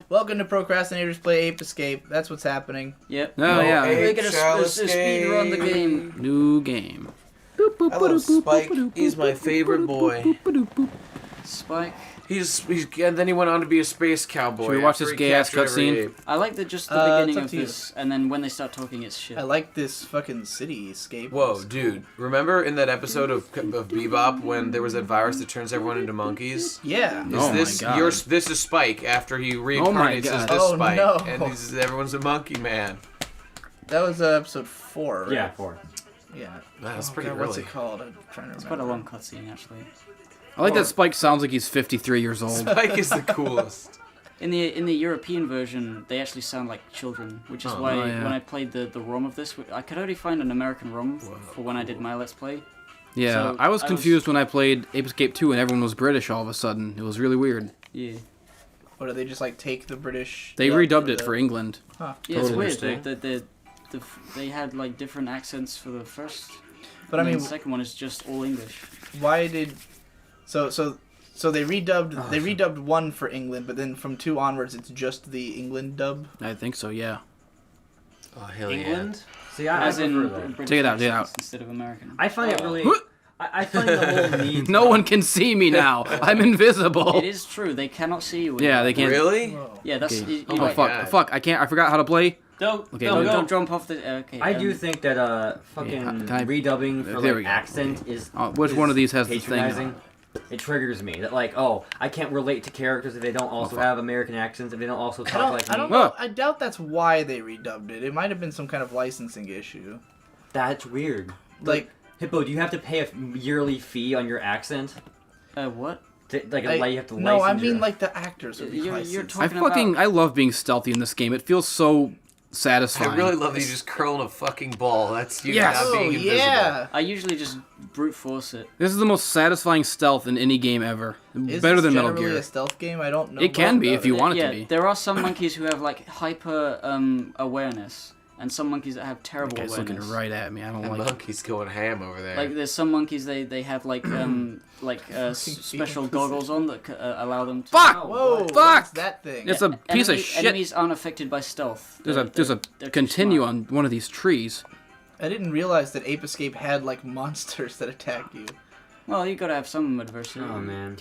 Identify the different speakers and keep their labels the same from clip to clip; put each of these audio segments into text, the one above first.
Speaker 1: Welcome to Pro Crastinators Play Ape Escape. That's what's happening.
Speaker 2: Yep.
Speaker 3: Oh, yeah.
Speaker 2: We're gonna speed run the game.
Speaker 3: New game.
Speaker 4: I love Spike. He's my favorite boy.
Speaker 2: Spike.
Speaker 4: He's and then he went on to be a space cowboy.
Speaker 3: Should we watch this gay-ass cutscene?
Speaker 2: I like just the beginning of this, and then when they start talking, it's shit.
Speaker 1: I like this fucking city escape.
Speaker 4: Whoa, dude. Remember in that episode of Bebop when there was that virus that turns everyone into monkeys?
Speaker 1: Yeah.
Speaker 4: This is Spike after he reincarnates as this Spike.
Speaker 1: No.
Speaker 4: And everyone's a monkey man.
Speaker 1: That was episode 4, right?
Speaker 5: Yeah, 4.
Speaker 1: Yeah.
Speaker 4: That's pretty early.
Speaker 1: What's it called? I'm trying to remember.
Speaker 2: It's quite a long cutscene, actually.
Speaker 3: I like that Spike sounds like he's 53 years old.
Speaker 4: Spike is the coolest.
Speaker 2: In the European version, they actually sound like children, which is why when I played the ROM of this, I could only find an American ROM for when I did my Let's Play.
Speaker 3: Yeah,
Speaker 2: So
Speaker 3: I was confused when I played Ape Escape 2 and everyone was British all of a sudden. It was really weird.
Speaker 2: Yeah.
Speaker 1: What, do they just like take the British...
Speaker 3: They redubbed it for England.
Speaker 1: Huh.
Speaker 2: Yeah, it's weird.
Speaker 3: Interesting.
Speaker 2: They had like different accents for the first,
Speaker 1: But I mean,
Speaker 2: the second one is just all English.
Speaker 1: why did... So they redubbed they redubbed 1 for England, but then from 2 onwards it's just the England dub.
Speaker 3: I think so, yeah.
Speaker 4: Oh, hell
Speaker 5: England? See,
Speaker 2: As in
Speaker 5: prefer that.
Speaker 2: British
Speaker 3: Take it out,
Speaker 2: accents instead of American.
Speaker 5: I find it really... I find the whole need...
Speaker 3: No one can see me now. I'm invisible.
Speaker 2: It is true. They cannot see you.
Speaker 3: Yeah, they can't.
Speaker 4: Really?
Speaker 1: Whoa.
Speaker 2: Yeah, that's.
Speaker 3: Okay.
Speaker 2: You
Speaker 3: Oh, fuck. I can't. I forgot how to play.
Speaker 5: Don't
Speaker 2: jump off the. Okay.
Speaker 5: I do think that fucking
Speaker 3: can I-
Speaker 5: redubbing for
Speaker 3: There we
Speaker 5: like
Speaker 3: go.
Speaker 5: accent is
Speaker 3: Which one of these has the
Speaker 5: patronizing.
Speaker 3: thing?
Speaker 5: It triggers me that like, oh, I can't relate to characters if they don't also have American accents, if they don't also talk like me.
Speaker 1: I don't know. I doubt that's why they redubbed it. It might have been some kind of licensing issue.
Speaker 5: That's weird.
Speaker 1: Like,
Speaker 5: Hippo, do you have to pay a yearly fee on your accent?
Speaker 2: What?
Speaker 5: You have to license
Speaker 1: no, I mean
Speaker 5: your...
Speaker 1: like the actors would be
Speaker 2: You're
Speaker 1: licensed.
Speaker 2: talking
Speaker 3: I love being stealthy in this game. It feels so satisfying.
Speaker 4: I really love that you just curl in a fucking ball. That's you
Speaker 3: Yes.
Speaker 4: not being invisible.
Speaker 1: Yeah.
Speaker 2: I usually just brute force it.
Speaker 3: This is the most satisfying stealth in any game ever.
Speaker 1: Is
Speaker 3: Better
Speaker 1: this
Speaker 3: than Metal
Speaker 1: generally
Speaker 3: Gear.
Speaker 1: a stealth game? I don't know.
Speaker 3: It can
Speaker 1: much
Speaker 3: be
Speaker 1: about
Speaker 3: if you
Speaker 1: it.
Speaker 3: want it
Speaker 2: Yeah,
Speaker 3: to be.
Speaker 2: there are some monkeys who have like hyper awareness, and some monkeys that have terrible
Speaker 3: That guy's
Speaker 2: awareness.
Speaker 3: looking right at me. I don't
Speaker 4: That
Speaker 3: like it.
Speaker 4: monkey's going ham over there.
Speaker 2: Like there's some monkeys they have like special goggles on that allow them to.
Speaker 3: Fuck!
Speaker 1: Whoa!
Speaker 3: Fuck!
Speaker 1: What's that thing?
Speaker 3: It's a piece of shit.
Speaker 2: Enemies aren't affected by stealth.
Speaker 3: There's a
Speaker 2: They're too
Speaker 3: continue
Speaker 2: smart.
Speaker 3: on one of these trees.
Speaker 1: I didn't realize that Ape Escape had like monsters that attack you.
Speaker 2: Well, you gotta have some adversity.
Speaker 5: Oh man.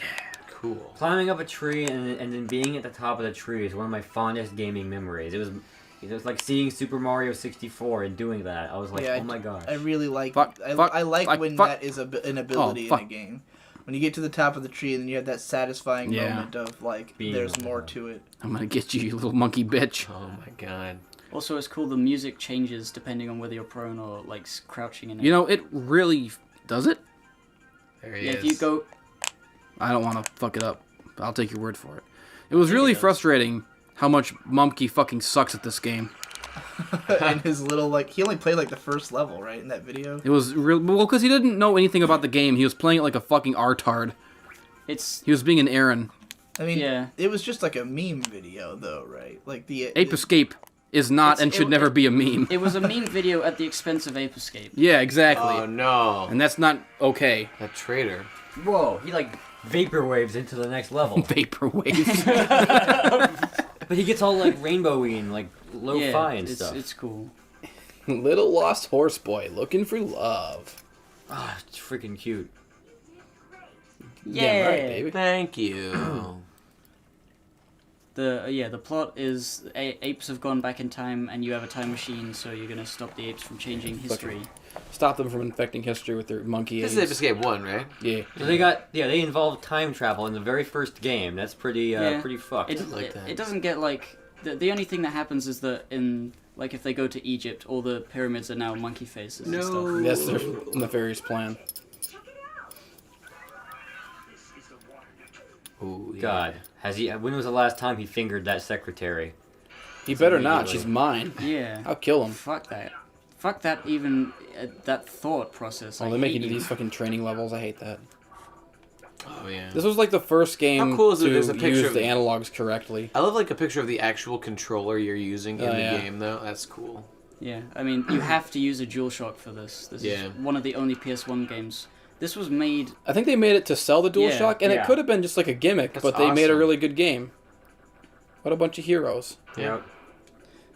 Speaker 4: cool.
Speaker 5: Climbing up a tree and then being at the top of the tree is one of my fondest gaming memories. It was like seeing Super Mario 64 and doing that. I was like,
Speaker 1: Yeah,
Speaker 5: oh my gosh.
Speaker 1: I really like.
Speaker 3: Fuck,
Speaker 1: I like
Speaker 3: fuck,
Speaker 1: when
Speaker 3: fuck.
Speaker 1: that is an ability
Speaker 3: fuck.
Speaker 1: in a game. When you get to the top of the tree and then you have that satisfying
Speaker 3: Yeah.
Speaker 1: moment of like,
Speaker 5: Being
Speaker 1: there's
Speaker 5: on
Speaker 1: more
Speaker 5: top.
Speaker 1: to it.
Speaker 3: I'm gonna get you, you little monkey bitch.
Speaker 4: Oh my god.
Speaker 2: Also, it's cool. The music changes depending on whether you're prone or like crouching in it.
Speaker 3: You know, it really does it.
Speaker 4: There he
Speaker 2: yeah,
Speaker 4: is.
Speaker 2: if you go.
Speaker 3: I don't want to fuck it up. But I'll take your word for it. It was
Speaker 2: think
Speaker 3: really
Speaker 2: it does.
Speaker 3: frustrating how much Munchy fucking sucks at this game.
Speaker 1: And his little like, he only played like the first level, right, in that video.
Speaker 3: It was real well because he didn't know anything about the game. He was playing it like a fucking artard.
Speaker 2: It's
Speaker 3: He was being an Aaron.
Speaker 1: I mean,
Speaker 2: Yeah.
Speaker 1: it was just like a meme video, though, right? Like the
Speaker 3: Ape Escape is not and should never be a meme.
Speaker 2: it was a meme video at the expense of Ape Escape.
Speaker 3: Yeah, exactly.
Speaker 4: Oh no.
Speaker 3: And that's not okay.
Speaker 4: That traitor.
Speaker 5: Whoa, he like vaporwaves into the next level.
Speaker 3: Vaporwave.
Speaker 5: But he gets all like rainbowy and like lo-fi and
Speaker 2: it's,
Speaker 5: stuff.
Speaker 2: It's cool.
Speaker 3: Little lost horse boy looking for love.
Speaker 5: Ah, it's freaking cute.
Speaker 3: Yeah, right, baby.
Speaker 4: Thank you.
Speaker 2: The plot is apes have gone back in time, and you have a time machine, so you're gonna stop the apes from changing history.
Speaker 3: Stop them from infecting history with their monkey
Speaker 4: This
Speaker 3: AIDS.
Speaker 4: is Ape Escape 1, right?
Speaker 3: Yeah.
Speaker 5: So they involved time travel in the very first game. That's pretty pretty fucked.
Speaker 2: It doesn't get like the only thing that happens is that in like if they go to Egypt, all the pyramids are now monkey faces and stuff.
Speaker 3: That's their nefarious plan.
Speaker 4: Ooh, yeah.
Speaker 5: God, when was the last time he fingered that secretary?
Speaker 3: He better not.
Speaker 5: immediately.
Speaker 3: She's mine.
Speaker 2: Yeah.
Speaker 3: I'll kill him.
Speaker 2: Fuck that. Fuck that. Even that thought process.
Speaker 3: Oh,
Speaker 2: I
Speaker 3: they make
Speaker 2: hate
Speaker 3: you do these fucking training levels. I hate that.
Speaker 4: Oh yeah.
Speaker 3: This was like the first game
Speaker 4: How cool is it
Speaker 3: to
Speaker 4: there's a picture
Speaker 3: use
Speaker 4: of-
Speaker 3: the analogs correctly.
Speaker 4: I love like a picture of the actual controller you're using in
Speaker 3: Oh,
Speaker 4: the
Speaker 3: yeah.
Speaker 4: game though. That's cool.
Speaker 2: Yeah, I mean, you have to use a DualShock for this. This
Speaker 4: Yeah.
Speaker 2: is one of the only PS1 games. This was made.
Speaker 3: I think they made it to sell the DualShock, and it
Speaker 5: yeah.
Speaker 3: could have been just like a gimmick,
Speaker 4: That's
Speaker 3: but they made a
Speaker 4: awesome.
Speaker 3: really good game. What a bunch of heroes.
Speaker 4: Yeah.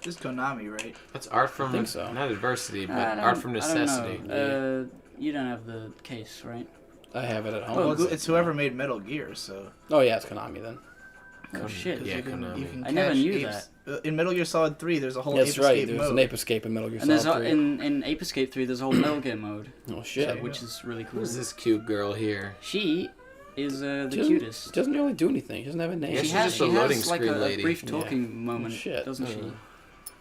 Speaker 1: Just Konami, right?
Speaker 4: That's art from,
Speaker 3: think so.
Speaker 4: not adversity, but art from necessity.
Speaker 2: I don't know. You don't have the case, right?
Speaker 3: I have it at home.
Speaker 1: Well, it's whoever made Metal Gear, so.
Speaker 3: Oh yeah, it's Konami then.
Speaker 2: Oh shit!
Speaker 4: Yeah,
Speaker 1: You can
Speaker 4: Konami.
Speaker 2: I never
Speaker 1: catch
Speaker 2: knew
Speaker 1: apes. In Metal Gear Solid 3, there's a whole Ape
Speaker 3: That's right.
Speaker 1: Escape
Speaker 3: There's
Speaker 1: mode.
Speaker 3: an Ape Escape in Metal Gear
Speaker 2: And there's
Speaker 3: Solid 3.
Speaker 2: in Ape Escape 3, there's a whole Metal Gear mode,
Speaker 3: Oh shit.
Speaker 2: which is really cool.
Speaker 4: Who's this cute girl here?
Speaker 2: She is the
Speaker 3: She doesn't-
Speaker 2: cutest.
Speaker 3: She doesn't really do anything. She doesn't have a name.
Speaker 4: Yeah,
Speaker 2: She
Speaker 4: she's
Speaker 2: has,
Speaker 4: just a
Speaker 2: she
Speaker 4: loading
Speaker 2: has like
Speaker 4: screen
Speaker 2: a
Speaker 4: lady.
Speaker 2: brief
Speaker 3: Yeah.
Speaker 2: talking moment,
Speaker 3: shit.
Speaker 2: doesn't she?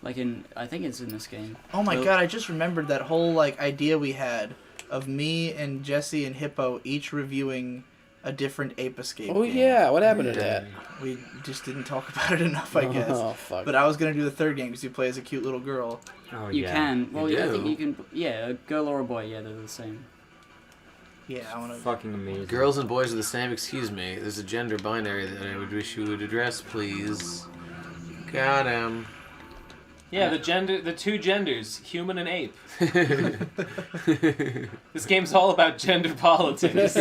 Speaker 2: Like I think it's in this game.
Speaker 1: Oh my
Speaker 2: Well-
Speaker 1: god, I just remembered that whole like idea we had of me and Jesse and Hippo each reviewing a different Ape Escape
Speaker 3: Oh
Speaker 1: game.
Speaker 3: yeah, what happened to that?
Speaker 1: We just didn't talk about it enough, I guess.
Speaker 3: Oh fuck.
Speaker 1: But I was gonna do the third game because you play as a cute little girl.
Speaker 5: Oh,
Speaker 2: You
Speaker 5: yeah.
Speaker 2: can. Well,
Speaker 4: You
Speaker 2: I think
Speaker 4: do?
Speaker 2: you can. Yeah, a girl or a boy. Yeah, they're the same.
Speaker 1: Yeah, I wanna.
Speaker 5: Fucking amazing.
Speaker 4: Girls and boys are the same, excuse me. There's a gender binary that I would wish you would address, please. Got him.
Speaker 6: Yeah, the two genders, human and ape. This game's all about gender politics.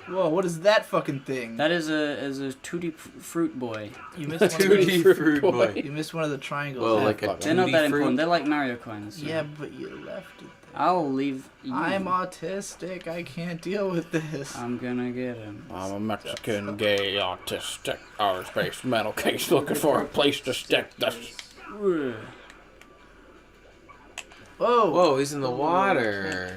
Speaker 1: Whoa, what is that fucking thing?
Speaker 2: That is a 2D fruit boy.
Speaker 1: You missed one.
Speaker 4: 2D fruit boy.
Speaker 1: You missed one of the triangles.
Speaker 4: Well,
Speaker 1: Yeah.
Speaker 4: like a
Speaker 3: fuck.
Speaker 2: They're not
Speaker 4: 2D
Speaker 2: that
Speaker 4: fruit.
Speaker 2: important. They're like Mario coins. so-
Speaker 1: Yeah, but you left it there.
Speaker 2: I'll leave. You.
Speaker 1: I'm autistic. I can't deal with this.
Speaker 2: I'm gonna get him.
Speaker 3: I'm a Mexican, gay, autistic, outer space metal case looking for a place to stick this.
Speaker 1: Whoa.
Speaker 4: Whoa, he's in the water.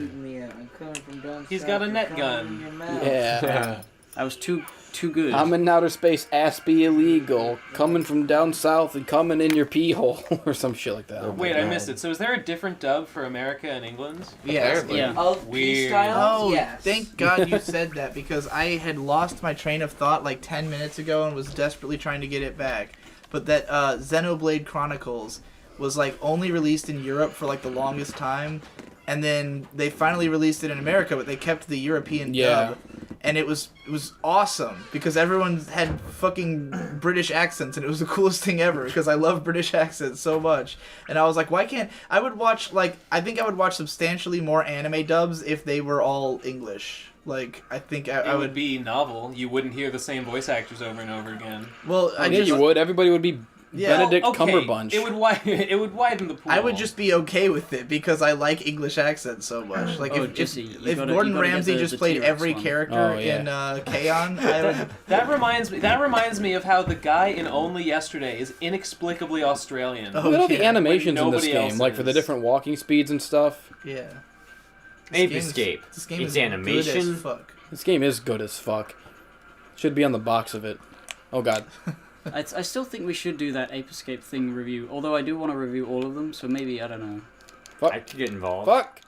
Speaker 6: He's got a net gun.
Speaker 3: Yeah.
Speaker 2: I was too good.
Speaker 3: I'm in outer space, ass be illegal, coming from down south and coming in your pee hole, or some shit like that.
Speaker 6: Wait, I missed it. So is there a different dub for America and England?
Speaker 1: Yes.
Speaker 4: Apparently.
Speaker 2: Yeah.
Speaker 7: Of
Speaker 6: Weird.
Speaker 1: Oh,
Speaker 7: yes.
Speaker 1: thank God you said that because I had lost my train of thought like 10 minutes ago and was desperately trying to get it back. But that Xenoblade Chronicles was like only released in Europe for like the longest time, and then they finally released it in America, but they kept the European dub. And it was awesome because everyone had fucking British accents and it was the coolest thing ever because I love British accents so much. And I was like, why can't I would watch I think I would watch substantially more anime dubs if they were all English. Like I think I
Speaker 6: It
Speaker 1: would
Speaker 6: would be novel. You wouldn't hear the same voice actors over and over again.
Speaker 1: well I
Speaker 3: Yeah,
Speaker 1: just
Speaker 3: you would. Everybody would be Benedict
Speaker 6: Well, okay,
Speaker 3: Cumberbatch.
Speaker 6: It would widen the pool.
Speaker 1: I would just be okay with it because I like English accents so much. Like
Speaker 2: Oh,
Speaker 1: if
Speaker 2: Jesse, you
Speaker 1: if
Speaker 2: gotta-
Speaker 1: Gordon
Speaker 2: you gotta get
Speaker 1: Ramsay
Speaker 2: the
Speaker 1: just played
Speaker 2: T-Rex
Speaker 1: every
Speaker 2: one.
Speaker 1: character
Speaker 3: Oh, yeah.
Speaker 1: in K-On, I would.
Speaker 6: That reminds me of how the guy in Only Yesterday is inexplicably Australian.
Speaker 1: Oh,
Speaker 3: Look at all the
Speaker 1: yeah.
Speaker 3: animations in this
Speaker 6: Nobody else
Speaker 3: game, like for the
Speaker 6: is.
Speaker 3: different walking speeds and stuff.
Speaker 1: Yeah.
Speaker 5: Ape
Speaker 1: game is-
Speaker 5: Escape.
Speaker 1: This game
Speaker 5: It's
Speaker 1: is good
Speaker 5: animation.
Speaker 1: as fuck.
Speaker 3: This game is good as fuck. Should be on the box of it. Oh god.
Speaker 2: I still think we should do that Ape Escape thing review. Although I do want to review all of them, so maybe I don't know.
Speaker 5: I could get involved.
Speaker 3: Fuck!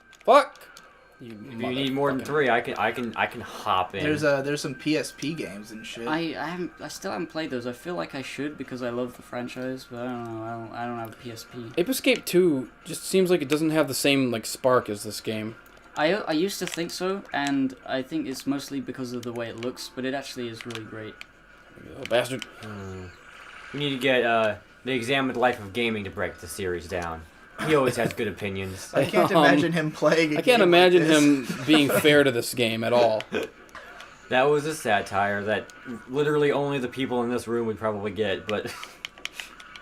Speaker 5: If you need more than
Speaker 3: motherfucking-
Speaker 5: 3, I can hop in.
Speaker 1: There's some PSP games and shit.
Speaker 2: I still haven't played those. I feel like I should because I love the franchise, but I don't know. I don't have a PSP.
Speaker 3: Ape Escape 2 just seems like it doesn't have the same like spark as this game.
Speaker 2: I used to think so, and I think it's mostly because of the way it looks, but it actually is really great.
Speaker 3: Oh, bastard.
Speaker 5: We need to get the Examined Life of Gaming to break the series down. He always has good opinions.
Speaker 1: I can't imagine him playing.
Speaker 3: I can't imagine him being fair to this game at all.
Speaker 5: That was a satire that literally only the people in this room would probably get, but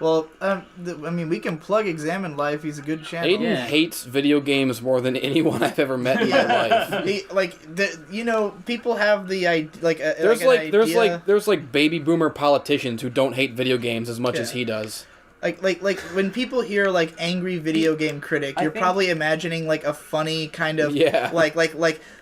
Speaker 1: Well, I mean, we can plug Examine Life. He's a good channel.
Speaker 3: Aiden
Speaker 2: Yeah.
Speaker 3: hates video games more than anyone I've ever met in my life.
Speaker 1: People have the idea,
Speaker 3: There's like baby boomer politicians who don't hate video games as much as
Speaker 1: Yeah.
Speaker 3: he does.
Speaker 1: like when people hear like angry video game critic,
Speaker 6: I
Speaker 1: you're
Speaker 6: think-
Speaker 1: probably imagining like a funny kind of
Speaker 3: Yeah.
Speaker 1: like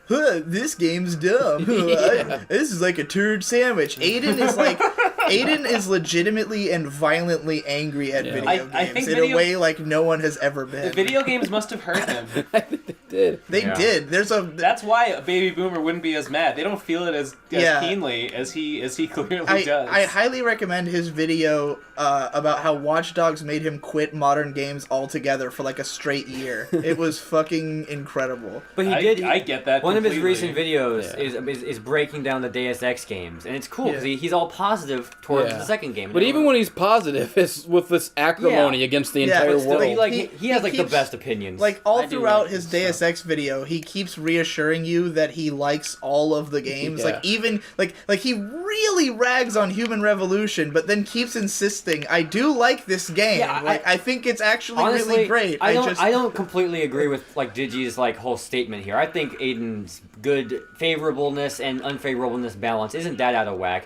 Speaker 1: huh, this game's dumb. Huh,
Speaker 3: Yeah.
Speaker 1: this is like a turd sandwich. Aiden is legitimately and violently angry at
Speaker 3: Yeah.
Speaker 1: video games
Speaker 6: I think
Speaker 1: in a
Speaker 6: video-
Speaker 1: way like no one has ever
Speaker 6: The
Speaker 1: been.
Speaker 6: video games must have hurt him.
Speaker 3: I think they did.
Speaker 1: They
Speaker 5: Yeah.
Speaker 1: did.
Speaker 6: That's why a baby boomer wouldn't be as mad. They don't feel it as
Speaker 1: Yeah.
Speaker 6: keenly as he clearly
Speaker 1: I
Speaker 6: does.
Speaker 1: highly recommend his video about how Watch Dogs made him quit modern games altogether for like a straight year. It was fucking incredible.
Speaker 5: but he
Speaker 6: I-
Speaker 5: did.
Speaker 6: I get that
Speaker 5: One of his
Speaker 6: completely.
Speaker 5: recent videos
Speaker 3: Yeah.
Speaker 5: is breaking down the Deus Ex games, and it's cool because
Speaker 1: Yeah.
Speaker 5: he's all positive, towards the second game.
Speaker 3: But even when he's positive, it's with this acrimony against the entire
Speaker 1: but still,
Speaker 3: world.
Speaker 5: He has like the
Speaker 1: keeps,
Speaker 5: best opinions.
Speaker 1: Like all
Speaker 2: I do
Speaker 1: throughout
Speaker 2: like
Speaker 1: his
Speaker 2: his
Speaker 1: Deus
Speaker 2: stuff.
Speaker 1: Ex video, he keeps reassuring you that he likes all of the games. Like even like he really rags on Human Revolution, but then keeps insisting, "I do like this game.
Speaker 5: Yeah,
Speaker 1: I think it's actually
Speaker 5: honestly,
Speaker 1: really great."
Speaker 5: I don't completely agree with like Digi's like whole statement here. I think Aiden's good favorableness and unfavorableness balance isn't that out of whack.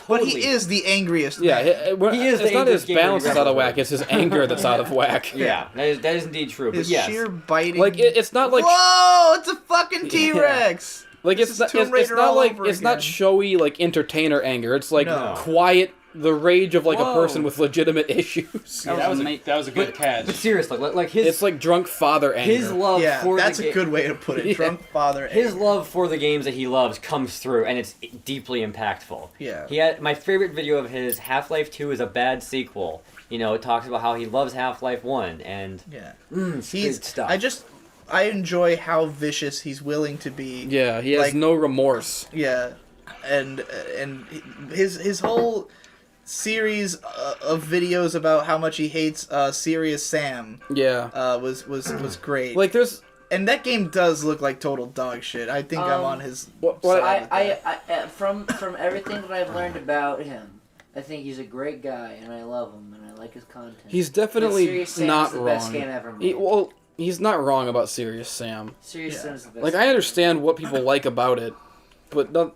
Speaker 1: But he is the angriest.
Speaker 3: Yeah,
Speaker 1: man.
Speaker 3: he is. It's not his balance that's out of whack; it's his anger that's out of whack.
Speaker 5: Yeah, that is indeed true.
Speaker 1: His
Speaker 5: but yes,
Speaker 1: sheer biting.
Speaker 3: Like it's not like
Speaker 1: whoa, it's a fucking T-Rex.
Speaker 3: like it's not like it's not showy like entertainer anger. It's like quiet. The rage of like a person with legitimate issues.
Speaker 6: That was a good catch.
Speaker 5: But seriously, like his
Speaker 3: It's like drunk father anger.
Speaker 5: his love for
Speaker 1: that's
Speaker 5: the
Speaker 1: a good way to put it. Drunk father.
Speaker 5: His
Speaker 1: anger.
Speaker 5: love for the games that he loves comes through, and it's deeply impactful.
Speaker 1: Yeah.
Speaker 5: He had my favorite video of his. Half-Life 2 is a bad sequel. You know, it talks about how he loves Half-Life 1, and it's good stuff.
Speaker 1: I enjoy how vicious he's willing to be.
Speaker 3: Yeah, he has
Speaker 1: like,
Speaker 3: no remorse.
Speaker 1: Yeah, and his whole series of videos about how much he hates Serious Sam.
Speaker 3: Yeah,
Speaker 1: was great.
Speaker 3: like there's.
Speaker 1: And that game does look like total dog shit. I think I'm on his side.
Speaker 7: I from everything that I've learned about him, I think he's a great guy, and I love him, and I like his content.
Speaker 3: He's definitely
Speaker 7: Serious Sam
Speaker 3: not
Speaker 7: is the
Speaker 3: wrong.
Speaker 7: best game ever made.
Speaker 3: He's not wrong about Serious Sam.
Speaker 7: Serious Sam is the best.
Speaker 3: Like I understand what people like about it, but not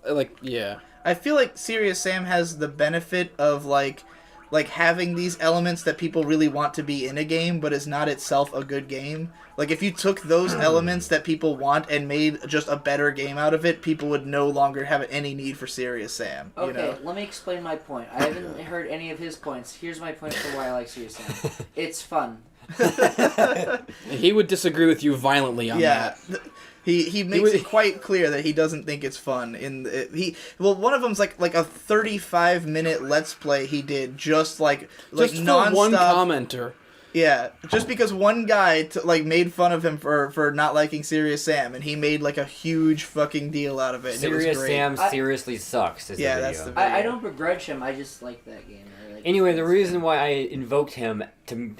Speaker 1: I feel like Serious Sam has the benefit of like having these elements that people really want to be in a game, but is not itself a good game. Like if you took those elements that people want and made just a better game out of it, people would no longer have any need for Serious Sam.
Speaker 7: Okay,
Speaker 1: you know?
Speaker 7: let me explain my point. I haven't heard any of his points. Here's my point for why I like Serious Sam. It's fun.
Speaker 3: He would disagree with you violently on that.
Speaker 1: He makes it quite clear that he doesn't think it's fun. One of them's like a 35-minute Let's Play he did just non-stop.
Speaker 3: For one commenter.
Speaker 1: Yeah, just because one guy made fun of him for not liking Serious Sam, and he made like a huge fucking deal out of it. And
Speaker 5: Serious
Speaker 1: it was great.
Speaker 5: Sam seriously sucks. Is the video.
Speaker 1: That's the video.
Speaker 7: I don't begrudge him. I just like that game.
Speaker 5: Anyway, the reason why I invoked him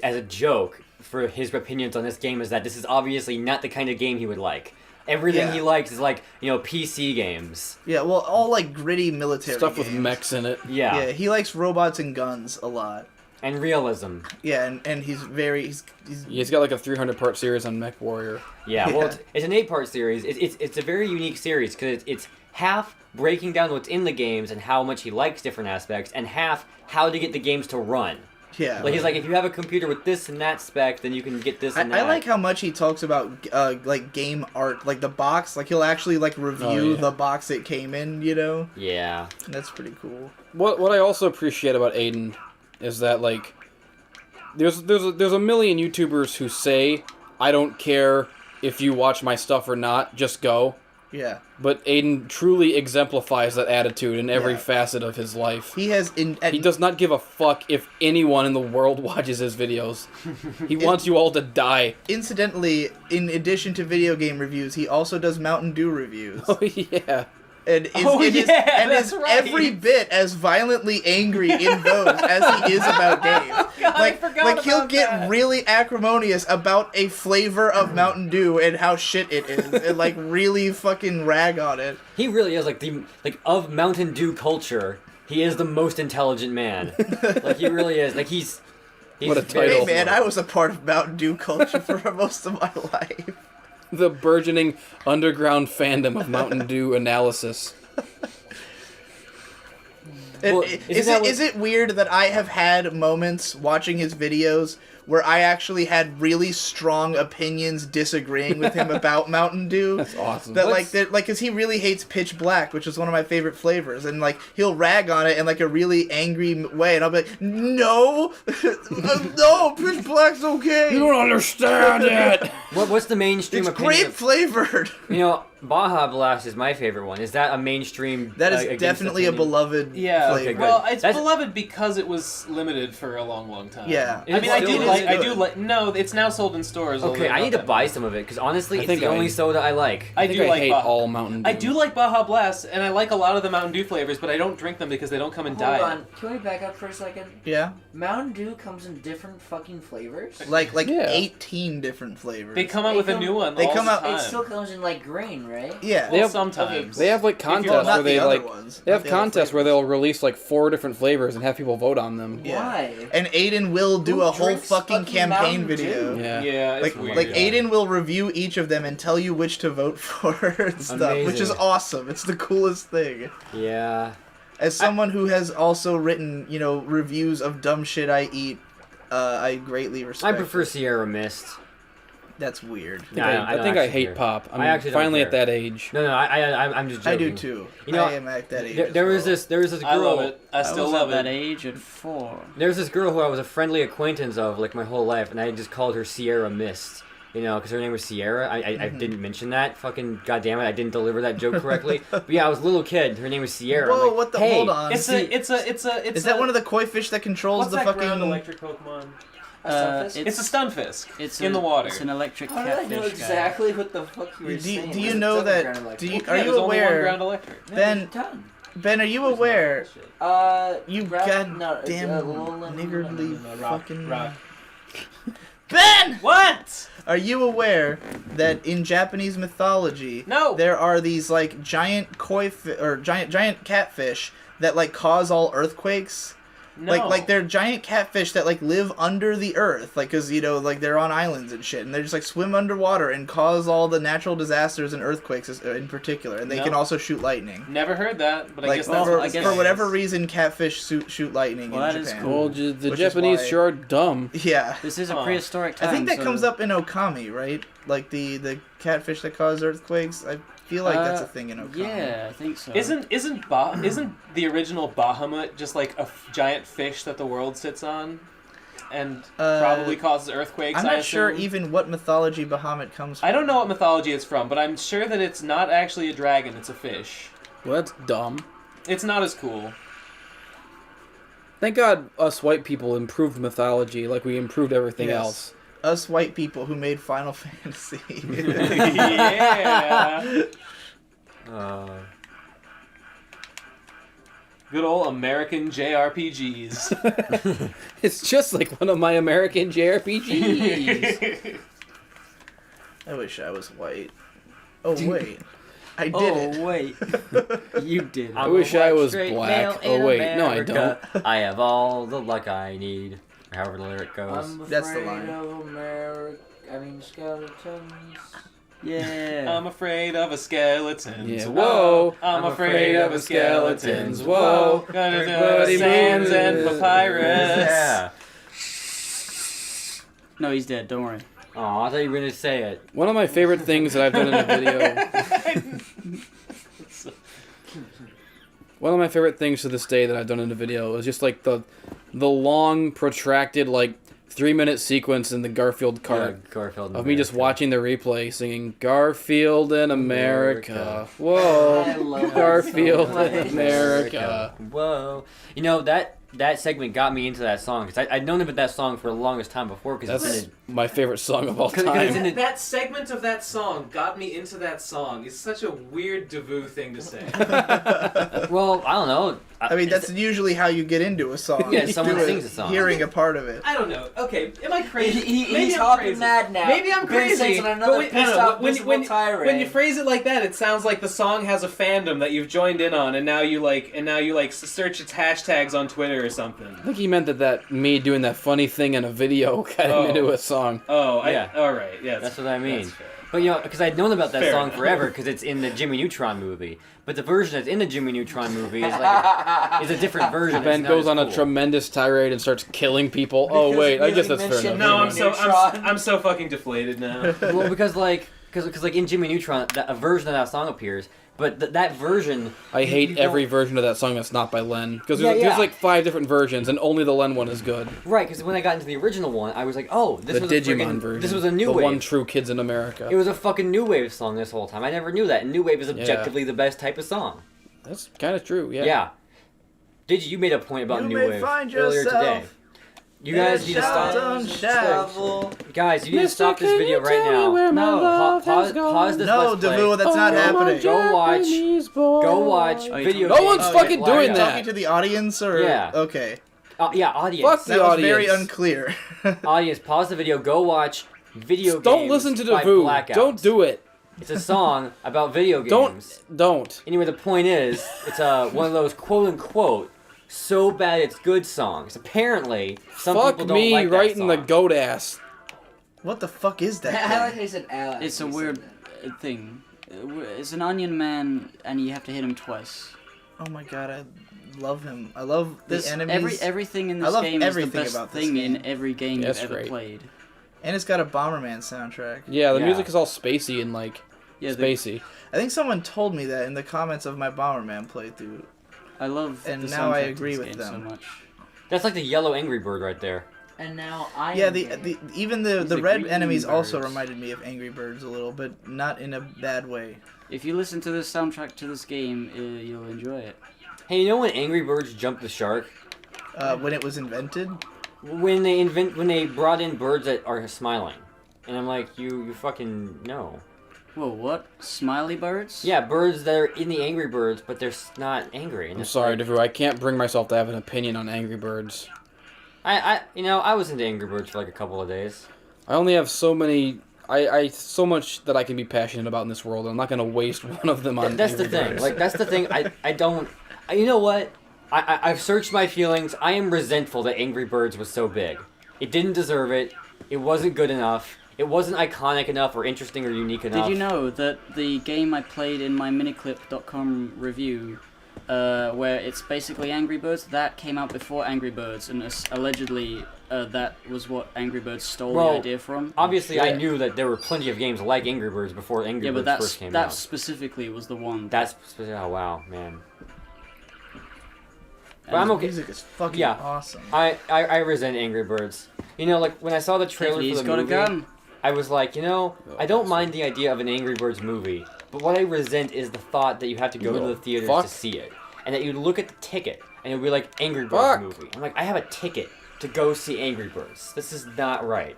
Speaker 5: as a joke for his opinions on this game is that this is obviously not the kind of game he would like. Everything he likes is PC games.
Speaker 1: Yeah, well, all gritty military
Speaker 3: stuff
Speaker 1: games.
Speaker 3: with mechs in it.
Speaker 5: Yeah.
Speaker 1: Yeah, he likes robots and guns a lot.
Speaker 5: And realism.
Speaker 1: Yeah, and he's
Speaker 3: got like a 300-part series on Mech Warrior.
Speaker 5: Yeah, well, it's an 8-part series. It's a very unique series because it's half breaking down what's in the games and how much he likes different aspects, and half how to get the games to run.
Speaker 1: Yeah.
Speaker 5: He's like, if you have a computer with this and that spec, then you can get this and that.
Speaker 1: I like how much he talks about game art, like the box. Like he'll actually review the box it came in. You know.
Speaker 5: Yeah.
Speaker 1: That's pretty cool.
Speaker 3: What I also appreciate about Aiden is that there's a million YouTubers who say, I don't care if you watch my stuff or not, just go.
Speaker 1: Yeah.
Speaker 3: But Aiden truly exemplifies that attitude in every facet of his life.
Speaker 1: He has
Speaker 3: he does not give a fuck if anyone in the world watches his videos. He wants you all to die.
Speaker 1: Incidentally, in addition to video game reviews, he also does Mountain Dew reviews.
Speaker 3: Oh yeah.
Speaker 1: And is every bit as violently angry in those as he is about games. He'll get really acrimonious about a flavor of Mountain Dew and how shit it is, and really fucking rag on it.
Speaker 5: He really is of Mountain Dew culture. He is the most intelligent man. He really is. He's
Speaker 3: what a title.
Speaker 1: Hey man, I was a part of Mountain Dew culture for most of my life.
Speaker 3: The burgeoning underground fandom of Mountain Dew analysis.
Speaker 1: Is it weird that I have had moments watching his videos where I actually had really strong opinions disagreeing with him about Mountain Dew?
Speaker 3: That's awesome.
Speaker 1: Because he really hates Pitch Black, which is one of my favorite flavors, and he'll rag on it in a really angry way, and I'll be like, no, no, Pitch Black's okay.
Speaker 3: You don't understand it.
Speaker 5: What's the mainstream
Speaker 1: It's
Speaker 5: opinion?
Speaker 1: grape flavored.
Speaker 5: Baja Blast is my favorite one. Is that a mainstream?
Speaker 1: That is definitely a beloved
Speaker 6: flavor.
Speaker 1: Okay,
Speaker 6: well, it's beloved because it was limited for a long, long time.
Speaker 1: Yeah.
Speaker 6: I mean, I do like I do like. No, it's now sold in stores.
Speaker 5: Okay, I need to buy some of it because honestly, it's the only soda I like.
Speaker 6: I do like
Speaker 3: hate
Speaker 6: Baja.
Speaker 3: all Mountain Dew.
Speaker 6: I do like Baja Blast, and I like a lot of the Mountain Dew flavors, but I don't drink them because they don't come in diet.
Speaker 7: Hold on, can we back up for a second?
Speaker 1: Yeah.
Speaker 7: Mountain Dew comes in different fucking flavors.
Speaker 1: Like
Speaker 3: Yeah.
Speaker 1: 18 different flavors.
Speaker 6: They come out with a new one.
Speaker 1: They
Speaker 6: all
Speaker 1: come
Speaker 6: the
Speaker 1: out-
Speaker 6: time.
Speaker 7: It still comes in like green, right?
Speaker 1: Yeah.
Speaker 6: Well,
Speaker 3: have-
Speaker 6: sometimes.
Speaker 3: They have like
Speaker 1: Well,
Speaker 3: contests
Speaker 1: not
Speaker 3: where they
Speaker 1: the other
Speaker 3: like
Speaker 1: ones.
Speaker 3: they have
Speaker 1: Not the other
Speaker 3: contests where
Speaker 1: flavors.
Speaker 3: they'll release like 4 different flavors and have people vote on them.
Speaker 1: Yeah.
Speaker 7: Why?
Speaker 1: And Aiden will do
Speaker 7: Who
Speaker 1: a whole
Speaker 7: drinks
Speaker 1: fucking campaign
Speaker 7: Mountain
Speaker 1: video.
Speaker 7: Dew?
Speaker 3: Yeah.
Speaker 6: Yeah, it's
Speaker 1: Like,
Speaker 6: weird.
Speaker 1: like Aiden will review each of them and tell you which to vote for and stuff, which is
Speaker 5: Amazing.
Speaker 1: awesome. It's the coolest thing.
Speaker 5: Yeah.
Speaker 1: As someone who has also written, reviews of dumb shit I eat, I greatly respect.
Speaker 5: I prefer
Speaker 1: it.
Speaker 5: Sierra Mist.
Speaker 1: That's weird.
Speaker 3: I think I hate pop. I'm
Speaker 5: actually don't
Speaker 3: finally at
Speaker 5: care.
Speaker 3: that age.
Speaker 5: No, I'm just joking.
Speaker 1: I do too.
Speaker 5: You know,
Speaker 1: I am at that age.
Speaker 5: There
Speaker 1: as
Speaker 5: was
Speaker 1: well.
Speaker 5: this girl.
Speaker 6: I love it. I still
Speaker 2: was
Speaker 6: love
Speaker 2: at that
Speaker 6: it.
Speaker 2: age at 4.
Speaker 5: There was this girl who I was a friendly acquaintance of like my whole life, and I just called her Sierra Mist. Because her name was Sierra. I didn't mention that. Fucking goddamn it, I didn't deliver that joke correctly. But yeah, I was a little kid. Her name was Sierra.
Speaker 1: Whoa,
Speaker 5: I'm like,
Speaker 1: what the?
Speaker 5: Hey,
Speaker 1: Hold on.
Speaker 6: It's
Speaker 1: Is that one of the koi fish that controls
Speaker 6: What's
Speaker 1: the
Speaker 6: that
Speaker 1: fucking?
Speaker 6: ground electric Pokemon?
Speaker 7: A sunfish?
Speaker 6: It's a stunfisk.
Speaker 2: It's
Speaker 6: in the water.
Speaker 2: It's an electric
Speaker 7: How did I
Speaker 2: catfish
Speaker 7: know
Speaker 2: guy.
Speaker 7: exactly what the fuck you were
Speaker 1: Do
Speaker 7: saying?
Speaker 1: you
Speaker 7: There's a
Speaker 1: know
Speaker 7: ton of
Speaker 1: that?
Speaker 7: ground
Speaker 1: Do you,
Speaker 7: electric.
Speaker 1: are
Speaker 6: Yeah,
Speaker 1: you
Speaker 6: there's only one
Speaker 1: aware?
Speaker 6: ground electric.
Speaker 7: No,
Speaker 1: Ben-
Speaker 7: there's a ton.
Speaker 1: Ben, are you aware?
Speaker 7: You
Speaker 1: goddamn niggardly fucking. Ben!
Speaker 6: What?
Speaker 1: Are you aware that in Japanese mythology,
Speaker 6: No.
Speaker 1: there are these like giant giant catfish that like cause all earthquakes?
Speaker 6: No.
Speaker 1: Like they're giant catfish that like live under the earth, like because like they're on islands and shit, and they just like swim underwater and cause all the natural disasters and earthquakes in particular, and they
Speaker 6: No.
Speaker 1: can also shoot lightning.
Speaker 6: Never heard that, but I
Speaker 1: Like
Speaker 6: guess that's
Speaker 1: for,
Speaker 6: what this
Speaker 1: for
Speaker 6: is.
Speaker 1: whatever reason, catfish shoot lightning
Speaker 2: Well,
Speaker 1: in
Speaker 2: that is
Speaker 1: Japan.
Speaker 2: cool.
Speaker 3: Well, the
Speaker 1: Which is
Speaker 3: Japanese
Speaker 1: why-
Speaker 3: sure are dumb.
Speaker 1: Yeah,
Speaker 2: This is a
Speaker 6: Huh.
Speaker 2: prehistoric time.
Speaker 1: I think that
Speaker 2: so
Speaker 1: comes up in Okami, right? Like the catfish that cause earthquakes. I feel like that's a thing in Okami.
Speaker 2: Yeah, I think so.
Speaker 6: Isn't the original Bahamut just like a giant fish that the world sits on, and probably causes earthquakes?
Speaker 1: I'm
Speaker 6: I
Speaker 1: not sure
Speaker 6: assume?
Speaker 1: even what mythology Bahamut comes from.
Speaker 6: I don't know what mythology it's from, but I'm sure that it's not actually a dragon. It's a fish.
Speaker 3: Well, that's dumb.
Speaker 6: It's not as cool.
Speaker 3: Thank God us white people improved mythology like we improved everything
Speaker 1: Yes.
Speaker 3: else.
Speaker 1: Us white people who made Final Fantasy.
Speaker 6: Yeah.
Speaker 5: Uh,
Speaker 6: Good old American JRPGs.
Speaker 3: It's just like one of my American JRPGs.
Speaker 1: I wish I was white. Oh wait, I did it.
Speaker 2: Oh wait, you did.
Speaker 3: I
Speaker 5: I'm
Speaker 3: wish
Speaker 5: a
Speaker 3: I
Speaker 5: white
Speaker 3: was
Speaker 5: straight
Speaker 3: black.
Speaker 5: male in
Speaker 3: Oh wait, no I
Speaker 5: America.
Speaker 3: don't.
Speaker 5: I have all the luck I need. Or however the lyric goes.
Speaker 7: I'm
Speaker 1: That's the
Speaker 7: afraid
Speaker 1: line.
Speaker 7: of skeletons.
Speaker 2: Yeah.
Speaker 6: I'm afraid of a skeleton.
Speaker 3: Yeah, whoa.
Speaker 6: I'm afraid of a skeletons.
Speaker 3: Whoa.
Speaker 6: Gonna do
Speaker 3: Everybody
Speaker 6: sands
Speaker 3: moves.
Speaker 6: and papyrus.
Speaker 5: Yeah.
Speaker 2: No, he's dead. Don't worry.
Speaker 5: Oh, I thought you were gonna say it.
Speaker 3: One of my favorite things that I've done in a video. One of my favorite things to this day that I've done in a video is just like the long, protracted, like 3-minute sequence in the Garfield cart.
Speaker 5: Yeah, Garfield. in
Speaker 3: Of me just
Speaker 5: America.
Speaker 3: watching the replay singing Garfield in America.
Speaker 5: America.
Speaker 7: I
Speaker 3: Whoa.
Speaker 7: love that
Speaker 3: Garfield
Speaker 7: so much.
Speaker 3: in America.
Speaker 5: Whoa. You know, that segment got me into that song, because I'd known about that song for the longest time before, because
Speaker 3: That's
Speaker 5: it's in
Speaker 3: my favorite song of all
Speaker 5: 'Cause it's in
Speaker 3: time.
Speaker 5: it-
Speaker 6: That segment of that song got me into that song. It's such a weird Davoo thing to say.
Speaker 5: well, I don't know.
Speaker 1: I mean, that's usually how you get into a song.
Speaker 5: Yeah,
Speaker 1: You
Speaker 5: someone
Speaker 1: do it
Speaker 5: sings a song.
Speaker 1: Hearing a part of it.
Speaker 6: I don't know. Okay, am I crazy?
Speaker 7: He's
Speaker 6: Maybe I'm
Speaker 7: hopping
Speaker 6: crazy.
Speaker 7: mad now.
Speaker 6: Maybe I'm
Speaker 7: Ben
Speaker 6: crazy.
Speaker 7: sends another
Speaker 6: But
Speaker 7: pissed off miserable tirade.
Speaker 6: when you phrase it like that, it sounds like the song has a fandom that you've joined in on, and now you search its hashtags on Twitter or something.
Speaker 3: I think he meant that me doing that funny thing in a video got him
Speaker 6: Oh.
Speaker 3: into a song.
Speaker 6: Oh,
Speaker 5: Yeah.
Speaker 6: all right, yeah,
Speaker 5: That's what I mean.
Speaker 6: that's fair.
Speaker 5: But you know, because I'd known about that
Speaker 6: Fair
Speaker 5: song
Speaker 6: enough.
Speaker 5: forever, because it's in the Jimmy Neutron movie. But the version that's in the Jimmy Neutron movie is like is a different version.
Speaker 3: Ben
Speaker 5: It's not
Speaker 3: goes
Speaker 5: as
Speaker 3: on a
Speaker 5: cool.
Speaker 3: tremendous tirade and starts killing people. Oh
Speaker 7: Because
Speaker 3: wait, I
Speaker 7: you
Speaker 3: guess that's fair
Speaker 7: mentioned-
Speaker 3: enough.
Speaker 6: No,
Speaker 7: Neutron.
Speaker 6: I'm so fucking deflated now.
Speaker 5: Well, because like in Jimmy Neutron, a version of that song appears, but that version.
Speaker 3: I hate
Speaker 5: you
Speaker 3: every
Speaker 5: don't-
Speaker 3: version of that song that's not by Len. Because
Speaker 5: Yeah, yeah.
Speaker 3: there's like 5 different versions, and only the Len one is good.
Speaker 5: Right, because when I got into the original one, I was like, oh, this
Speaker 3: The
Speaker 5: was
Speaker 3: Digimon
Speaker 5: a friggin-
Speaker 3: version.
Speaker 5: This was a new
Speaker 3: the
Speaker 5: wave.
Speaker 3: one true Kids in America.
Speaker 5: It was a fucking new wave song this whole time. I never knew that. And new wave is objectively the best type of song.
Speaker 3: That's kind of true, yeah.
Speaker 5: Yeah. You made a point about
Speaker 1: You
Speaker 5: new
Speaker 1: may
Speaker 5: wave
Speaker 1: find
Speaker 5: earlier
Speaker 1: yourself.
Speaker 5: today. You guys need to stop.
Speaker 1: Don't shout.
Speaker 5: Guys, you need to stop this video right now.
Speaker 2: No,
Speaker 5: Pause this
Speaker 1: No,
Speaker 5: Let's Play.
Speaker 1: Davoo, that's not happening.
Speaker 5: Go watch
Speaker 2: Oh,
Speaker 5: video
Speaker 3: No
Speaker 5: games.
Speaker 3: one's
Speaker 5: with
Speaker 3: fucking
Speaker 5: Larry.
Speaker 3: doing
Speaker 1: Talking
Speaker 3: that.
Speaker 1: to the audience, or
Speaker 5: Yeah.
Speaker 1: okay,
Speaker 5: Yeah, audience.
Speaker 3: Fuck the
Speaker 1: that was
Speaker 3: audience.
Speaker 1: very unclear.
Speaker 5: Audience, pause the video. Go watch video games.
Speaker 3: Don't listen to
Speaker 5: by
Speaker 3: Davoo.
Speaker 5: Blackout.
Speaker 3: Don't do it.
Speaker 5: It's a song about video games.
Speaker 3: Don't.
Speaker 5: Anyway, the point is, it's one of those quote-unquote so bad it's good songs. Apparently, some
Speaker 3: Fuck
Speaker 5: people don't
Speaker 3: me
Speaker 5: like that
Speaker 3: right in the
Speaker 5: song.
Speaker 3: goat ass.
Speaker 1: What the fuck is that?
Speaker 7: I like
Speaker 1: thing?
Speaker 7: how you said Alex.
Speaker 2: It's a
Speaker 7: You said
Speaker 2: weird
Speaker 7: that.
Speaker 2: thing. It's an onion man, and you have to hit him twice.
Speaker 1: Oh my god, I love him. I love the
Speaker 2: This,
Speaker 1: enemies.
Speaker 2: everything in
Speaker 1: I
Speaker 2: this
Speaker 1: love
Speaker 2: game is the
Speaker 1: everything
Speaker 2: best
Speaker 1: about this
Speaker 2: thing
Speaker 1: game.
Speaker 2: in every game
Speaker 3: Yeah,
Speaker 2: you've
Speaker 3: that's
Speaker 2: ever
Speaker 3: great.
Speaker 2: played.
Speaker 1: And it's got a Bomberman soundtrack.
Speaker 3: Yeah, the
Speaker 5: Yeah.
Speaker 3: music is all spacey and like
Speaker 2: Yeah,
Speaker 3: spacey.
Speaker 1: I think someone told me that in the comments of my Bomberman playthrough.
Speaker 2: I love
Speaker 1: And
Speaker 2: the
Speaker 1: now I
Speaker 2: soundtrack to
Speaker 1: agree
Speaker 2: this
Speaker 1: with
Speaker 2: game
Speaker 1: them.
Speaker 2: so much.
Speaker 5: That's like the yellow Angry Bird right there.
Speaker 7: And now I.
Speaker 1: Yeah,
Speaker 7: am
Speaker 1: the
Speaker 7: gay.
Speaker 1: even the
Speaker 2: These are
Speaker 1: red
Speaker 2: green
Speaker 1: enemies also
Speaker 2: birds.
Speaker 1: reminded me of Angry Birds a little, but not in a bad way.
Speaker 2: If you listen to the soundtrack to this game, you'll enjoy it.
Speaker 5: Hey, you know when Angry Birds jumped the shark?
Speaker 1: When it was invented,
Speaker 5: When they brought in birds that are smiling. And I'm like, you fucking know.
Speaker 2: Whoa, what? Smiley birds?
Speaker 5: Yeah, birds that are in the Angry Birds, but they're not angry. And
Speaker 3: I'm
Speaker 5: it's
Speaker 3: sorry,
Speaker 5: like-
Speaker 3: Davoo. I can't bring myself to have an opinion on Angry Birds.
Speaker 5: I was into Angry Birds for like a couple of days.
Speaker 3: I only have so many. So much that I can be passionate about in this world. And I'm not gonna waste one of them on.
Speaker 5: That's the
Speaker 3: Angry
Speaker 5: thing.
Speaker 3: Birds.
Speaker 5: Like that's the thing. I don't. You know what? I've searched my feelings. I am resentful that Angry Birds was so big. It didn't deserve it. It wasn't good enough. It wasn't iconic enough or interesting or unique enough.
Speaker 2: Did you know that the game I played in my miniclip.com review, where it's basically Angry Birds, that came out before Angry Birds, and allegedly that was what Angry Birds stole
Speaker 5: Well,
Speaker 2: the idea from?
Speaker 5: Obviously, I
Speaker 3: Shit.
Speaker 5: knew that there were plenty of games like Angry Birds before Angry
Speaker 2: Yeah, but
Speaker 5: Birds first came
Speaker 2: that
Speaker 5: out.
Speaker 2: specifically was the one.
Speaker 5: That's oh wow, man.
Speaker 2: And
Speaker 5: But I'm
Speaker 1: the
Speaker 5: okay.
Speaker 1: music is fucking
Speaker 5: Yeah.
Speaker 1: awesome.
Speaker 5: I resent Angry Birds. You know, like when I saw the trailer
Speaker 2: He's
Speaker 5: for the
Speaker 2: got
Speaker 5: movie,
Speaker 2: a gun.
Speaker 5: I was like, you know, I don't mind the idea of an Angry Birds movie, but what I resent is the thought that you have to go to the theaters
Speaker 3: Fuck.
Speaker 5: to see it, and that you look at the ticket and it'll be like Angry Birds
Speaker 3: Fuck.
Speaker 5: movie. I'm like, I have a ticket to go see Angry Birds. This is not right.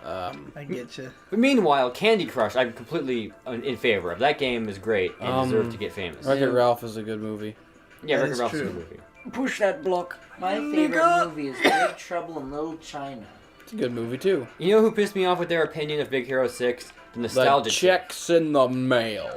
Speaker 1: I get you.
Speaker 5: But meanwhile, Candy Crush, I'm completely in favor of. That game is great and deserves to get famous.
Speaker 3: Wreck-It Ralph is a good movie.
Speaker 5: Yeah,
Speaker 1: That
Speaker 5: Wreck-It
Speaker 1: is
Speaker 5: Ralph's a
Speaker 1: true.
Speaker 5: good movie.
Speaker 2: Push that block.
Speaker 7: My favorite movie is Big Trouble in Little China.
Speaker 3: It's a good movie too.
Speaker 5: You know who pissed me off with their opinion of Big Hero 6? The
Speaker 3: The
Speaker 5: nostalgia chick.
Speaker 3: checks in the mail.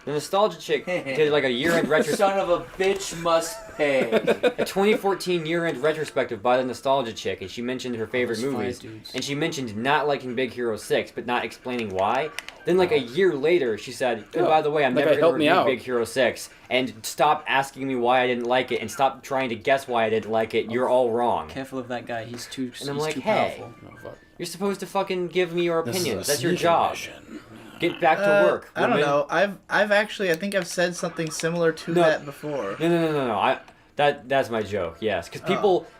Speaker 5: The nostalgia chick did like a year-end retrospective.
Speaker 7: Son of a bitch must pay.
Speaker 5: A 2014 year-end retrospective by the nostalgia chick, and she mentioned her favorite
Speaker 2: Those
Speaker 5: movies,
Speaker 2: five dudes.
Speaker 5: and she mentioned not liking Big Hero 6, but not explaining why. Then, like a year later, she said, "Oh, by the way, I'm
Speaker 3: That
Speaker 5: never
Speaker 3: guy
Speaker 5: gonna
Speaker 3: helped me
Speaker 5: review
Speaker 3: out.
Speaker 5: Big Hero 6, and stop asking me why I didn't like it, and stop trying to guess why I didn't like it. You're all wrong.
Speaker 2: Careful of that guy. He's too.
Speaker 5: And I'm
Speaker 2: he's
Speaker 5: like,
Speaker 2: too
Speaker 5: hey.
Speaker 2: powerful.
Speaker 3: Oh, fuck.
Speaker 5: You're supposed to fucking give me your
Speaker 3: This is
Speaker 5: opinions.
Speaker 3: a
Speaker 5: That's your
Speaker 3: sneaking
Speaker 5: job.
Speaker 3: mission.
Speaker 5: Get back to work.
Speaker 1: I don't
Speaker 5: woman."
Speaker 1: know. I've actually I think I've said something similar to
Speaker 5: No.
Speaker 1: that before.
Speaker 5: No. That's my joke. Yes, because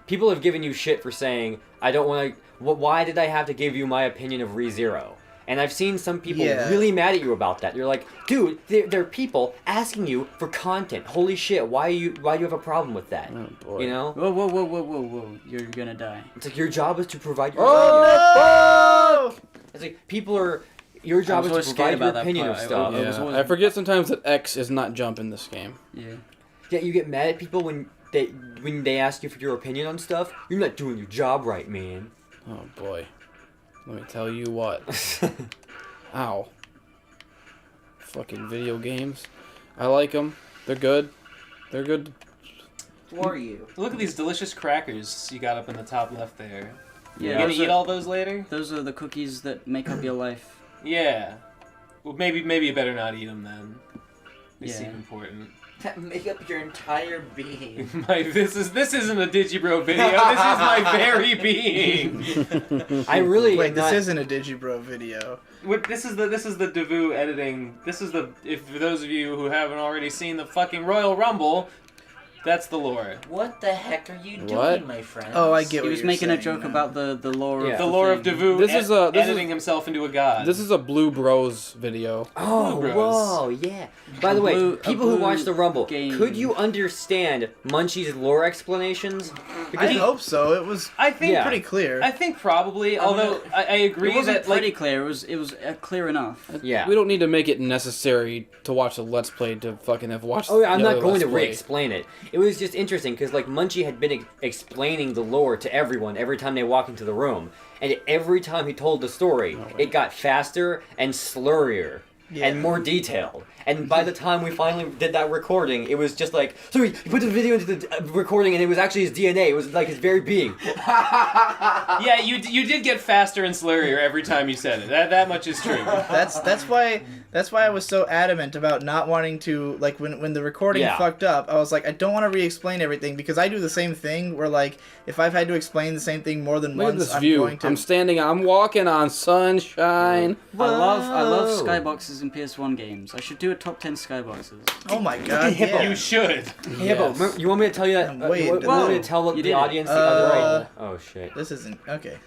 Speaker 5: people have given you shit for saying I don't want to. Why did I have to give you my opinion of ReZero? And I've seen some people
Speaker 1: Yeah.
Speaker 5: really mad at you about that. You're like, dude, there are people asking you for content. Holy shit, why do you have a problem with that?
Speaker 3: Oh boy.
Speaker 5: You know,
Speaker 2: Whoa! You're gonna die.
Speaker 5: it's like your job is to provide your opinion.
Speaker 1: Oh!
Speaker 5: It's like people are. Your job
Speaker 2: was
Speaker 5: is
Speaker 2: always
Speaker 5: to
Speaker 2: scared
Speaker 5: provide your
Speaker 2: about that
Speaker 5: opinion of
Speaker 2: part.
Speaker 5: stuff.
Speaker 2: It was
Speaker 3: Yeah,
Speaker 2: always-
Speaker 3: I forget sometimes that X is not jump in this game.
Speaker 2: Yeah.
Speaker 5: Yeah, you get mad at people when they ask you for your opinion on stuff. You're not doing your job right, man.
Speaker 3: Oh boy. Let me tell you what. Ow. Fucking video games. I like them. They're good. They're good.
Speaker 7: For you.
Speaker 6: Look at these delicious crackers you got up in the top left there.
Speaker 2: Yeah.
Speaker 6: You gonna
Speaker 2: those
Speaker 6: eat
Speaker 2: are-
Speaker 6: all those later?
Speaker 2: Those are the cookies that make up your life.
Speaker 6: Yeah. Well, maybe you better not eat them then. They
Speaker 2: Yeah.
Speaker 6: seem important.
Speaker 7: Make up your entire being.
Speaker 6: This isn't a Digibro video. This is my very being.
Speaker 5: I really
Speaker 1: Wait,
Speaker 5: am
Speaker 1: this
Speaker 5: not-
Speaker 1: isn't a Digibro video.
Speaker 6: This is the Davoo editing. This is the, if for those of you who haven't already seen the fucking Royal Rumble, That's the lore.
Speaker 7: What the heck are you doing,
Speaker 3: What?
Speaker 7: my friend?
Speaker 1: Oh, I get
Speaker 2: He
Speaker 1: what
Speaker 2: was
Speaker 1: you're
Speaker 2: making a
Speaker 1: saying
Speaker 2: joke
Speaker 1: now.
Speaker 2: about the lore
Speaker 5: Yeah.
Speaker 2: of
Speaker 6: The lore of
Speaker 2: thing.
Speaker 6: Davoo
Speaker 3: This is a- this is-
Speaker 6: editing himself into a god.
Speaker 3: This is a Blue Bros video.
Speaker 5: Oh,
Speaker 6: Blue Bros.
Speaker 5: whoa, yeah. By the way,
Speaker 2: blue- a
Speaker 5: people who
Speaker 2: blue
Speaker 5: watch the Rumble,
Speaker 2: game.
Speaker 5: could you understand Munchy's lore explanations?
Speaker 1: I hope so. It was
Speaker 6: I think
Speaker 5: Yeah.
Speaker 1: pretty clear.
Speaker 6: I think probably, although I agree
Speaker 2: It wasn't
Speaker 6: that
Speaker 2: pretty
Speaker 6: like
Speaker 2: clear. It was clear enough.
Speaker 5: Yeah.
Speaker 3: We don't need to make it necessary to watch the Let's Play to fucking have watched.
Speaker 5: Oh yeah, I'm
Speaker 3: the
Speaker 5: not
Speaker 3: other
Speaker 5: going
Speaker 3: Let's
Speaker 5: to
Speaker 3: Play.
Speaker 5: re-explain it. It was just interesting because like Munchy had been explaining the lore to everyone every time they walk into the room, and every time he told the story, it got faster and slurrier and more detailed. And by the time we finally did that recording, it was just like, so he put the video into the recording, and it was actually his DNA. It was like his very being.
Speaker 6: yeah, you did get faster and slurrier every time you said it. That much is true.
Speaker 1: That's why I was so adamant about not wanting to, like, when the recording
Speaker 5: Yeah.
Speaker 1: fucked up, I was like, I don't want to re-explain everything because I do the same thing where, like, if I've had to explain the same thing more than
Speaker 3: Look at
Speaker 1: once,
Speaker 3: this
Speaker 1: I'm
Speaker 3: view.
Speaker 1: going to.
Speaker 3: I'm walking on sunshine.
Speaker 2: I love
Speaker 1: Whoa.
Speaker 2: skyboxes in PS1 games. I should do a top 10 skyboxes.
Speaker 1: Oh my god!
Speaker 5: Hippo.
Speaker 1: Yeah.
Speaker 6: You should.
Speaker 5: Hey, Hippo, remember- you want me to tell you that?
Speaker 1: Wait,
Speaker 5: you want me to tell
Speaker 2: you
Speaker 5: the
Speaker 2: did it.
Speaker 5: audience the other? Oh shit.
Speaker 1: This isn't okay.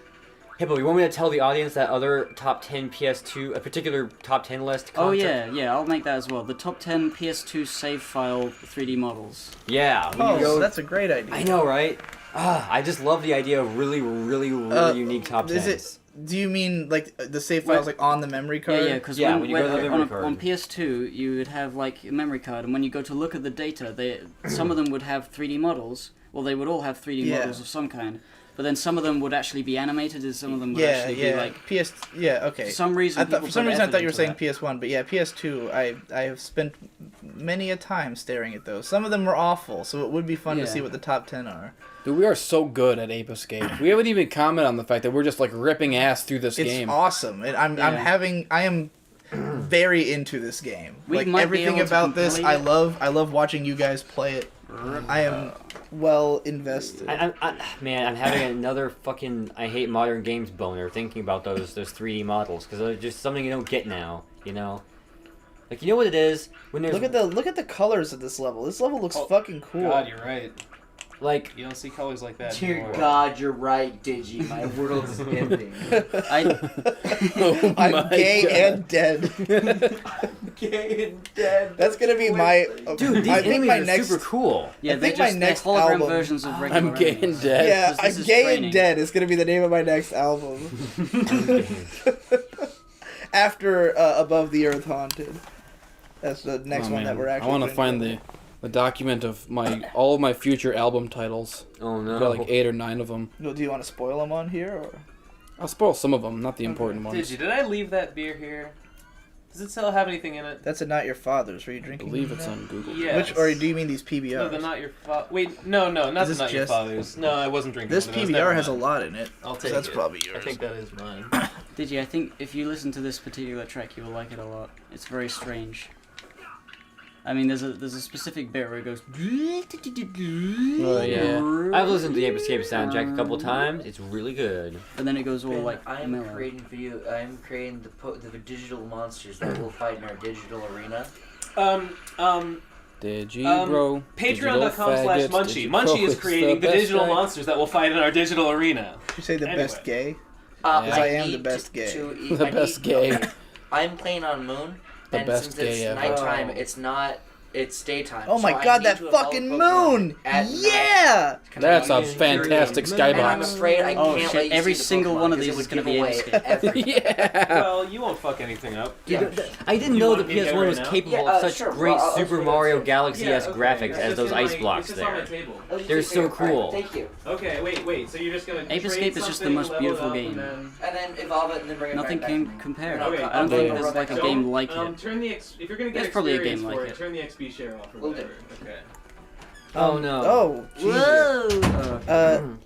Speaker 5: Hippo, you want me to tell the audience that other top 10 PS2, a particular top 10 list?
Speaker 2: Oh
Speaker 5: concept?
Speaker 2: yeah, I'll make that as well. The top 10 PS2 save file 3D models.
Speaker 5: Yeah. when you
Speaker 1: Oh,
Speaker 5: go-
Speaker 1: that's a great idea.
Speaker 5: I know, right? I just love the idea of really unique top 10s.
Speaker 1: Is it? Do you mean like the save files like on the memory card?
Speaker 2: Yeah, because
Speaker 5: Yeah, when you go to the memory card.
Speaker 2: on PS2 you would have like a memory card, and when you go to look at the data, some of them would have 3D models. Well, they would all have 3D
Speaker 1: Yeah.
Speaker 2: models of some kind, but then some of them would actually be animated, and some of them would
Speaker 1: Yeah,
Speaker 2: actually be
Speaker 1: yeah.
Speaker 2: like.
Speaker 1: PS. Yeah, okay.
Speaker 2: For some reason,
Speaker 1: For some reason, I thought you were saying
Speaker 2: PS.
Speaker 1: PS1, but yeah, PS2. I have spent many a time staring at those. Some of them were awful, so it would be fun to
Speaker 2: Yeah.
Speaker 1: see what the top 10 are.
Speaker 3: Dude, we are so good at Ape Escape. We haven't even commented on the fact that we're just like ripping ass through this
Speaker 1: It's
Speaker 3: game.
Speaker 1: awesome. I am very into this game.
Speaker 2: We
Speaker 1: Like
Speaker 2: might be
Speaker 1: everything
Speaker 2: able to
Speaker 1: about this,
Speaker 2: complete it.
Speaker 1: I love watching you guys play it. I am well invested.
Speaker 5: Man, I'm having another fucking I hate modern games boner thinking about those 3D models because they're just something you don't get now. You know, like you know what it is when there's
Speaker 1: Look at the colors of this level. This level looks fucking cool.
Speaker 6: God, you're right.
Speaker 5: like
Speaker 6: You don't see colors like that
Speaker 7: Dear
Speaker 6: anymore.
Speaker 7: God, you're right, Digi. My world is ending.
Speaker 3: Oh
Speaker 1: I'm
Speaker 3: my
Speaker 1: gay
Speaker 3: God.
Speaker 1: and dead.
Speaker 7: Gay and dead.
Speaker 1: That's gonna be my.
Speaker 5: dude, these
Speaker 1: I think
Speaker 5: enemies
Speaker 1: my
Speaker 5: are
Speaker 1: next.
Speaker 5: super cool.
Speaker 2: Yeah,
Speaker 1: I
Speaker 2: they're
Speaker 1: think my
Speaker 2: just they're
Speaker 1: next
Speaker 2: hologram
Speaker 1: album-
Speaker 2: versions of regular.
Speaker 3: I'm gay and
Speaker 2: enemies.
Speaker 3: dead.
Speaker 1: Yeah,
Speaker 2: Because
Speaker 1: I'm
Speaker 2: this is
Speaker 1: gay
Speaker 2: training.
Speaker 1: and dead. It's gonna be the name of my next album. After Above the Earth Haunted. That's the next
Speaker 3: Oh,
Speaker 1: one
Speaker 3: man.
Speaker 1: that we're actually.
Speaker 3: I want to
Speaker 1: putting
Speaker 3: find
Speaker 1: together.
Speaker 3: the document of all of my future album titles.
Speaker 5: Oh
Speaker 3: I've
Speaker 5: no.
Speaker 3: got like 8 or 9 of them.
Speaker 1: Well, do you want to spoil them on here or?
Speaker 3: I'll spoil some of them, not the important ones.
Speaker 6: Did I leave that beer here? Does it still have anything in it?
Speaker 1: That's a Not Your Father's. Were you
Speaker 3: I
Speaker 1: drinking?
Speaker 3: believe it's
Speaker 1: that?
Speaker 3: on Google.
Speaker 6: Yes.
Speaker 1: Which or do you mean these PBRs?
Speaker 6: No, they're not your father. Wait, no, not
Speaker 1: Is
Speaker 6: the
Speaker 1: this
Speaker 6: not your
Speaker 1: just-
Speaker 6: father's. No, I wasn't drinking.
Speaker 1: This
Speaker 6: one of those.
Speaker 1: PBR
Speaker 6: Never
Speaker 1: has a
Speaker 6: mind.
Speaker 1: lot in it.
Speaker 6: I'll
Speaker 1: so
Speaker 6: take
Speaker 1: that's
Speaker 6: it.
Speaker 1: probably yours.
Speaker 6: I think that is mine.
Speaker 2: Digi, I think if you listen to this particular track, you will like it a lot. It's very strange. I mean, there's a specific bit where it goes.
Speaker 3: Oh, yeah.
Speaker 5: I've listened to the Ape Escape soundtrack a couple times. It's really good.
Speaker 2: And then it goes all like
Speaker 7: I'm
Speaker 2: mellow.
Speaker 7: creating video. I'm creating the digital monsters that will fight in our digital arena.
Speaker 3: Digibro.
Speaker 6: Patreon.com/Munchy. Munchy is creating the digital monsters that will fight in our digital arena.
Speaker 1: Did you say the
Speaker 6: Anyway.
Speaker 1: best gay?
Speaker 3: Because
Speaker 1: I am the best gay.
Speaker 3: The best gay.
Speaker 7: I'm playing on Moon,
Speaker 3: The
Speaker 7: and
Speaker 3: best
Speaker 7: since
Speaker 3: gay
Speaker 7: it's
Speaker 3: ever.
Speaker 7: nighttime,
Speaker 6: Oh.
Speaker 7: it's not. It's daytime.
Speaker 1: Oh my
Speaker 7: so I
Speaker 1: god,
Speaker 7: need
Speaker 1: that
Speaker 7: to evolve
Speaker 1: fucking
Speaker 7: Pokemon
Speaker 1: moon!
Speaker 7: at night.
Speaker 1: Yeah!
Speaker 3: That's a
Speaker 7: And
Speaker 3: fantastic
Speaker 7: And I'm
Speaker 3: skybox.
Speaker 7: afraid I
Speaker 2: Oh,
Speaker 7: can't
Speaker 2: shit,
Speaker 7: let you
Speaker 2: every
Speaker 7: see the
Speaker 2: single
Speaker 7: Pokemon
Speaker 2: one of
Speaker 7: 'cause it
Speaker 2: these
Speaker 7: would
Speaker 2: is gonna
Speaker 7: give
Speaker 2: be
Speaker 7: away
Speaker 2: Ape Escape.
Speaker 7: everything.
Speaker 3: Yeah.
Speaker 6: Well, you won't fuck anything up.
Speaker 7: Yeah.
Speaker 5: I didn't
Speaker 6: You
Speaker 5: know
Speaker 6: want
Speaker 5: the
Speaker 6: me to get
Speaker 5: PS1
Speaker 6: right
Speaker 5: was
Speaker 6: now?
Speaker 5: capable
Speaker 7: Yeah,
Speaker 5: of such
Speaker 7: sure.
Speaker 5: great
Speaker 7: Well, I'll
Speaker 5: Super
Speaker 7: show
Speaker 5: Mario
Speaker 7: that.
Speaker 5: Galaxy-esque graphics
Speaker 6: It's
Speaker 5: as
Speaker 6: just
Speaker 5: those
Speaker 6: in
Speaker 5: ice
Speaker 6: my-
Speaker 5: blocks
Speaker 6: it's just on my
Speaker 5: there.
Speaker 6: table.
Speaker 7: Oh, you
Speaker 5: They're
Speaker 7: take
Speaker 5: so
Speaker 7: your card.
Speaker 5: cool.
Speaker 7: Thank you.
Speaker 6: Okay, wait. So you're just gonna
Speaker 2: Ape
Speaker 6: trade
Speaker 2: Escape is just the
Speaker 6: something,
Speaker 2: most
Speaker 6: level it
Speaker 2: beautiful
Speaker 6: up,
Speaker 2: game.
Speaker 6: and
Speaker 7: And then evolve it and then bring it
Speaker 2: Nothing
Speaker 7: back
Speaker 2: can
Speaker 7: back.
Speaker 2: compare.
Speaker 7: No,
Speaker 6: Okay,
Speaker 2: I don't
Speaker 7: I'll
Speaker 2: think
Speaker 7: go
Speaker 2: there's like a
Speaker 7: back.
Speaker 2: game like it.
Speaker 6: Turn the if you're gonna get
Speaker 2: There's probably a
Speaker 6: experience
Speaker 2: game
Speaker 6: for
Speaker 2: like
Speaker 6: it,
Speaker 2: it.
Speaker 6: turn the XP share off or
Speaker 7: Will do.
Speaker 6: whatever. Okay.
Speaker 5: Oh, no.
Speaker 1: Oh, Jesus.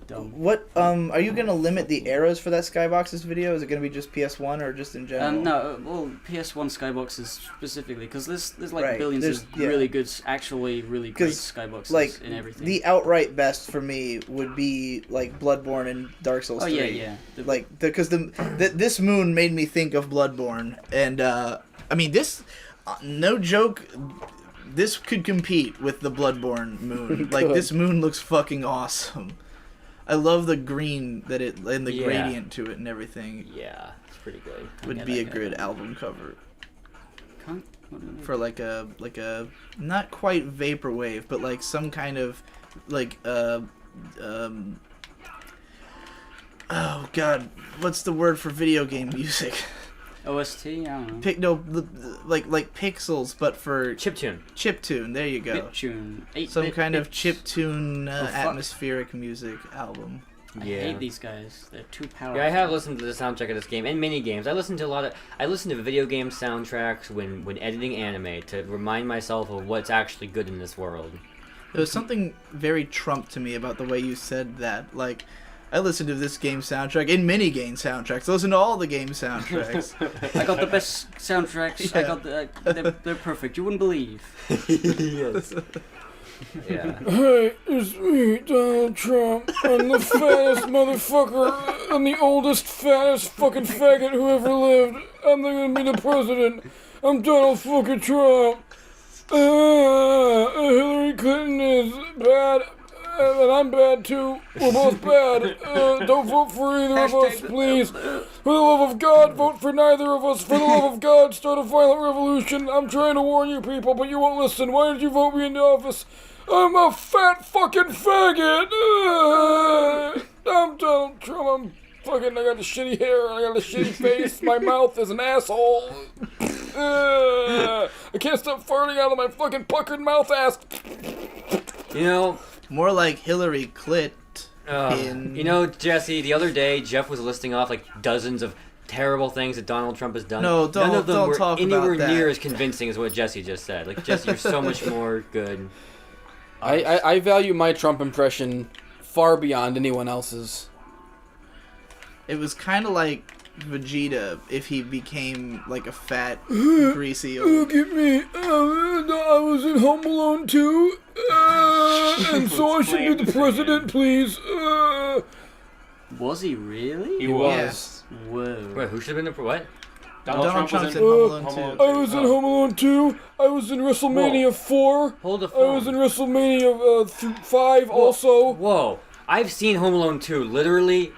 Speaker 2: Dumb.
Speaker 1: What, are you gonna limit the eras for that Skyboxes video? Is it gonna be just PS1 or just in general?
Speaker 2: No, well, PS1 skyboxes specifically, because there's like
Speaker 1: Right,
Speaker 2: billions
Speaker 1: there's-
Speaker 2: of
Speaker 1: yeah.
Speaker 2: really good, actually really great
Speaker 1: 'Cause,
Speaker 2: skyboxes
Speaker 1: like,
Speaker 2: in everything.
Speaker 1: the outright best for me would be, like, Bloodborne and Dark Souls 3.
Speaker 2: yeah.
Speaker 1: Like, because this moon made me think of Bloodborne, and, I mean, this, no joke, this could compete with the Bloodborne moon. Like, this moon looks fucking awesome. I love the green that it and the gradient to it and everything.
Speaker 5: Yeah, it's pretty good.
Speaker 1: Would be a good album cover. For like a not quite vaporwave, but like some kind of like oh god, what's the word for video game music?
Speaker 2: OST? I don't know.
Speaker 1: Like pixels, but for
Speaker 5: Chiptune.
Speaker 1: Chiptune, there you go.
Speaker 2: Chiptune.
Speaker 1: Some kind of chiptune atmospheric music album.
Speaker 2: I hate these guys. They're too powerful.
Speaker 5: Yeah, I have listened to the soundtrack of this game and mini games. I listen to video game soundtracks when editing anime to remind myself of what's actually good in this world.
Speaker 1: There was something very Trump to me about the way you said that. Like, I listened to this game soundtrack and mini game soundtracks. I listen to all the game soundtracks.
Speaker 2: I got the best soundtracks.
Speaker 1: Yeah.
Speaker 2: I got they're perfect. You wouldn't believe.
Speaker 5: Yes. Yeah.
Speaker 3: Hey, it's me, Donald Trump. I'm the fattest motherfucker. I'm the oldest, fattest fucking faggot who ever lived. I'm gonna be the president. I'm Donald fucking Trump. Hillary Clinton is bad, and I'm bad too. We're both bad. Don't vote for either of us, please. For the love of God, vote for neither of us. For the love of God, start a violent revolution. I'm trying to warn you people, but you won't listen. Why did you vote me into office? I'm a fat fucking faggot. I'm Donald Trump. I got the shitty hair. I got a shitty face. My mouth is an asshole. I can't stop farting out of my fucking puckered mouth ass.
Speaker 5: You know,
Speaker 1: More like Hillary Clit.
Speaker 5: you know, Jesse, the other day, Jeff was listing off like dozens of terrible things that Donald Trump has done.
Speaker 1: No,
Speaker 5: None of them
Speaker 1: don't
Speaker 5: were
Speaker 1: talk
Speaker 5: anywhere
Speaker 1: about that.
Speaker 5: near as convincing as what Jesse just said. Like, Jesse, you're so much more good.
Speaker 3: I value my Trump impression far beyond anyone else's.
Speaker 1: It was kind of like Vegeta if he became like a fat, greasy old...
Speaker 3: Look at me. I was in Home Alone 2. And so I should be the president, please.
Speaker 2: Was he really?
Speaker 6: He was.
Speaker 1: Yes.
Speaker 2: Whoa.
Speaker 5: Wait, who should have been the what?
Speaker 1: Donald Trump's in
Speaker 3: Home
Speaker 1: Home Alone 2.
Speaker 3: I was in Home Alone 2. I was in WrestleMania 4.
Speaker 5: Hold the
Speaker 3: I
Speaker 5: phone.
Speaker 3: was in WrestleMania 5 also.
Speaker 5: Whoa. I've seen Home Alone 2 literally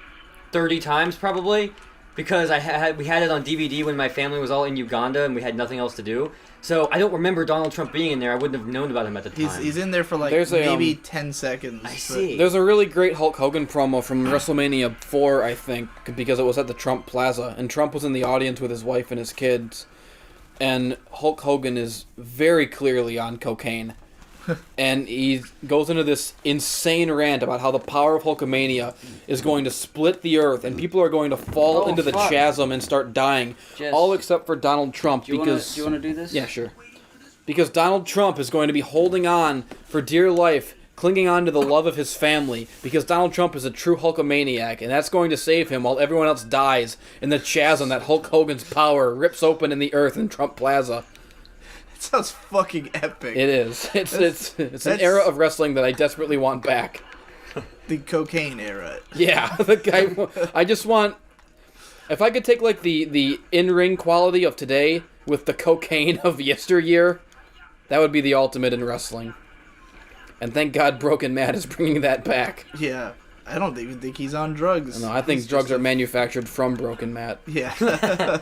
Speaker 5: 30 times probably because we had it on DVD when my family was all in Uganda and we had nothing else to do. So I don't remember Donald Trump being in there. I wouldn't have known about him at the time.
Speaker 1: He's in there for like
Speaker 3: There's a,
Speaker 1: maybe 10 seconds.
Speaker 5: I
Speaker 1: but-
Speaker 5: see.
Speaker 3: There's a really great Hulk Hogan promo from WrestleMania 4, I think, because it was at the Trump Plaza, and Trump was in the audience with his wife and his kids, and Hulk Hogan is very clearly on cocaine. And he goes into this insane rant about how the power of Hulkamania is going to split the earth, and people are going to fall into the
Speaker 2: fuck.
Speaker 3: chasm and start dying,
Speaker 2: Jess,
Speaker 3: all except for Donald Trump.
Speaker 2: do you
Speaker 3: Because
Speaker 2: want to do this?
Speaker 3: yeah, sure. Because Donald Trump is going to be holding on for dear life, clinging on to the love of his family, because Donald Trump is a true Hulkamaniac, and that's going to save him while everyone else dies in the chasm that Hulk Hogan's power rips open in the earth in Trump Plaza.
Speaker 1: It sounds fucking epic.
Speaker 3: It is. It's an
Speaker 1: that's-
Speaker 3: era of wrestling that I desperately want back.
Speaker 1: The cocaine era.
Speaker 3: Yeah, the guy. I just want. If I could take like the in-ring quality of today with the cocaine of yesteryear, that would be the ultimate in wrestling. And thank God Broken Matt is bringing that back.
Speaker 1: Yeah. I don't even think he's on drugs.
Speaker 3: No, I think
Speaker 1: He's
Speaker 3: drugs
Speaker 1: just
Speaker 3: are manufactured from Broken Matt.
Speaker 1: Yeah.
Speaker 2: God,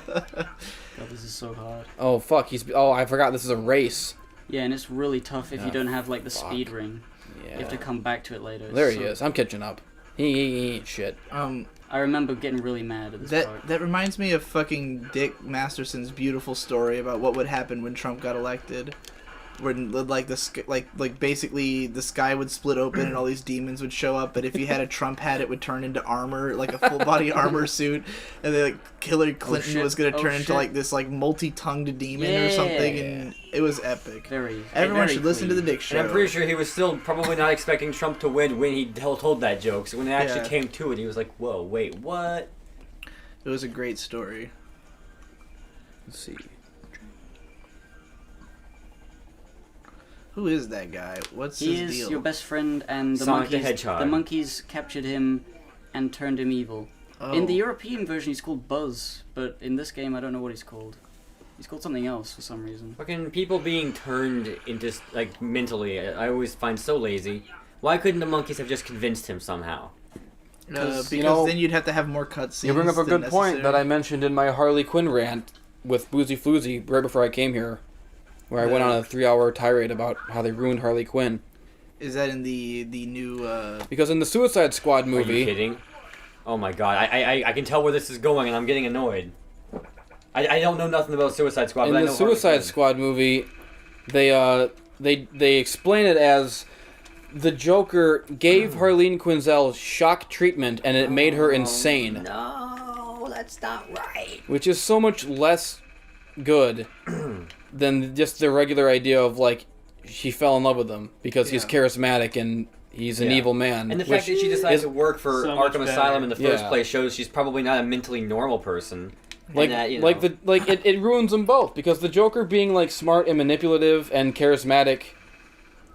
Speaker 2: this is so hard.
Speaker 3: Oh fuck, I forgot this is a race.
Speaker 2: Yeah, and it's really tough if you don't have like the
Speaker 3: fuck.
Speaker 2: speed ring. You have to come back to it later.
Speaker 3: There he
Speaker 2: So-
Speaker 3: is. I'm catching up. He ain't shit.
Speaker 2: I remember getting really mad at this part.
Speaker 1: That reminds me of fucking Dick Masterson's beautiful story about what would happen when Trump got elected. When like basically the sky would split open and all these demons would show up, but if you had a Trump hat it would turn into armor, like a full body armor suit, and then like Hillary Clinton
Speaker 2: shit.
Speaker 1: was gonna
Speaker 2: Oh,
Speaker 1: turn into
Speaker 2: shit.
Speaker 1: like this like multi-tongued demon or something, and it was epic. Everyone should listen to the Dick Show.
Speaker 5: And I'm pretty sure he was still probably not expecting Trump to win when he told that joke. So when it actually came to it, he was like, whoa, wait, what?
Speaker 1: It was a great story.
Speaker 3: Let's see.
Speaker 1: Who is that guy? What's
Speaker 2: He
Speaker 1: his
Speaker 2: is
Speaker 1: deal?
Speaker 2: your best friend, and the
Speaker 5: Sonic the
Speaker 2: monkeys.
Speaker 5: Hedgehog.
Speaker 2: The monkeys captured him and turned him evil.
Speaker 1: Oh.
Speaker 2: In the European version, he's called Buzz, but in this game, I don't know what he's called. He's called something else for some reason.
Speaker 5: Fucking people being turned into, like, mentally, I always find so lazy. Why couldn't the monkeys have just convinced him somehow?
Speaker 1: Because
Speaker 3: you know,
Speaker 1: then you'd have to have more cutscenes.
Speaker 3: You bring up a
Speaker 1: than
Speaker 3: good point that I
Speaker 1: necessary.
Speaker 3: mentioned in my Harley Quinn rant with Boozy Floozy right before I came here, where I went on a 3-hour tirade about how they ruined Harley Quinn.
Speaker 1: Is that in the new?
Speaker 3: Because in the Suicide Squad
Speaker 5: Are you
Speaker 3: movie,
Speaker 5: kidding? Oh my god, I can tell where this is going and I'm getting annoyed. I don't know nothing about Suicide Squad,
Speaker 3: in
Speaker 5: but I
Speaker 3: the
Speaker 5: know Harley
Speaker 3: Suicide
Speaker 5: Quinn.
Speaker 3: Squad movie, they explain it as the Joker gave Harleen Quinzel shock treatment and it made her insane.
Speaker 5: No, that's not right.
Speaker 3: Which is so much less good than just the regular idea of, like, she fell in love with him because he's charismatic and he's an evil man.
Speaker 5: And the fact that she decided to work for
Speaker 6: so much
Speaker 5: Arkham
Speaker 6: better.
Speaker 5: Asylum in the first
Speaker 3: Yeah.
Speaker 5: place shows she's probably not a mentally normal person.
Speaker 3: Like,
Speaker 5: And that, you know,
Speaker 3: it ruins them both because the Joker being, like, smart and manipulative and charismatic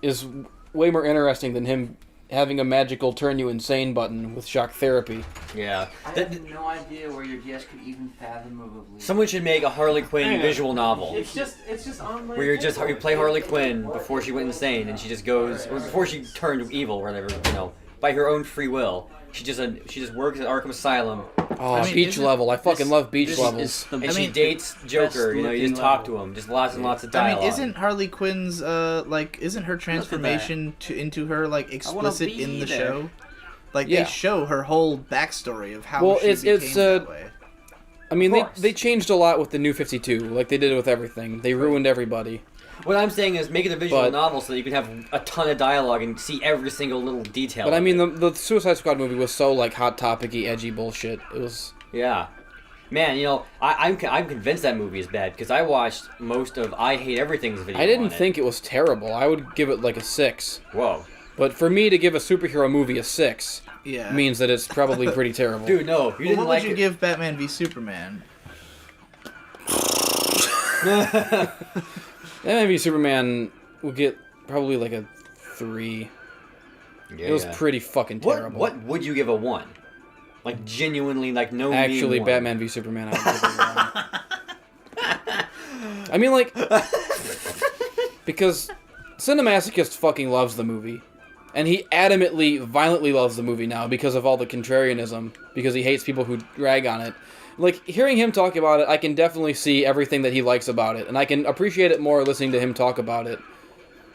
Speaker 3: is way more interesting than him having a magical turn you insane button with shock therapy.
Speaker 5: yeah.
Speaker 7: I
Speaker 5: That-
Speaker 7: have no idea where your DS could even fathom of a bleed.
Speaker 5: Someone should make a Harley Quinn
Speaker 6: Hang on.
Speaker 5: visual novel.
Speaker 6: It's just online.
Speaker 5: Where you play Harley Quinn before she went insane, and she just goes, or before she turned evil, or whatever, you know, by her own free will. She just works at Arkham Asylum,
Speaker 3: Oh,
Speaker 1: I mean,
Speaker 3: beach
Speaker 1: isn't
Speaker 3: level. I fucking love beach
Speaker 2: This
Speaker 3: levels.
Speaker 2: is the
Speaker 5: and she dates Joker. You know, you just
Speaker 2: best-looking
Speaker 5: talk to
Speaker 2: level.
Speaker 5: him, just lots and lots of
Speaker 1: I
Speaker 5: dialogue.
Speaker 1: mean, isn't Harley Quinn's isn't her transformation into her like explicit
Speaker 2: be
Speaker 1: in the
Speaker 2: there.
Speaker 1: show? Like
Speaker 3: Yeah.
Speaker 1: they show her whole backstory of how
Speaker 3: Well,
Speaker 1: she
Speaker 3: it's-
Speaker 1: became
Speaker 3: it's,
Speaker 1: that way.
Speaker 3: I mean,
Speaker 5: Of course.
Speaker 3: they changed a lot with the New 52, like they did with everything. They ruined everybody.
Speaker 5: What I'm saying is make it a visual
Speaker 3: But-
Speaker 5: novel so that you can have a ton of dialogue and see every single little detail.
Speaker 3: But I
Speaker 5: of
Speaker 3: mean,
Speaker 5: it.
Speaker 3: the Suicide Squad movie was so, like, hot topic-y, edgy bullshit. It was...
Speaker 5: Yeah. Man, you know, I'm convinced that movie is bad because I watched most of I Hate Everything's video
Speaker 3: I didn't
Speaker 5: on it.
Speaker 3: think it was terrible. I would give it, like, a 6.
Speaker 5: Whoa.
Speaker 3: But for me to give a superhero movie a 6
Speaker 1: Yeah.
Speaker 3: means that it's probably pretty terrible.
Speaker 5: Dude, no, you
Speaker 1: Well,
Speaker 5: didn't
Speaker 1: what
Speaker 5: like
Speaker 1: would you
Speaker 5: it.
Speaker 1: give Batman v Superman?
Speaker 3: That maybe Superman will get probably, like, a 3.
Speaker 5: Yeah,
Speaker 3: It was
Speaker 5: yeah.
Speaker 3: pretty fucking terrible.
Speaker 5: What would you give a 1? Like, genuinely, like, no
Speaker 3: Actually,
Speaker 5: mean one.
Speaker 3: Batman v Superman, I would give it a 1. I mean, like... Because Cinemasochist fucking loves the movie. And he adamantly, violently loves the movie now because of all the contrarianism. Because he hates people who drag on it. Like, hearing him talk about it, I can definitely see everything that he likes about it. And I can appreciate it more listening to him talk about it.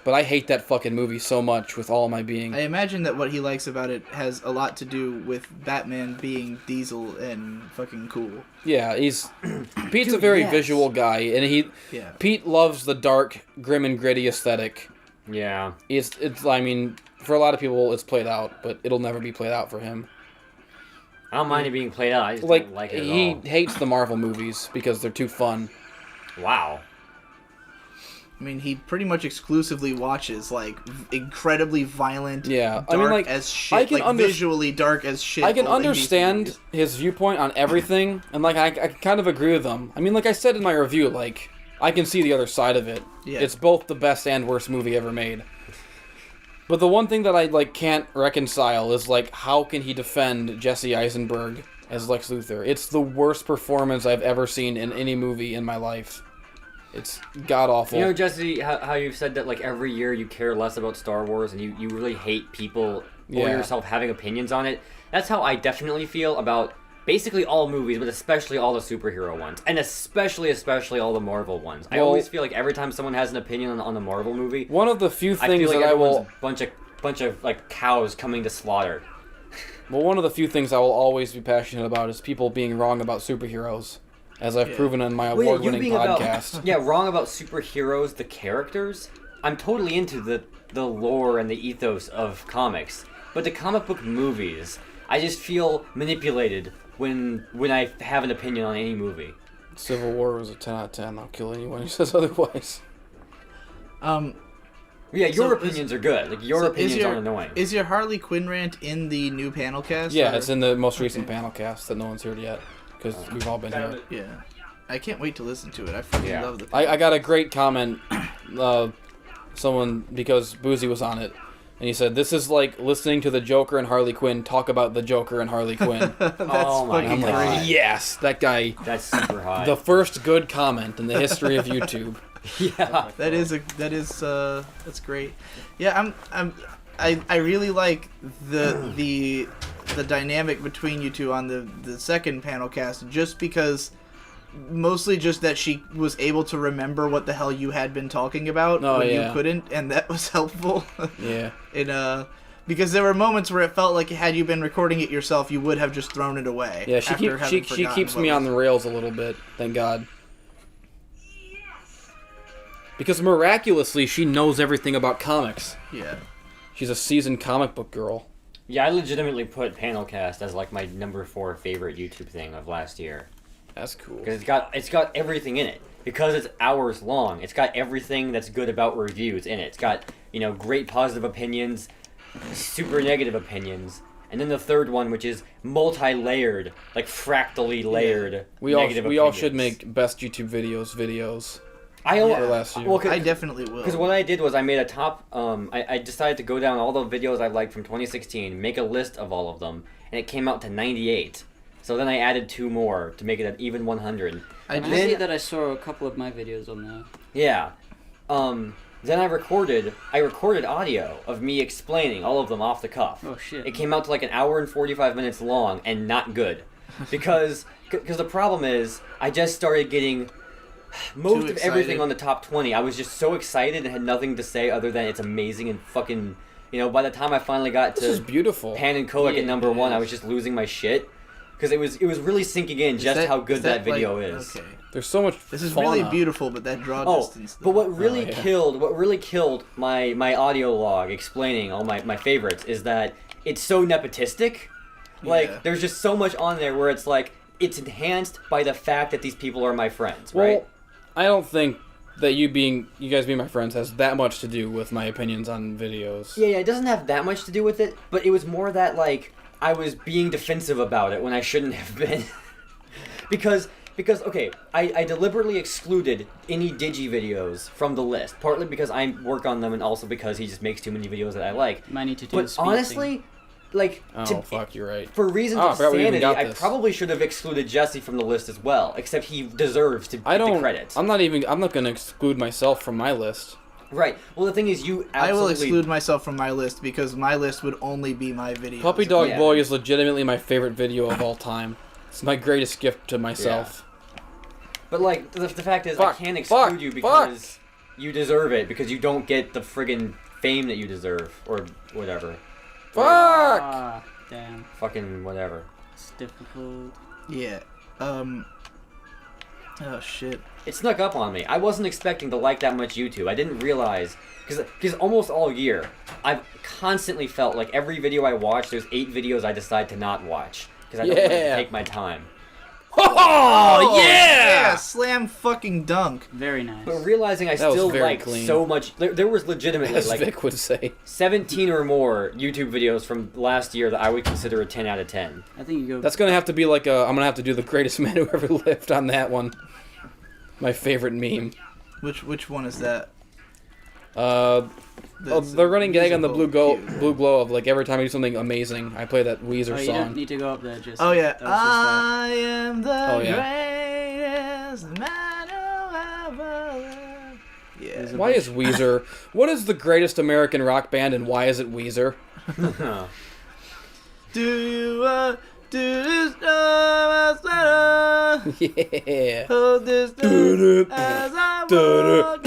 Speaker 3: But I hate that fucking movie so much with all my being.
Speaker 1: I imagine that what he likes about it has a lot to do with Batman being Diesel and fucking cool.
Speaker 3: Yeah, Pete's a very
Speaker 7: yes.
Speaker 3: visual guy. And
Speaker 1: Yeah.
Speaker 3: Pete loves the dark, grim and gritty aesthetic.
Speaker 5: Yeah.
Speaker 3: I mean, for a lot of people, it's played out, but it'll never be played out for him.
Speaker 5: I don't mind it being played out. I just
Speaker 3: Like,
Speaker 5: don't like it at
Speaker 3: he
Speaker 5: all.
Speaker 3: hates the Marvel movies because they're too fun.
Speaker 5: Wow.
Speaker 1: I mean, he pretty much exclusively watches like incredibly violent,
Speaker 3: Yeah,
Speaker 1: dark
Speaker 3: I mean, like,
Speaker 1: as shit,
Speaker 3: I can
Speaker 1: like visually dark as shit.
Speaker 3: I can
Speaker 1: old 80s
Speaker 3: understand
Speaker 1: movies.
Speaker 3: his viewpoint on everything, and, like, I kind of agree with him. I mean, like I said in my review, like, I can see the other side of it.
Speaker 1: Yeah.
Speaker 3: It's both the best and worst movie ever made. But the one thing that I, like, can't reconcile is, like, how can he defend Jesse Eisenberg as Lex Luthor? It's the worst performance I've ever seen in any movie in my life. It's god-awful.
Speaker 5: You know, Jesse, how you've said that, like, every year you care less about Star Wars and you really hate people or
Speaker 3: Yeah.
Speaker 5: yourself having opinions on it. That's how I definitely feel about basically all movies, but especially all the superhero ones. And especially all the Marvel ones. I
Speaker 3: Well-
Speaker 5: always feel like every time someone has an opinion on the Marvel movie,
Speaker 3: One of the few
Speaker 5: I
Speaker 3: things
Speaker 5: feel like
Speaker 3: that I
Speaker 5: everyone's
Speaker 3: will...
Speaker 5: a bunch of, like, cows coming to slaughter.
Speaker 3: Well, one of the few things I will always be passionate about is people being wrong about superheroes, as I've proven in my
Speaker 5: Well, yeah, you
Speaker 3: award-winning
Speaker 5: being
Speaker 3: podcast.
Speaker 5: about wrong about superheroes, the characters. I'm totally into the lore and the ethos of comics, but the comic book movies, I just feel manipulated when I have an opinion on any movie.
Speaker 3: Civil War was a 10 out of 10. I'll kill anyone who says otherwise.
Speaker 5: Yeah, your
Speaker 1: So
Speaker 5: opinions are good. Like your
Speaker 1: So
Speaker 5: opinions aren't annoying.
Speaker 1: Is your Harley Quinn rant in the new panel cast?
Speaker 3: Yeah,
Speaker 1: or-
Speaker 3: it's in the most recent panel cast that no one's heard yet, because we've all been here.
Speaker 1: Yeah, I can't wait to listen to it. I fucking
Speaker 5: Yeah.
Speaker 1: love the.
Speaker 3: I got a great comment, someone, because Boozy was on it, And he said, "This is like listening to the Joker and Harley Quinn talk about the Joker and Harley Quinn."
Speaker 1: That's
Speaker 5: Oh my
Speaker 3: And I'm
Speaker 1: fucking
Speaker 3: like,
Speaker 1: great.
Speaker 3: yes, that guy.
Speaker 5: That's super high.
Speaker 3: The first good comment in the history of YouTube.
Speaker 5: Yeah.
Speaker 1: That's great. Yeah, I really like the dynamic between you two on the second panel cast, just because mostly just that she was able to remember what the hell you had been talking about when you couldn't, and that was helpful.
Speaker 3: Yeah.
Speaker 1: Because there were moments where it felt like had you been recording it yourself, you would have just thrown it away.
Speaker 3: Yeah, she keeps me on the rails a little bit, thank God. Because miraculously, she knows everything about comics.
Speaker 1: Yeah.
Speaker 3: She's a seasoned comic book girl.
Speaker 5: Yeah, I legitimately put Panelcast as like my number 4 favorite YouTube thing of last year.
Speaker 3: That's cool.
Speaker 5: Because it's got everything in it. Because it's hours long, it's got everything that's good about reviews in it. It's got, great positive opinions, super negative opinions, and then the third one, which is multi-layered, like fractally layered.
Speaker 3: We all should make best YouTube videos.
Speaker 1: I
Speaker 5: I
Speaker 1: definitely will.
Speaker 5: Because what I did was I made a top. I decided to go down all the videos I liked from 2016, make a list of all of them, and it came out to 98. So then I added 2 more to make it an even 100.
Speaker 2: I see that I saw a couple of my videos on there.
Speaker 5: Yeah. Then I recorded audio of me explaining all of them off the cuff.
Speaker 2: Oh shit.
Speaker 5: It came out to like an hour and 45 minutes long and not good. Because the problem is I just started getting most of everything on the top 20. I was just so excited and had nothing to say other than it's amazing and fucking, by the time I finally got
Speaker 3: This is
Speaker 5: to
Speaker 3: beautiful.
Speaker 5: Pan and Koic at number 1, I was just losing my shit. Because it was really sinking in how good that video is.
Speaker 1: Okay.
Speaker 3: There's so much.
Speaker 1: This is
Speaker 3: fauna.
Speaker 1: really beautiful, but that draw distance.
Speaker 5: But what really killed my audio log explaining all my favorites is that it's so nepotistic. Like there's just so much on there where it's like it's enhanced by the fact that these people are my friends, right?
Speaker 3: Well, I don't think that you guys being my friends has that much to do with my opinions on videos.
Speaker 5: Yeah, it doesn't have that much to do with it, but it was more that like I was being defensive about it when I shouldn't have been. because okay, I deliberately excluded any Digi videos from the list, partly because I work on them and also because he just makes too many videos that I like.
Speaker 2: Might need to do
Speaker 5: but honestly, like
Speaker 3: fuck, you're right.
Speaker 5: For reasons of sanity, I probably should have excluded Jesse from the list as well, except he deserves to get the credit.
Speaker 3: I'm not going to exclude myself from my list.
Speaker 5: Right. Well, the thing is, you absolutely...
Speaker 1: I will exclude myself from my list because my list would only be my videos.
Speaker 3: Puppy Dog Boy is legitimately my favorite video of all time. It's my greatest gift to myself.
Speaker 5: Yeah. But, like, the fact is, I can't exclude you because you deserve it, because you don't get the friggin' fame that you deserve, or whatever.
Speaker 3: Fuck!
Speaker 2: Damn.
Speaker 5: Fucking whatever.
Speaker 2: It's difficult.
Speaker 1: Yeah. Oh, shit.
Speaker 5: It snuck up on me. I wasn't expecting to like that much YouTube. I didn't realize... Because almost all year, I've constantly felt like every video I watch, there's 8 videos I decide to not watch. Because I don't want to take my time.
Speaker 3: Oh, yeah!
Speaker 1: Slam fucking dunk.
Speaker 2: Very nice.
Speaker 5: But realizing I still like so much... There was legitimately
Speaker 3: As
Speaker 5: like
Speaker 3: Vic would say.
Speaker 5: 17 or more YouTube videos from last year that I would consider a 10 out of 10.
Speaker 2: I think you go...
Speaker 3: That's going to have to be like I'm going to have to do the greatest man who ever lived on that one. My favorite meme.
Speaker 1: Which one is that?
Speaker 3: The running gag on the blue glow of like every time I do something amazing, I play that Weezer
Speaker 2: you
Speaker 3: song.
Speaker 2: don't need to go up there, just.
Speaker 1: Oh yeah.
Speaker 2: I
Speaker 1: am the greatest man who ever lived. Yeah.
Speaker 3: Why is Weezer? What is the greatest American rock band, and why is it Weezer?
Speaker 1: Do you do this
Speaker 3: Yeah.
Speaker 1: hold this as I walk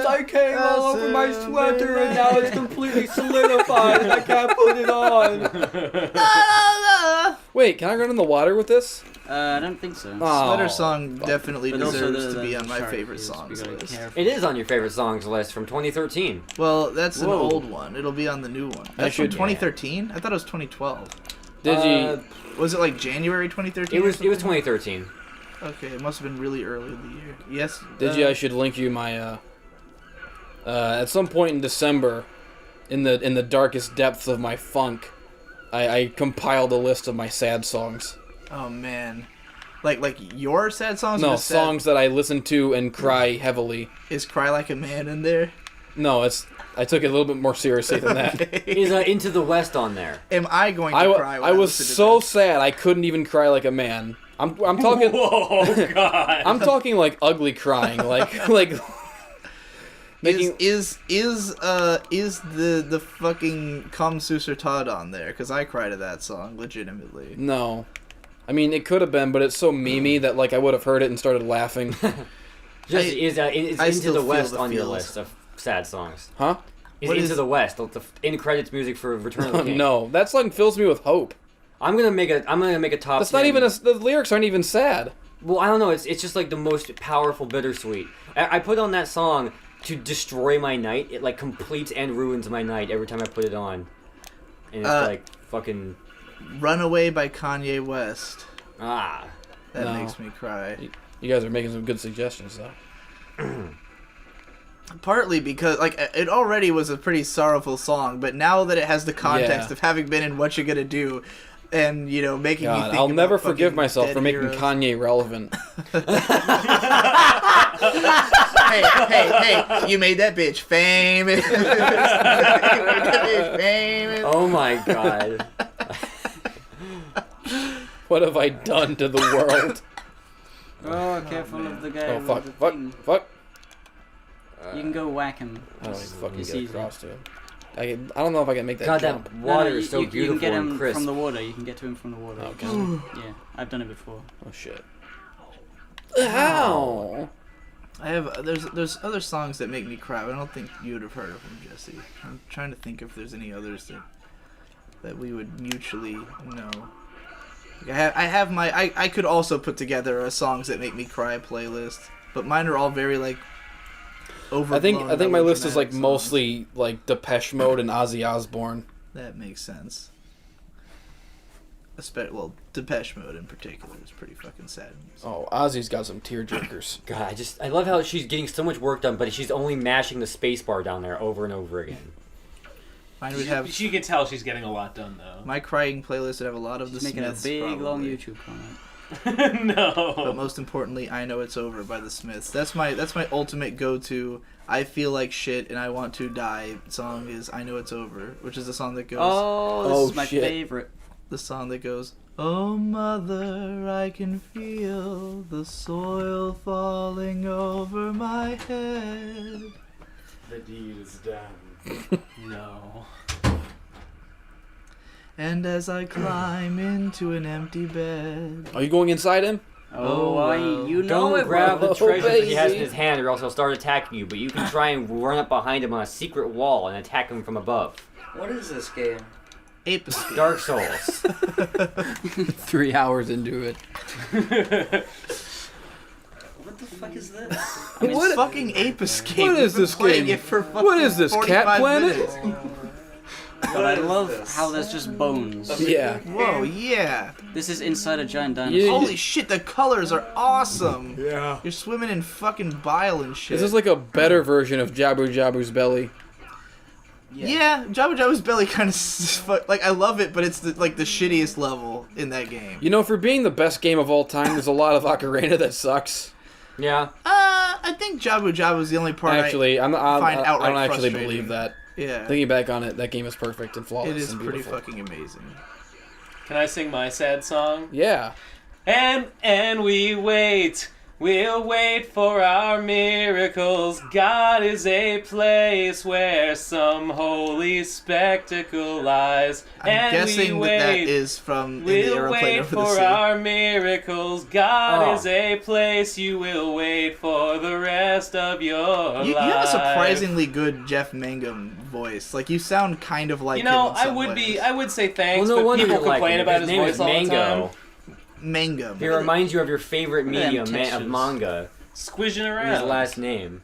Speaker 5: I came all over my sweater and now it's completely solidified and I can't put it on.
Speaker 3: Wait, can I run in the water with this?
Speaker 2: I don't think so.
Speaker 1: Sweater song definitely
Speaker 2: But also
Speaker 1: deserves to be
Speaker 2: the
Speaker 1: on my
Speaker 2: shark
Speaker 1: favorite
Speaker 2: is-
Speaker 1: songs
Speaker 2: we gotta be
Speaker 1: list.
Speaker 2: careful.
Speaker 5: It is on your favorite songs list from 2013.
Speaker 1: Well, that's an
Speaker 3: Whoa.
Speaker 1: old one. It'll be on the new one. That's from
Speaker 3: should-
Speaker 1: 2013? I thought it was 2012. Was it like January 2013?
Speaker 5: It was 2013.
Speaker 1: Okay, it must have been really early in the year. Yes.
Speaker 3: I should link you my at some point in December, in the darkest depths of my funk, I compiled a list of my sad songs.
Speaker 1: Oh man, Like your sad songs? or
Speaker 3: No,
Speaker 1: just sad-
Speaker 3: songs that I listen to and cry heavily.
Speaker 1: Is Cry Like a Man in there?
Speaker 3: No, I took it a little bit more seriously than that.
Speaker 5: Is Into the West on there?
Speaker 1: Am I going to cry when
Speaker 3: I was
Speaker 1: listen to
Speaker 3: so
Speaker 1: this?
Speaker 3: sad I couldn't even cry like a man. I'm talking.
Speaker 6: Whoa, God.
Speaker 3: I'm talking like ugly crying, like making.
Speaker 1: Is the fucking Come Susur Todd on there? Because I cry to that song legitimately.
Speaker 3: No, I mean it could have been, but it's so memey that like I would have heard it and started laughing.
Speaker 5: Is
Speaker 1: I
Speaker 5: Into
Speaker 1: still
Speaker 5: the
Speaker 1: feel
Speaker 5: West
Speaker 1: the
Speaker 5: on your
Speaker 1: feels.
Speaker 5: list of sad songs?
Speaker 3: Huh?
Speaker 5: Is
Speaker 1: What
Speaker 5: Into
Speaker 1: is-
Speaker 5: the West the in credits music for Return of the King?
Speaker 3: No, that song fills me with hope.
Speaker 5: I'm gonna make a top.
Speaker 3: That's not
Speaker 5: 10.
Speaker 3: even the lyrics aren't even sad.
Speaker 5: Well, I don't know. It's just like the most powerful bittersweet. I put on that song to destroy my night. It like completes and ruins my night every time I put it on. And it's like fucking
Speaker 1: Runaway by Kanye West.
Speaker 5: ah.
Speaker 1: That
Speaker 3: No.
Speaker 1: makes me cry.
Speaker 3: You guys are making some good suggestions though.
Speaker 1: Partly because like it already was a pretty sorrowful song, but now that it has the context
Speaker 3: Yeah.
Speaker 1: of having been in What You Gonna Do, and you know making me
Speaker 3: God,
Speaker 1: think
Speaker 3: I'll
Speaker 1: about
Speaker 3: never forgive
Speaker 1: fucking
Speaker 3: myself
Speaker 1: dead
Speaker 3: for making
Speaker 1: heroes.
Speaker 3: Kanye relevant.
Speaker 1: hey, you made that bitch famous. You made that bitch famous.
Speaker 5: Oh my god.
Speaker 3: What have I done to the world?
Speaker 2: Oh, careful of the guy.
Speaker 3: Oh
Speaker 2: with
Speaker 3: fuck!
Speaker 2: the
Speaker 3: Fuck!
Speaker 2: thing.
Speaker 3: Fuck!
Speaker 2: You can go whack him.
Speaker 3: I don't even fucking
Speaker 2: It's
Speaker 3: get
Speaker 2: easy.
Speaker 3: across to him. I don't know if I can make that
Speaker 5: God,
Speaker 3: jump.
Speaker 5: that water is so
Speaker 2: you
Speaker 5: beautiful
Speaker 2: can get
Speaker 5: and
Speaker 2: him
Speaker 5: crisp.
Speaker 2: from the water. You can get to him from the water.
Speaker 3: Okay.
Speaker 2: Yeah, I've done it before.
Speaker 3: Oh shit! Ow!
Speaker 1: I have there's other songs that make me cry, but I don't think you would have heard of them, Jesse. I'm trying to think if there's any others that we would mutually know. I could also put together a songs that make me cry playlist, but mine are all very like
Speaker 3: I think my list is like
Speaker 1: melodramatic songs.
Speaker 3: mostly like Depeche Mode and Ozzy Osbourne.
Speaker 1: That makes sense. Well, Depeche Mode in particular is pretty fucking sad.
Speaker 3: Oh, Ozzy's got some tearjerkers.
Speaker 5: God, I love how she's getting so much work done, but she's only mashing the space bar down there over and over again.
Speaker 1: Mine would have
Speaker 6: She can tell she's getting a lot done, though.
Speaker 1: my crying playlist would have a lot of
Speaker 2: Just
Speaker 1: the
Speaker 2: making
Speaker 1: Smiths.
Speaker 2: a big
Speaker 1: probably.
Speaker 2: long YouTube comment.
Speaker 1: But
Speaker 6: No.
Speaker 1: most importantly, I Know It's Over by the Smiths. That's my ultimate go-to. I feel like shit and I want to die song is I Know It's Over, which is the song that goes
Speaker 2: Oh, this is my
Speaker 3: shit.
Speaker 2: favorite.
Speaker 1: the song that goes, "Oh mother, I can feel the soil falling over my head."
Speaker 5: The deed is done.
Speaker 6: No.
Speaker 1: And as I climb into an empty bed.
Speaker 3: Are you going inside him?
Speaker 2: Oh,
Speaker 1: well.
Speaker 2: you know
Speaker 5: Don't
Speaker 2: it.
Speaker 5: grab the
Speaker 3: Oh,
Speaker 5: treasure that he has in
Speaker 3: baby.
Speaker 5: his hand, or else he'll start attacking you. But you can try and run up behind him on a secret wall and attack him from above.
Speaker 7: What is this game?
Speaker 1: Ape Escape.
Speaker 5: Dark Souls.
Speaker 3: 3 hours into it.
Speaker 7: What the fuck is this?
Speaker 1: It's fucking Ape Escape.
Speaker 3: What is
Speaker 1: We've been
Speaker 3: this
Speaker 1: playing
Speaker 3: game?
Speaker 1: it for fucking
Speaker 3: What is this, Cat
Speaker 1: 45
Speaker 3: Planet?
Speaker 1: minutes.
Speaker 2: But I love how there's just bones.
Speaker 3: Yeah.
Speaker 1: Whoa, yeah.
Speaker 2: This is inside a giant dinosaur.
Speaker 3: Yeah.
Speaker 1: Holy shit, the colors are awesome.
Speaker 3: Yeah.
Speaker 1: You're swimming in fucking bile and shit.
Speaker 3: This is like a better version of Jabu Jabu's belly.
Speaker 1: Yeah, Jabba Jabba's belly kind of like I love it, but it's like the shittiest level in that game.
Speaker 3: You know, for being the best game of all time, there's a lot of Ocarina that sucks.
Speaker 5: Yeah.
Speaker 1: I think Jabba Jabba's the only part.
Speaker 3: Actually, I
Speaker 1: find
Speaker 3: don't
Speaker 1: outright
Speaker 3: actually
Speaker 1: frustrating.
Speaker 3: believe that.
Speaker 1: Yeah,
Speaker 3: Thinking back on it, that game is perfect and flawless.
Speaker 1: it is
Speaker 3: and
Speaker 1: pretty
Speaker 3: beautiful.
Speaker 1: fucking amazing.
Speaker 6: Can I sing my sad song?
Speaker 3: Yeah.
Speaker 6: And we wait. We'll wait for our miracles. God is a place where some holy spectacle lies.
Speaker 1: I'm
Speaker 6: and
Speaker 1: guessing
Speaker 6: we
Speaker 1: that
Speaker 6: wait.
Speaker 1: is from In the
Speaker 6: We'll
Speaker 1: Aeroplane
Speaker 6: wait
Speaker 1: Over the
Speaker 6: for
Speaker 1: Sea.
Speaker 6: our miracles. God
Speaker 5: Oh.
Speaker 6: is a place you will wait for the rest of your life.
Speaker 1: You have a surprisingly good Jeff Mangum voice. Like you sound kind of like
Speaker 6: You know,
Speaker 1: him in some ways.
Speaker 6: I would say thanks,
Speaker 5: Well, no
Speaker 6: but
Speaker 5: wonder
Speaker 6: people
Speaker 5: you like
Speaker 6: complain
Speaker 5: him.
Speaker 6: about
Speaker 5: His
Speaker 6: his
Speaker 5: name
Speaker 6: voice
Speaker 5: is
Speaker 6: all the
Speaker 5: Mango.
Speaker 6: time.
Speaker 1: Mangum.
Speaker 5: He reminds you of your favorite
Speaker 2: Look at them
Speaker 5: medium of
Speaker 2: textures.
Speaker 5: manga.
Speaker 6: Squishing
Speaker 5: And
Speaker 6: around.
Speaker 5: his last name.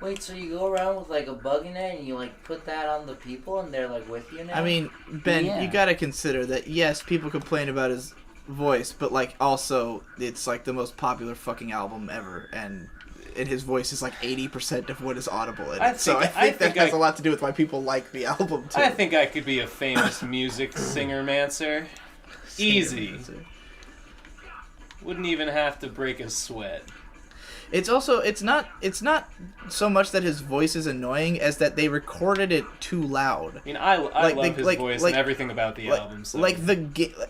Speaker 7: Wait, so you go around with like a bug in it and you like put that on the people and they're like with you now?
Speaker 1: I mean, Ben,
Speaker 7: Yeah.
Speaker 1: you gotta consider that yes, people complain about his voice, but like also it's like the most popular fucking album ever, and his voice is like 80% of what is audible in it. So I think that has a lot to do with why people like the album too.
Speaker 6: I think I could be a famous music singer-mancer. Easy. Wouldn't even have to break a sweat.
Speaker 1: It's not so much that his voice is annoying as that they recorded it too loud.
Speaker 6: I mean, I love his voice and everything about the album. So.
Speaker 1: Like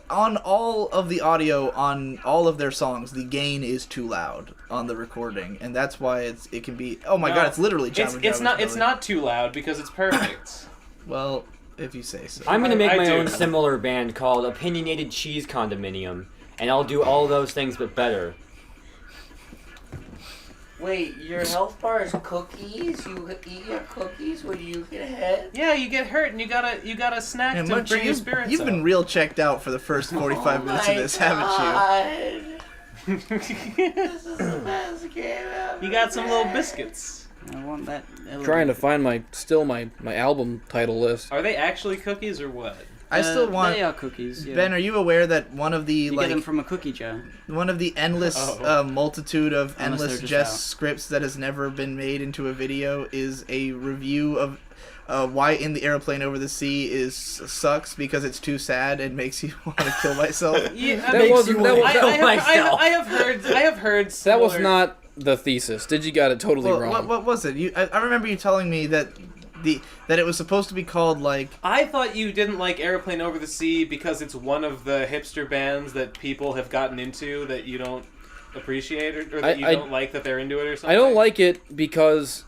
Speaker 1: on all of the audio on all of their songs, the gain is too loud on the recording, and that's why it can be. Oh my god, it's literally.
Speaker 6: It's not too loud because it's perfect.
Speaker 1: Well, if you say so.
Speaker 5: I'm gonna make my own similar band called Opinionated Cheese Condominium, and I'll do all those things but better.
Speaker 7: Wait, your health bar is cookies? You eat your cookies when you get hit?
Speaker 6: Yeah, you get hurt and you gotta snack to
Speaker 1: Munchy,
Speaker 6: bring your spirits
Speaker 1: You've been real checked out for the first 45 minutes of this, haven't
Speaker 7: you? This is the best game ever.
Speaker 6: You got some little biscuits.
Speaker 2: I want that.
Speaker 3: Trying to find my album title list.
Speaker 6: Are they actually cookies or what?
Speaker 1: I still want.
Speaker 2: They are cookies. Yeah.
Speaker 1: Ben, are you aware that one of the
Speaker 2: you get them from a cookie jar?
Speaker 1: one of the endless multitude of
Speaker 2: Unless
Speaker 1: endless
Speaker 2: they're just
Speaker 1: Jess
Speaker 2: out.
Speaker 1: scripts that has never been made into a video is a review of why In the Airplane Over the Sea sucks because it's too sad and makes you want to kill myself?
Speaker 6: Yeah, I have heard.
Speaker 3: That was
Speaker 6: similar-
Speaker 3: not the thesis. Digi got it totally wrong.
Speaker 1: What was it? I remember you telling me that it was supposed to be called like.
Speaker 6: I thought you didn't like Airplane Over the Sea because it's one of the hipster bands that people have gotten into that you don't appreciate or that you don't like that they're into it or something.
Speaker 3: I don't like it because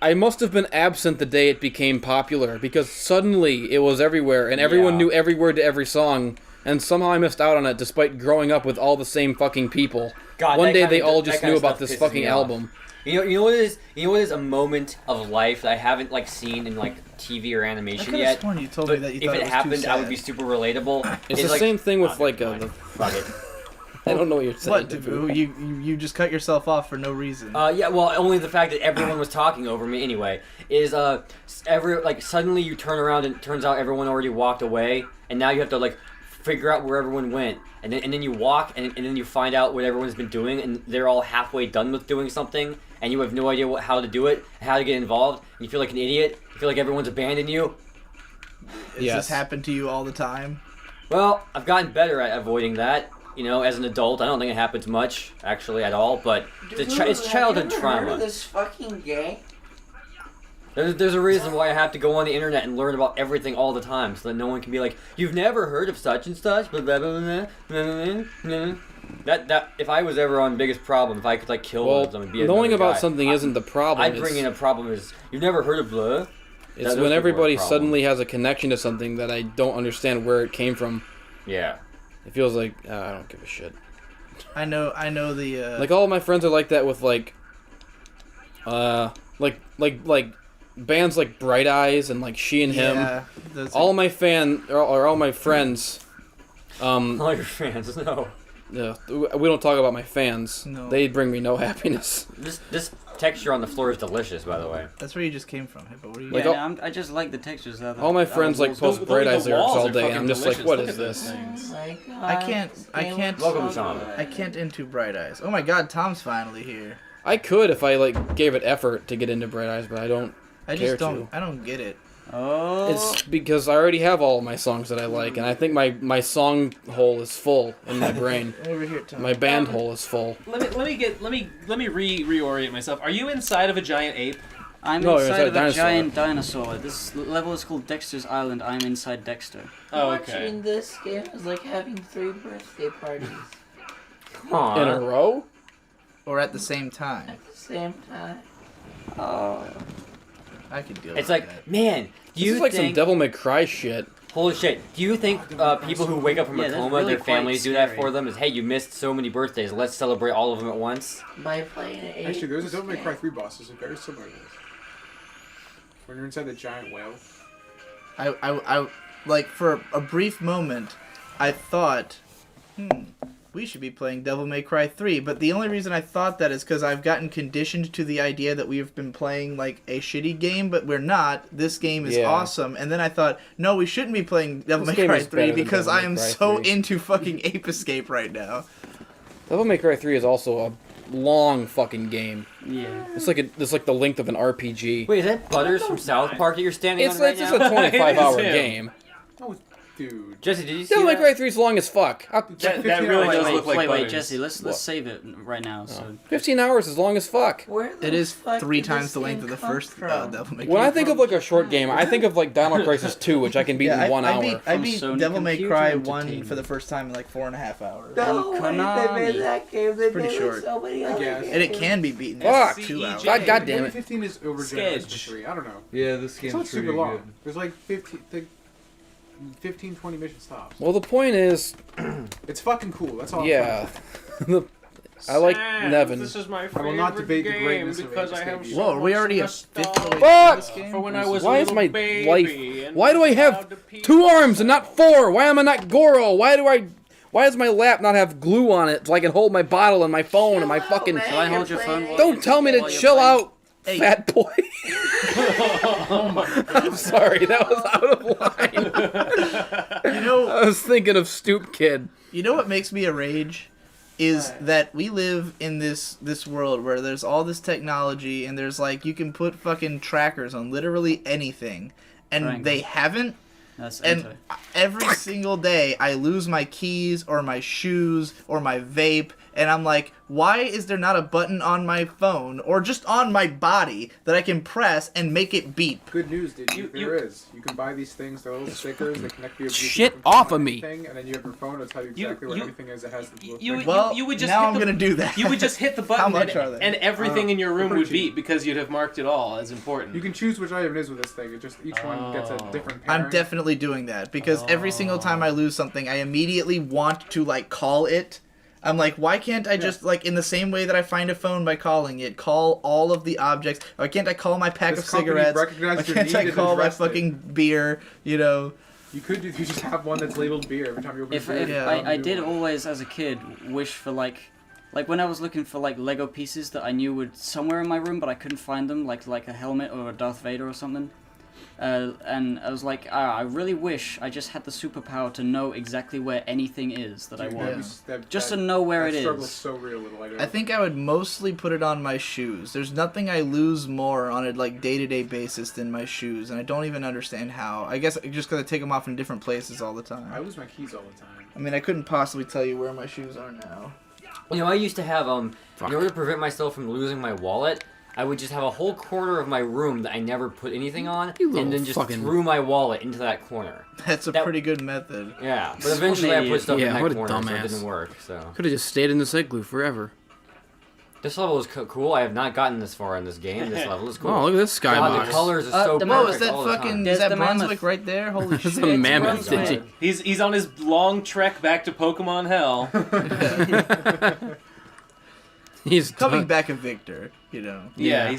Speaker 3: I must have been absent the day it became popular because suddenly it was everywhere and everyone knew every word to every song and somehow I missed out on it despite growing up with all the same fucking people.
Speaker 5: God,
Speaker 3: one day they all just knew about this fucking album.
Speaker 5: You know what is? You know what is a moment of life that I haven't seen in TV or animation yet?
Speaker 1: Sworn you told me that you
Speaker 5: if
Speaker 1: thought
Speaker 5: it
Speaker 1: was
Speaker 5: happened,
Speaker 1: too sad.
Speaker 5: I would be super relatable.
Speaker 3: It's the same thing with
Speaker 5: fuck it.
Speaker 3: I don't know what you're saying.
Speaker 1: What, Davoo? You just cut yourself off for no reason.
Speaker 5: Yeah, well, only the fact that everyone was talking over me anyway is suddenly you turn around and it turns out everyone already walked away, and now you have to figure out where everyone went, and then you walk and then you find out what everyone's been doing, and they're all halfway done with doing something, and you have no idea how to do it, how to get involved, and you feel like an idiot. You feel like everyone's abandoned you.
Speaker 1: Does this happen to you all the time?
Speaker 5: Well, I've gotten better at avoiding that. As an adult, I don't think it happens much, actually, at all, but it's childhood trauma.
Speaker 7: Heard of this fucking game?
Speaker 5: There's a reason why I have to go on the internet and learn about everything all the time, so that no one can be like, you've never heard of such and such, blah, blah, blah, blah, blah, blah. That if I was ever on Biggest Problem, if I could kill one of them and be
Speaker 3: knowing
Speaker 5: another
Speaker 3: about
Speaker 5: guy,
Speaker 3: something isn't the problem.
Speaker 5: I'd bring in a problem is, you've never heard of blah?
Speaker 3: It's when everybody suddenly has a connection to something that I don't understand where it came from.
Speaker 5: Yeah.
Speaker 3: It feels like, I don't give a shit.
Speaker 1: I know the...
Speaker 3: all of my friends are like that with, bands like Bright Eyes and, She and Him. All my friends...
Speaker 5: all your fans, no.
Speaker 3: Yeah, we don't talk about my fans.
Speaker 1: No.
Speaker 3: They bring me no happiness.
Speaker 5: This texture on the floor is delicious, by the way.
Speaker 1: That's where you just came from. But what are you?
Speaker 2: Yeah, I just like the textures.
Speaker 3: All my friends post Bright Eyes lyrics all day, and I'm just like, what is this?
Speaker 7: Oh my God.
Speaker 1: I can't.
Speaker 5: Welcome, Tom.
Speaker 1: I can't into Bright Eyes. Oh my God, Tom's finally here.
Speaker 3: I could if I gave it effort to get into Bright Eyes, but I don't.
Speaker 1: I just don't. I don't get it.
Speaker 2: Oh.
Speaker 3: It's because I already have all of my songs that I like, and I think my song hole is full in my brain.
Speaker 1: Over here, Tom.
Speaker 3: My band hole is full.
Speaker 6: Let me reorient myself. Are you inside of a giant ape?
Speaker 2: I'm inside of a giant dinosaur. This level is called Dexter's Island. I'm inside Dexter.
Speaker 6: Oh, okay.
Speaker 7: Watching this game is like having 3 birthday parties
Speaker 3: In a row?
Speaker 1: Or at the same time.
Speaker 7: at the same time.
Speaker 2: Oh.
Speaker 1: I could deal
Speaker 5: It's
Speaker 1: with
Speaker 5: like,
Speaker 1: that.
Speaker 5: man, do you
Speaker 3: This is some
Speaker 5: think...
Speaker 3: Devil May Cry shit.
Speaker 5: Holy shit. Do you think people who wake up from a
Speaker 2: that's
Speaker 5: coma,
Speaker 2: really
Speaker 5: their families
Speaker 2: quite
Speaker 5: do that
Speaker 2: scary.
Speaker 5: for them? Is, hey, you missed so many birthdays. Let's celebrate all of them at once?
Speaker 7: By playing an Ape
Speaker 8: Actually, there's a Devil May Cry
Speaker 7: Escape.
Speaker 8: 3 boss. It's very similar to this. When you're inside the giant whale.
Speaker 1: I for a brief moment, I thought, we should be playing Devil May Cry 3. But the only reason I thought that is because I've gotten conditioned to the idea that we've been playing a shitty game, but we're not. This game is awesome. And then I thought, no, we shouldn't be playing Devil May Cry 3 because I am so into fucking Ape Escape right now.
Speaker 3: Devil May Cry 3 is also a long fucking game.
Speaker 2: Yeah.
Speaker 3: It's like the length of an RPG.
Speaker 5: Wait, is that Butters from South Park that you're standing
Speaker 3: It's
Speaker 5: on right
Speaker 3: just
Speaker 5: now?
Speaker 3: a 25-hour
Speaker 6: It is him.
Speaker 3: game.
Speaker 8: Dude.
Speaker 5: Jesse, did you see
Speaker 3: Devil May
Speaker 5: that?
Speaker 3: Cry 3 is long as fuck.
Speaker 6: That really
Speaker 2: Wait,
Speaker 6: does
Speaker 2: wait,
Speaker 6: look like
Speaker 2: wait,
Speaker 6: Butters.
Speaker 2: Jesse, let's
Speaker 3: What?
Speaker 2: save it right now. So
Speaker 3: 15 hours is long as fuck.
Speaker 7: Where the
Speaker 1: It is
Speaker 7: fuck
Speaker 1: 3
Speaker 7: did
Speaker 1: times
Speaker 7: this
Speaker 1: the length
Speaker 7: thing
Speaker 1: of the
Speaker 7: come
Speaker 1: first
Speaker 7: from?
Speaker 1: Devil May Cry.
Speaker 3: When I think of like a short game, I think of like Dino Crisis 2, which I can beat in 1 hour.
Speaker 1: I
Speaker 2: From
Speaker 1: beat
Speaker 2: Sony
Speaker 1: Devil May
Speaker 2: Computer
Speaker 1: Cry 1
Speaker 2: Entertainment.
Speaker 1: for the first time in like 4.5 hours.
Speaker 7: No way, they
Speaker 2: Konami.
Speaker 7: made that game. They
Speaker 1: pretty
Speaker 7: made
Speaker 1: short.
Speaker 7: so many other
Speaker 8: guess.
Speaker 7: games.
Speaker 1: And it can be beaten
Speaker 3: Fuck.
Speaker 1: in 2 hours.
Speaker 3: God damn
Speaker 8: Maybe
Speaker 3: it.
Speaker 8: 15 is over
Speaker 6: Sketch.
Speaker 8: 3. I don't know.
Speaker 9: Yeah, this
Speaker 8: It's
Speaker 9: game's
Speaker 8: not
Speaker 9: pretty
Speaker 8: super long.
Speaker 9: good.
Speaker 8: There's like 15, 20 mission stops.
Speaker 3: Well, the point is,
Speaker 8: It's fucking cool. That's all.
Speaker 3: yeah. I like Nevin.
Speaker 6: This is my
Speaker 8: I
Speaker 6: favorite
Speaker 8: will not debate the
Speaker 6: game
Speaker 8: greatness of
Speaker 6: because
Speaker 8: Ape
Speaker 6: I have
Speaker 8: Escape.
Speaker 6: so
Speaker 1: Whoa, are we
Speaker 6: much
Speaker 1: already a
Speaker 6: nostalgia
Speaker 1: fifth of the way
Speaker 3: Fuck!
Speaker 1: through this game?
Speaker 6: For when I was
Speaker 3: Why
Speaker 6: a
Speaker 3: is
Speaker 6: little
Speaker 3: my
Speaker 6: baby
Speaker 3: life?
Speaker 6: and
Speaker 3: Why do I
Speaker 6: was
Speaker 3: have
Speaker 6: allowed to pee
Speaker 3: 2 arms and not
Speaker 6: myself.
Speaker 3: 4? Why am I not Goro? Why does my lap not have glue on it so I can hold my bottle and my phone and my
Speaker 7: Chill out,
Speaker 3: fucking...
Speaker 7: man.
Speaker 2: Shall I hold
Speaker 7: You're
Speaker 2: your phone
Speaker 7: playing-
Speaker 2: while
Speaker 3: Don't tell me to
Speaker 2: While you're
Speaker 3: chill
Speaker 2: playing-
Speaker 3: out,
Speaker 1: Hey.
Speaker 3: fat boy.
Speaker 1: Oh my
Speaker 3: I'm sorry, that was out of line.
Speaker 1: You know,
Speaker 3: I was thinking of Stoop Kid.
Speaker 1: you know what makes me a rage? Is that we live in this world where there's all this technology and there's like you can put fucking trackers on literally anything and
Speaker 2: Right.
Speaker 1: they haven't.
Speaker 2: That's
Speaker 1: And
Speaker 2: anti.
Speaker 1: every single day I lose my keys or my shoes or my vape and I'm like, why is there not a button on my phone or just on my body that I can press and make it beep?
Speaker 8: Good news, dude.
Speaker 6: You-
Speaker 8: There is. You can buy these things. They're little stickers. They connect to your Bluetooth
Speaker 3: Shit
Speaker 8: phone
Speaker 3: off of me.
Speaker 8: Thing, and then you have your phone. It'll tell you
Speaker 6: You-
Speaker 8: exactly where
Speaker 6: you-
Speaker 8: everything is. It has the little
Speaker 6: you-
Speaker 8: thing.
Speaker 1: Well,
Speaker 6: you would just
Speaker 1: now
Speaker 6: hit
Speaker 1: I'm
Speaker 6: the-
Speaker 1: gonna do that.
Speaker 6: You would just hit the button
Speaker 1: How much
Speaker 6: and,
Speaker 1: are they?
Speaker 6: and everything in your room
Speaker 8: Pretty
Speaker 6: would
Speaker 8: cheap.
Speaker 6: beep because you'd have marked it all as important.
Speaker 8: You can choose which item it is with this thing. It just each one gets a
Speaker 6: Oh.
Speaker 8: different pairing.
Speaker 1: I'm definitely doing that because every single time I lose something, I immediately want to like call it. I'm like, why can't I just like in the same way that I find a phone by calling it, call all of the objects? Why can't I call my pack
Speaker 8: This
Speaker 1: of
Speaker 8: company
Speaker 1: cigarettes? Why
Speaker 8: recognized your
Speaker 1: can't
Speaker 8: need
Speaker 1: I
Speaker 8: and
Speaker 1: call my
Speaker 8: addressed it.
Speaker 1: fucking beer? You know,
Speaker 8: You could do. You just have one that's labeled beer every time you open
Speaker 2: If
Speaker 8: a beer.
Speaker 1: Yeah.
Speaker 2: I did always as a kid wish for like when I was looking for like Lego pieces that I knew would somewhere in my room but I couldn't find them like a helmet or a Darth Vader or something. And I was like, I really wish I just had the superpower to know exactly where anything is that I
Speaker 8: Dude,
Speaker 2: want. Just to
Speaker 8: that-
Speaker 2: know where
Speaker 8: that
Speaker 2: it
Speaker 8: struggle's
Speaker 2: is.
Speaker 8: so real with Lego.
Speaker 1: I think I would mostly put it on my shoes. There's nothing I lose more on a like day-to-day basis than my shoes, and I don't even understand how. I guess just because I take them off in different places all the
Speaker 8: I
Speaker 1: time.
Speaker 8: lose my keys all the time.
Speaker 1: I mean, I couldn't possibly tell you where my shoes are now.
Speaker 5: You know, I used to have in order to prevent myself from losing my wallet, I would just have a whole corner of my room that I never put anything on,
Speaker 3: You little
Speaker 5: and then just
Speaker 3: fucking-
Speaker 5: threw my wallet into that corner.
Speaker 1: That's a
Speaker 5: That-
Speaker 1: pretty good method.
Speaker 5: Yeah, but eventually I put stuff
Speaker 3: Yeah,
Speaker 5: in
Speaker 3: what
Speaker 5: that
Speaker 3: a
Speaker 5: corner, so it
Speaker 3: dumbass.
Speaker 5: didn't work. So
Speaker 3: Could have just stayed in the igloo forever.
Speaker 5: this level is cool. I have not gotten this far in this game. This level is cool.
Speaker 3: Oh, look at this
Speaker 5: God,
Speaker 3: skybox.
Speaker 5: the colors are so
Speaker 2: the
Speaker 1: Whoa,
Speaker 5: perfect
Speaker 1: is that
Speaker 5: all the
Speaker 1: fucking
Speaker 5: time.
Speaker 1: is that
Speaker 2: the mammoth.
Speaker 1: Brunswick right there? Holy
Speaker 3: That's
Speaker 1: shit!
Speaker 3: a
Speaker 1: It's
Speaker 3: mammoth,
Speaker 1: Brunswick.
Speaker 3: did
Speaker 6: He's on his long trek back to Pokemon Hell.
Speaker 3: He's
Speaker 1: Coming
Speaker 3: done-
Speaker 1: back a victor, you know.
Speaker 6: Yeah,
Speaker 3: Yeah.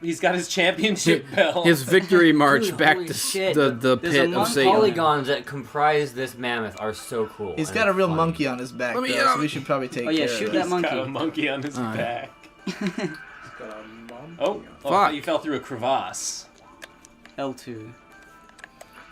Speaker 6: he's got his championship belt.
Speaker 3: His victory march
Speaker 5: Dude,
Speaker 3: back
Speaker 5: holy
Speaker 3: to
Speaker 5: shit.
Speaker 3: the
Speaker 5: There's
Speaker 3: pit
Speaker 2: a
Speaker 3: of Satan.
Speaker 5: polygons that comprise this mammoth are so cool.
Speaker 1: He's
Speaker 5: and
Speaker 1: got a real
Speaker 5: funny.
Speaker 1: monkey on his back,
Speaker 3: Let me
Speaker 1: though,
Speaker 3: get
Speaker 1: so
Speaker 3: up.
Speaker 1: we should probably take
Speaker 2: Oh, yeah,
Speaker 1: care
Speaker 2: shoot
Speaker 1: of
Speaker 2: that
Speaker 1: that.
Speaker 6: He's got a
Speaker 2: monkey.
Speaker 6: monkey on his
Speaker 3: Alright.
Speaker 6: back.
Speaker 8: It's got a mom.
Speaker 6: Oh,
Speaker 3: Fuck.
Speaker 6: you fell through a crevasse.
Speaker 2: L2.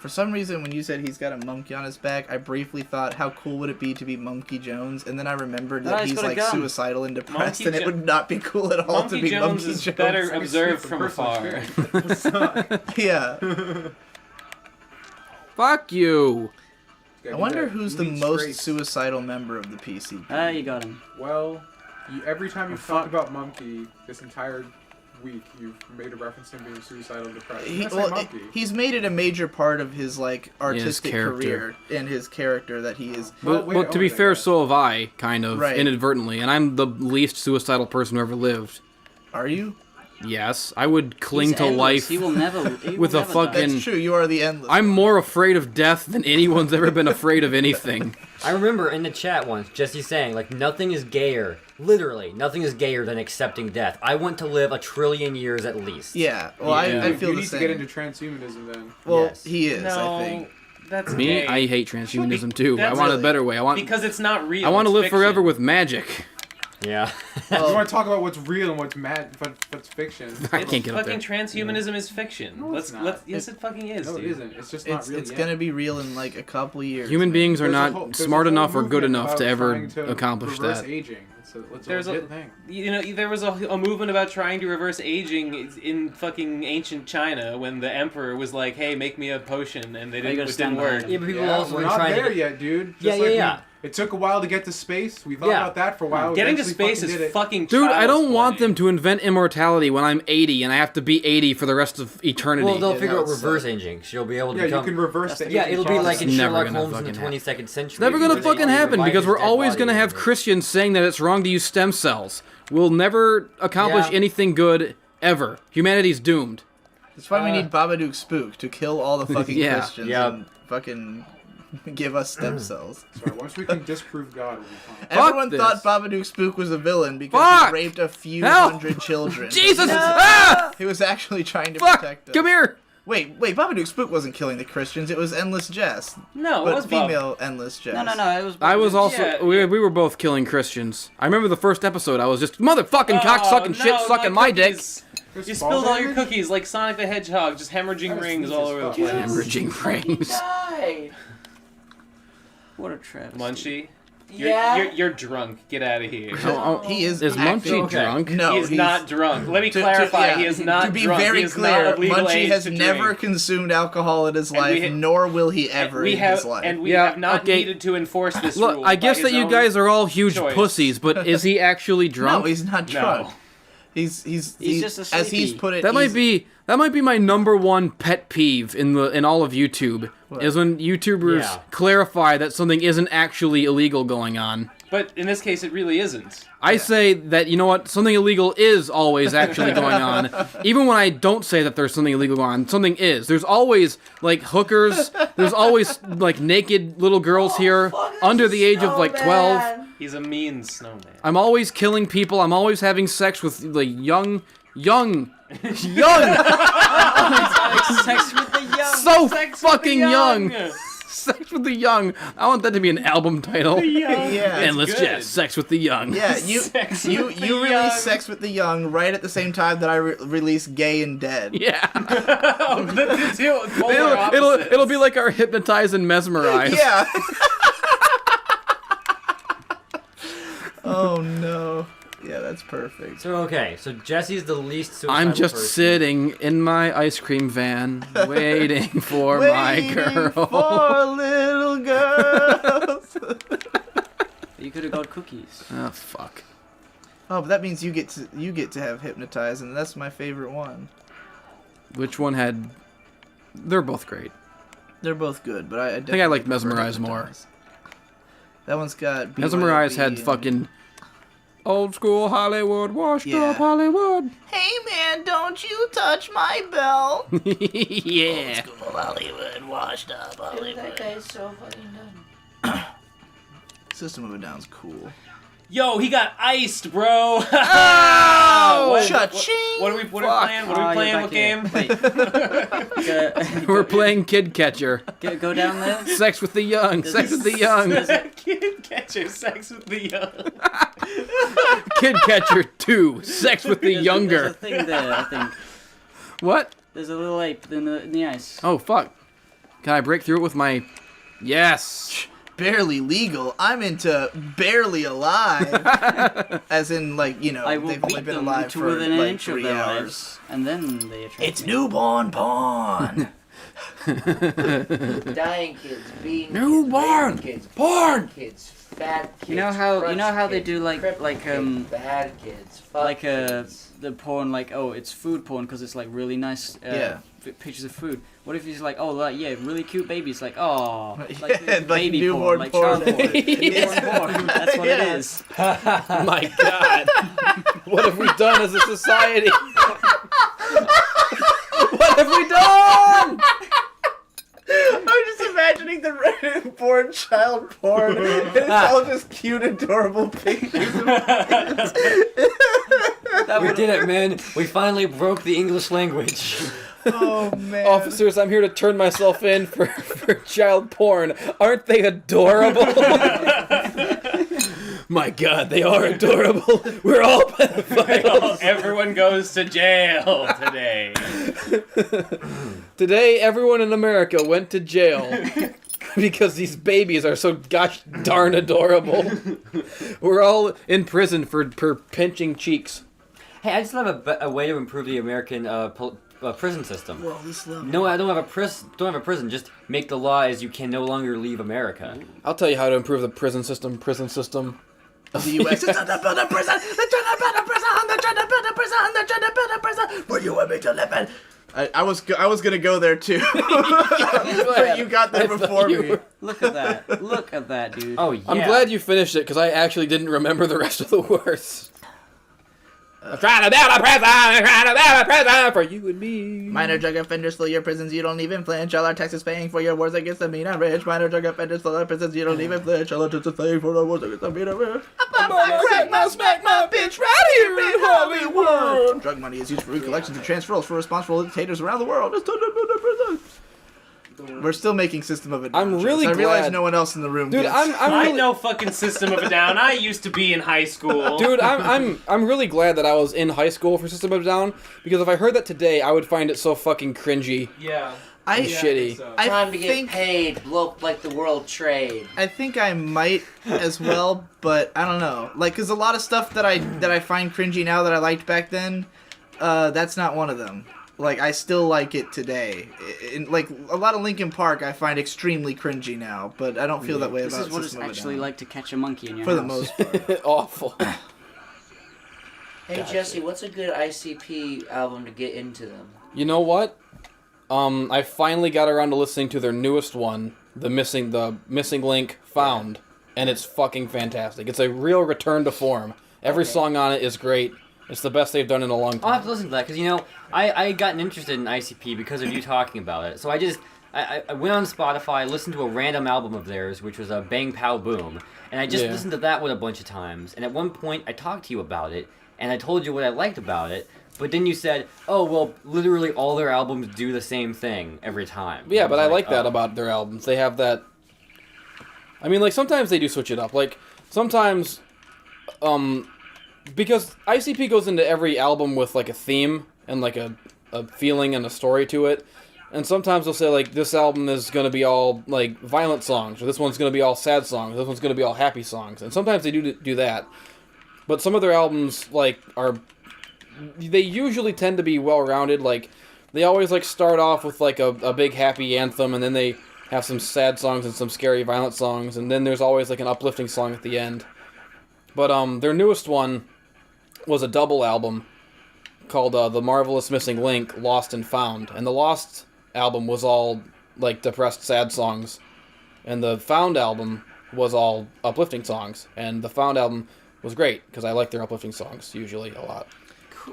Speaker 1: For some reason, when you said he's got a monkey on his back, I briefly thought, how cool would it be to be Monkey Jones? And then I remembered
Speaker 2: No,
Speaker 1: that
Speaker 2: he's
Speaker 1: he's
Speaker 2: got a
Speaker 1: like
Speaker 2: gun.
Speaker 1: suicidal and depressed,
Speaker 6: Monkey
Speaker 1: and it
Speaker 6: Jo-
Speaker 1: would not be cool at all
Speaker 6: Monkey
Speaker 1: to be
Speaker 6: Jones
Speaker 1: Monkey
Speaker 6: is
Speaker 1: Jones.
Speaker 6: better
Speaker 8: I can
Speaker 6: observed
Speaker 8: speak
Speaker 6: from
Speaker 8: personal
Speaker 6: afar.
Speaker 8: experience.
Speaker 1: Yeah.
Speaker 3: Fuck you.
Speaker 1: I wonder who's the
Speaker 8: Elite
Speaker 1: most
Speaker 8: traits.
Speaker 1: suicidal member of the PC.
Speaker 2: Ah, you got him.
Speaker 8: Well, every time you've
Speaker 1: fuck.
Speaker 8: talked about Monkey this entire week, you've made a reference to him being suicidal and depressed.
Speaker 1: He,
Speaker 8: I say
Speaker 1: well,
Speaker 8: Monkey.
Speaker 1: he's made it a major part of his like artistic
Speaker 3: character.
Speaker 1: career and his character that he is.
Speaker 3: But,
Speaker 8: way to
Speaker 3: to
Speaker 8: own
Speaker 3: be
Speaker 8: it, I
Speaker 3: fair,
Speaker 8: guess.
Speaker 3: so have I, kind of,
Speaker 1: Right.
Speaker 3: inadvertently. And I'm the least suicidal person who ever lived.
Speaker 1: Are you?
Speaker 3: Yes, I would cling
Speaker 2: He's
Speaker 3: to
Speaker 2: endless.
Speaker 3: life.
Speaker 2: He will never. He
Speaker 3: with
Speaker 2: will
Speaker 3: a
Speaker 2: never
Speaker 3: fucking-
Speaker 2: die.
Speaker 1: That's true. You are the endless.
Speaker 3: I'm more afraid of death than anyone's ever been afraid of anything.
Speaker 5: I remember in the chat once, Jesse saying, like, nothing is gayer, literally, nothing is gayer than accepting death. I want to live 1 trillion years at least.
Speaker 1: Yeah. Well,
Speaker 6: Yeah.
Speaker 1: I feel
Speaker 8: you
Speaker 1: the
Speaker 8: need
Speaker 1: same.
Speaker 8: to get into transhumanism then.
Speaker 1: Well,
Speaker 5: Yes.
Speaker 1: he is.
Speaker 6: No,
Speaker 1: I think.
Speaker 6: that's
Speaker 3: Me,
Speaker 6: gay.
Speaker 3: I hate transhumanism too. I
Speaker 6: That's
Speaker 3: want a
Speaker 1: really-
Speaker 3: better way. I want
Speaker 6: because it's not real.
Speaker 3: to
Speaker 6: it's
Speaker 3: live
Speaker 6: fiction.
Speaker 3: forever with magic.
Speaker 5: Yeah.
Speaker 8: We want to talk about what's real and what's what's fiction.
Speaker 3: I can't get up
Speaker 6: Fucking
Speaker 3: there.
Speaker 6: transhumanism is fiction.
Speaker 8: No, it's not.
Speaker 6: Yes, it fucking is,
Speaker 8: No,
Speaker 6: dude.
Speaker 8: it isn't. It's just not real
Speaker 1: It's
Speaker 8: yet.
Speaker 1: gonna be real in like a couple years.
Speaker 3: Human
Speaker 1: man.
Speaker 3: beings are
Speaker 8: There's a
Speaker 3: not
Speaker 8: whole- there's
Speaker 3: smart
Speaker 8: a whole
Speaker 3: enough or good
Speaker 8: movement
Speaker 3: enough
Speaker 8: about
Speaker 3: to ever
Speaker 8: trying to
Speaker 3: accomplish
Speaker 8: reverse
Speaker 3: that.
Speaker 8: aging. It's a
Speaker 6: There's
Speaker 8: legit thing.
Speaker 6: there was a movement about trying to reverse aging in fucking ancient China when the emperor was like, "Hey, make me a potion," and
Speaker 2: you
Speaker 6: it
Speaker 2: gotta
Speaker 6: didn't
Speaker 2: stand
Speaker 6: work.
Speaker 2: behind
Speaker 5: Yeah, but people
Speaker 8: Yeah,
Speaker 5: also
Speaker 8: we're
Speaker 5: been
Speaker 8: not
Speaker 5: trying
Speaker 8: there
Speaker 5: to.
Speaker 8: yet, dude.
Speaker 5: Yeah,
Speaker 8: Just like
Speaker 5: yeah.
Speaker 8: It took a while to get to space. We thought
Speaker 5: Yeah.
Speaker 8: about that for a while.
Speaker 6: Getting to
Speaker 8: Eventually
Speaker 6: space
Speaker 8: fucking
Speaker 6: is
Speaker 8: did it.
Speaker 6: fucking.
Speaker 3: Dude, I
Speaker 6: child's
Speaker 3: don't want
Speaker 6: play.
Speaker 3: them to invent immortality when I'm 80 and I have to be 80 for the rest of eternity.
Speaker 5: Well, they'll
Speaker 1: Yeah,
Speaker 5: figure
Speaker 1: that
Speaker 5: out
Speaker 1: would
Speaker 5: reverse
Speaker 1: suck.
Speaker 5: aging. She'll be able to
Speaker 8: Yeah, you
Speaker 5: become.
Speaker 8: can reverse the
Speaker 5: Yeah,
Speaker 8: aging
Speaker 5: it'll be like
Speaker 8: process.
Speaker 5: in
Speaker 3: It's never
Speaker 5: Sherlock
Speaker 3: gonna
Speaker 5: Holmes in the
Speaker 3: fucking
Speaker 5: 22nd century.
Speaker 3: It's never gonna
Speaker 5: They
Speaker 3: fucking
Speaker 5: revive
Speaker 3: happen because
Speaker 5: his
Speaker 3: we're
Speaker 5: dead
Speaker 3: always
Speaker 5: body
Speaker 3: gonna
Speaker 5: and
Speaker 3: have
Speaker 5: make-
Speaker 3: Christians saying that it's wrong to use stem cells. We'll never accomplish
Speaker 5: Yeah.
Speaker 3: anything good ever. Humanity's doomed.
Speaker 1: That's why we need Babadook Spook to kill all the fucking
Speaker 3: Yeah.
Speaker 1: Christians
Speaker 5: Yeah.
Speaker 1: and fucking give us stem cells.
Speaker 8: Sorry, once we can disprove God, we'll be fine.
Speaker 1: Everyone
Speaker 3: this.
Speaker 1: thought Babadook Spook was a villain because
Speaker 3: Fuck!
Speaker 1: he raped a few
Speaker 3: Help!
Speaker 1: hundred children.
Speaker 3: Jesus! Ah!
Speaker 1: He was actually trying to
Speaker 3: Fuck!
Speaker 1: protect them.
Speaker 3: Come here!
Speaker 1: Wait, Babadook Spook wasn't killing the Christians. It was Endless Jess.
Speaker 6: No, it
Speaker 1: But
Speaker 6: was Bob.
Speaker 1: female Endless Jess.
Speaker 2: No, it was.
Speaker 3: I was also.
Speaker 6: Yeah,
Speaker 3: we were both killing Christians. I remember the first episode. I was just motherfucking
Speaker 6: Oh,
Speaker 3: cocksucking
Speaker 6: no,
Speaker 3: shit sucking my dick.
Speaker 6: cookies.
Speaker 8: There's
Speaker 6: You
Speaker 8: ball
Speaker 6: spilled all your
Speaker 8: damage?
Speaker 6: cookies like Sonic the Hedgehog, just hemorrhaging rings all over the place.
Speaker 3: Hemorrhaging rings.
Speaker 7: Died.
Speaker 2: What a trap.
Speaker 6: Munchy,
Speaker 7: Yeah.
Speaker 6: you're drunk. Get out of here.
Speaker 3: Oh,
Speaker 1: He is
Speaker 3: is
Speaker 1: acting-
Speaker 3: Munchy
Speaker 5: Okay.
Speaker 3: drunk?
Speaker 1: No,
Speaker 6: he is
Speaker 1: he's
Speaker 6: not drunk. Let me
Speaker 1: To-
Speaker 6: clarify.
Speaker 1: yeah,
Speaker 6: he is not
Speaker 1: to be
Speaker 6: drunk.
Speaker 1: very
Speaker 6: he is
Speaker 1: clear,
Speaker 6: not of legal
Speaker 1: Munchy
Speaker 6: age
Speaker 1: has
Speaker 6: to
Speaker 1: never
Speaker 6: drink.
Speaker 1: consumed alcohol in his
Speaker 6: And
Speaker 1: life,
Speaker 6: we ha-
Speaker 1: nor will he ever
Speaker 6: we
Speaker 1: in
Speaker 6: have,
Speaker 1: his life.
Speaker 6: and we
Speaker 3: Yeah,
Speaker 6: have not
Speaker 3: okay.
Speaker 6: needed to enforce this
Speaker 3: Look,
Speaker 6: rule.
Speaker 3: I guess
Speaker 6: by
Speaker 3: that
Speaker 6: his
Speaker 3: you
Speaker 6: own
Speaker 3: guys are all huge
Speaker 6: choice.
Speaker 3: pussies, but is he actually drunk?
Speaker 1: No, he's not drunk.
Speaker 6: No.
Speaker 1: He's
Speaker 2: just a
Speaker 1: as he's
Speaker 2: sleepy.
Speaker 1: put it.
Speaker 3: That might
Speaker 1: he's-
Speaker 3: be my number one pet peeve in all of YouTube is when YouTubers
Speaker 5: Yeah.
Speaker 3: clarify that something isn't actually illegal going on.
Speaker 6: But in this case, it really isn't.
Speaker 3: I say that, you know what, something illegal is always actually going on. Even when I don't say that there's something illegal going on, something is. There's always, like, hookers. There's always, like, naked little girls here under the age of, like, 12.
Speaker 6: He's a mean snowman.
Speaker 3: I'm always killing people. I'm always having sex with, like, young,
Speaker 2: Sex with the young.
Speaker 3: so
Speaker 6: Sex with
Speaker 3: fucking
Speaker 6: the
Speaker 3: young. Sex with the Young. I want that to be an album title.
Speaker 1: Yeah.
Speaker 3: Endless
Speaker 6: good.
Speaker 3: Jazz, Sex with the Young.
Speaker 1: Yeah,
Speaker 6: Sex
Speaker 1: you
Speaker 6: with the
Speaker 1: release
Speaker 6: Young.
Speaker 1: Sex with the Young right at the same time that I release Gay and Dead.
Speaker 3: Yeah.
Speaker 6: Oh, the two polar opposites.
Speaker 3: It'll be like our Hypnotize and Mesmerize.
Speaker 1: Yeah. Oh no. Yeah, that's perfect.
Speaker 5: So okay, so Jesse's the least suicidal
Speaker 3: I'm just
Speaker 5: person.
Speaker 3: sitting in my ice cream van, waiting for my
Speaker 1: Waiting
Speaker 3: girl.
Speaker 1: for little girls.
Speaker 2: You could have got cookies.
Speaker 3: Oh fuck.
Speaker 1: Oh, but that means you get to have Hypnotize, and that's my favorite one.
Speaker 3: Which one had? They're both great.
Speaker 1: They're both good, but I
Speaker 3: think I like
Speaker 1: definitely prefer
Speaker 3: Mesmerize more.
Speaker 1: Hypnotize. That one's got
Speaker 3: Mesmerize
Speaker 1: BYOB
Speaker 3: had
Speaker 1: and-
Speaker 3: fucking old school Hollywood, washed
Speaker 1: Yeah.
Speaker 3: up Hollywood.
Speaker 1: Hey man, don't you touch my belt.
Speaker 3: Yeah.
Speaker 1: School Hollywood, washed up
Speaker 7: Dude,
Speaker 1: Hollywood.
Speaker 7: that guy's so fucking done.
Speaker 1: System of a Down's cool.
Speaker 6: Yo, he got iced, bro.
Speaker 1: Oh!
Speaker 6: What-
Speaker 1: Cha-ching!
Speaker 6: What are we
Speaker 3: Fuck.
Speaker 6: playing? What are we playing? What game?
Speaker 3: We're playing Kid Catcher.
Speaker 2: Go down there.
Speaker 3: Sex with the Young. Sex with the Young.
Speaker 6: Kid Catcher, Sex with the Young.
Speaker 3: Kid Catcher 2. Sex with the
Speaker 2: There's
Speaker 3: Younger.
Speaker 2: a thing there, I think.
Speaker 3: What?
Speaker 2: There's a little ape in the ice.
Speaker 3: Oh fuck. Can I break through it with my? Yes.
Speaker 1: Barely legal. I'm into barely alive. As in, like, you know,
Speaker 2: I will
Speaker 1: they've only
Speaker 2: beat
Speaker 1: been
Speaker 2: them
Speaker 1: alive
Speaker 2: to
Speaker 1: for
Speaker 2: within an
Speaker 1: like
Speaker 2: inch of
Speaker 1: 3
Speaker 2: their
Speaker 1: hours.
Speaker 2: lives, and then they attract
Speaker 1: It's
Speaker 2: me.
Speaker 1: newborn porn.
Speaker 7: Dying kids, being
Speaker 3: Newborn
Speaker 7: kids,
Speaker 3: porn.
Speaker 7: kids, fat kids.
Speaker 2: You know how
Speaker 7: crunch
Speaker 2: they
Speaker 7: kids,
Speaker 2: do
Speaker 7: crippled kids, bad kids, fuck
Speaker 2: like
Speaker 7: kids.
Speaker 2: the porn, like, oh, it's food porn because it's like really nice
Speaker 1: Yeah.
Speaker 2: pictures of food. What if he's like, oh, like, yeah, really cute babies, like, oh, like,
Speaker 1: Yeah, like
Speaker 2: baby
Speaker 1: newborn
Speaker 2: porn, like
Speaker 1: porn.
Speaker 2: child porn,
Speaker 1: Yeah.
Speaker 2: newborn porn. That's what
Speaker 1: Yeah.
Speaker 2: it is.
Speaker 3: My God. What have we done as a society? What have we done?
Speaker 1: I'm just imagining the Reddit born child porn. And it's all just cute, adorable pictures of kids.
Speaker 5: We did it, man. We finally broke the English language.
Speaker 1: Oh man.
Speaker 3: Officers, I'm here to turn myself in for My God, they are adorable. We're all pedophiles.
Speaker 6: Everyone goes to jail today.
Speaker 3: Today, everyone in America went to jail because these babies are so gosh darn adorable. We're all in prison for pinching cheeks.
Speaker 5: Hey, I just have a way to improve the American prison system.
Speaker 1: Well, this level.
Speaker 5: No, I don't have a prison. Just make the law as you can no longer leave America.
Speaker 3: I'll tell you how to improve the prison system.
Speaker 1: Of the U.S. They're trying to build a prison. They're trying to build a prison. They're trying to build a prison. They're trying to build a prison. Where you want me to live in? I was gonna go there too, but you got there before me.
Speaker 2: Look at that. Look at that, dude.
Speaker 5: Oh yeah.
Speaker 3: I'm glad you finished it because I actually didn't remember the rest of the words. I'm trying to build a prison for you and me.
Speaker 1: Minor drug offenders fill your prisons, you don't even flinch. All our taxes paying for your wars against the mean and rich. Minor drug offenders fill our prisons, you don't even flinch. All our taxes paying for our wars against the mean and rich. I'm gonna crack my smack my bitch right here in Hollywood. Drug money is used for recollections and transfers for responsible dictators around the world. It's time to build a prison. We're still making System of a Down.
Speaker 3: I'm really
Speaker 1: I realize
Speaker 3: glad-
Speaker 1: no one else in the room
Speaker 3: Dude,
Speaker 1: gets...
Speaker 3: I'm
Speaker 6: I
Speaker 3: really,
Speaker 6: know fucking System of a Down. I used to be in high school.
Speaker 3: dude, I'm really glad that I was in high school for System of a Down because if I heard that today, I would find it so fucking cringy
Speaker 6: Yeah.
Speaker 3: and shitty.
Speaker 7: Time to get
Speaker 1: think-
Speaker 7: paid, blow up like the world trade.
Speaker 1: I think I might as well, but I don't know. Like, cause a lot of stuff that I find cringy now that I liked back then, that's not one of them. Like, I still like it today. Like, a lot of Linkin Park I find extremely cringy now, but I don't feel that way
Speaker 2: This
Speaker 1: about
Speaker 2: is what it's
Speaker 1: System of a
Speaker 2: actually
Speaker 1: Down.
Speaker 2: like to catch a monkey in your
Speaker 1: For the
Speaker 2: house.
Speaker 1: most part.
Speaker 3: Awful.
Speaker 7: Hey Jesse, what's a good ICP album to get into them?
Speaker 3: You know what? I finally got around to listening to their newest one, the missing link found, and it's fucking fantastic. It's a real return to form. Every song on it is great. It's the best they've done in a long
Speaker 5: I'll have
Speaker 3: time.
Speaker 5: to listen to that because I gotten interested in ICP because of you talking about it. So I went on Spotify, listened to a random album of theirs, which was a Bang Pow Boom, and I just
Speaker 3: Yeah.
Speaker 5: listened to that one a bunch of times. And at one point, I talked to you about it, and I told you what I liked about it. But then you said, "Oh well, literally all their albums do the same thing every time."
Speaker 3: Yeah,
Speaker 5: And
Speaker 3: but I
Speaker 5: was
Speaker 3: like that
Speaker 5: oh.
Speaker 3: about their albums. They have that. I mean, like sometimes they do switch it up. Like sometimes, because ICP goes into every album with like a theme and like a feeling and a story to it. And sometimes they'll say like this album is gonna be all like violent songs, or this one's gonna be all sad songs, this one's gonna be all happy songs. And sometimes they do that. But some of their albums like they usually tend to be well-rounded. Like they always like start off with like a big happy anthem, and then they have some sad songs and some scary violent songs, and then there's always like an uplifting song at the end. But their newest one was a double album called The Marvelous Missing Link, Lost and Found. And the Lost album was all like depressed sad songs, and the Found album was all uplifting songs. And the Found album was great because I like their uplifting songs usually a lot.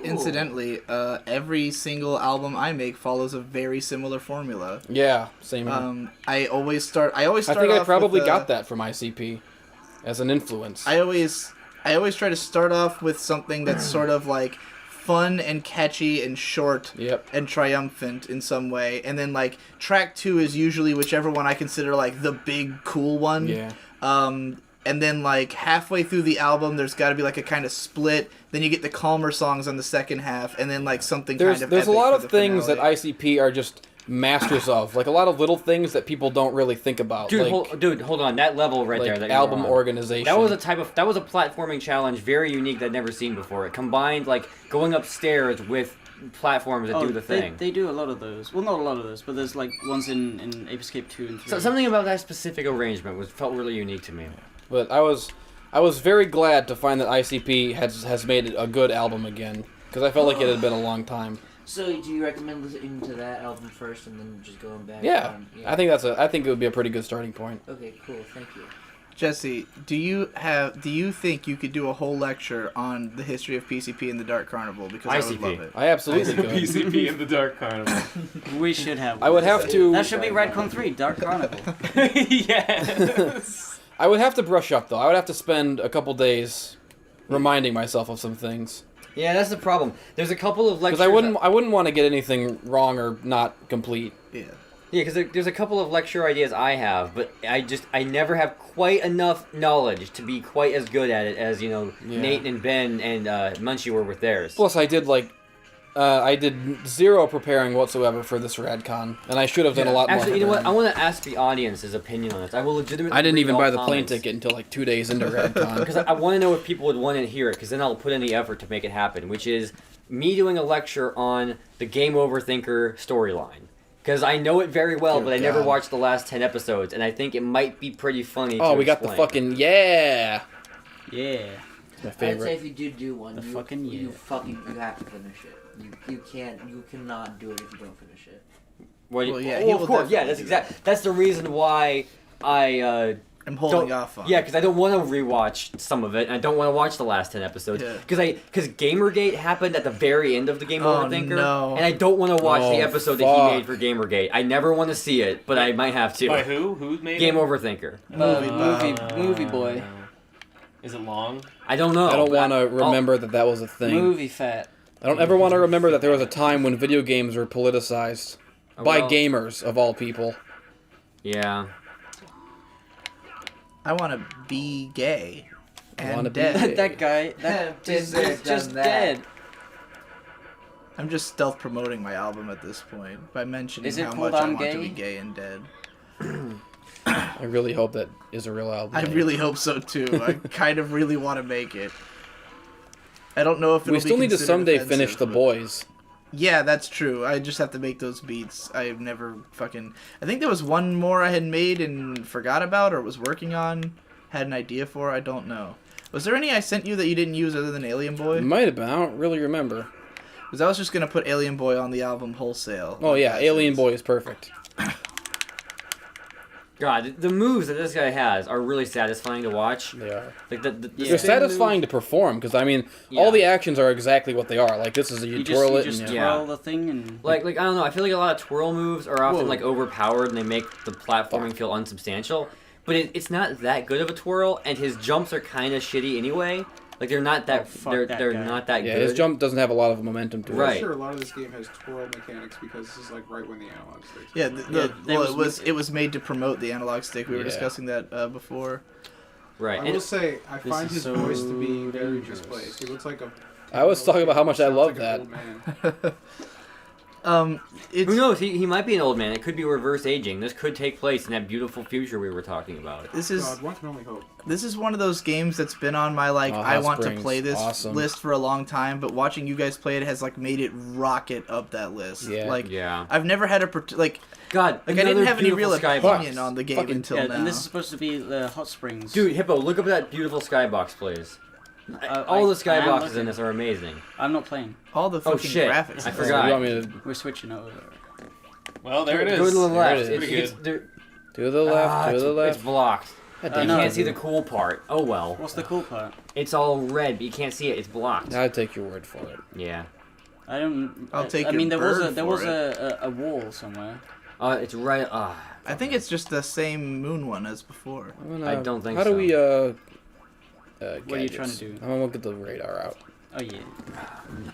Speaker 1: Incidentally, every single album I make follows a very similar formula.
Speaker 3: Yeah, same here.
Speaker 1: I always start
Speaker 3: I think
Speaker 1: off
Speaker 3: I probably
Speaker 1: with,
Speaker 3: got that from ICP as an influence.
Speaker 1: I always try to start off with something that's sort of like fun and catchy and short
Speaker 3: Yep.
Speaker 1: and triumphant in some way, and then like track 2 is usually whichever one I consider like the big cool one.
Speaker 3: Yeah.
Speaker 1: And then like halfway through the album there's got to be like a kind of split, then you get the calmer songs on the second half, and then like something
Speaker 3: There's
Speaker 1: kind of
Speaker 3: a
Speaker 1: epic
Speaker 3: lot
Speaker 1: for
Speaker 3: of
Speaker 1: the
Speaker 3: things
Speaker 1: finale.
Speaker 3: that ICP are just masters of, like a lot of little things that people don't really think about.
Speaker 5: Dude,
Speaker 3: like,
Speaker 5: hold on, that level right there,
Speaker 3: like
Speaker 5: that
Speaker 3: album
Speaker 5: you're on.
Speaker 3: organization.
Speaker 5: That was a platforming challenge, very unique that I'd never seen before. It combined like going upstairs with platforms that do the thing.
Speaker 2: They do a lot of those. Well, not a lot of those, but there's like ones in Ape Escape 2 and 3.
Speaker 5: So something about that specific arrangement felt really unique to me.
Speaker 3: But I was very glad to find that ICP has made a good album again, because I felt like it had been a long time.
Speaker 7: So do you recommend listening to that album first and then just going back?
Speaker 3: Yeah,
Speaker 7: on,
Speaker 3: I think it would be a pretty good starting point.
Speaker 7: Okay, cool. Thank you.
Speaker 1: Jesse, do you think you could do a whole lecture on the history of PCP and the Dark Carnival? Because I would
Speaker 5: ICP.
Speaker 1: love it.
Speaker 3: I absolutely could.
Speaker 6: PCP in the Dark Carnival.
Speaker 2: We should have.
Speaker 3: I would have to.
Speaker 2: That should be Redcon 3, Dark Carnival.
Speaker 6: Yes.
Speaker 3: I would have to brush up though. I would have to spend a couple days reminding myself of some things.
Speaker 5: Yeah, that's the problem. There's a couple of lectures.
Speaker 3: Because I wouldn't want to get anything wrong or not complete.
Speaker 1: Yeah.
Speaker 5: Yeah, because there's a couple of lecture ideas I have, but I never have quite enough knowledge to be quite as good at it as, Nate and Ben and Munchy were with theirs.
Speaker 3: Plus, I did zero preparing whatsoever for this RadCon, and I should have done a lot more.
Speaker 5: Actually, you know what? I want to ask the audience's opinion on this. I will legitimately.
Speaker 3: I didn't
Speaker 5: read
Speaker 3: even
Speaker 5: all
Speaker 3: buy the plane
Speaker 5: comments.
Speaker 3: ticket until like 2 days into RadCon.
Speaker 5: Because I want to know if people would want to hear it, because then I'll put in the effort to make it happen, which is me doing a lecture on the Game Over Thinker storyline. Because I know it very well, but I never watched the last 10 episodes, and I think it might be pretty funny to
Speaker 3: we got the
Speaker 5: explain.
Speaker 3: fucking yeah.
Speaker 2: Yeah.
Speaker 3: My
Speaker 7: I'd say
Speaker 3: favorite.
Speaker 7: if you do one,
Speaker 2: The
Speaker 7: you have to finish it. You cannot do it if you don't finish it.
Speaker 1: Well, yeah, he
Speaker 5: Well,
Speaker 1: will
Speaker 5: of course, yeah,
Speaker 1: definitely
Speaker 5: that's the reason why I
Speaker 1: I'm holding
Speaker 5: don't-
Speaker 1: off on.
Speaker 5: Yeah, because I don't want to rewatch some of it, and I don't want to watch the last 10 episodes.
Speaker 1: Yeah.
Speaker 5: Because Gamergate happened at the very end of the Game Over Thinker,
Speaker 1: no.
Speaker 5: and I don't want to watch the
Speaker 3: Oh,
Speaker 5: episode that
Speaker 3: fuck.
Speaker 5: he made for Gamergate. I never want to see it, but I might have to.
Speaker 6: By who? Who made
Speaker 5: Game
Speaker 6: it?
Speaker 5: Over Thinker.
Speaker 2: Movie boy.
Speaker 6: Is it long?
Speaker 5: I don't know.
Speaker 3: I don't
Speaker 5: but
Speaker 3: want to
Speaker 5: I'll-
Speaker 3: remember that was a thing.
Speaker 2: Movie fat.
Speaker 3: I don't ever want to remember that there was a time when video games were politicized by
Speaker 5: well,
Speaker 3: gamers of all people.
Speaker 5: Yeah.
Speaker 1: I want to be gay
Speaker 3: wanna
Speaker 1: and
Speaker 3: be
Speaker 1: dead.
Speaker 2: That guy, that is
Speaker 7: Tinder's
Speaker 2: just
Speaker 7: done that.
Speaker 2: dead.
Speaker 1: I'm just stealth promoting my album at this point by mentioning
Speaker 2: Is it
Speaker 1: how
Speaker 2: called
Speaker 1: much I
Speaker 2: I'm
Speaker 1: want to
Speaker 2: Gay?
Speaker 1: be gay and dead.
Speaker 3: I really hope that is a real album.
Speaker 1: I really hope so too. I kind of really want to make it. I don't know if it'll
Speaker 3: We still
Speaker 1: be
Speaker 3: need to
Speaker 1: considered
Speaker 3: someday
Speaker 1: offensive,
Speaker 3: finish The
Speaker 1: but-
Speaker 3: Boys.
Speaker 1: Yeah, that's true. I just have to make those beats. I've never fucking... I think there was one more I had made and forgot about or was working on, had an idea for, I don't know. Was there any I sent you that you didn't use other than Alien Boy?
Speaker 3: It might have been. I don't really remember.
Speaker 1: Because I was just going to put Alien Boy on the album wholesale.
Speaker 3: Oh yeah,
Speaker 1: Like,
Speaker 3: Alien Boy is perfect.
Speaker 5: God, the moves that this guy has are really satisfying to watch.
Speaker 3: They are.
Speaker 5: Like the
Speaker 3: They're
Speaker 5: spin
Speaker 3: satisfying
Speaker 5: move-
Speaker 3: to perform because I mean,
Speaker 5: Yeah.
Speaker 3: all the actions are exactly what they are. Like this is you twirl it and
Speaker 5: yeah.
Speaker 2: twirl the thing and
Speaker 5: Like I don't know. I feel like a lot of twirl moves are often
Speaker 3: Whoa.
Speaker 5: like overpowered and they make the platforming feel unsubstantial. But it's not that good of a twirl, and his jumps are kind of shitty anyway. Like they're not that
Speaker 2: fuck
Speaker 5: they're
Speaker 2: that
Speaker 5: they're
Speaker 2: guy.
Speaker 5: not that
Speaker 3: yeah,
Speaker 5: good.
Speaker 3: his jump doesn't have a lot of momentum to it.
Speaker 5: Right.
Speaker 8: I'm sure a lot of this game has twirl mechanics because this is like right when the analog sticks.
Speaker 1: Yeah,
Speaker 2: there
Speaker 1: it was made to promote the analog stick. We were
Speaker 3: Yeah.
Speaker 1: discussing that before.
Speaker 5: Right.
Speaker 8: I
Speaker 5: And
Speaker 8: will say, I
Speaker 2: This
Speaker 8: find
Speaker 2: is
Speaker 8: his
Speaker 2: so
Speaker 8: voice to be very
Speaker 2: dangerous.
Speaker 8: misplaced. He looks like a.
Speaker 3: I was talking about how much I
Speaker 8: sounds
Speaker 3: love
Speaker 8: like an
Speaker 3: that.
Speaker 8: old man.
Speaker 1: It's
Speaker 5: who knows? He might be an old man. It could be reverse aging. This could take place in that beautiful future we were talking about.
Speaker 1: this is
Speaker 8: God, one can only hope.
Speaker 1: this is one of those games that's been on my
Speaker 3: Oh,
Speaker 1: I
Speaker 3: Hot
Speaker 1: want to
Speaker 3: Springs,
Speaker 1: play this
Speaker 3: awesome.
Speaker 1: list for a long time, but watching you guys play it has like made it rocket up that list.
Speaker 3: Yeah.
Speaker 1: Like
Speaker 5: Yeah.
Speaker 1: I've never had like
Speaker 5: God.
Speaker 1: I didn't
Speaker 5: another
Speaker 1: have any real
Speaker 5: beautiful
Speaker 1: opinion
Speaker 5: skybox.
Speaker 1: on the game
Speaker 3: Fucking-
Speaker 1: until
Speaker 2: yeah,
Speaker 1: now.
Speaker 2: and this is supposed to be the hot springs.
Speaker 5: Dude, Hippo, look up that beautiful skybox, please. All the
Speaker 2: I am
Speaker 5: skyboxes
Speaker 2: looking.
Speaker 5: in this are amazing.
Speaker 2: I'm not playing.
Speaker 1: All the
Speaker 5: Oh,
Speaker 1: fucking
Speaker 5: shit.
Speaker 1: graphics.
Speaker 5: I
Speaker 1: in this
Speaker 5: forgot.
Speaker 3: You want me to
Speaker 2: We're switching over.
Speaker 6: Well, there it is.
Speaker 5: Go to the left.
Speaker 3: it is.
Speaker 6: Pretty
Speaker 5: It's,
Speaker 6: good.
Speaker 5: there-
Speaker 3: to the left? To the
Speaker 5: It's
Speaker 3: left.
Speaker 5: blocked.
Speaker 3: God
Speaker 5: You
Speaker 3: damn
Speaker 2: no.
Speaker 3: it.
Speaker 5: can't see the cool part. Oh well.
Speaker 2: What's the cool part?
Speaker 5: It's all red, but you can't see it. It's blocked.
Speaker 3: I'll take your word for it.
Speaker 5: Yeah.
Speaker 2: I don't.
Speaker 1: I'll take
Speaker 2: I mean,
Speaker 1: your
Speaker 2: there was
Speaker 1: bird
Speaker 2: there
Speaker 1: for
Speaker 2: was
Speaker 1: it.
Speaker 2: a wall somewhere.
Speaker 5: It's right.
Speaker 1: I think it's just the same moon one as before.
Speaker 3: I'm gonna-
Speaker 5: I don't think
Speaker 3: How do
Speaker 5: so.
Speaker 3: we
Speaker 2: What are you trying to do?
Speaker 3: I'm gonna get the radar out.
Speaker 2: Oh yeah.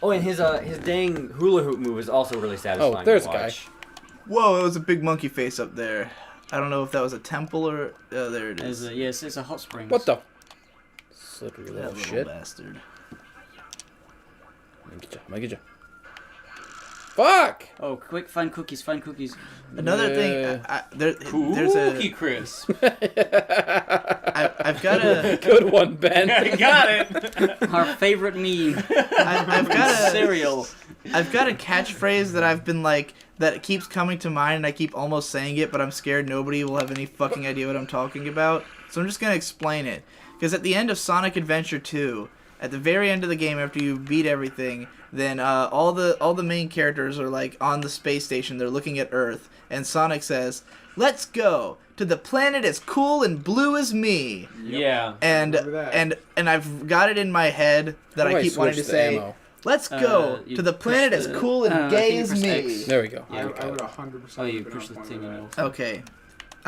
Speaker 5: Oh, and his dang hula hoop move is also really satisfying.
Speaker 3: there's
Speaker 5: to
Speaker 3: a guy.
Speaker 5: watch.
Speaker 1: Whoa, it was a big monkey face up there. I don't know if that was a temple or there it is.
Speaker 2: Yes, it's a hot springs.
Speaker 3: What the? Slippery
Speaker 1: That
Speaker 3: little
Speaker 1: little
Speaker 3: shit.
Speaker 1: bastard.
Speaker 3: I'm gonna get you. Fuck!
Speaker 2: Oh, quick! Find cookies! Find cookies!
Speaker 1: Another thing, there's
Speaker 6: Cookie
Speaker 1: a
Speaker 6: Chris.
Speaker 1: I've got a
Speaker 3: Good one, Ben.
Speaker 6: I got it.
Speaker 2: Our favorite meme.
Speaker 1: I've got a
Speaker 2: cereal.
Speaker 1: I've got a catchphrase that I've been like that keeps coming to mind, and I keep almost saying it, but I'm scared nobody will have any fucking idea what I'm talking about. So I'm just gonna explain it. Because at the end of Sonic Adventure 2, at the very end of the game, after you beat everything, then all the main characters are like on the space station. They're looking at Earth, and Sonic says, "Let's go to the planet as cool and blue as me."
Speaker 6: Yeah.
Speaker 1: And
Speaker 8: Remember that.
Speaker 1: and I've got it in my head that
Speaker 3: How do
Speaker 1: I keep wanting to
Speaker 3: switch the
Speaker 1: say.
Speaker 3: ammo?
Speaker 1: Let's go
Speaker 2: you
Speaker 1: to the
Speaker 2: push
Speaker 1: planet as
Speaker 2: the-
Speaker 1: cool and
Speaker 2: I
Speaker 1: gay
Speaker 2: think
Speaker 1: as
Speaker 2: you press
Speaker 1: me.
Speaker 2: X.
Speaker 3: There we go.
Speaker 8: I would 100%.
Speaker 2: Oh, you
Speaker 8: been
Speaker 2: push
Speaker 8: on
Speaker 2: the
Speaker 8: point
Speaker 2: thing
Speaker 8: with
Speaker 2: and
Speaker 8: that.
Speaker 1: Okay,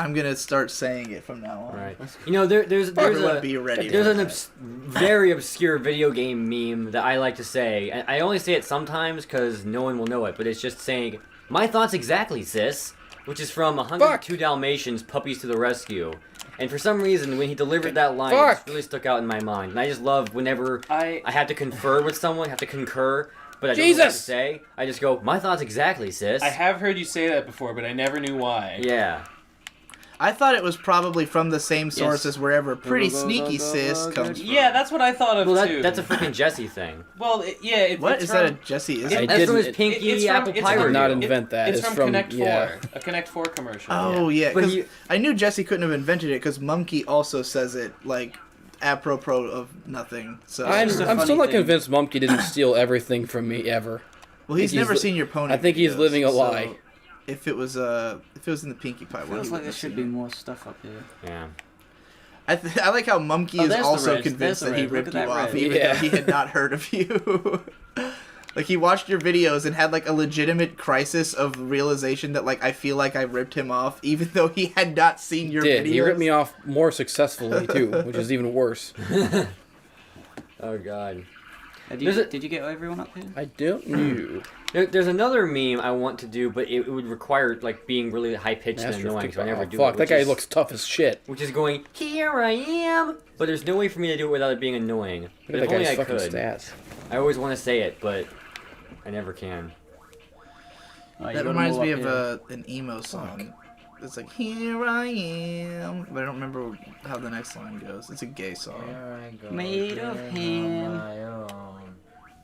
Speaker 1: I'm gonna start saying it from now on.
Speaker 5: Right. You know, there's
Speaker 1: Everyone be ready.
Speaker 5: there's
Speaker 1: for
Speaker 5: an
Speaker 1: that.
Speaker 5: very obscure video game meme that I like to say. I only say it sometimes because no one will know it, but it's just saying, "My thoughts exactly, sis." which is from 102 Dalmatians, Puppies to the Rescue. And for some reason, when he delivered that line, it just really stuck out in my mind. And I just love whenever I have to confer with someone, have to concur, but I don't know what to say. I just go, my thoughts exactly, sis.
Speaker 6: I have heard you say that before, but I never knew why.
Speaker 5: Yeah.
Speaker 1: I thought it was probably from the same source as wherever Pretty Sneaky Sis comes from.
Speaker 6: Yeah, that's what I thought of too.
Speaker 5: That's a freaking Jesse thing.
Speaker 6: Well,
Speaker 1: What is that a Jesse?
Speaker 5: That's from his Pinky Apple Pie
Speaker 3: I did
Speaker 5: review.
Speaker 3: not invent that.
Speaker 6: It's from Connect 4, a Connect 4 commercial.
Speaker 1: Oh yeah,
Speaker 5: But
Speaker 1: because I knew Jesse couldn't have invented it because Munchy also says it like apropos of nothing. So
Speaker 3: I'm still not convinced Munchy didn't steal everything from me ever.
Speaker 1: well, he's never seen your pony.
Speaker 3: I think he's
Speaker 1: videos,
Speaker 3: living a
Speaker 1: so
Speaker 3: lie.
Speaker 1: If it was in the Pinkie Pie one,
Speaker 2: Feels like there should be more stuff up here.
Speaker 5: Yeah.
Speaker 1: I like how Munchy is
Speaker 2: there's the
Speaker 1: also
Speaker 2: red.
Speaker 1: convinced
Speaker 2: There's
Speaker 1: that
Speaker 2: the
Speaker 1: he
Speaker 2: red.
Speaker 1: ripped
Speaker 2: Look
Speaker 1: you
Speaker 2: at that
Speaker 1: off,
Speaker 2: red.
Speaker 1: even though he had not heard of you. Like he watched your videos and had like a legitimate crisis of realization that like I feel like I ripped him off, even though he had not seen your videos.
Speaker 3: He ripped me off more successfully too, which is even worse.
Speaker 5: Oh god.
Speaker 2: Did you get everyone up here?
Speaker 3: I don't know.
Speaker 5: There's another meme I want to do, but it would require like being really high pitched and annoying, so I never do it.
Speaker 3: Fuck, that guy looks tough as shit.
Speaker 5: Which is going, here I am! But there's no way for me to do it without it being annoying. But
Speaker 3: Look
Speaker 5: if
Speaker 3: at that
Speaker 5: only
Speaker 3: guy's
Speaker 5: I
Speaker 3: fucking
Speaker 5: could.
Speaker 3: stats.
Speaker 5: I always want to say it, but I never can.
Speaker 1: That reminds me of an emo song. It's like, here I am. But I don't remember how the next line goes. It's a gay song.
Speaker 7: Here I go
Speaker 2: Made of
Speaker 7: again
Speaker 2: hand.
Speaker 7: on my own,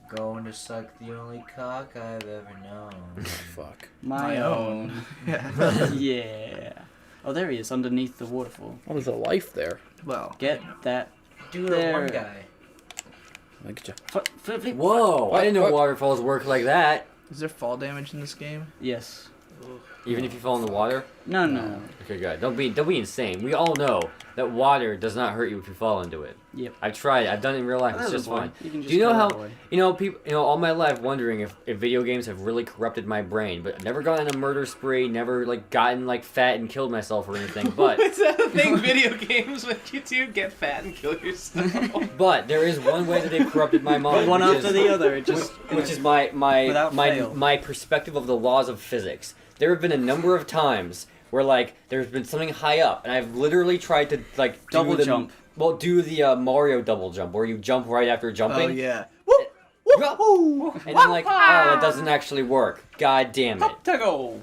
Speaker 7: going to suck the only cock I've ever known.
Speaker 3: Fuck.
Speaker 2: My own.
Speaker 1: Yeah.
Speaker 2: Yeah. Oh, there he is, underneath the waterfall.
Speaker 3: Oh, there's a life there.
Speaker 1: Well,
Speaker 2: Get that.
Speaker 7: Dude,
Speaker 2: There.
Speaker 7: one guy.
Speaker 3: Look at you.
Speaker 2: Flip, flip.
Speaker 5: Whoa! I didn't know
Speaker 3: What?
Speaker 5: waterfalls work like that.
Speaker 1: is there fall damage in this game?
Speaker 2: Yes.
Speaker 5: Even if you fall in the water?
Speaker 2: No, no.
Speaker 5: Okay, good. Don't be insane. We all know that water does not hurt you if you fall into it.
Speaker 2: Yep.
Speaker 5: I've tried. I've done it in real life. It's just fine.
Speaker 2: You can just
Speaker 5: Do you know
Speaker 2: go
Speaker 5: how?
Speaker 2: that way.
Speaker 5: People. All my life wondering if video games have really corrupted my brain, but I've never gone on a murder spree. Never like gotten like fat and killed myself or anything. But
Speaker 6: Is that a thing video games make you do? Get fat and kill yourself?
Speaker 5: but there is one way that they've corrupted my mind.
Speaker 2: One
Speaker 5: which
Speaker 2: after
Speaker 5: is-
Speaker 2: the other. It just.
Speaker 5: which is my
Speaker 2: Without fail.
Speaker 5: my perspective of the laws of physics. There have been a number of times where like there's been something high up, and I've literally tried to like
Speaker 2: Double jump.
Speaker 5: Well, do the Mario double jump where you jump right after jumping.
Speaker 1: Oh yeah. Woo! Woo!
Speaker 5: And I'm like, oh, that doesn't actually work. God damn it.
Speaker 6: Up to go.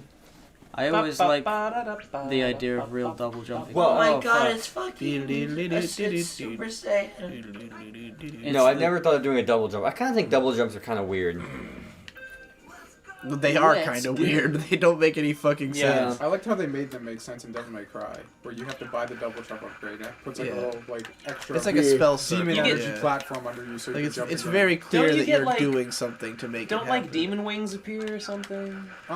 Speaker 2: I always like the idea of real double jumping.
Speaker 5: Well,
Speaker 7: Oh my
Speaker 5: oh,
Speaker 7: god,
Speaker 5: fuck.
Speaker 7: it's fucking. I said Super Saiyan.
Speaker 5: No, I've never thought of doing a double jump. I kind of think double jumps are kind of weird.
Speaker 1: They are
Speaker 7: Let's
Speaker 1: kind of
Speaker 7: do it.
Speaker 1: weird. They don't make any fucking
Speaker 5: Yeah.
Speaker 1: sense.
Speaker 8: I liked how they made them make sense in Devil May Cry, where you have to buy the double jump upgrade. It puts like
Speaker 1: Yeah.
Speaker 8: a little like extra.
Speaker 1: It's like a spell circle.
Speaker 8: demon energy
Speaker 1: yeah.
Speaker 8: platform under you, so you
Speaker 1: Like
Speaker 8: can jump.
Speaker 1: it's
Speaker 8: and
Speaker 1: very clear
Speaker 6: Don't you
Speaker 1: that
Speaker 6: get,
Speaker 1: you're
Speaker 6: like-
Speaker 1: doing something to make it
Speaker 6: Don't
Speaker 1: happen.
Speaker 6: like demon wings appear or something?
Speaker 1: No,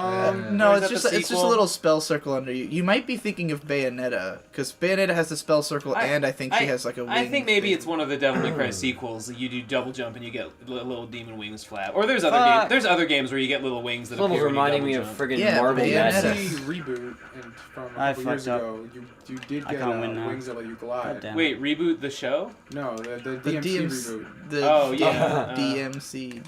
Speaker 6: Or
Speaker 1: it's
Speaker 6: is that
Speaker 1: just
Speaker 6: the
Speaker 1: it's just a
Speaker 6: sequel?
Speaker 1: little spell circle under you. You might be thinking of Bayonetta, because Bayonetta has the spell circle, and I think she has like a wing.
Speaker 6: I think maybe
Speaker 1: thing.
Speaker 6: it's one of the Devil May Cry sequels. You do double jump and you get little demon wings flap. Or there's
Speaker 2: Fuck.
Speaker 6: other games where you get little wings that
Speaker 5: This level's
Speaker 6: appear when you
Speaker 5: reminding me
Speaker 6: double
Speaker 5: of
Speaker 6: jump.
Speaker 5: friggin'
Speaker 1: Yeah,
Speaker 5: Marvel
Speaker 1: Bayonetta.
Speaker 5: Madness.
Speaker 8: The reboot and from a
Speaker 2: I
Speaker 8: couple years
Speaker 2: fucked up.
Speaker 8: ago, you did
Speaker 2: I
Speaker 8: get
Speaker 2: can't win now.
Speaker 8: wings that let you
Speaker 2: God
Speaker 8: glide.
Speaker 2: damn.
Speaker 6: Wait, reboot the show?
Speaker 8: No, the
Speaker 1: the
Speaker 8: DMC
Speaker 1: DMC.
Speaker 8: reboot.
Speaker 1: The
Speaker 6: Oh, yeah.
Speaker 1: DMC.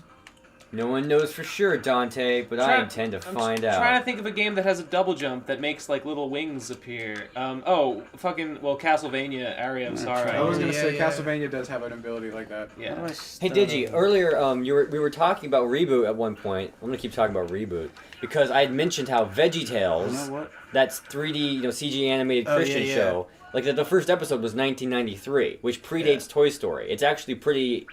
Speaker 5: No one knows for sure, Dante, but I intend to find out.
Speaker 6: Trying to think of a game that has a double jump that makes like little wings appear. Castlevania Area of Sorrow.
Speaker 8: I was gonna
Speaker 1: yeah,
Speaker 8: say
Speaker 1: yeah.
Speaker 8: Castlevania does have an ability like that.
Speaker 6: Yeah.
Speaker 5: Hey Digi, earlier we were talking about reboot at one point. I'm gonna keep talking about reboot because I had mentioned how
Speaker 2: You
Speaker 5: VeggieTales,
Speaker 2: know what?
Speaker 5: that's 3D CG animated
Speaker 1: Oh,
Speaker 5: Christian
Speaker 1: yeah, yeah.
Speaker 5: show, like the first episode was 1993, which predates Toy Story. It's actually pretty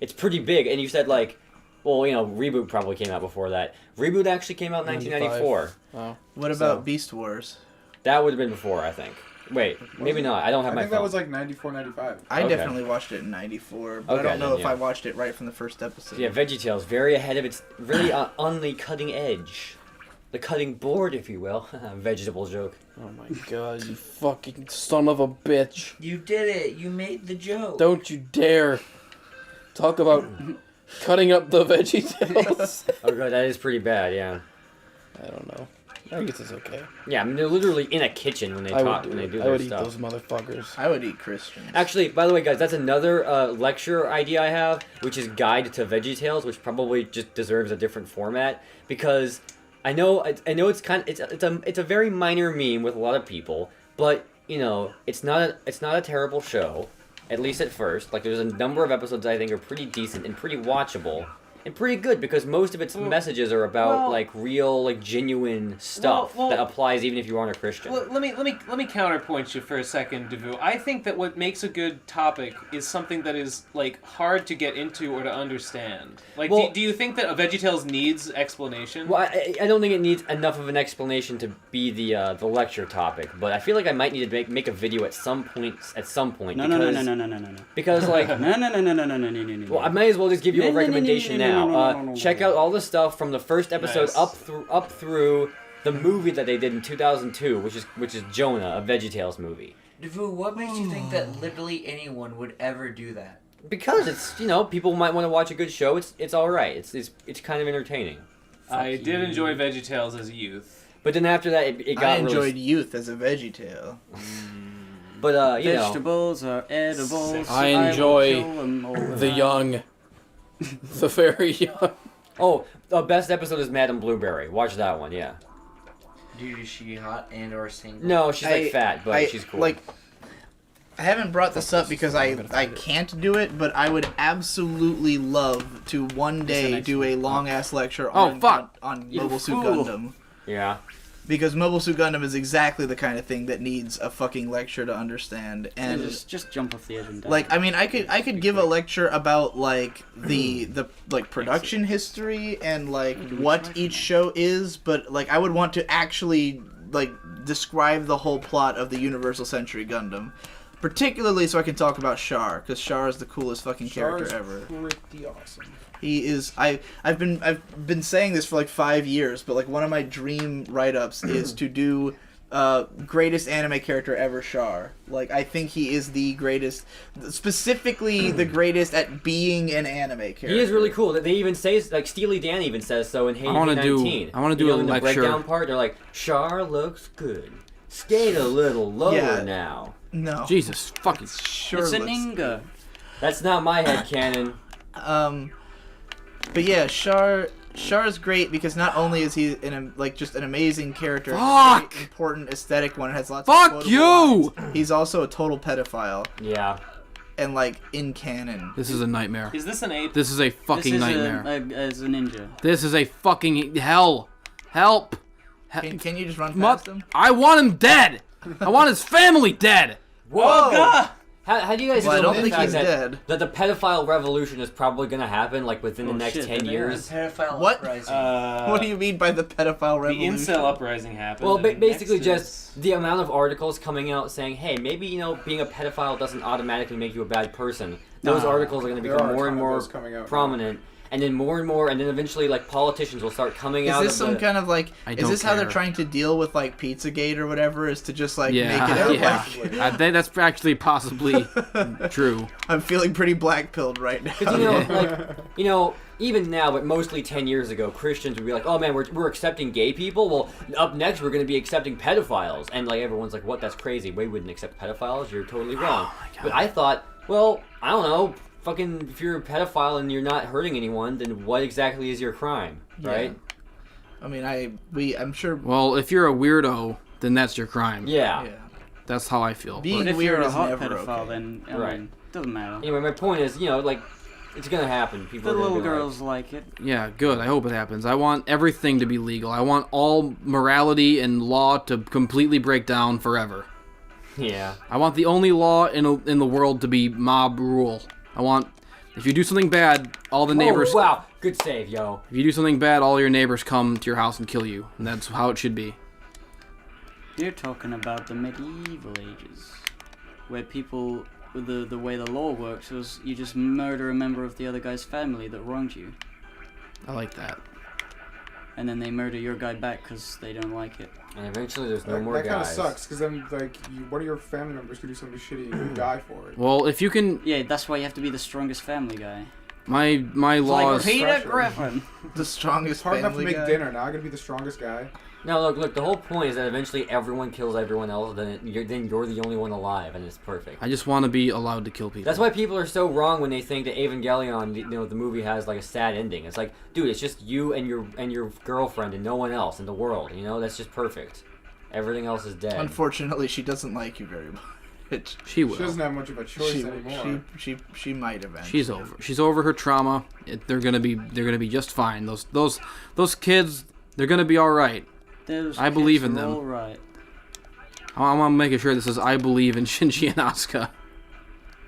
Speaker 5: it's pretty big. And you said like, well reboot probably came out before that. Reboot actually came out in 1994.
Speaker 3: Wow.
Speaker 1: What about Beast Wars?
Speaker 5: That would have been before, I think. Wait, maybe not. I don't have
Speaker 8: I
Speaker 5: my
Speaker 8: think
Speaker 5: phone.
Speaker 8: that was like 94, 95.
Speaker 1: I
Speaker 5: Okay.
Speaker 1: definitely watched it in '94, but
Speaker 5: Okay,
Speaker 1: I don't know
Speaker 5: then,
Speaker 1: if
Speaker 5: yeah.
Speaker 1: I watched it right from the first episode.
Speaker 5: Yeah, VeggieTales, very ahead of its, really on the cutting edge. The cutting board, if you will. Vegetable joke.
Speaker 3: Oh my god, you fucking son of a bitch.
Speaker 7: You did it. You made the joke.
Speaker 3: Don't you dare talk about cutting up the VeggieTales.
Speaker 5: Oh god, that is pretty bad, yeah.
Speaker 3: I don't know. I guess it's okay.
Speaker 5: Yeah, I mean, they're literally in a kitchen when they talk, when they do
Speaker 3: I
Speaker 5: their
Speaker 3: would eat
Speaker 5: stuff.
Speaker 3: those motherfuckers.
Speaker 1: I would eat Christians.
Speaker 5: Actually, by the way, guys, that's another lecture idea I have, which is Guide to VeggieTales, which probably just deserves a different format, because I know it's a very minor meme with a lot of people, but it's not a terrible show, at least at first. Like there's a number of episodes I think are pretty decent and pretty watchable. And pretty good because most of its messages are about like real, like genuine stuff that applies even if you aren't a Christian.
Speaker 6: Well, let me counterpoint you for a second, Davoo. I think that what makes a good topic is something that is like hard to get into or to understand. Like, do you think that VeggieTales needs explanation?
Speaker 5: Well, I don't think it needs enough of an explanation to be the lecture topic, but I feel like I might need to make a video at some point.
Speaker 2: No.
Speaker 5: Because like
Speaker 2: No.
Speaker 5: well, I might as well just give you a recommendation now. Check out all the stuff from the first episode up through the movie that they did in 2002, which is Jonah, a VeggieTales movie.
Speaker 7: Davoo, what makes you think that literally anyone would ever do that?
Speaker 5: Because it's people might want to watch a good show. It's all right. It's kind of entertaining.
Speaker 6: I did enjoy VeggieTales as a youth.
Speaker 5: But then after that, it got
Speaker 1: I enjoyed youth as a VeggieTale.
Speaker 5: But
Speaker 2: vegetables are edible.
Speaker 3: I enjoy the young. The very young.
Speaker 5: Oh, the best episode is Madame Blueberry. Watch that one, yeah.
Speaker 7: Dude, is she hot and or single?
Speaker 5: No, she's like fat, but she's cool.
Speaker 1: Like, I haven't brought this up because I can't do it, but I would absolutely love to one day do a long ass lecture on Mobile Suit Gundam.
Speaker 5: Yeah.
Speaker 1: Because Mobile Suit Gundam is exactly the kind of thing that needs a fucking lecture to understand. And
Speaker 2: just jump off the edge and die.
Speaker 1: like, I mean, I could give a lecture about like the like production history and like what each show is, but like I would want to actually like describe the whole plot of the Universal Century Gundam. Particularly so I can talk about Char, because Char is the coolest fucking character ever.
Speaker 8: Pretty awesome.
Speaker 1: He is. I've been saying this for like 5 years, but like one of my dream write-ups is to do greatest anime character ever, Char. Like I think he is the greatest, specifically the greatest at being an anime character.
Speaker 5: He is really cool. They even say, like Steely Dan even says so in Hades 19.
Speaker 3: I want to do a
Speaker 5: in the
Speaker 3: lecture.
Speaker 5: breakdown part, they're like, Char looks good. Skate a little lower now.
Speaker 1: No.
Speaker 3: Jesus fucking.
Speaker 1: Sure
Speaker 2: it's an
Speaker 1: looks-
Speaker 2: Inga.
Speaker 5: That's not my headcanon.
Speaker 1: But yeah, Char's great because not only is he just an amazing character,
Speaker 3: Fuck!
Speaker 1: a very important aesthetic one, has lots
Speaker 3: Fuck
Speaker 1: of quotable
Speaker 3: you!
Speaker 1: lines, he's also a total pedophile
Speaker 5: Yeah.
Speaker 1: and like in canon.
Speaker 3: This is a nightmare.
Speaker 6: Is this an ape?
Speaker 3: This is a fucking
Speaker 2: This is
Speaker 3: nightmare.
Speaker 2: as a ninja.
Speaker 3: This is a fucking hell. Help.
Speaker 1: Can you just run past him?
Speaker 3: I want him dead. I want his family dead.
Speaker 5: Whoa!
Speaker 6: Oh God!
Speaker 5: How do you guys
Speaker 1: Well, I
Speaker 5: feel
Speaker 1: don't
Speaker 5: about the
Speaker 1: think
Speaker 5: fact
Speaker 1: he's dead.
Speaker 5: that the pedophile revolution is probably going to happen like within the next
Speaker 2: shit,
Speaker 5: 10
Speaker 2: yeah.
Speaker 5: years?
Speaker 7: Pedophile
Speaker 1: What?
Speaker 7: uprising.
Speaker 1: What do you mean by the pedophile
Speaker 6: The
Speaker 1: revolution?
Speaker 6: incel uprising happened.
Speaker 5: Well,
Speaker 6: and
Speaker 5: basically
Speaker 6: next
Speaker 5: just the amount of articles coming out saying, hey, maybe, being a pedophile doesn't automatically make you a bad person. Those articles are going to
Speaker 8: There
Speaker 5: become
Speaker 8: are a
Speaker 5: more
Speaker 8: ton
Speaker 5: and
Speaker 8: of
Speaker 5: more
Speaker 8: those coming out.
Speaker 5: prominent. And then more and more, and then eventually, like, politicians will start coming out
Speaker 1: Is this
Speaker 5: of
Speaker 1: some
Speaker 5: the...
Speaker 1: kind of like?
Speaker 3: I
Speaker 1: Is
Speaker 3: don't
Speaker 1: this how they're
Speaker 3: care.
Speaker 1: trying to deal with like Pizzagate or whatever? Is to just like make it
Speaker 3: Yeah,
Speaker 1: out
Speaker 3: yeah.
Speaker 1: like
Speaker 3: I think that's actually possibly true.
Speaker 1: I'm feeling pretty black-pilled right now.
Speaker 5: Because, even now, but mostly 10 years ago, Christians would be like, oh man, we're accepting gay people? Well, up next we're going to be accepting pedophiles. And, like, everyone's like, what, that's crazy. We wouldn't accept pedophiles? You're totally wrong.
Speaker 3: Oh my God.
Speaker 5: But I thought, well, I don't know, fucking, if you're a pedophile and you're not hurting anyone, then what exactly is your crime, right?
Speaker 1: I mean, I'm sure.
Speaker 3: Well, if you're a weirdo, then that's your crime.
Speaker 5: Yeah.
Speaker 1: Yeah.
Speaker 3: That's how I feel.
Speaker 1: Being
Speaker 2: But if
Speaker 1: weird
Speaker 2: you're a
Speaker 1: is
Speaker 2: hot
Speaker 1: never
Speaker 2: pedophile,
Speaker 1: okay.
Speaker 2: then
Speaker 5: Right.
Speaker 2: doesn't matter.
Speaker 5: Anyway, my point is, like, it's gonna happen. People
Speaker 2: The
Speaker 5: are gonna
Speaker 2: little
Speaker 5: be like-
Speaker 2: girls like it.
Speaker 3: Yeah, good. I hope it happens. I want everything to be legal. I want all morality and law to completely break down forever.
Speaker 5: Yeah.
Speaker 3: I want the only law in the world to be mob rule. I want, if you do something bad, all the neighbors...
Speaker 5: Oh, wow. Good save, yo.
Speaker 3: If you do something bad, all your neighbors come to your house and kill you. And that's how it should be.
Speaker 2: You're talking about the medieval ages, where people, the way the law works was you just murder a member of the other guy's family that wronged you,
Speaker 3: I like that.
Speaker 2: and then they murder your guy back because they don't like it.
Speaker 5: And eventually there's no
Speaker 8: That
Speaker 5: more
Speaker 8: kind of
Speaker 5: guys.
Speaker 8: sucks, because then, like, one of your family members could do something shitty and you die for it.
Speaker 3: Well, if you can...
Speaker 2: Yeah, that's why you have to be the strongest family guy.
Speaker 3: My laws.
Speaker 2: Peter Griffin.
Speaker 1: The strongest
Speaker 8: It's hard enough to
Speaker 1: family
Speaker 8: make
Speaker 1: guy.
Speaker 8: dinner. Now I'm gonna be the strongest guy.
Speaker 5: No, look. The whole point is that eventually everyone kills everyone else. Then you're the only one alive, and it's perfect.
Speaker 3: I just want to be allowed to kill people.
Speaker 5: That's why people are so wrong when they think that Evangelion, the movie has like a sad ending. It's like, dude, it's just you and your girlfriend and no one else in the world. That's just perfect. Everything else is dead.
Speaker 1: Unfortunately, she doesn't like you very much.
Speaker 3: She will.
Speaker 8: She doesn't have much of a choice anymore.
Speaker 1: She might eventually.
Speaker 3: She's over. She's over her trauma. They're gonna be just fine. Those kids, they're gonna be all right. I believe in them.
Speaker 2: All right.
Speaker 3: I'm making sure this is I believe in Shinji and Asuka.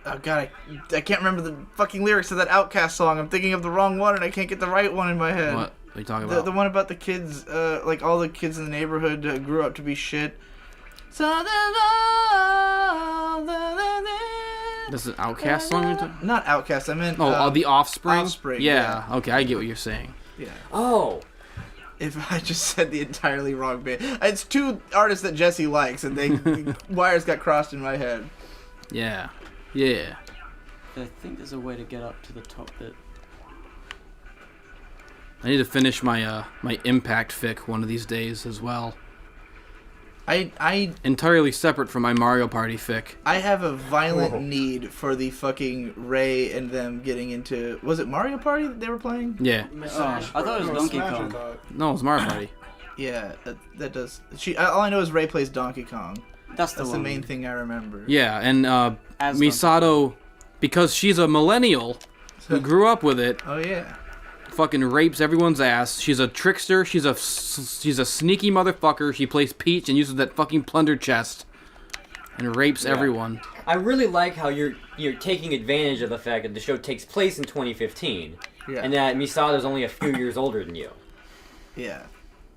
Speaker 1: Oh god, I can't remember the fucking lyrics of that Outcast song. I'm thinking of the wrong one and I can't get the right one in my head.
Speaker 3: What are you talking about?
Speaker 1: The one about the kids, like all the kids in the neighborhood grew up to be shit.
Speaker 3: This is an Outcast song you're talking?
Speaker 1: Not Outcast, I meant...
Speaker 3: The Offspring?
Speaker 1: Offspring,
Speaker 3: Yeah, okay, I get what you're saying.
Speaker 1: Yeah.
Speaker 5: Oh.
Speaker 1: If I just said the entirely wrong band. It's two artists that Jesse likes, and wires got crossed in my head.
Speaker 3: Yeah.
Speaker 2: I think there's a way to get up to the top bit.
Speaker 3: I need to finish my my Impact fic one of these days as well.
Speaker 1: I
Speaker 3: Entirely separate from my Mario Party fic.
Speaker 1: I have a violent need for the fucking Ray and them getting into... Was it Mario Party that they were playing?
Speaker 3: Yeah.
Speaker 2: I thought it was Donkey Kong.
Speaker 3: No, it's Mario Party.
Speaker 1: Yeah, that does... All I know is Ray plays Donkey Kong.
Speaker 2: That's
Speaker 1: the
Speaker 2: one.
Speaker 1: main thing I remember.
Speaker 3: Yeah, and
Speaker 2: As
Speaker 3: Misato, because she's a millennial who grew up with it,
Speaker 1: Oh yeah.
Speaker 3: fucking rapes everyone's ass. She's a trickster. She's a sneaky motherfucker. She plays Peach and uses that fucking plunder chest and rapes everyone.
Speaker 5: I really like how you're taking advantage of the fact that the show takes place in 2015,
Speaker 1: Yeah.
Speaker 5: and that Misato's only a few years older than you.
Speaker 1: Yeah.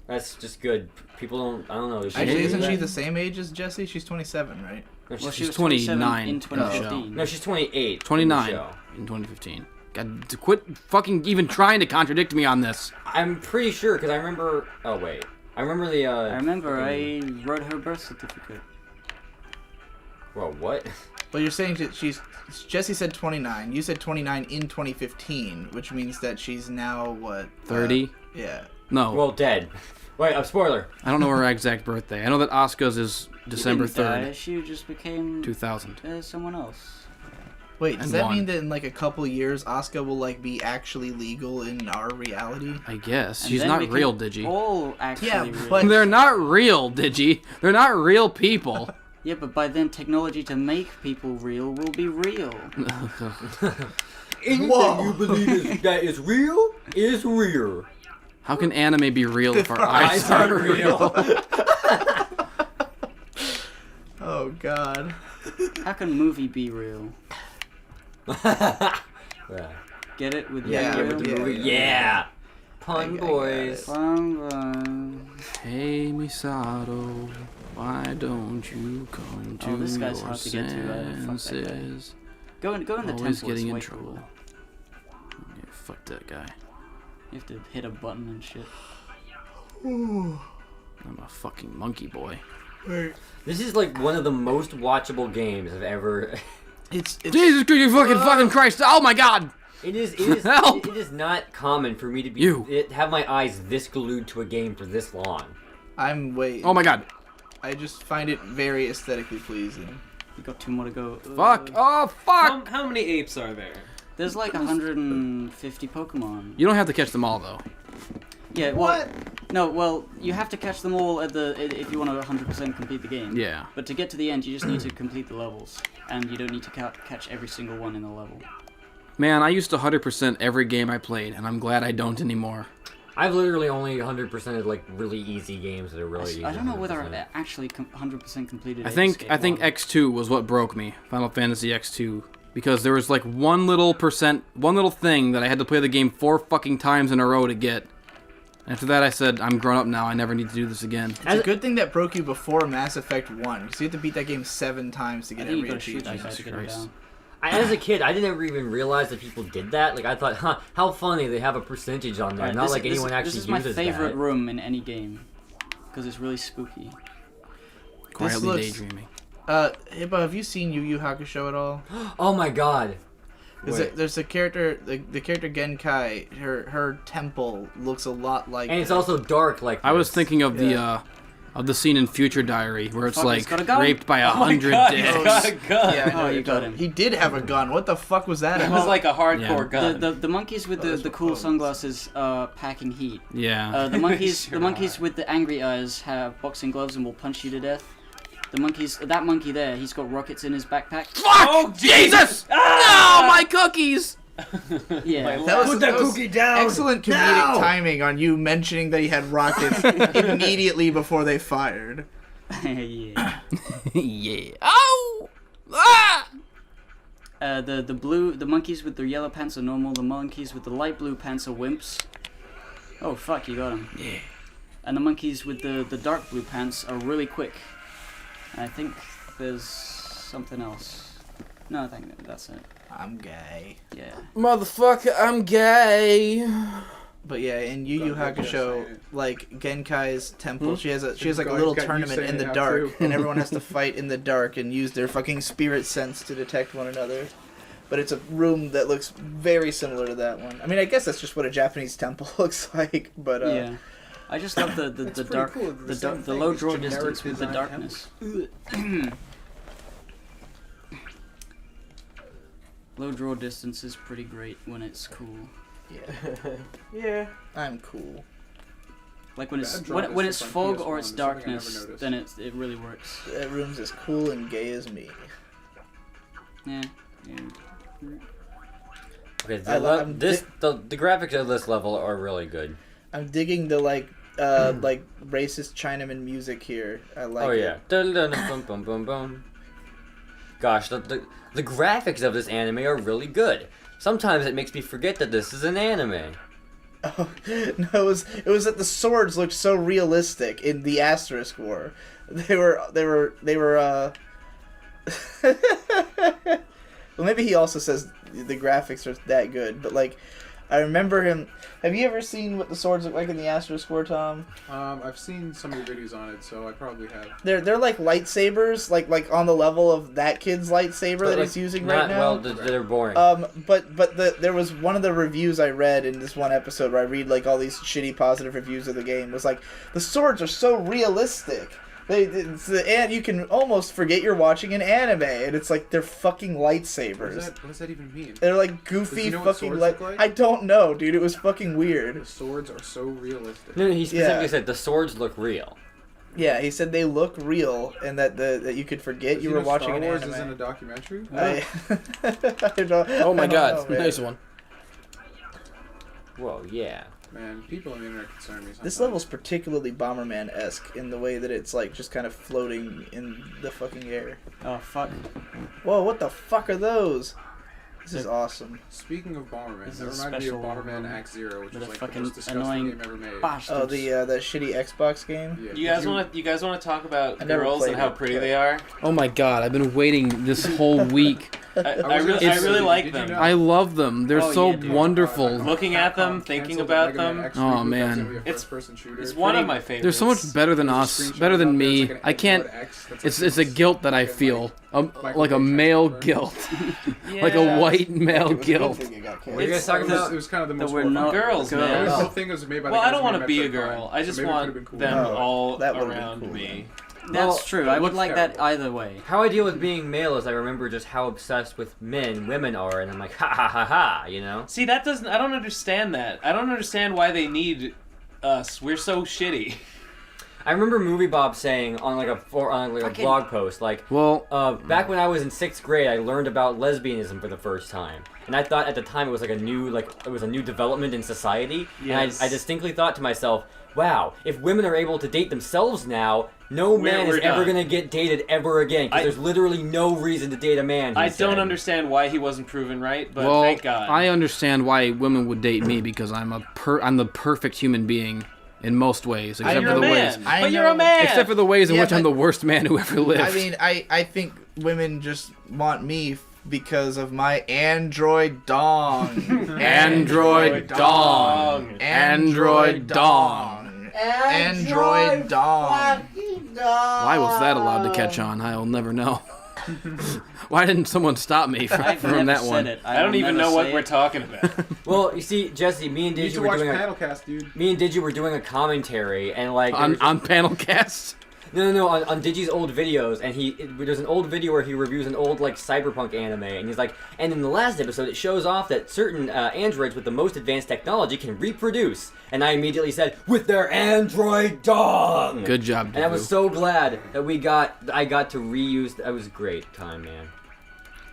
Speaker 5: That's just good. People I don't know.
Speaker 1: Actually, isn't she the same age as Jesse? She's 27, right?
Speaker 5: No,
Speaker 2: Well, she
Speaker 3: She's
Speaker 2: was 27
Speaker 3: 29
Speaker 2: in
Speaker 3: in the
Speaker 2: 2015.
Speaker 5: no, she's 28.
Speaker 3: 29
Speaker 5: in the show.
Speaker 3: in 2015. God, to quit fucking even trying to contradict me on this.
Speaker 5: I'm pretty sure because I remember. Oh wait, I remember the.
Speaker 2: I remember I wrote her birth certificate.
Speaker 5: Well, what?
Speaker 1: Well, you're saying that Jesse said 29. You said 29 in 2015, which means that she's now what?
Speaker 3: 30?
Speaker 1: Yeah.
Speaker 3: No.
Speaker 5: Well, dead. Wait, a spoiler.
Speaker 3: I don't know her exact birthday. I know that Asuka's is December
Speaker 2: She didn't die,
Speaker 3: 3rd,
Speaker 2: She just became
Speaker 3: 2000.
Speaker 2: someone else.
Speaker 1: Wait, does
Speaker 3: And
Speaker 1: that
Speaker 3: won.
Speaker 1: mean that in like a couple years, Asuka will like be actually legal in our reality?
Speaker 3: I guess.
Speaker 2: And
Speaker 3: She's
Speaker 2: then
Speaker 3: not
Speaker 2: became
Speaker 3: real, Digi.
Speaker 2: All actually
Speaker 1: Yeah,
Speaker 2: real.
Speaker 1: but-
Speaker 3: They're not real, Digi. They're not real people.
Speaker 2: Yeah, but by then technology to make people real will be real.
Speaker 5: Anything you believe that is real is real.
Speaker 3: How can anime be real if our eyes aren't real?
Speaker 1: Oh God.
Speaker 2: How can movie be real?
Speaker 5: Yeah.
Speaker 2: Get it with
Speaker 1: Yeah,
Speaker 2: real?
Speaker 1: with the movie.
Speaker 5: Yeah. Pun
Speaker 1: I got
Speaker 5: boys.
Speaker 3: Hey, Misato, why don't you come to
Speaker 2: Oh, this guy's
Speaker 3: your
Speaker 2: hard to get to, right? Fuck that guy.
Speaker 3: senses?
Speaker 2: Go in the
Speaker 3: Always
Speaker 2: temple. It's
Speaker 3: getting in
Speaker 2: way
Speaker 3: trouble.
Speaker 2: cooler.
Speaker 3: Yeah, fuck that guy.
Speaker 2: You have to hit a button and shit.
Speaker 3: I'm a fucking monkey boy.
Speaker 5: This is like one of the most watchable games I've ever.
Speaker 1: It's
Speaker 3: Jesus fucking Christ! Oh my God!
Speaker 5: It is
Speaker 3: Help!
Speaker 5: it is not common for me to be
Speaker 3: You.
Speaker 5: have my eyes this glued to a game for this long.
Speaker 1: I'm waiting.
Speaker 3: Oh my God!
Speaker 1: I just find it very aesthetically pleasing.
Speaker 2: You got 2 more to go.
Speaker 3: Fuck! Oh fuck!
Speaker 6: How many apes are there?
Speaker 2: There's like 150 Pokemon.
Speaker 3: You don't have to catch them all though.
Speaker 2: Yeah. Well, no. Well, you have to catch them all at if you want to 100% complete the game.
Speaker 3: Yeah.
Speaker 2: But to get to the end, you just need to complete the levels, and you don't need to catch every single one in the level.
Speaker 3: Man, I used to 100% every game I played, and I'm glad I don't anymore.
Speaker 5: I've literally only 100%ed like really easy games that are really easy.
Speaker 2: I don't know whether
Speaker 5: 100%.
Speaker 2: I actually 100% completed.
Speaker 3: I
Speaker 2: Ape
Speaker 3: think
Speaker 2: Escape
Speaker 3: I think
Speaker 2: 1.
Speaker 3: X2 was what broke me. Final Fantasy X2. Because there was like one little thing that I had to play the game 4 fucking times in a row to get. After that I said, I'm grown up now, I never need to do this again.
Speaker 1: It's a good thing that broke you before Mass Effect 1, because you had to beat that game 7 times to
Speaker 2: I
Speaker 1: get
Speaker 2: think you
Speaker 1: every
Speaker 2: gotta shoot that
Speaker 1: achievement.
Speaker 2: guy to get him
Speaker 3: Christ.
Speaker 2: down.
Speaker 5: As a kid, I didn't even realize that people did that. Like I thought, how funny they have a percentage on there.
Speaker 2: Right,
Speaker 5: Not
Speaker 2: this-
Speaker 5: like anyone
Speaker 2: this,
Speaker 5: actually
Speaker 2: This is my
Speaker 5: uses
Speaker 2: favorite
Speaker 5: that.
Speaker 2: room in any game, because it's really spooky.
Speaker 3: Quietly
Speaker 1: looks-
Speaker 3: daydreaming.
Speaker 1: Hippo, have you seen Yu Yu Hakusho at all?
Speaker 5: Oh my god.
Speaker 1: There's a character, the character Genkai. Her temple looks a lot like.
Speaker 5: And it's also dark like.
Speaker 3: I was
Speaker 5: this.
Speaker 3: thinking of the scene in Future Diary where it's
Speaker 2: Fuck,
Speaker 3: like
Speaker 2: he's got a gun?
Speaker 3: raped by 100
Speaker 6: God,
Speaker 3: dicks.
Speaker 6: he's got a gun.
Speaker 1: Yeah, I know
Speaker 2: Oh, you
Speaker 1: you're
Speaker 2: got
Speaker 1: talking-
Speaker 2: him.
Speaker 1: He did have a gun. What the fuck was that?
Speaker 6: It was like a hardcore gun.
Speaker 2: The monkeys with the cool sunglasses are packing heat.
Speaker 3: Yeah.
Speaker 2: The monkeys
Speaker 6: Sure
Speaker 2: the monkeys with the angry eyes have boxing gloves and will punch you to death. That monkey there, he's got rockets in his backpack.
Speaker 3: Fuck!
Speaker 6: Oh,
Speaker 3: Jesus! No, my cookies!
Speaker 2: Yeah.
Speaker 1: that was excellent comedic timing on you mentioning that he had rockets immediately before they fired.
Speaker 2: Yeah.
Speaker 3: Yeah. Oh! Ah!
Speaker 2: The monkeys with the yellow pants are normal. The monkeys with the light blue pants are wimps. Oh fuck, you got him.
Speaker 3: Yeah.
Speaker 2: And the monkeys with the dark blue pants are really quick. I think there's something else. No, I think that's it.
Speaker 1: I'm gay.
Speaker 2: Yeah.
Speaker 3: Motherfucker, I'm gay.
Speaker 1: But yeah, in Yu Yu
Speaker 8: Go ahead,
Speaker 1: Hakusho,
Speaker 8: Jess.
Speaker 1: like Genkai's temple, she has like a
Speaker 8: Go
Speaker 1: little
Speaker 8: ahead, got you
Speaker 1: tournament
Speaker 8: saying
Speaker 1: in the
Speaker 8: it now,
Speaker 1: dark,
Speaker 8: too.
Speaker 1: and everyone has to fight in the dark and use their fucking spirit sense to detect one another. But it's a room that looks very similar to that one. I mean, I guess that's just what a Japanese temple looks like. But
Speaker 2: Yeah. I just love the
Speaker 8: pretty
Speaker 2: dark,
Speaker 8: cool.
Speaker 2: the
Speaker 8: Same
Speaker 2: dark, the
Speaker 8: thing,
Speaker 2: low
Speaker 8: it's
Speaker 2: draw
Speaker 8: generic
Speaker 2: distance with the
Speaker 8: design
Speaker 2: darkness. Low draw distance is pretty great when it's cool.
Speaker 1: yeah, I'm cool.
Speaker 2: Like when it's
Speaker 8: Bad draw
Speaker 2: when it's
Speaker 8: distance on
Speaker 2: fog or
Speaker 8: PS1
Speaker 2: it's
Speaker 8: is something I never
Speaker 2: darkness,
Speaker 8: noticed.
Speaker 2: then it really works.
Speaker 1: That room's as cool and gay as me.
Speaker 2: Yeah.
Speaker 5: Okay,
Speaker 1: I'm
Speaker 5: the graphics of this level are really good.
Speaker 1: I'm digging the like racist Chinaman music here. I like
Speaker 5: Oh
Speaker 1: it.
Speaker 5: yeah. Dun, dun, dun, bum, bum, bum, bum. Gosh, the graphics of this anime are really good. Sometimes it makes me forget that this is an anime.
Speaker 1: Oh, no, it was that the swords looked so realistic in the Asterisk War. They were well, maybe he also says the graphics are that good, but like I remember him. Have you ever seen what the swords look like in the Asterisk War, Tom?
Speaker 8: I've seen some of your videos on it, so I probably have.
Speaker 1: They're like lightsabers, like on the level of that kid's lightsaber that he's using right now.
Speaker 5: Well, they're boring.
Speaker 1: But there was one of the reviews I read in this one episode where I read like all these shitty positive reviews of the game was like the swords are so realistic. And you can almost forget you're watching an anime, and it's like they're fucking lightsabers.
Speaker 8: What does that even mean?
Speaker 1: They're like goofy
Speaker 8: Does he know what
Speaker 1: fucking
Speaker 8: swords look like?
Speaker 1: I don't know, dude. It was fucking weird.
Speaker 8: The swords are so realistic.
Speaker 5: No, he specifically
Speaker 1: yeah.
Speaker 5: said the swords look real.
Speaker 1: Yeah, he said they look real, and that that you could forget
Speaker 8: Does
Speaker 1: you
Speaker 8: he
Speaker 1: were
Speaker 8: know
Speaker 1: watching
Speaker 8: Star
Speaker 1: an
Speaker 8: Wars
Speaker 1: anime.
Speaker 8: isn't a documentary?
Speaker 1: I don't,
Speaker 3: Oh my
Speaker 1: I don't
Speaker 3: god,
Speaker 1: know, man.
Speaker 3: nice one.
Speaker 5: Whoa, yeah.
Speaker 8: Man, people on the internet concern me sometimes.
Speaker 1: This level's particularly Bomberman-esque in the way that it's like just kind of floating in the fucking air.
Speaker 2: Oh fuck.
Speaker 1: Whoa, what the fuck are those? This is awesome.
Speaker 8: Speaking of Bomberman,
Speaker 2: This
Speaker 8: that
Speaker 2: is a
Speaker 8: reminded me of
Speaker 2: special
Speaker 8: Bomberman
Speaker 2: one
Speaker 8: Act Zero, which
Speaker 2: with
Speaker 8: is
Speaker 2: a
Speaker 8: like the
Speaker 2: fucking
Speaker 8: most disgusting
Speaker 2: annoying
Speaker 8: game ever made.
Speaker 2: Bastards.
Speaker 1: Oh, the shitty Xbox game?
Speaker 8: Yeah,
Speaker 6: You guys want to talk about
Speaker 1: I never
Speaker 6: girls and
Speaker 1: played
Speaker 6: how
Speaker 1: it,
Speaker 6: pretty
Speaker 1: but-
Speaker 6: they are?
Speaker 3: Oh my god, I've been waiting this whole week.
Speaker 6: I really like them.
Speaker 3: I love them. They're
Speaker 2: Oh,
Speaker 3: so
Speaker 2: yeah, dude.
Speaker 3: wonderful.
Speaker 6: Looking at them, thinking about them.
Speaker 3: Oh, man.
Speaker 6: It's one of my favorites.
Speaker 3: They're so much better than us, better than me. I can't. It's a guilt that I feel, like a male guilt, like a white male guilt.
Speaker 5: What are you guys talking about?
Speaker 8: It was kind of the most
Speaker 2: we're
Speaker 8: horrifying.
Speaker 2: not
Speaker 6: girls,
Speaker 2: girls.
Speaker 6: man.
Speaker 8: The whole thing was made by the
Speaker 6: Well,
Speaker 8: guys
Speaker 6: I don't
Speaker 8: who
Speaker 6: want to
Speaker 8: made
Speaker 6: be a
Speaker 8: Metroid
Speaker 6: girl.
Speaker 8: Prime,
Speaker 6: I
Speaker 8: so
Speaker 6: just
Speaker 8: maybe it
Speaker 6: want
Speaker 8: could've been cool.
Speaker 6: them
Speaker 1: Oh,
Speaker 6: all
Speaker 1: that would've been
Speaker 6: around
Speaker 1: cool,
Speaker 6: me.
Speaker 2: That's true. I would like that either way.
Speaker 5: How I deal with being male is I remember just how obsessed with women are, and I'm like, ha ha ha ha, you know?
Speaker 6: See, that doesn't. I don't understand that. I don't understand why they need us. We're so shitty.
Speaker 5: I remember Movie Bob saying on like a blog post, like,
Speaker 3: Well,
Speaker 5: back when I was in 6th grade, I learned about lesbianism for the first time, and I thought at the time it was like it was a new development in society.
Speaker 6: Yes.
Speaker 5: And I distinctly thought to myself, wow, if women are able to date themselves now, no man
Speaker 6: We're
Speaker 5: is ever
Speaker 6: done.
Speaker 5: gonna get dated ever again, because there's literally no reason to date a man. he
Speaker 6: I
Speaker 5: said.
Speaker 6: don't understand why he wasn't proven right, but
Speaker 3: well,
Speaker 6: thank God.
Speaker 3: I understand why women would date me because I'm the perfect human being in most ways, except
Speaker 6: You're
Speaker 3: for
Speaker 6: a
Speaker 3: the
Speaker 6: man.
Speaker 3: ways.
Speaker 1: I
Speaker 6: But you're a
Speaker 1: know.
Speaker 6: man.
Speaker 3: Except for the ways in
Speaker 1: Yeah,
Speaker 3: which I'm
Speaker 1: but-
Speaker 3: the worst man who ever lived.
Speaker 1: I mean, I think women just want me because of my Android dong.
Speaker 3: Android dong. Android dong. Android dong. Why was that allowed to catch on? I'll never know. Why didn't someone stop me
Speaker 2: I've
Speaker 3: from
Speaker 2: never
Speaker 3: that
Speaker 2: said
Speaker 3: one?
Speaker 2: it.
Speaker 6: I don't
Speaker 2: will
Speaker 6: even
Speaker 2: never
Speaker 6: know what
Speaker 2: say
Speaker 6: we're
Speaker 2: it.
Speaker 6: talking about.
Speaker 5: Well, you see, Jesse, me and
Speaker 8: You need
Speaker 5: Digi
Speaker 8: to
Speaker 5: were
Speaker 8: watch
Speaker 5: doing
Speaker 8: Panelcast, dude.
Speaker 5: were doing a commentary, and like
Speaker 3: On panel cast?
Speaker 5: No, on Digi's old videos, and there's an old video where he reviews an old like cyberpunk anime, and he's like, and in the last episode it shows off that certain androids with the most advanced technology can reproduce, and I immediately said, with their android dong.
Speaker 3: Good job, Davoo.
Speaker 5: And I was so glad that I got to reuse. That was a great time, man.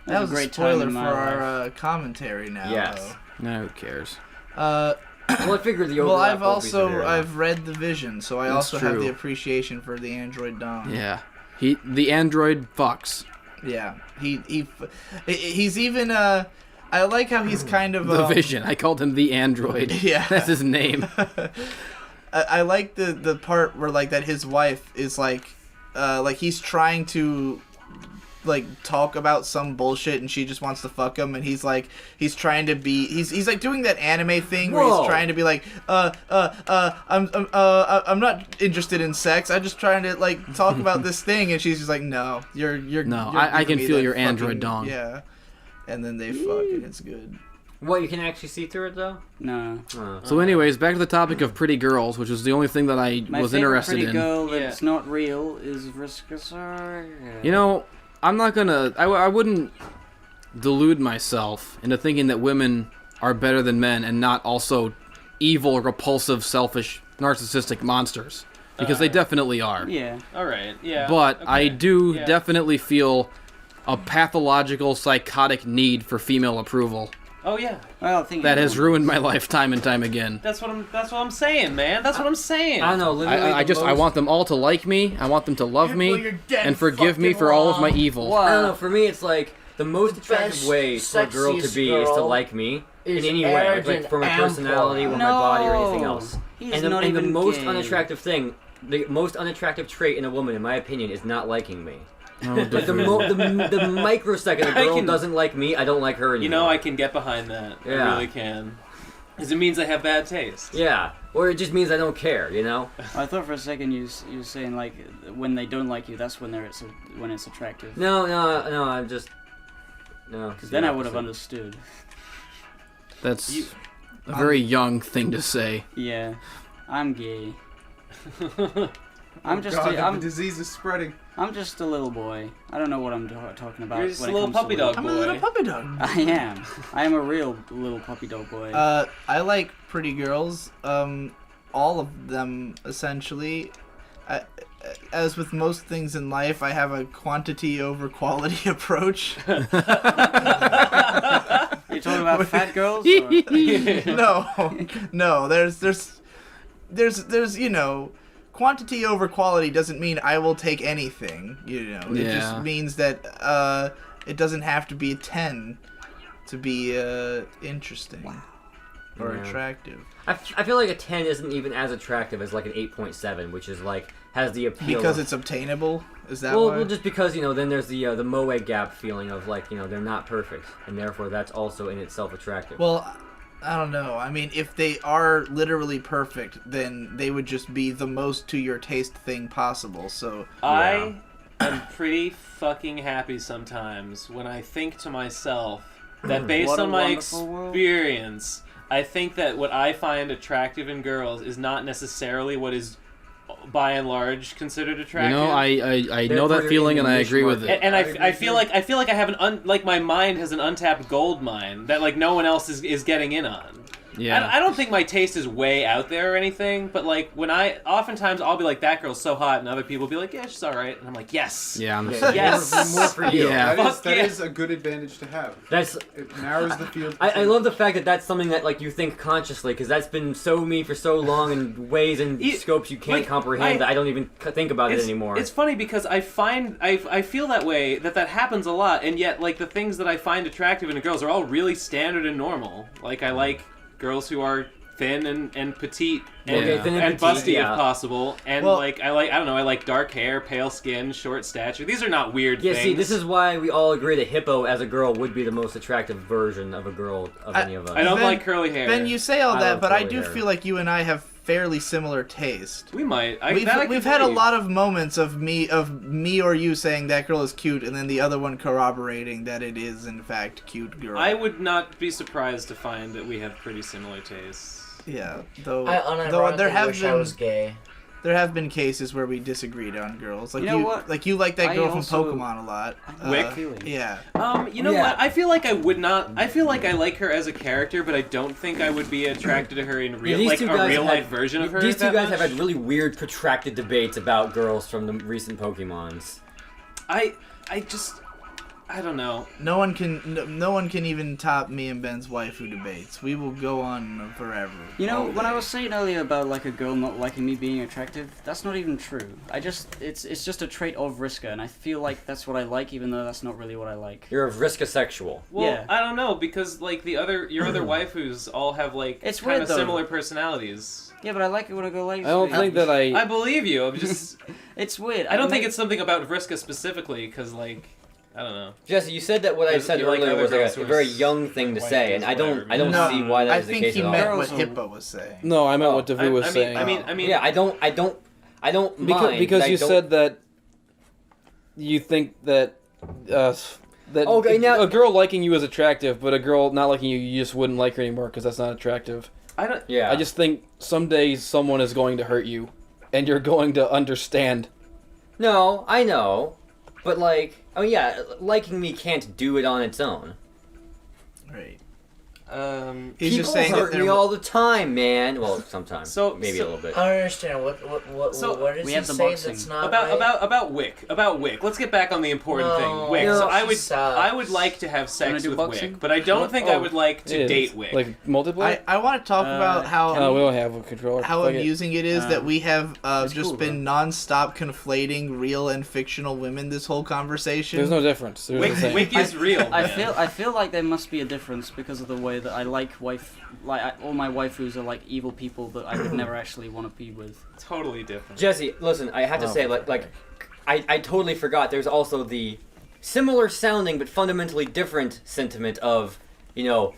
Speaker 1: That was a
Speaker 2: great time
Speaker 1: spoiler
Speaker 2: in
Speaker 1: for
Speaker 2: my
Speaker 1: our commentary now.
Speaker 5: Yes.
Speaker 3: No, who cares?
Speaker 1: Though.
Speaker 5: Well, I figured the
Speaker 1: Well,
Speaker 5: overlap
Speaker 1: I've
Speaker 5: won't be severe enough.
Speaker 1: I've read the Vision, so I
Speaker 3: That's
Speaker 1: also have
Speaker 3: true.
Speaker 1: the appreciation for the android dom.
Speaker 3: Yeah. The android fucks.
Speaker 1: Yeah. He's even I like how he's kind of
Speaker 3: The Vision. I called him the android.
Speaker 1: Yeah.
Speaker 3: That's his name.
Speaker 1: I like the part where like that his wife is like he's trying to like talk about some bullshit and she just wants to fuck him, and he's trying to be he's like doing that anime thing where
Speaker 5: Whoa.
Speaker 1: he's trying to be like I'm not interested in sex, I'm just trying to like talk about this thing, and she's just like, no, you're
Speaker 3: No,
Speaker 1: you're
Speaker 3: I
Speaker 1: giving
Speaker 3: can
Speaker 1: me
Speaker 3: feel
Speaker 1: that
Speaker 3: your android
Speaker 1: fucking-
Speaker 3: dong.
Speaker 1: yeah, and then they fuck and it's good.
Speaker 5: What, you can actually see through it though?
Speaker 2: No.
Speaker 3: So anyways, back to the topic of pretty girls, which was the only thing that I
Speaker 2: My
Speaker 3: was
Speaker 2: favorite
Speaker 3: interested
Speaker 2: pretty
Speaker 3: in.
Speaker 2: girl that's not real is Riskasar.
Speaker 3: You know, I'm not gonna... I wouldn't delude myself into thinking that women are better than men and not also evil, repulsive, selfish, narcissistic monsters. Because they definitely are.
Speaker 2: Yeah.
Speaker 6: All right. Yeah.
Speaker 3: But
Speaker 6: okay.
Speaker 3: I do
Speaker 6: Yeah.
Speaker 3: definitely feel a pathological, psychotic need for female approval
Speaker 6: Oh yeah.
Speaker 2: Well, I think
Speaker 3: that has ruined my life time and time again.
Speaker 6: That's what I'm saying, man. That's what I'm saying.
Speaker 5: I don't know. Literally,
Speaker 3: I want them all to like me. I want them to love
Speaker 1: Well,
Speaker 3: me
Speaker 1: you're dead
Speaker 3: and forgive me
Speaker 1: fucking
Speaker 3: for all of my
Speaker 1: wrong.
Speaker 3: evil.
Speaker 5: I don't know. For me, it's like the most attractive
Speaker 7: Best,
Speaker 5: way for a girl to
Speaker 7: sexiest
Speaker 5: be is to
Speaker 7: girl
Speaker 5: like me in
Speaker 7: is
Speaker 5: any way,
Speaker 7: arrogant
Speaker 5: like for my
Speaker 7: and
Speaker 5: personality or
Speaker 7: poor.
Speaker 5: my body or anything else.
Speaker 2: He's
Speaker 5: And the,
Speaker 2: not
Speaker 5: and the
Speaker 2: even
Speaker 5: most
Speaker 2: gay.
Speaker 5: unattractive thing, the most unattractive trait in a woman, in my opinion, is not liking me.
Speaker 3: Oh,
Speaker 5: Like the microsecond a
Speaker 6: I
Speaker 5: girl
Speaker 6: can-
Speaker 5: doesn't like me, I don't like her anymore.
Speaker 6: You know, I can get behind that.
Speaker 5: Yeah.
Speaker 6: I really can. Because it means I have bad taste.
Speaker 5: Yeah, or it just means I don't care. You know.
Speaker 2: I thought for a second you were saying like when they don't like you, that's when when it's attractive.
Speaker 5: No, I'm just no.
Speaker 2: Because then I would have understood.
Speaker 3: That's a very young thing to say.
Speaker 2: Yeah, I'm gay. I'm just
Speaker 8: God,
Speaker 2: I'm
Speaker 8: the disease is spreading.
Speaker 2: I'm just a little boy. I don't know what I'm talking about.
Speaker 6: You're just
Speaker 2: when
Speaker 6: a
Speaker 2: it
Speaker 6: little
Speaker 2: comes to
Speaker 6: puppy
Speaker 2: women.
Speaker 6: dog
Speaker 1: I'm
Speaker 6: boy.
Speaker 1: a little puppy dog.
Speaker 2: I am. I am a real little puppy dog boy.
Speaker 1: I like pretty girls. All of them essentially. As with most things in life, I have a quantity over quality approach.
Speaker 2: You're talking about fat girls? Or?
Speaker 1: No. There's you know, quantity over quality doesn't mean I will take anything. You know, it
Speaker 3: Yeah.
Speaker 1: just means that it doesn't have to be a 10 to be interesting or
Speaker 5: Yeah.
Speaker 1: attractive.
Speaker 5: I feel like a 10 isn't even as attractive as like an 8.7, which is like has the appeal.
Speaker 1: Because
Speaker 5: of,
Speaker 1: it's obtainable. Is that
Speaker 5: well,
Speaker 1: why?
Speaker 5: well, just because then there's the moe gap feeling of like they're not perfect, and therefore that's also in itself attractive.
Speaker 1: Well, I don't know. I mean, if they are literally perfect, then they would just be the most to your taste thing possible. So
Speaker 6: I am pretty fucking happy sometimes when I think to myself that based
Speaker 2: What a
Speaker 6: on my
Speaker 2: wonderful world.
Speaker 6: experience, I think that what I find attractive in girls is not necessarily what is by and large considered
Speaker 3: You
Speaker 6: attractive.
Speaker 3: know, I know
Speaker 5: Therefore,
Speaker 3: that
Speaker 5: you're
Speaker 3: feeling
Speaker 5: in
Speaker 3: and
Speaker 5: the
Speaker 3: I
Speaker 5: niche
Speaker 3: agree with
Speaker 5: market.
Speaker 3: it.
Speaker 6: and
Speaker 8: I
Speaker 6: I
Speaker 8: agree
Speaker 6: feel like I have like my mind has an untapped gold mine that like no one else is getting in on.
Speaker 3: Yeah.
Speaker 6: I don't think my taste is way out there or anything, but like oftentimes I'll be like, that girl's so hot, and other people will be like, yeah, she's alright, and I'm like, yes.
Speaker 3: Yeah, I'm
Speaker 5: Yeah,
Speaker 6: Yes.
Speaker 5: more for you.
Speaker 3: Yeah.
Speaker 6: Fuck
Speaker 8: That
Speaker 6: yeah.
Speaker 8: is a good advantage to have.
Speaker 5: That's
Speaker 8: It narrows the field.
Speaker 5: I love the fact that that's something that like you think consciously, because that's been so me for so long in ways and scopes you can't
Speaker 6: like,
Speaker 5: comprehend that I don't even think about it anymore.
Speaker 6: It's funny because I feel that way, that happens a lot, and yet like the things that I find attractive in girls are all really standard and normal. Like I like girls who are thin and petite and,
Speaker 3: Okay,
Speaker 5: thin and
Speaker 6: and
Speaker 5: petite,
Speaker 6: busty
Speaker 5: yeah.
Speaker 6: if possible, and
Speaker 1: Well-
Speaker 6: I like dark hair, pale skin, short stature. These are not weird
Speaker 5: Yeah,
Speaker 6: things.
Speaker 5: see, this is why we all agree that Hippo as a girl would be the most attractive version of a girl of any of us.
Speaker 6: I don't
Speaker 1: Ben-
Speaker 6: like curly hair.
Speaker 1: Ben, you say all
Speaker 5: I
Speaker 1: that,
Speaker 5: love
Speaker 1: but I
Speaker 5: curly
Speaker 1: do
Speaker 5: hair.
Speaker 1: feel like you and I have fairly similar taste.
Speaker 6: We might.
Speaker 1: We've had a lot of moments of me or you saying that girl is cute, and then the other one corroborating that it is in fact cute girl.
Speaker 6: I would not be surprised to find that we have pretty similar tastes.
Speaker 1: Yeah, though
Speaker 7: I unironically
Speaker 1: there have
Speaker 7: wish
Speaker 1: been
Speaker 7: I was gay.
Speaker 1: there have been cases where we disagreed on girls. Like
Speaker 2: You know what?
Speaker 1: like you like that
Speaker 2: I
Speaker 1: girl from
Speaker 2: also-
Speaker 1: Pokemon a lot.
Speaker 6: Wick?
Speaker 1: Yeah.
Speaker 6: You know what? I feel like I would not. I feel like I like her as a character, but I don't think I would be attracted to her in real,
Speaker 5: These
Speaker 6: like
Speaker 5: two
Speaker 6: a
Speaker 5: guys
Speaker 6: real
Speaker 5: have
Speaker 6: life version of her.
Speaker 5: These two
Speaker 6: that
Speaker 5: guys have
Speaker 6: much.
Speaker 5: had really weird, protracted debates about girls from the recent Pokemons.
Speaker 6: I don't know.
Speaker 1: No one can even top me and Ben's waifu debates. We will go on forever.
Speaker 2: You know,
Speaker 1: all
Speaker 2: when I
Speaker 1: day.
Speaker 2: was saying earlier about like a girl not liking me being attractive, that's not even true. It's just a trait of Vriska, and I feel like that's what I like, even though that's not really what I like.
Speaker 5: You're a Vriska-sexual.
Speaker 6: Well,
Speaker 2: Yeah.
Speaker 6: I don't know because like your other waifus all have like
Speaker 2: It's
Speaker 6: kind
Speaker 2: weird,
Speaker 6: of
Speaker 2: though.
Speaker 6: similar personalities.
Speaker 2: Yeah, but I like it when a girl likes
Speaker 3: I don't
Speaker 2: me.
Speaker 3: think that
Speaker 6: I believe you. I'm just.
Speaker 2: It's weird.
Speaker 6: I don't think it's something about Vriska specifically because like I don't know.
Speaker 5: Jesse, you said that what I
Speaker 6: There's-
Speaker 5: said
Speaker 6: you like
Speaker 5: earlier
Speaker 6: other
Speaker 5: was like
Speaker 6: girls
Speaker 5: a
Speaker 6: who are
Speaker 5: very young thing to
Speaker 6: white
Speaker 5: say,
Speaker 6: girls,
Speaker 5: and I don't
Speaker 6: whatever.
Speaker 5: see why that
Speaker 1: I
Speaker 5: is the
Speaker 1: think
Speaker 5: case
Speaker 1: he
Speaker 5: at all.
Speaker 1: meant
Speaker 2: Girls
Speaker 1: what
Speaker 2: will-
Speaker 1: Hippo was saying.
Speaker 3: No, I meant
Speaker 5: Oh,
Speaker 3: what Davoo was saying.
Speaker 6: I mean.
Speaker 5: Yeah, I don't mind
Speaker 3: because
Speaker 5: I
Speaker 3: you
Speaker 5: don't-
Speaker 3: said that you think that
Speaker 5: Okay, now-
Speaker 3: a girl liking you is attractive, but a girl not liking you just wouldn't like her anymore because that's not attractive.
Speaker 6: I don't.
Speaker 5: Yeah,
Speaker 3: I just think someday someone is going to hurt you, and you're going to understand.
Speaker 5: No, I know, but like, oh yeah, liking me can't do it on its own.
Speaker 1: Right. He's
Speaker 5: People
Speaker 1: just saying
Speaker 5: hurt
Speaker 1: that
Speaker 5: me
Speaker 1: they're
Speaker 5: all the time, man. Well, sometimes,
Speaker 6: So-
Speaker 5: maybe
Speaker 6: so-
Speaker 5: a little bit.
Speaker 7: I don't understand what
Speaker 6: So,
Speaker 7: what does
Speaker 2: we
Speaker 7: he
Speaker 2: have the
Speaker 7: say
Speaker 2: boxing.
Speaker 7: that's not right?
Speaker 6: About Wick. Let's get back on the important thing. Wick.
Speaker 5: No,
Speaker 6: So
Speaker 7: she sucks.
Speaker 6: I would like to have sex
Speaker 2: Wanna do
Speaker 6: with
Speaker 2: boxing?
Speaker 6: Wick, but I don't think I would like to
Speaker 3: It is.
Speaker 6: date Wick.
Speaker 3: Like multiplayer.
Speaker 1: I want to talk about how
Speaker 3: No, we don't have a controller.
Speaker 1: how
Speaker 3: Fuck it.
Speaker 1: amusing it is that we have
Speaker 2: it's
Speaker 1: just
Speaker 2: cool,
Speaker 1: been non-stop conflating real and fictional women this whole conversation.
Speaker 3: There's no difference. There's the same.
Speaker 6: Wick is real.
Speaker 2: I
Speaker 6: man.
Speaker 2: feel like there must be a difference because of the way that I like all my waifus are like evil people that I would never actually want to be with.
Speaker 6: Totally different.
Speaker 5: Jesse, listen, I have to say, I totally forgot. There's also the similar sounding but fundamentally different sentiment of,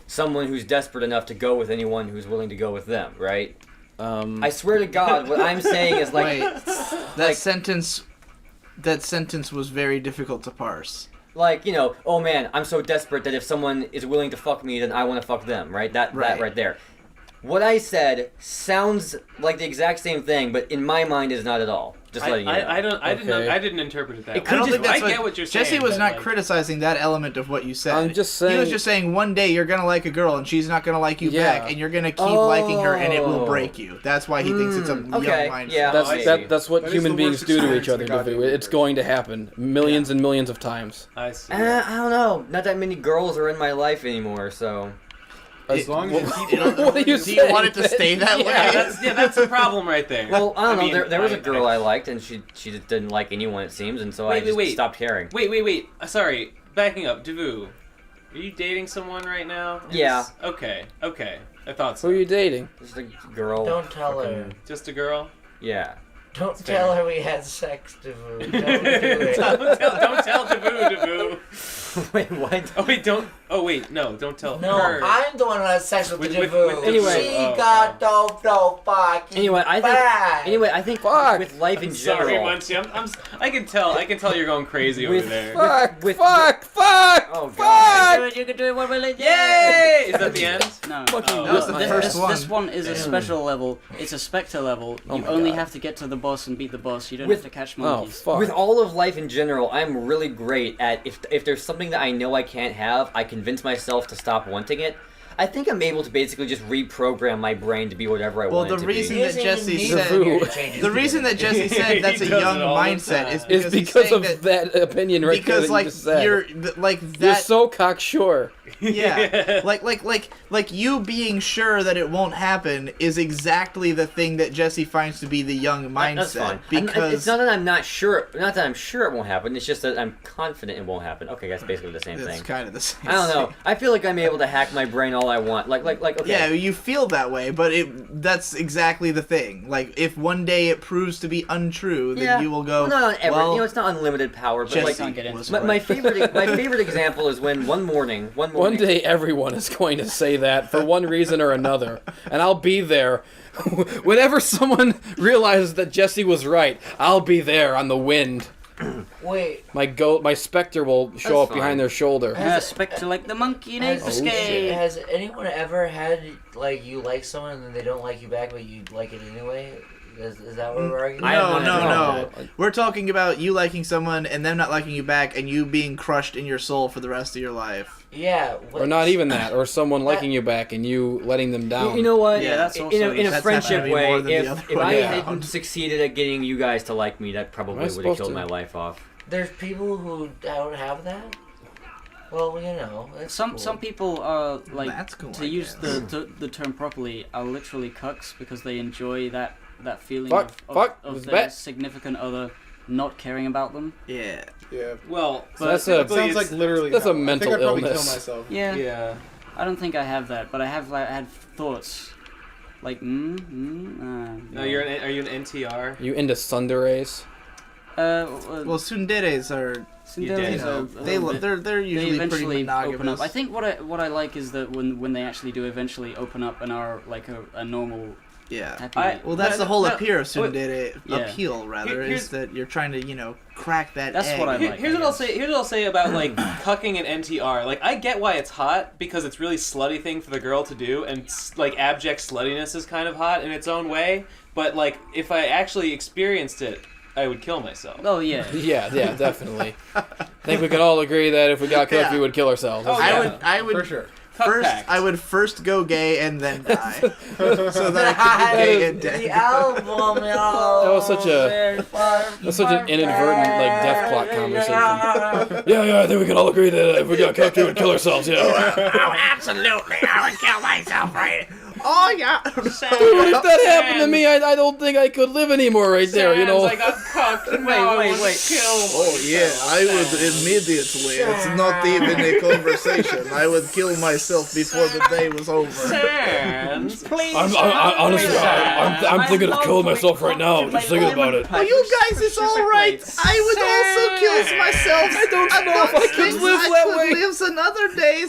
Speaker 5: someone who's desperate enough to go with anyone who's willing to go with them, right? I swear to God, what I'm saying is like,
Speaker 1: Wait, that sentence was very difficult to parse.
Speaker 5: oh man, I'm so desperate that if someone is willing to fuck me, then I want to fuck them, right? That right there. What I said sounds like the exact same thing, but in my mind is not at all. Just letting you know.
Speaker 6: I didn't interpret it that way.
Speaker 5: It could've
Speaker 6: I
Speaker 5: just-
Speaker 6: get what you're saying.
Speaker 1: Jesse was
Speaker 6: but,
Speaker 1: not
Speaker 6: like,
Speaker 1: criticizing that element of what you said.
Speaker 3: I'm just
Speaker 1: He was
Speaker 3: saying-
Speaker 1: just saying one day you're gonna like a girl and she's not gonna like you
Speaker 3: Yeah.
Speaker 1: back, and you're gonna keep liking her and it will
Speaker 5: Oh.
Speaker 1: break you. That's why he thinks it's a young
Speaker 5: okay,
Speaker 1: mindset.
Speaker 5: yeah.
Speaker 3: That's
Speaker 6: I see.
Speaker 3: that's what
Speaker 8: That is
Speaker 3: human
Speaker 8: the
Speaker 3: beings
Speaker 8: worst
Speaker 3: do to
Speaker 8: experience
Speaker 3: each other.
Speaker 8: in the goddamn
Speaker 3: Davoo. It's
Speaker 8: universe.
Speaker 3: going to happen millions and millions of times.
Speaker 6: I see.
Speaker 5: I don't know. Not that many girls are in my life anymore, so.
Speaker 8: As long as you keep
Speaker 3: What are you
Speaker 1: Do
Speaker 3: saying?
Speaker 1: you want it to stay that
Speaker 6: Yeah,
Speaker 1: way?
Speaker 6: that's a problem right there.
Speaker 5: Well, I don't know.
Speaker 6: mean,
Speaker 5: There was a girl I liked, and she just didn't like anyone, it seems, and so I just stopped caring.
Speaker 6: Wait. Sorry. Backing up. Davoo, are you dating someone right now?
Speaker 5: Yeah.
Speaker 6: Okay. I thought
Speaker 3: Who are
Speaker 6: so.
Speaker 3: you dating?
Speaker 5: Just a girl.
Speaker 7: Don't tell her.
Speaker 6: Just a girl?
Speaker 5: Yeah.
Speaker 7: Don't
Speaker 6: fair.
Speaker 7: tell her we had sex, Davoo. Don't do it.
Speaker 6: don't tell Davoo.
Speaker 5: Wait, what?
Speaker 6: Oh wait, don't. Oh wait, no, don't tell
Speaker 7: No,
Speaker 6: her.
Speaker 7: I'm the one who had sex with
Speaker 6: With-
Speaker 7: the
Speaker 6: with-
Speaker 7: Davoo.
Speaker 6: with
Speaker 5: Anyway.
Speaker 7: She
Speaker 6: Oh,
Speaker 7: got no fucking
Speaker 5: Anyway, I think.
Speaker 7: back.
Speaker 5: Anyway, I think
Speaker 3: Fuck.
Speaker 5: with life in
Speaker 6: I'm sorry,
Speaker 5: general.
Speaker 6: Munchy. I can tell you're going crazy over
Speaker 5: With-
Speaker 6: there.
Speaker 3: Fuck!
Speaker 5: with-
Speaker 3: fuck!
Speaker 5: Oh god.
Speaker 2: You can do it one way.
Speaker 6: Yay! Is that the end?
Speaker 2: No.
Speaker 3: Fucking
Speaker 6: Oh,
Speaker 1: That was the
Speaker 2: This-
Speaker 1: first one.
Speaker 2: This one is a special level. It's a Spectre level.
Speaker 3: Oh
Speaker 2: You
Speaker 3: my
Speaker 2: only
Speaker 3: God.
Speaker 2: have to get to the boss and beat the boss. You don't
Speaker 5: With-
Speaker 2: have to catch
Speaker 3: Oh
Speaker 2: monkeys.
Speaker 3: fuck!
Speaker 5: With all of life in general, I'm really great at if there's something that I know I can't have, I convince myself to stop wanting it. I think I'm able to basically just reprogram my brain to be whatever I
Speaker 1: Well,
Speaker 5: want it
Speaker 1: the
Speaker 5: to
Speaker 1: reason
Speaker 5: be.
Speaker 1: that Jesse said
Speaker 3: Davoo.
Speaker 1: the reason that Jesse said that's
Speaker 6: He
Speaker 1: a
Speaker 6: does
Speaker 1: young
Speaker 6: it all the
Speaker 1: mindset
Speaker 6: time.
Speaker 1: is
Speaker 3: It's
Speaker 1: because he's
Speaker 3: because
Speaker 1: saying
Speaker 3: of that opinion right there
Speaker 1: because
Speaker 3: that
Speaker 1: like
Speaker 3: you just said.
Speaker 1: you're like
Speaker 3: You're
Speaker 1: that
Speaker 3: so cocksure.
Speaker 1: yeah like you being sure that it won't happen is exactly the thing that Jesse finds to be the young mindset.
Speaker 5: That's fine.
Speaker 1: Because
Speaker 5: it's not that I'm not sure. Not that I'm sure it won't happen. It's just that I'm confident it won't happen. Okay, that's basically the same
Speaker 1: it's
Speaker 5: thing.
Speaker 1: kind of the same.
Speaker 5: I don't know. I feel like I'm able to hack my brain all I want. Like okay.
Speaker 1: Yeah, you feel that way, but that's exactly the thing. Like, if one day it proves to be untrue, then you will go,
Speaker 5: Well, not on every.
Speaker 1: well,
Speaker 5: it's not unlimited power, but
Speaker 1: Jesse
Speaker 5: like
Speaker 2: Can't get into
Speaker 1: was
Speaker 2: it.
Speaker 5: my
Speaker 1: right.
Speaker 5: favorite example is when one morning,
Speaker 3: One day everyone is going to say that for one reason or another, and I'll be there. Whenever someone realizes that Jesse was right, I'll be there on the wind.
Speaker 7: Wait,
Speaker 3: My specter will show
Speaker 5: That's
Speaker 3: up behind
Speaker 5: fine.
Speaker 3: their shoulder.
Speaker 2: Spectre like the monkey in Ape
Speaker 7: has,
Speaker 2: Escape.
Speaker 7: has anyone ever had, like, you like someone and then they don't like you back, but you like it anyway? Is that what we're arguing?
Speaker 5: I have
Speaker 1: No,
Speaker 5: not
Speaker 1: no. We're talking about you liking someone and them not liking you back, and you being crushed in your soul for the rest of your life.
Speaker 7: Yeah.
Speaker 3: Or not even that, or someone liking you back and you letting them down.
Speaker 5: You know what?
Speaker 2: Yeah, that's also-
Speaker 5: in a
Speaker 1: that's
Speaker 5: friendship
Speaker 1: happened to me
Speaker 5: way.
Speaker 1: more than the
Speaker 5: If
Speaker 1: other
Speaker 5: I
Speaker 1: way
Speaker 5: hadn't
Speaker 1: around.
Speaker 5: succeeded at getting you guys to like me, that probably would have
Speaker 3: supposed
Speaker 5: killed
Speaker 3: to?
Speaker 5: my life off.
Speaker 7: There's people who don't have that? Well, you know, it's
Speaker 2: Some
Speaker 7: cool.
Speaker 2: some people are like,
Speaker 1: That's cool,
Speaker 2: to
Speaker 1: I
Speaker 2: use
Speaker 1: guess.
Speaker 2: the term properly, are literally cucks because they enjoy that feeling
Speaker 3: Fuck,
Speaker 2: of
Speaker 3: it's
Speaker 2: their
Speaker 3: bad.
Speaker 2: significant other not caring about them.
Speaker 1: Yeah.
Speaker 8: Yeah.
Speaker 6: Well,
Speaker 3: So that's a-
Speaker 8: It sounds like literally.
Speaker 3: That's a
Speaker 8: hell.
Speaker 3: mental
Speaker 8: I think I'd probably
Speaker 3: illness.
Speaker 8: kill myself.
Speaker 2: Yeah.
Speaker 6: yeah.
Speaker 2: I don't think I have that, but I have like had thoughts like
Speaker 6: No, are you an NTR?
Speaker 3: You into sundays?
Speaker 1: Well, sunderes are,
Speaker 2: Cinderella's
Speaker 1: you know,
Speaker 2: a
Speaker 1: they're
Speaker 2: little bit-
Speaker 1: they're
Speaker 2: they
Speaker 1: usually pretty
Speaker 2: eventually
Speaker 1: monogamous.
Speaker 2: open up. I think what I like is that when they actually do eventually open up and are like a normal
Speaker 1: Yeah.
Speaker 2: happy.
Speaker 1: Well, that's
Speaker 6: No,
Speaker 1: the whole
Speaker 6: no,
Speaker 1: appeal of
Speaker 6: wait.
Speaker 1: tsundere.
Speaker 2: Yeah.
Speaker 1: Appeal, rather,
Speaker 6: Here's-
Speaker 1: is that you're trying to, you know, crack that
Speaker 2: That's
Speaker 1: egg.
Speaker 2: what I like.
Speaker 6: Here's what I'll say. Here's what I'll say about like cucking an NTR. Like, I get why it's hot because it's really slutty thing for the girl to do, and like abject sluttiness is kind of hot in its own way. But like, if I actually experienced it, I would kill myself.
Speaker 2: Oh yeah.
Speaker 3: Yeah, definitely. I think we can all agree that if we got cooked,
Speaker 1: Yeah.
Speaker 3: we would kill ourselves.
Speaker 6: Oh, yeah.
Speaker 1: I would
Speaker 8: For sure.
Speaker 6: Cuck pact.
Speaker 1: I would first go gay and then die, so that I could be gay and
Speaker 7: The
Speaker 1: dead.
Speaker 7: album, y'all.
Speaker 3: That was such an inadvertent, like, death clock conversation. Yeah, I think we can all agree that if we got cooked, we would kill ourselves, yeah.
Speaker 1: Absolutely, I would kill myself right. Oh yeah.
Speaker 3: Dude, if that happened to me, I don't think I could live anymore right there, you know.
Speaker 6: I got cucked. And now I
Speaker 2: wait,
Speaker 6: want to
Speaker 2: wait.
Speaker 6: kill
Speaker 1: Oh yeah, I would immediately. It's not even a conversation. I would kill myself before the day was over.
Speaker 6: Sans, please.
Speaker 3: Honestly, I'm thinking of killing myself right now, just thinking about it.
Speaker 1: Well, you guys, it's all right. I would also kill myself. I don't
Speaker 3: know if I could live that way.
Speaker 1: Lives another days.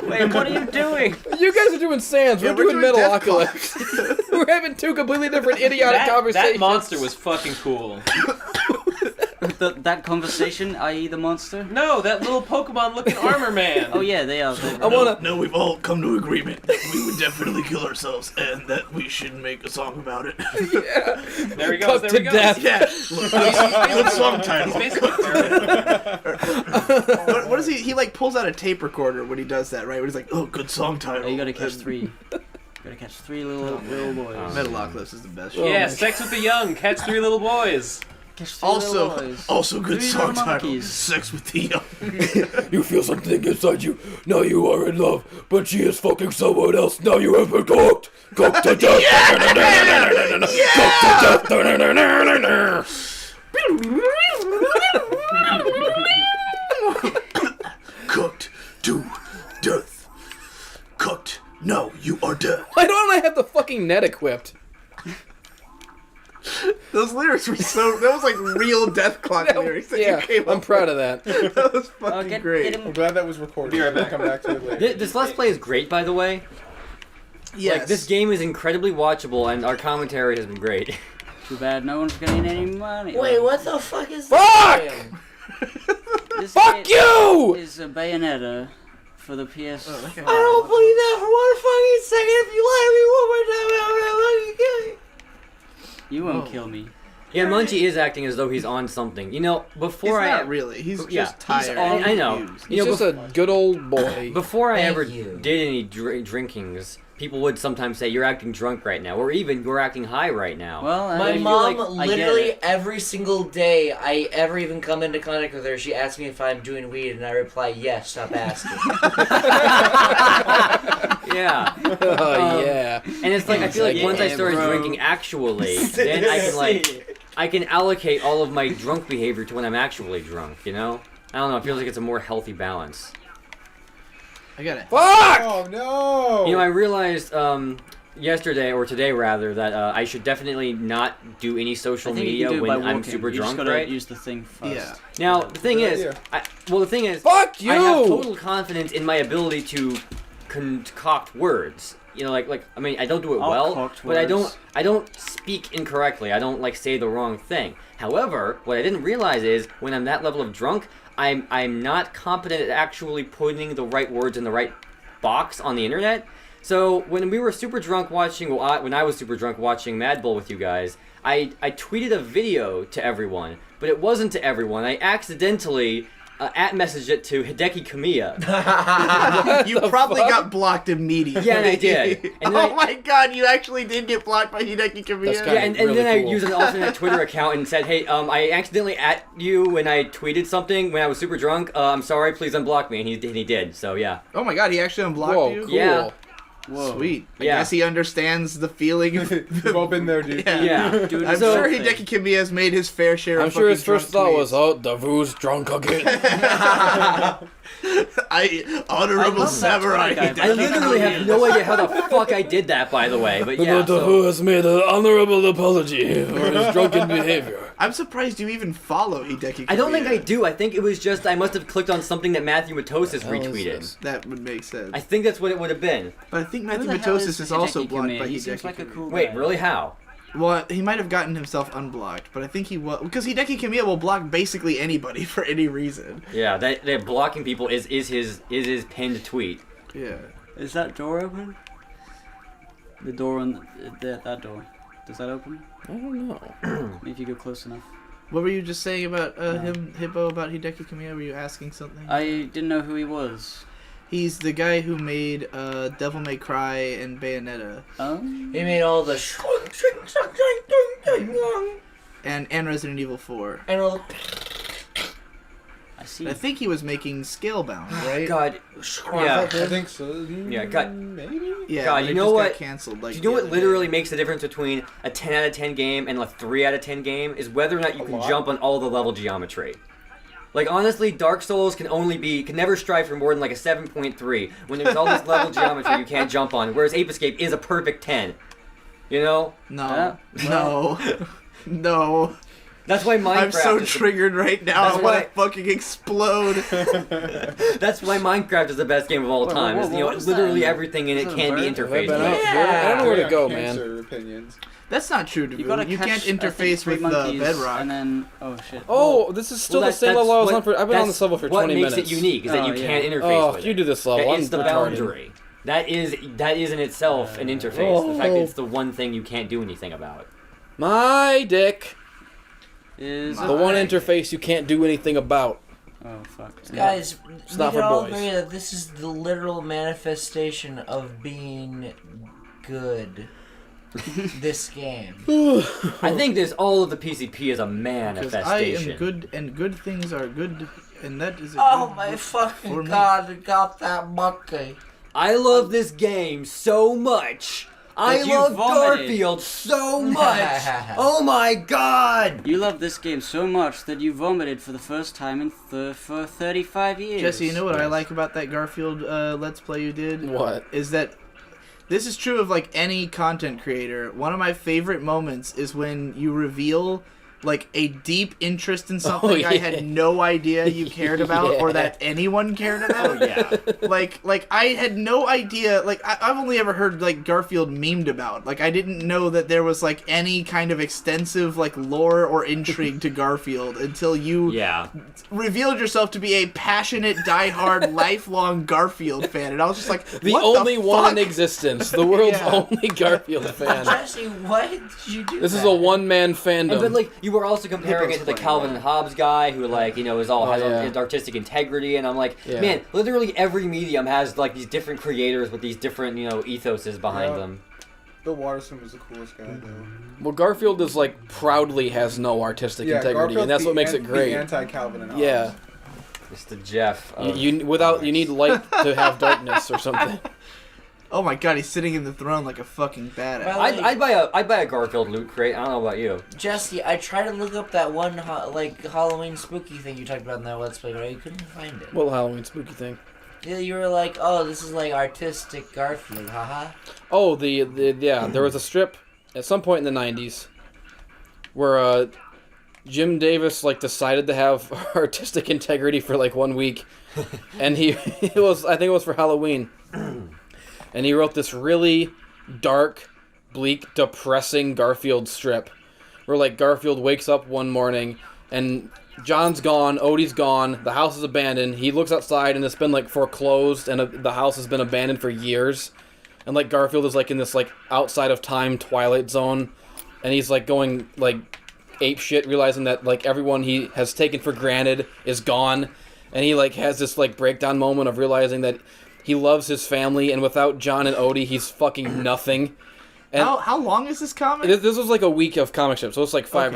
Speaker 2: Wait, what are you doing?
Speaker 3: You guys are doing Sans,
Speaker 1: Yeah,
Speaker 3: we're
Speaker 1: we're
Speaker 3: doing
Speaker 1: doing Death
Speaker 3: Metalocalypse. We're having two completely different idiotic conversations.
Speaker 6: That monster was fucking cool.
Speaker 2: That conversation, i.e. the monster?
Speaker 6: No, that little Pokemon-looking armor man.
Speaker 2: Oh yeah, they are.
Speaker 3: I wanna.
Speaker 1: No, we've all come to agreement that we would definitely kill ourselves and that we should make a song about it.
Speaker 6: There he goes.
Speaker 3: Cut
Speaker 6: There
Speaker 3: to
Speaker 6: he goes.
Speaker 3: death.
Speaker 1: Yeah. Good song title.
Speaker 6: He's basically
Speaker 1: What is he? He like pulls out a tape recorder when he does that, right? Where he's like, "Oh, good song title."
Speaker 2: Oh, you gotta catch three. You gotta catch three little boys.
Speaker 1: Metalocalypse is the best.
Speaker 6: Yeah, sex with the young, catch 3 little boys.
Speaker 2: Catch three little boys.
Speaker 1: Also good
Speaker 2: Three
Speaker 1: song
Speaker 2: little
Speaker 1: title.
Speaker 2: monkeys.
Speaker 1: Sex with the young.
Speaker 3: You feel something inside you. Now you are in love, but she is fucking someone else. Now you have been cooked. Cooked to death. Cooked to death.
Speaker 1: Cooked to death. Cooked. No, you are dead.
Speaker 3: Why don't I have the fucking net equipped?
Speaker 1: Those lyrics were so. That was like real Death Clock lyrics that
Speaker 3: Yeah,
Speaker 1: you came
Speaker 3: I'm
Speaker 1: up
Speaker 3: proud of that.
Speaker 1: with. That was fucking great.
Speaker 8: I'm glad that was recorded.
Speaker 6: Be right back.
Speaker 8: We'll come back to it later.
Speaker 5: This Let's Play is great, by the way.
Speaker 1: Yes.
Speaker 5: Like, this game is incredibly watchable, and our commentary has been great.
Speaker 2: Too bad no one's getting any money.
Speaker 7: Wait, what the fuck is
Speaker 3: Fuck!
Speaker 7: that?
Speaker 2: This
Speaker 3: Fuck
Speaker 2: game
Speaker 3: you!
Speaker 2: is a Bayonetta for the PS.
Speaker 7: I don't believe that for one fucking second. If you lie to me one more time, I'm gonna kill you.
Speaker 2: You won't kill me.
Speaker 5: Yeah, Munchy is acting as though he's on something. You know,
Speaker 1: He's
Speaker 5: before
Speaker 1: not really. He's
Speaker 5: Yeah,
Speaker 1: just tired.
Speaker 5: I know.
Speaker 1: Confused.
Speaker 3: He's
Speaker 5: You know,
Speaker 3: just a good old boy.
Speaker 5: Before I
Speaker 7: Thank
Speaker 5: ever
Speaker 7: you.
Speaker 5: did any drinkings, people would sometimes say, "You're acting drunk right now," or even "You're acting high right now."
Speaker 2: Well,
Speaker 7: My
Speaker 2: I feel
Speaker 7: mom,
Speaker 2: like I get
Speaker 7: literally
Speaker 2: it.
Speaker 7: every single day I ever even come into contact with her, she asks me if I'm doing weed, and I reply, yes, stop asking.
Speaker 5: Yeah.
Speaker 3: Oh, yeah.
Speaker 5: And it's like, I feel like once I started
Speaker 2: bro.
Speaker 5: drinking actually, then I can allocate all of my drunk behavior to when I'm actually drunk, you know? I don't know, it feels like it's a more healthy balance.
Speaker 1: I got it.
Speaker 3: Fuck!
Speaker 8: Oh no!
Speaker 5: You know, I realized, yesterday or today rather that I should definitely not do any social media when I'm super drunk, right?
Speaker 2: Use the thing first.
Speaker 1: Yeah.
Speaker 5: Now the thing is,
Speaker 3: Fuck you!
Speaker 5: I have total confidence in my ability to concoct words. You know, I mean, I don't do it well, but I don't speak incorrectly. I don't say the wrong thing. However, what I didn't realize is when I'm that level of drunk, I'm not competent at actually putting the right words in the right box on the internet. So when we were super drunk watching, when I was super drunk watching Mad Bull with you guys, I tweeted a video to everyone, but it wasn't to everyone. I accidentally @messaged it to Hideki Kamiya.
Speaker 1: You probably got blocked immediately.
Speaker 5: Yeah, and I did. And
Speaker 1: my god, you actually did get blocked by Hideki Kamiya.
Speaker 5: Yeah, and
Speaker 3: really
Speaker 5: then I
Speaker 3: cool.
Speaker 5: used an alternate Twitter account and said, hey, I accidentally you when I tweeted something when I was super drunk. I'm sorry, please unblock me. And he did, so yeah.
Speaker 1: Oh my god, he actually unblocked
Speaker 3: Whoa,
Speaker 1: you?
Speaker 3: cool.
Speaker 5: Yeah.
Speaker 2: Whoa.
Speaker 1: Sweet. I
Speaker 5: Yeah.
Speaker 1: guess he understands the feeling of...
Speaker 8: We've all been there, dude.
Speaker 5: Yeah.
Speaker 2: Dude,
Speaker 1: I'm
Speaker 5: So-
Speaker 1: sure Hideki Kamiya has made his fair share
Speaker 3: I'm
Speaker 1: of
Speaker 3: sure his
Speaker 1: fucking
Speaker 3: first
Speaker 1: drunk
Speaker 3: thought was,
Speaker 1: tweets.
Speaker 3: oh, Davoo's drunk again.
Speaker 1: Honorable samurai.
Speaker 2: Twitter guy,
Speaker 5: I literally have no idea how the fuck I did that, by the way. But yeah,
Speaker 3: Davoo
Speaker 5: so,
Speaker 3: has made an honorable apology for his drunken behavior.
Speaker 1: I'm surprised you even follow Hideki Kamiya.
Speaker 5: I don't think I do. I think it was just I must have clicked on something that Matthew Matosis
Speaker 3: Hell is
Speaker 5: retweeted.
Speaker 3: this?
Speaker 1: That would make sense.
Speaker 5: I think that's what it would have been.
Speaker 1: But I think
Speaker 2: Who
Speaker 1: Matthew
Speaker 2: the hell
Speaker 1: Matosis is
Speaker 2: Hideki
Speaker 1: also blocked
Speaker 2: Kamiya?
Speaker 1: by
Speaker 2: He
Speaker 1: Hideki
Speaker 2: seems like a
Speaker 1: Kamiya.
Speaker 2: cool
Speaker 5: Wait,
Speaker 2: guy.
Speaker 5: really? How?
Speaker 1: Well, he might have gotten himself unblocked, but I think he will... Because Hideki Kamiya will block basically anybody for any reason.
Speaker 5: Yeah, that blocking people is his pinned tweet.
Speaker 1: Yeah.
Speaker 2: Is that door open? The door on that door. Does that open?
Speaker 3: I don't know.
Speaker 2: If you go close enough.
Speaker 1: What were you just saying about Hippo, about Hideki Kamiya? Were you asking something?
Speaker 2: I didn't know who he was.
Speaker 1: He's the guy who made Devil May Cry and Bayonetta.
Speaker 2: Oh.
Speaker 7: He made all the
Speaker 1: And Resident Evil 4.
Speaker 7: and all
Speaker 2: I see.
Speaker 1: I think he was making Scalebound, right?
Speaker 5: God. Yeah.
Speaker 8: I think so.
Speaker 5: Yeah, God.
Speaker 8: Maybe?
Speaker 1: Yeah,
Speaker 5: God,
Speaker 1: but
Speaker 5: you
Speaker 1: it
Speaker 5: know
Speaker 1: just
Speaker 5: what?
Speaker 1: got canceled. Like,
Speaker 5: Do you know
Speaker 1: the
Speaker 5: what
Speaker 1: other
Speaker 5: literally
Speaker 1: day.
Speaker 5: makes the difference between a 10 out of 10 game and a 3 out of 10 game is whether or not you can jump on all the level geometry. Like, honestly, Dark Souls can never strive for more than like a 7.3 when there's all this level geometry you can't jump on, whereas Ape Escape is a perfect 10. You know?
Speaker 1: No. No. No.
Speaker 5: That's why Minecraft
Speaker 1: I'm so
Speaker 5: is
Speaker 1: triggered right now.
Speaker 5: That's
Speaker 1: I want
Speaker 5: why-
Speaker 1: to fucking explode.
Speaker 5: That's why Minecraft is the best game of all time. is, you know,
Speaker 2: what is
Speaker 5: literally
Speaker 2: that?
Speaker 5: everything in it
Speaker 2: Is that
Speaker 5: can
Speaker 2: a
Speaker 5: be
Speaker 2: bird?
Speaker 5: interfaced
Speaker 3: I've been
Speaker 5: with.
Speaker 3: out. I don't know where to go, man.
Speaker 8: Cancer opinions.
Speaker 1: That's not true, Davoo.
Speaker 2: You gotta
Speaker 1: You
Speaker 2: catch,
Speaker 1: can't
Speaker 2: I think,
Speaker 1: interface
Speaker 2: 3
Speaker 1: with the
Speaker 2: monkeys
Speaker 1: bedrock.
Speaker 2: And then, oh shit.
Speaker 3: Oh, this is still the same level I was on for. I've been on this level for 20 minutes.
Speaker 5: What makes it unique is that
Speaker 2: Oh,
Speaker 5: you
Speaker 2: yeah.
Speaker 5: can't interface
Speaker 3: Oh,
Speaker 5: with
Speaker 3: you
Speaker 5: it.
Speaker 3: do this level.
Speaker 5: That
Speaker 3: I'm
Speaker 5: is the
Speaker 3: retarded.
Speaker 5: boundary. That is in itself an interface. The fact that it's the one thing you can't do anything about.
Speaker 3: My dick.
Speaker 2: Is
Speaker 3: The one interface you can't do anything about.
Speaker 2: Oh fuck.
Speaker 7: guys, we
Speaker 3: not
Speaker 7: can
Speaker 3: for
Speaker 7: all
Speaker 3: boys.
Speaker 7: agree that this is the literal manifestation of being good. This game.
Speaker 5: I think there's all of the PCP is a
Speaker 1: Because
Speaker 5: manifestation.
Speaker 1: I am good, and good things are good, and that is a
Speaker 7: Oh
Speaker 1: good
Speaker 7: my
Speaker 1: for
Speaker 7: fucking
Speaker 1: me.
Speaker 7: god! I got that monkey.
Speaker 5: I love this game so much. I
Speaker 2: But you
Speaker 5: love
Speaker 2: vomited.
Speaker 5: Garfield so much. Oh my god!
Speaker 2: You love this game so much that you vomited for the first time in for 35 years.
Speaker 1: Jesse, you know what I like about that Garfield Let's Play you did?
Speaker 3: What?
Speaker 1: Is that this is true of like any content creator. One of my favorite moments is when you reveal like a deep interest in something I
Speaker 3: yeah.
Speaker 1: had no idea you cared about or
Speaker 3: Yeah.
Speaker 1: that anyone cared about.
Speaker 5: Yeah.
Speaker 1: Like I had no idea. Like I've only ever heard like Garfield memed about. Like I didn't know that there was like any kind of extensive like lore or intrigue to Garfield until you
Speaker 5: Yeah.
Speaker 1: revealed yourself to be a passionate, diehard, lifelong Garfield fan, and I was just like,
Speaker 3: The
Speaker 1: what
Speaker 3: only
Speaker 1: the
Speaker 3: one in
Speaker 1: fuck?
Speaker 3: existence. The world's
Speaker 1: Yeah.
Speaker 3: only Garfield fan.
Speaker 7: Jesse, why did you do
Speaker 3: This
Speaker 7: that?
Speaker 3: is a one-man fandom.
Speaker 5: But like you were also comparing it to the
Speaker 1: funny,
Speaker 5: Calvin and Hobbes guy who like, you know, is all
Speaker 3: Oh,
Speaker 5: has
Speaker 3: yeah.
Speaker 5: his artistic integrity, and I'm like,
Speaker 3: Yeah.
Speaker 5: man, literally every medium has like these different creators with these different, you know, ethoses behind
Speaker 8: Yeah.
Speaker 5: them.
Speaker 8: Bill Watterson was the coolest guy, though.
Speaker 3: Well, Garfield is like proudly has no artistic integrity, and that's what makes it great.
Speaker 8: The anti-Calvin and Hobbes.
Speaker 3: Yeah,
Speaker 5: Mr. Jeff. of
Speaker 3: you need light to have darkness or something.
Speaker 1: Oh my god, he's sitting in the throne like a fucking badass.
Speaker 7: Well,
Speaker 5: I'd buy a Garfield loot crate. I don't know about you.
Speaker 7: Jesse, I tried to look up that one like Halloween spooky thing you talked about in that Let's Play, but I couldn't find it.
Speaker 3: Well, Halloween spooky thing.
Speaker 7: Yeah, you were like, oh, this is like artistic Garfield, haha.
Speaker 3: Oh, there was a strip at some point in the 90s where Jim Davis like decided to have artistic integrity for like 1 week, and I think it was for Halloween, and he wrote this really dark, bleak, depressing Garfield strip, where like Garfield wakes up one morning and John's gone, Odie's gone, the house is abandoned. He looks outside and it's been like foreclosed, and the house has been abandoned for years. And like Garfield is like in this like outside of time Twilight Zone, and he's like going like ape shit, realizing that like everyone he has taken for granted is gone, and he like has this like breakdown moment of realizing that he loves his family, and without John and Odie, he's fucking nothing. And
Speaker 1: how long is this comic?
Speaker 3: This was like a week of comic strips, so it's like five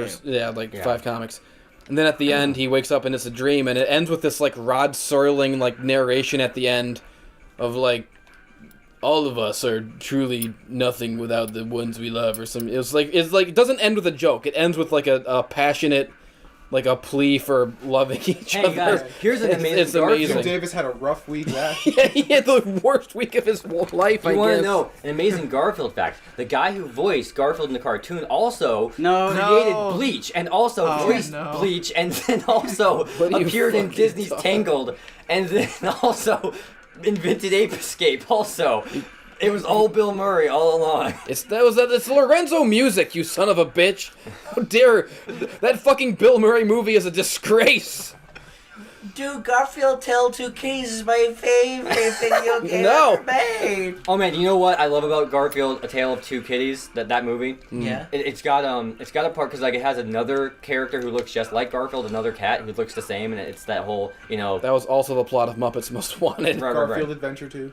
Speaker 3: comics. And then at the end, he wakes up and it's a dream, and it ends with this like Rod Serling like narration at the end of like, all of us are truly nothing without the ones we love, or some. It's like it doesn't end with a joke. It ends with like a passionate, like a plea for loving each other.
Speaker 5: Hey guys, here's an amazing.
Speaker 3: It's amazing.
Speaker 8: Jim Davis had a rough week last.
Speaker 3: Yeah, he had the worst week of his whole life.
Speaker 5: You want to know an amazing Garfield fact? The guy who voiced Garfield in the cartoon also created Bleach, and also voiced Bleach, and then also appeared in Disney's Tangled, and then also invented Ape Escape. Also, it was all Bill Murray all along.
Speaker 3: It's Lorenzo Music, you son of a bitch! How dare that fucking Bill Murray movie is a disgrace.
Speaker 7: Dude, Garfield Tale 2 Kitties is my favorite video game ever made.
Speaker 5: Oh man, you know what I love about Garfield: A Tale of Two Kitties? That movie.
Speaker 7: Yeah.
Speaker 5: It's got a part because like it has another character who looks just like Garfield, another cat who looks the same, and it's that whole That
Speaker 3: was also the plot of Muppets Most Wanted.
Speaker 8: Garfield Adventure 2.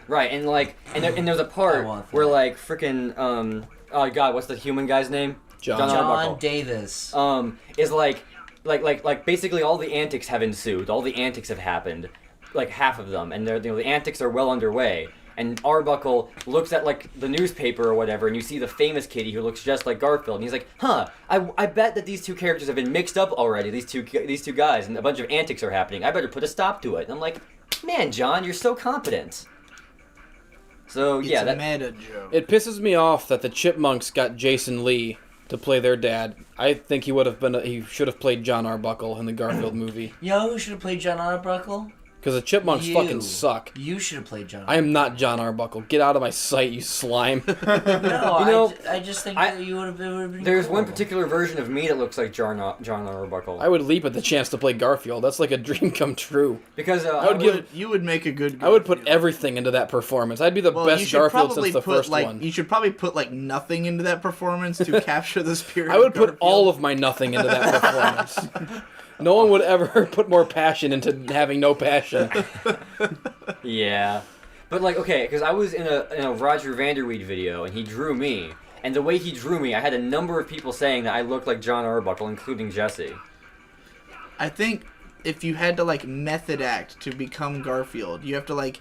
Speaker 5: Right, and like and there's a part where like freaking oh god, what's the human guy's name?
Speaker 7: John Davis.
Speaker 5: Is like basically all the antics have ensued. All the antics have happened, like half of them, and the antics are well underway. And Arbuckle looks at like the newspaper or whatever, and you see the famous kitty who looks just like Garfield, and he's like, I bet that these two characters have been mixed up already. These two guys, and a bunch of antics are happening. I better put a stop to it. And I'm like, man, John, you're so competent. So
Speaker 1: It's
Speaker 5: yeah,
Speaker 1: a meta joke.
Speaker 3: It pisses me off that the Chipmunks got Jason Lee to play their dad. I think he should have played John Arbuckle in the Garfield movie.
Speaker 7: You know who should have played John Arbuckle?
Speaker 3: Because the Chipmunks fucking suck.
Speaker 7: You should have played John
Speaker 3: Arbuckle. I am not John Arbuckle. Get out of my sight, you slime.
Speaker 7: No, I just think that you would have been
Speaker 5: There's
Speaker 7: cool.
Speaker 5: one particular version of me that looks like John Arbuckle.
Speaker 3: I would leap at the chance to play Garfield. That's like a dream come true.
Speaker 5: Because
Speaker 1: you would make a good Garfield.
Speaker 3: I would put everything into that performance. I'd be the best Garfield since the first one.
Speaker 1: You should probably put like nothing into that performance to capture the spirit.
Speaker 3: I would put all of my nothing into that performance. No one would ever put more passion into having no passion.
Speaker 5: Yeah. But like, okay, because I was in a Roger Vanderweed video, and he drew me. And the way he drew me, I had a number of people saying that I looked like John Arbuckle, including Jesse.
Speaker 1: I think if you had to like method act to become Garfield, you have to like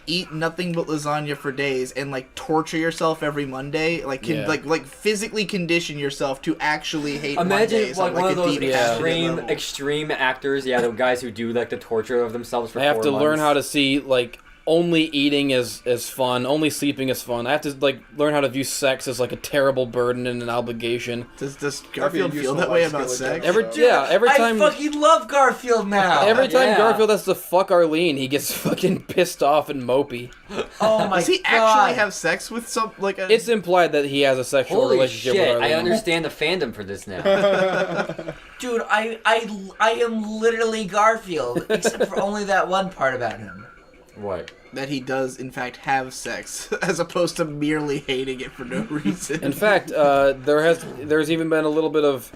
Speaker 1: eat nothing but lasagna for days and like torture yourself every Monday, like physically condition yourself to actually hate Mondays.
Speaker 5: Imagine like one of those
Speaker 1: extreme
Speaker 5: extreme actors, the guys who do like the torture of themselves for 4 months.
Speaker 3: I have to learn how to see like only eating is fun, only sleeping is fun. I have to like learn how to view sex as like a terrible burden and an obligation.
Speaker 1: Does Garfield feel that way about sex?
Speaker 3: Every time
Speaker 7: I fucking love Garfield now.
Speaker 3: Every time Garfield has to fuck Arlene, he gets fucking pissed off and mopey.
Speaker 7: Oh my god!
Speaker 1: Does he actually have sex with some like a?
Speaker 3: It's implied that he has a sexual relationship with Arlene.
Speaker 5: I understand the fandom for this now.
Speaker 7: Dude, I am literally Garfield, except for only that one part about him.
Speaker 5: What?
Speaker 1: That he does, in fact, have sex, as opposed to merely hating it for no reason.
Speaker 3: In fact, there's even been a little bit of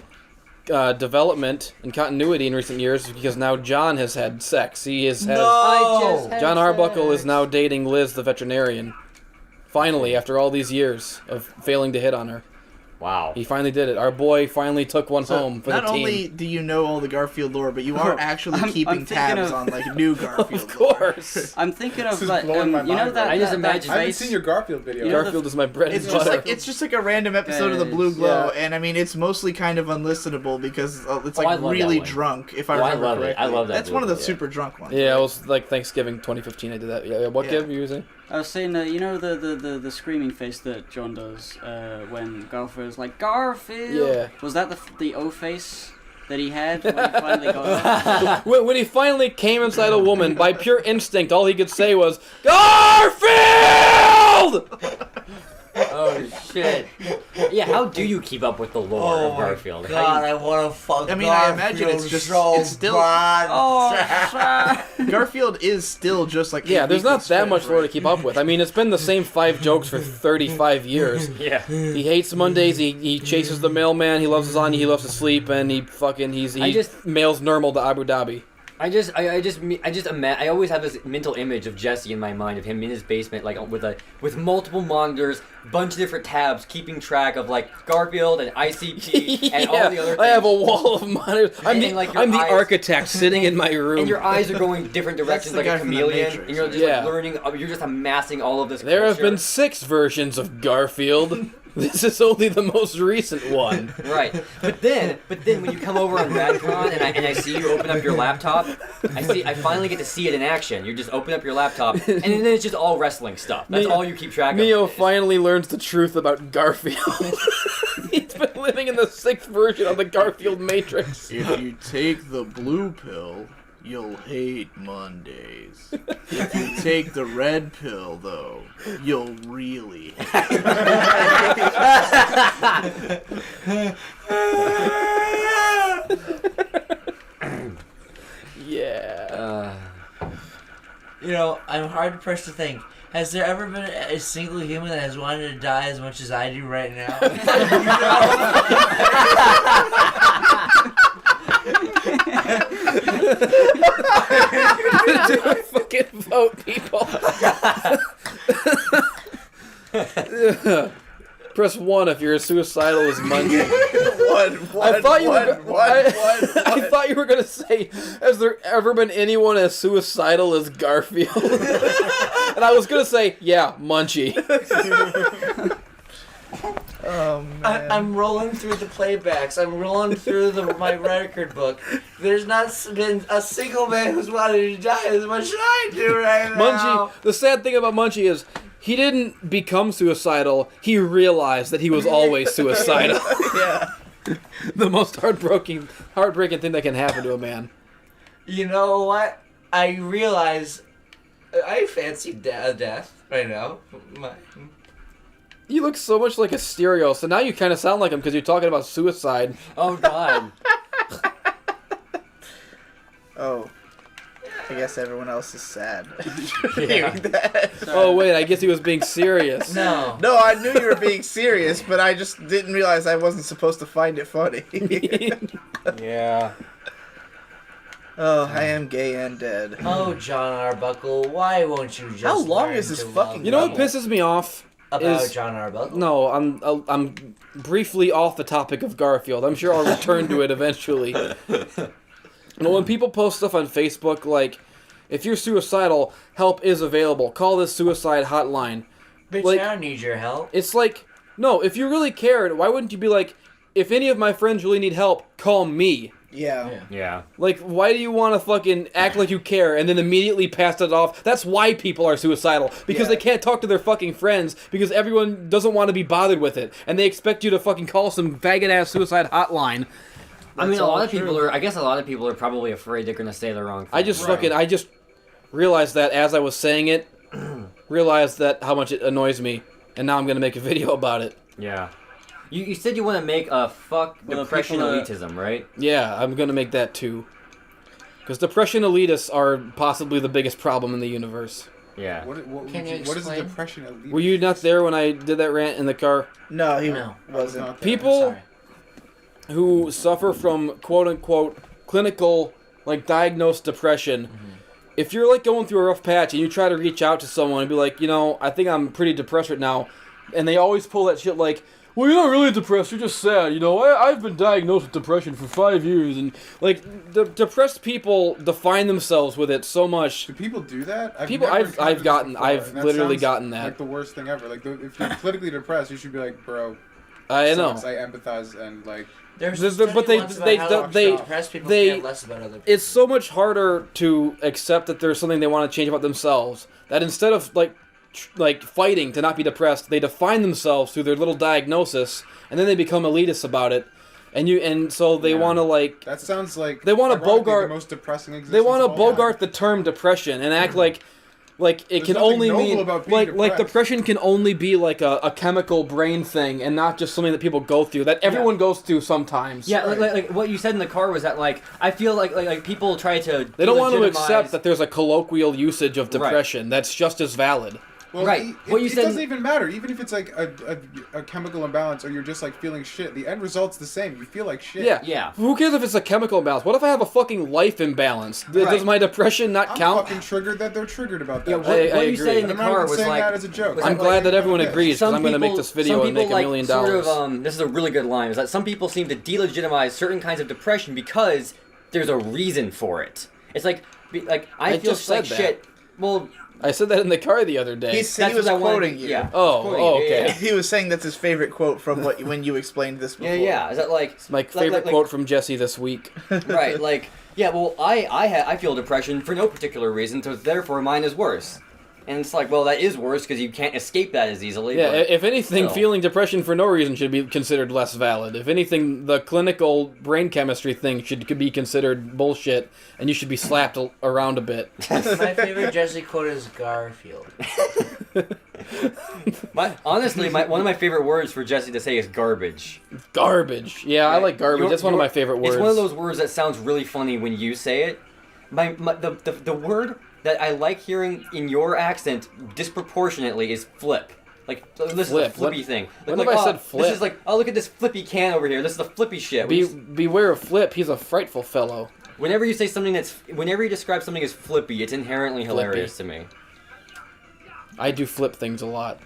Speaker 3: development and continuity in recent years because now John has had sex. John Arbuckle is now dating Liz, the veterinarian. Finally, after all these years of failing to hit on her.
Speaker 5: Wow.
Speaker 3: He finally did it. Our boy finally took one home for the
Speaker 1: Not
Speaker 3: team.
Speaker 1: only do you know all the Garfield lore, but you are actually
Speaker 2: I'm
Speaker 1: keeping
Speaker 2: thinking
Speaker 1: tabs
Speaker 2: of-
Speaker 1: on like new Garfield.
Speaker 3: Of course.
Speaker 2: I'm thinking of
Speaker 8: This is
Speaker 2: like
Speaker 8: blowing my
Speaker 2: you know
Speaker 8: mind
Speaker 2: that
Speaker 8: right
Speaker 5: I just
Speaker 2: that
Speaker 5: imagine-
Speaker 8: I haven't
Speaker 2: face-
Speaker 8: seen your Garfield video.
Speaker 2: You know
Speaker 3: Garfield is my bread
Speaker 1: It's
Speaker 3: and
Speaker 1: just
Speaker 3: butter.
Speaker 1: like a random episode of the Blue Glow,
Speaker 3: Yeah.
Speaker 1: and I mean it's mostly kind of unlistenable because it's
Speaker 5: I
Speaker 1: like
Speaker 5: love
Speaker 1: really
Speaker 5: that one.
Speaker 1: drunk. If I
Speaker 5: Oh, I
Speaker 1: remember
Speaker 5: love it.
Speaker 1: correctly,
Speaker 5: I love that
Speaker 1: That's one of the
Speaker 5: Blue Glow.
Speaker 1: super drunk ones.
Speaker 3: Yeah, it
Speaker 1: right?
Speaker 3: was like Thanksgiving 2015 I did that. Yeah, what
Speaker 1: Yeah.
Speaker 3: Gib, you were saying?
Speaker 2: I was saying that you know the screaming face that John does when Garfield's like Garfield.
Speaker 3: Yeah.
Speaker 2: Was that the O face that he had when he finally got?
Speaker 3: When he finally came inside a woman, by pure instinct, all he could say was, Garfield!
Speaker 5: Oh shit. Yeah, how do you keep up with the lore
Speaker 7: Oh
Speaker 5: of
Speaker 7: my
Speaker 5: Garfield? How
Speaker 7: God,
Speaker 5: you-
Speaker 7: I want to fuck.
Speaker 1: I mean, I imagine it's
Speaker 7: Garfield
Speaker 1: just-
Speaker 7: so
Speaker 1: it's still-
Speaker 7: bad.
Speaker 1: Garfield is still just like
Speaker 3: Yeah,
Speaker 1: a
Speaker 3: there's not
Speaker 1: weekly
Speaker 3: that
Speaker 1: strip,
Speaker 3: much lore to
Speaker 1: right?
Speaker 3: keep up with. I mean, it's been the same 5 jokes for 35 years.
Speaker 5: Yeah.
Speaker 3: He hates Mondays, he chases the mailman, he loves lasagna, he loves to sleep, and he mails normal to Abu Dhabi.
Speaker 5: I always have this mental image of Jesse in my mind of him in his basement, like with multiple monitors, bunch of different tabs, keeping track of like Garfield and ICP and all the other things.
Speaker 3: I have a wall of monitors. I'm
Speaker 5: And, like, your
Speaker 3: the
Speaker 5: eyes-
Speaker 3: architect sitting in my room.
Speaker 5: And your eyes are going different directions
Speaker 1: the
Speaker 5: like
Speaker 1: guy
Speaker 5: a
Speaker 1: from The
Speaker 5: chameleon,
Speaker 1: Matrix,
Speaker 5: and you're
Speaker 1: right?
Speaker 5: just
Speaker 3: Yeah.
Speaker 5: like learning. You're just amassing all of this.
Speaker 3: There have
Speaker 5: culture.
Speaker 3: been 6 versions of Garfield. This is only the most recent one.
Speaker 5: Right, but then when you come over on RadCon and I see you open up your laptop, I finally get to see it in action. You just open up your laptop, and then it's just all wrestling stuff. That's all you keep track of.
Speaker 3: Neo finally learns the truth about Garfield. He's been living in the 6th version of the Garfield Matrix.
Speaker 1: If you take the blue pill, you'll hate Mondays. If you take the red pill, though, you'll really hate
Speaker 3: Yeah.
Speaker 7: You know, I'm hard pressed to think. Has there ever been a single human that has wanted to die as much as I do right now?
Speaker 3: Fucking vote, people. Press 1 if you're as suicidal as Munchy. I thought you I thought you were gonna say, has there ever been anyone as suicidal as Garfield? And I was gonna say, yeah, Munchy.
Speaker 1: Oh man.
Speaker 7: I'm rolling through the playbacks. I'm rolling through my record book. There's not been a single man who's wanted to die as much as I do right now.
Speaker 3: Munchy. The sad thing about Munchy is he didn't become suicidal. He realized that he was always suicidal.
Speaker 1: Yeah.
Speaker 3: The most heartbreaking thing that can happen to a man.
Speaker 7: You know what? I realize I fancy death right now.
Speaker 3: You look so much like a stereo, so now you kind of sound like him because you're talking about suicide.
Speaker 5: Oh God.
Speaker 1: Oh. I guess everyone else is sad.
Speaker 5: Yeah.
Speaker 3: Oh wait, I guess he was being serious.
Speaker 7: No.
Speaker 1: No, I knew you were being serious, but I just didn't realize I wasn't supposed to find it funny.
Speaker 5: Yeah.
Speaker 1: Oh, I am gay and dead.
Speaker 7: Oh, John Arbuckle, why won't you just
Speaker 1: How long
Speaker 7: learn
Speaker 1: is this
Speaker 7: to
Speaker 1: fucking
Speaker 7: love
Speaker 3: You know what
Speaker 7: me?
Speaker 3: pisses me off?
Speaker 7: About
Speaker 3: is-
Speaker 7: John Arbuckle?
Speaker 3: No, I'm briefly off the topic of Garfield. I'm sure I'll return to it eventually. But when people post stuff on Facebook like, if you're suicidal, help is available. Call this suicide hotline.
Speaker 7: Bitch,
Speaker 3: like-
Speaker 7: I don't need your help.
Speaker 3: It's like, no, if you really cared, why wouldn't you be like, if any of my friends really need help, call me.
Speaker 1: Yeah.
Speaker 5: Yeah.
Speaker 3: Like, why do you want to fucking act like you care and then immediately pass it off? That's why people are suicidal. Because
Speaker 1: Yeah.
Speaker 3: they can't talk to their fucking friends because everyone doesn't want to be bothered with it. And they expect you to fucking call some faggot-ass suicide hotline.
Speaker 5: I mean,
Speaker 1: That's
Speaker 5: a lot
Speaker 1: all
Speaker 5: of people
Speaker 1: true.
Speaker 5: are. I guess a lot of people are probably afraid they're gonna say the wrong thing.
Speaker 3: I just realized that as I was saying it, realized that how much it annoys me. And now I'm going to make a video about it.
Speaker 5: Yeah. You said you want to make a fuck
Speaker 2: Well,
Speaker 5: depression
Speaker 2: people,
Speaker 5: elitism, right?
Speaker 3: Yeah, I'm going to make that too. Because depression elitists are possibly the biggest problem in the universe.
Speaker 5: Yeah.
Speaker 8: What
Speaker 7: Can you
Speaker 8: is
Speaker 7: explain?
Speaker 8: depression elite?
Speaker 3: Were you not there when I did that rant in the car?
Speaker 1: No, he
Speaker 7: No.
Speaker 1: wasn't.
Speaker 3: People
Speaker 7: Sorry.
Speaker 3: who suffer from quote-unquote clinical, like, diagnosed depression, if you're, like, going through a rough patch and you try to reach out to someone and be like, you know, I think I'm pretty depressed right now, and they always pull that shit like, well, you're not really depressed, you're just sad. You know, I've been diagnosed with depression for 5 years, and, like, the depressed people define themselves with it so much.
Speaker 8: Do people do that? I've
Speaker 3: literally gotten that.
Speaker 8: Like the worst thing ever. Like, if you're politically depressed, you should be like, bro,
Speaker 3: I know.
Speaker 8: I empathize and, like...
Speaker 7: There's
Speaker 3: but they
Speaker 7: depressed people care less about other people.
Speaker 3: it's so much harder to accept that there's something they want to change about themselves that instead of like fighting to not be depressed, they define themselves through their little diagnosis, and then they become elitist about it, and so they want to like.
Speaker 8: That sounds like
Speaker 3: they want to bogart
Speaker 8: the most depressing existence.
Speaker 3: They want to
Speaker 8: of all
Speaker 3: bogart
Speaker 8: time.
Speaker 3: the term depression and act like it
Speaker 8: There's
Speaker 3: can
Speaker 8: nothing
Speaker 3: only
Speaker 8: noble
Speaker 3: mean
Speaker 8: about being
Speaker 3: like
Speaker 8: depressed.
Speaker 3: depression can only be like a chemical brain thing and not just something that people go through that everyone goes through sometimes.
Speaker 5: Yeah, like what you said in the car was that like I feel like people try to
Speaker 3: They don't want to
Speaker 5: delegitimize-
Speaker 3: accept that there's a colloquial usage of depression that's just as valid.
Speaker 8: Well,
Speaker 5: Right.
Speaker 8: It doesn't even matter. Even if it's like a chemical imbalance or you're just like feeling shit, the end result's the same. You feel like shit.
Speaker 3: Yeah.
Speaker 5: Yeah.
Speaker 3: Who cares if it's a chemical imbalance? What if I have a fucking life imbalance? Does my depression not
Speaker 8: I'm
Speaker 3: count?
Speaker 8: fucking triggered that they're triggered about that.
Speaker 5: Yeah, what you
Speaker 3: agree.
Speaker 5: said in the
Speaker 8: I'm not
Speaker 5: car
Speaker 8: even
Speaker 5: was
Speaker 8: saying
Speaker 5: like
Speaker 8: that as a joke.
Speaker 5: was
Speaker 3: I'm
Speaker 5: that,
Speaker 3: glad
Speaker 5: like,
Speaker 3: that everyone agrees, because
Speaker 5: some
Speaker 3: I'm going to make
Speaker 5: people-
Speaker 3: this video
Speaker 5: some
Speaker 3: and make $1
Speaker 5: people,
Speaker 3: million.
Speaker 5: Sort of, this is a really good line. Is that some people seem to delegitimize certain kinds of depression because there's a reason for it. It's like I feel
Speaker 3: just said
Speaker 5: like
Speaker 3: that.
Speaker 5: shit. Well,
Speaker 3: I said that in the car the other day.
Speaker 1: He
Speaker 5: that's
Speaker 1: was
Speaker 5: what I wanted.
Speaker 1: quoting you.
Speaker 5: Yeah.
Speaker 3: Oh, okay.
Speaker 5: Yeah.
Speaker 1: He was saying that's his favorite quote from when you explained this before.
Speaker 5: Yeah. Is that like
Speaker 3: It's my favorite quote from Jesse this week.
Speaker 5: right? Like, yeah. Well, I feel depression for no particular reason, so therefore mine is worse. And it's like, well, that is worse because you can't escape that as easily.
Speaker 3: Yeah,
Speaker 5: but
Speaker 3: if anything,
Speaker 5: still.
Speaker 3: feeling depression for no reason should be considered less valid. If anything, the clinical brain chemistry thing could be considered bullshit, and you should be slapped around a bit.
Speaker 7: My favorite Jesse quote is Garfield.
Speaker 5: Honestly, one of my favorite words for Jesse to say is garbage.
Speaker 3: Garbage. Yeah, I like garbage. That's one of my favorite words.
Speaker 5: It's one of those words that sounds really funny when you say it. The word that I like hearing in your accent disproportionately is flip. Like, this is a
Speaker 3: Flip.
Speaker 5: flippy thing.
Speaker 3: When
Speaker 5: Like,
Speaker 3: have I
Speaker 5: oh,
Speaker 3: said flip?
Speaker 5: This is like, oh, look at this flippy can over here. This is the flippy shit.
Speaker 3: Beware of Flip. He's a frightful fellow.
Speaker 5: Whenever you describe something as flippy, it's inherently hilarious to me.
Speaker 3: I do flip things a lot.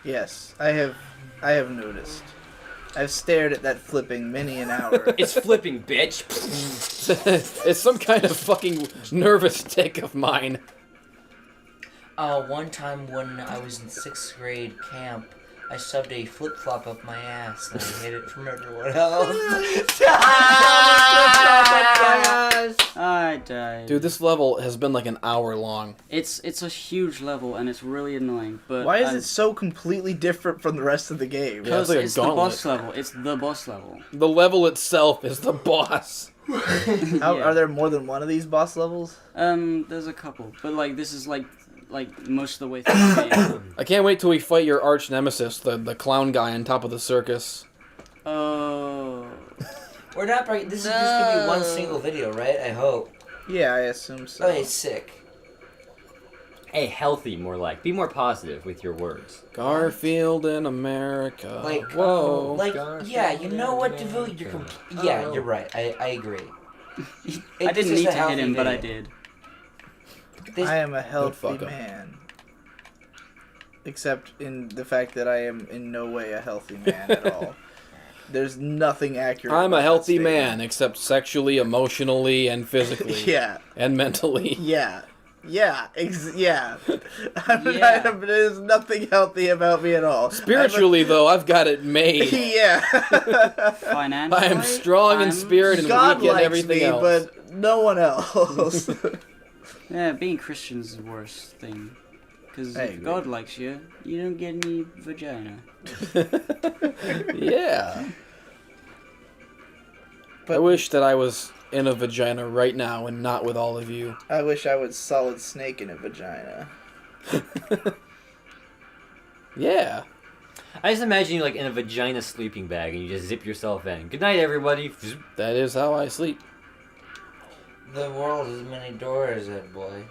Speaker 1: Yes, I have noticed. I've stared at that flipping many an hour.
Speaker 5: It's flipping, bitch.
Speaker 3: It's some kind of fucking nervous tick of mine.
Speaker 7: One time when I was in 6th grade camp, I shoved a flip-flop up my ass and I hid it from everyone else.
Speaker 2: I died.
Speaker 3: Dude, this level has been like an hour long.
Speaker 2: It's a huge level and it's really annoying. But
Speaker 1: Why is it so completely different from the rest of the game?
Speaker 3: Yeah, it's like a
Speaker 2: it's the
Speaker 3: gauntlet.
Speaker 2: boss level. It's the boss level.
Speaker 3: The level itself is the boss.
Speaker 1: How,
Speaker 2: Yeah.
Speaker 1: Are there more than one of these boss levels?
Speaker 2: There's a couple, but like this is like most of the way through the game.
Speaker 3: I can't wait till we fight your arch nemesis, the clown guy on top of the circus.
Speaker 2: Oh.
Speaker 7: We're not breaking. This is just gonna be one single video, right? I hope.
Speaker 1: Yeah, I assume so.
Speaker 7: Okay, sick.
Speaker 5: Hey, healthy, more like. Be more positive with your words.
Speaker 3: Garfield in America.
Speaker 7: Like,
Speaker 3: whoa.
Speaker 7: yeah, you know what, Davoo? Yeah, you're right. I agree.
Speaker 2: I didn't need to hit him, but I did.
Speaker 1: I am a healthy
Speaker 3: fucker.
Speaker 1: man. Except in the fact that I am in no way a healthy man at all. There's nothing accurate.
Speaker 3: I'm
Speaker 1: about
Speaker 3: a
Speaker 1: that
Speaker 3: healthy
Speaker 1: statement.
Speaker 3: man, except sexually, emotionally, and physically.
Speaker 1: Yeah,
Speaker 3: And mentally.
Speaker 1: yeah, yeah, yeah.
Speaker 2: Yeah.
Speaker 1: There's nothing healthy about me at all.
Speaker 3: Spiritually, though, I've got it made.
Speaker 1: Yeah.
Speaker 2: Financially,
Speaker 3: I am strong in
Speaker 2: I'm-
Speaker 3: spirit and
Speaker 1: God
Speaker 3: weak in
Speaker 1: likes
Speaker 3: everything
Speaker 1: me,
Speaker 3: else.
Speaker 1: but no one else.
Speaker 2: Yeah, being Christian is the worst thing. Because
Speaker 1: I
Speaker 2: if
Speaker 1: agree.
Speaker 2: God likes you, you don't get any vagina.
Speaker 3: Yeah.
Speaker 1: But
Speaker 3: I wish that I was in a vagina right now and not with all of you.
Speaker 1: I wish I was Solid Snake in a vagina.
Speaker 3: Yeah.
Speaker 5: I just imagine you like in a vagina sleeping bag and you just zip yourself in. Good night, everybody.
Speaker 3: That is how I sleep.
Speaker 7: The world has many doors, that boy.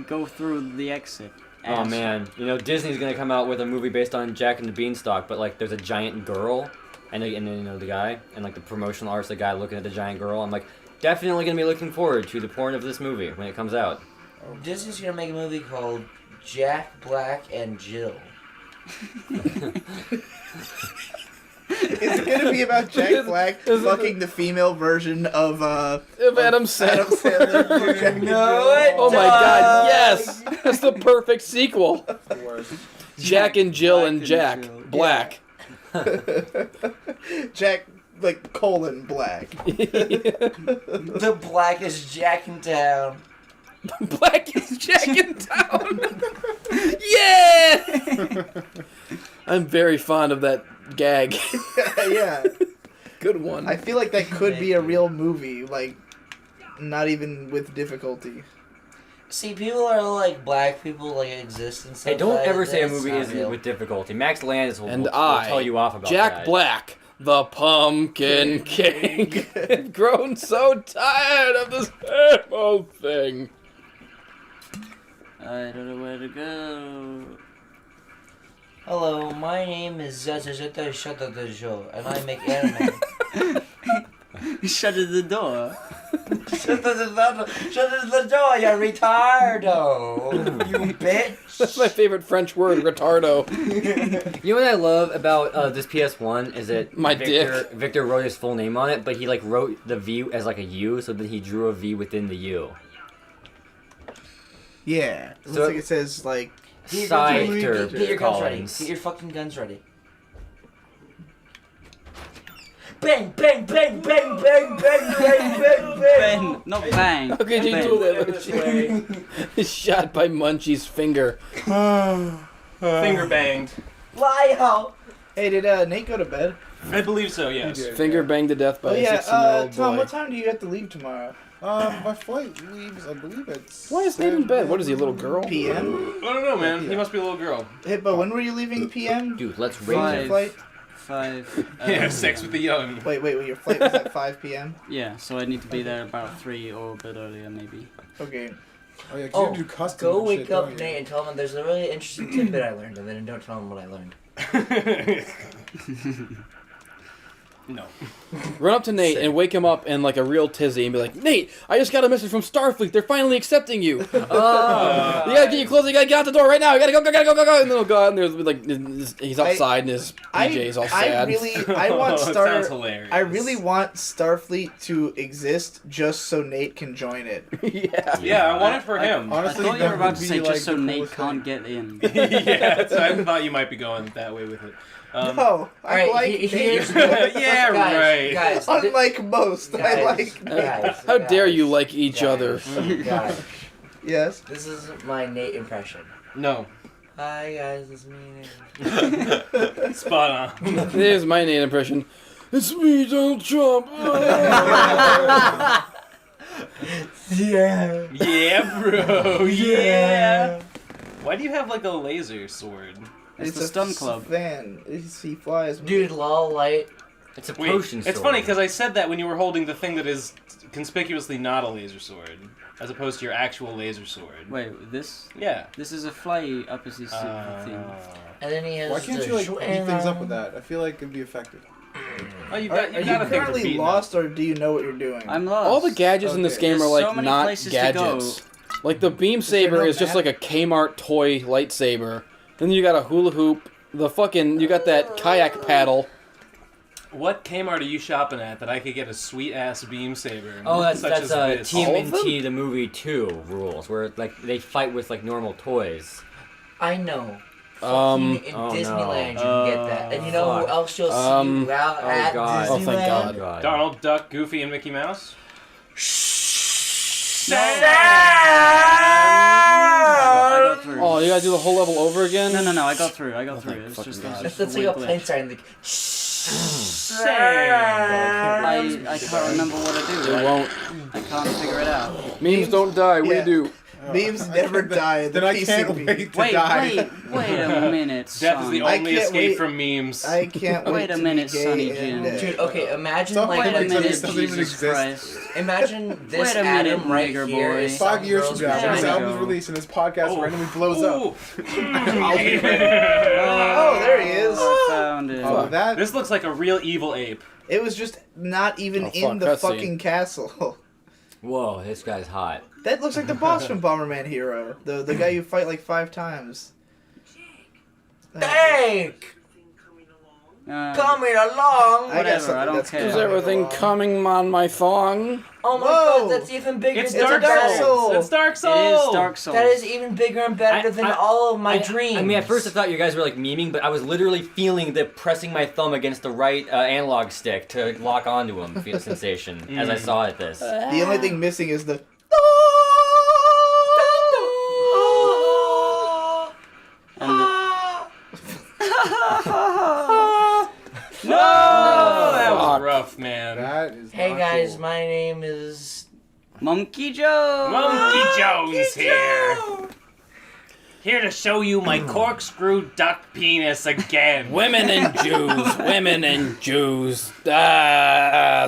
Speaker 2: Go through the exit.
Speaker 5: Oh
Speaker 2: Ass.
Speaker 5: man, you know Disney's gonna come out with a movie based on Jack and the Beanstalk, but like there's a giant girl, and then you know the guy, and like the promotional art's the guy looking at the giant girl. I'm like definitely gonna be looking forward to the porn of this movie when it comes out.
Speaker 7: Disney's gonna make a movie called Jack Black and Jill.
Speaker 1: Is it gonna be about Jack Black fucking the female version of
Speaker 3: Adam Sandler.
Speaker 1: Adam Sandler? Jack and
Speaker 7: No,
Speaker 1: Jill?
Speaker 7: it
Speaker 3: Oh my God! Yes, that's the perfect sequel.
Speaker 8: The worst.
Speaker 3: Jack and Jill
Speaker 2: Black
Speaker 3: and
Speaker 2: and
Speaker 3: Jack
Speaker 2: Jill.
Speaker 3: Black.
Speaker 1: Jack Black.
Speaker 7: The blackest Jack in town.
Speaker 3: Black is Jack in town. Yeah. I'm very fond of that gag.
Speaker 1: Yeah.
Speaker 3: Good one.
Speaker 1: I feel like that could be a real movie, like, not even with difficulty.
Speaker 7: See, people are like black people like exist and stuff.
Speaker 5: Hey, don't
Speaker 7: like
Speaker 5: ever
Speaker 7: that.
Speaker 5: say a
Speaker 7: It's
Speaker 5: movie
Speaker 7: not
Speaker 5: isn't
Speaker 7: real.
Speaker 5: with difficulty. Max Landis will,
Speaker 3: And
Speaker 5: will
Speaker 3: I,
Speaker 5: tell you off about
Speaker 3: Jack
Speaker 5: that.
Speaker 3: Black, the Pumpkin King, have grown so tired of this whole thing.
Speaker 2: I don't know where to go.
Speaker 7: Hello, my name is Zeta Show, and I make anime.
Speaker 2: Shut the door.
Speaker 7: Shut the door, you retardo! You bitch!
Speaker 3: That's my favorite French word, retardo.
Speaker 5: You know what I love about this PS1 is that
Speaker 3: My
Speaker 5: Victor wrote his full name on it, but he like wrote the V as like a U, so then he drew a V within the U.
Speaker 1: Yeah. It looks
Speaker 5: So-
Speaker 1: like it says, like,
Speaker 7: Get
Speaker 5: Scyther
Speaker 7: your guns ready.
Speaker 5: Collins.
Speaker 7: Get your fucking guns ready. Bang, bang, bang, bang, bang, bang, bang, bang, bang.
Speaker 2: Ben, not bang.
Speaker 3: How could you
Speaker 2: Ben.
Speaker 3: do that? Munchie? Shot by Munchie's finger.
Speaker 6: Finger banged.
Speaker 7: Lyle!
Speaker 1: hey, did Nate go to bed?
Speaker 6: I believe so, yes.
Speaker 8: did.
Speaker 3: Finger banged to death by
Speaker 1: Oh,
Speaker 3: a
Speaker 1: yeah.
Speaker 3: 16-year-old
Speaker 1: Tom,
Speaker 3: boy.
Speaker 1: what time do you have to leave tomorrow?
Speaker 8: My flight leaves, I believe it's...
Speaker 3: Why is Nate in bed? What is he, a little girl?
Speaker 1: PM?
Speaker 6: I don't know, man. He must be a little girl.
Speaker 1: Hippo, when were you leaving PM?
Speaker 5: Dude, let's
Speaker 1: When was your
Speaker 5: raise
Speaker 1: flight?
Speaker 2: 5.
Speaker 6: Yeah, sex with the young.
Speaker 1: Wait, your flight was at 5 p.m.?
Speaker 2: Yeah, so I need to be there about 3 or a bit earlier, maybe.
Speaker 1: Okay.
Speaker 8: Oh, yeah, 'cause
Speaker 7: Oh,
Speaker 8: you do custom
Speaker 7: go
Speaker 8: and
Speaker 7: wake
Speaker 8: shit,
Speaker 7: up
Speaker 8: don't you?
Speaker 7: Nate and tell him there's a really interesting tidbit I learned, and then don't tell him what I learned.
Speaker 6: No.
Speaker 3: Run up to Nate and wake him up in like a real tizzy and be like, Nate, I just got a message from Starfleet. They're finally accepting you. You gotta get your clothes. You gotta get out the door right now. You gotta go. And then he'll go out and there's like he's outside and his PJ's all sad.
Speaker 1: I want
Speaker 6: Sounds hilarious.
Speaker 1: I really want Starfleet to exist just so Nate can join it.
Speaker 3: Yeah.
Speaker 6: Yeah, I want it for him.
Speaker 8: Honestly,
Speaker 2: I thought you
Speaker 8: that
Speaker 2: were about
Speaker 8: would
Speaker 2: to
Speaker 8: be,
Speaker 2: say
Speaker 8: like,
Speaker 2: just so
Speaker 8: the
Speaker 2: Nate
Speaker 8: coolest
Speaker 2: can't
Speaker 8: thing.
Speaker 2: get in.
Speaker 6: Yeah, so I thought you might be going that way with it.
Speaker 1: No, I
Speaker 7: Alright,
Speaker 1: like
Speaker 7: here's
Speaker 1: Nate.
Speaker 6: Yeah, right.
Speaker 7: Guys,
Speaker 1: Unlike most, I like Nate.
Speaker 7: guys,
Speaker 3: How dare you like each other?
Speaker 7: Guys,
Speaker 1: Yes.
Speaker 7: this is my Nate impression.
Speaker 6: No.
Speaker 7: Hi guys, it's me. Nate.
Speaker 6: Spot on.
Speaker 3: There's my Nate impression. It's me, Donald Trump.
Speaker 7: Yeah.
Speaker 6: Yeah, bro. Yeah. Why do you have like a laser sword?
Speaker 2: It's the stun club.
Speaker 1: Fan. He flies.
Speaker 7: Dude, lol, light.
Speaker 5: It's a
Speaker 6: Wait,
Speaker 5: potion
Speaker 6: it's
Speaker 5: sword.
Speaker 6: funny because I said that when you were holding the thing that is conspicuously not a laser sword, as opposed to your actual laser sword.
Speaker 2: Wait, this?
Speaker 6: Yeah.
Speaker 2: This is a fly up his thing.
Speaker 7: And then he has
Speaker 8: Why can't
Speaker 7: the
Speaker 8: you, like,
Speaker 7: short
Speaker 8: beat things up with that? I feel like it'd be effective.
Speaker 6: Oh, you
Speaker 1: Are,
Speaker 6: got,
Speaker 1: are
Speaker 6: you
Speaker 1: you
Speaker 6: got a thing for
Speaker 1: currently
Speaker 6: beating
Speaker 1: lost, or do you know what you're doing?
Speaker 2: I'm lost.
Speaker 3: All the gadgets in this
Speaker 1: Okay.
Speaker 3: game are
Speaker 2: There's
Speaker 3: like
Speaker 2: so many
Speaker 3: not
Speaker 2: places to go.
Speaker 3: gadgets. Like the beam
Speaker 1: there
Speaker 3: saber
Speaker 1: no
Speaker 3: is just
Speaker 1: map?
Speaker 3: like a Kmart toy lightsaber. Then you got a hula hoop. You got that kayak paddle.
Speaker 6: What Kmart are you shopping at that I could get a sweet ass beam saber?
Speaker 5: Oh, that's
Speaker 6: such as this?
Speaker 5: Team
Speaker 3: All of them?
Speaker 5: NT the movie 2 rules where like they fight with like normal toys.
Speaker 7: I know.
Speaker 3: Um,
Speaker 7: Fucking in
Speaker 5: oh,
Speaker 7: Disneyland,
Speaker 5: no.
Speaker 7: you can get that. And you know who
Speaker 5: Fuck.
Speaker 7: else you'll see
Speaker 3: Um,
Speaker 7: out
Speaker 5: oh,
Speaker 7: at
Speaker 5: God.
Speaker 3: Oh,
Speaker 7: Disneyland?
Speaker 3: thank God.
Speaker 5: God.
Speaker 6: Donald Duck, Goofy, and Mickey Mouse.
Speaker 2: I got through.
Speaker 3: Oh, you gotta do the whole level over again?
Speaker 2: No, I got through.
Speaker 3: thank
Speaker 2: It's
Speaker 3: fucking
Speaker 2: just,
Speaker 3: God.
Speaker 2: it's
Speaker 7: That's
Speaker 2: just
Speaker 7: like
Speaker 2: a
Speaker 7: a
Speaker 2: weird
Speaker 7: plane
Speaker 2: glitch.
Speaker 7: starting like.
Speaker 2: I can't remember what to do.
Speaker 3: It won't.
Speaker 2: I can't figure it out.
Speaker 3: Memes don't die. We
Speaker 1: Yeah.
Speaker 3: do.
Speaker 1: Memes never die.
Speaker 8: Then I can't wait to die.
Speaker 2: Wait a minute,
Speaker 6: Death is the
Speaker 2: son.
Speaker 1: I
Speaker 6: only
Speaker 1: can't
Speaker 6: escape
Speaker 1: wait.
Speaker 6: from memes.
Speaker 1: I can't wait
Speaker 2: Wait a
Speaker 1: to
Speaker 2: minute,
Speaker 1: be gay
Speaker 2: Sonny
Speaker 1: and,
Speaker 2: Jim.
Speaker 7: Dude, okay, imagine
Speaker 8: Stop
Speaker 7: like
Speaker 2: Wait a
Speaker 8: fucking
Speaker 2: minute,
Speaker 8: this doesn't even
Speaker 2: Jesus
Speaker 8: exist.
Speaker 2: Christ.
Speaker 7: imagine this
Speaker 2: Wait a minute,
Speaker 7: Adam right
Speaker 2: nigger
Speaker 7: here
Speaker 2: boy.
Speaker 7: is
Speaker 8: 5
Speaker 7: some
Speaker 8: years
Speaker 7: girl's
Speaker 8: from now, when this
Speaker 7: vagina.
Speaker 8: album's released and this podcast randomly blows up.
Speaker 1: Oh, there he is.
Speaker 2: I found it.
Speaker 8: Oh, that.
Speaker 6: This looks like a real evil ape.
Speaker 1: It was just not even
Speaker 3: Oh, fuck,
Speaker 1: in the
Speaker 3: cutscene.
Speaker 1: fucking castle.
Speaker 5: Whoa, this guy's hot.
Speaker 1: That looks like the boss from Bomberman Hero. The guy you fight like 5 times.
Speaker 7: Tank! Coming along!
Speaker 1: I got
Speaker 2: Whatever,
Speaker 1: something
Speaker 2: I don't
Speaker 1: that's
Speaker 2: care.
Speaker 1: coming
Speaker 3: Is everything
Speaker 1: along.
Speaker 3: coming on my thong?
Speaker 7: Oh my
Speaker 1: Whoa.
Speaker 7: god, that's even bigger
Speaker 6: It's
Speaker 7: than
Speaker 6: Dark
Speaker 1: Dark
Speaker 6: Souls.
Speaker 1: Souls.
Speaker 6: It's Dark
Speaker 2: It
Speaker 6: Souls.
Speaker 2: is Dark Souls.
Speaker 7: That is even bigger and better than all of my dreams.
Speaker 5: I mean, at first I thought you guys were like memeing, but I was literally feeling the pressing my thumb against the right analog stick to lock onto him feel sensation as I saw it. This.
Speaker 1: The only thing missing is the.
Speaker 2: And the,
Speaker 6: No, that was
Speaker 3: Fuck.
Speaker 6: rough, man.
Speaker 8: That is
Speaker 7: Hey
Speaker 8: not
Speaker 7: guys,
Speaker 8: cool.
Speaker 7: my name is...
Speaker 2: Monkey Joe.
Speaker 6: Monkey Jones here. Here to show you my corkscrew duck penis again.
Speaker 3: Women and Jews, women and Jews.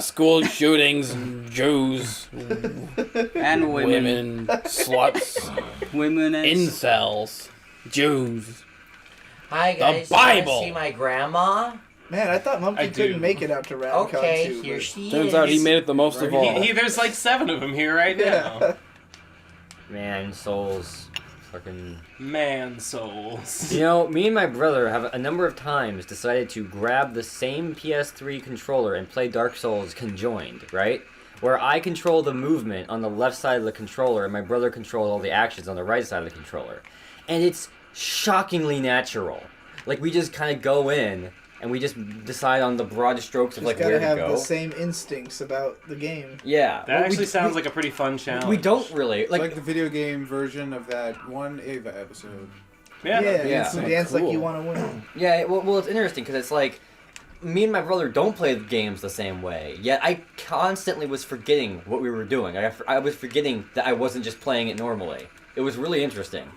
Speaker 3: School shootings, Jews,
Speaker 2: And women.
Speaker 3: women, sluts,
Speaker 2: Women and...
Speaker 3: incels, Jews.
Speaker 7: Hi guys,
Speaker 3: Bible.
Speaker 7: you wanna see my grandma?
Speaker 1: Man, I thought Monkey
Speaker 6: I do.
Speaker 1: couldn't make it out to Radcon
Speaker 7: Okay,
Speaker 1: too,
Speaker 7: here
Speaker 1: but-
Speaker 7: she
Speaker 3: Turns
Speaker 7: is.
Speaker 3: out he made it the most of all.
Speaker 6: There's like 7 of them here right now.
Speaker 1: Yeah.
Speaker 5: Man, souls. Fucking.
Speaker 6: Man souls.
Speaker 5: You know, me and my brother have a number of times decided to grab the same PS3 controller and play Dark Souls conjoined, right? Where I control the movement on the left side of the controller and my brother controls all the actions on the right side of the controller. And it's shockingly natural. Like, we just kind of go in and we just decide on the broad strokes of
Speaker 1: Just
Speaker 5: like
Speaker 1: gotta
Speaker 5: where to
Speaker 1: have
Speaker 5: go.
Speaker 1: the same instincts about the game.
Speaker 5: Yeah.
Speaker 6: That actually sounds like a pretty fun challenge.
Speaker 5: We don't really.
Speaker 8: It's
Speaker 5: Like,
Speaker 8: like the video game version of that one Ava episode.
Speaker 6: Yeah.
Speaker 5: Yeah.
Speaker 1: So dance like
Speaker 3: Cool.
Speaker 1: you want to win.
Speaker 5: yeah, well, it's interesting because it's like, me and my brother don't play the games the same way. Yet I constantly was forgetting what we were doing. I was forgetting that I wasn't just playing it normally. It was really interesting.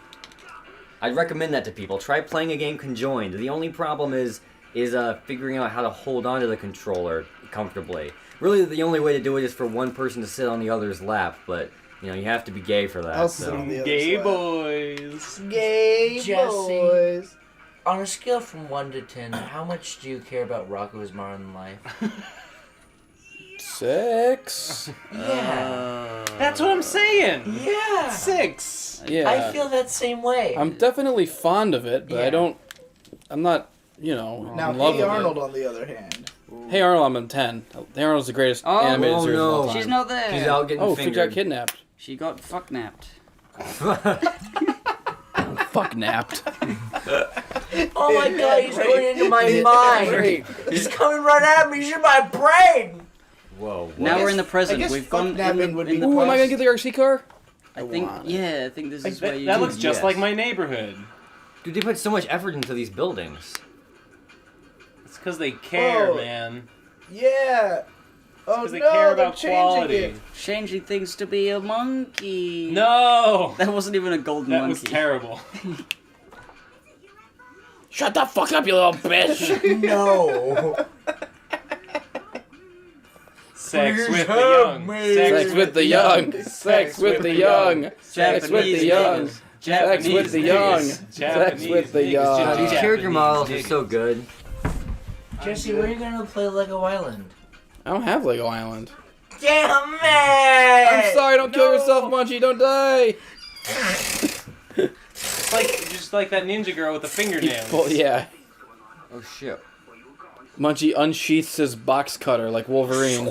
Speaker 5: I'd recommend that to people. Try playing a game conjoined. The only problem is figuring out how to hold onto the controller comfortably. Really, the only way to do it is for one person to sit on the other's lap, but you know you have to be gay for that.
Speaker 1: I'll sit on
Speaker 5: So.
Speaker 1: the other
Speaker 6: Gay
Speaker 1: side.
Speaker 6: boys.
Speaker 1: Gay
Speaker 7: Jesse.
Speaker 1: boys.
Speaker 7: On a scale from 1 to 10, how much do you care about Rocco's modern life?
Speaker 3: 6.
Speaker 7: Yeah.
Speaker 6: That's what I'm saying.
Speaker 7: Yeah.
Speaker 6: 6.
Speaker 3: Yeah.
Speaker 7: I feel that same way.
Speaker 3: I'm definitely fond of it, but
Speaker 7: Yeah.
Speaker 3: I'm not, you know,
Speaker 1: Now,
Speaker 3: in love
Speaker 1: Hey
Speaker 3: with
Speaker 1: Arnold, on the other hand.
Speaker 3: it. Hey Arnold, I'm in 10. Hey Arnold's the greatest
Speaker 2: Oh,
Speaker 3: animated
Speaker 5: oh
Speaker 3: series of all
Speaker 5: no.
Speaker 3: time.
Speaker 2: She's not there.
Speaker 5: She's out getting
Speaker 3: Oh, she got
Speaker 5: fingered.
Speaker 3: kidnapped.
Speaker 2: She got fuck-napped.
Speaker 3: Fuck napped.
Speaker 7: Oh my god, he's going into my mind. He's coming right at me. He's in my brain.
Speaker 5: Whoa. What?
Speaker 2: Now we're in the
Speaker 1: I
Speaker 2: present.
Speaker 1: guess
Speaker 2: We've gone in
Speaker 1: fuck-napping
Speaker 2: the,
Speaker 1: would
Speaker 2: in
Speaker 1: be
Speaker 2: the
Speaker 3: Ooh, am I gonna get the RC car?
Speaker 2: I think,
Speaker 3: want it.
Speaker 2: yeah, I think this is where you...
Speaker 6: That looks just
Speaker 5: Yes.
Speaker 6: like my neighborhood.
Speaker 5: Dude, they put so much effort into these buildings.
Speaker 6: It's because they care,
Speaker 1: Whoa.
Speaker 6: man.
Speaker 1: Yeah. Oh
Speaker 6: Because they
Speaker 1: no,
Speaker 6: care
Speaker 1: they're
Speaker 6: about
Speaker 1: changing
Speaker 6: quality.
Speaker 1: it.
Speaker 2: Changing things to be a monkey.
Speaker 6: No!
Speaker 2: That wasn't even a golden
Speaker 6: That
Speaker 2: monkey.
Speaker 6: was terrible.
Speaker 3: Shut the fuck up, you little bitch!
Speaker 7: No.
Speaker 6: Sex
Speaker 7: Please
Speaker 6: with the
Speaker 7: help
Speaker 6: young.
Speaker 7: me.
Speaker 3: Sex with the young. Sex with the young. Sex with the young. Sex with the young. Sex with the young.
Speaker 5: These character models are so good.
Speaker 7: Jesse, where are you gonna play Lego Island?
Speaker 3: I don't have Lego Island.
Speaker 7: Damn it!
Speaker 3: I'm sorry, don't kill yourself, Munchy, don't die!
Speaker 6: It's like just like that ninja girl with the fingernails.
Speaker 3: Well, yeah.
Speaker 5: Oh shit.
Speaker 3: Munchy unsheaths his box cutter like Wolverine.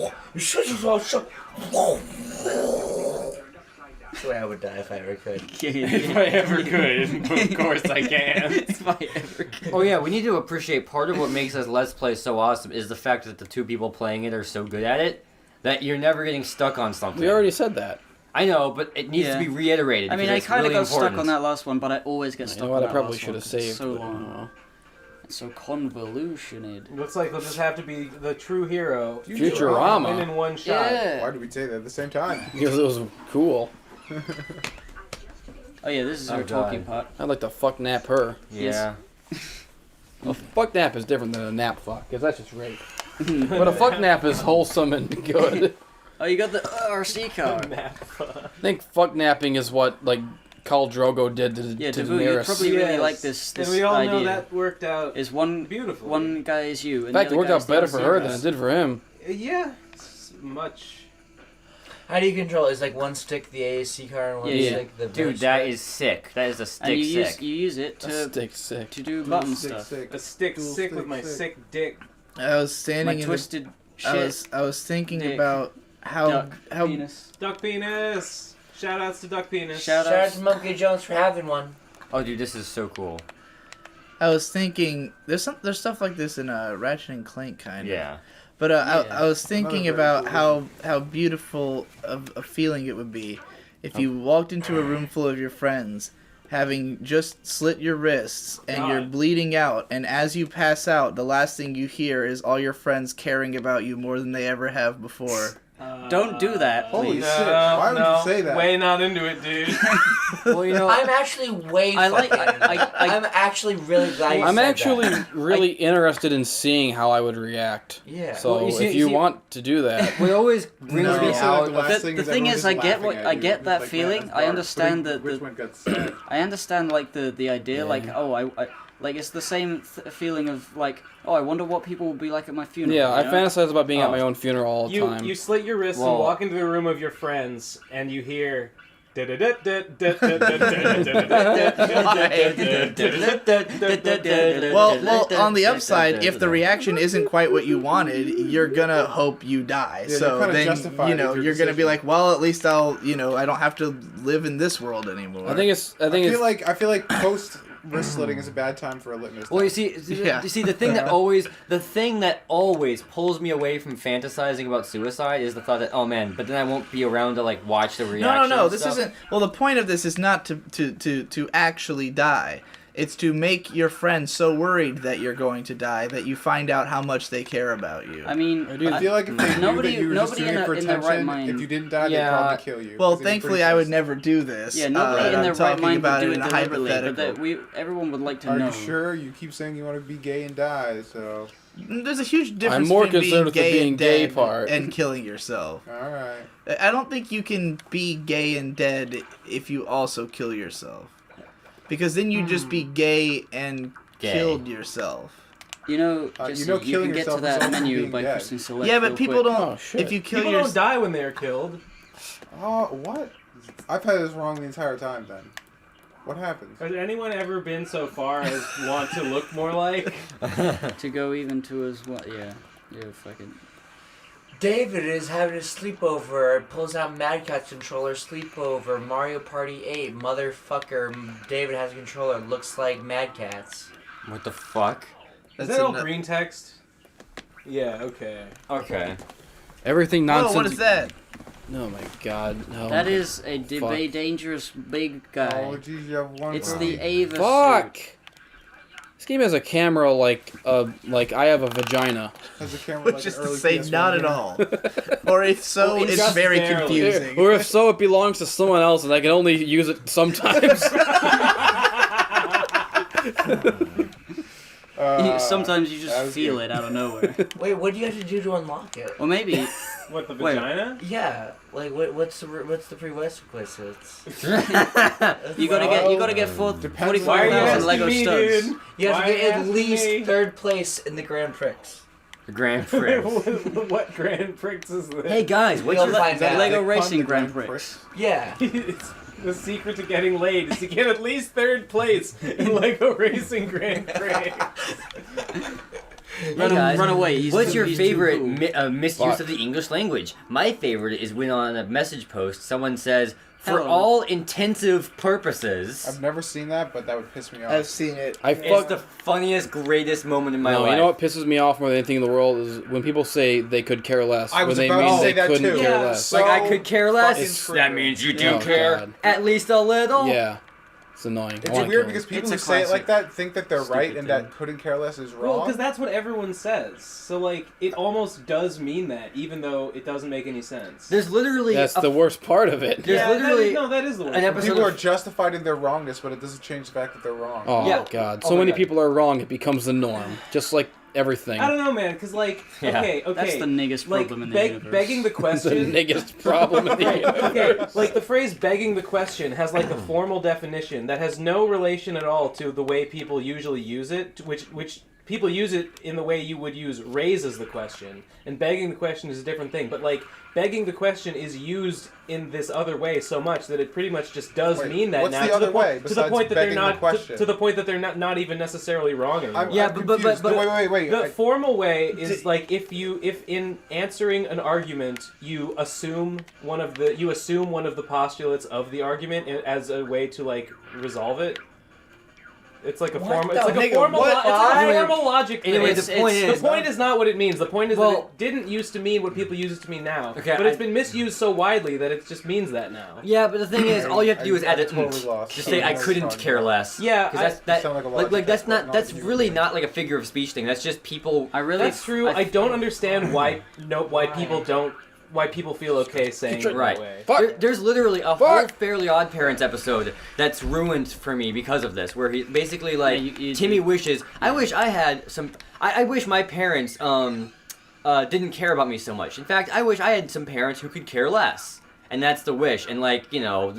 Speaker 7: That's the way I would die if I ever could.
Speaker 6: If I ever could, but of course I can.
Speaker 2: If I ever could.
Speaker 5: Oh yeah, we need to appreciate part of what makes us Let's Play so awesome is the fact that the two people playing it are so good at it that you're never getting stuck on something.
Speaker 3: We already said that.
Speaker 5: I know, but it needs to be reiterated.
Speaker 2: I mean,
Speaker 5: because
Speaker 2: I kind of
Speaker 5: really
Speaker 2: got stuck
Speaker 5: important.
Speaker 2: on that last one, but I always get
Speaker 3: You
Speaker 2: stuck
Speaker 3: know
Speaker 2: on
Speaker 3: what? I
Speaker 2: that
Speaker 3: probably
Speaker 2: last
Speaker 3: should have
Speaker 2: one.
Speaker 3: saved.
Speaker 2: It's so
Speaker 3: but,
Speaker 2: long. It's so convoluted.
Speaker 6: Looks like they'll just have to be the true hero.
Speaker 3: Futurama.
Speaker 6: Win in one shot.
Speaker 2: Yeah.
Speaker 8: Why did we say that at the same time?
Speaker 3: Because it was cool.
Speaker 2: Oh yeah, this is her
Speaker 5: Oh,
Speaker 2: talking
Speaker 5: God.
Speaker 2: part.
Speaker 3: I'd like to fuck nap her.
Speaker 5: Yeah.
Speaker 3: A fuck nap is different than a nap fuck, because that's just rape. But a fuck nap is wholesome and good.
Speaker 2: Oh, you got the RC car.
Speaker 3: I think fuck napping is what, like, Khal Drogo did to
Speaker 2: Yeah,
Speaker 3: to
Speaker 2: Davoo, you
Speaker 3: Daenerys.
Speaker 2: probably really like this
Speaker 6: And we all
Speaker 2: idea.
Speaker 6: know that worked out.
Speaker 2: Is one
Speaker 6: beautiful.
Speaker 2: One guy is you.
Speaker 3: In fact, it worked out better for her than it did for him.
Speaker 6: Yeah, it's much.
Speaker 7: How do you control it? Is like one stick the AAC car and one
Speaker 2: Yeah.
Speaker 7: stick the
Speaker 5: Dude, that is sick. That is a stick
Speaker 2: And you
Speaker 5: sick.
Speaker 2: use it
Speaker 3: A stick sick.
Speaker 2: to do button
Speaker 8: Stick
Speaker 2: stuff.
Speaker 8: sick.
Speaker 6: A stick
Speaker 8: Dual
Speaker 6: sick
Speaker 8: stick
Speaker 6: with my
Speaker 8: sick.
Speaker 6: sick dick.
Speaker 1: I was
Speaker 2: My
Speaker 1: standing in
Speaker 2: twisted
Speaker 1: I
Speaker 2: shit.
Speaker 1: was thinking
Speaker 2: dick,
Speaker 1: about how
Speaker 2: Duck penis.
Speaker 6: Duck penis. Shout outs to Duck penis.
Speaker 2: Shout
Speaker 7: Shout out
Speaker 2: out.
Speaker 7: to Monkey Jones for having one.
Speaker 5: Oh, dude, this is so cool.
Speaker 1: I was thinking there's stuff like this in Ratchet and Clank kind of.
Speaker 5: Yeah.
Speaker 1: But
Speaker 2: Yeah.
Speaker 1: I was thinking
Speaker 8: Another
Speaker 1: about
Speaker 8: very
Speaker 1: how beautiful of a feeling it would be if you walked into a room full of your friends, having just slit your wrists and you're
Speaker 6: God.
Speaker 1: bleeding out, and as you pass out, the last thing you hear is all your friends caring about you more than they ever have before.
Speaker 2: Don't do that,
Speaker 8: Holy
Speaker 2: please.
Speaker 8: shit. Why would you say that?
Speaker 6: Way not into it, dude.
Speaker 5: Well, you know,
Speaker 7: I'm actually way.
Speaker 2: I like-
Speaker 7: fucking- I'm actually really glad you
Speaker 3: I'm
Speaker 7: said
Speaker 3: actually
Speaker 7: that.
Speaker 3: really interested in seeing how I would react.
Speaker 7: Yeah.
Speaker 3: So
Speaker 5: Well, you see-
Speaker 3: if you
Speaker 5: see-
Speaker 3: want to do that,
Speaker 5: what always brings
Speaker 1: No.
Speaker 5: me
Speaker 1: So
Speaker 5: out.
Speaker 8: the last
Speaker 2: The
Speaker 8: thing
Speaker 2: thing
Speaker 8: everyone
Speaker 2: is, I get
Speaker 8: laughing
Speaker 2: what
Speaker 8: at
Speaker 2: I
Speaker 8: you.
Speaker 2: get
Speaker 8: It's
Speaker 2: that
Speaker 8: like,
Speaker 2: feeling.
Speaker 8: man,
Speaker 2: I
Speaker 8: that's
Speaker 2: understand
Speaker 8: dark.
Speaker 2: that
Speaker 8: Which one got sad?
Speaker 2: I understand like the idea, like I like it's the same feeling of like, oh, I wonder what people will be like at my funeral.
Speaker 3: yeah, I
Speaker 2: you know?
Speaker 3: fantasize about being at
Speaker 2: Oh.
Speaker 3: my own funeral all the time.
Speaker 6: You slit your wrists
Speaker 5: Well-
Speaker 6: and walk into the room of your friends, and you hear.
Speaker 1: Well, on the upside, if the reaction isn't quite what you wanted, you're gonna hope you die.
Speaker 8: Yeah, you're
Speaker 1: so
Speaker 8: kinda
Speaker 1: then,
Speaker 8: justified with your
Speaker 1: you're gonna be
Speaker 8: decision.
Speaker 1: like, well, at least I don't have to live in this world anymore.
Speaker 3: I think
Speaker 8: I feel like post wrist slitting is a bad time for a litmus.
Speaker 5: Well, you
Speaker 8: test.
Speaker 5: see,
Speaker 1: Yeah.
Speaker 5: you see, the thing that always pulls me away from fantasizing about suicide is the thought that, oh man, but then I won't be around to like watch the reaction.
Speaker 1: No.
Speaker 5: and
Speaker 1: This
Speaker 5: stuff.
Speaker 1: isn't. Well, the point of this is not to actually die. It's to make your friends so worried that you're going to die that you find out how much they care about you.
Speaker 2: I mean,
Speaker 8: I feel like if they knew
Speaker 2: nobody-
Speaker 8: that you were just
Speaker 2: nobody
Speaker 8: doing
Speaker 2: in
Speaker 8: it for
Speaker 2: in their right
Speaker 8: attention,
Speaker 2: mind-
Speaker 8: if you didn't die,
Speaker 5: Yeah.
Speaker 8: they'd probably kill you.
Speaker 1: well,
Speaker 8: 'cause they'd be
Speaker 1: thankfully,
Speaker 8: pretty
Speaker 1: I would
Speaker 8: pissed.
Speaker 1: never do this.
Speaker 2: yeah, nobody in
Speaker 1: I'm
Speaker 2: their right
Speaker 1: talking
Speaker 2: mind would
Speaker 1: about
Speaker 2: do
Speaker 1: it
Speaker 2: it
Speaker 1: in a
Speaker 2: deliberately, but
Speaker 1: hypothetical.
Speaker 2: everyone would like to
Speaker 8: Are
Speaker 2: know.
Speaker 8: you sure? You keep saying you want to be gay and die, so...
Speaker 1: There's a huge difference
Speaker 3: I'm more
Speaker 1: between
Speaker 3: concerned with the
Speaker 1: being
Speaker 3: being
Speaker 1: gay
Speaker 3: gay
Speaker 1: and
Speaker 3: part.
Speaker 1: and killing yourself.
Speaker 8: Alright.
Speaker 1: I don't think you can be gay and dead if you also kill yourself. Because then you'd just be gay and
Speaker 5: Gay.
Speaker 1: killed yourself.
Speaker 2: You know,
Speaker 8: You
Speaker 2: Jesse,
Speaker 8: know
Speaker 2: you
Speaker 8: killing
Speaker 2: can get to
Speaker 8: yourself is
Speaker 2: that
Speaker 8: also
Speaker 2: menu
Speaker 8: being
Speaker 2: by
Speaker 8: dead.
Speaker 2: pressing select.
Speaker 1: Yeah, but
Speaker 2: real
Speaker 1: people
Speaker 2: quick.
Speaker 1: don't.
Speaker 3: Oh, shit.
Speaker 1: If you kill
Speaker 6: People
Speaker 1: yourself,
Speaker 6: don't die when they're killed.
Speaker 8: Oh, what? I've had this wrong the entire time, then. What happens?
Speaker 6: Has anyone ever been so far as want to look more like?
Speaker 2: To go even to as well. Yeah, fucking.
Speaker 7: David is having a sleepover. Pulls out Mad Catz controller. Sleepover. Mario Party 8. Motherfucker. David has a controller. Looks like Mad Catz.
Speaker 5: What the fuck?
Speaker 6: Is
Speaker 1: That's
Speaker 6: that all
Speaker 1: a-
Speaker 6: green text? Yeah, okay.
Speaker 5: Okay.
Speaker 3: Everything nonsense.
Speaker 1: Whoa, what is that?
Speaker 3: Oh my god, no.
Speaker 2: That is a
Speaker 3: Fuck.
Speaker 2: dangerous big guy.
Speaker 8: Oh, geez, you have one
Speaker 2: It's
Speaker 8: for
Speaker 2: the
Speaker 8: me.
Speaker 2: Ava
Speaker 3: Fuck!
Speaker 2: suit.
Speaker 3: This game has a camera like I have a vagina.
Speaker 8: Has a camera
Speaker 1: Which
Speaker 8: like
Speaker 1: is
Speaker 8: an
Speaker 1: to
Speaker 8: early
Speaker 1: say,
Speaker 8: PS1
Speaker 1: not at
Speaker 8: game.
Speaker 1: all. Or if so,
Speaker 6: Well,
Speaker 1: it's
Speaker 6: just
Speaker 1: very
Speaker 6: barely.
Speaker 1: confusing.
Speaker 3: Or if so, it belongs to someone else and I can only use it sometimes.
Speaker 2: Sometimes you
Speaker 8: that
Speaker 2: just
Speaker 8: was
Speaker 2: feel
Speaker 8: good.
Speaker 2: it out of nowhere.
Speaker 7: Wait, what do you have to do to unlock it?
Speaker 2: Or maybe
Speaker 6: What, the
Speaker 2: Wait.
Speaker 6: vagina?
Speaker 7: Yeah, like what's the prerequisites?
Speaker 2: you gotta get
Speaker 8: Depends
Speaker 6: Why are you
Speaker 2: 45,000
Speaker 6: asking
Speaker 2: Lego
Speaker 6: me,
Speaker 2: studs.
Speaker 6: dude?
Speaker 7: You have
Speaker 6: Why
Speaker 7: to
Speaker 6: are you
Speaker 7: get at
Speaker 6: asking
Speaker 7: least
Speaker 6: me?
Speaker 7: third place in the Grand Prix.
Speaker 5: The Grand Prix.
Speaker 6: What Grand Prix is this?
Speaker 5: Hey guys, what's
Speaker 7: We'll
Speaker 5: your
Speaker 7: find out.
Speaker 2: Lego
Speaker 8: Fun,
Speaker 2: Racing
Speaker 8: the
Speaker 2: Grand
Speaker 8: Grand
Speaker 2: Prix.
Speaker 7: Yeah.
Speaker 6: It's the secret to getting laid is to get at least third place in Lego Racing Grand Prix.
Speaker 5: Hey guys,
Speaker 2: run away.
Speaker 5: What's your
Speaker 2: he's too
Speaker 5: favorite
Speaker 2: cool.
Speaker 5: misuse
Speaker 3: Fuck.
Speaker 5: of the English language? My favorite is when on a message post someone says, "For
Speaker 2: Hello.
Speaker 5: all intensive purposes."
Speaker 8: I've never seen that, but that would piss me off.
Speaker 1: I've seen it.
Speaker 3: I
Speaker 5: It's
Speaker 3: fuck.
Speaker 5: the funniest, greatest moment in my
Speaker 3: No,
Speaker 5: life.
Speaker 3: you know what pisses me off more than anything in the world is when people say they could care less.
Speaker 8: I was
Speaker 3: when they
Speaker 8: about to
Speaker 3: mean
Speaker 8: say
Speaker 3: they
Speaker 8: that
Speaker 3: couldn't
Speaker 8: too.
Speaker 3: care
Speaker 6: Yeah,
Speaker 3: less.
Speaker 8: so-
Speaker 5: Like I could care less.
Speaker 8: It's
Speaker 5: That means you do
Speaker 3: Oh,
Speaker 5: care.
Speaker 3: God.
Speaker 5: At least a little.
Speaker 3: Yeah, it's annoying. I
Speaker 8: It's
Speaker 3: wanna
Speaker 8: weird
Speaker 3: kill
Speaker 8: because
Speaker 3: them.
Speaker 8: people
Speaker 2: It's
Speaker 8: who
Speaker 2: a
Speaker 8: say it like
Speaker 2: classic
Speaker 8: that think that they're right
Speaker 2: stupid
Speaker 8: and
Speaker 2: thing.
Speaker 8: that couldn't care less is
Speaker 6: Well,
Speaker 8: wrong.
Speaker 6: because that's what everyone says. So, like, it almost does mean that, even though it doesn't make any sense.
Speaker 5: There's literally
Speaker 3: That's
Speaker 5: a
Speaker 3: the worst part of it.
Speaker 5: There's literally
Speaker 6: that is the worst.
Speaker 5: an episode
Speaker 8: People are
Speaker 5: of-
Speaker 8: justified in their wrongness, but it doesn't change the fact that they're wrong.
Speaker 3: Oh
Speaker 5: Yeah.
Speaker 3: god,
Speaker 8: Oh
Speaker 3: so
Speaker 8: my
Speaker 3: many
Speaker 8: God.
Speaker 3: people are wrong. It becomes the norm, just like everything.
Speaker 6: I don't know, man, because, like,
Speaker 5: Yeah.
Speaker 6: okay.
Speaker 2: That's the niggest
Speaker 6: like,
Speaker 2: problem in the universe.
Speaker 6: begging the
Speaker 3: It's the
Speaker 6: question.
Speaker 3: biggest problem in the universe.
Speaker 6: Okay, like the phrase "begging the question" has like a formal definition that has no relation at all to the way people usually use it, which people use it in the way you would use raises the question, and begging the question is a different thing. But like begging the question is used in this other way so much that it pretty much just does mean that
Speaker 8: what's
Speaker 6: now
Speaker 8: the other way
Speaker 6: to the point that
Speaker 8: besides
Speaker 6: they're
Speaker 8: begging the
Speaker 6: not
Speaker 8: question?
Speaker 6: to the point that they're not even necessarily wrong anymore.
Speaker 5: Yeah,
Speaker 8: I'm
Speaker 5: but
Speaker 8: confused. Wait.
Speaker 6: The formal way is like if in answering an argument you assume one of the postulates of the argument as a way to like resolve it. It's like a formal logic thing.
Speaker 5: Anyway, the point
Speaker 6: is not what it means. The point is that it didn't used to mean what people use it to mean now.
Speaker 5: Okay,
Speaker 6: but it's been misused so widely that it just means that now.
Speaker 5: Yeah, but the thing is, all you have to do is add it.
Speaker 8: totally lost.
Speaker 5: Just say I couldn't care less.
Speaker 6: Yeah,
Speaker 5: because that's really not like a figure of speech thing. That's just people.
Speaker 6: That's true. I don't understand why people feel okay saying it that way.
Speaker 5: There's literally a whole Fairly Odd Parents episode that's ruined for me because of this, where he basically Timmy wishes. I wish I had some. I wish my parents didn't care about me so much. In fact, I wish I had some parents who could care less. And that's the wish. And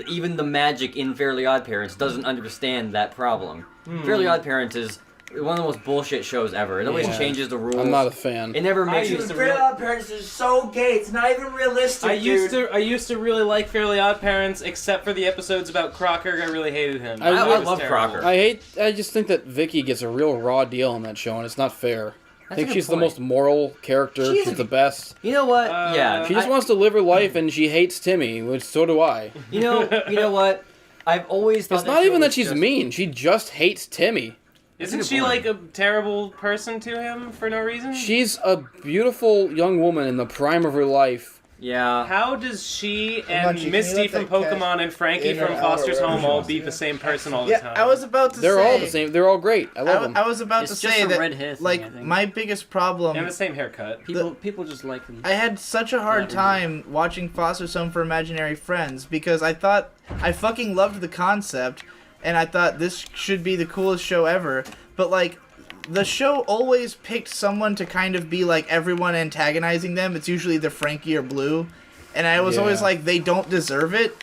Speaker 5: even the magic in Fairly Odd Parents doesn't understand that problem. Fairly Odd Parents is one of the most bullshit shows ever. It always changes the rules.
Speaker 3: I'm not a fan.
Speaker 5: It never makes
Speaker 7: Dude, Fairly Odd Parents is so gay. It's not even realistic.
Speaker 6: I used to really like Fairly Odd Parents, except for the episodes about Crocker. I really hated him.
Speaker 5: I love
Speaker 6: terrible.
Speaker 5: Crocker.
Speaker 3: I just think that Vicky gets a real raw deal on that show, and it's not fair. I think she's the most moral character. She's the best.
Speaker 5: You know what? Yeah.
Speaker 3: She just wants to live her life, and she hates Timmy, which so do I.
Speaker 5: You know what? I've always thought
Speaker 3: it's not even that she's mean. She just hates Timmy.
Speaker 6: Isn't she like a terrible person to him for no reason?
Speaker 3: She's a beautiful young woman in the prime of her life.
Speaker 5: Yeah.
Speaker 6: How does she and
Speaker 1: Munchy,
Speaker 6: Misty from Pokemon and Frankie from Foster's Home all be the same person all the time?
Speaker 1: I was about to say...
Speaker 3: They're all the same. They're all great. I love them.
Speaker 1: I was about to
Speaker 2: It's just
Speaker 1: say
Speaker 2: a
Speaker 1: that,
Speaker 2: red hair thing, I think.
Speaker 1: my biggest problem...
Speaker 6: And the same haircut.
Speaker 2: People just like them.
Speaker 1: I had such a hard time watching Foster's Home for Imaginary Friends because I thought... I fucking loved the concept, and I thought this should be the coolest show ever, but, the show always picked someone to kind of be like everyone antagonizing them. It's usually either Frankie or Blue. And I was always like, they don't deserve it.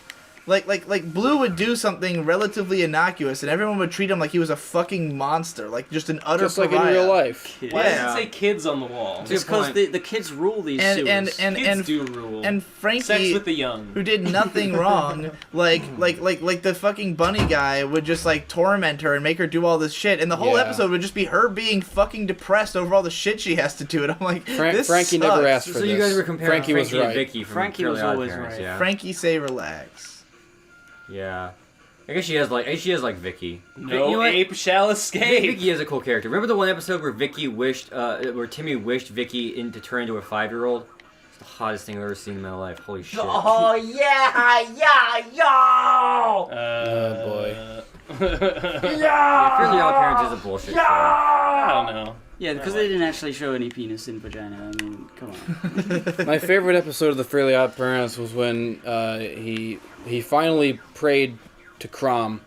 Speaker 1: Like Blue would do something relatively innocuous, and everyone would treat him like he was a fucking monster, like just an utter
Speaker 3: just like
Speaker 1: pariah.
Speaker 3: in real life.
Speaker 6: Why does it say kids on the wall?
Speaker 2: Just because the kids rule these sewers.
Speaker 6: Kids do rule.
Speaker 1: And Frankie,
Speaker 6: sex with the young,
Speaker 1: who did nothing wrong, like the fucking bunny guy would just like torment her and make her do all this shit, and the whole episode would just be her being fucking depressed over all the shit she has to do. And I'm like, this
Speaker 3: Frankie
Speaker 1: sucks.
Speaker 3: never asked for
Speaker 5: So
Speaker 3: this.
Speaker 5: you guys were comparing
Speaker 3: Frankie was
Speaker 5: and
Speaker 3: right.
Speaker 5: Vicky from
Speaker 2: Frankie
Speaker 5: Fairly
Speaker 2: was
Speaker 5: Odd
Speaker 2: always
Speaker 5: Parents,
Speaker 2: right.
Speaker 5: yeah.
Speaker 1: Frankie, say relax.
Speaker 5: Yeah. I guess she has like Vicky.
Speaker 6: no
Speaker 5: You know what?
Speaker 6: ape shall escape.
Speaker 5: Vicky is a cool character. Remember the one episode where where Timmy wished Vicky to turn into a 5-year-old? It's the hottest thing I've ever seen in my life. Holy shit.
Speaker 7: Oh yeah, yo!
Speaker 3: Oh boy.
Speaker 5: Yeah, Fairly Odd Parents is a bullshit show.
Speaker 6: I don't know.
Speaker 2: Yeah, because they didn't actually show any penis in vagina. I mean, come on.
Speaker 3: My favorite episode of the Fairly Odd Parents was when he finally prayed to Crom.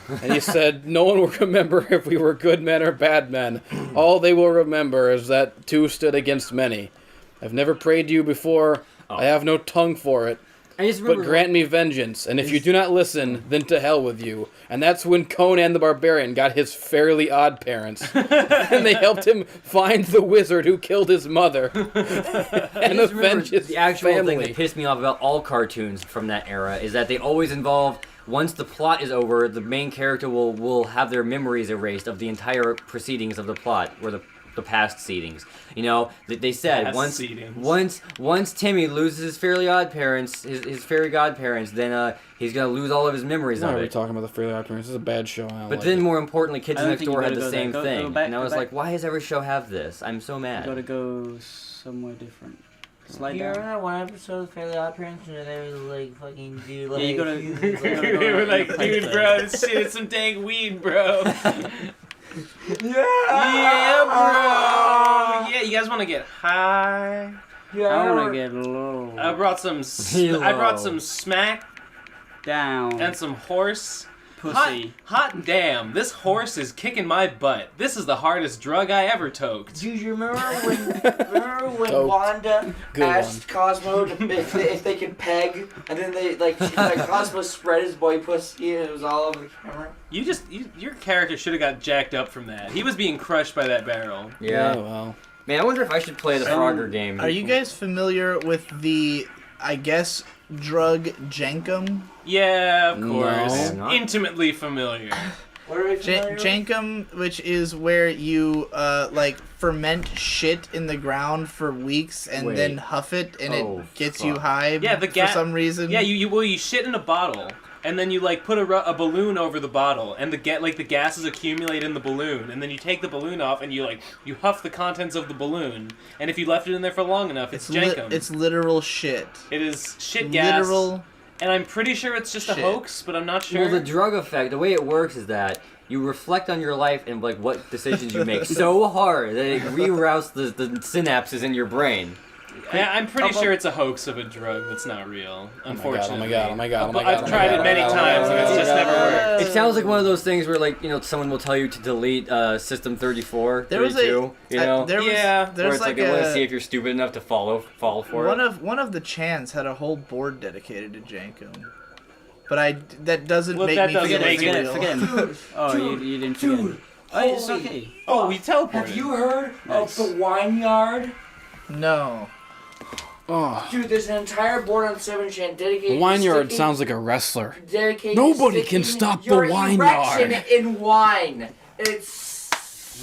Speaker 3: And he said, no one will remember if we were good men or bad men. All they will remember is that two stood against many. I've never prayed to you before. I have no tongue for it. But grant me vengeance, and if you do not listen, then to hell with you. And that's when Conan the Barbarian got his Fairly Odd Parents. And they helped him find the wizard who killed his mother. And avenge his
Speaker 5: the actual
Speaker 3: family.
Speaker 5: thing that pissed me off about all cartoons from that era is that they always involve, once the plot is over, the main character will have their memories erased of the entire proceedings of the plot, or the past seedings. You know, they said once Timmy loses his Fairly Odd Parents, his fairy godparents, then he's gonna lose all of his memories
Speaker 3: Why
Speaker 5: of
Speaker 3: are we
Speaker 5: it.
Speaker 3: talking about the Fairly Odd Parents? This is a bad show.
Speaker 5: But then, more importantly, Kids
Speaker 2: I don't
Speaker 5: Next
Speaker 2: think you
Speaker 5: Door had
Speaker 2: gotta
Speaker 5: the
Speaker 2: go there.
Speaker 5: same
Speaker 2: Go
Speaker 5: thing,
Speaker 2: back,
Speaker 5: and I was
Speaker 2: go
Speaker 5: like,
Speaker 2: back.
Speaker 5: why does every show have this? I'm so
Speaker 2: You
Speaker 5: mad.
Speaker 2: gotta go somewhere different. Slide
Speaker 7: You remember
Speaker 2: down.
Speaker 7: that one episode of Fairly Odd Parents where they were like fucking dude like
Speaker 2: Yeah, you gotta-
Speaker 7: he's,
Speaker 2: you
Speaker 7: like,
Speaker 2: gotta
Speaker 6: They were
Speaker 2: in
Speaker 6: like,
Speaker 2: a pipe
Speaker 6: dude,
Speaker 2: thing.
Speaker 6: bro, this shit is some dang weed, bro.
Speaker 7: yeah,
Speaker 6: bro. Yeah, you guys want to get high?
Speaker 2: I wanna get low.
Speaker 6: I brought some smack
Speaker 2: Down.
Speaker 6: and some horse.
Speaker 2: pussy.
Speaker 6: Hot damn, this horse is kicking my butt. This is the hardest drug I ever toked.
Speaker 7: Dude, you remember when
Speaker 3: Dope.
Speaker 7: Wanda
Speaker 3: Good
Speaker 7: asked Cosmo if they could peg, and then Cosmo spread his boy pussy and it was all over the camera?
Speaker 6: Your character should have got jacked up from that. He was being crushed by that barrel.
Speaker 5: Yeah.
Speaker 3: well.
Speaker 5: Man, I wonder if I should play the Frogger game.
Speaker 1: Are you guys familiar with the, I guess, drug Jankum?
Speaker 6: Yeah, of
Speaker 3: No.
Speaker 6: course.
Speaker 5: Not.
Speaker 6: Intimately familiar.
Speaker 7: What are we familiar with?
Speaker 1: Jankum, which is where you like ferment shit in the ground for weeks and
Speaker 5: Wait.
Speaker 1: then huff it, and
Speaker 5: Oh,
Speaker 1: it gets you
Speaker 5: fuck.
Speaker 1: high
Speaker 6: Yeah,
Speaker 1: for some reason.
Speaker 6: Yeah, you shit in a bottle, and then you like put a balloon over the bottle, and the gases accumulate in the balloon, and then you take the balloon off, and you huff the contents of the balloon, and if you left it in there for long enough, it's jankum.
Speaker 1: It's literal shit.
Speaker 6: It is shit gas.
Speaker 1: Literal.
Speaker 6: And I'm pretty sure it's just a
Speaker 1: Shit.
Speaker 6: hoax, but I'm not sure.
Speaker 5: Well, the drug effect, the way it works is that you reflect on your life and like what decisions you make so hard that it reroutes the synapses in your brain.
Speaker 6: Yeah, I'm pretty sure it's a hoax of a drug that's not real, unfortunately.
Speaker 3: Oh my god, oh my god, oh my god.
Speaker 6: I've tried it many times, and it's just never worked.
Speaker 5: It sounds like one of those things where like, you know, someone will tell you to delete System 34,
Speaker 1: There was
Speaker 5: 32, you know?
Speaker 1: there was,
Speaker 6: Yeah.
Speaker 5: Where
Speaker 1: there's
Speaker 5: it's
Speaker 1: like
Speaker 5: I want to see
Speaker 1: a
Speaker 5: if you're stupid enough to fall for
Speaker 1: one
Speaker 5: it.
Speaker 1: of the chants had a whole board dedicated to Jankum, but that doesn't
Speaker 6: Well,
Speaker 1: make
Speaker 6: that
Speaker 1: me
Speaker 6: doesn't
Speaker 1: feel
Speaker 6: make
Speaker 1: like
Speaker 6: it
Speaker 1: real.
Speaker 2: Forget him. Oh, you didn't forget him. Oh, it's
Speaker 7: holy-
Speaker 2: okay.
Speaker 6: Oh, we teleported.
Speaker 7: Have you heard
Speaker 2: Nice.
Speaker 7: of the wine yard?
Speaker 1: No.
Speaker 3: Oh,
Speaker 7: Dude, there's an entire board on 7chan dedicated
Speaker 3: the wine
Speaker 7: to
Speaker 3: yard
Speaker 7: sticking-
Speaker 3: sounds like a wrestler.
Speaker 7: dedicated
Speaker 3: Nobody
Speaker 7: to
Speaker 3: can
Speaker 7: sticking
Speaker 3: stop the
Speaker 7: your
Speaker 3: wine
Speaker 7: erection
Speaker 3: yard.
Speaker 7: in wine. It's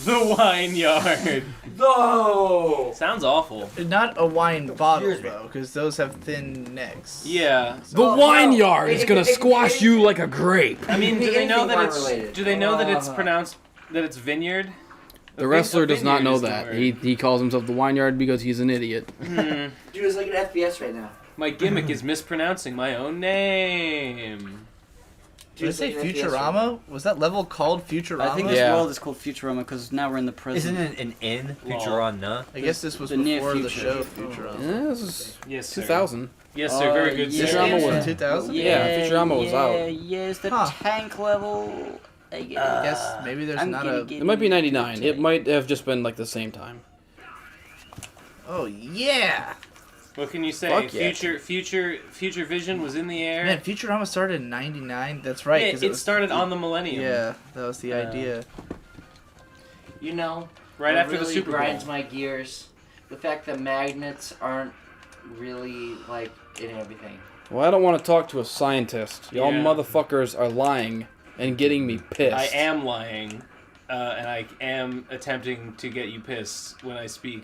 Speaker 6: The wine yard.
Speaker 7: though.
Speaker 6: Sounds awful.
Speaker 1: Not a wine bottle
Speaker 7: Excuse me.
Speaker 1: though, because those have thin necks.
Speaker 6: Yeah.
Speaker 3: The
Speaker 7: Oh,
Speaker 3: wine
Speaker 7: no.
Speaker 3: yard is gonna
Speaker 7: It-
Speaker 3: squash you like a grape.
Speaker 6: I mean, do they know
Speaker 7: Anything
Speaker 6: that it's
Speaker 7: wine-related.
Speaker 6: do they know that it's pronounced that it's vineyard?
Speaker 3: The wrestler does not
Speaker 6: vineyard
Speaker 3: know
Speaker 6: is the
Speaker 3: that.
Speaker 6: word.
Speaker 3: He calls himself the wine yard because he's an idiot.
Speaker 7: Dude, it's like an FPS right now.
Speaker 6: My gimmick is mispronouncing my own name.
Speaker 1: Did I
Speaker 7: it's
Speaker 1: say
Speaker 7: like an FPS right now.
Speaker 1: Futurama? Was that level called Futurama?
Speaker 2: I think this
Speaker 3: Yeah.
Speaker 2: world is called Futurama because now we're in the present.
Speaker 9: Isn't it an in
Speaker 6: Lol.
Speaker 9: Futurama?
Speaker 1: I guess this was
Speaker 2: The near
Speaker 1: before the
Speaker 2: future.
Speaker 1: show Futurama.
Speaker 3: Yeah, this is
Speaker 6: Yes, sir.
Speaker 3: 2000.
Speaker 6: Yes, sir. Very good.
Speaker 2: yeah.
Speaker 6: sir.
Speaker 3: Futurama
Speaker 1: From
Speaker 3: was-
Speaker 1: 2000?
Speaker 3: Yeah, Futurama was out.
Speaker 2: Yes, the
Speaker 1: Huh.
Speaker 2: tank level. I
Speaker 1: I guess maybe there's
Speaker 2: I'm
Speaker 1: not
Speaker 2: gonna
Speaker 1: a.
Speaker 2: get-
Speaker 3: It might be 99. It might have just been like the same time.
Speaker 1: Oh yeah!
Speaker 6: What can you say?
Speaker 3: Fuck yeah.
Speaker 6: Future vision was in the air.
Speaker 1: Man, Futurama started in '99. That's right.
Speaker 6: Yeah,
Speaker 1: 'cause
Speaker 6: it started on the millennium.
Speaker 1: Yeah, that was the idea.
Speaker 7: You know,
Speaker 6: Right
Speaker 7: what
Speaker 6: after the
Speaker 7: really
Speaker 6: Super Bowl.
Speaker 7: grinds my gears. The fact that magnets aren't really like in everything.
Speaker 3: Well, I don't want to talk to a scientist. Y'all
Speaker 6: Yeah.
Speaker 3: motherfuckers are lying and getting me pissed.
Speaker 6: I am lying, and I am attempting to get you pissed when I speak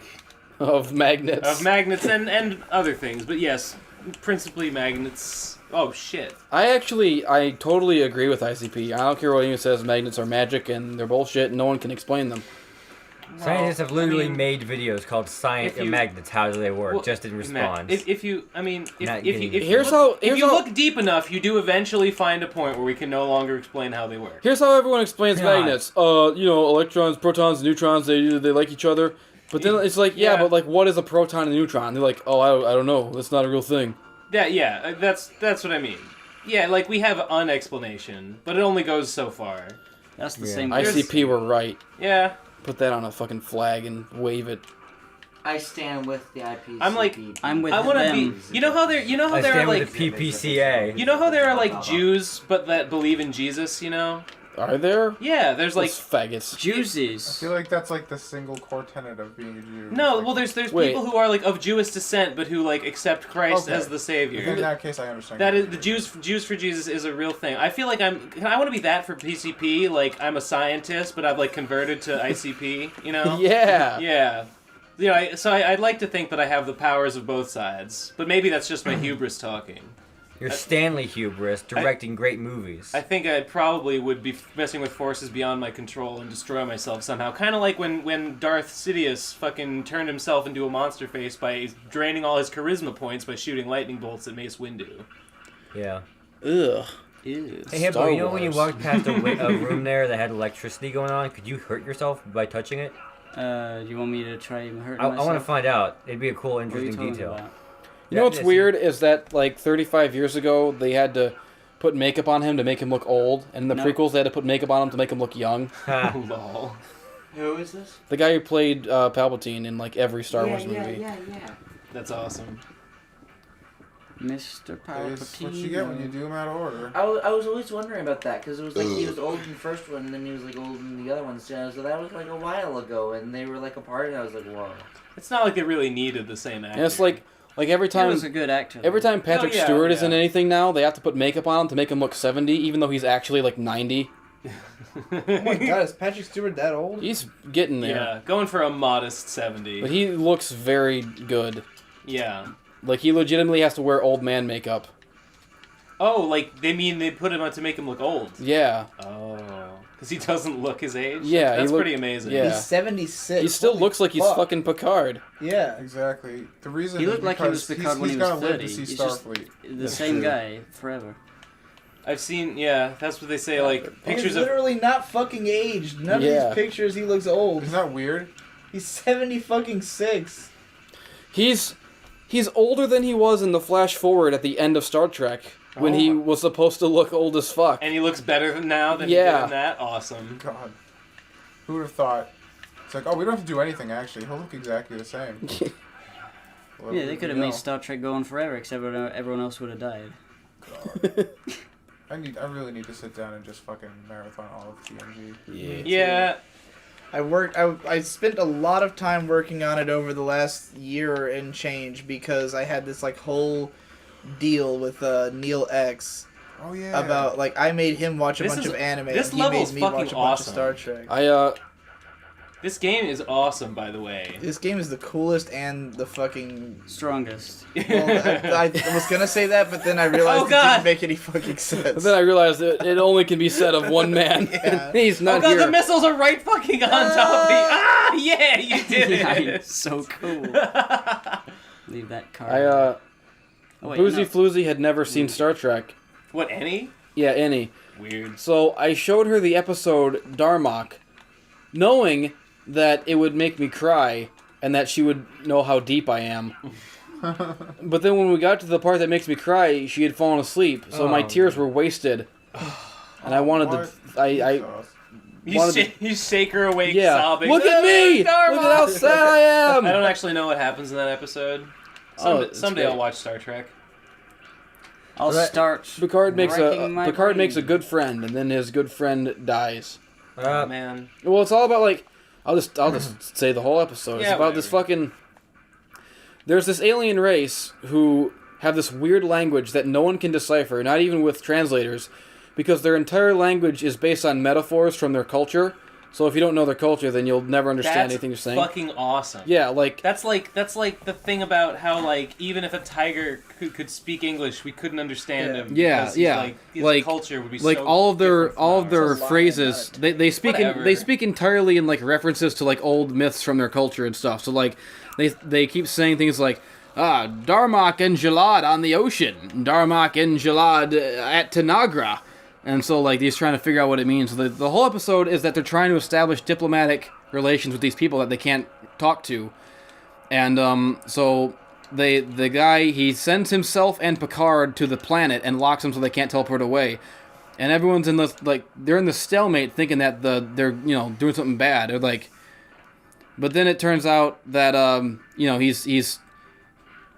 Speaker 3: Of magnets.
Speaker 6: of magnets and other things. But yes, principally magnets. Oh shit.
Speaker 3: I totally agree with ICP. I don't care what anyone says, magnets are magic and they're bullshit and no one can explain them.
Speaker 5: Scientists have literally
Speaker 6: I mean,
Speaker 5: made videos called "Science
Speaker 6: if
Speaker 5: and
Speaker 6: you-
Speaker 5: Magnets. How do they work?"
Speaker 6: well,
Speaker 5: just in
Speaker 6: Matt,
Speaker 5: response.
Speaker 6: if you, I mean, if
Speaker 5: Not
Speaker 6: you,
Speaker 5: getting
Speaker 6: if
Speaker 5: it.
Speaker 6: you
Speaker 3: Here's
Speaker 6: look,
Speaker 3: how-
Speaker 6: if
Speaker 3: here's
Speaker 6: you
Speaker 3: how-
Speaker 6: look deep enough, you do eventually find a point where we can no longer explain how they work.
Speaker 3: Here's how everyone explains
Speaker 5: God.
Speaker 3: magnets. Electrons, protons, neutrons, they like each other. But then it's like, yeah,
Speaker 6: Yeah.
Speaker 3: but like, what is a proton and neutron? They're like, oh, I don't know. That's not a real thing.
Speaker 6: Yeah, that's what I mean. Yeah, like we have an explanation, but it only goes so far.
Speaker 2: That's the
Speaker 5: Yeah.
Speaker 2: same.
Speaker 3: ICP were right.
Speaker 6: Yeah,
Speaker 3: Put that on a fucking flag and wave it.
Speaker 7: I stand with the IPCP.
Speaker 6: I'm like-
Speaker 2: I'm with
Speaker 6: I want to
Speaker 2: them.
Speaker 6: be. You know how there
Speaker 5: I
Speaker 6: are
Speaker 5: stand
Speaker 6: like
Speaker 5: with the PPCA.
Speaker 6: you know how there are like Jews but that believe in Jesus. You know?
Speaker 3: Are there?
Speaker 6: Yeah, there's like
Speaker 3: Those faggots.
Speaker 8: I
Speaker 2: Juices.
Speaker 8: feel like that's like the single core tenet of being a Jew.
Speaker 6: no.
Speaker 8: Like,
Speaker 6: Well, there's
Speaker 3: Wait.
Speaker 6: people who are like of Jewish descent but who like accept Christ
Speaker 8: Okay.
Speaker 6: as the
Speaker 8: in
Speaker 6: savior.
Speaker 8: that case, I understand.
Speaker 6: That is the Jews for Jesus is a real thing. I feel like I want to be that for PCP. Like I'm a scientist, but I've like converted to ICP. You know?
Speaker 3: Yeah.
Speaker 6: Yeah. You know, I'd like to think that I have the powers of both sides, but maybe that's just my hubris talking.
Speaker 5: You're Stanley Hubris, directing great movies.
Speaker 6: I think I probably would be messing with forces beyond my control and destroy myself somehow. Kind of like when Darth Sidious fucking turned himself into a monster face by draining all his charisma points by shooting lightning bolts at Mace Windu.
Speaker 5: Yeah.
Speaker 3: Ugh.
Speaker 2: Ew.
Speaker 5: Hey, Hippo,
Speaker 3: Star
Speaker 5: you know when you
Speaker 3: Wars.
Speaker 5: walked past a room there that had electricity going on, could you hurt yourself by touching it?
Speaker 2: You want me to try hurting
Speaker 5: I
Speaker 2: myself?
Speaker 5: want to find out. It'd be a cool,
Speaker 2: What are you
Speaker 5: interesting
Speaker 2: talking
Speaker 5: detail.
Speaker 2: about?
Speaker 3: You know what's
Speaker 5: Yeah,
Speaker 3: weird is that like 35 years ago they had to put makeup on him to make him look old, and in the
Speaker 2: No.
Speaker 3: prequels they had to put makeup on him to make him look young.
Speaker 6: Lol.
Speaker 7: Who is this?
Speaker 3: The guy who played Palpatine in like every Star Wars movie.
Speaker 7: Yeah.
Speaker 6: That's awesome.
Speaker 2: Mr.
Speaker 8: That's what you get when you do them out of order.
Speaker 7: I was always wondering about that because it was like he was old in the first one and then he was like old in the other ones. So that was like a while ago and they were like apart and I was like, whoa.
Speaker 6: It's not like it really needed the same actor.
Speaker 3: And it's like every
Speaker 2: He
Speaker 3: time
Speaker 2: was a good actor.
Speaker 3: every time Patrick
Speaker 6: Oh, yeah,
Speaker 3: Stewart is in
Speaker 6: yeah.
Speaker 3: anything now, they have to put makeup on him to make him look 70, even though he's actually like 90.
Speaker 1: Oh my god, is Patrick Stewart that old?
Speaker 3: He's getting there.
Speaker 6: Yeah, going for a modest 70.
Speaker 3: But he looks very good.
Speaker 6: Yeah.
Speaker 3: Like, he legitimately has to wear old man makeup.
Speaker 6: Oh, like, they put him on to make him look old.
Speaker 3: Yeah.
Speaker 6: Oh. Because he doesn't look his age?
Speaker 3: Yeah,
Speaker 6: That's
Speaker 3: he look-
Speaker 6: pretty amazing.
Speaker 3: yeah.
Speaker 1: He's 76.
Speaker 3: He still
Speaker 1: Holy
Speaker 3: looks like he's
Speaker 1: fuck.
Speaker 3: fucking Picard.
Speaker 1: Yeah.
Speaker 8: Exactly. The reason
Speaker 2: He
Speaker 8: is
Speaker 2: looked like he was
Speaker 8: because
Speaker 2: Picard when
Speaker 8: he's
Speaker 2: he was
Speaker 8: gotta live
Speaker 2: 30.
Speaker 8: to see
Speaker 2: He's just
Speaker 8: Starfleet.
Speaker 2: the
Speaker 3: That's
Speaker 2: same
Speaker 3: true.
Speaker 2: guy forever.
Speaker 6: I've seen, yeah, that's what they say, like,
Speaker 1: He's
Speaker 6: pictures of...
Speaker 1: literally not fucking aged. None
Speaker 3: Yeah.
Speaker 1: of these pictures he looks old.
Speaker 8: Isn't that weird?
Speaker 1: He's 70 fucking 6.
Speaker 3: He's older than he was in the Flash Forward at the end of Star Trek, when he was supposed to look old as fuck.
Speaker 6: And he looks better than now than he
Speaker 3: Yeah.
Speaker 6: did in that? Awesome.
Speaker 8: God. Who would have thought? It's like, oh, we don't have to do anything, actually. He'll look exactly the same. Well,
Speaker 2: Yeah, they could have
Speaker 8: you
Speaker 2: made
Speaker 8: know.
Speaker 2: Star Trek go on forever, except everyone else would have died.
Speaker 8: God. I really need to sit down and just fucking marathon all of TNG.
Speaker 3: Yeah.
Speaker 6: Yeah.
Speaker 1: I spent a lot of time working on it over the last year and change because I had this like whole deal with Neil X
Speaker 8: Oh yeah.
Speaker 1: about like I made him watch a
Speaker 6: This
Speaker 1: bunch
Speaker 6: is-
Speaker 1: of anime.
Speaker 6: this
Speaker 1: and he
Speaker 6: level's
Speaker 1: made me
Speaker 6: fucking
Speaker 1: watch a bunch
Speaker 6: awesome.
Speaker 1: of Star Trek.
Speaker 6: This game is awesome, by the way.
Speaker 1: This game is the coolest and the fucking.
Speaker 2: Strongest.
Speaker 1: Well, I was gonna say that, but then I realized
Speaker 6: Oh,
Speaker 1: it
Speaker 6: God.
Speaker 1: didn't make any fucking
Speaker 3: But
Speaker 1: sense.
Speaker 3: then I realized that it only can be said of one man.
Speaker 1: Yeah.
Speaker 3: He's
Speaker 6: Oh
Speaker 3: not
Speaker 6: god,
Speaker 3: here.
Speaker 6: the missiles are right fucking on top of me! Ah, yeah, you did it!
Speaker 2: Nice. So cool. Leave that card.
Speaker 3: I,
Speaker 2: Oh, wait,
Speaker 3: Boozy
Speaker 2: no.
Speaker 3: Floozy had never seen Star Trek.
Speaker 6: What, any?
Speaker 3: Yeah, any.
Speaker 6: Weird.
Speaker 3: So I showed her the episode Darmok, knowing that it would make me cry and that she would know how deep I am. But then when we got to the part that makes me cry, she had fallen asleep, so my
Speaker 8: Oh,
Speaker 3: tears were wasted. And I wanted
Speaker 8: What?
Speaker 3: to... I
Speaker 6: You shake her awake
Speaker 3: yeah.
Speaker 6: sobbing.
Speaker 3: Look at me! Look at how sad I am!
Speaker 6: I don't actually know what happens in that episode.
Speaker 3: Oh, it's
Speaker 6: Someday
Speaker 3: great.
Speaker 6: I'll watch Star Trek.
Speaker 2: I'll
Speaker 3: Right.
Speaker 2: start.
Speaker 3: Picard makes
Speaker 2: wrecking my
Speaker 3: Picard makes a
Speaker 2: brain.
Speaker 3: good friend, and then his good friend dies.
Speaker 6: Oh, man.
Speaker 3: Well, it's all about like I'll just say the whole episode. It's
Speaker 6: Yeah,
Speaker 3: about this
Speaker 6: whatever.
Speaker 3: fucking. There's this alien race who have this weird language that no one can decipher, not even with translators, because their entire language is based on metaphors from their culture. So if you don't know their culture, then you'll never understand
Speaker 6: That's
Speaker 3: anything you're saying.
Speaker 6: fucking awesome.
Speaker 3: Yeah, like
Speaker 6: That's like the thing about how like even if a tiger could speak English, we couldn't understand him.
Speaker 3: Yeah,
Speaker 6: because he's,
Speaker 3: yeah.
Speaker 6: his
Speaker 3: Like-
Speaker 6: culture would be
Speaker 3: like
Speaker 6: so
Speaker 3: all of their
Speaker 6: different from
Speaker 3: all of
Speaker 6: ours.
Speaker 3: their
Speaker 1: It's a lie
Speaker 3: phrases
Speaker 1: about
Speaker 3: they speak
Speaker 6: Whatever.
Speaker 3: they speak entirely in like references to like old myths from their culture and stuff. So like they keep saying things like Darmok and Jalad on the ocean, Darmok and Jalad at Tanagra. And so like he's trying to figure out what it means. So the whole episode is that they're trying to establish diplomatic relations with these people that they can't talk to. And so the guy, he sends himself and Picard to the planet and locks them so they can't teleport away. And everyone's in this, like, they're in the stalemate thinking that they're, you know, doing something bad. They're like, but then it turns out that, you know, he's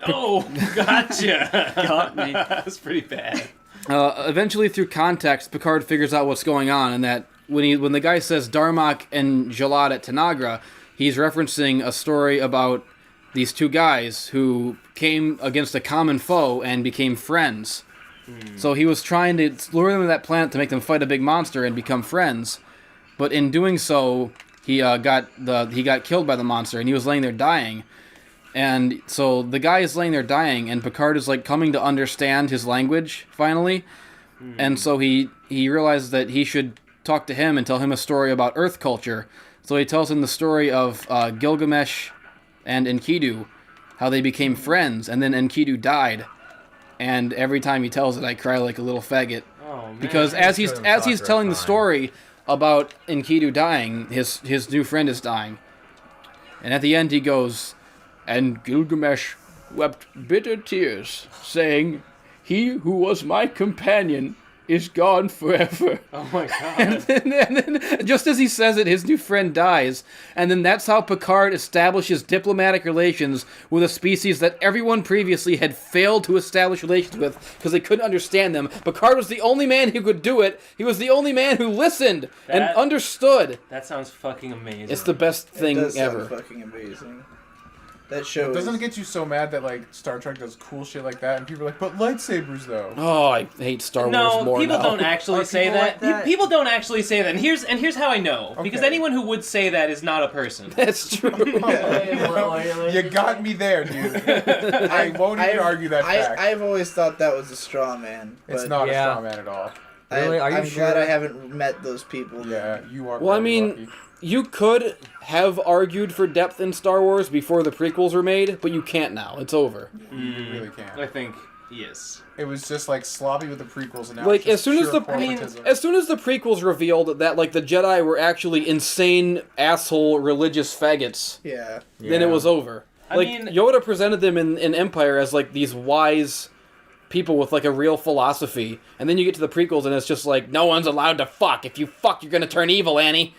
Speaker 6: Oh, gotcha.
Speaker 2: Got me.
Speaker 6: That's pretty bad.
Speaker 3: eventually through context, Picard figures out what's going on, and that when the guy says Darmok and Jalad at Tanagra, he's referencing a story about these two guys who came against a common foe and became friends. So he was trying to lure them to that planet to make them fight a big monster and become friends, but in doing so, he got killed by the monster, and he was laying there dying. And so the guy is laying there dying, and Picard is like coming to understand his language finally, and so he realizes that he should talk to him and tell him a story about Earth culture. So he tells him the story of Gilgamesh and Enkidu, how they became friends, and then Enkidu died. And every time he tells it, I cry like a little faggot,
Speaker 6: Oh man.
Speaker 3: because as he's telling the story about Enkidu dying, his new friend is dying, and at the end he goes, and Gilgamesh wept bitter tears, saying, "He who was my companion is gone forever.
Speaker 6: Oh my
Speaker 3: And
Speaker 6: god.
Speaker 3: then, just as he says it, his new friend dies. And then that's how Picard establishes diplomatic relations with a species that everyone previously had failed to establish relations with because they couldn't understand them. Picard was the only man who could do it. He was the only man who listened and
Speaker 6: That-
Speaker 3: understood.
Speaker 6: That sounds fucking amazing.
Speaker 3: It's the best thing
Speaker 1: It does sound
Speaker 3: ever.
Speaker 1: fucking amazing. That show
Speaker 8: Doesn't it
Speaker 1: is-
Speaker 8: get you so mad that like Star Trek does cool shit like that, and people are like, "But lightsabers, though."
Speaker 3: Oh, I hate Star Wars
Speaker 6: No,
Speaker 3: more
Speaker 6: people
Speaker 3: now.
Speaker 6: don't actually
Speaker 7: Are
Speaker 6: say
Speaker 7: people
Speaker 6: that.
Speaker 7: like that?
Speaker 6: People don't actually say that. And here's how I know. Because
Speaker 8: Okay.
Speaker 6: anyone who would say that is not a person.
Speaker 3: That's true.
Speaker 8: You got me there, dude. I won't even argue that fact.
Speaker 1: I've always thought that was a straw man.
Speaker 8: It's
Speaker 1: but
Speaker 8: not
Speaker 5: Yeah.
Speaker 8: a straw man at all.
Speaker 5: Really? Are you
Speaker 1: I'm glad
Speaker 5: sure?
Speaker 1: I haven't met those people.
Speaker 8: Yeah, you are.
Speaker 3: Well, I
Speaker 8: very
Speaker 3: mean,
Speaker 8: lucky.
Speaker 3: you could have argued for depth in Star Wars before the prequels were made, but you can't now. It's over.
Speaker 8: you really can't.
Speaker 6: I think yes.
Speaker 8: It was just like sloppy with the prequels, and now
Speaker 3: Like,
Speaker 8: it's just
Speaker 3: as soon as
Speaker 8: pure
Speaker 3: the-
Speaker 6: I mean,
Speaker 8: corporatism.
Speaker 3: As soon as the prequels revealed that, like, the Jedi were actually insane, asshole, religious faggots,
Speaker 1: Yeah.
Speaker 3: then it was over.
Speaker 6: I
Speaker 3: Like,
Speaker 6: mean-
Speaker 3: Yoda presented them in Empire as, like, these wise people with, like, a real philosophy, and then you get to the prequels and it's just like, no one's allowed to fuck. If you fuck, you're gonna turn evil, Annie.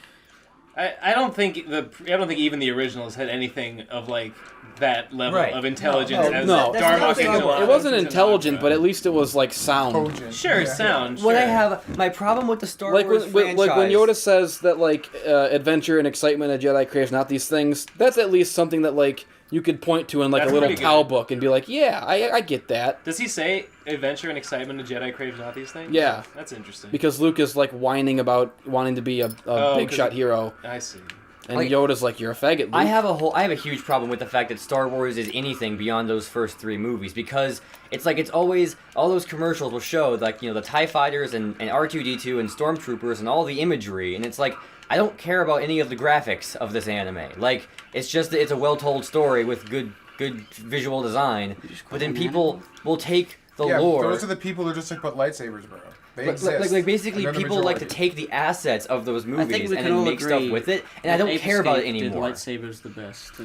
Speaker 6: I don't think even the originals had anything of like that level
Speaker 5: Right.
Speaker 6: of intelligence
Speaker 1: No,
Speaker 6: as
Speaker 3: no.
Speaker 6: Darmok
Speaker 7: That's
Speaker 6: and
Speaker 7: not
Speaker 6: Jalad.
Speaker 3: It wasn't
Speaker 6: and
Speaker 3: intelligent,
Speaker 6: Jalad.
Speaker 3: but at least it was, like, sound.
Speaker 8: Cogent.
Speaker 6: Sure,
Speaker 8: Yeah.
Speaker 6: sound.
Speaker 5: What I
Speaker 6: sure.
Speaker 5: have, my problem with the Star
Speaker 3: Like
Speaker 5: Wars
Speaker 3: when,
Speaker 5: franchise...
Speaker 3: like when Yoda says that, like, adventure and excitement a Jedi craves not these things, that's at least something that, like, you could point to in, like,
Speaker 6: That's
Speaker 3: a little
Speaker 6: pretty
Speaker 3: cow
Speaker 6: good.
Speaker 3: book and be like, yeah, I get that.
Speaker 6: Does he say adventure and excitement a Jedi craves not these things?
Speaker 3: Yeah.
Speaker 6: That's interesting.
Speaker 3: Because Luke is, like, whining about wanting to be a
Speaker 6: Oh,
Speaker 3: big
Speaker 6: 'cause
Speaker 3: shot
Speaker 6: he-
Speaker 3: hero,
Speaker 6: I see.
Speaker 3: and
Speaker 5: Like-
Speaker 3: Yoda's like, you're a faggot, Luke.
Speaker 5: I have a huge problem with the fact that Star Wars is anything beyond those first three movies, because it's like it's always all those commercials will show, like, you know, the TIE fighters and R2D2 and stormtroopers and all the imagery, and it's like I don't care about any of the graphics of this anime. Like, it's just that it's a well told story with good visual design, but then people will take the
Speaker 8: Yeah,
Speaker 5: lore.
Speaker 8: those are the people who are just like, "But lightsabers, bro. They
Speaker 5: Like,
Speaker 8: exist."
Speaker 5: like basically,
Speaker 8: And they're the
Speaker 5: people like to
Speaker 8: majority.
Speaker 5: take the assets of those
Speaker 2: think
Speaker 5: movies
Speaker 2: we
Speaker 5: and
Speaker 2: can all
Speaker 5: then make stuff
Speaker 2: agree
Speaker 5: with it, and I
Speaker 2: that
Speaker 5: don't
Speaker 2: Ape
Speaker 5: care about it
Speaker 2: Escape
Speaker 5: anymore.
Speaker 2: Did lightsabers the best? You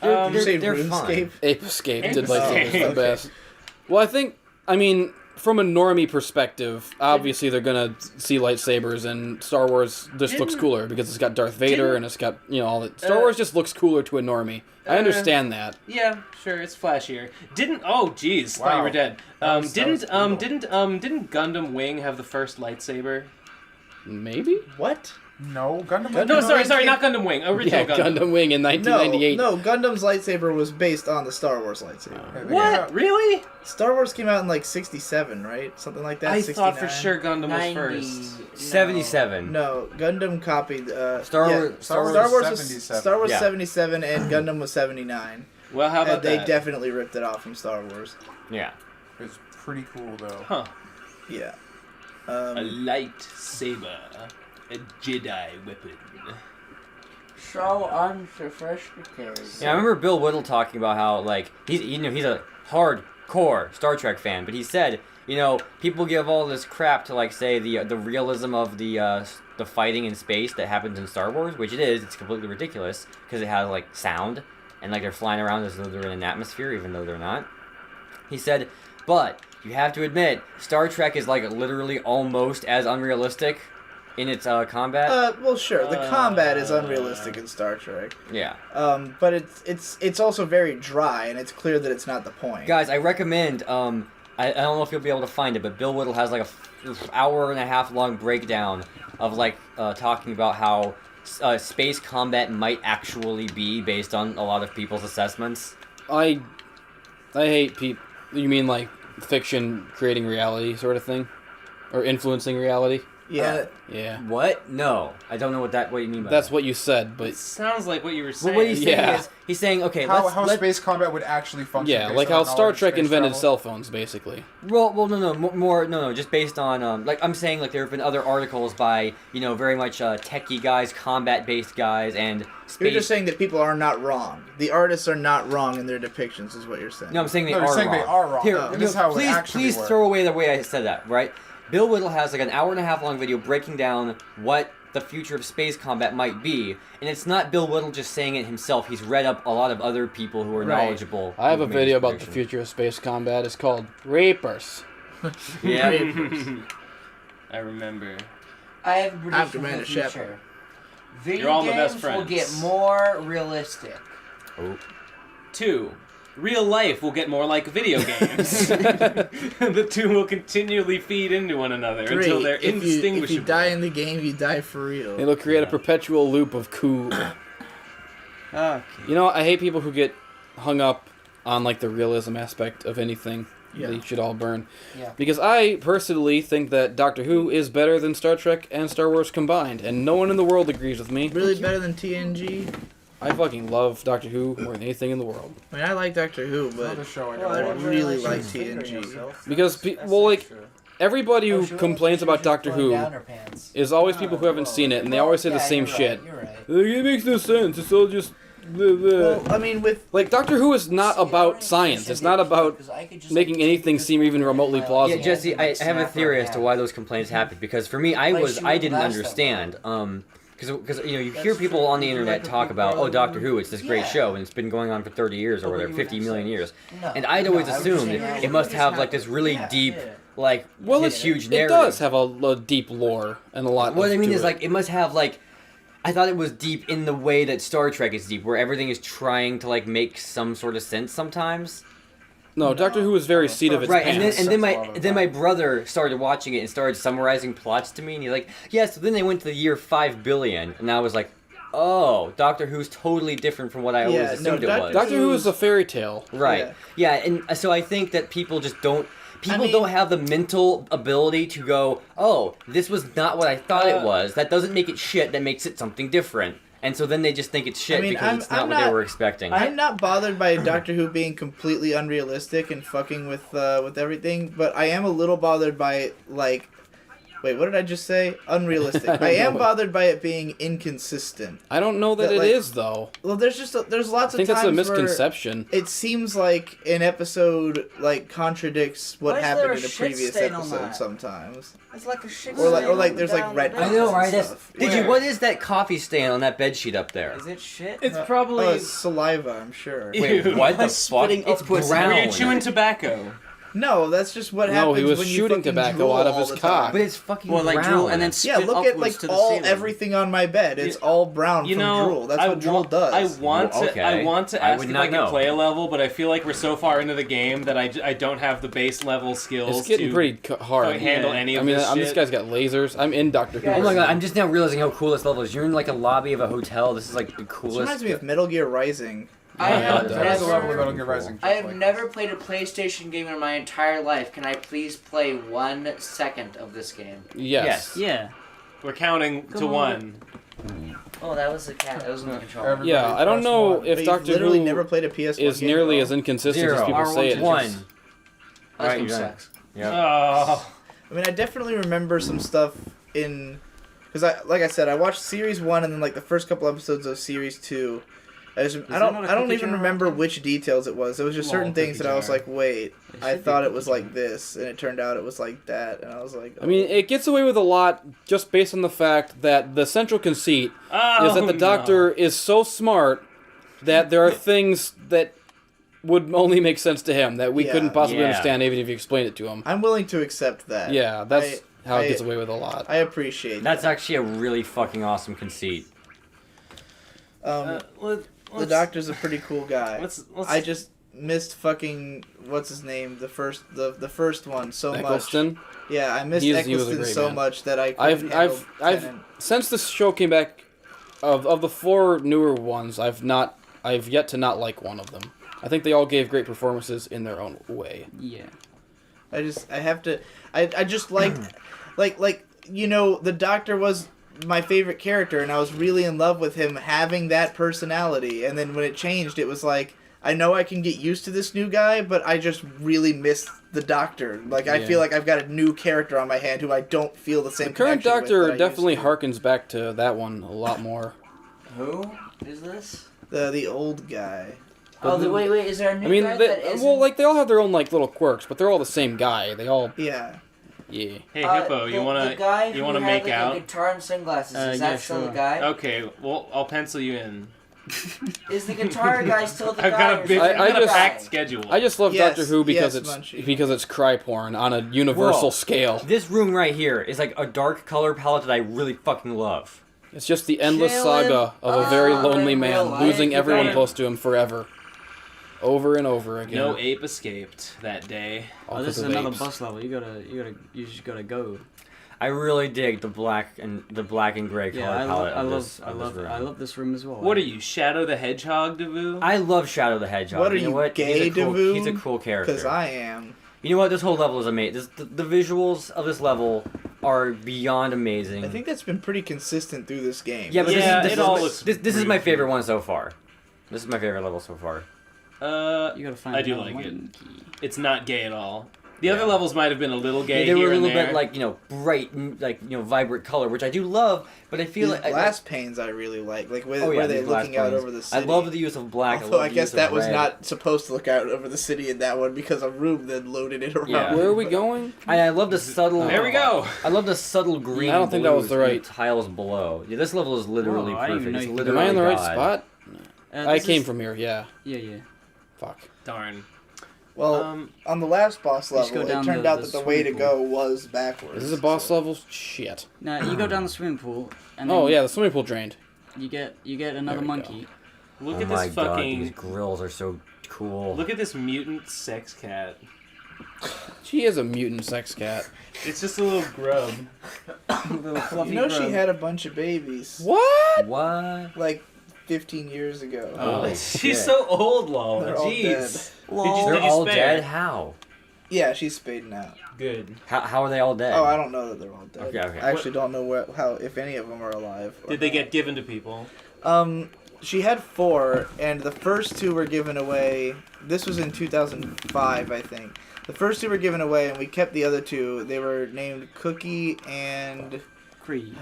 Speaker 2: know.
Speaker 1: Did you say
Speaker 5: they're
Speaker 1: RuneScape?
Speaker 3: Ape Escape
Speaker 6: Ape
Speaker 3: did lightsabers
Speaker 6: Escape.
Speaker 3: the best. Well, I mean, from a normie perspective, obviously they're gonna see lightsabers, and Star Wars just looks
Speaker 6: Didn't-
Speaker 3: cooler because it's got Darth Vader
Speaker 6: didn't-
Speaker 3: and it's got, you know, all that. Star Wars just looks cooler to a normie. I understand that.
Speaker 6: Yeah, sure, it's flashier. Thought you
Speaker 8: Wow.
Speaker 6: were dead.
Speaker 8: That was brutal.
Speaker 6: Didn't Gundam Wing have the first lightsaber?
Speaker 3: Maybe?
Speaker 1: What?
Speaker 8: No, Gundam.
Speaker 6: No, sorry, not Gundam Wing.
Speaker 3: Yeah,
Speaker 6: Original Gundam.
Speaker 3: Gundam Wing in 1998.
Speaker 1: No, Gundam's lightsaber was based on the Star Wars lightsaber.
Speaker 8: Yeah, they
Speaker 6: What?
Speaker 8: got-
Speaker 6: Really?
Speaker 1: Star Wars came out in like '67, right? Something like that.
Speaker 6: I
Speaker 1: 69.
Speaker 6: thought for sure Gundam was
Speaker 7: 90.
Speaker 6: first.
Speaker 5: 77.
Speaker 1: No, Gundam copied.
Speaker 5: Star
Speaker 1: yeah,
Speaker 5: Wars-
Speaker 8: Star Wars
Speaker 1: Star
Speaker 8: was
Speaker 1: Wars was
Speaker 8: 77.
Speaker 1: 77, and Gundam was 79.
Speaker 6: Well, how about
Speaker 1: And they
Speaker 6: that?
Speaker 1: definitely ripped it off from Star Wars.
Speaker 5: Yeah.
Speaker 8: It's pretty cool though.
Speaker 6: Huh.
Speaker 1: Yeah.
Speaker 6: A lightsaber. A Jedi weapon.
Speaker 7: So unsophisticated.
Speaker 5: Yeah, I remember Bill Whittle talking about how, like, he's a hardcore Star Trek fan, but he said, you know, people give all this crap to, like, say the realism of the fighting in space that happens in Star Wars, which it is. It's completely ridiculous because it has, like, sound and, like, they're flying around as though they're in an atmosphere, even though they're not. He said, but you have to admit, Star Trek is, like, literally almost as unrealistic in its combat.
Speaker 1: well, sure. The combat is unrealistic in Star Trek.
Speaker 5: Yeah.
Speaker 1: But it's also very dry, and it's clear that it's not the point.
Speaker 5: Guys, I recommend, I don't know if you'll be able to find it, but Bill Whittle has like a hour and a half long breakdown of like talking about how space combat might actually be based on a lot of people's assessments.
Speaker 3: I hate people. You mean like fiction creating reality sort of thing? Or influencing reality?
Speaker 1: Yeah.
Speaker 3: Yeah.
Speaker 5: What? No, I don't know what you mean by
Speaker 3: That's
Speaker 5: that.
Speaker 3: what you said, but
Speaker 6: It sounds like what you were
Speaker 5: Well,
Speaker 6: saying.
Speaker 5: what he's saying
Speaker 3: Yeah.
Speaker 5: is, he's saying, okay,
Speaker 8: How
Speaker 5: let's
Speaker 8: space combat would actually function.
Speaker 3: yeah,
Speaker 8: based
Speaker 3: like
Speaker 8: on
Speaker 3: how
Speaker 8: knowledge
Speaker 3: Star
Speaker 8: of
Speaker 3: Trek
Speaker 8: space
Speaker 3: invented
Speaker 8: travel.
Speaker 3: cell phones, basically.
Speaker 5: no, just based on like I'm saying, like there have been other articles by very much techie guys, combat based guys, and space.
Speaker 1: You're just saying that people are not wrong. The artists are not wrong in their depictions, is what you're saying.
Speaker 5: No, I'm saying they
Speaker 8: No,
Speaker 5: are
Speaker 8: you're saying
Speaker 5: wrong.
Speaker 8: they are wrong.
Speaker 5: Here,
Speaker 8: And this is how it would actually
Speaker 5: please
Speaker 8: work.
Speaker 5: throw away the way I said that, right? Bill Whittle has like an hour and a half long video breaking down what the future of space combat might be, and it's not Bill Whittle just saying it himself. He's read up a lot of other people who are
Speaker 1: Right.
Speaker 5: knowledgeable.
Speaker 3: I have
Speaker 5: who
Speaker 3: a
Speaker 5: made
Speaker 3: video
Speaker 5: this
Speaker 3: about the
Speaker 5: prediction.
Speaker 3: future of space combat. It's called Reapers.
Speaker 5: Yeah.
Speaker 6: I remember.
Speaker 7: I have a prediction for
Speaker 1: Commander
Speaker 7: the future.
Speaker 1: Shepard.
Speaker 7: Video
Speaker 6: You're all my
Speaker 7: games
Speaker 6: best
Speaker 7: will
Speaker 6: friends.
Speaker 7: get more realistic.
Speaker 6: 2. Real life will get more like video games. The two will continually feed into one another
Speaker 1: 3,
Speaker 6: until they're
Speaker 1: if
Speaker 6: indistinguishable.
Speaker 1: you die in the game, you die for real.
Speaker 3: It'll create a perpetual loop of cool.
Speaker 2: Okay.
Speaker 3: You know, I hate people who get hung up on like the realism aspect of anything.
Speaker 1: Yeah.
Speaker 3: They should all burn.
Speaker 7: Yeah.
Speaker 3: Because I personally think that Doctor Who is better than Star Trek and Star Wars combined, and no one in the world agrees with me.
Speaker 1: Really better than TNG?
Speaker 3: I fucking love Doctor Who more than anything in the world.
Speaker 1: I mean, I like Doctor Who,
Speaker 8: Another
Speaker 1: but
Speaker 8: show I
Speaker 1: I
Speaker 8: never
Speaker 1: don't
Speaker 8: watched.
Speaker 1: really like TNG.
Speaker 3: Because, well, like, everybody who
Speaker 7: Oh,
Speaker 3: complains about Doctor Who is always people who haven't seen it, and they always say the same shit.
Speaker 7: You're right.
Speaker 3: Like, it makes no sense. It's all just. Blah, blah.
Speaker 1: Well, I mean, with
Speaker 3: Like, Doctor Who is not about science. It's not about making anything seem even remotely plausible.
Speaker 5: Yeah, Jesse, I have a theory as to why those complaints happened. Because for me, I didn't understand. Because you hear people on the internet talk about, oh, Doctor Who, it's this great show, and it's been going on for 30 years or whatever, 50 million years. And I'd always assumed it must have like this really deep, like,
Speaker 3: Well,
Speaker 5: this huge
Speaker 3: it
Speaker 5: narrative.
Speaker 3: does have a deep lore and a lot.
Speaker 5: What I mean
Speaker 3: to
Speaker 5: is,
Speaker 3: it.
Speaker 5: like, it must have, like, I thought it was deep in the way that Star Trek is deep, where everything is trying to, like, make some sort of sense sometimes.
Speaker 3: No, Doctor Who is very seat of its
Speaker 5: Right,
Speaker 3: pants.
Speaker 5: and then my brother started watching it and started summarizing plots to me, and he's like, yeah, so then they went to the year 5 billion, and I was like, oh, Doctor Who's totally different from what I always
Speaker 1: Yeah,
Speaker 5: assumed
Speaker 1: no,
Speaker 5: it was.
Speaker 3: Doctor Who is a fairy tale.
Speaker 5: Right. Yeah, and so I think that people just don't... People
Speaker 1: mean-
Speaker 5: don't have the mental ability to go, oh, this was not what I thought it was. That doesn't make it shit, that makes it something different. And so then they just think it's shit
Speaker 1: I mean,
Speaker 5: because it's not what they were expecting.
Speaker 1: I'm not bothered by Doctor Who being completely unrealistic and fucking with everything, but I am a little bothered by, like... Wait, what did I just say? Unrealistic. I am bothered by it being inconsistent.
Speaker 3: I don't know that
Speaker 1: That,
Speaker 3: it
Speaker 1: like-
Speaker 3: is, though.
Speaker 1: Well, there's just there's lots
Speaker 3: I think
Speaker 1: of times
Speaker 3: that's a
Speaker 1: where
Speaker 3: misconception.
Speaker 1: it seems like an episode like contradicts what
Speaker 7: Why is
Speaker 1: happened
Speaker 7: there a
Speaker 1: in a
Speaker 7: shit
Speaker 1: previous
Speaker 7: stain on
Speaker 1: episode
Speaker 7: that?
Speaker 1: sometimes.
Speaker 7: It's like a shit
Speaker 1: Or like there's like red
Speaker 5: I know, right?
Speaker 1: and
Speaker 5: That's,
Speaker 1: stuff.
Speaker 5: Digi, what is that coffee stain on that bed sheet up there?
Speaker 7: Is it shit?
Speaker 6: It's probably...
Speaker 1: Oh, it's saliva, I'm sure.
Speaker 5: Wait,
Speaker 6: Ew.
Speaker 5: what the
Speaker 7: I'm
Speaker 5: fuck?
Speaker 7: spitting
Speaker 5: It's
Speaker 7: up pussy.
Speaker 5: brown.
Speaker 6: Were you chewing tobacco?
Speaker 1: No, that's just what
Speaker 3: No,
Speaker 1: happens
Speaker 3: he was
Speaker 1: when you
Speaker 3: shooting
Speaker 1: fucking
Speaker 3: tobacco
Speaker 1: drool
Speaker 3: out of
Speaker 1: all
Speaker 3: his
Speaker 1: the
Speaker 3: cock.
Speaker 1: time.
Speaker 5: But it's fucking
Speaker 2: Well, like
Speaker 5: brown.
Speaker 2: drool and then
Speaker 1: Yeah,
Speaker 2: spit
Speaker 1: look at
Speaker 2: upwards
Speaker 1: like
Speaker 2: to the
Speaker 1: all
Speaker 2: ceiling.
Speaker 1: everything on my bed. It's all brown
Speaker 6: You
Speaker 1: from
Speaker 6: know,
Speaker 1: drool. That's
Speaker 6: I
Speaker 1: what drool
Speaker 6: want,
Speaker 1: does.
Speaker 6: I want
Speaker 5: Well,
Speaker 6: to.
Speaker 5: okay.
Speaker 6: I want to
Speaker 5: I
Speaker 6: ask
Speaker 5: would
Speaker 6: if
Speaker 5: not
Speaker 6: I can
Speaker 5: know.
Speaker 6: play a level, but I feel like we're so far into the game that I don't have the base level skills.
Speaker 3: It's getting
Speaker 6: to
Speaker 3: pretty hard.
Speaker 6: fucking handle any of
Speaker 3: I mean,
Speaker 6: this
Speaker 3: this
Speaker 6: shit.
Speaker 3: guy's got lasers. I'm in Doctor Who.
Speaker 5: Oh my
Speaker 3: right
Speaker 5: god,
Speaker 3: now.
Speaker 5: I'm just now realizing how cool this level is. You're in like a lobby of a hotel. This is like the
Speaker 1: It
Speaker 5: coolest.
Speaker 1: reminds me of Metal Gear Rising.
Speaker 7: I
Speaker 3: Yeah,
Speaker 7: have
Speaker 3: it does.
Speaker 8: There is a level of Metal
Speaker 7: never,
Speaker 8: Gear Rising.
Speaker 7: I have never played a PlayStation game in my entire life. Can I please play 1 second of this game?
Speaker 3: Yes.
Speaker 2: Yeah.
Speaker 6: We're counting to
Speaker 7: Come on.
Speaker 6: 1.
Speaker 7: Oh, that was the cat. That was in the controller.
Speaker 3: Yeah, I don't know
Speaker 1: But
Speaker 3: if
Speaker 1: you've
Speaker 3: Doctor
Speaker 1: literally
Speaker 3: Who
Speaker 1: never played a PS1
Speaker 3: is
Speaker 1: game,
Speaker 3: nearly
Speaker 1: though.
Speaker 3: as inconsistent as
Speaker 5: 0.
Speaker 3: people say it is.
Speaker 5: 1.
Speaker 7: This
Speaker 5: Alright,
Speaker 7: game
Speaker 5: you're done.
Speaker 7: sucks.
Speaker 5: Yeah.
Speaker 6: Oh.
Speaker 1: I mean, I definitely remember some stuff in... Because, like I said, I watched Series 1 and then, like, the first couple episodes of Series 2. I
Speaker 2: not a
Speaker 1: don't
Speaker 2: cookie
Speaker 1: even
Speaker 2: jar
Speaker 1: remember
Speaker 2: out there?
Speaker 1: which details it was. There was just
Speaker 6: Small
Speaker 1: certain things
Speaker 6: cookie
Speaker 1: that I was
Speaker 6: jar.
Speaker 1: like, wait,
Speaker 2: It
Speaker 1: I
Speaker 2: should be
Speaker 1: thought
Speaker 2: a
Speaker 1: it was
Speaker 2: cookie
Speaker 1: like this, and it turned out it was like that, and I was like...
Speaker 3: I mean,
Speaker 1: oh.
Speaker 3: it gets away with a lot just based on the fact that the central conceit
Speaker 6: Oh,
Speaker 3: is that the Doctor is so smart that there are things that would only make sense to him that we
Speaker 1: Yeah.
Speaker 3: couldn't possibly
Speaker 5: Yeah.
Speaker 3: understand even if you explained it to him.
Speaker 1: I'm willing to accept that.
Speaker 3: Yeah, that's how it
Speaker 1: I-
Speaker 3: gets away with a lot.
Speaker 1: I appreciate
Speaker 5: That's
Speaker 1: that.
Speaker 5: actually a really fucking awesome conceit.
Speaker 1: The Doctor's a pretty cool guy.
Speaker 6: Let's
Speaker 1: I just missed fucking what's his name, the first one so much.
Speaker 3: Eccleston.
Speaker 1: Yeah, I missed
Speaker 3: He was a
Speaker 1: Eccleston
Speaker 3: great
Speaker 1: so
Speaker 3: man.
Speaker 1: much that I
Speaker 3: I've
Speaker 1: couldn't handle
Speaker 3: I've
Speaker 1: Tennant.
Speaker 3: since this show came back, of the 4 newer ones, I've yet to not like one of them. I think they all gave great performances in their own way.
Speaker 2: Yeah.
Speaker 1: I just like you know, the Doctor was my favorite character and I was really in love with him having that personality, and then when it changed it was like, I know I can get used to this new guy, but I just really miss the Doctor. Like, I
Speaker 3: Yeah.
Speaker 1: feel like I've got a new character on my hand who I don't feel the same
Speaker 3: The current
Speaker 1: connection with
Speaker 3: Doctor
Speaker 1: that I
Speaker 3: definitely
Speaker 1: used to.
Speaker 3: harkens back to that one a lot more.
Speaker 7: Who is this?
Speaker 1: The old guy.
Speaker 7: Oh, wait, is there a new
Speaker 3: I mean,
Speaker 7: guy that isn't?
Speaker 3: well, like they all have their own like little quirks, but they're all the same guy. They all,
Speaker 1: Yeah.
Speaker 3: yeah.
Speaker 6: Hey Hippo,
Speaker 7: the
Speaker 6: you wanna
Speaker 7: who
Speaker 6: make
Speaker 7: had, like,
Speaker 6: out?
Speaker 7: a guitar and sunglasses. Is
Speaker 2: Yeah,
Speaker 7: that still
Speaker 2: sure.
Speaker 7: the guy?
Speaker 6: Okay, well I'll pencil you in.
Speaker 7: Is the guitar guy still the
Speaker 6: I've
Speaker 7: guy?
Speaker 6: got a
Speaker 7: or is
Speaker 6: big,
Speaker 7: it
Speaker 3: I
Speaker 6: I've got a
Speaker 3: just-
Speaker 6: packed schedule.
Speaker 3: I just love
Speaker 1: Yes,
Speaker 3: Doctor Who because
Speaker 1: yes, Munchy.
Speaker 3: it's cry porn on a universal
Speaker 5: Whoa.
Speaker 3: scale.
Speaker 5: This room right here is like a dark color palette that I really fucking love.
Speaker 3: It's just the endless
Speaker 7: Chillin'.
Speaker 3: saga of a very lonely
Speaker 7: in real
Speaker 3: man
Speaker 7: life,
Speaker 3: losing
Speaker 7: you
Speaker 3: everyone
Speaker 7: gotta-
Speaker 3: close to him forever, over and over again.
Speaker 6: No ape escaped that day.
Speaker 3: All
Speaker 2: Oh, this is
Speaker 3: 'cause of
Speaker 2: another
Speaker 3: apes.
Speaker 2: boss level. You just gotta go.
Speaker 5: I really dig the black and gray color
Speaker 2: Yeah,
Speaker 5: palette.
Speaker 2: I
Speaker 5: of
Speaker 2: love,
Speaker 5: this,
Speaker 2: I
Speaker 5: of
Speaker 2: love,
Speaker 5: this room.
Speaker 2: I love this room as well.
Speaker 6: What are you, Shadow the Hedgehog, Davoo?
Speaker 5: I love Shadow the Hedgehog.
Speaker 1: What are
Speaker 5: you know
Speaker 1: you,
Speaker 5: what?
Speaker 1: gay,
Speaker 5: he's a cool,
Speaker 1: Davoo?
Speaker 5: He's a cool character.
Speaker 1: Because I am.
Speaker 5: You know what? This whole level is amazing. The visuals of this level are beyond amazing.
Speaker 1: I think that's been pretty consistent through this game.
Speaker 5: Yeah, but
Speaker 6: Yeah,
Speaker 5: this
Speaker 6: it
Speaker 5: is
Speaker 6: all
Speaker 5: this,
Speaker 6: looks
Speaker 5: this, this is
Speaker 6: pretty
Speaker 5: my favorite
Speaker 6: cool.
Speaker 5: one so far. This is my favorite level so far.
Speaker 2: You gotta find.
Speaker 6: I do
Speaker 2: another
Speaker 6: like it.
Speaker 2: monkey.
Speaker 6: It's not gay at all. The other levels might have been a little gay
Speaker 5: they were
Speaker 6: here
Speaker 5: a
Speaker 6: and
Speaker 5: little
Speaker 6: there.
Speaker 5: bit like bright, vibrant color, which I do love. But I feel
Speaker 1: These
Speaker 5: like
Speaker 1: glass panes I really like. Like where,
Speaker 5: Oh, yeah,
Speaker 1: where they're
Speaker 5: these glass
Speaker 1: looking out
Speaker 5: panes.
Speaker 1: over the
Speaker 5: I
Speaker 1: city.
Speaker 5: love the use of black.
Speaker 1: Although
Speaker 5: I,
Speaker 1: I
Speaker 5: love the
Speaker 1: guess
Speaker 5: use of
Speaker 1: that was
Speaker 5: red.
Speaker 1: not supposed to look out over the city in that one because a room then loaded it around.
Speaker 5: Yeah.
Speaker 3: Where are we going?
Speaker 5: I love the subtle.
Speaker 6: There we go.
Speaker 5: I love the subtle green.
Speaker 3: I don't think that was
Speaker 5: blues
Speaker 3: the
Speaker 5: in
Speaker 3: right-
Speaker 5: tiles below. Yeah, this level is literally
Speaker 2: Whoa, I didn't
Speaker 5: perfect.
Speaker 2: even know
Speaker 5: It's
Speaker 2: you could-
Speaker 5: literally
Speaker 3: Am I in the right
Speaker 5: God.
Speaker 3: spot? I
Speaker 2: This
Speaker 3: came
Speaker 2: is-
Speaker 3: from here. Yeah.
Speaker 2: Yeah.
Speaker 3: Fuck.
Speaker 6: Darn.
Speaker 1: Well, on the last boss
Speaker 2: just go
Speaker 1: level, it
Speaker 2: down
Speaker 1: turned
Speaker 2: the-
Speaker 1: out
Speaker 2: the
Speaker 1: that the way to
Speaker 2: swimming
Speaker 1: go was backwards.
Speaker 3: Is this a boss
Speaker 1: so-
Speaker 3: level? Shit.
Speaker 2: Now you go down the swimming pool, and then
Speaker 3: Oh yeah, the swimming pool drained.
Speaker 2: you get another
Speaker 3: we
Speaker 2: monkey.
Speaker 6: Look
Speaker 5: Oh
Speaker 6: at
Speaker 5: my
Speaker 6: this
Speaker 5: God,
Speaker 6: fucking.
Speaker 5: these grills are so cool.
Speaker 6: Look at this mutant sex cat.
Speaker 3: She is a mutant sex cat.
Speaker 6: It's just a little grub.
Speaker 2: Little fluffy
Speaker 1: You know she
Speaker 2: grub.
Speaker 1: had a bunch of babies.
Speaker 3: What?
Speaker 5: What?
Speaker 1: Like 15 years ago.
Speaker 5: Oh,
Speaker 6: She's
Speaker 5: shit.
Speaker 6: so old, Lol.
Speaker 1: They're all
Speaker 6: Jeez.
Speaker 5: They're
Speaker 6: did you
Speaker 5: all
Speaker 6: spare?
Speaker 5: dead. How?
Speaker 1: Yeah, she's spading out.
Speaker 6: Good.
Speaker 5: How are they all dead?
Speaker 1: Oh, I don't know that they're all dead.
Speaker 5: Okay.
Speaker 1: I actually don't know how if any of them are alive. or
Speaker 6: Did they
Speaker 1: not.
Speaker 6: get given to people?
Speaker 1: She had 4, and the first 2 were given away. This was in 2005, I think. The first 2 were given away, and we kept the other 2. They were named Cookie and
Speaker 2: Creed.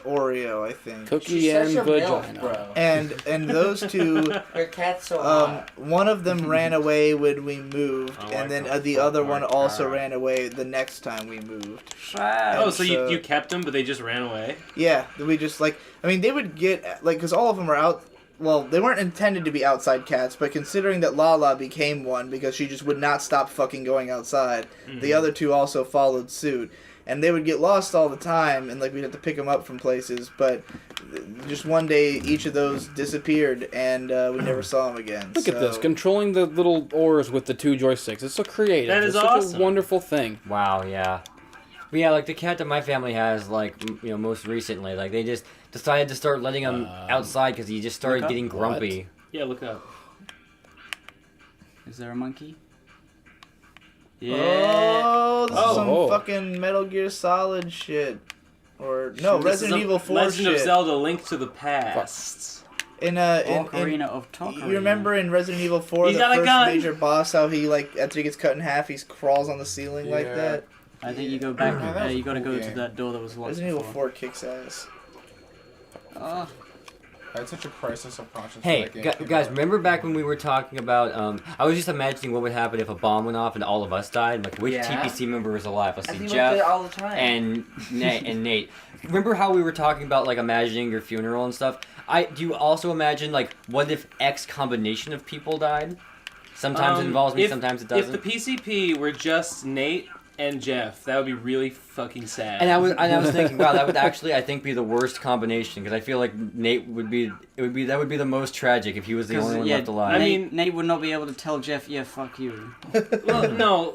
Speaker 1: Oreo, I think.
Speaker 3: Cookie
Speaker 7: She's
Speaker 3: and
Speaker 7: such a milf,
Speaker 3: vagina.
Speaker 7: bro.
Speaker 1: And those 2,
Speaker 7: Her cat's so hot.
Speaker 1: one of them ran away when we moved,
Speaker 6: Oh,
Speaker 1: and
Speaker 6: I
Speaker 1: then
Speaker 6: thought
Speaker 1: the
Speaker 6: so.
Speaker 1: other one
Speaker 6: My
Speaker 1: also
Speaker 6: God.
Speaker 1: ran away the next time we moved.
Speaker 6: Oh, so
Speaker 1: so-
Speaker 6: you kept them, but they just ran away?
Speaker 1: Yeah, we just they would get because all of them are out. Well, they weren't intended to be outside cats, but considering that Lala became one because she just would not stop fucking going outside, the other 2 also followed suit, and they would get lost all the time, and we'd have to pick them up from places. But just one day, each of those disappeared, and we never saw them again.
Speaker 3: Look at this,
Speaker 1: So-
Speaker 3: controlling the little oars with the 2 joysticks. It's so creative.
Speaker 6: That is
Speaker 3: it's
Speaker 6: awesome.
Speaker 3: such a wonderful thing.
Speaker 5: Wow. Yeah. But yeah, the cat that my family has, most recently, they just decided to start letting him outside because he just started
Speaker 2: look up.
Speaker 5: getting grumpy.
Speaker 6: Yeah, look up.
Speaker 2: Is there a monkey?
Speaker 1: Oh, this is some
Speaker 3: Oh.
Speaker 1: fucking Metal Gear Solid shit. Or no,
Speaker 6: This is
Speaker 1: Resident
Speaker 6: some
Speaker 1: Evil 4
Speaker 6: Legend
Speaker 1: shit.
Speaker 6: of Zelda: Link to the Past.
Speaker 1: In
Speaker 2: Ocarina of Time.
Speaker 1: you remember in Resident Evil 4
Speaker 6: He's
Speaker 1: the
Speaker 6: got a
Speaker 1: first
Speaker 6: gun.
Speaker 1: major boss how he after he gets cut in half he crawls on the ceiling like
Speaker 8: Yeah.
Speaker 1: that?
Speaker 2: I think you go back.
Speaker 8: Oh, that was a
Speaker 2: You gotta
Speaker 8: cool
Speaker 2: go to
Speaker 8: game.
Speaker 2: that door that was locked
Speaker 1: Resident Evil
Speaker 2: before.
Speaker 1: 4 kicks ass.
Speaker 2: Oh,
Speaker 8: I had such a crisis of conscience.
Speaker 5: Hey,
Speaker 8: when that game came
Speaker 5: guys,
Speaker 8: out.
Speaker 5: remember back when we were talking about? I was just imagining what would happen if a bomb went off and all of us died. Like, which
Speaker 7: Yeah.
Speaker 5: TPC member was alive? Let's
Speaker 7: I
Speaker 5: see,
Speaker 7: think about it
Speaker 5: Jeff
Speaker 7: all the time.
Speaker 5: and Nate. Remember how we were talking about imagining your funeral and stuff? Do you also imagine what if X combination of people died? Sometimes it involves me, sometimes it doesn't.
Speaker 6: If the PCP were just Nate and Jeff, that would be really fucking sad.
Speaker 5: And I was thinking, wow, that would actually, I think, be the worst combination because I feel like Nate would be the most tragic if he was the only one left alive.
Speaker 6: I mean-
Speaker 2: Nate would not be able to tell Jeff, yeah, fuck you.
Speaker 6: Well, no,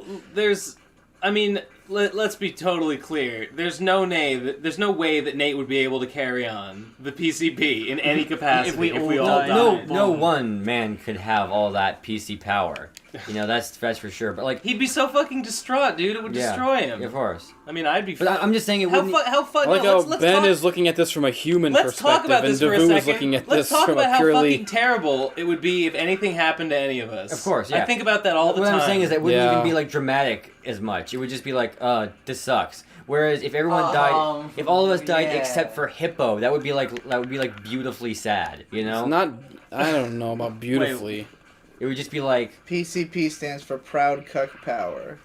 Speaker 6: let's be totally clear. There's no way that Nate would be able to carry on the PCP in any capacity
Speaker 2: If we all
Speaker 6: all
Speaker 2: died.
Speaker 6: died.
Speaker 5: no one man could have all that PC power. That's for sure. But
Speaker 6: He'd be so fucking distraught, dude. It would destroy him.
Speaker 5: Yeah, of course.
Speaker 6: I mean, I'd be.
Speaker 5: But I'm just saying it
Speaker 6: how
Speaker 5: wouldn't.
Speaker 6: fun?
Speaker 3: I like
Speaker 6: no,
Speaker 3: how
Speaker 6: let's
Speaker 3: Ben
Speaker 6: talk,
Speaker 3: is looking at this from a human
Speaker 6: Let's
Speaker 3: perspective,
Speaker 6: talk about this
Speaker 3: and
Speaker 6: for a
Speaker 3: Davoo
Speaker 6: second.
Speaker 3: is looking at
Speaker 6: Let's
Speaker 3: this
Speaker 6: talk
Speaker 3: from
Speaker 6: about
Speaker 3: a
Speaker 6: how
Speaker 3: purely.
Speaker 6: fucking terrible it would be if anything happened to any of us.
Speaker 5: Of course, yeah.
Speaker 6: I think about that all the
Speaker 5: What
Speaker 6: time.
Speaker 5: I'm saying is that it wouldn't
Speaker 3: Yeah.
Speaker 5: even be dramatic as much. It would just be this sucks. Whereas if everyone died, if all of us died
Speaker 7: yeah.
Speaker 5: except for Hippo, that would be beautifully sad.
Speaker 3: It's not. I don't know about beautifully.
Speaker 5: It would just be
Speaker 1: PCP stands for Proud Cuck Power.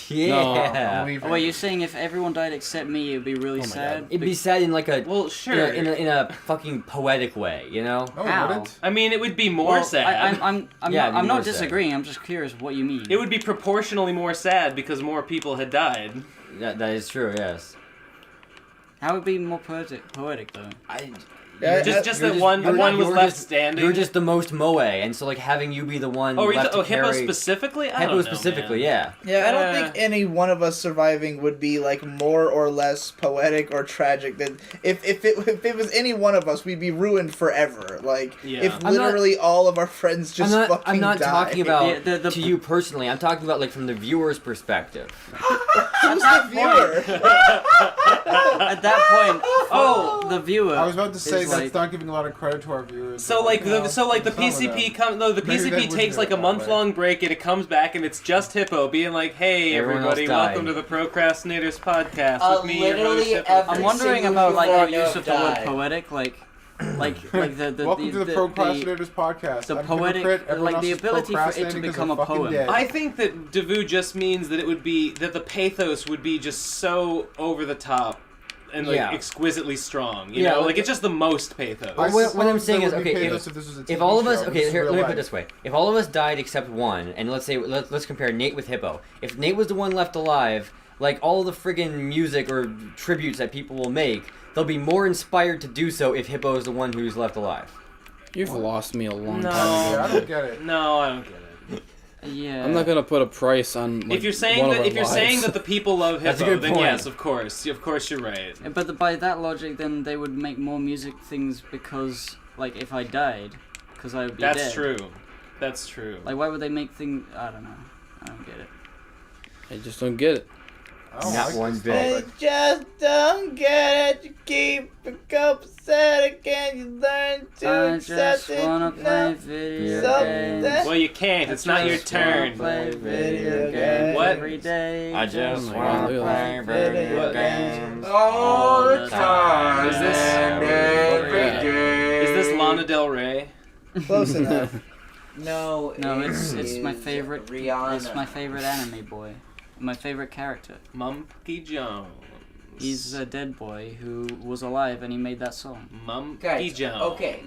Speaker 5: Yeah.
Speaker 1: Believe
Speaker 2: Oh, wait, you're saying if everyone died except me, it'd be really
Speaker 3: my
Speaker 2: sad?
Speaker 5: It'd be sad in like a
Speaker 6: Well, sure.
Speaker 5: in a fucking poetic way, you know?
Speaker 8: No,
Speaker 2: How?
Speaker 8: it wouldn't.
Speaker 6: I mean, it would be more
Speaker 2: Well,
Speaker 6: sad.
Speaker 2: I'm
Speaker 5: Yeah, it'd be
Speaker 2: I'm
Speaker 5: more
Speaker 2: not
Speaker 5: sad.
Speaker 2: disagreeing. I'm just curious what you mean.
Speaker 6: It would be proportionally more sad because more people had died.
Speaker 5: That is true. Yes.
Speaker 2: How would it be more poetic though?
Speaker 6: Just that one was left standing.
Speaker 5: You're just the most moe, and so like having you be the one.
Speaker 6: Oh,
Speaker 5: left to
Speaker 6: Hippo
Speaker 5: carry...
Speaker 6: specifically? I
Speaker 5: Hippo
Speaker 6: don't know,
Speaker 5: specifically,
Speaker 6: man.
Speaker 5: yeah.
Speaker 1: Yeah, I don't think any one of us surviving would be like more or less poetic or tragic than if it was any one of us, we'd be ruined forever. Like
Speaker 6: Yeah.
Speaker 1: if literally all of our friends just fucking
Speaker 5: I'm not
Speaker 1: died.
Speaker 5: talking about
Speaker 2: The-
Speaker 5: to you personally. I'm talking about like from the viewer's perspective.
Speaker 1: Who's the viewer?
Speaker 2: At that point, the viewer.
Speaker 8: I was about to say
Speaker 2: is
Speaker 8: that's
Speaker 2: like,
Speaker 8: not giving a lot of credit to our viewers.
Speaker 6: So like the
Speaker 8: It's wrong with
Speaker 6: PCP
Speaker 8: them. Maybe they
Speaker 6: PCP
Speaker 8: wouldn't
Speaker 6: takes
Speaker 8: do
Speaker 6: like
Speaker 8: it
Speaker 6: a
Speaker 8: that
Speaker 6: month-long break and it comes back and it's just Hippo being like, "Hey
Speaker 5: Everyone else
Speaker 6: everybody,
Speaker 5: died.
Speaker 6: welcome to the Pro Crastinators podcast with me, your host
Speaker 7: Literally
Speaker 6: Hippo."
Speaker 7: every
Speaker 2: I'm wondering
Speaker 7: single
Speaker 2: about like
Speaker 7: viewer I
Speaker 2: your
Speaker 7: know
Speaker 2: use of the word
Speaker 7: died.
Speaker 2: poetic, like the
Speaker 8: Welcome to the Pro Crastinators podcast.
Speaker 2: the
Speaker 8: I'm
Speaker 2: poetic-
Speaker 8: Hippocrit. Everyone
Speaker 2: like, the
Speaker 8: else is
Speaker 2: ability for it to
Speaker 8: procrastinating 'cause
Speaker 2: become
Speaker 8: they're
Speaker 2: a
Speaker 8: fucking
Speaker 2: poem.
Speaker 8: dead.
Speaker 6: I think that Davoo just means that that the pathos would be just so over the top and like
Speaker 5: Yeah.
Speaker 6: exquisitely strong. You
Speaker 5: Yeah,
Speaker 6: know,
Speaker 5: like-
Speaker 6: like it's just the most pathos.
Speaker 8: I
Speaker 5: What I'm
Speaker 8: suppose
Speaker 5: saying
Speaker 8: there
Speaker 5: is,
Speaker 8: would be
Speaker 5: okay,
Speaker 8: pathos if this was a
Speaker 5: If
Speaker 8: TV
Speaker 5: all of us,
Speaker 8: show,
Speaker 5: okay,
Speaker 8: this is
Speaker 5: here,
Speaker 8: real
Speaker 5: let me put
Speaker 8: life.
Speaker 5: it this way: if all of us died except one, and let's say let's compare Nate with Hippo. If Nate was the one left alive, like all the friggin' music or tributes that people will make, they'll be more inspired to do so if Hippo is the one who's left alive.
Speaker 3: You've lost me a long
Speaker 6: No.
Speaker 3: time
Speaker 8: Yeah, I
Speaker 3: ago.
Speaker 8: don't get it.
Speaker 6: No, I don't get it.
Speaker 2: Yeah.
Speaker 3: I'm not gonna put a price on. Like,
Speaker 6: If you're saying
Speaker 3: one of
Speaker 6: that
Speaker 3: our
Speaker 6: if you're saying
Speaker 3: lives.
Speaker 6: that the people love
Speaker 5: That's a
Speaker 6: Hippo,
Speaker 5: good
Speaker 6: then
Speaker 5: point.
Speaker 6: yes, of course you're right.
Speaker 2: But by that logic, then they would make more music things because, like, if I died, because I would be dead.
Speaker 6: That's true. That's true.
Speaker 2: Like, why would they make things? I don't know. I don't get it.
Speaker 3: I just don't get it.
Speaker 8: I don't
Speaker 5: Not
Speaker 8: like
Speaker 5: one
Speaker 8: this
Speaker 5: bit.
Speaker 8: topic.
Speaker 1: Just don't get it. You keep a cup set again. You learn to
Speaker 2: I just
Speaker 1: accept it.
Speaker 2: wanna play
Speaker 1: No.
Speaker 2: video
Speaker 1: something.
Speaker 2: games.
Speaker 6: Well, you can't. It's not your
Speaker 2: Just wanna
Speaker 6: turn.
Speaker 2: Play video
Speaker 1: Video
Speaker 2: games
Speaker 1: games.
Speaker 6: What?
Speaker 2: every day.
Speaker 5: I just
Speaker 3: Oh my
Speaker 5: wanna
Speaker 3: God.
Speaker 5: play video
Speaker 6: What?
Speaker 5: games
Speaker 7: All the time.
Speaker 6: Is this-
Speaker 7: every
Speaker 6: Is
Speaker 7: day.
Speaker 6: this Lana Del Rey?
Speaker 1: Close enough.
Speaker 7: No,
Speaker 2: No,
Speaker 7: it
Speaker 2: it's my
Speaker 7: is
Speaker 2: favorite.
Speaker 7: Rihanna.
Speaker 2: It's my favorite anime boy. My favorite character.
Speaker 6: Mumpy Jones.
Speaker 2: He's a dead boy who was alive and he made that song.
Speaker 6: Mumpy
Speaker 7: Guys,
Speaker 6: Jones.
Speaker 7: okay,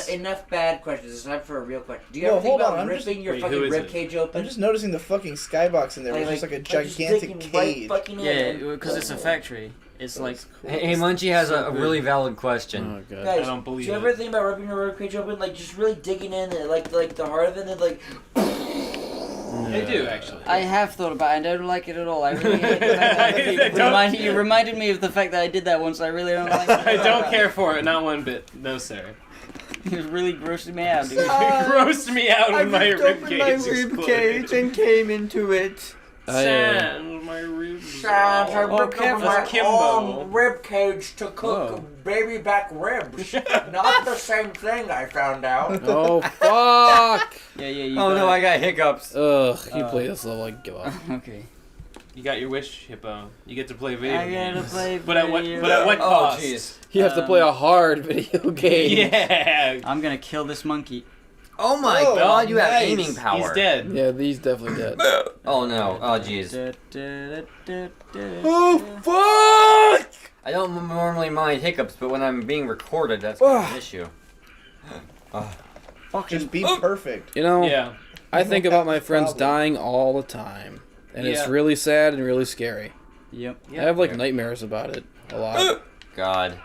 Speaker 7: enough bad questions. It's time for a real question. Do you
Speaker 1: No,
Speaker 7: ever think
Speaker 1: hold
Speaker 7: about
Speaker 1: on, I'm just-
Speaker 7: ripping your
Speaker 6: Wait,
Speaker 7: fucking
Speaker 6: who is
Speaker 7: rib
Speaker 6: it?
Speaker 7: cage
Speaker 1: I'm
Speaker 7: open?
Speaker 1: just noticing the fucking skybox in there. It's just like a
Speaker 7: just
Speaker 1: gigantic
Speaker 7: digging right
Speaker 1: cage.
Speaker 7: fucking in.
Speaker 2: Yeah, because it's a factory. It's like
Speaker 5: Hey, Munchy has a really valid question.
Speaker 3: Oh god.
Speaker 7: Guys,
Speaker 6: I don't believe
Speaker 7: do you
Speaker 6: it.
Speaker 7: ever think about ripping your rib cage open, like just really digging in, and, like the heart of it, and like
Speaker 6: They do actually.
Speaker 2: I have thought about it. I don't like it at all. I really hate the fact that you reminded me of the fact that I did that once. I really don't like it.
Speaker 6: I don't care for it, not one bit. No, sir.
Speaker 2: It was really grossing me out, dude.
Speaker 6: It grossed me out when my rib cage exploded.
Speaker 5: and came into it.
Speaker 6: Sand, my ribs.
Speaker 7: Shine, I
Speaker 2: Oh,
Speaker 7: ripped open
Speaker 2: careful,
Speaker 7: my
Speaker 6: Kimbo.
Speaker 7: own rib cage to cook
Speaker 2: Whoa.
Speaker 7: baby back ribs. Not the same thing, I found out.
Speaker 3: Oh fuck!
Speaker 2: Yeah, you
Speaker 5: Oh
Speaker 2: got
Speaker 5: no,
Speaker 2: it.
Speaker 5: I got hiccups.
Speaker 3: Ugh, you play this level, I give up.
Speaker 2: Okay.
Speaker 6: You got your wish, Hippo. You get to play video
Speaker 2: I gotta
Speaker 6: games.
Speaker 2: play
Speaker 6: But at what?
Speaker 2: video
Speaker 6: But at what
Speaker 5: Oh
Speaker 6: cost?
Speaker 5: jeez.
Speaker 3: You have to play a hard video game.
Speaker 6: Yeah.
Speaker 2: I'm gonna kill this monkey.
Speaker 5: Oh my
Speaker 1: Oh,
Speaker 5: god, you have
Speaker 1: nice.
Speaker 5: aiming power.
Speaker 6: He's dead.
Speaker 3: Yeah, these definitely dead.
Speaker 5: Oh no. Oh jeez.
Speaker 3: Oh fuck!
Speaker 5: I don't normally mind hiccups, but when I'm being recorded, that's kind of an issue.
Speaker 1: Just be perfect.
Speaker 3: You know,
Speaker 6: Yeah.
Speaker 3: I think about my
Speaker 1: That's the
Speaker 3: friends
Speaker 1: problem.
Speaker 3: dying all the time, and it's
Speaker 6: Yeah.
Speaker 3: really sad and really scary.
Speaker 2: Yep.
Speaker 3: I have like nightmares about it a lot.
Speaker 5: God.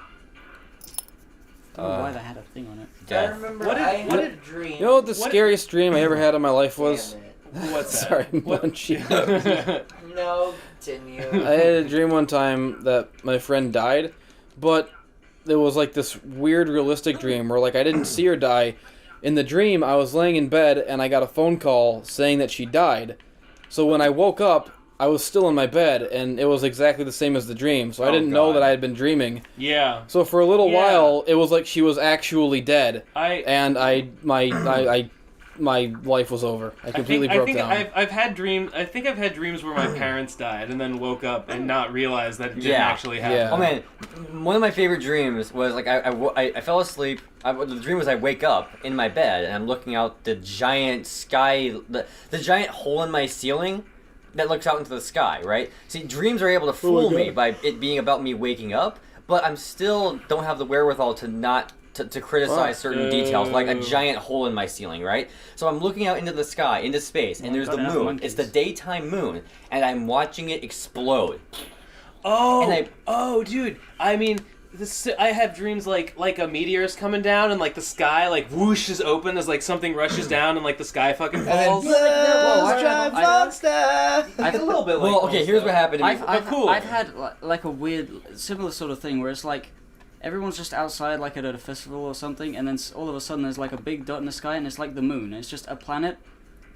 Speaker 2: I don't know why that had a thing on it.
Speaker 7: I
Speaker 5: Death.
Speaker 7: remember
Speaker 6: What did-
Speaker 7: I had
Speaker 6: what
Speaker 7: a
Speaker 6: did-
Speaker 7: dream.
Speaker 3: You know what the
Speaker 6: What-
Speaker 3: scariest dream I ever had in my life was?
Speaker 7: Damn it.
Speaker 6: What's that?
Speaker 3: Sorry,
Speaker 6: What-
Speaker 3: Munchy.
Speaker 7: No, continue.
Speaker 3: I had a dream one time that my friend died, but it was like this weird realistic dream where like I didn't see her die. In the dream, I was laying in bed and I got a phone call saying that she died. So when I woke up, I was still in my bed and it was exactly the same as the dream. So I
Speaker 6: Oh,
Speaker 3: didn't know
Speaker 6: God.
Speaker 3: that I had been dreaming.
Speaker 6: Yeah.
Speaker 3: So for a little
Speaker 6: Yeah.
Speaker 3: while, it was like she was actually dead,
Speaker 6: I
Speaker 3: and my life was over. I completely broke down.
Speaker 6: I've had dreams. I think I've had dreams where my parents died and then woke up and not realized that it didn't
Speaker 5: Yeah.
Speaker 6: actually happen.
Speaker 3: Yeah.
Speaker 5: Oh man, one of my favorite dreams was like I fell asleep. The dream was I wake up in my bed and I'm looking out the giant sky, the giant hole in my ceiling. that looks out into the sky, right? See, dreams are able to fool me by it being about me waking up, but I'm still don't have the wherewithal to not to criticize certain details, like a giant hole in my ceiling, right? So I'm looking out into the sky, into space, and there's the moon. It's the daytime moon, and I'm watching it explode.
Speaker 6: Oh, dude. I mean, I have dreams like a meteor is coming down, and like the sky like whoosh is open as like something rushes down, and like the sky fucking falls.
Speaker 1: I
Speaker 6: a little bit like.
Speaker 5: Well, okay, here's what happened to me.
Speaker 2: I've had like a weird, similar sort of thing where it's like everyone's just outside, like at a festival or something, and then all of a sudden there's like a big dot in the sky, and it's like the moon. It's just a planet,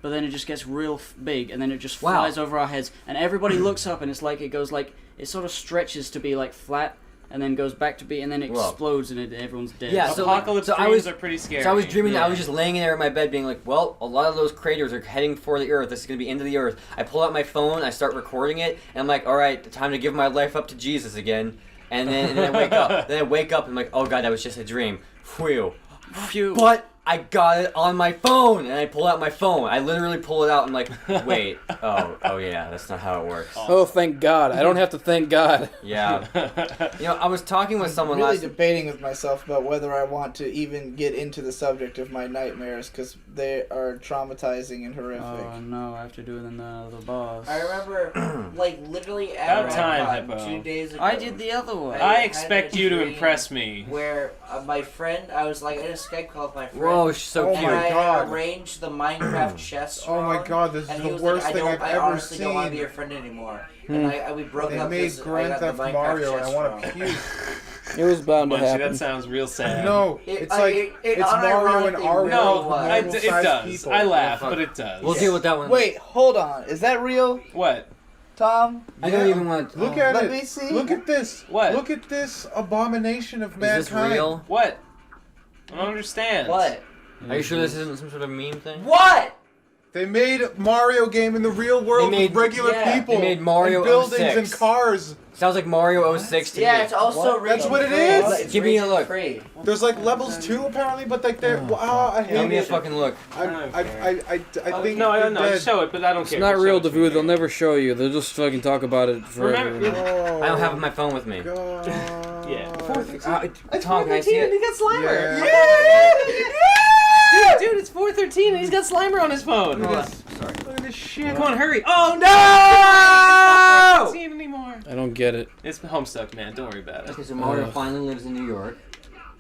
Speaker 2: but then it just gets real big, and then it just flies over our heads, and everybody looks up, and it's like it goes like it sort of stretches to be like flat, and then goes back to be, and then it explodes, and everyone's dead.
Speaker 5: Yeah, so
Speaker 6: apocalypse dreams are pretty scary.
Speaker 5: So I was dreaming that I was just laying in there in my bed being like, well, a lot of those craters are heading for the Earth. This is going to be into the Earth. I pull out my phone, I start recording it, and I'm like, all right, time to give my life up to Jesus again. And then I wake up. Then I wake up and I'm like, oh god, that was just a dream. Phew. But I got it on my phone, and I pull out my phone. I literally pull it out. I'm like, wait, oh yeah, that's not how it works.
Speaker 3: Oh, thank God! I don't have to thank God.
Speaker 5: Yeah. I was talking with someone
Speaker 1: really
Speaker 5: last.
Speaker 1: debating with myself about whether I want to even get into the subject of my nightmares because they are traumatizing and horrific.
Speaker 2: Oh no, I have to do it in the boss.
Speaker 7: I remember, like, literally
Speaker 6: About
Speaker 7: at
Speaker 6: time,
Speaker 7: Epcot
Speaker 6: Hippo.
Speaker 7: 2 days ago.
Speaker 2: I did the other one.
Speaker 6: I
Speaker 7: had
Speaker 6: expect
Speaker 7: a
Speaker 6: you to
Speaker 7: dream
Speaker 6: impress me.
Speaker 7: Where my friend, I was like in a Skype call with my friend.
Speaker 5: Whoa, she's so
Speaker 8: Oh
Speaker 5: cute.
Speaker 7: and
Speaker 8: my
Speaker 7: I
Speaker 8: God.
Speaker 7: arranged the Minecraft chess.
Speaker 8: Oh my
Speaker 7: round,
Speaker 8: God, this is
Speaker 7: and he
Speaker 8: the
Speaker 7: was
Speaker 8: worst
Speaker 7: like,
Speaker 8: thing I've
Speaker 7: I
Speaker 8: ever
Speaker 7: honestly don't want to be
Speaker 8: seen.
Speaker 7: your friend anymore. And we broke
Speaker 8: They
Speaker 7: up.
Speaker 8: made
Speaker 7: because I
Speaker 8: Grand
Speaker 7: got the
Speaker 8: Theft
Speaker 7: Minecraft
Speaker 8: Mario, and
Speaker 7: chess
Speaker 8: I want
Speaker 7: round.
Speaker 8: to puke.
Speaker 3: It was bound to
Speaker 6: Munchy,
Speaker 3: happen.
Speaker 6: that sounds real sad.
Speaker 8: No,
Speaker 7: It-
Speaker 8: it's
Speaker 7: I-
Speaker 8: like
Speaker 7: it
Speaker 8: it's Mario and
Speaker 7: unironically
Speaker 8: our
Speaker 7: really
Speaker 6: No,
Speaker 8: world
Speaker 7: was.
Speaker 8: with
Speaker 6: it
Speaker 8: normal-sized
Speaker 6: does.
Speaker 8: people.
Speaker 6: I laugh,
Speaker 5: fuck.
Speaker 6: but it does.
Speaker 5: We'll deal with that one.
Speaker 1: Wait, hold on. Is that real,
Speaker 6: What?
Speaker 1: Tom?
Speaker 5: I don't even want.
Speaker 8: Look at
Speaker 1: Let
Speaker 8: it.
Speaker 1: me see.
Speaker 8: Look at this.
Speaker 6: What?
Speaker 8: Look at this abomination of
Speaker 5: Is
Speaker 8: mankind.
Speaker 5: this real?
Speaker 6: What? I don't understand.
Speaker 7: What?
Speaker 5: Are you sure this isn't some sort of meme thing?
Speaker 7: What?
Speaker 8: They made a Mario game in the real world
Speaker 5: They made-
Speaker 8: with regular
Speaker 7: yeah,
Speaker 8: people.
Speaker 5: they made Mario
Speaker 8: and buildings
Speaker 5: 06.
Speaker 8: and cars.
Speaker 5: Sounds like Mario 06 to
Speaker 7: Yeah,
Speaker 5: me.
Speaker 7: it's also
Speaker 1: What?
Speaker 8: That's
Speaker 7: region
Speaker 8: what it
Speaker 7: free.
Speaker 8: is.
Speaker 7: It's
Speaker 5: Give me a
Speaker 7: region
Speaker 5: look.
Speaker 7: free.
Speaker 8: There's like levels 2 apparently, but like they're I
Speaker 5: Give
Speaker 8: hate
Speaker 5: me a
Speaker 8: it.
Speaker 5: fucking look.
Speaker 8: I think
Speaker 6: No, I
Speaker 8: they're
Speaker 6: don't know.
Speaker 8: dead.
Speaker 6: Show it, but I don't
Speaker 3: It's
Speaker 6: care.
Speaker 3: not
Speaker 6: Show
Speaker 3: real,
Speaker 6: it to
Speaker 3: Davoo.
Speaker 6: me.
Speaker 3: They'll never show you. They'll just fucking talk about it forever.
Speaker 6: Remember-
Speaker 8: Oh,
Speaker 5: I don't have my phone with me.
Speaker 8: God.
Speaker 6: Yeah.
Speaker 5: Tom, can I see it?
Speaker 6: He got Slimer.
Speaker 8: Yeah.
Speaker 6: Dude, it's 4:13 and he's got Slimer on his phone.
Speaker 5: Hold on.
Speaker 8: Look at this shit.
Speaker 6: Come on, hurry. Oh no!
Speaker 5: No!
Speaker 6: Not seeing anymore.
Speaker 3: I don't get it.
Speaker 6: It's Homestuck, man. Don't worry about it.
Speaker 5: Okay, so Mario finally lives in New York,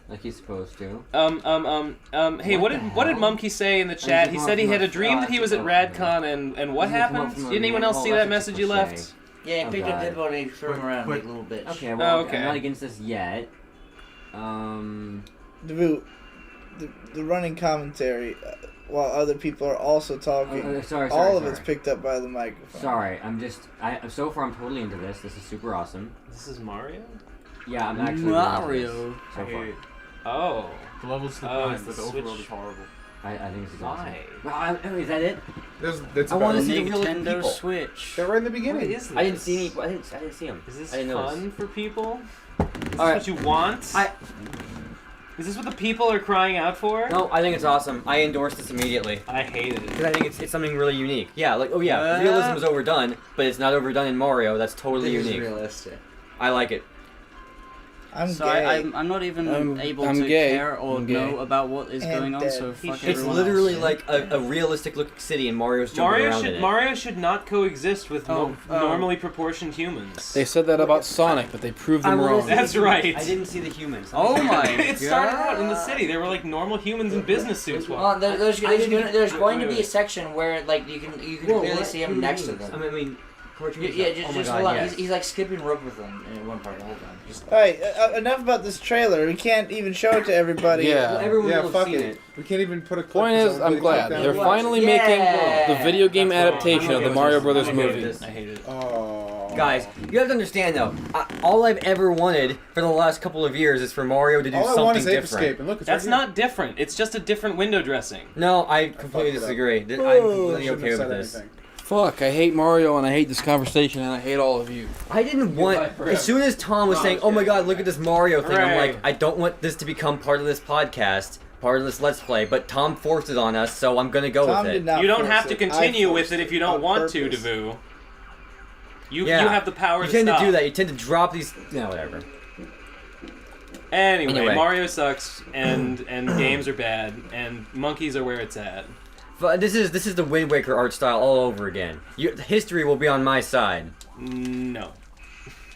Speaker 5: like he's supposed to.
Speaker 6: Hey, what did Mumkey say in the chat? He said he had a dream that he was at RadCon, and what
Speaker 5: Does he come up
Speaker 6: happened?
Speaker 5: from a
Speaker 6: Did anyone else see
Speaker 5: manhole?
Speaker 6: that
Speaker 5: That's
Speaker 6: message
Speaker 5: a
Speaker 6: you
Speaker 5: cliche.
Speaker 6: left?
Speaker 7: Yeah,
Speaker 5: Oh,
Speaker 7: picked up
Speaker 5: God.
Speaker 7: Hippo and he threw him around like a little bitch.
Speaker 5: Okay, well,
Speaker 6: okay.
Speaker 5: I'm not against this yet.
Speaker 1: Davoo, the running commentary, while other people are also talking,
Speaker 5: sorry,
Speaker 1: all of it's picked up by the microphone.
Speaker 5: Sorry, so far I'm totally into this. This is super awesome.
Speaker 6: This is Mario?
Speaker 5: Yeah, I'm actually
Speaker 2: Mario.
Speaker 5: into this so far.
Speaker 6: Oh.
Speaker 9: The levels to the
Speaker 6: Oh,
Speaker 9: past, but the
Speaker 6: Switch.
Speaker 9: overworld is horrible.
Speaker 5: I think this is
Speaker 6: Why?
Speaker 5: awesome. Is that it?
Speaker 8: That's
Speaker 5: I wanna
Speaker 8: about
Speaker 5: see
Speaker 8: it.
Speaker 5: the real
Speaker 2: Nintendo
Speaker 5: people.
Speaker 2: Switch.
Speaker 8: They're right in the
Speaker 6: What
Speaker 8: beginning.
Speaker 6: is this?
Speaker 5: I didn't see any. I didn't see him.
Speaker 6: Is this
Speaker 5: I didn't notice.
Speaker 6: fun for people? Is this
Speaker 5: All right.
Speaker 6: what you want? Is this what the people are crying out for?
Speaker 5: No, I think it's awesome. I endorse this immediately.
Speaker 6: I hate it.
Speaker 5: Because I think it's something really unique. Yeah, like, oh yeah, realism is overdone, but it's not overdone in Mario. That's totally
Speaker 7: This is
Speaker 5: unique.
Speaker 7: realistic.
Speaker 5: I like it.
Speaker 1: I'm
Speaker 2: So
Speaker 1: gay.
Speaker 2: I'm not even able
Speaker 3: I'm
Speaker 2: to
Speaker 3: gay.
Speaker 2: care or
Speaker 3: I'm gay.
Speaker 2: know about what is
Speaker 1: And
Speaker 2: going on.
Speaker 1: dead.
Speaker 2: So fuck
Speaker 6: should-
Speaker 5: It's
Speaker 2: everyone
Speaker 5: literally
Speaker 2: else.
Speaker 5: like a realistic looking city, and Mario's jumping around in it.
Speaker 6: Mario should not coexist with
Speaker 2: Oh,
Speaker 6: normally proportioned humans.
Speaker 3: They said that about Sonic, but they proved them wrong.
Speaker 6: That's right.
Speaker 5: I didn't see the humans.
Speaker 2: Oh my
Speaker 6: It started out in the
Speaker 2: God.
Speaker 6: city. They were like normal humans in business suits.
Speaker 7: Well, there's going to be a section where like you can clearly see him next to them.
Speaker 5: I mean,
Speaker 7: Yeah, just
Speaker 5: oh my
Speaker 7: just
Speaker 5: God,
Speaker 7: hold on.
Speaker 5: yes.
Speaker 7: He's like skipping rope with them in one part. Hold on. Just
Speaker 1: Alright, enough about this trailer. We can't even show it to everybody.
Speaker 3: Yeah.
Speaker 5: Well, everyone
Speaker 8: Yeah,
Speaker 5: will have
Speaker 8: fuck
Speaker 5: seen
Speaker 8: it.
Speaker 5: it.
Speaker 8: We can't even put a clip.
Speaker 3: Point
Speaker 8: because
Speaker 3: is,
Speaker 8: I'll
Speaker 3: I'm
Speaker 8: really
Speaker 3: glad
Speaker 8: cut down.
Speaker 3: they're
Speaker 7: What?
Speaker 3: finally
Speaker 7: Yeah.
Speaker 3: making the video game
Speaker 6: That's wrong.
Speaker 3: adaptation
Speaker 6: I'm
Speaker 3: of the
Speaker 6: okay
Speaker 3: Mario
Speaker 6: with
Speaker 3: Brothers
Speaker 6: this. I'm okay with
Speaker 3: movie.
Speaker 6: this. I hate it.
Speaker 8: Oh.
Speaker 5: Guys, you have to understand though, all I've ever wanted for the last couple of years is for Mario to do
Speaker 8: All I
Speaker 5: something
Speaker 8: want is Ape
Speaker 5: different.
Speaker 8: Escape, and look, it's
Speaker 6: That's
Speaker 8: right
Speaker 6: not different. It's just a different window dressing.
Speaker 5: No, I completely
Speaker 8: fucked it up.
Speaker 5: disagree. I'm
Speaker 8: here.
Speaker 5: completely
Speaker 8: Shouldn't
Speaker 5: okay
Speaker 8: have
Speaker 5: with
Speaker 8: said
Speaker 5: this.
Speaker 8: anything.
Speaker 3: Fuck, I hate Mario and I hate this conversation and I hate all of you.
Speaker 5: I didn't want. As soon as Tom was saying, "Oh my God, look at this Mario thing," I'm
Speaker 6: Right.
Speaker 5: like, I don't want this to become part of this podcast, part of this Let's Play. But Tom forced it on us, so I'm gonna go
Speaker 1: Tom
Speaker 5: with
Speaker 1: did
Speaker 5: it.
Speaker 1: not
Speaker 6: You don't
Speaker 1: force
Speaker 6: have to
Speaker 1: it.
Speaker 6: continue
Speaker 1: I
Speaker 6: with
Speaker 1: forced
Speaker 6: it if you don't
Speaker 1: on
Speaker 6: want to,
Speaker 1: purpose.
Speaker 6: Davoo. You have the power
Speaker 5: You
Speaker 6: to
Speaker 5: tend
Speaker 6: stop.
Speaker 5: to do that. You tend to drop these. No, whatever.
Speaker 6: Anyway, Mario sucks, and games are bad, and monkeys are where it's at.
Speaker 5: But this is the Wind Waker art style all over again. History will be on my side.
Speaker 6: No.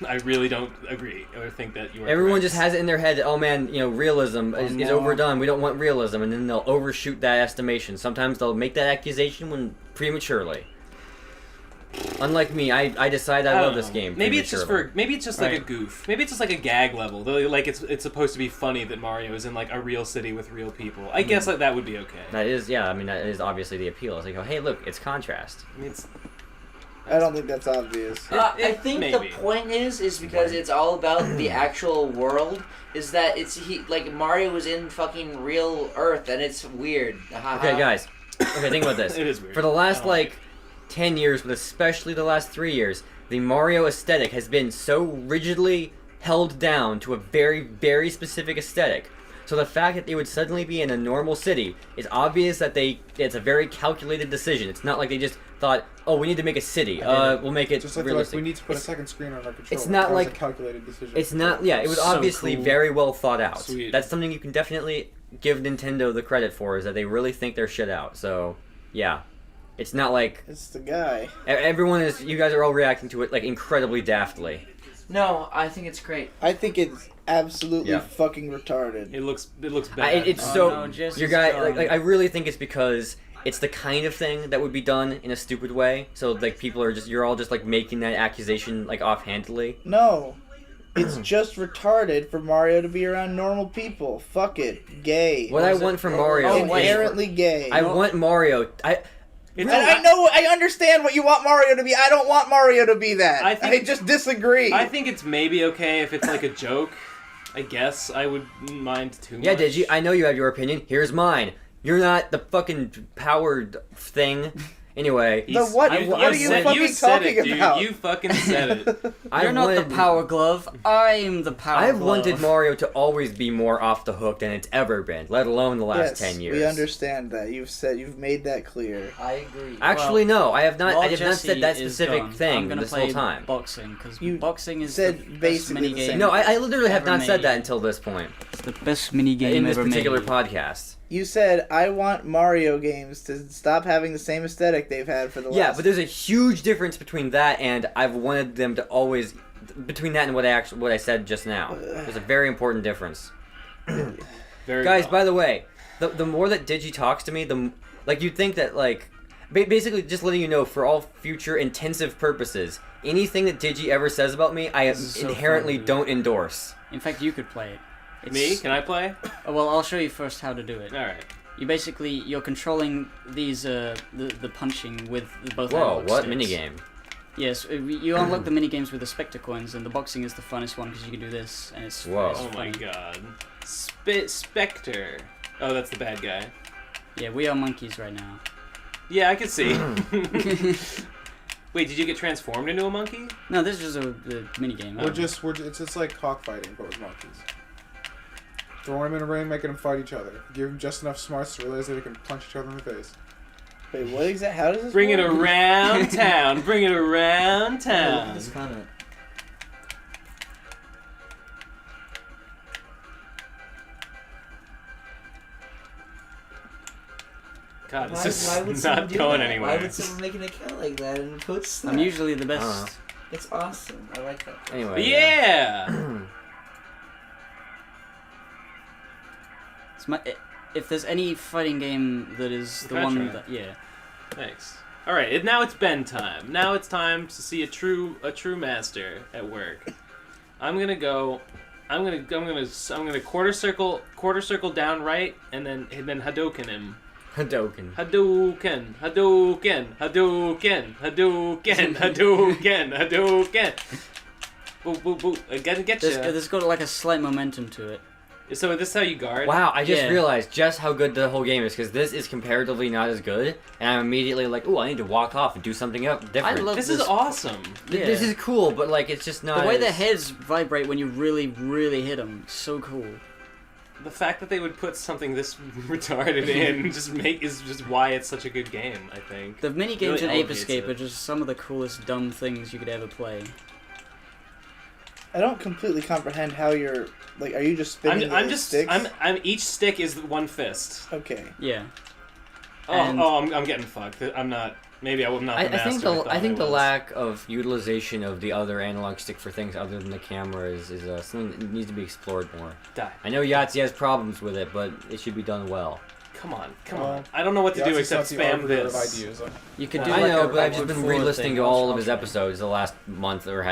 Speaker 6: I really don't agree or think that you are
Speaker 5: Everyone
Speaker 6: correct.
Speaker 5: just has it in their head that, oh man, realism is overdone. We don't want realism, and then they'll overshoot that estimation. Sometimes they'll make that accusation when prematurely. Unlike me, I decide I love this game.
Speaker 6: Maybe it's just like a
Speaker 2: Right.
Speaker 6: goof. Maybe it's just like a gag level. Like it's supposed to be funny that Mario is in like a real city with real people. I guess that would be okay.
Speaker 5: That is, yeah. I mean, that is obviously the appeal. It's like, oh, hey, look, it's contrast.
Speaker 6: I mean, it's
Speaker 1: I don't think that's obvious.
Speaker 7: I think
Speaker 6: maybe.
Speaker 7: the point is because it's all about the actual world. Is that like Mario was in fucking real Earth and it's weird.
Speaker 5: Okay, guys. Okay, think about this.
Speaker 6: It is weird.
Speaker 5: For the last 10 years, but especially the last 3 years, the Mario aesthetic has been so rigidly held down to a very, very specific aesthetic. So the fact that they would suddenly be in a normal city is obvious that it's a very calculated decision. It's not like they just thought, oh, we need to make a city. We'll make it
Speaker 8: Just like
Speaker 5: realistic.
Speaker 8: we need to put a second screen on our controller.
Speaker 5: It's not
Speaker 8: that was
Speaker 5: like-
Speaker 8: a calculated decision.
Speaker 5: It's not, yeah, it was
Speaker 2: So
Speaker 5: obviously
Speaker 2: cool.
Speaker 5: very well thought out.
Speaker 6: Sweet.
Speaker 5: That's something you can definitely give Nintendo the credit for, is that they really think their shit out. So, yeah. It's not like
Speaker 1: It's the guy.
Speaker 5: you guys are all reacting to it like incredibly daftly.
Speaker 7: No, I think it's great.
Speaker 1: I think it's absolutely
Speaker 5: Yeah.
Speaker 1: fucking retarded.
Speaker 6: it looks bad.
Speaker 5: It's
Speaker 2: Oh,
Speaker 5: so
Speaker 2: no, Jess
Speaker 5: your
Speaker 2: is
Speaker 5: guy
Speaker 2: gone.
Speaker 5: like I really think it's because it's the kind of thing that would be done in a stupid way. So like people are you're all just like making that accusation like offhandedly.
Speaker 1: No. It's just retarded for Mario to be around normal people. Fuck it. Gay.
Speaker 5: What I want from Mario is
Speaker 1: Inherently gay.
Speaker 5: I want Mario.
Speaker 1: And I understand what you want Mario to be. I don't want Mario to be that. I just disagree.
Speaker 6: I think it's maybe okay if it's like a joke. I guess I wouldn't mind too much.
Speaker 5: Yeah, Digi, I know you have your opinion. Here's mine. You're not the fucking powered thing. Anyway,
Speaker 1: What are you fucking talking about?
Speaker 6: You fucking said it.
Speaker 2: You're not the Power Glove. I'm the Power
Speaker 5: I've
Speaker 2: Glove.
Speaker 5: wanted Mario to always be more off the hook than it's ever been, let alone the last 10 years.
Speaker 1: We understand that. You've made that clear.
Speaker 7: I agree.
Speaker 5: Actually, no, I have not.
Speaker 2: While
Speaker 5: I have not
Speaker 2: Jesse
Speaker 5: said that
Speaker 2: is
Speaker 5: specific
Speaker 2: gone, I'm
Speaker 5: thing
Speaker 2: gonna
Speaker 5: this
Speaker 2: play
Speaker 5: whole time.
Speaker 2: boxing, because
Speaker 1: You
Speaker 2: boxing is
Speaker 1: said
Speaker 2: the best
Speaker 1: basically the
Speaker 2: minigame.
Speaker 1: same.
Speaker 5: No, I literally have
Speaker 2: Ever
Speaker 5: not said that
Speaker 2: made.
Speaker 5: until this point
Speaker 2: It's the best minigame
Speaker 5: in this
Speaker 2: ever
Speaker 5: particular
Speaker 2: made.
Speaker 5: podcast.
Speaker 1: You said I want Mario games to stop having the same aesthetic they've had for the last.
Speaker 5: Yeah, but there's a huge difference between that and I've wanted them to always. Between that and what I said just now, there's a very important difference.
Speaker 6: Very
Speaker 5: Guys,
Speaker 6: well.
Speaker 5: by the way, the more that Digi talks to me, you'd think that basically just letting you know for all future intensive purposes, anything that Digi ever says about me, I
Speaker 2: This is so
Speaker 5: inherently
Speaker 2: fun.
Speaker 5: don't endorse.
Speaker 2: In fact, you could play it.
Speaker 6: Me? Can I play?
Speaker 2: Well, I'll show you first how to do it.
Speaker 6: All right.
Speaker 2: You're controlling these the punching with both
Speaker 5: Whoa,
Speaker 2: analog
Speaker 5: what
Speaker 2: sticks.
Speaker 5: minigame?
Speaker 2: Yes, you unlock the minigames with the Spectre coins, and the boxing is the funnest one because you can do this, and it's
Speaker 5: Whoa.
Speaker 2: it's
Speaker 6: Oh my
Speaker 2: funny.
Speaker 6: god. Spectre. Oh, that's the bad guy.
Speaker 2: Yeah, we are monkeys right now.
Speaker 6: Yeah, I could see. Wait, did you get transformed into a monkey?
Speaker 2: No, this is just a minigame.
Speaker 8: It's just like cockfighting, but with monkeys. Throw them in a ring, making them fight each other. Give them just enough smarts to realize that they can punch each other in the face.
Speaker 1: Wait, what exactly? How does this
Speaker 6: Bring it
Speaker 1: work?
Speaker 6: around town. Bring it around
Speaker 7: Look
Speaker 6: town.
Speaker 7: at this comment.
Speaker 6: God,
Speaker 7: Why
Speaker 6: this
Speaker 7: would
Speaker 6: is
Speaker 7: someone
Speaker 6: not
Speaker 7: do
Speaker 6: going
Speaker 7: that?
Speaker 6: anywhere.
Speaker 7: Why would someone make an account like that and post that?
Speaker 2: I'm usually the best.
Speaker 7: It's awesome. I like that.
Speaker 5: Anyway.
Speaker 6: Yeah!
Speaker 2: It's if there's any fighting game that is the
Speaker 6: Gotcha.
Speaker 2: one that
Speaker 6: Thanks. All right, now it's Ben time. Now it's time to see a true master at work. I'm gonna quarter circle down right, and then Hadouken him.
Speaker 5: Hadouken.
Speaker 6: Hadouken, Hadouken, Hadouken, Hadouken, Hadouken, Hadouken. Boo, boo, boo. I gotta get you.
Speaker 2: There's got like a slight momentum to it.
Speaker 6: So is this how you guard?
Speaker 5: Wow, I just
Speaker 2: Yeah.
Speaker 5: realized just how good the whole game is, because this is comparatively not as good, and I'm immediately like, ooh, I need to walk off and do something else different.
Speaker 2: I love
Speaker 6: This is awesome.
Speaker 5: This is cool, but like, it's just not
Speaker 2: the way
Speaker 5: as...
Speaker 2: their heads vibrate when you really, really hit them. So cool.
Speaker 6: The fact that they would put something this retarded in is just why it's such a good game, I think.
Speaker 2: The mini games
Speaker 6: Really
Speaker 2: in Ape
Speaker 6: elevates
Speaker 2: Escape
Speaker 6: it.
Speaker 2: are just some of the coolest dumb things you could ever play.
Speaker 1: I don't completely comprehend how you're like. Are you just spinning
Speaker 6: I'm
Speaker 1: the
Speaker 6: just
Speaker 1: sticks?
Speaker 6: I'm each stick is one fist.
Speaker 1: Okay.
Speaker 2: Yeah.
Speaker 6: I'm getting fucked. I'm not. Maybe I will not.
Speaker 5: I think the lack of utilization of the other analog stick for things other than the camera is something that needs to be explored more.
Speaker 6: Die.
Speaker 5: I know Yahtzee has problems with it, but it should be done well.
Speaker 6: Come on. I don't know what to do except spam this.
Speaker 2: You could do
Speaker 5: I
Speaker 2: like
Speaker 5: know,
Speaker 2: a
Speaker 5: but I've just been
Speaker 2: forward
Speaker 5: re-listening
Speaker 2: thing.
Speaker 5: to all of his episodes the last month or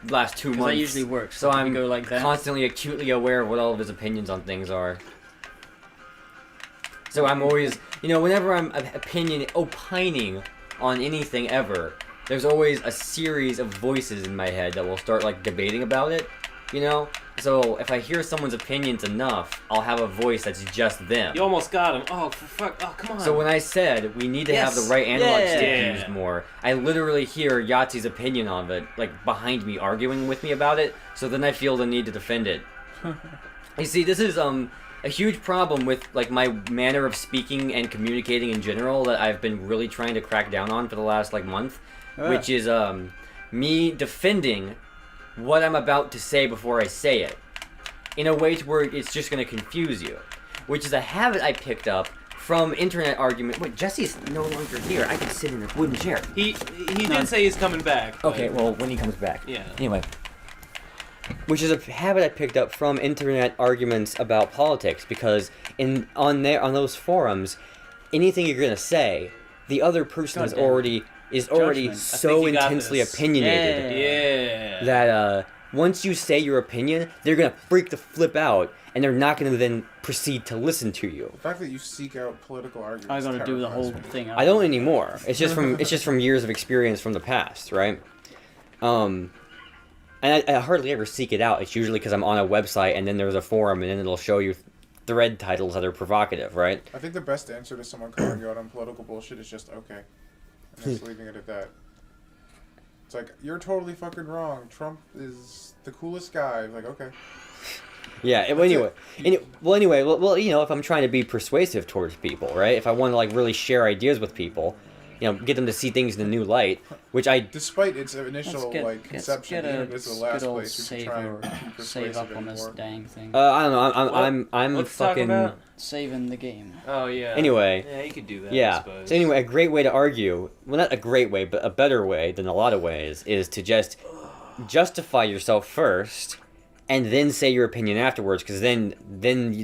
Speaker 5: last 2 months.
Speaker 2: That usually works.
Speaker 5: So I'm
Speaker 2: go like that.
Speaker 5: constantly acutely aware of what all of his opinions on things are. So I'm always, whenever I'm opining on anything ever, there's always a series of voices in my head that will start like debating about it, So if I hear someone's opinions enough, I'll have a voice that's just them.
Speaker 6: You almost got him. Oh, for fuck. Oh, come on.
Speaker 5: So when I said we need to have the right analog stick used more, I literally hear Yahtzee's opinion of it, like behind me, arguing with me about it. So then I feel the need to defend it. You see, this is a huge problem with like my manner of speaking and communicating in general that I've been really trying to crack down on for the last like month, which is me defending what I'm about to say before I say it, in a way to where it's just going to confuse you, which is a habit I picked up from internet argument. Wait, Jesse's no longer here. I can sit in a wooden chair.
Speaker 6: He did say he's coming back.
Speaker 5: Okay, well, when he comes back.
Speaker 6: Yeah.
Speaker 5: Anyway. Which is a habit I picked up from internet arguments about politics, because on those forums, anything you're gonna say, the other person is already
Speaker 2: Judgment.
Speaker 5: so intensely opinionated that once you say your opinion, they're gonna freak the flip out, and they're not gonna then proceed to listen to you.
Speaker 8: The fact that you seek out political arguments.
Speaker 2: I gotta do the whole
Speaker 8: terrifies me.
Speaker 2: thing.
Speaker 5: I don't anymore. It's just from years of experience from the past, right? And I hardly ever seek it out. It's usually because I'm on a website and then there's a forum and then it'll show you thread titles that are provocative, right?
Speaker 8: I think the best answer to someone calling you out on political bullshit is just okay, and just leaving it at that. It's like, you're totally fucking wrong. Trump is the coolest guy. Like, okay.
Speaker 5: Yeah. Anyway, if I'm trying to be persuasive towards people, right? If I want to like really share ideas with people, get them to see things in a new light, which I.
Speaker 8: Despite its initial conception,
Speaker 2: Let's
Speaker 8: even
Speaker 2: get
Speaker 8: if it's the
Speaker 2: a
Speaker 8: last
Speaker 2: good old
Speaker 8: place, we should
Speaker 2: save
Speaker 8: try
Speaker 2: or
Speaker 8: and be
Speaker 2: save
Speaker 8: persuasive
Speaker 2: up on this
Speaker 8: anymore.
Speaker 2: dang thing.
Speaker 5: I don't know. I'm
Speaker 6: Let's talk
Speaker 5: fucking.
Speaker 6: about-
Speaker 2: Saving the game.
Speaker 6: Oh, yeah.
Speaker 5: Anyway.
Speaker 6: Yeah, you could do that, I
Speaker 5: Yeah.
Speaker 6: suppose.
Speaker 5: So anyway, a great way to argue, well, not a great way, but a better way than a lot of ways, is to just justify yourself first, and then say your opinion afterwards, because then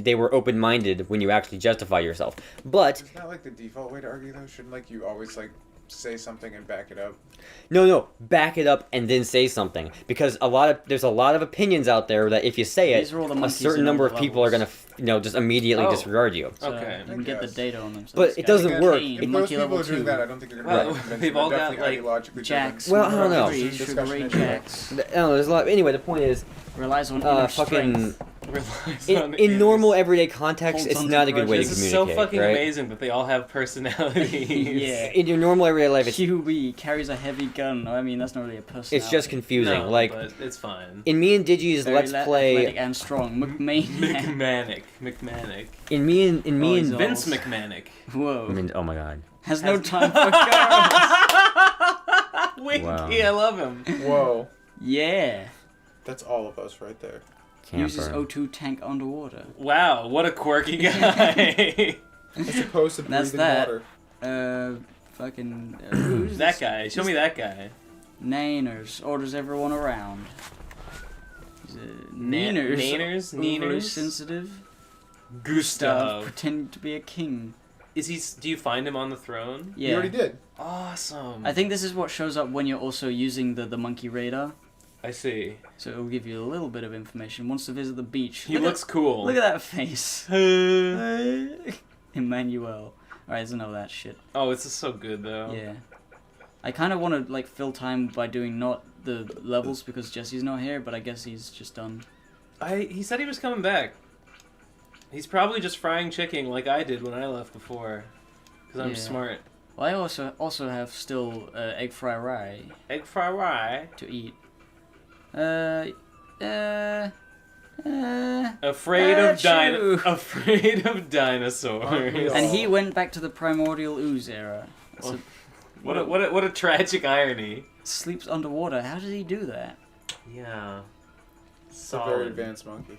Speaker 5: they were open-minded when you actually justify yourself. But
Speaker 8: Isn't that like the default way to argue though? Shouldn't like you always like say something and back it up?
Speaker 5: no, back it up and then say something, because there's a lot of opinions out there that if you say
Speaker 2: These
Speaker 5: it,
Speaker 2: are all the
Speaker 5: a
Speaker 2: monkeys
Speaker 5: certain
Speaker 2: in
Speaker 5: number
Speaker 2: all
Speaker 5: of
Speaker 2: the
Speaker 5: people are
Speaker 2: levels.
Speaker 5: gonna just immediately
Speaker 6: Oh.
Speaker 5: disregard you.
Speaker 2: So
Speaker 6: Okay.
Speaker 2: you can get the
Speaker 8: guess.
Speaker 2: data on them. So
Speaker 5: But
Speaker 2: this
Speaker 5: it
Speaker 2: guy
Speaker 5: doesn't
Speaker 2: got
Speaker 5: work.
Speaker 2: Kane,
Speaker 8: If those
Speaker 2: monkey
Speaker 8: people
Speaker 2: level
Speaker 8: are doing
Speaker 2: 2.
Speaker 8: that, I don't think you're
Speaker 6: Well,
Speaker 8: gonna be convinced.
Speaker 6: they've all
Speaker 8: They're
Speaker 6: got,
Speaker 8: definitely
Speaker 6: like,
Speaker 8: ideologically
Speaker 2: Jacks.
Speaker 8: driven.
Speaker 5: Well, I don't know.
Speaker 2: Three,
Speaker 8: Discussion
Speaker 2: Sugar Ray
Speaker 8: anyway.
Speaker 2: Jacks.
Speaker 5: I don't know. There's a lot. Anyway, the point is,
Speaker 2: Relies on inner
Speaker 5: fucking.
Speaker 2: strength.
Speaker 6: Relies
Speaker 5: In,
Speaker 6: on
Speaker 5: in normal
Speaker 6: ears.
Speaker 5: everyday context,
Speaker 2: Holds
Speaker 5: it's
Speaker 2: on to
Speaker 5: not a good way to
Speaker 6: This is so
Speaker 5: communicate,
Speaker 6: fucking
Speaker 5: right?
Speaker 6: amazing that they all have personalities.
Speaker 2: Yeah.
Speaker 5: In your normal everyday life, it's
Speaker 2: QB carries a heavy gun. I mean, that's not really a personality.
Speaker 5: it's just confusing.
Speaker 6: No,
Speaker 5: like
Speaker 6: but it's fine.
Speaker 5: in me and Digi's
Speaker 2: Very
Speaker 5: Let's Play,
Speaker 2: athletic and strong. McMahon.
Speaker 6: McManic.
Speaker 5: in me and
Speaker 2: Oh, he's all-
Speaker 6: Vince McManic.
Speaker 2: Whoa.
Speaker 5: I mean, oh my god,
Speaker 2: Has no time for girls.
Speaker 6: Winky,
Speaker 5: Wow.
Speaker 6: I love him.
Speaker 8: Whoa,
Speaker 2: Yeah.
Speaker 8: that's all of us right there.
Speaker 2: Uses
Speaker 5: camper.
Speaker 2: O2 tank underwater.
Speaker 6: Wow, what a quirky guy.
Speaker 8: As opposed to
Speaker 2: That's
Speaker 8: breathing
Speaker 2: that.
Speaker 8: water.
Speaker 2: Fucking. Who's
Speaker 6: that
Speaker 2: this?
Speaker 6: guy. Show me that guy.
Speaker 2: Naners orders everyone around. He's a Naners.
Speaker 6: Naners?
Speaker 2: Overly
Speaker 6: Naners?
Speaker 2: sensitive.
Speaker 6: Gustav.
Speaker 2: Pretending to be a king.
Speaker 6: Is he? Do you find him on the throne?
Speaker 2: Yeah.
Speaker 8: You already did.
Speaker 6: Awesome.
Speaker 2: I think this is what shows up when you're also using the monkey radar.
Speaker 6: I see.
Speaker 2: So it will give you a little bit of information. Wants to visit the beach.
Speaker 6: He looks cool.
Speaker 2: Look at that face. Emmanuel. Alright, there's enough of that shit.
Speaker 6: Oh, this is so good though.
Speaker 2: Yeah. I kind of want to like fill time by doing not the levels because Jesse's not here, but I guess he's just done.
Speaker 6: He said he was coming back. He's probably just frying chicken like I did when I left before. Because I'm
Speaker 2: Yeah.
Speaker 6: smart.
Speaker 2: Well, I also have still egg fry rye
Speaker 6: Egg fry rye.
Speaker 2: to eat.
Speaker 6: Afraid of
Speaker 2: true.
Speaker 6: afraid of dinosaurs.
Speaker 2: And he went back to the primordial ooze era. That's a,
Speaker 6: What a tragic irony.
Speaker 2: sleeps underwater. How did he do that?
Speaker 6: Yeah.
Speaker 8: It's a very
Speaker 6: Solid.
Speaker 8: advanced monkey.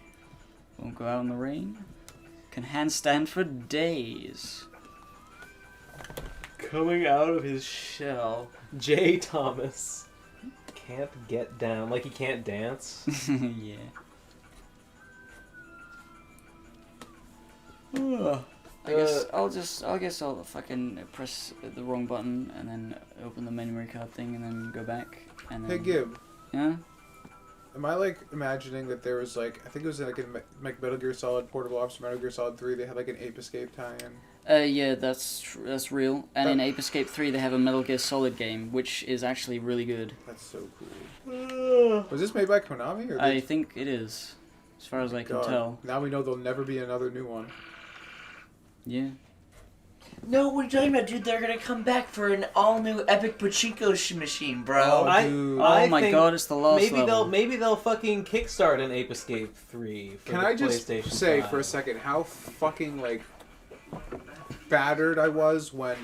Speaker 2: Won't go out in the rain. Can handstand for days.
Speaker 6: Coming out of his shell, Jay Thomas can't get down, like he can't dance.
Speaker 2: Yeah. I guess I'll fucking press the wrong button and then open the memory card thing and then go back and then.
Speaker 8: Hey Gib,
Speaker 2: Yeah.
Speaker 8: am I like imagining that there was like I think it was like in Metal Gear Solid Portable Ops, Metal Gear Solid 3, they had like an Ape Escape tie-in.
Speaker 2: Yeah, that's real. And in Ape Escape 3, they have a Metal Gear Solid game, which is actually really good.
Speaker 8: That's so cool. Was this made by Konami or?
Speaker 2: I think it is, as far as I can tell.
Speaker 8: Now we know there'll never be another new one.
Speaker 2: Yeah.
Speaker 7: No, what are you talking about, dude? They're gonna come back for an all-new Epic Pachinko machine, bro.
Speaker 8: Dude.
Speaker 2: Oh my god, it's the last level.
Speaker 6: Maybe they'll fucking kickstart an Ape Escape 3 for
Speaker 8: Can
Speaker 6: the
Speaker 8: I just
Speaker 6: PlayStation
Speaker 8: say
Speaker 6: 5.
Speaker 8: for a second how fucking like battered I was when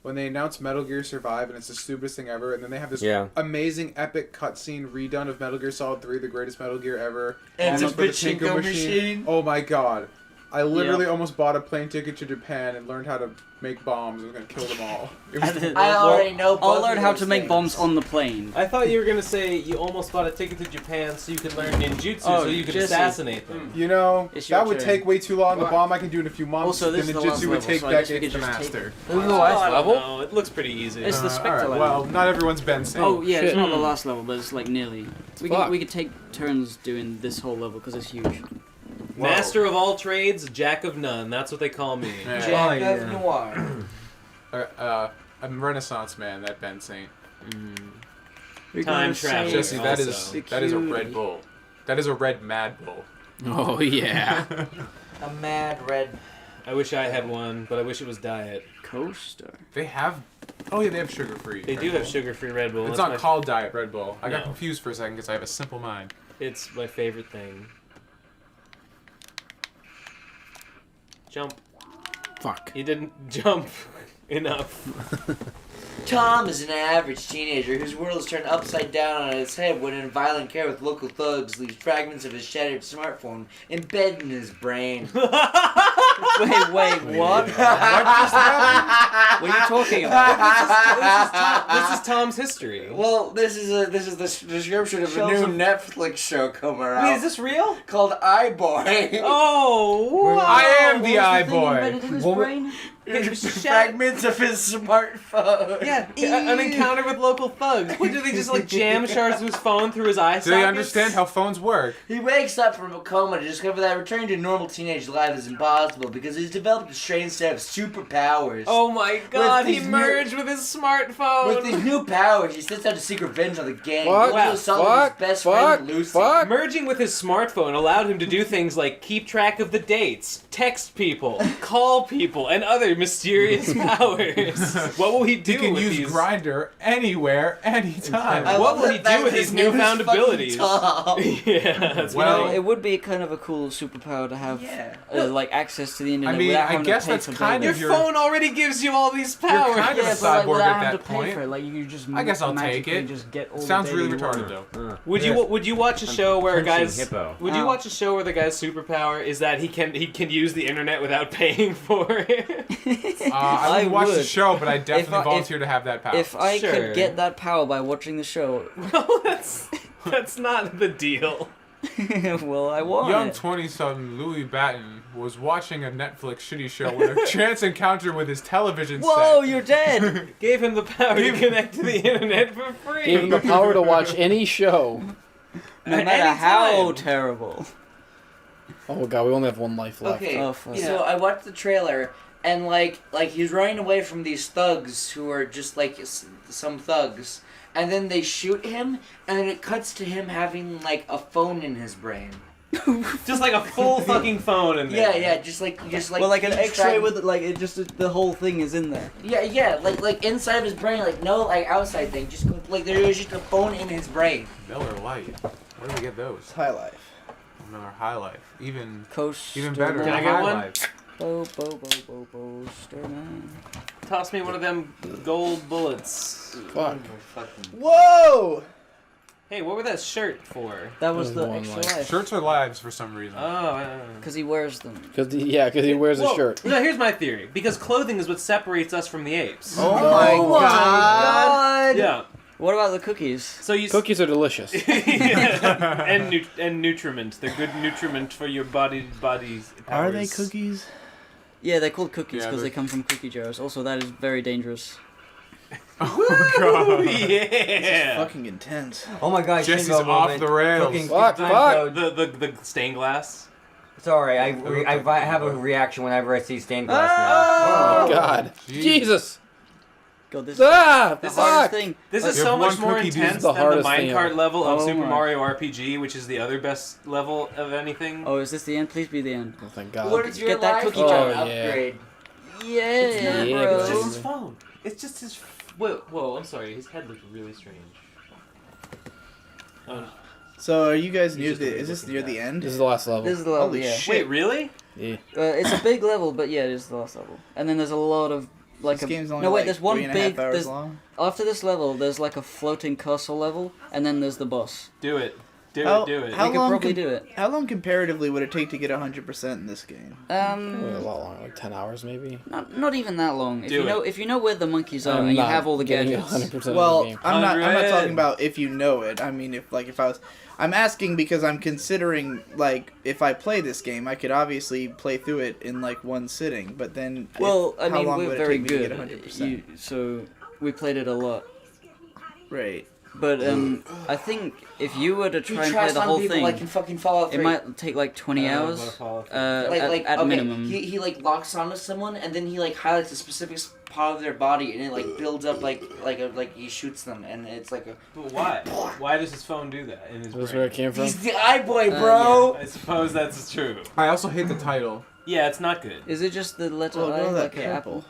Speaker 8: they announced Metal Gear Survive and it's the stupidest thing ever, and then they have this amazing epic cutscene redone of Metal Gear Solid 3, the greatest Metal Gear ever.
Speaker 7: And
Speaker 8: almost
Speaker 7: it's a pachinko machine.
Speaker 8: Oh my god. I literally almost bought a plane ticket to Japan and learned how to make bombs. I was gonna kill them all. It was
Speaker 7: I already know.
Speaker 2: I'll learn how to make bombs on the plane.
Speaker 6: I thought you were gonna say you almost bought a ticket to Japan so you could learn ninjutsu so you could
Speaker 2: Jesse.
Speaker 6: assassinate them.
Speaker 8: You know,
Speaker 2: It's your
Speaker 8: that would
Speaker 2: turn.
Speaker 8: take way too long. The
Speaker 2: Well,
Speaker 8: bomb I can do in a few months.
Speaker 2: also, this
Speaker 8: then
Speaker 2: is the
Speaker 8: the
Speaker 2: last
Speaker 8: jutsu would
Speaker 2: level,
Speaker 8: take
Speaker 2: so I guess we
Speaker 8: decades
Speaker 2: could
Speaker 8: to
Speaker 2: just take-
Speaker 8: master.
Speaker 3: This is the last level?
Speaker 6: No, it looks pretty easy.
Speaker 2: It's the Spectre level.
Speaker 8: Well, not everyone's been sane.
Speaker 2: Oh yeah, it's
Speaker 3: Shit.
Speaker 2: not the last level, but it's like nearly.
Speaker 3: Fuck.
Speaker 2: We could take turns doing this whole level because it's huge.
Speaker 6: Master of all trades, Jack of none. That's what they call me.
Speaker 8: Yeah.
Speaker 7: Jack of Noir.
Speaker 8: I'm Renaissance man, that Ben Saint.
Speaker 6: Time travel.
Speaker 8: Jesse, that is
Speaker 6: Also.
Speaker 8: a Red Bull. That is a red Mad Bull.
Speaker 3: Oh yeah.
Speaker 7: A mad red.
Speaker 6: I wish I had one, but I wish it was diet.
Speaker 2: Coaster.
Speaker 8: They have. Oh yeah, they have sugar free.
Speaker 6: They do have sugar-free Red Bull.
Speaker 8: It's
Speaker 6: That's
Speaker 8: not called Diet Red Bull. I got
Speaker 6: No.
Speaker 8: confused for a second because I have a simple mind.
Speaker 6: It's my favorite thing. Jump.
Speaker 3: Fuck.
Speaker 6: You didn't jump enough.
Speaker 7: Tom is an average teenager whose world is turned upside down on its head when in violent care with local thugs leaves fragments of his shattered smartphone embedded in his brain.
Speaker 2: Wait, what?
Speaker 8: What just happened?
Speaker 2: What are you talking about?
Speaker 6: This is Tom's history.
Speaker 7: Well, this is the description of a
Speaker 6: Shelves
Speaker 7: new
Speaker 6: of-
Speaker 7: Netflix show coming out
Speaker 6: Wait, is this real?
Speaker 7: called iBoy.
Speaker 6: Oh, wow.
Speaker 8: I am the eye boy.
Speaker 7: Fragments of his smartphone.
Speaker 6: Yeah, an encounter with local thugs. What, do they just like jam shards of his phone through his eye
Speaker 8: Do they
Speaker 6: sockets?
Speaker 8: understand how phones work?
Speaker 7: He wakes up from a coma to discover that returning to normal teenage life is impossible because he's developed a strange set of superpowers.
Speaker 6: Oh my god, he
Speaker 7: these new-
Speaker 6: merged with his smartphone!
Speaker 7: With these new powers, he sets out to seek revenge on the gang.
Speaker 3: Fuck,
Speaker 7: He also assaulted his best friend Lucy.
Speaker 6: Merging with his smartphone allowed him to do things like keep track of the dates, text people, call people, and other mysterious powers. What will he do
Speaker 8: He can
Speaker 6: with
Speaker 8: use
Speaker 6: these?
Speaker 8: Grindr anywhere, anytime.
Speaker 7: I
Speaker 6: What
Speaker 7: love
Speaker 6: will
Speaker 7: the
Speaker 6: he do
Speaker 7: fact
Speaker 6: with
Speaker 7: that
Speaker 6: his
Speaker 7: his name is
Speaker 6: newfound
Speaker 7: fucking
Speaker 6: abilities?
Speaker 7: Tom.
Speaker 6: Yeah, that's
Speaker 8: Well-
Speaker 6: right.
Speaker 2: It would be kind of a cool superpower to have,
Speaker 7: Yeah.
Speaker 2: like access to the internet.
Speaker 8: I mean,
Speaker 2: without
Speaker 8: I
Speaker 2: having
Speaker 8: guess
Speaker 2: to pay
Speaker 8: that's
Speaker 2: for
Speaker 8: kind
Speaker 6: Your
Speaker 8: of
Speaker 2: data.
Speaker 8: your-
Speaker 6: phone already gives you all these
Speaker 8: You're
Speaker 6: powers.
Speaker 8: kind of a
Speaker 2: Yeah, but like
Speaker 8: cyborg
Speaker 2: without
Speaker 8: at
Speaker 2: having
Speaker 8: that
Speaker 2: to pay
Speaker 8: point.
Speaker 2: for it, like you just
Speaker 8: I guess I'll take
Speaker 2: magically
Speaker 8: it.
Speaker 2: Just get all
Speaker 8: Sounds
Speaker 2: the
Speaker 8: really
Speaker 2: data you
Speaker 8: retarded
Speaker 2: want.
Speaker 8: though.
Speaker 6: Would you watch a show where a
Speaker 5: Punching
Speaker 6: guy's
Speaker 5: hippo.
Speaker 6: Would you
Speaker 2: Ow.
Speaker 6: watch a show where the guy's superpower is that he can use the internet without paying for it?
Speaker 8: I wouldn't watch the
Speaker 2: would.
Speaker 8: show, but I definitely
Speaker 2: If-
Speaker 8: volunteer to have that power.
Speaker 2: If I
Speaker 6: Sure.
Speaker 2: could get that power by watching the show,
Speaker 6: No, that's not the deal.
Speaker 2: well, I want
Speaker 8: Young
Speaker 2: it.
Speaker 8: 20-something Louis Batten was watching a Netflix shitty show with a chance encounter with his television
Speaker 2: Whoa,
Speaker 8: set.
Speaker 2: you're dead!
Speaker 6: Gave him the power to connect to the internet for free.
Speaker 3: Gave him the power to watch any show.
Speaker 2: No
Speaker 6: At
Speaker 2: matter
Speaker 6: any
Speaker 2: how
Speaker 6: time.
Speaker 2: terrible.
Speaker 3: Oh god, we only have one life left.
Speaker 7: Okay,
Speaker 2: Oh, fuck.
Speaker 7: so I watched the trailer, and like he's running away from these thugs who are just like some thugs, and then they shoot him, and then it cuts to him having like a phone in his brain.
Speaker 6: Just like a full fucking phone in there.
Speaker 7: Yeah, just like
Speaker 2: well, like an
Speaker 7: each
Speaker 2: X-ray
Speaker 7: fragment-
Speaker 2: with it, like it just the whole thing is in there.
Speaker 7: Yeah, like inside of his brain, like no like outside thing, just like there was just a phone in his brain.
Speaker 8: Miller Lite. Where do we get those?
Speaker 1: High life.
Speaker 8: Or High Life. Even
Speaker 2: Coaster
Speaker 8: better.
Speaker 6: Can I
Speaker 2: Man.
Speaker 6: get
Speaker 5: High
Speaker 6: one?
Speaker 5: life.
Speaker 2: Coaster Man.
Speaker 6: Toss me one of them gold bullets.
Speaker 3: Fuck.
Speaker 1: Whoa!
Speaker 6: Hey, what were that shirt for?
Speaker 2: That was
Speaker 3: That was
Speaker 2: the
Speaker 3: one
Speaker 2: extra
Speaker 3: life.
Speaker 2: life.
Speaker 8: Shirts are lives for some reason.
Speaker 6: Oh,
Speaker 2: Because he wears them.
Speaker 3: Because he wears a
Speaker 6: Well,
Speaker 3: shirt.
Speaker 6: No, here's my theory. Because clothing is what separates us from the apes.
Speaker 1: Oh my god!
Speaker 6: Yeah.
Speaker 2: What about the cookies?
Speaker 6: So you
Speaker 3: Cookies are delicious.
Speaker 6: and nutriment. They're good nutriment for your body's powers.
Speaker 1: Are they cookies?
Speaker 2: Yeah, they're called cookies
Speaker 8: Yeah,
Speaker 2: because
Speaker 8: they're-
Speaker 2: they come from cookie jars. Also, that is very dangerous.
Speaker 8: Oh god.
Speaker 6: Yeah.
Speaker 1: Fucking intense.
Speaker 5: Oh my god,
Speaker 8: Jesse's
Speaker 5: Shingo
Speaker 8: off
Speaker 5: moment.
Speaker 8: the rails.
Speaker 5: Fucking
Speaker 3: Fuck,
Speaker 5: time
Speaker 3: fuck.
Speaker 5: code.
Speaker 6: The stained glass.
Speaker 5: Sorry, I have a reaction whenever I see stained glass
Speaker 3: Oh
Speaker 5: now.
Speaker 3: God.
Speaker 8: Jeez.
Speaker 3: Jesus.
Speaker 2: God, this
Speaker 3: Ah,
Speaker 2: the
Speaker 3: fuck.
Speaker 2: hardest thing.
Speaker 6: This is
Speaker 8: You
Speaker 6: so
Speaker 8: have
Speaker 6: much
Speaker 8: one
Speaker 6: more
Speaker 8: cookie, dude.
Speaker 6: intense
Speaker 3: The
Speaker 6: than the
Speaker 3: hardest thing
Speaker 6: minecart
Speaker 3: ever.
Speaker 6: level of
Speaker 2: Oh
Speaker 6: Super
Speaker 2: my.
Speaker 6: Mario RPG, which is the other best level of anything.
Speaker 2: Oh, is this the end? Please be the end.
Speaker 3: Oh, thank God.
Speaker 7: What is your
Speaker 2: Get that
Speaker 7: life
Speaker 2: cookie
Speaker 3: jar.
Speaker 7: upgrade?
Speaker 2: Yeah,
Speaker 3: Yeah,
Speaker 2: bro.
Speaker 6: It's just
Speaker 3: bro.
Speaker 6: his phone. It's just his. Whoa, I'm sorry. His head looked really strange. Oh,
Speaker 1: So are you guys
Speaker 6: He's
Speaker 1: near
Speaker 6: just
Speaker 1: the?
Speaker 6: gonna be
Speaker 1: Is this
Speaker 6: looking
Speaker 1: near
Speaker 6: at
Speaker 1: the
Speaker 6: it.
Speaker 1: end?
Speaker 3: This is the last level.
Speaker 2: This is the level,
Speaker 1: Holy
Speaker 2: yeah.
Speaker 1: shit.
Speaker 6: wait, really?
Speaker 3: Yeah.
Speaker 2: It's a big level, but yeah, it is the last level. And then there's a lot of like
Speaker 1: This game's only
Speaker 2: no wait,
Speaker 1: like
Speaker 2: there's one
Speaker 1: 3.5
Speaker 2: big.
Speaker 1: hours
Speaker 2: There's
Speaker 1: long.
Speaker 2: after this level, there's like a floating castle level, and then there's the boss.
Speaker 6: Do it. Do
Speaker 1: How-
Speaker 6: it. Do it.
Speaker 1: how
Speaker 2: We could
Speaker 1: long
Speaker 2: probably
Speaker 1: can-
Speaker 2: do it.
Speaker 1: How long comparatively would it take to get 100% in this game?
Speaker 3: Probably a lot longer, like 10 hours maybe.
Speaker 2: Not even that long. If
Speaker 6: Do
Speaker 2: you know
Speaker 6: it.
Speaker 2: if you know where the monkeys are
Speaker 3: I'm
Speaker 2: and you
Speaker 3: not
Speaker 2: have all the
Speaker 3: getting
Speaker 2: gadgets.
Speaker 3: 100%
Speaker 1: Well,
Speaker 3: of the game.
Speaker 1: I'm not
Speaker 6: 100.
Speaker 1: talking about if you know it. I mean, if I was, I'm asking because I'm considering like if I play this game, I could obviously play through it in like one sitting. But then,
Speaker 2: Well, I
Speaker 1: how
Speaker 2: mean,
Speaker 1: long
Speaker 2: we're
Speaker 1: would it
Speaker 2: very
Speaker 1: take me to
Speaker 2: good.
Speaker 1: get 100%?
Speaker 2: So we played it a lot.
Speaker 1: Right.
Speaker 2: But I think if you were to
Speaker 7: He
Speaker 2: try and play
Speaker 7: tries
Speaker 2: the
Speaker 7: on
Speaker 2: whole
Speaker 7: people
Speaker 2: thing,
Speaker 7: like in fucking Fallout 3.
Speaker 2: it might take like 20 hours. At
Speaker 7: okay,
Speaker 2: minimum.
Speaker 7: He like locks onto someone and then he like highlights a specific part of their body and it like builds up like he shoots them and it's like a.
Speaker 6: But why? Why does his phone do that in his
Speaker 3: That's
Speaker 6: brain?
Speaker 3: where it came from.
Speaker 7: He's the eye boy, bro.
Speaker 6: I suppose that's true.
Speaker 8: I also hate the title.
Speaker 6: Yeah, it's not good.
Speaker 2: Is it just the letter
Speaker 1: Well,
Speaker 2: I,
Speaker 1: go to that
Speaker 2: like an
Speaker 1: purple.
Speaker 2: apple?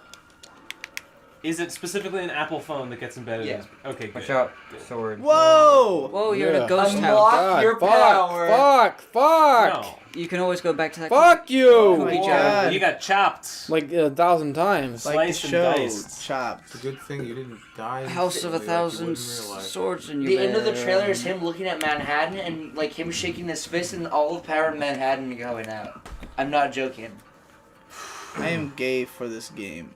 Speaker 6: Is it specifically an Apple phone that gets embedded in
Speaker 7: Yeah.
Speaker 6: his... Okay, good.
Speaker 5: Watch out,
Speaker 6: Good.
Speaker 5: sword.
Speaker 1: Whoa!
Speaker 2: Whoa, you're in
Speaker 3: Yeah.
Speaker 2: a ghost
Speaker 7: Unlock
Speaker 2: house.
Speaker 3: God,
Speaker 7: your
Speaker 3: fuck,
Speaker 7: power.
Speaker 3: fuck!
Speaker 6: No.
Speaker 2: You can always go back to that.
Speaker 3: Fuck you!
Speaker 1: Oh my
Speaker 2: Cookie
Speaker 1: god!
Speaker 6: You got chopped.
Speaker 3: Like 1,000 times.
Speaker 1: Like the
Speaker 6: sliced and
Speaker 1: show,
Speaker 6: diced.
Speaker 1: Chopped.
Speaker 8: It's a good thing you didn't die.
Speaker 2: House of a
Speaker 8: instantly like you would
Speaker 2: Thousand
Speaker 8: in real life.
Speaker 2: Swords in your
Speaker 7: The
Speaker 2: bed.
Speaker 7: end of the trailer is him looking at Manhattan and like him shaking his fist and all the power of Manhattan going out. I'm not joking.
Speaker 1: I am gay for this game.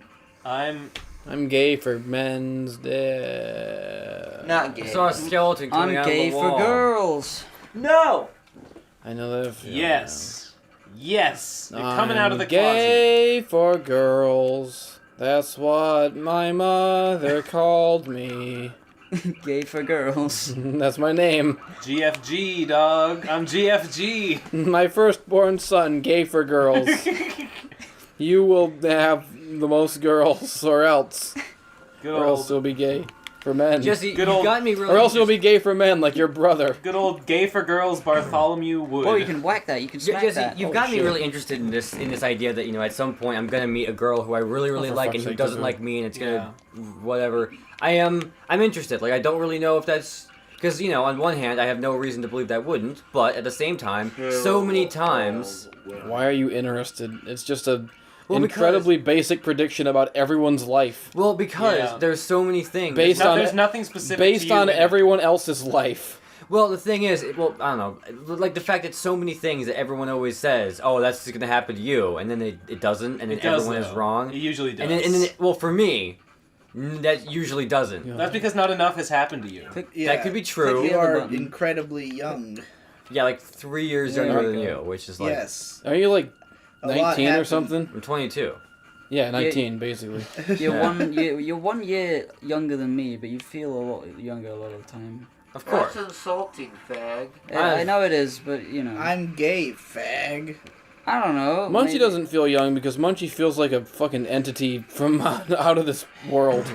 Speaker 3: I'm gay for men's day.
Speaker 7: Not
Speaker 5: I
Speaker 7: gay.
Speaker 5: saw a skeleton
Speaker 2: I'm
Speaker 5: coming out
Speaker 2: gay
Speaker 5: of the
Speaker 2: for
Speaker 5: wall.
Speaker 2: girls.
Speaker 7: No.
Speaker 3: I know that feeling.
Speaker 6: Yes. Yes. You're
Speaker 3: I'm
Speaker 6: coming out of the
Speaker 3: gay for girls. That's what my mother called me.
Speaker 2: Gay for girls.
Speaker 3: That's my name.
Speaker 6: closet. GFG, dog. I'm GFG.
Speaker 3: My firstborn son, gay for girls. You will have the most girls, or else.
Speaker 6: Good
Speaker 3: Or else
Speaker 6: old,
Speaker 3: you'll be gay for men.
Speaker 5: Jesse,
Speaker 6: Good
Speaker 5: you
Speaker 6: old-
Speaker 5: got me really.
Speaker 3: Or else you'll be gay for men, like your brother.
Speaker 6: good old gay for girls Bartholomew Wood.
Speaker 2: Oh, you can whack that. You can smack
Speaker 5: Jesse,
Speaker 2: that.
Speaker 5: you've
Speaker 2: Oh,
Speaker 5: got me
Speaker 2: shit.
Speaker 5: really interested in this idea that at some point I'm gonna meet a girl who I really
Speaker 3: for
Speaker 5: like
Speaker 3: fuck's
Speaker 5: and who
Speaker 3: sake,
Speaker 5: doesn't
Speaker 3: Davoo.
Speaker 5: like me and it's gonna whatever. I'm interested. Like I don't really know if that's because on one hand I have no reason to believe that wouldn't, but at the same time, so many times.
Speaker 3: Why are you interested? It's just a
Speaker 5: Well,
Speaker 3: incredibly basic prediction about everyone's life.
Speaker 5: Well, because
Speaker 6: Yeah.
Speaker 5: there's so many things.
Speaker 3: Based on
Speaker 6: There's
Speaker 3: it-
Speaker 6: nothing specific
Speaker 3: Based
Speaker 6: to you
Speaker 3: on
Speaker 6: in it.
Speaker 3: everyone else's life.
Speaker 5: Well, the thing is, I don't know, like the fact that so many things that everyone always says, oh, that's going to happen to you, and then it doesn't, and then
Speaker 6: It does,
Speaker 5: everyone is
Speaker 6: though.
Speaker 5: wrong.
Speaker 6: It usually does.
Speaker 5: And then well, for me, that usually doesn't.
Speaker 3: Yeah.
Speaker 6: That's because not enough has happened to you.
Speaker 1: Yeah.
Speaker 5: That could be true.
Speaker 1: You
Speaker 2: the
Speaker 1: are
Speaker 2: button.
Speaker 1: incredibly young.
Speaker 5: Yeah, like 3 years
Speaker 1: There
Speaker 5: younger
Speaker 1: you
Speaker 5: than
Speaker 1: go.
Speaker 5: you, which is like,
Speaker 1: Yes.
Speaker 3: Are you like
Speaker 1: A lot
Speaker 3: 19 or
Speaker 1: happened.
Speaker 3: something?
Speaker 5: I'm 22.
Speaker 3: Yeah, 19 basically.
Speaker 2: You're
Speaker 5: Yeah.
Speaker 2: you're 1 year younger than me, but you feel a lot younger a lot of the time.
Speaker 5: Of course.
Speaker 7: That's insulting, fag.
Speaker 2: I know it is, but
Speaker 1: I'm gay, fag.
Speaker 2: I don't know.
Speaker 3: Munchy
Speaker 2: maybe-
Speaker 3: doesn't feel young because Munchy feels like a fucking entity from out of this world.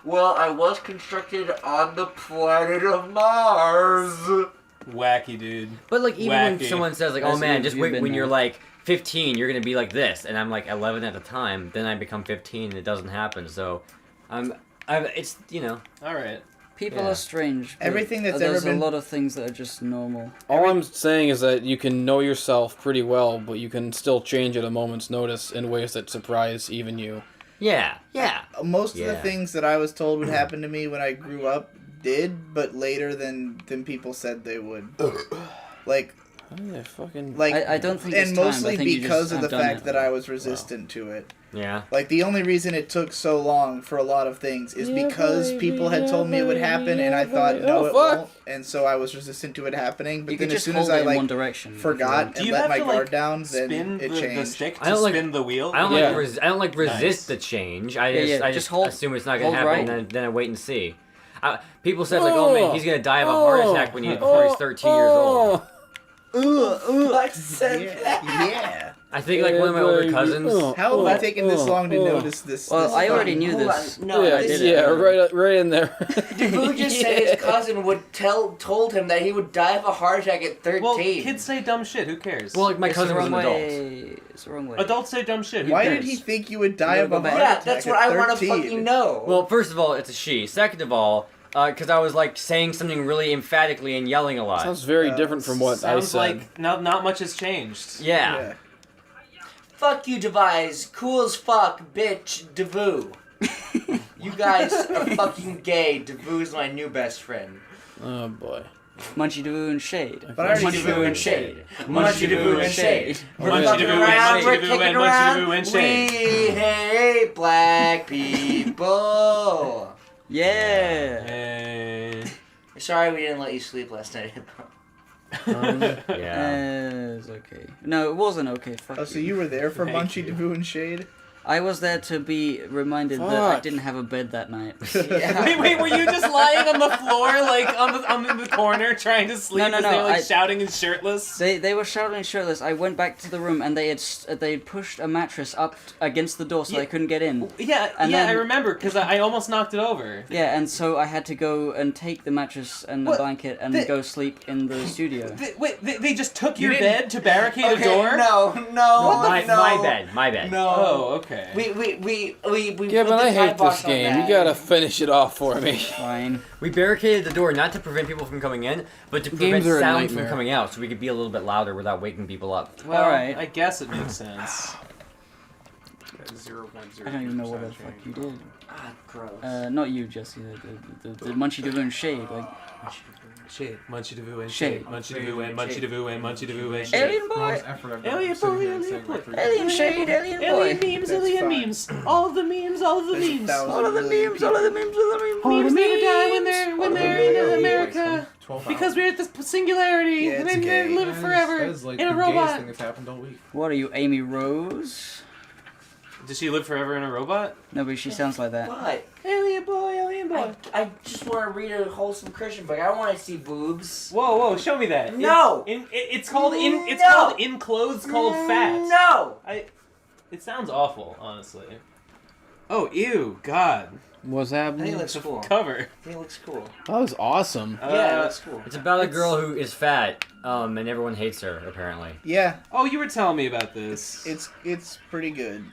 Speaker 7: Well, I was constructed on the planet of Mars.
Speaker 6: Wacky, dude.
Speaker 5: But like even when
Speaker 6: Wacky.
Speaker 5: someone says like,
Speaker 2: As
Speaker 5: "Oh man,
Speaker 2: you've
Speaker 5: just wait
Speaker 2: been
Speaker 5: when you're
Speaker 2: there.
Speaker 5: like 15, you're gonna be like this," and I'm like 11 at the time, then I become 15 and it doesn't happen. So, it's
Speaker 6: All right.
Speaker 2: People
Speaker 5: Yeah.
Speaker 2: are strange. but
Speaker 1: Everything that's
Speaker 2: there's
Speaker 1: ever been-
Speaker 2: a lot of things that are just normal.
Speaker 3: All I'm saying is that you can know yourself pretty well, but you can still change at a moment's notice in ways that surprise even you.
Speaker 5: Yeah.
Speaker 1: Most of the
Speaker 5: Yeah.
Speaker 1: things that I was told would happen to me when I grew up did, but later than people said they would. Like,
Speaker 3: Oh, yeah, fucking...
Speaker 2: I don't think it's
Speaker 1: and
Speaker 2: time,
Speaker 1: mostly
Speaker 2: I think you
Speaker 1: because
Speaker 2: just
Speaker 1: of the
Speaker 2: have done
Speaker 1: fact
Speaker 2: it.
Speaker 1: that I was resistant to it.
Speaker 5: Yeah.
Speaker 1: Like, the only reason it took so long for a lot of things is because people had told me it would happen, and I thought, no, it won't, and so I was resistant to it happening. But
Speaker 2: You
Speaker 1: then
Speaker 2: could
Speaker 1: as
Speaker 2: just
Speaker 1: soon
Speaker 2: hold
Speaker 1: as I,
Speaker 2: it in
Speaker 1: like,
Speaker 2: one direction.
Speaker 1: forgot
Speaker 6: Do
Speaker 1: and
Speaker 6: you
Speaker 1: let
Speaker 6: have
Speaker 1: my
Speaker 6: to,
Speaker 1: guard
Speaker 6: like,
Speaker 1: down,
Speaker 6: spin
Speaker 1: then it
Speaker 6: the
Speaker 1: changed.
Speaker 6: stick
Speaker 5: I
Speaker 6: to
Speaker 5: don't like-
Speaker 6: spin the wheel?
Speaker 5: I don't
Speaker 1: Yeah.
Speaker 5: like resist
Speaker 6: Nice.
Speaker 5: the change. I
Speaker 2: Yeah,
Speaker 5: just
Speaker 2: yeah,
Speaker 5: I
Speaker 2: just
Speaker 5: just
Speaker 2: hold-
Speaker 5: assume it's not gonna
Speaker 2: hold
Speaker 5: happen,
Speaker 2: right.
Speaker 5: and then I wait and see. People said like, oh man, he's gonna die of a heart attack before he's 13 years old.
Speaker 7: I said that.
Speaker 1: Yeah.
Speaker 5: I think like one of my older cousins.
Speaker 1: How have I taken this long to notice this?
Speaker 2: Well,
Speaker 1: this
Speaker 2: I already
Speaker 1: fucking-
Speaker 2: knew
Speaker 7: Hold
Speaker 2: this.
Speaker 7: on. No,
Speaker 3: yeah,
Speaker 2: I
Speaker 7: this
Speaker 2: did it.
Speaker 3: right in there.
Speaker 7: Davoo just said his cousin would told him that he would die of a heart attack at 13.
Speaker 6: Well, kids say dumb shit. Who cares?
Speaker 5: Well, like my
Speaker 2: It's
Speaker 5: cousin
Speaker 2: the
Speaker 5: was
Speaker 2: wrong
Speaker 5: an adult.
Speaker 2: way. It's the wrong way.
Speaker 6: Adults say dumb shit. Who
Speaker 1: Why
Speaker 6: cares?
Speaker 1: did he think you would die
Speaker 2: You
Speaker 1: of
Speaker 2: gotta
Speaker 1: a
Speaker 2: go
Speaker 1: heart
Speaker 2: back.
Speaker 7: yeah,
Speaker 1: attack
Speaker 7: that's what
Speaker 1: at
Speaker 7: I want to
Speaker 1: 13?
Speaker 7: fucking know.
Speaker 5: Well, first of all, it's a she. Second of all, because I was like saying something really emphatically and yelling a lot.
Speaker 3: Sounds very different from what I
Speaker 6: Sounds
Speaker 3: said.
Speaker 6: like not much has changed.
Speaker 5: Yeah.
Speaker 7: Fuck you, Devise. Cool as fuck, bitch, Davoo. You guys are fucking gay. Davoo's my new best friend.
Speaker 3: Oh boy.
Speaker 2: Munchy, Davoo, and Shade.
Speaker 1: But I already
Speaker 7: Munchy,
Speaker 1: knew
Speaker 7: Davoo,
Speaker 1: it.
Speaker 7: and Shade. Munchy, Davoo, and Shade. We're
Speaker 6: Munchy,
Speaker 7: fucking
Speaker 6: Davoo,
Speaker 7: around,
Speaker 6: and
Speaker 7: we're
Speaker 6: Munchy, Davoo,
Speaker 7: kicking
Speaker 6: and Munchy,
Speaker 7: around.
Speaker 6: Davoo, and
Speaker 7: We
Speaker 6: Shade.
Speaker 7: hate black people.
Speaker 2: Yeah.
Speaker 6: Eh.
Speaker 7: Sorry we didn't let you sleep last night.
Speaker 5: Yeah.
Speaker 2: It's okay. No, it wasn't okay. Fuck
Speaker 1: Oh, so you were there for
Speaker 6: Thank
Speaker 1: Munchy,
Speaker 6: you.
Speaker 1: Davoo, and Shade?
Speaker 2: I was there to be reminded that I
Speaker 3: Fuck.
Speaker 2: didn't have a bed that night.
Speaker 7: Yeah.
Speaker 6: Wait, were you just lying on the floor, like on the corner, trying to sleep?
Speaker 2: No,
Speaker 6: as they were like
Speaker 2: I-
Speaker 6: shouting and shirtless.
Speaker 2: They were shouting shirtless. I went back to the room and they had pushed a mattress up against the door so I
Speaker 6: Yeah.
Speaker 2: couldn't get in.
Speaker 6: Yeah,
Speaker 2: And
Speaker 6: yeah, I
Speaker 2: then-
Speaker 6: remember because I almost knocked it over.
Speaker 2: Yeah, and so I had to go and take the mattress and the
Speaker 6: What?
Speaker 2: blanket and
Speaker 6: The-
Speaker 2: go sleep in the studio.
Speaker 6: They just took
Speaker 1: You
Speaker 6: your
Speaker 1: didn't-
Speaker 6: bed to barricade
Speaker 7: Okay,
Speaker 6: a door?
Speaker 7: no,
Speaker 5: My bed.
Speaker 7: No.
Speaker 6: Oh, okay.
Speaker 7: We
Speaker 3: Yeah,
Speaker 7: put
Speaker 3: but
Speaker 7: the
Speaker 3: I hate
Speaker 7: kibosh
Speaker 3: this
Speaker 7: on
Speaker 3: game.
Speaker 7: that.
Speaker 3: You gotta finish it off for me.
Speaker 2: Fine.
Speaker 5: We barricaded the door not to prevent people from coming in, but to prevent
Speaker 3: Games are a
Speaker 5: sound from
Speaker 3: nightmare.
Speaker 5: coming out, so we could be a little bit louder without waking people up.
Speaker 6: Well,
Speaker 2: Alright.
Speaker 6: I guess it makes sense.
Speaker 8: 0.0.
Speaker 2: I don't even know what the fuck you did.
Speaker 7: Ah, gross.
Speaker 2: Not you, Jesse. The Munchy, Davoo, and Shade. Like,
Speaker 6: Shade, Munchy Davoo and
Speaker 2: Shade.
Speaker 6: Shade, Munchy Davoo and Munchy Davoo and Munchy Davoo and Shade.
Speaker 2: Alien boy!
Speaker 6: Alien boy, alien boy.
Speaker 2: Alien Shade, Alien
Speaker 6: Alien
Speaker 2: boy!
Speaker 6: memes,
Speaker 1: That's
Speaker 6: alien
Speaker 1: fine.
Speaker 6: memes. All of the memes, all of the
Speaker 1: There's a
Speaker 6: memes.
Speaker 1: thousand
Speaker 2: All of the
Speaker 1: million
Speaker 2: memes, all of the
Speaker 1: people.
Speaker 2: memes, all of the memes.
Speaker 6: Memes never die when
Speaker 2: Memes.
Speaker 6: they're in America. Because we're at this singularity,
Speaker 1: Yeah,
Speaker 6: and
Speaker 1: it's
Speaker 6: then they
Speaker 1: gay.
Speaker 6: live it forever
Speaker 8: That is like
Speaker 6: in a
Speaker 8: the gayest
Speaker 6: robot.
Speaker 8: thing that's happened all week.
Speaker 2: What are you, Amy Rose?
Speaker 6: Does she live forever in a robot?
Speaker 2: No, but she sounds like that.
Speaker 7: What?
Speaker 6: Alien boy, alien boy.
Speaker 7: I just want to read a wholesome Christian book. I don't want to see boobs.
Speaker 6: Whoa, whoa, show me that.
Speaker 7: No.
Speaker 6: It's called it's
Speaker 7: No.
Speaker 6: called in clothes called fat.
Speaker 7: No.
Speaker 6: It sounds awful, honestly. Oh, ew, God.
Speaker 3: What's
Speaker 7: I
Speaker 3: happening?
Speaker 7: think it looks cool.
Speaker 6: Cover.
Speaker 7: I think it looks cool.
Speaker 3: That was awesome.
Speaker 7: Yeah, it looks cool.
Speaker 5: It's about a girl who is fat, and everyone hates her, apparently.
Speaker 1: Yeah,
Speaker 6: Oh, you were telling me about this.
Speaker 1: it's pretty good.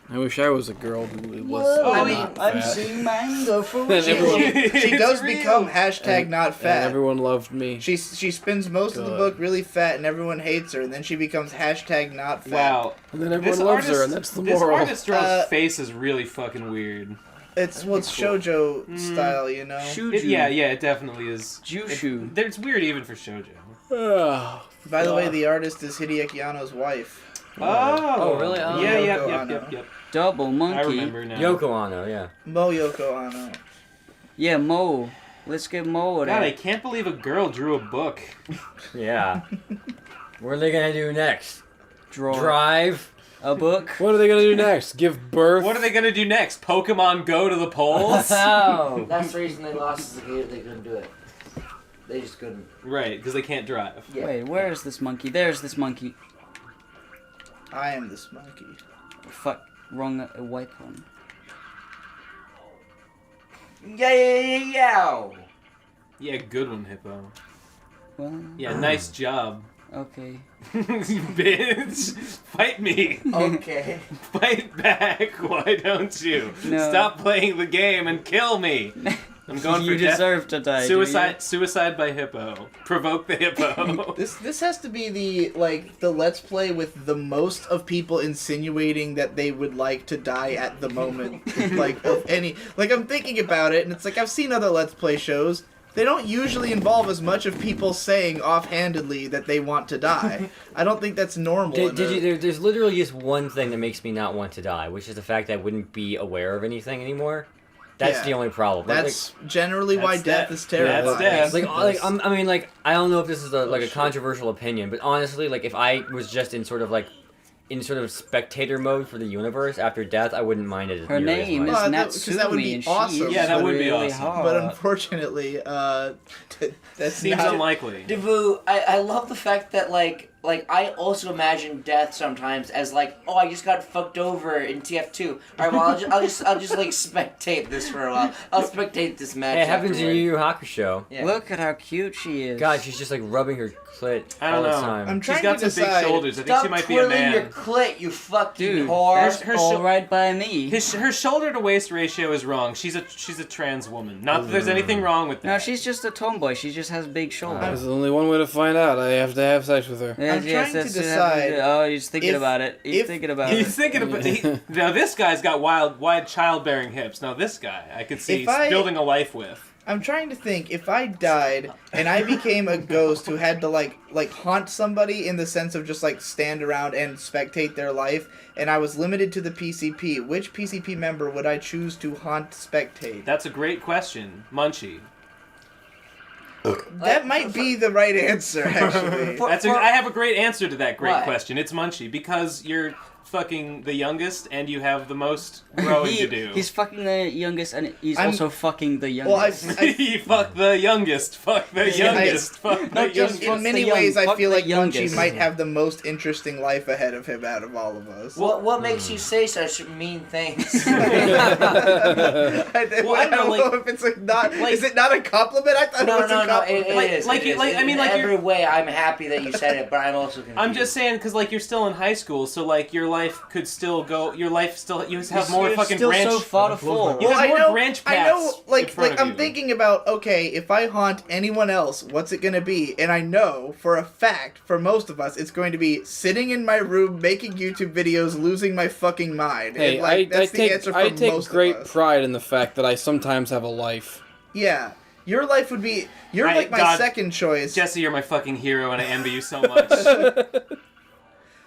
Speaker 3: I wish I was a girl who was
Speaker 6: Oh,
Speaker 3: not
Speaker 2: I'm
Speaker 3: fat.
Speaker 2: seeing mango fruit.
Speaker 3: And everyone,
Speaker 1: She does
Speaker 6: It's real.
Speaker 1: become hashtag not
Speaker 3: and
Speaker 1: fat.
Speaker 3: everyone loved me.
Speaker 1: She spends most of the
Speaker 3: Good.
Speaker 1: book really fat and everyone hates her, and then she becomes hashtag not fat.
Speaker 6: Wow.
Speaker 3: And then
Speaker 6: This
Speaker 3: everyone loves her,
Speaker 6: artist-
Speaker 3: and that's the
Speaker 6: This
Speaker 3: moral.
Speaker 6: artist draw's
Speaker 1: Uh,
Speaker 6: face is really fucking weird.
Speaker 1: It's shoujo style, you know.
Speaker 2: Shuju.
Speaker 6: Yeah, it definitely is.
Speaker 2: Jushu.
Speaker 6: It's weird even for shoujo.
Speaker 3: Ah,
Speaker 1: By the way, the artist is Hideaki Anno's wife.
Speaker 6: Oh,
Speaker 5: really? Oh.
Speaker 6: Yeah,
Speaker 1: Yoko
Speaker 6: yep,
Speaker 1: Anno.
Speaker 6: yep.
Speaker 2: Double monkey.
Speaker 6: I remember now.
Speaker 5: Yoko Ono, yeah.
Speaker 1: Mo Yoko Anno.
Speaker 2: Yeah, Mo. Let's get Mo at
Speaker 6: God, I
Speaker 2: it.
Speaker 6: can't believe a girl drew a book.
Speaker 5: Yeah. What are they gonna do next?
Speaker 2: Draw
Speaker 5: Drive?
Speaker 2: a book.
Speaker 3: what are they gonna do next? Give birth?
Speaker 6: What are they gonna do next? Pokemon Go to the polls?
Speaker 5: Oh.
Speaker 7: That's the reason they lost is they couldn't do it. They just couldn't.
Speaker 6: Right, because they can't drive.
Speaker 7: Yeah.
Speaker 2: Wait, where is this monkey? There's this monkey.
Speaker 1: I am this monkey.
Speaker 2: Fuck. Wrong wipe on.
Speaker 7: Yeah.
Speaker 6: Yeah, good one, Hippo.
Speaker 2: Well,
Speaker 6: Yeah, nice job.
Speaker 2: okay.
Speaker 6: Bitch! Fight me!
Speaker 7: Okay.
Speaker 6: Fight back! Why don't you?
Speaker 2: No.
Speaker 6: Stop playing the game and kill me! I'm going for
Speaker 2: You
Speaker 6: death.
Speaker 2: deserve to die. do you?
Speaker 6: Suicide by hippo. Provoke the hippo.
Speaker 1: This has to be the Let's Play with the most of people insinuating that they would like to die at the moment. Of any. I'm thinking about it, and it's I've seen other Let's Play shows. They don't usually involve as much of people saying offhandedly that they want to die. I don't think that's normal.
Speaker 5: There's literally just one thing that makes me not want to die, which is the fact that I wouldn't be aware of anything anymore. That's the only problem.
Speaker 1: That's generally why death is terrifying.
Speaker 6: That's death.
Speaker 5: I don't know if this is a controversial opinion, but honestly, if I was just in sort of spectator mode for the universe after death, I wouldn't mind it.
Speaker 2: Her name is Natsumi,
Speaker 1: that would be
Speaker 2: and
Speaker 1: awesome.
Speaker 2: she's
Speaker 6: Yeah, that would be
Speaker 2: really
Speaker 6: awesome.
Speaker 2: hot.
Speaker 1: But unfortunately, that
Speaker 6: Seems unlikely.
Speaker 7: Davoo, I love the fact that I also imagine death sometimes as I just got fucked over in TF2. Alright, well I'll just spectate this for a while. I'll spectate this match.
Speaker 5: It happens in
Speaker 7: afterward.
Speaker 5: Yu Yu Hakusho.
Speaker 7: Yeah.
Speaker 2: Look at how cute she is.
Speaker 5: God, she's just rubbing her clit
Speaker 6: I don't
Speaker 5: all the
Speaker 6: know.
Speaker 5: time.
Speaker 1: I'm
Speaker 6: She's
Speaker 1: trying
Speaker 6: got
Speaker 1: to
Speaker 6: some big
Speaker 1: decide.
Speaker 6: shoulders. I think
Speaker 7: Stop
Speaker 6: she might be a
Speaker 7: twirling your
Speaker 6: man.
Speaker 7: clit, you fucking
Speaker 2: Dude,
Speaker 7: whore.
Speaker 6: her
Speaker 2: all
Speaker 6: sho-
Speaker 2: right by me.
Speaker 6: Her shoulder to waist ratio is wrong. She's a trans woman. Not that there's anything wrong with that.
Speaker 2: No, she's just a tomboy. She just has big shoulders.
Speaker 3: There's only one way to find out. I have to have sex with her.
Speaker 2: Yes,
Speaker 1: I'm
Speaker 2: yes,
Speaker 1: trying to
Speaker 2: that's what
Speaker 1: decide
Speaker 2: happened. Oh, he's thinking
Speaker 1: if-
Speaker 2: about it. He's
Speaker 1: if-
Speaker 2: thinking about
Speaker 6: He's
Speaker 2: it.
Speaker 6: thinking about now. This guy's got wide childbearing hips. Now this guy, I could see
Speaker 1: If I-
Speaker 6: building a life with.
Speaker 1: I'm trying to think, if I died and I became a ghost who had to haunt somebody in the sense of just stand around and spectate their life, and I was limited to the PCP, which PCP member would I choose to haunt spectate?
Speaker 6: That's a great question, Munchy.
Speaker 1: That might be the right answer, actually.
Speaker 6: I have a great answer to that great
Speaker 7: Why?
Speaker 6: question. It's Munchy because you're fucking the youngest and you have the most growing to do.
Speaker 2: He's fucking the youngest, and he's
Speaker 1: I'm-
Speaker 2: also fucking the
Speaker 1: Well,
Speaker 2: youngest.
Speaker 6: You fuck the youngest. Fuck the youngest. Fuck the
Speaker 2: Not just
Speaker 6: youngest.
Speaker 2: fuck
Speaker 1: in many
Speaker 2: the young,
Speaker 1: ways, I
Speaker 2: fuck
Speaker 1: feel
Speaker 2: the
Speaker 1: like Munchy
Speaker 2: youngest.
Speaker 1: might have the most interesting life ahead of him out of all of us.
Speaker 7: What makes you say such mean things?
Speaker 1: I
Speaker 6: I
Speaker 1: don't
Speaker 6: don't know,
Speaker 1: know if it's not. Is it not a compliment? I thought it
Speaker 7: No,
Speaker 1: was a compliment.
Speaker 7: it is.
Speaker 6: like
Speaker 7: it
Speaker 6: you-
Speaker 7: is.
Speaker 6: like- I mean,
Speaker 7: in
Speaker 6: like you're-
Speaker 7: every way, I'm happy that you said it, but I'm also confused.
Speaker 6: I'm just saying because you're still in high school, so your life could still go. Your life still you have more
Speaker 2: You're
Speaker 6: fucking
Speaker 2: still
Speaker 6: branch.
Speaker 2: so far to fall.
Speaker 6: You have
Speaker 1: I
Speaker 6: more
Speaker 1: know,
Speaker 6: branch
Speaker 1: I
Speaker 6: paths
Speaker 1: know,
Speaker 6: in front of
Speaker 1: I'm
Speaker 6: you.
Speaker 1: thinking about, okay, if I haunt anyone else, what's it gonna be? And I know, for a fact, for most of us, it's going to be sitting in my room, making YouTube videos, losing my fucking mind.
Speaker 3: Hey,
Speaker 1: and, that's the answer for
Speaker 3: I take
Speaker 1: most
Speaker 3: great
Speaker 1: of us.
Speaker 3: pride in the fact that I sometimes have a life.
Speaker 1: Yeah. Your life would be, you're
Speaker 6: I-
Speaker 1: my
Speaker 6: God,
Speaker 1: second choice.
Speaker 6: Jesse, you're my fucking hero, and I envy you so much.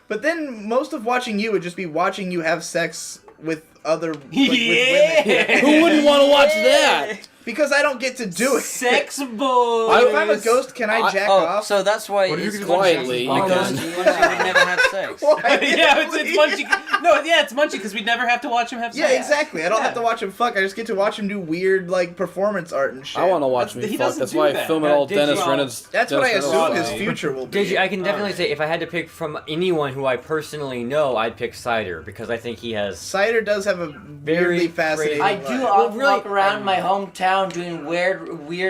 Speaker 1: But then, most of watching you would just be watching you have sex with other, with women.
Speaker 3: Who wouldn't want to watch that?
Speaker 1: Because I don't get to do it.
Speaker 6: Sex boys.
Speaker 1: If I'm a ghost, can I jack off?
Speaker 2: So that's why
Speaker 3: What if you
Speaker 2: it's
Speaker 3: could quietly,
Speaker 2: Munchy.
Speaker 3: because-
Speaker 2: Munchy would never have sex.
Speaker 1: Why?
Speaker 6: Yeah, it's Munchy. No, yeah, it's Munchy because we'd never have to watch him have sex.
Speaker 1: Yeah, exactly. I don't have
Speaker 6: Yeah.
Speaker 1: to watch him fuck. I just get to watch him do weird, performance art and shit.
Speaker 3: I want to watch
Speaker 6: That's-
Speaker 3: me
Speaker 6: he
Speaker 3: fuck.
Speaker 6: doesn't
Speaker 3: That's
Speaker 6: do
Speaker 3: why I
Speaker 6: that.
Speaker 3: film it
Speaker 5: Now,
Speaker 3: all
Speaker 5: did
Speaker 3: Dennis
Speaker 5: you-
Speaker 3: Reynolds.
Speaker 1: That's what I
Speaker 3: Dennis
Speaker 1: assume
Speaker 3: Reynolds
Speaker 1: his
Speaker 3: way.
Speaker 1: future will be.
Speaker 5: I can definitely say if I had to pick from anyone who I personally know, I'd pick Cider because I think he has.
Speaker 1: Cider does have a weirdly fascinating
Speaker 7: I
Speaker 1: life.
Speaker 7: do
Speaker 5: Well,
Speaker 7: often
Speaker 5: really,
Speaker 7: walk around my hometown doing weird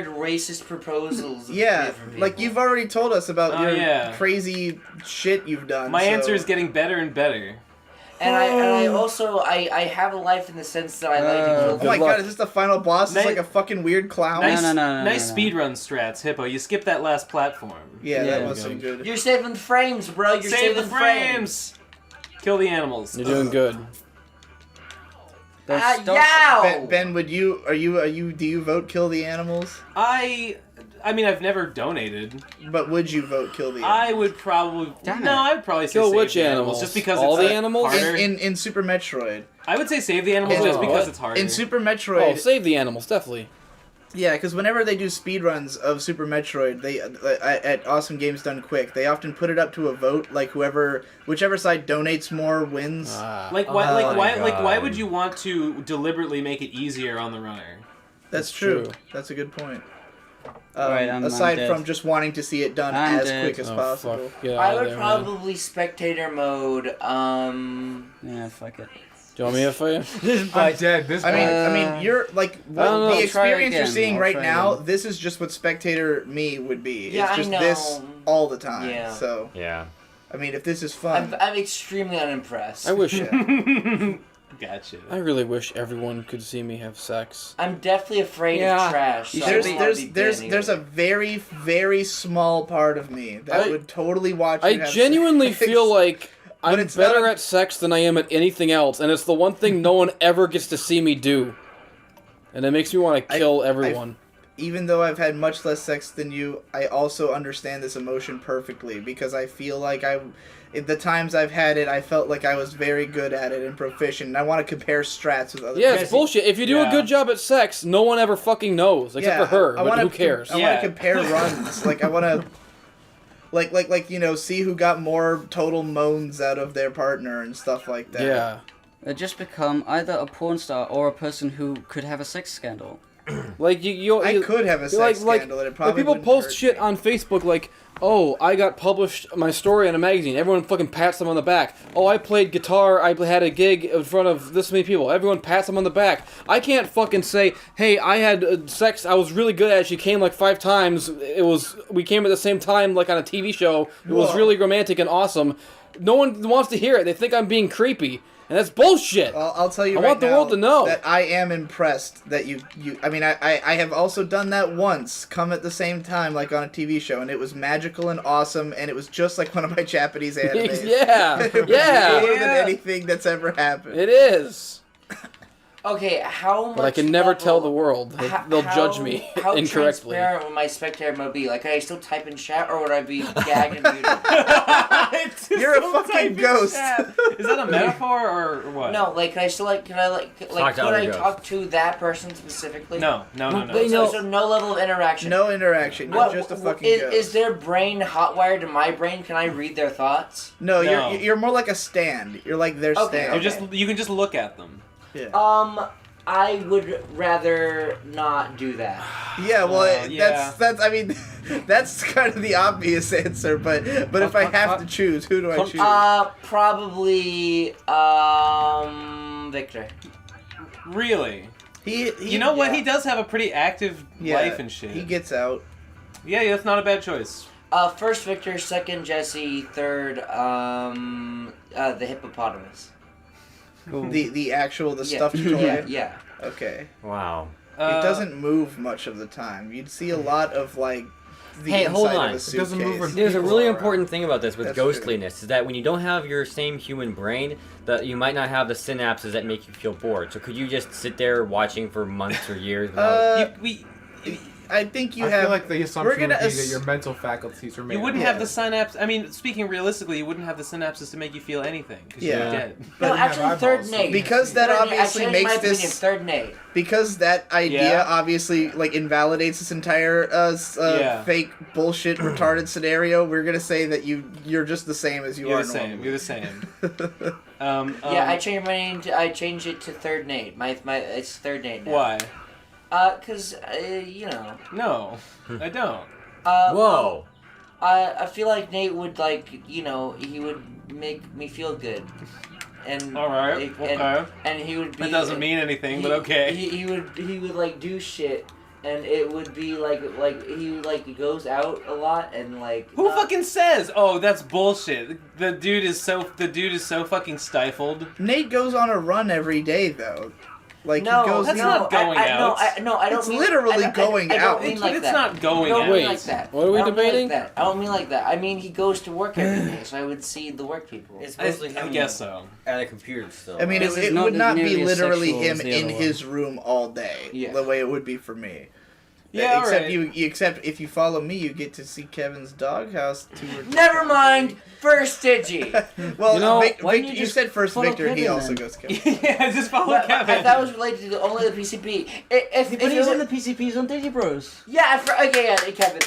Speaker 7: racist proposals.
Speaker 1: Yeah,
Speaker 7: for people.
Speaker 1: you've already told us about
Speaker 6: Oh,
Speaker 1: your
Speaker 6: yeah.
Speaker 1: crazy shit you've done.
Speaker 6: My
Speaker 1: so-
Speaker 6: answer is getting better and better.
Speaker 7: And I also I have a life in the sense that I like to kill
Speaker 1: Oh my
Speaker 3: Good luck.
Speaker 1: god, is this the final boss? It's
Speaker 6: Nice-
Speaker 1: like a fucking weird clown.
Speaker 6: Nice,
Speaker 2: no,
Speaker 6: nice
Speaker 2: no.
Speaker 6: speedrun strats, Hippo. You skipped that last platform.
Speaker 1: Yeah, that
Speaker 2: Yeah.
Speaker 1: was some good.
Speaker 7: You're saving the frames, bro. You're
Speaker 6: Save
Speaker 7: saving
Speaker 6: the frames. Kill the animals.
Speaker 3: You're doing good.
Speaker 7: Yow!
Speaker 1: Ben, do you vote kill the animals?
Speaker 6: I mean, I've never donated.
Speaker 1: But would you vote kill the
Speaker 6: I
Speaker 1: animals?
Speaker 6: would probably.
Speaker 2: Damn
Speaker 6: No,
Speaker 2: it.
Speaker 6: I would probably say
Speaker 3: Kill
Speaker 6: save
Speaker 3: which
Speaker 6: the
Speaker 3: animals?
Speaker 6: Just because
Speaker 3: All
Speaker 6: it's
Speaker 3: the animals?
Speaker 6: harder.
Speaker 1: In Super Metroid.
Speaker 6: I would say save the animals
Speaker 1: In-
Speaker 6: just because
Speaker 3: what?
Speaker 6: it's harder.
Speaker 1: In Super
Speaker 3: Oh,
Speaker 1: Metroid,
Speaker 3: save the animals, definitely.
Speaker 1: yeah, because whenever they do speedruns of Super Metroid, they at Awesome Games Done Quick, they often put it up to a vote. Like whichever side donates more wins.
Speaker 6: Like why?
Speaker 5: Oh
Speaker 6: Like
Speaker 5: my
Speaker 6: why? Like why
Speaker 5: God.
Speaker 6: would you want to deliberately make it easier on the runner?
Speaker 1: That's
Speaker 3: That's
Speaker 1: true.
Speaker 3: true.
Speaker 1: That's a good point.
Speaker 2: Alright, I'm
Speaker 1: aside
Speaker 2: dead.
Speaker 1: from just wanting to see it done
Speaker 2: I'm
Speaker 1: as
Speaker 2: dead.
Speaker 1: quick as
Speaker 3: Oh,
Speaker 1: possible.
Speaker 3: fuck. Get
Speaker 7: I
Speaker 3: out of
Speaker 7: would
Speaker 3: there, man.
Speaker 7: probably spectator mode.
Speaker 2: Yeah, fuck it.
Speaker 3: Do you want me to fight you?
Speaker 8: I'm dead. This
Speaker 1: I
Speaker 8: guy.
Speaker 1: mean, you're like
Speaker 3: I don't know.
Speaker 1: the
Speaker 3: I'll
Speaker 2: try
Speaker 1: experience you're
Speaker 2: again.
Speaker 1: seeing
Speaker 2: I'll
Speaker 1: right
Speaker 2: try
Speaker 1: now.
Speaker 2: again.
Speaker 1: This is just what spectator me would be.
Speaker 7: Yeah,
Speaker 1: it's just
Speaker 7: I know.
Speaker 1: this all the time.
Speaker 7: Yeah.
Speaker 1: So
Speaker 5: Yeah.
Speaker 1: I mean, if this is fun,
Speaker 7: I'm extremely unimpressed.
Speaker 3: I wish.
Speaker 1: yeah.
Speaker 6: Gotcha.
Speaker 3: I really wish everyone could see me have sex.
Speaker 7: I'm definitely afraid
Speaker 5: Yeah.
Speaker 7: of trash. So
Speaker 1: There's a very, very small part of me that would totally watch you
Speaker 3: I
Speaker 1: have
Speaker 3: genuinely
Speaker 1: sex.
Speaker 3: feel like I'm
Speaker 1: it's
Speaker 3: better
Speaker 1: not-
Speaker 3: at sex than I am at anything else, and it's the one thing no one ever gets to see me do. And it makes me want to kill everyone.
Speaker 1: Even though I've had much less sex than you, I also understand this emotion perfectly because I feel like the times I've had it, I felt like I was very good at it and proficient. And I want to compare strats with other
Speaker 3: Yeah,
Speaker 1: people.
Speaker 3: it's bullshit. If you do a good job at sex, no one ever fucking knows, except for her. But who cares?
Speaker 1: I want to compare runs. Like I want to, like see who got more total moans out of their partner and stuff like that.
Speaker 3: Yeah.
Speaker 2: Just become either a porn star or a person who could have a sex scandal.
Speaker 3: Like
Speaker 1: I could have a sex scandal, and it probably
Speaker 3: people
Speaker 1: wouldn't
Speaker 3: post
Speaker 1: hurt
Speaker 3: shit
Speaker 1: me.
Speaker 3: on Facebook like, "Oh, I got published my story in a magazine." Everyone fucking pats them on the back. "Oh, I played guitar. I had a gig in front of this many people." Everyone pats them on the back. I can't fucking say, "Hey, I had sex. I was really good at it. She came like 5 times. We came at the same time, like on a TV show. It was really romantic and awesome." No one wants to hear it. They think I'm being creepy. And that's bullshit.
Speaker 1: Well, I'll tell you
Speaker 3: I
Speaker 1: right
Speaker 3: want the
Speaker 1: now
Speaker 3: world to know
Speaker 1: that I am impressed that you I mean, I have also done that once, come at the same time, like on a TV show, and it was magical and awesome, and it was just like one of my Japanese animes.
Speaker 3: Yeah,
Speaker 1: It was
Speaker 3: yeah.
Speaker 1: more than anything that's ever happened.
Speaker 3: It is.
Speaker 7: Okay, how much?
Speaker 3: But I can never
Speaker 7: level-
Speaker 3: tell the world. They'll judge me
Speaker 7: How
Speaker 3: incorrectly.
Speaker 7: transparent would my spectator mode be? Like, could I still type in chat, or would I be gagged and muted?
Speaker 1: You're a fucking ghost.
Speaker 6: Is that a metaphor or what?
Speaker 7: No, like, could I still
Speaker 5: Talk
Speaker 7: could
Speaker 5: to other
Speaker 7: I
Speaker 5: ghosts.
Speaker 7: talk to that person specifically?
Speaker 6: No.
Speaker 7: So no level of interaction.
Speaker 1: No interaction. You're just a fucking ghost.
Speaker 7: Is their brain hotwired to my brain? Can I read their thoughts?
Speaker 1: No,
Speaker 6: No.
Speaker 1: you're more like a stand. You're like their
Speaker 7: Okay,
Speaker 1: stand.
Speaker 6: You can just look at them.
Speaker 1: Yeah.
Speaker 7: I would rather not do that.
Speaker 1: Yeah, well,
Speaker 6: yeah.
Speaker 1: that's. I mean, that's kind of the obvious answer. But if I have to choose, who do I choose?
Speaker 7: Probably Victor.
Speaker 6: Really?
Speaker 1: He
Speaker 6: You know what? He does have a pretty active life and shit.
Speaker 1: He gets out.
Speaker 6: Yeah, that's not a bad choice.
Speaker 7: First Victor, second Jesse, third the hippopotamus.
Speaker 1: The stuffed toy.
Speaker 7: Yeah.
Speaker 1: Okay.
Speaker 5: Wow.
Speaker 1: It doesn't move much of the time. You'd see a lot of like the
Speaker 5: Hey, hold
Speaker 1: inside
Speaker 5: on.
Speaker 1: of a
Speaker 5: It
Speaker 1: suitcase.
Speaker 8: doesn't move when
Speaker 5: There's a
Speaker 8: people
Speaker 5: really
Speaker 8: are around.
Speaker 5: important thing about this with
Speaker 1: That's true.
Speaker 5: ghostliness is that when you don't have your same human brain, that you might not have the synapses that make you feel bored. So could you just sit there watching for months or years without...
Speaker 1: I think you
Speaker 8: I
Speaker 1: have.
Speaker 8: feel like the assumption would be
Speaker 1: gonna
Speaker 8: that your mental faculties remain.
Speaker 6: You wouldn't
Speaker 1: Yeah.
Speaker 6: have the synapse. I mean, speaking realistically, you wouldn't have the synapses to make you feel anything because
Speaker 1: Yeah.
Speaker 6: you're dead.
Speaker 7: No,
Speaker 8: But
Speaker 7: actually,
Speaker 8: have
Speaker 7: third
Speaker 8: eyeballs.
Speaker 7: Nate.
Speaker 1: Because that
Speaker 7: Third Nate.
Speaker 1: obviously
Speaker 7: I changed
Speaker 1: makes
Speaker 7: my
Speaker 1: this-
Speaker 7: opinion. Third Nate.
Speaker 1: Because that idea
Speaker 6: Yeah.
Speaker 1: obviously like invalidates this entire
Speaker 6: Yeah.
Speaker 1: fake bullshit retarded scenario. We're gonna say that you're just the same as you
Speaker 6: You're
Speaker 1: are
Speaker 6: the same.
Speaker 1: normally.
Speaker 6: You're the same.
Speaker 7: Yeah, I changed my name. I changed it to Third Nate. My it's Third Nate now.
Speaker 6: Why?
Speaker 7: 'Cause you know.
Speaker 6: No, I don't.
Speaker 5: Whoa!
Speaker 7: I feel like Nate would he would make me feel good, and
Speaker 6: All right.
Speaker 7: and,
Speaker 6: Okay.
Speaker 7: and he would be.
Speaker 6: That doesn't mean anything, but
Speaker 7: he-
Speaker 6: okay.
Speaker 7: He would like do shit, and it would be like he goes out a lot and like.
Speaker 6: Who fucking says? Oh, that's bullshit. The dude is so fucking stifled.
Speaker 1: Nate goes on a run every day though. Like
Speaker 7: No,
Speaker 1: he goes.
Speaker 6: that's
Speaker 7: no,
Speaker 6: not going
Speaker 7: I,
Speaker 6: out.
Speaker 7: I don't
Speaker 1: It's
Speaker 7: mean,
Speaker 1: literally
Speaker 7: I don't-
Speaker 1: going
Speaker 7: I don't
Speaker 1: out.
Speaker 7: mean like
Speaker 6: It's
Speaker 7: that.
Speaker 6: not going
Speaker 7: I don't
Speaker 6: out.
Speaker 7: mean
Speaker 3: Wait,
Speaker 7: like that.
Speaker 3: what are we
Speaker 7: I don't mean
Speaker 3: debating?
Speaker 7: Like that. I don't mean like that. I mean he goes to work every day, so I would see the work people.
Speaker 5: It's
Speaker 6: I
Speaker 5: mostly him
Speaker 6: guess so.
Speaker 5: at a computer still.
Speaker 1: I mean,
Speaker 2: This
Speaker 1: it
Speaker 2: is not
Speaker 1: would not be
Speaker 2: nearly as
Speaker 1: literally
Speaker 2: sexual
Speaker 1: him
Speaker 2: as the
Speaker 1: in
Speaker 2: other one.
Speaker 1: his room all day.
Speaker 7: Yeah.
Speaker 1: The way it would be for me.
Speaker 6: Yeah,
Speaker 1: except
Speaker 6: alright.
Speaker 1: except if you follow me, you get to see Kevin's doghouse tour.
Speaker 7: Never mind. First Digi.
Speaker 1: Well,
Speaker 3: You know,
Speaker 1: Vic,
Speaker 2: why
Speaker 1: Vic,
Speaker 2: didn't you
Speaker 1: you
Speaker 2: just
Speaker 1: said first
Speaker 2: follow
Speaker 1: Victor. He
Speaker 2: Kevin
Speaker 1: also
Speaker 2: then?
Speaker 1: goes Kevin.
Speaker 6: Yeah, just follow
Speaker 7: But
Speaker 6: Kevin.
Speaker 7: I thought it was related to only the PCP. If
Speaker 2: But he's
Speaker 7: you-
Speaker 2: in the PCPs on Digibros.
Speaker 7: yeah, okay, yeah, Kevin.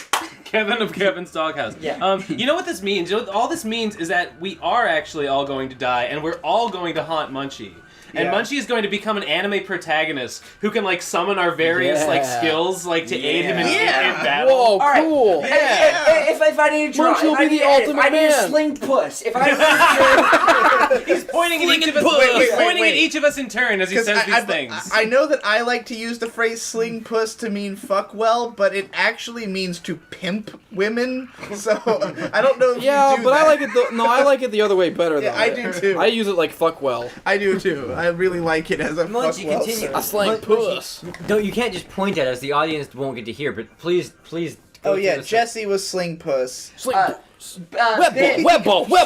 Speaker 6: Kevin of Kevin's Doghouse.
Speaker 7: Yeah.
Speaker 6: You know what this means? You know, all this means is that we are actually all going to die, and we're all going to haunt Munchy. And
Speaker 1: Yeah.
Speaker 6: Munchy is going to become an anime protagonist who can like summon our various like
Speaker 3: Yeah.
Speaker 6: skills like to aid him in
Speaker 1: Yeah.
Speaker 6: battle.
Speaker 3: Whoa,
Speaker 7: right.
Speaker 3: cool!
Speaker 6: Yeah.
Speaker 7: If I need to draw,
Speaker 3: Munchy will
Speaker 7: if I
Speaker 3: be
Speaker 7: need
Speaker 3: the
Speaker 7: to edit,
Speaker 3: ultimate
Speaker 7: if I need to
Speaker 3: man.
Speaker 7: sling puss, if I need to...
Speaker 6: He's pointing pointing at each of us.
Speaker 1: Wait,
Speaker 6: Pointing
Speaker 1: wait.
Speaker 6: at each of us in turn as he
Speaker 1: 'Cause
Speaker 6: says these things.
Speaker 1: I know that I like to use the phrase "sling puss" to mean "fuck well," but it actually means to pimp women. So I don't know if
Speaker 3: Yeah,
Speaker 1: you do
Speaker 3: but
Speaker 1: that.
Speaker 3: I like it. I like it the other way better.
Speaker 1: Yeah,
Speaker 3: though.
Speaker 1: I do too.
Speaker 3: I use it like fuck well.
Speaker 1: I do too. I really like it as a
Speaker 5: Munchy,
Speaker 1: fuck well.
Speaker 5: continue.
Speaker 1: sir.
Speaker 3: I slang
Speaker 5: Munchy,
Speaker 3: puss.
Speaker 5: Don't you can't just point at us. The audience won't get to hear. But please. Go
Speaker 1: Oh yeah,
Speaker 5: through the-
Speaker 1: Jesse was sling puss.
Speaker 3: Sling
Speaker 7: Ben,
Speaker 3: web ball.
Speaker 7: Ben,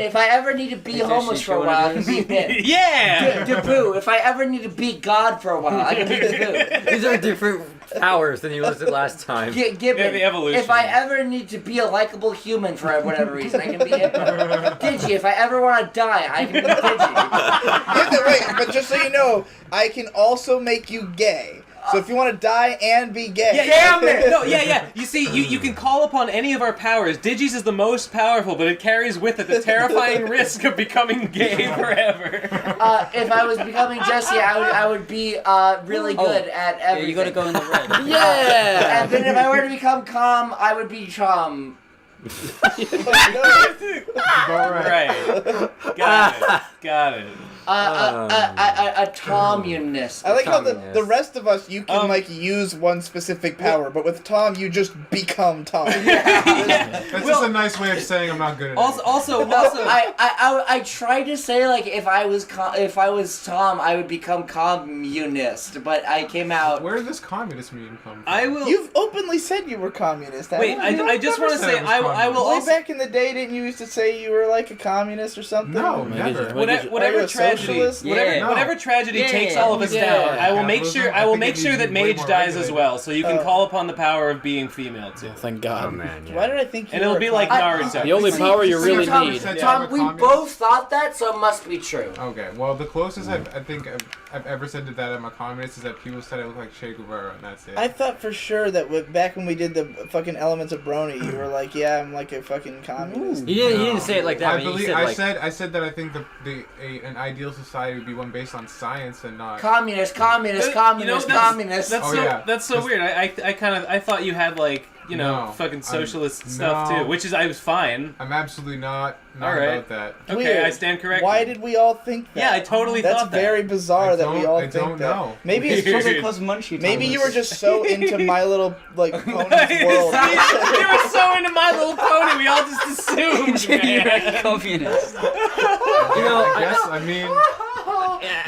Speaker 7: if I ever need to be
Speaker 2: Hey,
Speaker 7: homeless
Speaker 2: Jesse,
Speaker 7: for a
Speaker 2: do
Speaker 7: while, I
Speaker 2: you
Speaker 7: can be Ben.
Speaker 6: Yeah!
Speaker 7: Davoo, if I ever need to be God for a while, I can be Davoo.
Speaker 5: These are different powers than you listed last time.
Speaker 7: Gibbon,
Speaker 6: Yeah, the evolution.
Speaker 7: if I ever need to be a likable human for whatever reason, I can be him. Digi, if I ever want to die, I can be Digi.
Speaker 1: Wait, but just so you know, I can also make you gay. So if you want to die and be gay,
Speaker 6: Yeah, yeah. No, yeah. You see, you can call upon any of our powers. Digi's is the most powerful, but it carries with it the terrifying risk of becoming gay forever.
Speaker 7: If I was becoming Jesse, I would be really good at
Speaker 2: Yeah,
Speaker 7: everything.
Speaker 2: you gotta go in the red.
Speaker 3: Yeah.
Speaker 7: And then if I were to become calm, I would be Chom.
Speaker 8: About right.
Speaker 6: Right. Got it.
Speaker 7: A Tomunist.
Speaker 1: I like how the
Speaker 5: Communist.
Speaker 1: rest of us, you can
Speaker 6: Um,
Speaker 1: use one specific power, but with Tom, you just become Tom.
Speaker 8: That's
Speaker 6: Well-
Speaker 8: just a nice way of saying I'm not good at
Speaker 6: Also,
Speaker 7: I tried to say like if I was Tom, I would become communist, but I came out.
Speaker 8: Where did this communist meme come from?
Speaker 6: I will.
Speaker 1: You've openly said you were communist.
Speaker 6: Wait,
Speaker 1: haven't you?
Speaker 6: I just want to
Speaker 8: never
Speaker 6: say
Speaker 8: said I was
Speaker 6: I will
Speaker 1: Way
Speaker 6: also.
Speaker 1: back in the day, didn't you used to say you were like a communist or something?
Speaker 8: No,
Speaker 3: Make
Speaker 8: never.
Speaker 3: it-
Speaker 6: Whatever,
Speaker 1: Are you
Speaker 6: whatever
Speaker 1: a
Speaker 6: tragedy,
Speaker 1: socialist?
Speaker 2: Yeah.
Speaker 6: whatever tragedy
Speaker 2: Yeah.
Speaker 6: takes all of us
Speaker 3: Yeah.
Speaker 6: down, I will make
Speaker 8: Capitalism,
Speaker 6: sure
Speaker 8: I think
Speaker 6: that
Speaker 8: it needs to be way
Speaker 6: Mage
Speaker 8: more
Speaker 6: dies as
Speaker 8: regulated.
Speaker 6: well, so you can
Speaker 1: Oh.
Speaker 6: call upon the power of being female too.
Speaker 3: Thank God.
Speaker 5: man.
Speaker 1: Why did I think you
Speaker 6: And it'll
Speaker 1: were
Speaker 6: be
Speaker 1: a
Speaker 6: like
Speaker 1: communist?
Speaker 6: Naruto.
Speaker 3: The only
Speaker 7: See,
Speaker 3: power you
Speaker 7: see,
Speaker 3: really
Speaker 7: Tom,
Speaker 3: need.
Speaker 7: Tom, we
Speaker 8: communist.
Speaker 7: both thought that, so it must be true.
Speaker 8: Okay, well, the closest I think I've ever said to that I'm a communist is that people said I look like Che Guevara, and that's it.
Speaker 1: I thought for sure that back when we did the fucking Elements of Brony, you were like, yeah, I'm like a fucking communist.
Speaker 5: You didn't say it like that.
Speaker 8: I
Speaker 5: but you
Speaker 8: believe
Speaker 5: said, like,
Speaker 8: I said that I think an ideal society would be one based on science and not.
Speaker 7: Communist.
Speaker 6: That's
Speaker 8: Oh,
Speaker 6: so
Speaker 8: yeah.
Speaker 6: that's so weird. I thought you had like
Speaker 8: No,
Speaker 6: fucking
Speaker 8: I'm-
Speaker 6: socialist stuff
Speaker 8: no.
Speaker 6: too, which is I was fine.
Speaker 8: I'm absolutely not
Speaker 6: All right.
Speaker 8: about that.
Speaker 6: Okay,
Speaker 1: Weird.
Speaker 6: I stand corrected.
Speaker 1: Why did we all think that?
Speaker 6: Yeah, I totally
Speaker 1: That's
Speaker 6: thought that.
Speaker 1: very bizarre
Speaker 8: I
Speaker 1: that we
Speaker 8: don't-
Speaker 1: all
Speaker 8: I
Speaker 1: think
Speaker 8: don't
Speaker 1: that.
Speaker 8: know.
Speaker 1: Maybe it's
Speaker 6: Weird.
Speaker 1: just
Speaker 2: Because Munchy.
Speaker 1: maybe you were just so into My Little like Pony's
Speaker 6: You
Speaker 1: world.
Speaker 6: were so into My Little Pony, we all just assumed,
Speaker 2: You're
Speaker 6: man.
Speaker 2: a communist.
Speaker 8: I guess. I mean,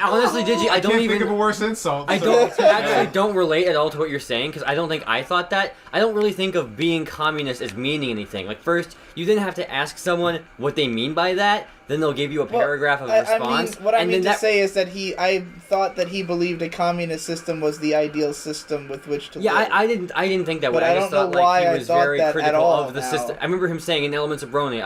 Speaker 5: honestly, Digi, I don't
Speaker 8: can't
Speaker 5: even.
Speaker 8: think of a worse insult.
Speaker 5: I
Speaker 8: so-
Speaker 5: don't actually don't relate at all to what you're saying because I don't think I thought that. I don't really think of being communist as meaning anything. Like first, you then have to ask someone what they mean by that. Then they'll give you a paragraph of a response.
Speaker 1: What I
Speaker 5: and
Speaker 1: mean
Speaker 5: then
Speaker 1: to say is that I thought that he believed a communist system was the ideal system with which to
Speaker 5: Yeah,
Speaker 1: live.
Speaker 5: I didn't think that
Speaker 1: But
Speaker 5: way.
Speaker 1: I
Speaker 5: I just
Speaker 1: don't
Speaker 5: thought
Speaker 1: know why
Speaker 5: like
Speaker 1: I
Speaker 5: he was
Speaker 1: thought
Speaker 5: very
Speaker 1: that at
Speaker 5: critical
Speaker 1: all
Speaker 5: of the
Speaker 1: now.
Speaker 5: system. I remember him saying in Elements of Brony,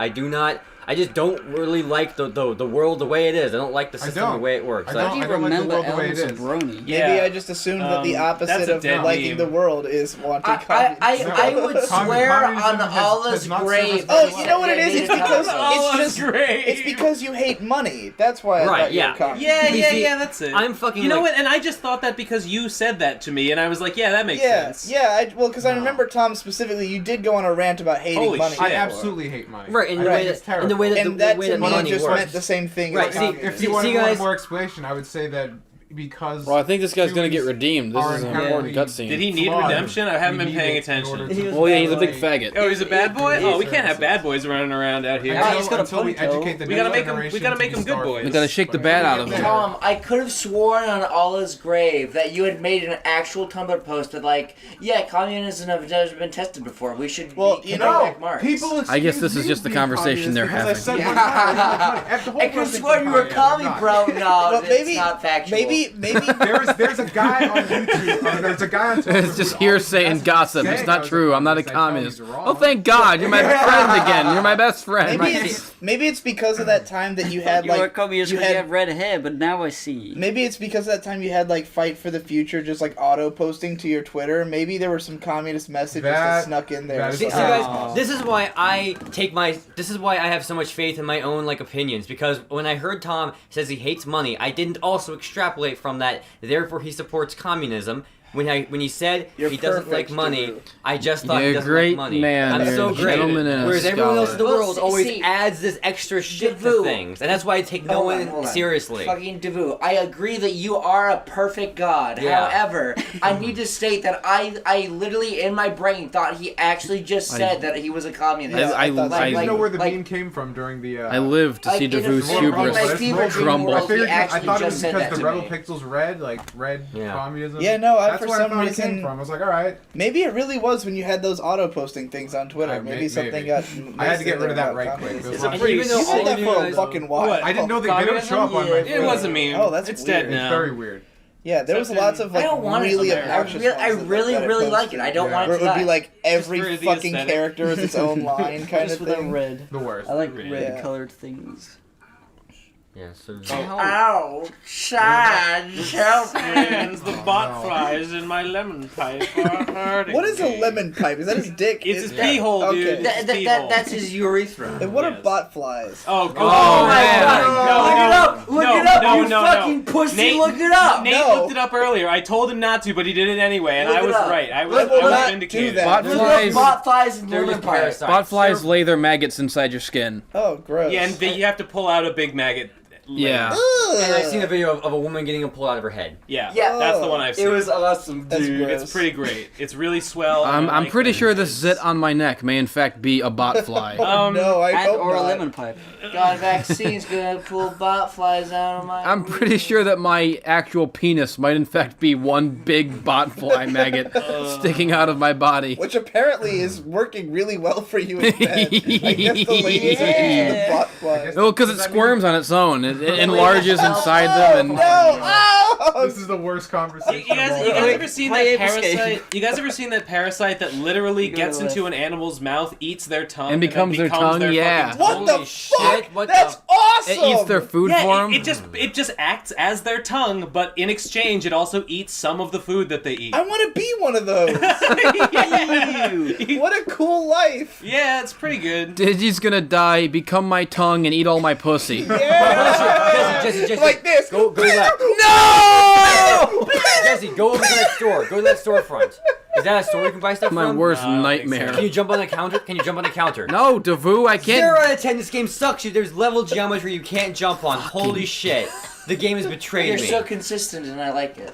Speaker 5: I just don't really like the world the way it is. I don't like the system the
Speaker 8: don't.
Speaker 5: way it works.
Speaker 8: I
Speaker 2: How
Speaker 8: don't-
Speaker 2: do you
Speaker 8: like the
Speaker 2: remember
Speaker 8: world the way it
Speaker 2: Elements of
Speaker 8: is.
Speaker 2: Brony?
Speaker 1: Maybe
Speaker 6: Yeah.
Speaker 1: I just assumed that the
Speaker 6: That's
Speaker 1: opposite
Speaker 6: a
Speaker 1: of
Speaker 6: dead
Speaker 1: liking
Speaker 6: meme.
Speaker 1: the world is wanting
Speaker 7: I
Speaker 1: communism.
Speaker 7: would swear
Speaker 8: Communism
Speaker 7: on
Speaker 8: has
Speaker 7: Allah's
Speaker 8: not served
Speaker 7: grave.
Speaker 8: us
Speaker 1: Oh,
Speaker 8: very
Speaker 1: you know what it is? It's because
Speaker 6: Allah's
Speaker 1: it's just
Speaker 6: grave.
Speaker 1: it's because you hate money. That's why I
Speaker 5: Right,
Speaker 1: thought you
Speaker 5: yeah.
Speaker 1: were communist.
Speaker 6: Yeah, that's it.
Speaker 5: I'm fucking.
Speaker 6: You know
Speaker 5: like,
Speaker 6: what? And I just thought that because you said that to me, and I was like, yeah, that makes
Speaker 1: Yeah,
Speaker 6: sense.
Speaker 1: yeah. Because I
Speaker 8: No.
Speaker 1: remember Tom specifically. You did go on a rant about hating
Speaker 6: Holy
Speaker 1: money.
Speaker 6: shit.
Speaker 8: I absolutely hate money.
Speaker 5: Right, in the
Speaker 1: Right,
Speaker 5: way
Speaker 8: it's
Speaker 5: that in the way that
Speaker 1: And that
Speaker 5: the way
Speaker 1: to
Speaker 5: that
Speaker 1: me
Speaker 5: money
Speaker 1: just
Speaker 5: works.
Speaker 1: meant the same thing
Speaker 5: Right,
Speaker 1: as
Speaker 5: see,
Speaker 1: communism.
Speaker 8: If you
Speaker 5: See,
Speaker 8: want
Speaker 5: guys-
Speaker 8: more explanation, I would say that because.
Speaker 3: Well, I think this guy's gonna get
Speaker 8: humans
Speaker 3: redeemed. This
Speaker 8: are
Speaker 3: is an
Speaker 8: inherently
Speaker 3: important cutscene.
Speaker 6: Did he need
Speaker 8: flawed.
Speaker 6: redemption? I haven't
Speaker 8: We
Speaker 6: been
Speaker 8: need
Speaker 6: paying
Speaker 8: it in order
Speaker 6: attention.
Speaker 8: to-
Speaker 3: Well, yeah, he's a big faggot.
Speaker 6: Oh, he's a bad boy?
Speaker 8: He
Speaker 6: Oh, we
Speaker 8: is
Speaker 6: can't have
Speaker 8: services.
Speaker 6: bad boys running around out here.
Speaker 2: Yeah, he's got a
Speaker 8: Until we
Speaker 2: ponytail.
Speaker 8: educate the
Speaker 6: We gotta
Speaker 8: next
Speaker 6: make 'em- we
Speaker 8: generation
Speaker 6: gotta
Speaker 8: to
Speaker 6: make
Speaker 8: be
Speaker 6: 'em good
Speaker 8: starving.
Speaker 6: boys.
Speaker 3: We gotta shake the bat out of him.
Speaker 7: Tom, I could have sworn on Allah's grave that you had made an actual Tumblr post that, like, yeah, communism has never been tested before. We should
Speaker 1: Well,
Speaker 7: be
Speaker 1: you
Speaker 7: coming
Speaker 1: know,
Speaker 7: back Marx.
Speaker 8: People
Speaker 3: I guess
Speaker 8: excuse
Speaker 3: this is
Speaker 8: me
Speaker 3: just the
Speaker 8: being
Speaker 3: conversation they're
Speaker 8: communist because
Speaker 3: having.
Speaker 8: I said one time, the whole
Speaker 7: I could have
Speaker 8: person
Speaker 7: sworn you were a commie,
Speaker 8: not.
Speaker 7: bro. No,
Speaker 1: Well,
Speaker 7: it's not factual.
Speaker 1: maybe
Speaker 8: There's a guy on YouTube. There's a guy on Twitter.
Speaker 3: It's just
Speaker 8: who's
Speaker 3: hearsay and
Speaker 8: always
Speaker 3: gossip.
Speaker 8: saying
Speaker 3: It's
Speaker 8: I
Speaker 3: not
Speaker 8: was
Speaker 3: true. I'm not a
Speaker 8: I tell you
Speaker 3: communist.
Speaker 8: he's wrong.
Speaker 3: Oh, thank God. You're my friend again. You're my best friend.
Speaker 1: maybe it's because of that time that you had
Speaker 2: You're a
Speaker 1: like
Speaker 2: communist
Speaker 1: you
Speaker 2: because you
Speaker 1: had
Speaker 2: have red hair, but now I see.
Speaker 1: maybe it's because of that time you had like Fight for the Future just like auto posting to your Twitter. Maybe there were some communist messages that snuck in there.
Speaker 8: that is
Speaker 5: See,
Speaker 8: Oh.
Speaker 5: guys, this is why I have so much faith in my own like opinions because when I heard Tom says he hates money, I didn't also extrapolate from that. Therefore, he supports communism. when he said
Speaker 1: You're
Speaker 5: he doesn't
Speaker 1: perfect,
Speaker 5: like money,
Speaker 1: Davoo.
Speaker 5: I just thought
Speaker 3: You're
Speaker 5: he
Speaker 3: a
Speaker 5: doesn't
Speaker 3: great
Speaker 5: like money.
Speaker 3: man.
Speaker 5: I'm
Speaker 3: You're
Speaker 5: so
Speaker 3: a
Speaker 5: great.
Speaker 3: gentleman and a
Speaker 5: Whereas everyone else in the
Speaker 7: Well,
Speaker 5: world always
Speaker 7: see-
Speaker 5: adds this extra shit
Speaker 7: Davoo.
Speaker 5: to things, and that's why I take no
Speaker 7: Hold on,
Speaker 5: one
Speaker 7: hold on.
Speaker 5: seriously.
Speaker 7: Fucking Davoo, I agree that you are a perfect god.
Speaker 5: Yeah.
Speaker 7: However, I need to state that I literally in my brain thought he actually just said that he was a communist.
Speaker 1: Yeah, I thought so.
Speaker 8: I didn't know where the
Speaker 7: like-
Speaker 8: meme came from during the.
Speaker 3: I live to see
Speaker 7: in a-
Speaker 3: Davoo's
Speaker 7: in
Speaker 3: hubris
Speaker 7: my fever dream
Speaker 3: crumble.
Speaker 7: world, he
Speaker 8: I
Speaker 7: actually
Speaker 8: thought it
Speaker 7: just
Speaker 8: was
Speaker 7: said
Speaker 8: because
Speaker 7: that
Speaker 8: the
Speaker 7: to
Speaker 8: rebel
Speaker 7: me.
Speaker 8: pixels red, like red
Speaker 5: Yeah.
Speaker 8: communism.
Speaker 1: Yeah, no,
Speaker 8: That's
Speaker 1: for
Speaker 8: where
Speaker 1: some
Speaker 8: I thought it
Speaker 1: reason-
Speaker 8: came from. I was like, all right.
Speaker 1: Maybe it really was when you had those auto posting things on Twitter. Maybe something got.
Speaker 8: I had to get rid of that right quick.
Speaker 1: communism.
Speaker 8: It was
Speaker 6: a
Speaker 8: like-
Speaker 6: pretty-
Speaker 1: You had that
Speaker 5: you
Speaker 1: for a
Speaker 5: guys-
Speaker 1: fucking while.
Speaker 6: What?
Speaker 8: I didn't know they don't
Speaker 6: Communism?
Speaker 8: show up on my.
Speaker 6: It was a meme.
Speaker 1: Oh, that's
Speaker 6: it's
Speaker 1: weird.
Speaker 6: dead
Speaker 8: It's
Speaker 6: now.
Speaker 8: very weird.
Speaker 1: Yeah, there was
Speaker 6: Except
Speaker 1: lots
Speaker 6: in-
Speaker 1: of
Speaker 7: I
Speaker 1: like
Speaker 7: don't want
Speaker 1: really
Speaker 7: it. I
Speaker 1: obnoxious
Speaker 7: really,
Speaker 1: ones that
Speaker 7: really,
Speaker 1: Reddit
Speaker 7: really like
Speaker 1: posted.
Speaker 7: it. I don't
Speaker 8: Yeah.
Speaker 7: want
Speaker 1: Where
Speaker 7: it
Speaker 1: it
Speaker 7: to
Speaker 1: would be
Speaker 7: die.
Speaker 1: like every
Speaker 6: for the
Speaker 1: fucking
Speaker 6: aesthetic.
Speaker 1: character is its own line kind
Speaker 2: Just
Speaker 1: of
Speaker 2: for the
Speaker 1: thing.
Speaker 2: red.
Speaker 8: The worst.
Speaker 2: I like
Speaker 6: Red.
Speaker 2: red
Speaker 1: Yeah.
Speaker 2: colored things.
Speaker 5: Yeah, so
Speaker 7: Ow, Shad, help me.
Speaker 6: And the bot flies in my lemon pipe are hurting.
Speaker 1: What is a
Speaker 6: me.
Speaker 1: lemon pipe? Is that his dick?
Speaker 6: It's his
Speaker 1: Is-
Speaker 6: pee hole, dude.
Speaker 1: Okay.
Speaker 6: It's his pee hole.
Speaker 7: That's his urethra.
Speaker 1: And what are
Speaker 6: Yes.
Speaker 1: bot flies?
Speaker 6: Oh, go
Speaker 5: Oh,
Speaker 7: my
Speaker 5: man.
Speaker 7: god!
Speaker 6: No,
Speaker 7: Look
Speaker 6: no,
Speaker 7: it up! Look
Speaker 6: no,
Speaker 7: it up!
Speaker 6: no,
Speaker 7: you
Speaker 6: no,
Speaker 7: fucking
Speaker 6: no.
Speaker 7: pussy!
Speaker 6: Nate-
Speaker 7: Look it up!
Speaker 6: Nate
Speaker 1: No.
Speaker 6: looked it up earlier. I told him not to, but he did it anyway, and
Speaker 7: Look
Speaker 6: I
Speaker 7: it
Speaker 6: was
Speaker 7: up.
Speaker 6: right. I was,
Speaker 1: I will
Speaker 6: I was
Speaker 1: not
Speaker 6: vindicated.
Speaker 1: do that.
Speaker 3: Bot
Speaker 7: Look
Speaker 3: flies.
Speaker 7: up bot flies and
Speaker 5: They're
Speaker 7: lemon
Speaker 5: just
Speaker 7: pipes.
Speaker 5: parasites.
Speaker 3: Bot flies lay their maggots inside your skin.
Speaker 1: Oh, gross.
Speaker 6: Yeah, and you have to pull out a big maggot. later.
Speaker 3: Yeah.
Speaker 5: And I've seen a video of a woman getting a pull out of her head.
Speaker 6: Yeah,
Speaker 7: Yeah.
Speaker 6: that's the one I've seen.
Speaker 7: It was awesome,
Speaker 1: That's
Speaker 7: dude.
Speaker 1: gross.
Speaker 6: It's pretty great. It's really swell.
Speaker 3: I'm
Speaker 6: I like
Speaker 3: pretty
Speaker 6: that.
Speaker 3: sure this zit on my neck may in fact be a bot fly.
Speaker 1: Oh, no, I
Speaker 2: And
Speaker 1: hope
Speaker 2: or a
Speaker 1: not.
Speaker 2: lemon pipe.
Speaker 7: God, vaccine's gonna pull bot flies out of my.
Speaker 3: I'm pretty sure that my actual penis might in fact be one big bot fly maggot sticking out of my body.
Speaker 1: Which apparently is working really well for you in bed. I guess the ladies are into the bot flies.
Speaker 3: Well, because it squirms on its own. It enlarges inside them and...
Speaker 1: No! Oh!
Speaker 8: This is the worst conversation.
Speaker 6: You guys
Speaker 8: of all time.
Speaker 6: ever seen
Speaker 2: Play
Speaker 6: that
Speaker 2: Ape Escape.
Speaker 6: parasite? You guys ever seen that parasite that literally
Speaker 2: Go
Speaker 6: gets
Speaker 2: to
Speaker 6: into an animal's mouth, eats their tongue,
Speaker 3: And
Speaker 6: then
Speaker 3: becomes their tongue?
Speaker 6: fucking
Speaker 3: Yeah.
Speaker 1: What the
Speaker 5: Holy
Speaker 1: fuck?
Speaker 5: shit, what
Speaker 1: That's
Speaker 5: the-
Speaker 1: awesome!
Speaker 3: It eats their food
Speaker 6: Yeah,
Speaker 3: for them.
Speaker 6: it just acts as their tongue, but in exchange, it also eats some of the food that they eat.
Speaker 1: I want to be one of those.
Speaker 6: yeah.
Speaker 1: What a cool life.
Speaker 6: Yeah, it's pretty good.
Speaker 3: Digi's gonna die, become my tongue, and eat all my pussy.
Speaker 1: Yeah.
Speaker 5: Jesse,
Speaker 1: Like this.
Speaker 5: Go left.
Speaker 1: No!
Speaker 5: Jesse, go over to that store. Go to that storefront. Is that a store you can buy stuff
Speaker 3: My
Speaker 5: from?
Speaker 3: worst
Speaker 6: No, I don't think
Speaker 3: nightmare.
Speaker 5: Can you jump on the counter? Can you jump on the counter?
Speaker 3: No, Davoo, I
Speaker 5: 0
Speaker 3: can't.
Speaker 5: out of 10, this game sucks. There's level geometry you can't jump on. Holy shit. The game has betrayed
Speaker 7: You're
Speaker 5: me.
Speaker 7: so consistent, and I like it.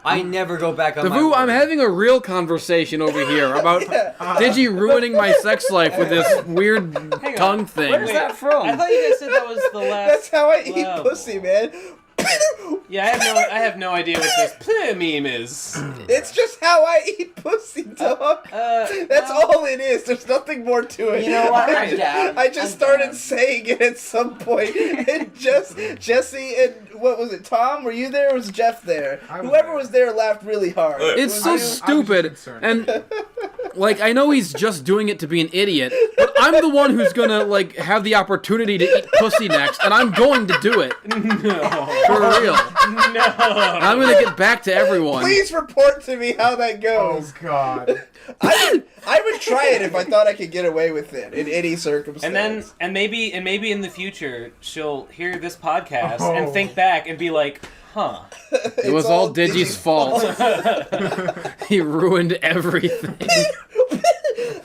Speaker 5: I never go back on my
Speaker 3: Davoo, I'm
Speaker 5: word.
Speaker 3: having a real conversation over here about Digi ruining my sex life with this weird
Speaker 6: Hang on.
Speaker 3: tongue thing.
Speaker 2: Where's that from?
Speaker 6: I thought you guys said that was the last.
Speaker 1: That's how I eat
Speaker 6: level.
Speaker 1: pussy, man.
Speaker 6: Yeah, I have no idea what this pleh meme is.
Speaker 1: It's just how I eat pussy, dog. That's all it is. There's nothing more to it.
Speaker 7: You know what? I'm down.
Speaker 1: I just
Speaker 7: I'm
Speaker 1: started
Speaker 7: down.
Speaker 1: saying it at some point, and Jesse and what was it? Tom, were you there? Or was Jeff there?
Speaker 8: I was
Speaker 1: Whoever
Speaker 8: there.
Speaker 1: was there laughed really hard.
Speaker 3: It's
Speaker 1: Was
Speaker 3: so
Speaker 1: you?
Speaker 3: stupid,
Speaker 8: concerned.
Speaker 3: and like I know he's just doing it to be an idiot, but I'm the one who's gonna like have the opportunity to eat pussy next, and I'm going to do it
Speaker 6: No.
Speaker 3: for real.
Speaker 6: No.
Speaker 3: And I'm gonna get back to everyone.
Speaker 1: Please report to me how that
Speaker 8: Oh
Speaker 1: goes.
Speaker 8: God.
Speaker 1: I would try it if I thought I could get away with it in any circumstance.
Speaker 6: And maybe in the future she'll hear this podcast
Speaker 8: Oh.
Speaker 6: and think back and be like, huh.
Speaker 3: It was all Digi's fault. He ruined everything.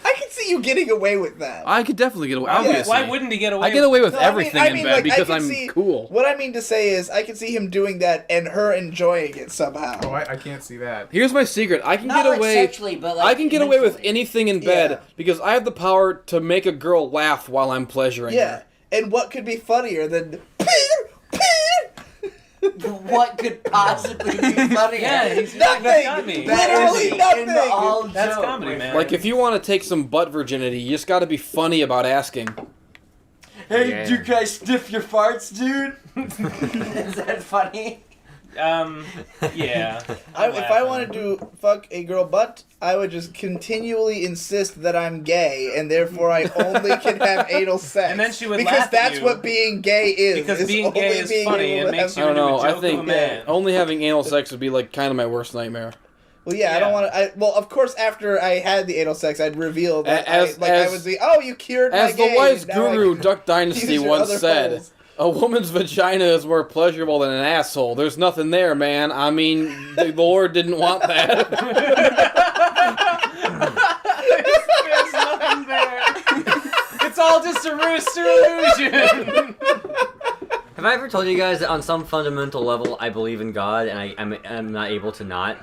Speaker 1: I can see you getting away with that.
Speaker 3: I could definitely get away. Obviously,
Speaker 6: Why wouldn't he get away?
Speaker 3: I get away with
Speaker 1: No, I mean-
Speaker 3: everything
Speaker 1: I
Speaker 3: in
Speaker 1: mean,
Speaker 3: bed
Speaker 1: like, I
Speaker 3: because
Speaker 1: can
Speaker 3: I'm
Speaker 1: see-
Speaker 3: cool.
Speaker 1: What I mean to say is, I can see him doing that and her enjoying it somehow.
Speaker 8: Oh, I can't see that.
Speaker 3: Here's my secret. I can
Speaker 7: Not
Speaker 3: get
Speaker 7: like
Speaker 3: away.
Speaker 7: sexually, but like
Speaker 3: I can get away with
Speaker 7: mentally.
Speaker 3: anything in bed
Speaker 1: Yeah.
Speaker 3: because I have the power to make a girl laugh while I'm pleasuring
Speaker 1: Yeah,
Speaker 3: her.
Speaker 1: and what could be funnier than
Speaker 7: What could possibly be funny?
Speaker 6: Yeah, he's
Speaker 1: nothing?
Speaker 6: got me.
Speaker 1: Literally nothing.
Speaker 6: That's comedy, man.
Speaker 3: Like if you want to take some butt virginity, you just got to be funny about asking.
Speaker 7: Hey,
Speaker 5: Yeah.
Speaker 7: dude, can I sniff your farts, dude? Is that funny?
Speaker 6: Yeah.
Speaker 1: if I wanted to fuck a girl butt, I would just continually insist that I'm gay, and therefore I only can have anal sex.
Speaker 6: And then she would
Speaker 1: because
Speaker 6: laugh at
Speaker 1: that's
Speaker 6: you.
Speaker 1: what being gay is.
Speaker 6: Because
Speaker 1: is
Speaker 6: being gay
Speaker 1: only
Speaker 6: is
Speaker 1: being
Speaker 6: funny
Speaker 1: able
Speaker 6: and
Speaker 1: to
Speaker 6: makes
Speaker 1: have-
Speaker 3: I don't know.
Speaker 6: into a
Speaker 3: I
Speaker 6: joke
Speaker 3: think
Speaker 6: of a man.
Speaker 3: only having anal sex would be like kind of my worst nightmare.
Speaker 1: Well, yeah, I don't want to. Well, of course, after I had the anal sex, I'd reveal that
Speaker 3: As-
Speaker 1: I
Speaker 3: as-
Speaker 1: would say, "Oh, you cured my
Speaker 3: As the
Speaker 1: gay,
Speaker 3: wise
Speaker 1: now I
Speaker 3: guru
Speaker 1: can
Speaker 3: Duck
Speaker 1: use
Speaker 3: Dynasty
Speaker 1: your
Speaker 3: once
Speaker 1: other
Speaker 3: said,
Speaker 1: holes."
Speaker 3: A woman's vagina is more pleasurable than an asshole. There's nothing there, man. I mean, the Lord didn't want that.
Speaker 6: There's nothing there. It's all just a rooster illusion.
Speaker 5: Have I ever told you guys that on some fundamental level I believe in God and I'm not able to not?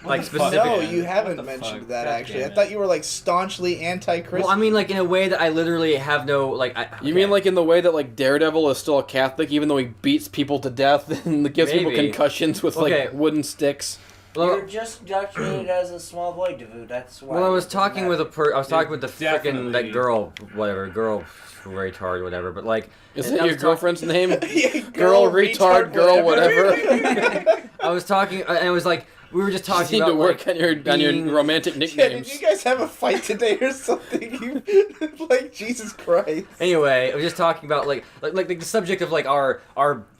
Speaker 5: Like specifically.
Speaker 1: No, you haven't mentioned that actually. I thought you were like staunchly anti-Christian.
Speaker 5: Well, I mean, like in a way that I literally have no like.
Speaker 3: You mean like in the way that like Daredevil is still a Catholic, even though he beats people to death and gives people
Speaker 5: Maybe.
Speaker 3: concussions with like wooden sticks?
Speaker 7: You're just indoctrinated as a small boy, Davoo. That's why.
Speaker 5: Well, I was talking with I was talking with the frickin'
Speaker 6: Definitely.
Speaker 5: that girl, whatever, girl, retard, whatever. But like,
Speaker 3: Is
Speaker 5: and
Speaker 3: that
Speaker 5: I
Speaker 3: your
Speaker 5: was
Speaker 3: girlfriend's name?
Speaker 1: Yeah,
Speaker 3: Girl, retard, girl, whatever.
Speaker 5: I was talking, and it was like we were just
Speaker 3: You
Speaker 5: talking
Speaker 3: need
Speaker 5: about
Speaker 3: to work
Speaker 5: like,
Speaker 3: on your
Speaker 5: being-
Speaker 3: romantic
Speaker 1: Yeah, did
Speaker 3: nicknames.
Speaker 1: you guys have a fight today or something? You like Jesus Christ.
Speaker 5: Anyway, I was just talking about like the subject of like our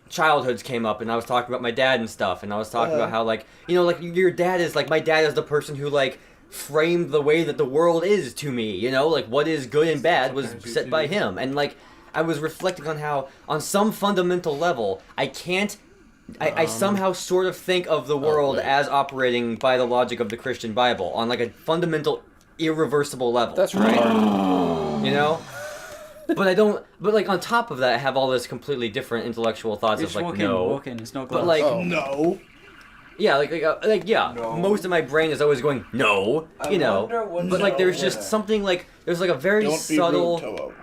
Speaker 5: childhoods came up, and I was talking about my dad and stuff, and I was talking about how like like your dad is like my dad is the person who like framed the way that the world is to me, like what is good and bad was set by him, and like I was reflecting on how on some fundamental level I somehow sort of think of the world as operating by the logic of the Christian Bible on like a fundamental, irreversible level.
Speaker 3: That's right.
Speaker 5: But I don't. But like on top of that, I have all this completely different intellectual thoughts
Speaker 2: You're
Speaker 5: of
Speaker 2: just
Speaker 5: like
Speaker 2: walking, it's not glass.
Speaker 5: But like
Speaker 1: No.
Speaker 5: yeah, yeah.
Speaker 7: No.
Speaker 5: Most of my brain is always going no,
Speaker 7: wonder what
Speaker 5: But like there's
Speaker 7: no
Speaker 5: just
Speaker 7: is.
Speaker 5: something like there's like a very
Speaker 1: Don't be
Speaker 5: subtle.
Speaker 1: rude, Toho.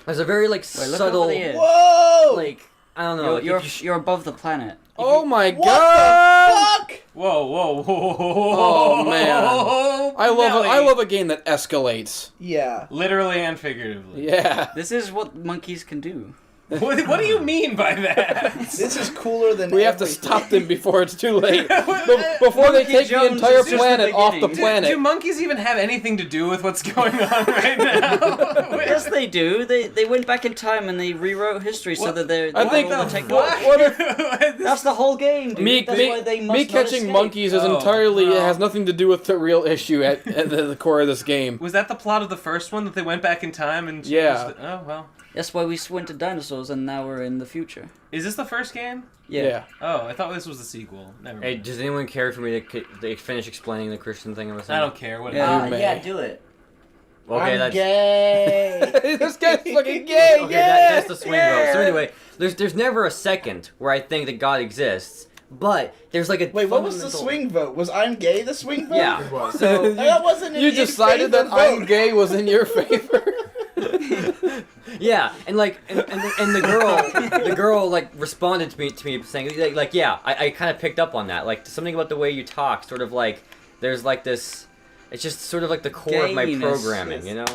Speaker 5: There's a very like
Speaker 2: Wait, look
Speaker 5: subtle.
Speaker 2: over the edge.
Speaker 1: Whoa!
Speaker 5: Like I don't know.
Speaker 2: You're,
Speaker 5: like, if
Speaker 2: you're above the planet.
Speaker 3: Oh my
Speaker 1: What
Speaker 3: god!
Speaker 1: the fuck?
Speaker 6: Whoa.
Speaker 3: Oh man. I love a game that escalates.
Speaker 1: Yeah.
Speaker 6: Literally and figuratively.
Speaker 3: Yeah.
Speaker 2: This is what monkeys can do.
Speaker 6: What do you mean by that?
Speaker 1: This is cooler than
Speaker 3: We have to
Speaker 1: everything.
Speaker 3: stop them before it's too late. Before they
Speaker 2: Monkey
Speaker 3: take the
Speaker 2: Jones
Speaker 3: entire
Speaker 2: is just the
Speaker 3: planet off the
Speaker 2: beginning.
Speaker 3: planet.
Speaker 6: Do monkeys even have anything to do with what's going on right now?
Speaker 2: Yes, they do. They went back in time and they rewrote history so that they're.
Speaker 3: I think
Speaker 2: all the technology.
Speaker 3: what if
Speaker 2: That's the whole game, dude.
Speaker 3: me,
Speaker 2: That's
Speaker 3: me,
Speaker 2: why they must
Speaker 3: me
Speaker 2: not
Speaker 3: catching
Speaker 2: escape.
Speaker 3: monkeys is
Speaker 6: Oh,
Speaker 3: entirely
Speaker 6: no.
Speaker 3: it has nothing to do with the real issue at the core of this game.
Speaker 6: Was that the plot of the first one that they went back in time and changed
Speaker 3: Yeah.
Speaker 6: it? Oh well.
Speaker 2: That's why we went to dinosaurs and now we're in the future.
Speaker 6: Is this the first game?
Speaker 3: Yeah.
Speaker 6: Oh, I thought this was the sequel. Never mind.
Speaker 5: Hey, does anyone care for me to finish explaining the Christian thing I was saying?
Speaker 6: I don't care. What?
Speaker 2: Yeah.
Speaker 3: You may.
Speaker 7: Yeah, do it.
Speaker 5: Okay,
Speaker 7: I'm
Speaker 5: that's
Speaker 7: gay.
Speaker 3: This guy's fucking gay.
Speaker 5: okay.
Speaker 3: Yeah.
Speaker 5: That's the swing vote. So anyway, there's never a second where I think that God exists, but there's like a
Speaker 1: Wait, what was the
Speaker 5: fundamental-
Speaker 1: swing vote? Was I'm gay the swing vote?
Speaker 5: Yeah.
Speaker 8: It was.
Speaker 5: So
Speaker 1: That wasn't an
Speaker 3: You
Speaker 1: in
Speaker 3: decided
Speaker 1: favor
Speaker 3: that I'm
Speaker 1: vote.
Speaker 3: gay was in your favor.
Speaker 5: yeah, and like and the girl like responded to me saying like yeah, I kind of picked up on that. Like something about the way you talk, sort of like there's like this. It's just sort of like the core of my
Speaker 2: Gayness.
Speaker 5: programming, you know.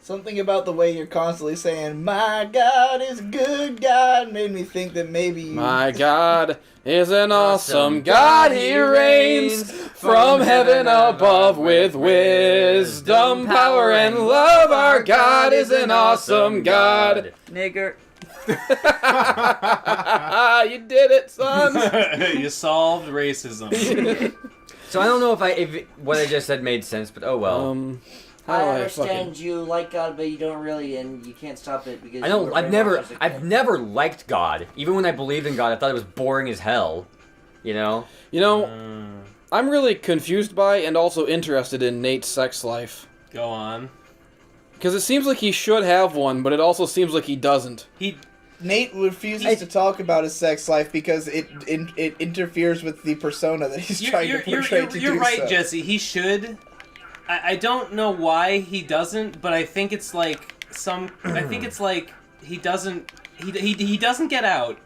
Speaker 1: Something about the way you're constantly saying, "My God is a good God," made me think that maybe you...
Speaker 3: My God is an awesome God. He reigns from heaven above with wisdom, power, and love. Our God is an awesome God.
Speaker 2: Nigger.
Speaker 3: You did it, son.
Speaker 6: You solved racism.
Speaker 5: So I don't know if what I just said made sense, but oh well.
Speaker 3: How
Speaker 7: I
Speaker 3: do
Speaker 7: understand
Speaker 3: fucking-
Speaker 7: you like God, but you don't really, and you can't stop it because
Speaker 5: I
Speaker 7: you
Speaker 5: don't.
Speaker 7: were
Speaker 5: I've
Speaker 7: brainwashed as a
Speaker 5: I've
Speaker 7: kid.
Speaker 5: never liked God. Even when I believed in God, I thought it was boring as hell. You know.
Speaker 3: You know, I'm really confused by and also interested in Nate's sex life.
Speaker 6: Go on.
Speaker 3: Because it seems like he should have one, but it also seems like he doesn't.
Speaker 1: Nate refuses to talk about his sex life because it interferes with the persona that he's trying to portray to do
Speaker 6: You're right,
Speaker 1: so.
Speaker 6: Jesse. He should. I don't know why he doesn't, but I think it's like I think it's like he doesn't get out,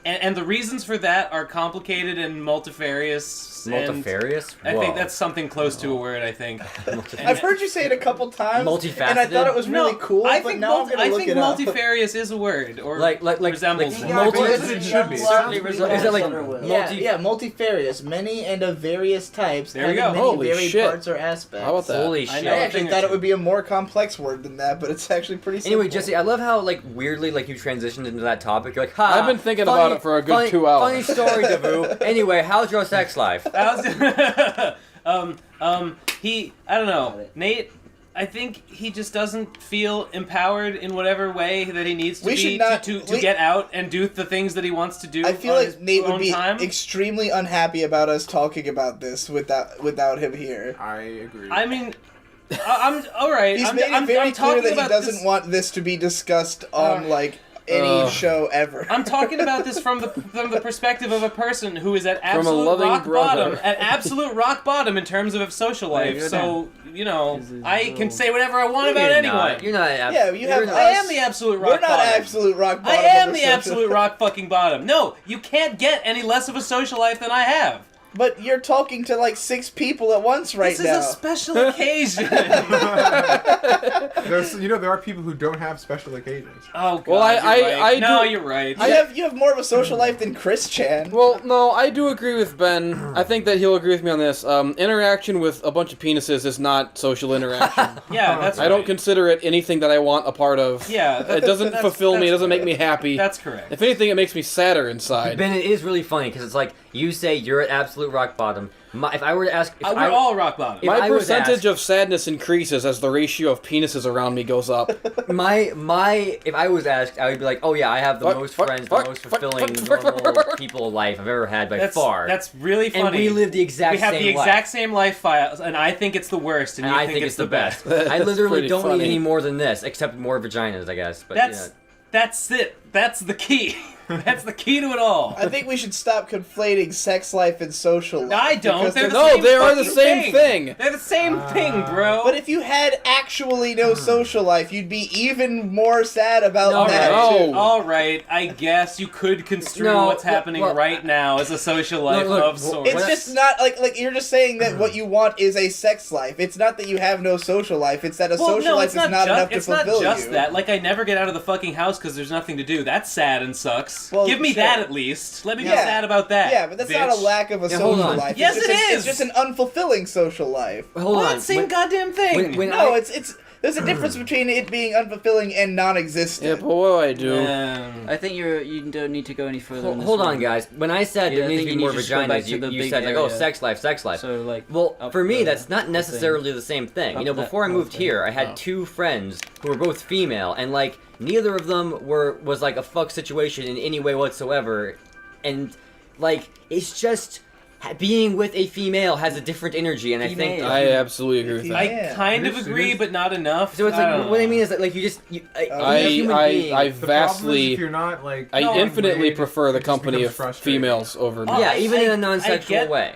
Speaker 6: and the reasons for that are complicated and multifarious.
Speaker 5: Multifarious.
Speaker 6: I think that's something close to a word. I think.
Speaker 1: I've heard you say it a couple times,
Speaker 5: Multifaceted?
Speaker 1: and I thought it was really cool,
Speaker 6: I
Speaker 1: but
Speaker 6: think
Speaker 1: now I'm going to look it up.
Speaker 6: multifarious is a word, or
Speaker 5: like
Speaker 6: resembles
Speaker 7: You
Speaker 6: one.
Speaker 7: got
Speaker 5: multi-
Speaker 7: boys
Speaker 8: it
Speaker 7: and
Speaker 8: should
Speaker 7: young
Speaker 8: be.
Speaker 7: blondes,
Speaker 5: Certainly
Speaker 7: we
Speaker 5: is
Speaker 7: got
Speaker 5: it like
Speaker 7: Southern Will.
Speaker 1: Yeah, multifarious, many and of various types,
Speaker 6: There we
Speaker 1: having
Speaker 6: go.
Speaker 1: many
Speaker 3: Holy
Speaker 1: varied
Speaker 3: shit.
Speaker 1: parts or aspects.
Speaker 3: How about that?
Speaker 5: Holy
Speaker 6: I
Speaker 5: shit.
Speaker 6: know.
Speaker 1: I
Speaker 6: a
Speaker 1: actually
Speaker 6: thing or
Speaker 1: thought it
Speaker 6: two.
Speaker 1: would be a more complex word than that, but it's actually pretty simple.
Speaker 5: Anyway, Jesse, I love how like weirdly like you transitioned into that topic. You're like, ha!
Speaker 3: I've been thinking about it for a good 2 hours.
Speaker 5: Funny story, Davoo. Anyway, how's your sex life?
Speaker 6: I don't know. Nate, I think he just doesn't feel empowered in whatever way that he needs to
Speaker 1: We should not-
Speaker 6: to get out and do the things that he wants to do.
Speaker 1: I feel
Speaker 6: on
Speaker 1: like
Speaker 6: his
Speaker 1: Nate would
Speaker 6: own
Speaker 1: be
Speaker 6: time.
Speaker 1: extremely unhappy about us talking about this without him here.
Speaker 8: I agree.
Speaker 6: I mean, I'm all right.
Speaker 1: He's
Speaker 6: I'm,
Speaker 1: made it
Speaker 6: I'm,
Speaker 1: very
Speaker 6: I'm
Speaker 1: clear
Speaker 6: talking
Speaker 1: that he
Speaker 6: about
Speaker 1: doesn't
Speaker 6: this.
Speaker 1: want this to be discussed on any show ever.
Speaker 6: I'm talking about this from the perspective of a person who is at
Speaker 3: From a
Speaker 6: absolute
Speaker 3: loving
Speaker 6: rock
Speaker 3: brother.
Speaker 6: bottom, at absolute rock bottom in terms of social life.
Speaker 2: you're
Speaker 6: So
Speaker 2: This is
Speaker 6: I can say whatever I want
Speaker 5: You're
Speaker 6: about anyone.
Speaker 5: not. You're not.
Speaker 1: Yeah, you have
Speaker 6: I am the absolute rock
Speaker 1: We're not
Speaker 6: bottom.
Speaker 1: absolute rock bottom.
Speaker 6: I
Speaker 1: of
Speaker 6: am
Speaker 1: the
Speaker 6: the
Speaker 1: social-
Speaker 6: absolute rock fucking bottom. No, you can't get any less of a social life than I have.
Speaker 1: But you're talking to like 6 people at once right
Speaker 6: This
Speaker 1: now.
Speaker 6: is a special occasion.
Speaker 8: There are people who don't have special occasions.
Speaker 6: Oh god.
Speaker 3: Well,
Speaker 6: you're right.
Speaker 1: You have more of a social life than Chris Chan.
Speaker 3: Well, no, I do agree with Ben. I think that he'll agree with me on this. Interaction with a bunch of penises is not social interaction.
Speaker 6: Yeah, that's right.
Speaker 3: I don't consider it anything that I want a part of.
Speaker 6: Yeah,
Speaker 3: It doesn't fulfill me. It doesn't make me happy.
Speaker 6: That's correct.
Speaker 3: If anything, it makes me sadder inside.
Speaker 5: Ben, it is really funny because it's like you say you're at absolute rock bottom. If I were to ask,
Speaker 6: We're all rock bottom.
Speaker 5: If
Speaker 3: My
Speaker 5: I was
Speaker 3: percentage
Speaker 5: asked-
Speaker 3: of sadness increases as the ratio of penises around me goes up.
Speaker 5: if I was asked, I would be like, oh yeah, I have the
Speaker 3: Fuck,
Speaker 5: most
Speaker 3: fuck,
Speaker 5: friends,
Speaker 3: fuck,
Speaker 5: the most
Speaker 3: fuck,
Speaker 5: fulfilling
Speaker 3: fuck, fuck,
Speaker 5: normal
Speaker 3: fuck.
Speaker 5: people life I've ever had by
Speaker 6: That's
Speaker 5: far.
Speaker 6: That's really funny.
Speaker 5: and we live the exact
Speaker 6: We have
Speaker 5: same
Speaker 6: the
Speaker 5: life.
Speaker 6: exact same life files, and I think it's the worst, and,
Speaker 5: And
Speaker 6: you
Speaker 5: I think it's the best.
Speaker 3: That's
Speaker 5: I literally
Speaker 3: pretty
Speaker 5: don't
Speaker 3: funny.
Speaker 5: need any more than this, except more vaginas, I guess. But
Speaker 6: That's it. That's the key. That's the key to it all.
Speaker 1: I think we should stop conflating sex life and social life.
Speaker 6: I don't.
Speaker 1: because
Speaker 6: They're the
Speaker 3: No,
Speaker 6: same
Speaker 3: they are the
Speaker 6: fucking
Speaker 3: same thing.
Speaker 6: They're the same thing, bro.
Speaker 1: But if you had actually no social life, you'd be even more sad about
Speaker 6: all
Speaker 1: that
Speaker 6: right,
Speaker 3: No.
Speaker 1: too.
Speaker 6: all right. I guess you could construe
Speaker 5: No,
Speaker 6: what's happening
Speaker 5: well,
Speaker 6: right now as a social life
Speaker 5: look,
Speaker 6: of sorts.
Speaker 1: It's just not like you're just saying that what you want is a sex life. It's not that you have no social life. It's that a social life is not enough to
Speaker 6: it's not
Speaker 1: fulfill
Speaker 6: just
Speaker 1: you.
Speaker 6: that. Like, I never get out of the fucking house because there's nothing to do. That's sad and sucks.
Speaker 1: Well,
Speaker 6: Give me
Speaker 1: sure.
Speaker 6: that at least. Let me be
Speaker 1: Yeah.
Speaker 6: sad about that.
Speaker 1: Yeah, but that's not a
Speaker 6: bitch.
Speaker 1: lack of a
Speaker 5: Yeah, hold
Speaker 1: social
Speaker 5: on.
Speaker 1: life.
Speaker 6: Yes,
Speaker 1: it's just
Speaker 6: it is.
Speaker 1: It's just an unfulfilling social life.
Speaker 5: hold
Speaker 6: Well,
Speaker 5: on.
Speaker 6: that's the same
Speaker 5: When-
Speaker 6: goddamn thing.
Speaker 5: when
Speaker 1: No,
Speaker 5: I-
Speaker 1: it's there's a difference between it being unfulfilling and non-existent.
Speaker 3: Yeah, but what do I do?
Speaker 2: I think you don't need to go any further. in this
Speaker 5: Hold on,
Speaker 2: one.
Speaker 5: guys. When I said
Speaker 2: Yeah,
Speaker 5: there
Speaker 2: I
Speaker 5: needs
Speaker 2: think
Speaker 5: to be
Speaker 2: you
Speaker 5: more
Speaker 2: need to just go back
Speaker 5: vaginas,
Speaker 2: to the
Speaker 5: you
Speaker 2: big
Speaker 5: said like, oh,
Speaker 2: area.
Speaker 5: sex life.
Speaker 2: So like,
Speaker 5: Well,
Speaker 2: up
Speaker 5: for me,
Speaker 2: the-
Speaker 5: that's not
Speaker 2: up
Speaker 5: necessarily the same thing. You know,
Speaker 2: Up that
Speaker 5: before I
Speaker 2: whole
Speaker 5: moved
Speaker 2: thing.
Speaker 5: here, I had 2 friends who were both female, and like neither of them was like a fuck situation in any way whatsoever, and like it's just being with a female has a different energy, and I think.
Speaker 2: Female.
Speaker 3: I absolutely agree with that.
Speaker 6: I kind of agree, but not enough.
Speaker 5: So it's
Speaker 6: I don't
Speaker 5: like what I
Speaker 6: know.
Speaker 5: mean is that like you just a
Speaker 3: I
Speaker 5: human being.
Speaker 3: I
Speaker 8: The problem is
Speaker 3: vastly
Speaker 8: if you're not like
Speaker 3: I
Speaker 6: No,
Speaker 3: infinitely
Speaker 8: it
Speaker 3: prefer the
Speaker 8: just
Speaker 3: company
Speaker 8: becomes
Speaker 3: of
Speaker 8: frustrating.
Speaker 3: females over
Speaker 6: Oh,
Speaker 5: yeah,
Speaker 6: I-
Speaker 5: even in
Speaker 6: I-
Speaker 5: a non-sexual
Speaker 6: I get-
Speaker 5: way.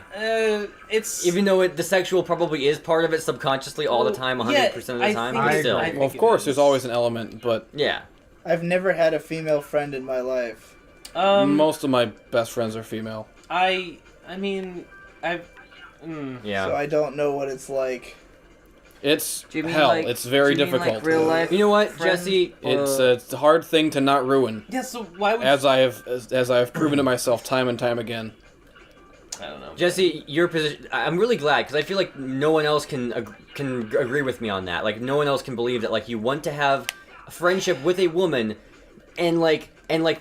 Speaker 6: It's
Speaker 5: Even though the sexual probably is part of it subconsciously all the time, 100% of the
Speaker 6: I
Speaker 5: time,
Speaker 6: think
Speaker 5: but
Speaker 6: it-
Speaker 5: still.
Speaker 6: I think
Speaker 3: Well, of
Speaker 6: it
Speaker 3: course,
Speaker 6: is.
Speaker 3: there's always an element, but
Speaker 5: Yeah.
Speaker 1: I've never had a female friend in my life.
Speaker 3: most of my best friends are female.
Speaker 6: I mean, I've.
Speaker 5: Yeah.
Speaker 1: So I don't know what it's like.
Speaker 3: It's
Speaker 2: Do you mean
Speaker 3: hell.
Speaker 2: like-
Speaker 3: It's very
Speaker 2: do you mean, like,
Speaker 3: difficult.
Speaker 2: real life?
Speaker 5: You know what,
Speaker 2: friend?
Speaker 5: Jesse?
Speaker 3: It's a hard thing to not ruin,
Speaker 6: Yeah, so why would
Speaker 3: as I have proven to myself time and time again.
Speaker 6: I don't know.
Speaker 5: Jesse, your position. I'm really glad because I feel like no one else can agree with me on that. Like no one else can believe that like you want to have a friendship with a woman, and like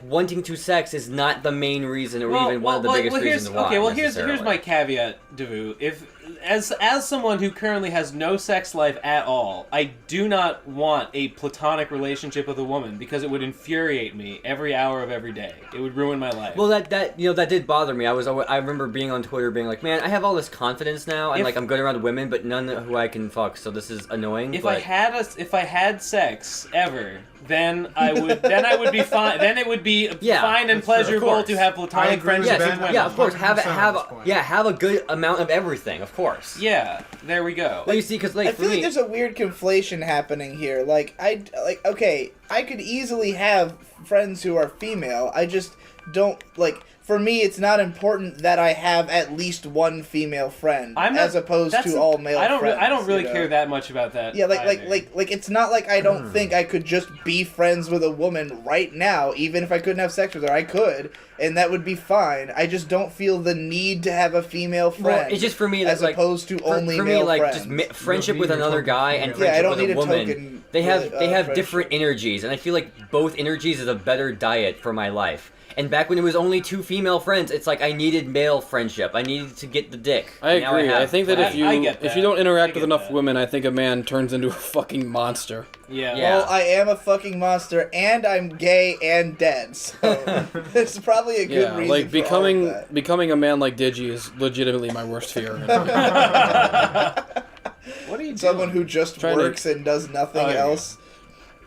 Speaker 5: wanting to sex is not the main reason or even one of the biggest reasons why.
Speaker 6: Okay, well here's
Speaker 5: necessarily.
Speaker 6: my caveat, Davoo. If as someone who currently has no sex life at all, I do not want a platonic relationship with a woman because it would infuriate me every hour of every day. It would ruin my life.
Speaker 5: Well, that did bother me. I remember being on Twitter being like, man, I have all this confidence now, and like I'm good around women, but none who I can fuck. So this is annoying.
Speaker 6: if
Speaker 5: but...
Speaker 6: I had sex ever, then I would be fine. Then it would be
Speaker 5: Yeah,
Speaker 6: fine and
Speaker 8: that's true, of
Speaker 6: pleasurable
Speaker 5: course.
Speaker 6: to have
Speaker 8: I
Speaker 6: platonic
Speaker 8: agree with
Speaker 6: friendships
Speaker 8: Ben.
Speaker 6: with women.
Speaker 5: Yeah, of course. Have
Speaker 8: 100% at this point.
Speaker 5: have a good amount of everything, of course.
Speaker 6: Yeah, there we go.
Speaker 5: Well, you see, because like
Speaker 1: I
Speaker 5: for
Speaker 1: feel like
Speaker 5: me,
Speaker 1: there's a weird conflation happening here. Okay, I could easily have friends who are female. I just don't like. For me, it's not important that I have at least one female friend, as opposed to all male.
Speaker 6: I don't
Speaker 1: friends,
Speaker 6: really
Speaker 1: you know?
Speaker 6: care that much about that.
Speaker 1: Yeah,
Speaker 6: either.
Speaker 1: like it's not like I don't think I could just be friends with a woman right now, even if I couldn't have sex with her. I could, and that would be fine. I just don't feel the need to have a female friend.
Speaker 5: well, it's just for me
Speaker 1: as
Speaker 5: that like
Speaker 1: opposed to only
Speaker 5: for
Speaker 1: male
Speaker 5: me like
Speaker 1: friends.
Speaker 5: just friendship
Speaker 8: You
Speaker 5: with
Speaker 8: don't need
Speaker 5: another
Speaker 8: a
Speaker 5: guy
Speaker 8: token
Speaker 5: and
Speaker 8: female.
Speaker 1: Yeah, I
Speaker 5: friendship
Speaker 1: don't
Speaker 5: with
Speaker 1: need
Speaker 5: a
Speaker 1: a
Speaker 5: woman.
Speaker 1: token
Speaker 5: They have
Speaker 1: friendship.
Speaker 5: different energy, energies, and I feel like both energies is a better diet for my life. And back when it was only 2 female friends, it's like I needed male friendship. I needed to get the dick.
Speaker 3: I
Speaker 5: Now
Speaker 3: agree.
Speaker 5: have-
Speaker 3: I think that if you
Speaker 6: get
Speaker 3: if
Speaker 6: that.
Speaker 3: you don't interact
Speaker 6: I
Speaker 3: with
Speaker 6: get
Speaker 3: enough
Speaker 6: that.
Speaker 3: women, I think a man turns into a fucking monster.
Speaker 6: Yeah.
Speaker 5: Yeah.
Speaker 1: Well, I am a fucking monster, and I'm gay and dead, so it's probably a good
Speaker 3: Yeah,
Speaker 1: reason
Speaker 3: like
Speaker 1: for all of that.
Speaker 3: becoming a man like Digi is legitimately my worst fear.
Speaker 6: What are you doing?
Speaker 1: Someone who just
Speaker 3: Trying to-
Speaker 1: works and does nothing
Speaker 6: Oh, yeah.
Speaker 1: else.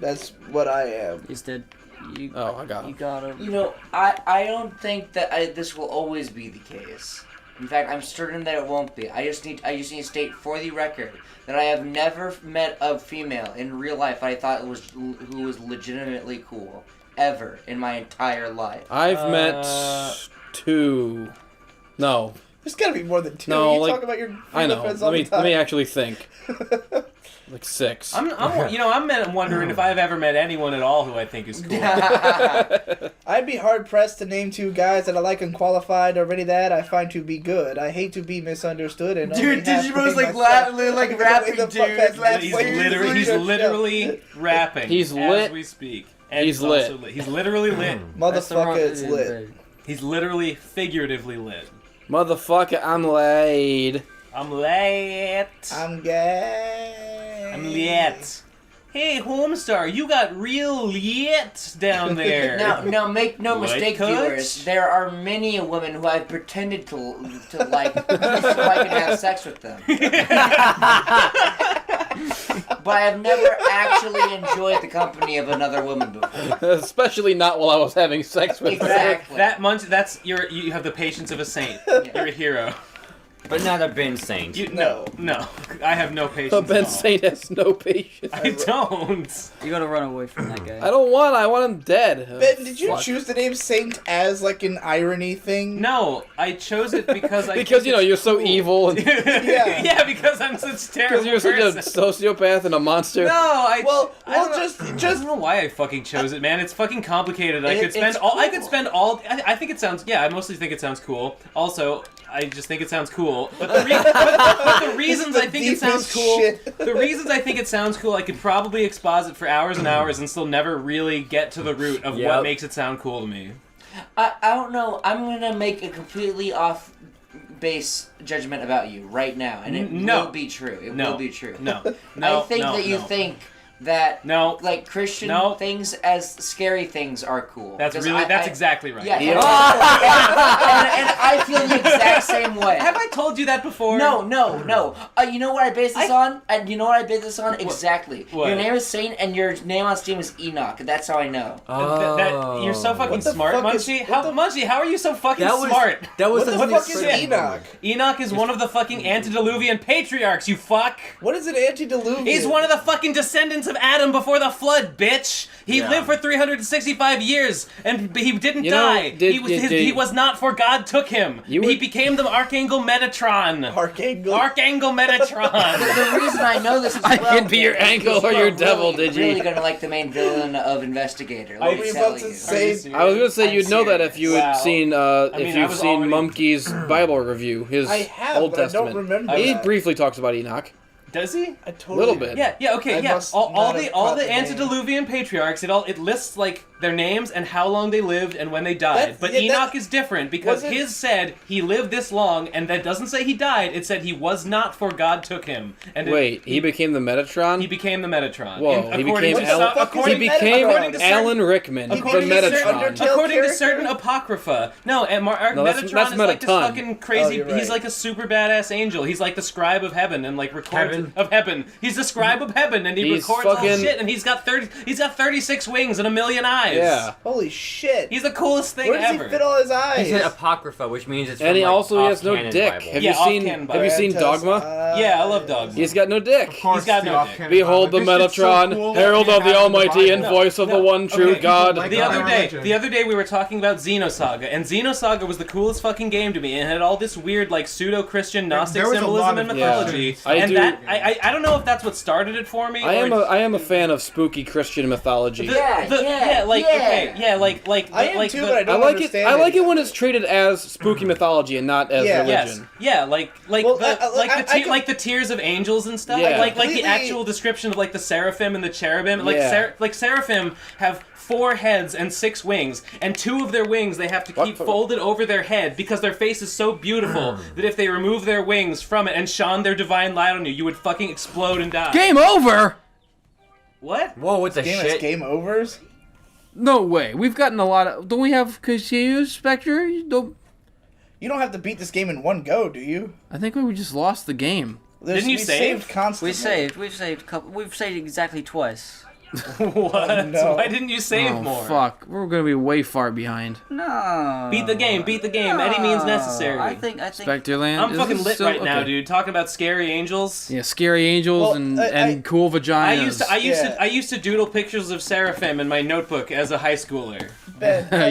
Speaker 1: That's what I am.
Speaker 2: He's dead. You,
Speaker 3: Oh, I got
Speaker 2: you
Speaker 3: him.
Speaker 2: got him.
Speaker 7: You know, I don't think that this will always be the case. In fact, I'm certain that it won't be. I just need to state for the record that I have never met a female in real life I thought who was legitimately cool ever in my entire life.
Speaker 3: I've met 2. No,
Speaker 1: There's gotta be more than 2.
Speaker 3: No,
Speaker 1: you
Speaker 3: like,
Speaker 1: talk about your
Speaker 3: I know.
Speaker 1: friends all
Speaker 3: Let me
Speaker 1: the time.
Speaker 3: let me actually think. Like 6.
Speaker 6: I'm wondering if I've ever met anyone at all who I think is cool.
Speaker 1: I'd be hard pressed to name 2 guys that I like unqualified or any that I find to be good. I hate to be misunderstood and
Speaker 7: Dude,
Speaker 1: only have to
Speaker 7: Digibro's
Speaker 1: be
Speaker 7: like
Speaker 1: myself.
Speaker 7: like
Speaker 1: The
Speaker 7: rapping,
Speaker 1: fuck
Speaker 7: dude.
Speaker 1: that's
Speaker 7: Like,
Speaker 6: He's
Speaker 1: seriously?
Speaker 6: literally rapping.
Speaker 3: He's
Speaker 6: as
Speaker 3: lit.
Speaker 6: we speak. And
Speaker 3: He's
Speaker 6: also lit. He's literally lit.
Speaker 1: Motherfucker, it's lit.
Speaker 6: He's literally figuratively lit.
Speaker 3: Motherfucker, I'm laid.
Speaker 6: I'm lit.
Speaker 1: I'm gay.
Speaker 6: I'm lit. Hey, Homestar, you got real lit down there.
Speaker 7: Now, make no
Speaker 6: White
Speaker 7: mistake,
Speaker 6: coats?
Speaker 7: viewers. There are many women who I've pretended to like, so I can have sex with them. But I have never actually enjoyed the company of another woman before.
Speaker 3: Especially not while I was having sex with her.
Speaker 7: Exactly.
Speaker 6: You have the patience of a saint.
Speaker 7: Yeah.
Speaker 6: You're a hero.
Speaker 5: But not a Ben Saint.
Speaker 6: No, I have no patience.
Speaker 3: But Ben
Speaker 6: at all.
Speaker 3: Saint has no patience.
Speaker 6: I don't.
Speaker 2: You gotta run away from that guy.
Speaker 3: I don't want. I want him dead.
Speaker 1: Ben, did you
Speaker 3: Fuck.
Speaker 1: choose the name Saint as like an irony thing?
Speaker 6: No, I chose it because I.
Speaker 3: Because
Speaker 6: think
Speaker 3: you're
Speaker 6: it's
Speaker 3: so
Speaker 6: cool.
Speaker 3: evil and
Speaker 6: yeah, because I'm such a terrible
Speaker 3: because you're such a
Speaker 6: person.
Speaker 3: sociopath and a monster.
Speaker 6: No, I
Speaker 1: Well,
Speaker 6: don't
Speaker 1: just
Speaker 6: I don't know why I fucking chose it, man. It's fucking complicated. I could spend
Speaker 7: it's
Speaker 6: all. I
Speaker 7: cool.
Speaker 6: could spend all. I think it sounds. Yeah, I mostly think it sounds cool. Also, I just think it sounds cool. But the reasons I think it sounds
Speaker 1: deepest
Speaker 6: cool.
Speaker 1: shit.
Speaker 6: The reasons I think it sounds cool, I could probably exposit for hours and hours and still never really get to the root of
Speaker 5: Yep.
Speaker 6: what makes it sound cool to me.
Speaker 7: I don't know. I'm gonna make a completely off base judgment about you right now, and it
Speaker 6: No.
Speaker 7: will be true. It
Speaker 6: No.
Speaker 7: will be true.
Speaker 6: No.
Speaker 7: I think that you think that
Speaker 6: No.
Speaker 7: like Christian
Speaker 6: No.
Speaker 7: things as scary things are cool.
Speaker 6: That's
Speaker 7: Because
Speaker 6: really. That's
Speaker 7: I-
Speaker 6: exactly right.
Speaker 7: Yeah,
Speaker 3: Yeah.
Speaker 7: and I feel the exact same way.
Speaker 6: Have I told you that before?
Speaker 7: No. You know what I base this on? And you know what I base this on? Exactly.
Speaker 6: What?
Speaker 7: Your name is Saint, and your name on Steam is Enoch. That's how I know.
Speaker 6: You're so fucking
Speaker 1: What the
Speaker 6: smart,
Speaker 1: fuck is-
Speaker 6: Munchy.
Speaker 1: what the-
Speaker 6: Munchy, how are you so fucking
Speaker 5: That was
Speaker 6: smart?
Speaker 5: that was
Speaker 1: What the
Speaker 5: something
Speaker 1: fuck is
Speaker 5: incredible.
Speaker 1: Enoch?
Speaker 6: Enoch is one of the fucking antediluvian patriarchs, you fuck.
Speaker 1: What is an antediluvian?
Speaker 6: He's one of the fucking descendants of Adam before the flood, bitch. He
Speaker 5: Yeah.
Speaker 6: lived for 365 years, and he didn't
Speaker 3: You know,
Speaker 6: die.
Speaker 3: did-
Speaker 6: He was not, for God took him.
Speaker 3: You
Speaker 6: He
Speaker 3: would-
Speaker 6: became the Archangel Metatron.
Speaker 1: Archangel.
Speaker 6: Archangel Metatron.
Speaker 7: The reason I know this as well.
Speaker 3: I can be your
Speaker 7: is
Speaker 3: angel
Speaker 7: because
Speaker 3: or
Speaker 7: you
Speaker 3: your
Speaker 7: are
Speaker 3: devil,
Speaker 7: really,
Speaker 3: did you?
Speaker 7: really gonna like the main villain of Investigator. Let
Speaker 1: Are
Speaker 7: me
Speaker 1: we
Speaker 7: tell
Speaker 1: about to
Speaker 7: you.
Speaker 1: say?
Speaker 3: I was gonna say
Speaker 7: I'm
Speaker 3: you'd know that
Speaker 7: serious.
Speaker 3: if you had
Speaker 6: Wow.
Speaker 3: seen
Speaker 6: I
Speaker 3: if
Speaker 6: I
Speaker 3: you've
Speaker 6: was
Speaker 3: seen
Speaker 6: already-
Speaker 3: Monkey's Bible review, his
Speaker 1: I have,
Speaker 3: Old
Speaker 1: but I
Speaker 3: Testament.
Speaker 1: don't remember
Speaker 3: He
Speaker 1: that.
Speaker 3: briefly talks about Enoch.
Speaker 6: Does he?
Speaker 1: I totally
Speaker 3: Little bit.
Speaker 6: Yeah, okay,
Speaker 1: I
Speaker 6: yeah.
Speaker 1: must
Speaker 6: All
Speaker 1: not
Speaker 6: the
Speaker 1: have
Speaker 6: all
Speaker 1: caught
Speaker 6: the
Speaker 1: the name.
Speaker 6: antediluvian patriarchs, it lists like their names and how long they lived and when they died.
Speaker 1: That's-
Speaker 6: But
Speaker 1: yeah,
Speaker 6: Enoch
Speaker 1: that-
Speaker 6: is different because
Speaker 1: wasn't-
Speaker 6: his said he lived this long, and that doesn't say he died. It said he was not, for God took him. And
Speaker 3: Wait, he became the Metatron?
Speaker 6: he became the Metatron.
Speaker 3: Whoa,
Speaker 6: And
Speaker 3: he
Speaker 6: according
Speaker 3: became
Speaker 6: to
Speaker 3: Alan,
Speaker 6: some- according-
Speaker 3: he became
Speaker 6: according to certain-
Speaker 3: Alan Rickman, the
Speaker 6: According to certain,
Speaker 3: Metatron.
Speaker 1: Undertale
Speaker 6: according to
Speaker 1: character?
Speaker 6: certain apocrypha, no, and
Speaker 3: No, that's-
Speaker 6: Metatron
Speaker 3: that's
Speaker 6: is like this
Speaker 3: Metaton.
Speaker 6: fucking crazy.
Speaker 1: Oh, you're
Speaker 6: He's
Speaker 1: right.
Speaker 6: like a super badass angel. He's like the scribe of heaven and like records
Speaker 5: Heaven?
Speaker 6: of heaven. He's the scribe of heaven and he
Speaker 3: He's
Speaker 6: records all
Speaker 3: fucking-
Speaker 6: shit. And he's got 36 wings and a million eyes.
Speaker 3: Yeah.
Speaker 1: Holy shit.
Speaker 6: He's the coolest thing
Speaker 1: Where does
Speaker 6: ever.
Speaker 1: he fit all his eyes?
Speaker 5: He said apocrypha, which means it's
Speaker 3: And
Speaker 5: from,
Speaker 3: he
Speaker 5: like,
Speaker 3: also has no
Speaker 5: off-canon
Speaker 3: dick.
Speaker 5: Bible.
Speaker 3: Have
Speaker 6: Yeah,
Speaker 3: you seen
Speaker 6: off-canon
Speaker 3: Have you seen
Speaker 1: Fantastic.
Speaker 3: Dogma?
Speaker 6: Yeah, I love dogs.
Speaker 3: He's got no dick.
Speaker 6: He's got no dick.
Speaker 3: Behold the Metatron, herald of the Almighty and voice of the one true
Speaker 6: Okay,
Speaker 3: God.
Speaker 6: The other day we were talking about Xenosaga, and Xenosaga was the coolest fucking game to me, and it had all this weird like pseudo-Christian Gnostic
Speaker 8: There was a lot
Speaker 6: symbolism and
Speaker 8: of
Speaker 6: mythology.
Speaker 3: Yeah. I
Speaker 6: And
Speaker 3: do-
Speaker 6: that I don't know if that's what started it for me.
Speaker 3: I
Speaker 6: or
Speaker 3: am a fan of spooky Christian mythology.
Speaker 7: Yeah,
Speaker 6: okay, yeah, like
Speaker 1: I am
Speaker 6: like
Speaker 1: too,
Speaker 6: the,
Speaker 1: but I
Speaker 3: I
Speaker 1: don't
Speaker 3: like it.
Speaker 1: understand
Speaker 3: I like it
Speaker 1: any
Speaker 3: when
Speaker 1: of
Speaker 3: it's treated as spooky mythology and not as
Speaker 1: Yeah.
Speaker 3: religion.
Speaker 6: Yes. Yeah, like
Speaker 1: Well,
Speaker 6: like the tears of angels and stuff.
Speaker 3: Yeah.
Speaker 6: Like the
Speaker 1: Completely-
Speaker 6: actual description of like the seraphim and the cherubim. Like
Speaker 3: Yeah.
Speaker 6: like seraphim have 4 heads and 6 wings, and 2 of their wings they have to keep folded over their head because their face is so beautiful that if they remove their wings from it and shone their divine light on you, you would fucking explode and die.
Speaker 3: Game over.
Speaker 6: What?
Speaker 5: Whoa, what's a
Speaker 1: Game
Speaker 5: shit?
Speaker 1: is game overs.
Speaker 3: No way. We've gotten a lot of. Don't we have Cashews, Spectre? You don't.
Speaker 1: You don't have to beat this game in one go, do you?
Speaker 3: I think we just lost the game.
Speaker 6: Didn't you
Speaker 1: we
Speaker 6: save?
Speaker 1: saved constantly.
Speaker 2: We've saved exactly twice.
Speaker 6: What?
Speaker 1: no.
Speaker 6: Why didn't you save
Speaker 3: Oh
Speaker 6: more?
Speaker 3: fuck. We're gonna be way far behind.
Speaker 2: No.
Speaker 6: Beat the game. Any means necessary.
Speaker 2: I think.
Speaker 3: Spectreland.
Speaker 6: I'm
Speaker 3: is
Speaker 6: fucking
Speaker 3: this
Speaker 6: lit
Speaker 3: still-
Speaker 6: right now,
Speaker 3: okay.
Speaker 6: dude. Talking about scary angels.
Speaker 3: Yeah, scary angels
Speaker 1: Well,
Speaker 3: and
Speaker 1: I-
Speaker 3: cool vaginas.
Speaker 6: I used to doodle pictures of seraphim in my notebook as a high schooler.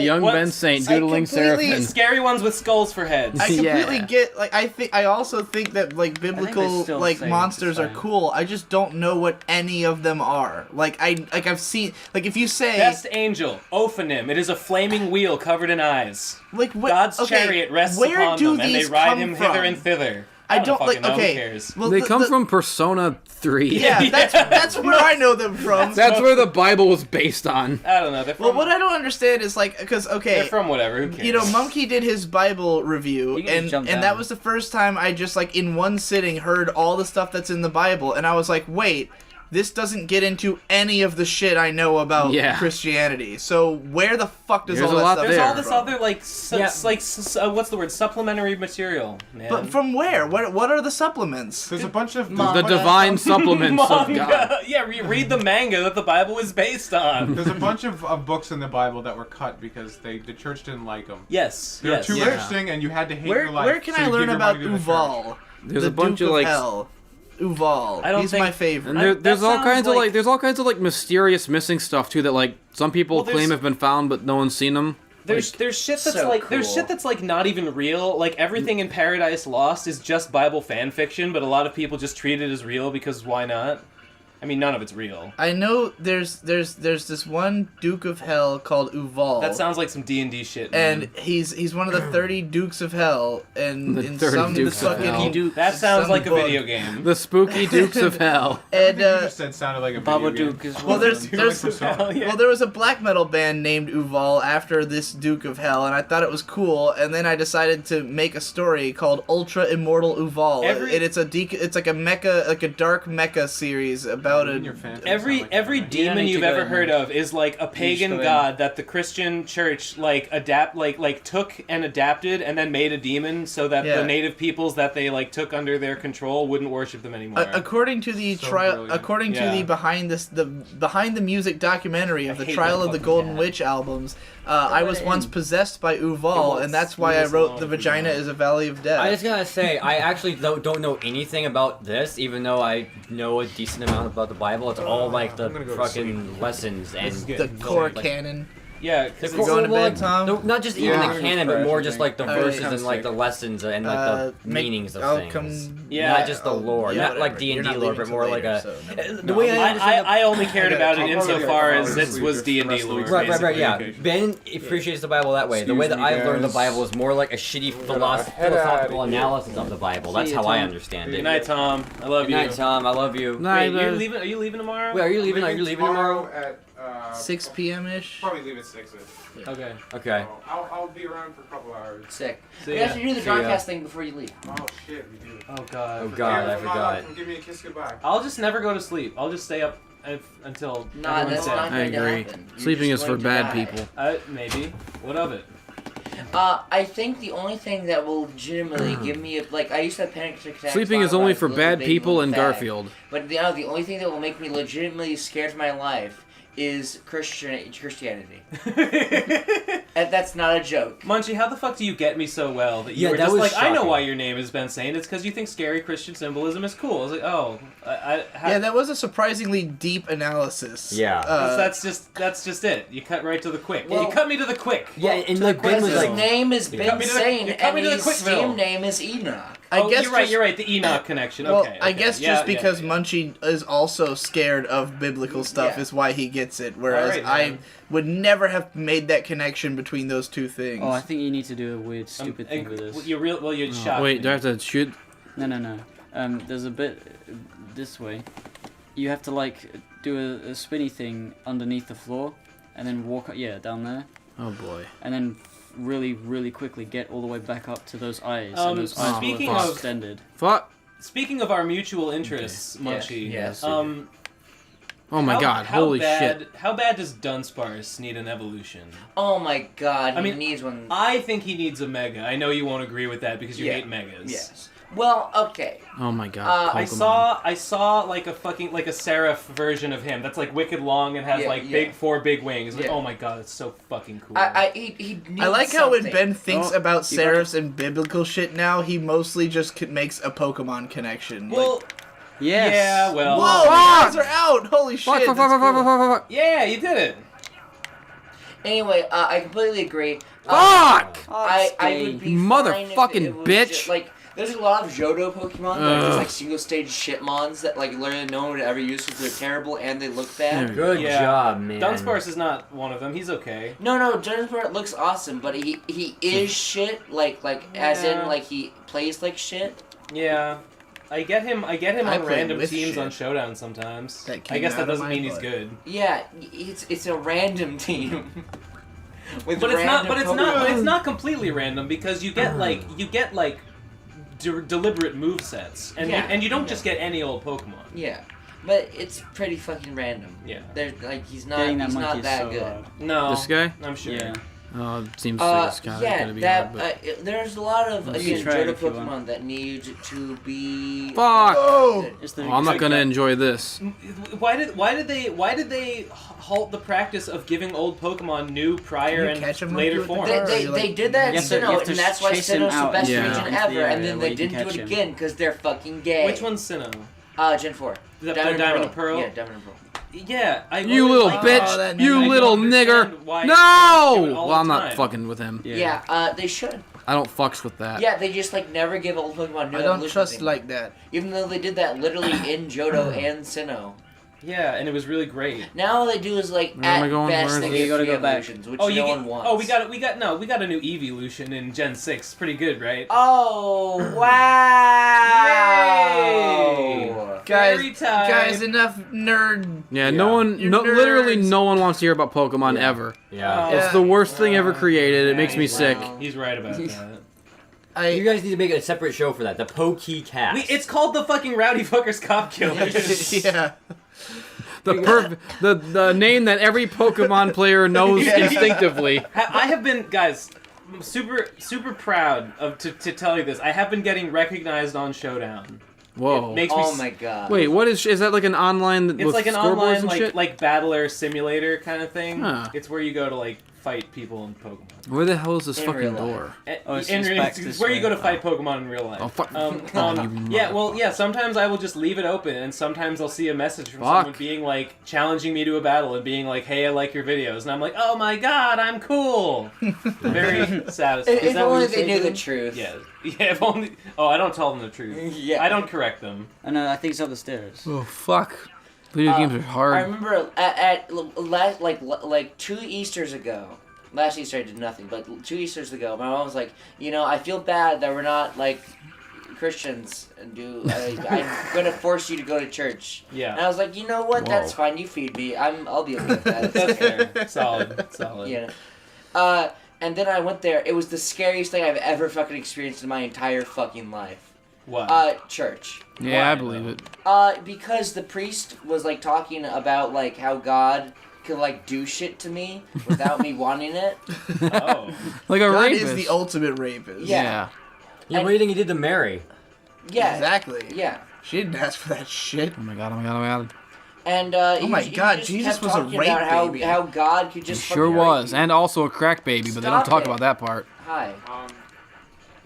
Speaker 3: Young
Speaker 6: What?
Speaker 3: Ben Saint
Speaker 1: I
Speaker 3: doodling
Speaker 1: completely-
Speaker 3: seraphim.
Speaker 6: Scary ones with skulls for heads.
Speaker 1: I completely
Speaker 3: Yeah.
Speaker 1: get like I also think that like biblical
Speaker 2: still
Speaker 1: like
Speaker 2: say
Speaker 1: monsters
Speaker 6: it's
Speaker 1: are
Speaker 6: fine.
Speaker 1: cool. I just don't know what any of them are. I've seen like if you say
Speaker 6: Best angel, Ophanim. It is a flaming wheel covered in eyes.
Speaker 1: like what
Speaker 6: God's
Speaker 1: okay,
Speaker 6: chariot rests
Speaker 1: where
Speaker 6: upon
Speaker 1: do
Speaker 6: them, and they
Speaker 1: these
Speaker 6: ride
Speaker 1: come
Speaker 6: him
Speaker 1: from?
Speaker 6: hither and thither.
Speaker 1: I don't
Speaker 6: fucking
Speaker 1: like
Speaker 6: know.
Speaker 1: okay.
Speaker 6: Who cares?
Speaker 1: Well,
Speaker 3: They come from Persona 3.
Speaker 1: yeah. That's where I know them from.
Speaker 3: That's where the Bible was based on.
Speaker 6: I don't know. They're from,
Speaker 1: Well, what I don't understand is like because
Speaker 6: they're
Speaker 1: okay.
Speaker 6: from whatever. Who cares?
Speaker 1: You know, Monkey did his Bible review,
Speaker 2: You can just
Speaker 1: and
Speaker 2: jump
Speaker 1: that
Speaker 2: down.
Speaker 1: was the first time I just like in one sitting heard all the stuff that's in the Bible, and I was like, wait, this doesn't get into any of the shit I know about
Speaker 3: Yeah.
Speaker 1: Christianity. So where the fuck does
Speaker 3: There's
Speaker 1: all
Speaker 3: a
Speaker 1: that
Speaker 3: lot
Speaker 1: stuff?
Speaker 6: There's
Speaker 3: there.
Speaker 6: all this
Speaker 1: from?
Speaker 6: other like,
Speaker 5: Yeah.
Speaker 6: what's the word? Supplementary material, man.
Speaker 1: But from where? What are the supplements?
Speaker 8: There's a bunch of
Speaker 3: The divine supplements of God.
Speaker 6: manga. Yeah, read the manga that the Bible is based on.
Speaker 8: There's a bunch of books in the Bible that were cut because the church didn't like them.
Speaker 6: Yes,
Speaker 8: They were
Speaker 6: yes.
Speaker 8: too
Speaker 1: Yeah.
Speaker 8: interesting, and you had to hate
Speaker 1: Where
Speaker 8: your life.
Speaker 1: where can
Speaker 8: so
Speaker 1: I
Speaker 8: you
Speaker 1: learn
Speaker 8: give your
Speaker 1: about
Speaker 8: money to the church.
Speaker 1: Uval?
Speaker 3: There's
Speaker 1: the
Speaker 3: a bunch
Speaker 1: Duke
Speaker 3: of like.
Speaker 1: Hell. Uval.
Speaker 6: I don't
Speaker 1: He's
Speaker 6: think-
Speaker 1: my favorite.
Speaker 3: And there,
Speaker 6: that
Speaker 3: there's all
Speaker 6: sounds
Speaker 3: kinds of
Speaker 6: like-
Speaker 3: like there's all kinds of like mysterious missing stuff too that like some people
Speaker 6: Well, there's-
Speaker 3: claim have been found but no one's seen them.
Speaker 6: There's shit that's
Speaker 2: so
Speaker 6: like there's
Speaker 2: cool.
Speaker 6: shit that's like not even real. Like everything in Paradise Lost is just Bible fan fiction, but a lot of people just treat it as real because why not? I mean, none of it's real.
Speaker 1: I know there's this one Duke of Hell called Uval.
Speaker 6: That sounds like some D&D shit. Man.
Speaker 1: And he's one of the 30 Dukes of Hell, and
Speaker 3: The
Speaker 1: in
Speaker 3: 30
Speaker 1: some
Speaker 3: Dukes of
Speaker 1: fucking
Speaker 3: Hell.
Speaker 6: that sounds
Speaker 1: some
Speaker 6: like a
Speaker 1: book.
Speaker 6: video game.
Speaker 3: The spooky Dukes of Hell.
Speaker 1: And
Speaker 8: You just said sounded like a video game.
Speaker 2: Babadook is
Speaker 1: well, there's
Speaker 6: Hell, yeah.
Speaker 1: well, there was a black metal band named Uval after this Duke of Hell, and I thought it was cool. And then I decided to make a story called Ultra Immortal Uval,
Speaker 6: Every-
Speaker 1: and it's like a mecha, like a dark mecha series about
Speaker 8: You
Speaker 1: a.
Speaker 8: and your fan
Speaker 6: Every
Speaker 8: sound like that, right?
Speaker 6: demon
Speaker 2: need
Speaker 6: you've
Speaker 2: to go
Speaker 6: ever
Speaker 2: in
Speaker 6: heard
Speaker 2: there.
Speaker 6: of is like a pagan
Speaker 2: go in.
Speaker 6: god that the Christian church like took and adapted and then made a demon so that
Speaker 1: Yeah.
Speaker 6: the native peoples that they like took under their control wouldn't worship them anymore.
Speaker 1: According to the
Speaker 8: So
Speaker 1: trial,
Speaker 8: brilliant.
Speaker 1: according to
Speaker 6: Yeah.
Speaker 1: the behind the music documentary of
Speaker 6: I
Speaker 1: the
Speaker 6: hate
Speaker 1: Trial
Speaker 6: that
Speaker 1: of the
Speaker 6: fucking
Speaker 1: Golden
Speaker 6: cat.
Speaker 1: Witch albums, I was once possessed by Uval,
Speaker 6: won't
Speaker 1: and that's
Speaker 6: leave
Speaker 1: why I
Speaker 6: us
Speaker 1: wrote
Speaker 6: alone
Speaker 1: "The
Speaker 6: if we
Speaker 1: Vagina
Speaker 6: don't.
Speaker 1: is a Valley of Death."
Speaker 5: I just gotta say, I actually don't know anything about this, even though I know a decent amount about the Bible. It's all like the
Speaker 8: I'm gonna go to
Speaker 5: fucking lessons and
Speaker 1: the core canon.
Speaker 6: Yeah, because
Speaker 1: You going to
Speaker 5: well,
Speaker 1: bed,
Speaker 5: like,
Speaker 1: Tom?
Speaker 5: not just even
Speaker 8: Yeah.
Speaker 5: the canon, but more just like the
Speaker 1: Alright.
Speaker 5: verses and like the lessons and like the meanings of
Speaker 1: I'll
Speaker 5: things.
Speaker 1: come.
Speaker 6: Yeah.
Speaker 5: Not just the
Speaker 1: I'll-
Speaker 5: lore,
Speaker 1: yeah,
Speaker 5: not like
Speaker 1: whatever.
Speaker 5: D&D
Speaker 1: You're not
Speaker 5: lore,
Speaker 1: leaving
Speaker 5: but
Speaker 1: till
Speaker 5: more like
Speaker 1: later,
Speaker 5: a.
Speaker 1: so-
Speaker 5: The way I understand
Speaker 6: I only cared about it
Speaker 8: I'll
Speaker 6: insofar
Speaker 8: probably
Speaker 6: as
Speaker 8: get
Speaker 6: it was D&D
Speaker 8: rest of the
Speaker 6: lore.
Speaker 8: week.
Speaker 5: Right, yeah.
Speaker 6: basically.
Speaker 5: Ben appreciates the Bible that way. The
Speaker 8: Excuse
Speaker 5: way that
Speaker 8: me,
Speaker 5: I've learned the
Speaker 8: guys.
Speaker 5: Bible is more like a shitty
Speaker 8: head
Speaker 5: philosophical
Speaker 8: outta here.
Speaker 5: analysis of the Bible. That's
Speaker 2: See
Speaker 5: how
Speaker 2: you,
Speaker 5: I
Speaker 2: Tom.
Speaker 5: understand
Speaker 6: Good
Speaker 5: it.
Speaker 6: night, Tom. I love
Speaker 5: Good
Speaker 6: you.
Speaker 5: night, Tom. I love you.
Speaker 6: Wait, you're leaving? Are you leaving tomorrow?
Speaker 5: Wait, are you leaving? Are you leaving tomorrow?
Speaker 8: At
Speaker 1: 6 p.m. ish.
Speaker 8: Probably leave at 6.
Speaker 6: Okay.
Speaker 5: Okay.
Speaker 8: I'll be around for a couple hours.
Speaker 7: Sick.
Speaker 6: See
Speaker 7: We
Speaker 6: ya.
Speaker 7: have to do the
Speaker 5: See ya.
Speaker 7: broadcast thing before you leave.
Speaker 8: Oh shit, we do.
Speaker 6: Oh god.
Speaker 5: Oh god, I forgot.
Speaker 8: Give me a kiss goodbye.
Speaker 6: I'll just never go to sleep. I'll just stay up until
Speaker 7: Nah,
Speaker 6: everyone's
Speaker 7: that's
Speaker 6: dead.
Speaker 7: not
Speaker 3: I
Speaker 7: going to
Speaker 3: agree.
Speaker 7: happen. You're
Speaker 3: Sleeping
Speaker 7: just
Speaker 3: is for
Speaker 7: going to
Speaker 3: bad
Speaker 7: die.
Speaker 3: people.
Speaker 6: Maybe. What of it?
Speaker 7: I think the only thing that will legitimately give me I used to have panic attacks.
Speaker 3: Sleeping is
Speaker 7: when I
Speaker 3: only
Speaker 7: was
Speaker 3: for
Speaker 7: a little
Speaker 3: bad
Speaker 7: baby,
Speaker 3: people
Speaker 7: little
Speaker 3: and
Speaker 7: fag.
Speaker 3: Garfield.
Speaker 7: But the only thing that will make me legitimately scared for my life is Christianity. And that's not a joke.
Speaker 6: Munchy, how the fuck do you get me so well that you
Speaker 5: Yeah,
Speaker 6: were
Speaker 5: that
Speaker 6: just
Speaker 5: was
Speaker 6: like, I know
Speaker 5: shocking.
Speaker 6: why your name is Ben Saint. It's because you think scary Christian symbolism is cool. I was like, oh,
Speaker 1: Yeah, that was a surprisingly deep analysis.
Speaker 5: Yeah.
Speaker 6: that's just it. You cut right to the quick.
Speaker 7: Well-
Speaker 6: you cut me to the quick.
Speaker 5: Yeah, and
Speaker 6: To
Speaker 5: like
Speaker 6: the
Speaker 5: Ben was
Speaker 7: His
Speaker 5: like,
Speaker 6: quick.
Speaker 7: name is
Speaker 6: You
Speaker 7: Ben
Speaker 6: cut me to the-
Speaker 7: Sane,
Speaker 6: you cut
Speaker 7: and
Speaker 6: me to the
Speaker 7: his
Speaker 6: Quickville.
Speaker 7: Steam name is Enoch.
Speaker 1: guess
Speaker 6: you're right. The Enoch connection.
Speaker 1: Well,
Speaker 6: Okay.
Speaker 1: I guess
Speaker 6: Yeah,
Speaker 1: just because
Speaker 6: yeah.
Speaker 1: Munchy is also scared of biblical stuff
Speaker 7: Yeah.
Speaker 1: is why he gets it, whereas
Speaker 6: Alright,
Speaker 1: I
Speaker 6: man.
Speaker 1: would never have made that connection between those two things.
Speaker 2: Oh, I think you need to do a weird, stupid thing with this.
Speaker 6: You shot.
Speaker 3: Wait,
Speaker 6: me.
Speaker 3: do I have to shoot?
Speaker 2: No. There's a bit this way. You have to like do a spinny thing underneath the floor, and then walk down there,
Speaker 3: Oh boy.
Speaker 2: and then really, really quickly get all the way back up to those eyes,
Speaker 6: Um,
Speaker 2: and those eyes
Speaker 6: speaking
Speaker 2: will have
Speaker 6: of-
Speaker 2: extended.
Speaker 3: Fuck.
Speaker 6: Speaking of our mutual interests, Munchy.
Speaker 7: Yes.
Speaker 3: Oh my god, holy shit.
Speaker 6: How bad does Dunsparce need an evolution?
Speaker 7: Oh my god,
Speaker 6: I
Speaker 7: he
Speaker 6: mean,
Speaker 7: needs one.
Speaker 6: I think he needs a mega. I know you won't agree with that because you
Speaker 7: Yeah.
Speaker 6: hate megas.
Speaker 7: Yes. Well, okay.
Speaker 3: Oh my god.
Speaker 6: I
Speaker 3: Pokemon.
Speaker 6: saw like a Seraph version of him that's like wicked long and has
Speaker 7: Yeah,
Speaker 6: like
Speaker 7: yeah.
Speaker 6: four big wings. Like,
Speaker 7: Yeah.
Speaker 6: oh my god, it's so fucking cool.
Speaker 7: He needs
Speaker 1: I like how when
Speaker 7: something.
Speaker 1: Ben thinks
Speaker 2: Oh,
Speaker 1: about
Speaker 2: you gotta-
Speaker 1: serifs and biblical shit now, he mostly just makes a Pokemon connection.
Speaker 6: well,
Speaker 2: Yes.
Speaker 6: yeah, well,
Speaker 1: Whoa, the eyes are out! Holy shit!
Speaker 3: Fuck, fuck,
Speaker 1: that's
Speaker 3: fuck, fuck,
Speaker 1: cool.
Speaker 3: fuck, fuck, fuck.
Speaker 6: yeah, you did it.
Speaker 7: Anyway, I completely agree.
Speaker 3: Fuck!
Speaker 7: I would be
Speaker 3: Motherfucking
Speaker 7: fine if it was
Speaker 3: bitch.
Speaker 7: just, like, there's a lot of Johto Pokemon that are just
Speaker 3: Ugh.
Speaker 7: like single stage shitmons that like literally no one would ever use because they're terrible and they look bad.
Speaker 5: Good
Speaker 6: Yeah.
Speaker 5: job, man.
Speaker 6: Dunsparce is not one of them. He's okay.
Speaker 7: No, Dunsparce looks awesome, but he is shit. Like as
Speaker 6: Yeah.
Speaker 7: in like he plays like shit.
Speaker 6: Yeah. I get him
Speaker 1: I
Speaker 6: on
Speaker 1: play
Speaker 6: random
Speaker 1: with
Speaker 6: teams
Speaker 1: shit.
Speaker 6: on Showdown sometimes.
Speaker 1: That
Speaker 6: I
Speaker 1: came
Speaker 6: guess
Speaker 1: out
Speaker 6: that
Speaker 1: of
Speaker 6: doesn't
Speaker 1: my
Speaker 6: mean he's
Speaker 1: butt.
Speaker 6: good.
Speaker 7: Yeah, it's a random team. With
Speaker 6: But it's not.
Speaker 7: random
Speaker 6: But it's
Speaker 7: Pokemon.
Speaker 6: not completely random because you get like deliberate move sets, and
Speaker 7: Yeah.
Speaker 6: and you don't just get any old Pokemon.
Speaker 7: Yeah, but it's pretty fucking random.
Speaker 6: Yeah.
Speaker 7: There's like he's not
Speaker 2: Getting that
Speaker 7: he's
Speaker 2: monkey
Speaker 7: not
Speaker 2: is
Speaker 7: that
Speaker 2: so
Speaker 7: good.
Speaker 2: hard.
Speaker 6: No.
Speaker 3: This guy?
Speaker 6: I'm sure.
Speaker 2: Yeah.
Speaker 3: Oh, it seems like it's kind of
Speaker 7: Yeah,
Speaker 3: gonna be
Speaker 7: that
Speaker 3: hard, but...
Speaker 7: there's a lot of
Speaker 2: You
Speaker 7: again
Speaker 2: can try it
Speaker 7: Johto
Speaker 2: if you want.
Speaker 7: Pokemon that need to be.
Speaker 3: Fuck!
Speaker 1: Oh!
Speaker 2: It's the
Speaker 3: Oh, I'm not gonna enjoy this.
Speaker 6: Why did they halt the practice of giving old Pokemon new prior
Speaker 1: Can you
Speaker 6: and
Speaker 1: catch 'em
Speaker 6: later
Speaker 1: with the
Speaker 6: forms?
Speaker 1: car?
Speaker 7: They
Speaker 1: Or, like,
Speaker 7: did that in
Speaker 2: you have to- you
Speaker 7: Sinnoh,
Speaker 2: have to
Speaker 7: and that's why
Speaker 2: chase him
Speaker 7: Sinnoh's the
Speaker 2: out
Speaker 7: best
Speaker 3: into
Speaker 7: region
Speaker 3: the
Speaker 7: ever. And
Speaker 2: area
Speaker 7: then
Speaker 2: where
Speaker 7: they
Speaker 2: you can
Speaker 7: didn't do
Speaker 2: catch
Speaker 7: it
Speaker 2: him.
Speaker 7: again because they're fucking gay.
Speaker 6: Which one's Sinnoh?
Speaker 7: Gen 4.
Speaker 6: The Diamond and Pearl?
Speaker 7: Yeah, Diamond and Pearl.
Speaker 6: Yeah, I
Speaker 3: You
Speaker 6: really
Speaker 3: little
Speaker 6: like
Speaker 3: bitch!
Speaker 1: that
Speaker 3: You
Speaker 6: I don't
Speaker 3: little
Speaker 6: understand
Speaker 3: nigger!
Speaker 6: why they do it
Speaker 3: No!
Speaker 6: all
Speaker 3: Well,
Speaker 6: the
Speaker 3: I'm not
Speaker 6: time.
Speaker 3: fucking with him.
Speaker 7: Yeah, they should.
Speaker 3: I don't fucks with that.
Speaker 7: Yeah, they just like never give old Pokemon new
Speaker 1: I don't
Speaker 7: evolutions
Speaker 1: trust
Speaker 7: anymore.
Speaker 1: like that.
Speaker 7: Even though they did that literally in Johto and Sinnoh.
Speaker 6: Yeah, and it was really great.
Speaker 7: Now all they do is like
Speaker 3: Where am I
Speaker 7: at
Speaker 3: going?
Speaker 7: best
Speaker 3: Where is
Speaker 7: they
Speaker 3: it?
Speaker 7: get
Speaker 2: You gotta
Speaker 7: free
Speaker 2: go back.
Speaker 7: evolutions, which
Speaker 6: Oh,
Speaker 7: no one wants.
Speaker 6: Oh, we got a new evolution in Gen 6. Pretty good, right?
Speaker 7: Oh wow!
Speaker 6: Fairy type.
Speaker 1: Guys, enough nerd.
Speaker 3: Yeah, no one,
Speaker 1: You're
Speaker 3: literally
Speaker 1: nerds.
Speaker 3: no one wants to hear about Pokemon
Speaker 5: Yeah.
Speaker 3: ever.
Speaker 5: Yeah.
Speaker 3: It's the worst thing ever created. It makes me
Speaker 6: he's
Speaker 3: sick.
Speaker 6: right. He's right about that.
Speaker 5: You guys need to make a separate show for that. The Pokecast.
Speaker 6: It's called the fucking Rowdy Fuckers Cop Killers.
Speaker 1: Yeah.
Speaker 3: The name that every Pokemon player knows instinctively.
Speaker 6: I have been, guys, I'm super proud to tell you this. I have been getting recognized on Showdown.
Speaker 3: Whoa.
Speaker 6: It makes me
Speaker 7: Oh my god!
Speaker 3: Wait, what is that like an online
Speaker 6: It's
Speaker 3: with
Speaker 6: like an
Speaker 3: scoreboards
Speaker 6: online
Speaker 3: and shit?
Speaker 6: like battler simulator kind of thing.
Speaker 3: Huh.
Speaker 6: It's where you go to like fight people in Pokemon.
Speaker 3: Where the hell is this
Speaker 7: In
Speaker 3: fucking
Speaker 7: real life.
Speaker 3: door?
Speaker 2: Oh, it's
Speaker 6: In
Speaker 2: just
Speaker 6: real-
Speaker 2: back
Speaker 6: it's
Speaker 2: this
Speaker 6: where you
Speaker 2: way.
Speaker 6: go to fight Pokemon in real life.
Speaker 3: Oh, fuck.
Speaker 6: You
Speaker 3: mother-
Speaker 6: well, sometimes I will just leave it open, and sometimes I'll see a message from
Speaker 3: Fuck.
Speaker 6: someone being like, challenging me to a battle, and being like, hey, I like your videos. And I'm like, oh my god, I'm cool. Very satisfying.
Speaker 7: If
Speaker 2: that
Speaker 7: only
Speaker 2: what you
Speaker 7: they
Speaker 2: say
Speaker 7: knew
Speaker 2: to
Speaker 7: the
Speaker 2: them?
Speaker 7: truth.
Speaker 6: Yeah, if only... Oh, I don't tell them the truth.
Speaker 7: Yeah.
Speaker 6: I don't correct them.
Speaker 2: Oh no, I think it's up the stairs.
Speaker 3: Oh fuck! Video games are
Speaker 7: I
Speaker 3: hard.
Speaker 7: remember at last like 2 Easters ago. Last Easter I did nothing, but 2 Easters ago, my mom was like, I feel bad that we're not like Christians and I'm gonna force you to go to church.
Speaker 6: Yeah.
Speaker 7: And I was like, you know what? That's
Speaker 3: Whoa.
Speaker 7: fine. You feed me. I'll be okay with that.
Speaker 6: That's fair. Solid.
Speaker 7: Yeah. And then I went there. It was the scariest thing I've ever fucking experienced in my entire fucking life.
Speaker 6: What?
Speaker 7: Church.
Speaker 3: Yeah,
Speaker 6: Why,
Speaker 3: I believe it.
Speaker 7: Because the priest was like talking about like how God could like do shit to me without me wanting it.
Speaker 6: Oh.
Speaker 3: Like a
Speaker 1: God
Speaker 3: rapist.
Speaker 1: is the ultimate rapist.
Speaker 7: Yeah.
Speaker 5: Yeah, what do you think he did to Mary?
Speaker 7: Yeah.
Speaker 1: Exactly.
Speaker 7: Yeah.
Speaker 1: She didn't ask for that shit.
Speaker 3: Oh my god! Oh my god! Oh my god!
Speaker 7: And
Speaker 1: Oh my
Speaker 7: he
Speaker 1: God,
Speaker 7: just
Speaker 1: Jesus
Speaker 7: kept
Speaker 1: was a
Speaker 7: talking
Speaker 1: rape
Speaker 7: about
Speaker 1: baby.
Speaker 7: how God could
Speaker 3: He
Speaker 7: just
Speaker 3: sure
Speaker 7: fucking
Speaker 3: was,
Speaker 7: rape you.
Speaker 3: and also a crack baby, but they don't
Speaker 7: Stop
Speaker 3: talk
Speaker 7: it.
Speaker 3: about that part.
Speaker 7: Hi.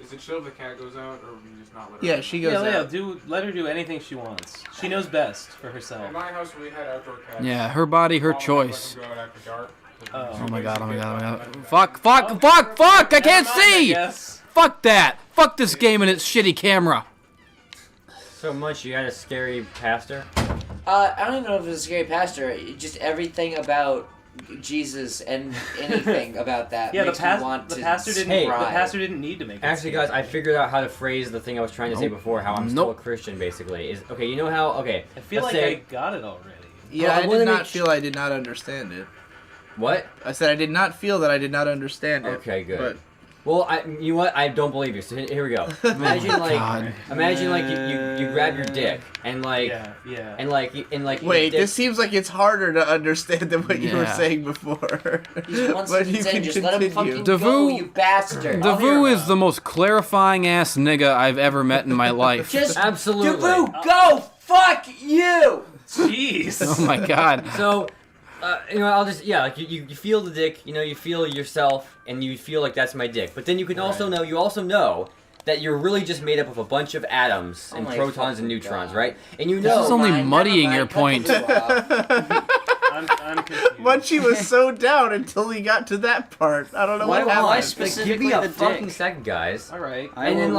Speaker 8: Is it chill if the cat goes out, or we just not let her?
Speaker 1: Yeah,
Speaker 8: out?
Speaker 1: she goes out.
Speaker 6: Let her do anything she wants. She knows best for herself.
Speaker 8: In my house, we had outdoor cats.
Speaker 3: Yeah, her body, her
Speaker 8: Mom would
Speaker 3: choice.
Speaker 8: let them go out after dark.
Speaker 6: Oh.
Speaker 3: Oh my god! Oh my god! Oh my god! Fuck! Fuck! Fuck! Fuck! I can't
Speaker 6: Never mind, I
Speaker 3: see!
Speaker 6: guess.
Speaker 3: Fuck that! Fuck this game and its shitty camera.
Speaker 5: So much you had a scary pastor.
Speaker 7: I don't even know if it's a scary pastor. Just everything about Jesus and anything about that
Speaker 6: Yeah,
Speaker 7: makes me want
Speaker 6: the
Speaker 7: to
Speaker 6: pastor didn't.
Speaker 5: Hey,
Speaker 6: the
Speaker 7: cry.
Speaker 6: pastor didn't need to make it.
Speaker 5: Actually,
Speaker 6: scary.
Speaker 5: guys, I figured out how to phrase the thing I was trying to say before. How I'm still a
Speaker 3: Nope.
Speaker 5: Christian, basically. Is okay. You know how? Okay.
Speaker 6: I feel
Speaker 5: let's
Speaker 6: like
Speaker 5: say,
Speaker 6: I got it already.
Speaker 1: Yeah,
Speaker 5: Well, I
Speaker 1: I
Speaker 5: wanna
Speaker 1: did
Speaker 5: make
Speaker 1: not feel I did not understand it.
Speaker 5: What?
Speaker 1: I said I did not feel that I did not understand it.
Speaker 5: Okay, good.
Speaker 1: But
Speaker 5: Well, you know what? I don't believe you. So here we go. Imagine
Speaker 3: God.
Speaker 5: you grab your dick and
Speaker 6: Yeah.
Speaker 1: wait,
Speaker 5: your dick,
Speaker 1: this seems like it's harder to understand than what you were
Speaker 3: Yeah.
Speaker 1: saying before.
Speaker 7: He's once
Speaker 1: But you
Speaker 7: insane,
Speaker 1: can
Speaker 7: just let him
Speaker 1: continue.
Speaker 7: fucking go,
Speaker 3: Davoo-
Speaker 7: you bastard.
Speaker 3: Davoo is the most clarifying ass nigga I've ever met in my life.
Speaker 7: Just
Speaker 5: Absolutely.
Speaker 7: Davoo, go fuck you.
Speaker 6: Jeez.
Speaker 3: Oh my god.
Speaker 5: So, I'll just like you feel the dick, you feel yourself, and you feel like that's my dick. But then you can also know that you're really just made up of a bunch of atoms
Speaker 7: Oh
Speaker 5: and
Speaker 7: my
Speaker 5: protons and
Speaker 7: fucking
Speaker 5: neutrons,
Speaker 7: God.
Speaker 5: right? And you
Speaker 3: This
Speaker 5: know.
Speaker 3: is only
Speaker 7: Never mind,
Speaker 3: muddying
Speaker 7: never
Speaker 3: your
Speaker 7: mind,
Speaker 3: point.
Speaker 7: cut Davoo off.
Speaker 6: I'm confused.
Speaker 1: Munchy was so down until he got to that part. I don't know
Speaker 2: Why-
Speaker 1: what
Speaker 2: why
Speaker 1: happened.
Speaker 5: Like,
Speaker 2: specifically
Speaker 5: give me a
Speaker 2: the
Speaker 5: fucking
Speaker 2: dick?
Speaker 5: second, guys.
Speaker 6: All right.
Speaker 5: And then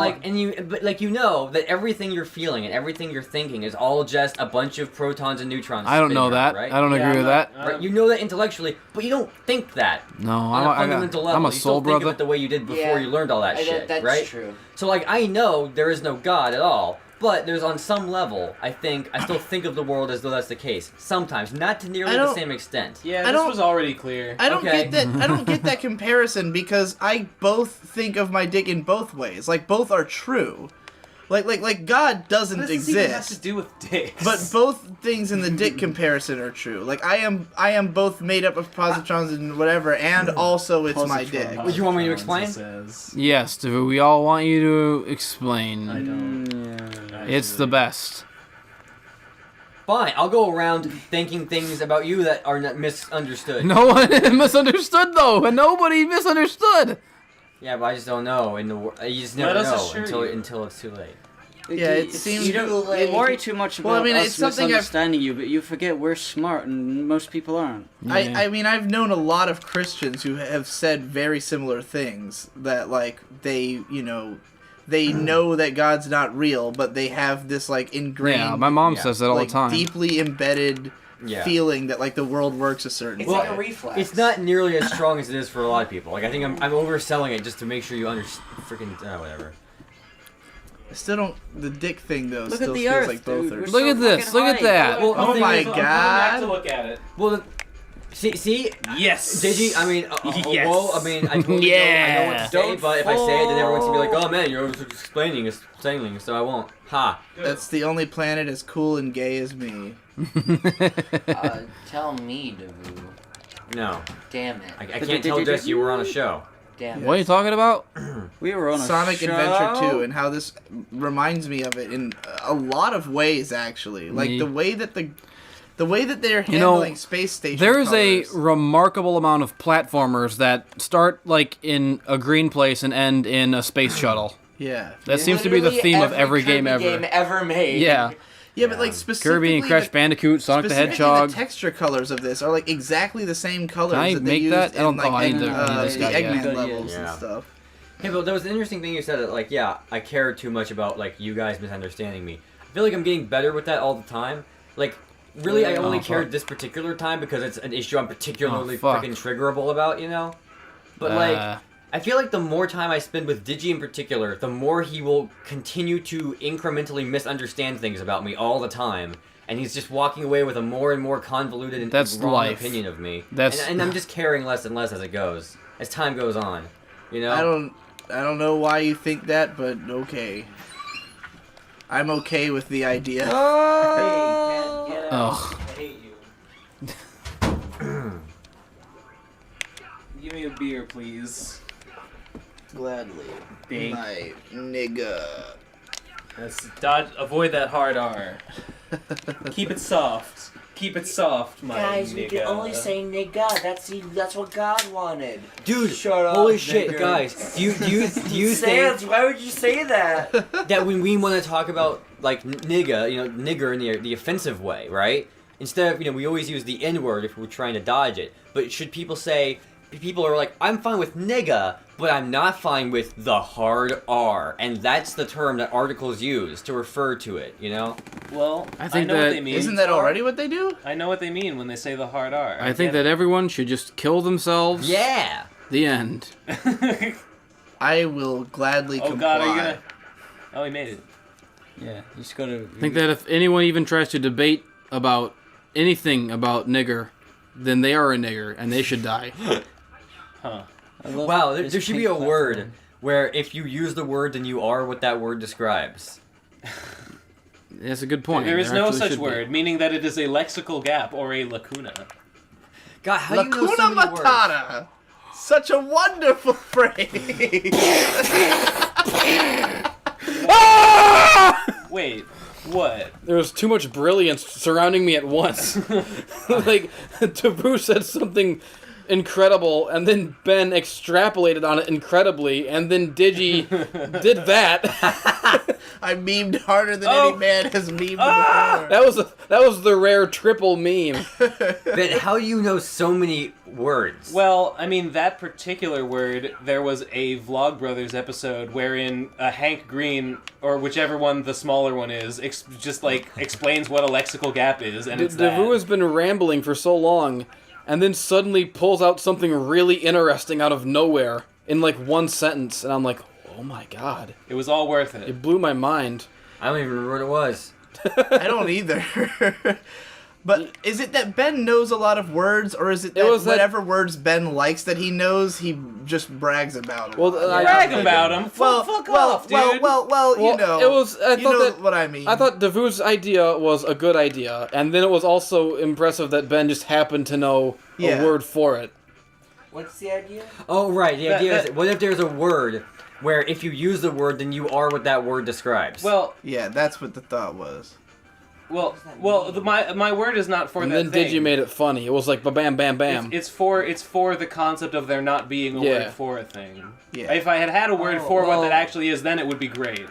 Speaker 5: but you know that everything you're feeling and everything you're thinking is all just a bunch of protons and neutrons.
Speaker 3: I don't know
Speaker 5: spinning around,
Speaker 3: that.
Speaker 5: right?
Speaker 3: I don't
Speaker 6: Yeah,
Speaker 3: agree with that.
Speaker 5: Right, you know that intellectually, but you don't think that
Speaker 3: No,
Speaker 5: on a fundamental level.
Speaker 3: I'm a
Speaker 5: you
Speaker 3: soul
Speaker 5: still think of
Speaker 3: brother.
Speaker 5: it the way you did before
Speaker 7: Yeah.
Speaker 5: you learned all that shit,
Speaker 7: That's
Speaker 5: right?
Speaker 7: true.
Speaker 5: So I know there is no God at all, but there's on some level, I still think of the world as though that's the case. Sometimes, not to nearly
Speaker 1: I
Speaker 5: the
Speaker 1: don't-
Speaker 5: same extent.
Speaker 6: Yeah,
Speaker 1: I
Speaker 6: this
Speaker 1: don't-
Speaker 6: was already clear.
Speaker 1: I don't
Speaker 5: Okay.
Speaker 1: get that. I don't get that comparison because I both think of my dick in both ways. Like both are true. Like God doesn't
Speaker 6: What does this even have to
Speaker 1: exist.
Speaker 6: do with dicks?
Speaker 1: But both things in the dick comparison are true. Like I am both made up of positrons and whatever, and also it's my dick.
Speaker 5: Would you want me to explain?
Speaker 6: It says.
Speaker 3: Yes, Davoo, we all want you to explain.
Speaker 6: I don't.
Speaker 3: It's the best.
Speaker 5: Fine, I'll go around thinking things about you that are not misunderstood.
Speaker 3: No one misunderstood though, and nobody misunderstood.
Speaker 5: Yeah, but I just don't know. You just
Speaker 6: Let
Speaker 5: never
Speaker 6: us
Speaker 5: know
Speaker 6: assure you.
Speaker 5: until it's too late.
Speaker 1: Yeah, it seems-
Speaker 2: You don't worry too much about
Speaker 1: Well, I mean,
Speaker 2: us
Speaker 1: it's something I've-
Speaker 2: misunderstanding you, but you forget we're smart and most people aren't.
Speaker 1: I mean, I've known a lot of Christians who have said very similar things. That like they know that God's not real, but they have this like ingrained.
Speaker 3: Yeah, my mom
Speaker 5: Yeah.
Speaker 3: says that all
Speaker 1: like,
Speaker 3: the time.
Speaker 1: deeply embedded
Speaker 5: Yeah.
Speaker 1: feeling that like the world works a certain
Speaker 7: It's
Speaker 1: way.
Speaker 7: like a reflex.
Speaker 5: It's not nearly as strong as it is for a lot of people. Like I think I'm overselling it just to make sure you understand. Freaking whatever.
Speaker 1: I still don't. The dick thing though
Speaker 2: Look
Speaker 1: still
Speaker 2: at the
Speaker 1: feels
Speaker 2: Earth,
Speaker 1: like both
Speaker 2: dude.
Speaker 1: are.
Speaker 2: We're
Speaker 3: Look
Speaker 2: so
Speaker 3: at this,
Speaker 2: fucking
Speaker 3: look at
Speaker 2: high.
Speaker 3: that.
Speaker 5: Well,
Speaker 1: Oh
Speaker 5: the
Speaker 1: my
Speaker 5: thing is,
Speaker 6: I'm coming back to
Speaker 1: God.
Speaker 6: look at it.
Speaker 5: Well, see,
Speaker 6: Yes.
Speaker 5: Digi. I mean,
Speaker 6: Yes.
Speaker 5: well, I mean, I totally know, I know what to say,
Speaker 2: Don't
Speaker 5: but if I say it, then everyone's gonna be like,
Speaker 2: fall.
Speaker 5: "Oh man, you're explaining, so I won't." Ha.
Speaker 1: That's the only planet as cool and gay as me.
Speaker 7: Tell me, Davoo.
Speaker 5: No,
Speaker 7: Damn it.
Speaker 5: I can't tell Jess you were on a show.
Speaker 7: Damn it.
Speaker 3: What are you talking about?
Speaker 2: We were on a
Speaker 1: Sonic
Speaker 2: show.
Speaker 1: Adventure 2 and how this reminds me of it in a lot of ways actually. Like
Speaker 3: Me-
Speaker 1: the way that they're
Speaker 3: You know,
Speaker 1: handling space station
Speaker 3: There's a
Speaker 1: colors.
Speaker 3: remarkable amount of platformers that start like in a green place and end in a space shuttle.
Speaker 1: Yeah.
Speaker 3: That seems to be the
Speaker 7: Literally
Speaker 3: theme of every
Speaker 7: Kirby
Speaker 3: game ever.
Speaker 7: game ever made.
Speaker 3: Yeah,
Speaker 1: Yeah, but like specifically
Speaker 3: Kirby and Crash Bandicoot, Sonic the
Speaker 1: specifically
Speaker 3: Hedgehog.
Speaker 1: the texture colors of this are like exactly the same colors
Speaker 3: Can I
Speaker 1: that they
Speaker 3: make
Speaker 1: used
Speaker 3: that? I don't-
Speaker 1: in like
Speaker 3: oh, I need to-
Speaker 2: I need this
Speaker 1: the
Speaker 2: guy, yeah.
Speaker 1: Eggman
Speaker 2: Yeah.
Speaker 1: levels
Speaker 5: Yeah.
Speaker 1: and stuff.
Speaker 5: Hey, but there was an interesting thing you said that, like, yeah, I care too much about, like, you guys misunderstanding me. I feel like I'm getting better with that all the time. Like, really, I only
Speaker 3: Oh,
Speaker 5: cared
Speaker 3: fuck.
Speaker 5: this particular time because it's an issue I'm particularly
Speaker 3: Oh, fuck.
Speaker 5: freaking triggerable about, you know? But, like, I feel like the more time I spend with Digi in particular, the more he will continue to incrementally misunderstand things about me all the time. And he's just walking away with a more and more convoluted and
Speaker 3: That's
Speaker 5: wrong
Speaker 3: life.
Speaker 5: opinion of me.
Speaker 3: That's-
Speaker 5: And I'm just caring less and less as it goes, as time goes on. You know?
Speaker 1: I don't know why you think that, but okay. I'm okay with the idea.
Speaker 3: Ugh.
Speaker 6: I hate you. Give me a beer, please.
Speaker 1: Gladly.
Speaker 6: Big.
Speaker 1: My nigga.
Speaker 6: Let's avoid that hard R. Keep it soft. Keep it soft, my
Speaker 7: Guys, we
Speaker 6: nigga.
Speaker 7: can only say nigga. That's what God wanted.
Speaker 5: Dude,
Speaker 7: Shut up,
Speaker 5: holy shit,
Speaker 7: nigger.
Speaker 5: guys! Do you think
Speaker 7: Sans, why would you say that?
Speaker 5: that when we want to talk about like nigga, nigger in the offensive way, right? Instead of we always use the N word if we're trying to dodge it. But should people say? People are like, I'm fine with nigga, but I'm not fine with the hard R, and that's the term that articles use to refer to it, you know?
Speaker 6: Well,
Speaker 3: I think
Speaker 6: know what
Speaker 3: that-
Speaker 6: they mean.
Speaker 1: Isn't that already what they do?
Speaker 6: I know what they mean when they say the hard R.
Speaker 3: I think that everyone should just kill themselves.
Speaker 5: Yeah!
Speaker 3: The end.
Speaker 1: I will gladly
Speaker 6: Oh
Speaker 1: comply.
Speaker 6: God, are you gonna? Oh, he made it.
Speaker 2: Yeah, you just gotta.
Speaker 3: I think that if anyone even tries to debate about anything about nigger, then they are a nigger and they should die.
Speaker 6: Huh.
Speaker 5: Wow, there should be a word where if you use the word, then you are what that word describes.
Speaker 3: That's a good point.
Speaker 6: There is no
Speaker 3: actually
Speaker 6: such
Speaker 3: should be.
Speaker 6: word, meaning that it is a lexical gap or a lacuna.
Speaker 5: God, how do you know so
Speaker 1: Lacuna
Speaker 5: many words?
Speaker 1: Matata. Such a wonderful phrase.
Speaker 6: Wait, what?
Speaker 3: There was too much brilliance surrounding me at once. Like, Davoo said something incredible, and then Ben extrapolated on it incredibly, and then Digi did that.
Speaker 1: I memed harder than any man has memed before.
Speaker 3: That was the rare triple meme.
Speaker 5: Ben, how do you know so many words?
Speaker 6: Well, I mean, that particular word, there was a Vlogbrothers episode wherein Hank Green, or whichever one the smaller one is, just explains what a lexical gap is, and it's that.
Speaker 3: Davoo has been rambling for so long, and then suddenly pulls out something really interesting out of nowhere in like one sentence, and I'm like, oh my god.
Speaker 6: It was all worth it.
Speaker 3: It blew my mind.
Speaker 5: I don't even remember what it was.
Speaker 1: I don't either. But is it that Ben knows a lot of words, or is it that
Speaker 3: was that-
Speaker 1: whatever words Ben likes that he knows, he just brags about?
Speaker 3: Well,
Speaker 6: Brag about him. Fuck off, dude.
Speaker 1: Well, you know.
Speaker 3: it was. I
Speaker 1: you
Speaker 3: thought
Speaker 1: know
Speaker 3: that,
Speaker 1: what I mean.
Speaker 3: I thought Davoo's idea was a good idea, and then it was also impressive that Ben just happened to know
Speaker 1: Yeah.
Speaker 3: a word for it.
Speaker 7: What's the idea?
Speaker 5: Oh, right. The idea
Speaker 6: that-
Speaker 5: is, what if there's a word where if you use the word, then you are what that word describes?
Speaker 6: Well,
Speaker 1: Yeah, that's what the thought was.
Speaker 6: my word is not for
Speaker 3: And
Speaker 6: that
Speaker 3: then
Speaker 6: thing.
Speaker 3: Digi made it funny. It was like ba-bam, bam, bam.
Speaker 6: It's for the concept of there not being a
Speaker 3: Yeah.
Speaker 6: word for a thing.
Speaker 1: Yeah.
Speaker 6: If I had a word
Speaker 7: Oh,
Speaker 6: for
Speaker 2: well-
Speaker 6: what that actually is, then it would be great.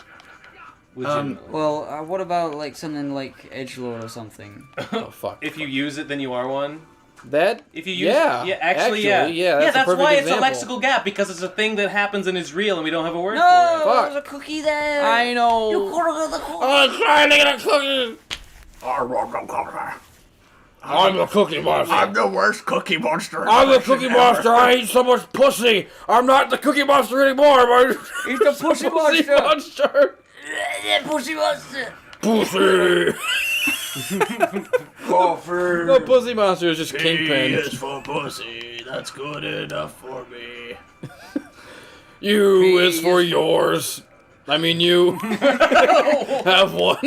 Speaker 6: Legitimately.
Speaker 2: Well, what about like something like edgelord or something?
Speaker 3: Oh fuck.
Speaker 6: If you use it, then you are one.
Speaker 3: That.
Speaker 6: If you use
Speaker 3: yeah,
Speaker 6: actually,
Speaker 3: yeah. That's, a
Speaker 6: that's
Speaker 3: perfect
Speaker 6: why
Speaker 3: example.
Speaker 6: it's a lexical gap, because it's a thing that happens and is real and we don't have a word
Speaker 2: No,
Speaker 6: for
Speaker 3: Fuck.
Speaker 2: there's a cookie there.
Speaker 3: I know.
Speaker 2: You could have got the cookie.
Speaker 3: I'm trying to get a cookie. I'm the cookie monster.
Speaker 1: I'm the worst cookie monster.
Speaker 3: I'm the cookie monster. I eat so much pussy. I'm not the cookie monster anymore. But
Speaker 2: He's the pussy monster.
Speaker 3: monster.
Speaker 2: The pussy monster.
Speaker 3: Pussy.
Speaker 1: Coffer.
Speaker 3: No, pussy monster is just Kingpin.
Speaker 1: for pussy. That's good enough for me.
Speaker 3: You is for yours. I mean, you have one.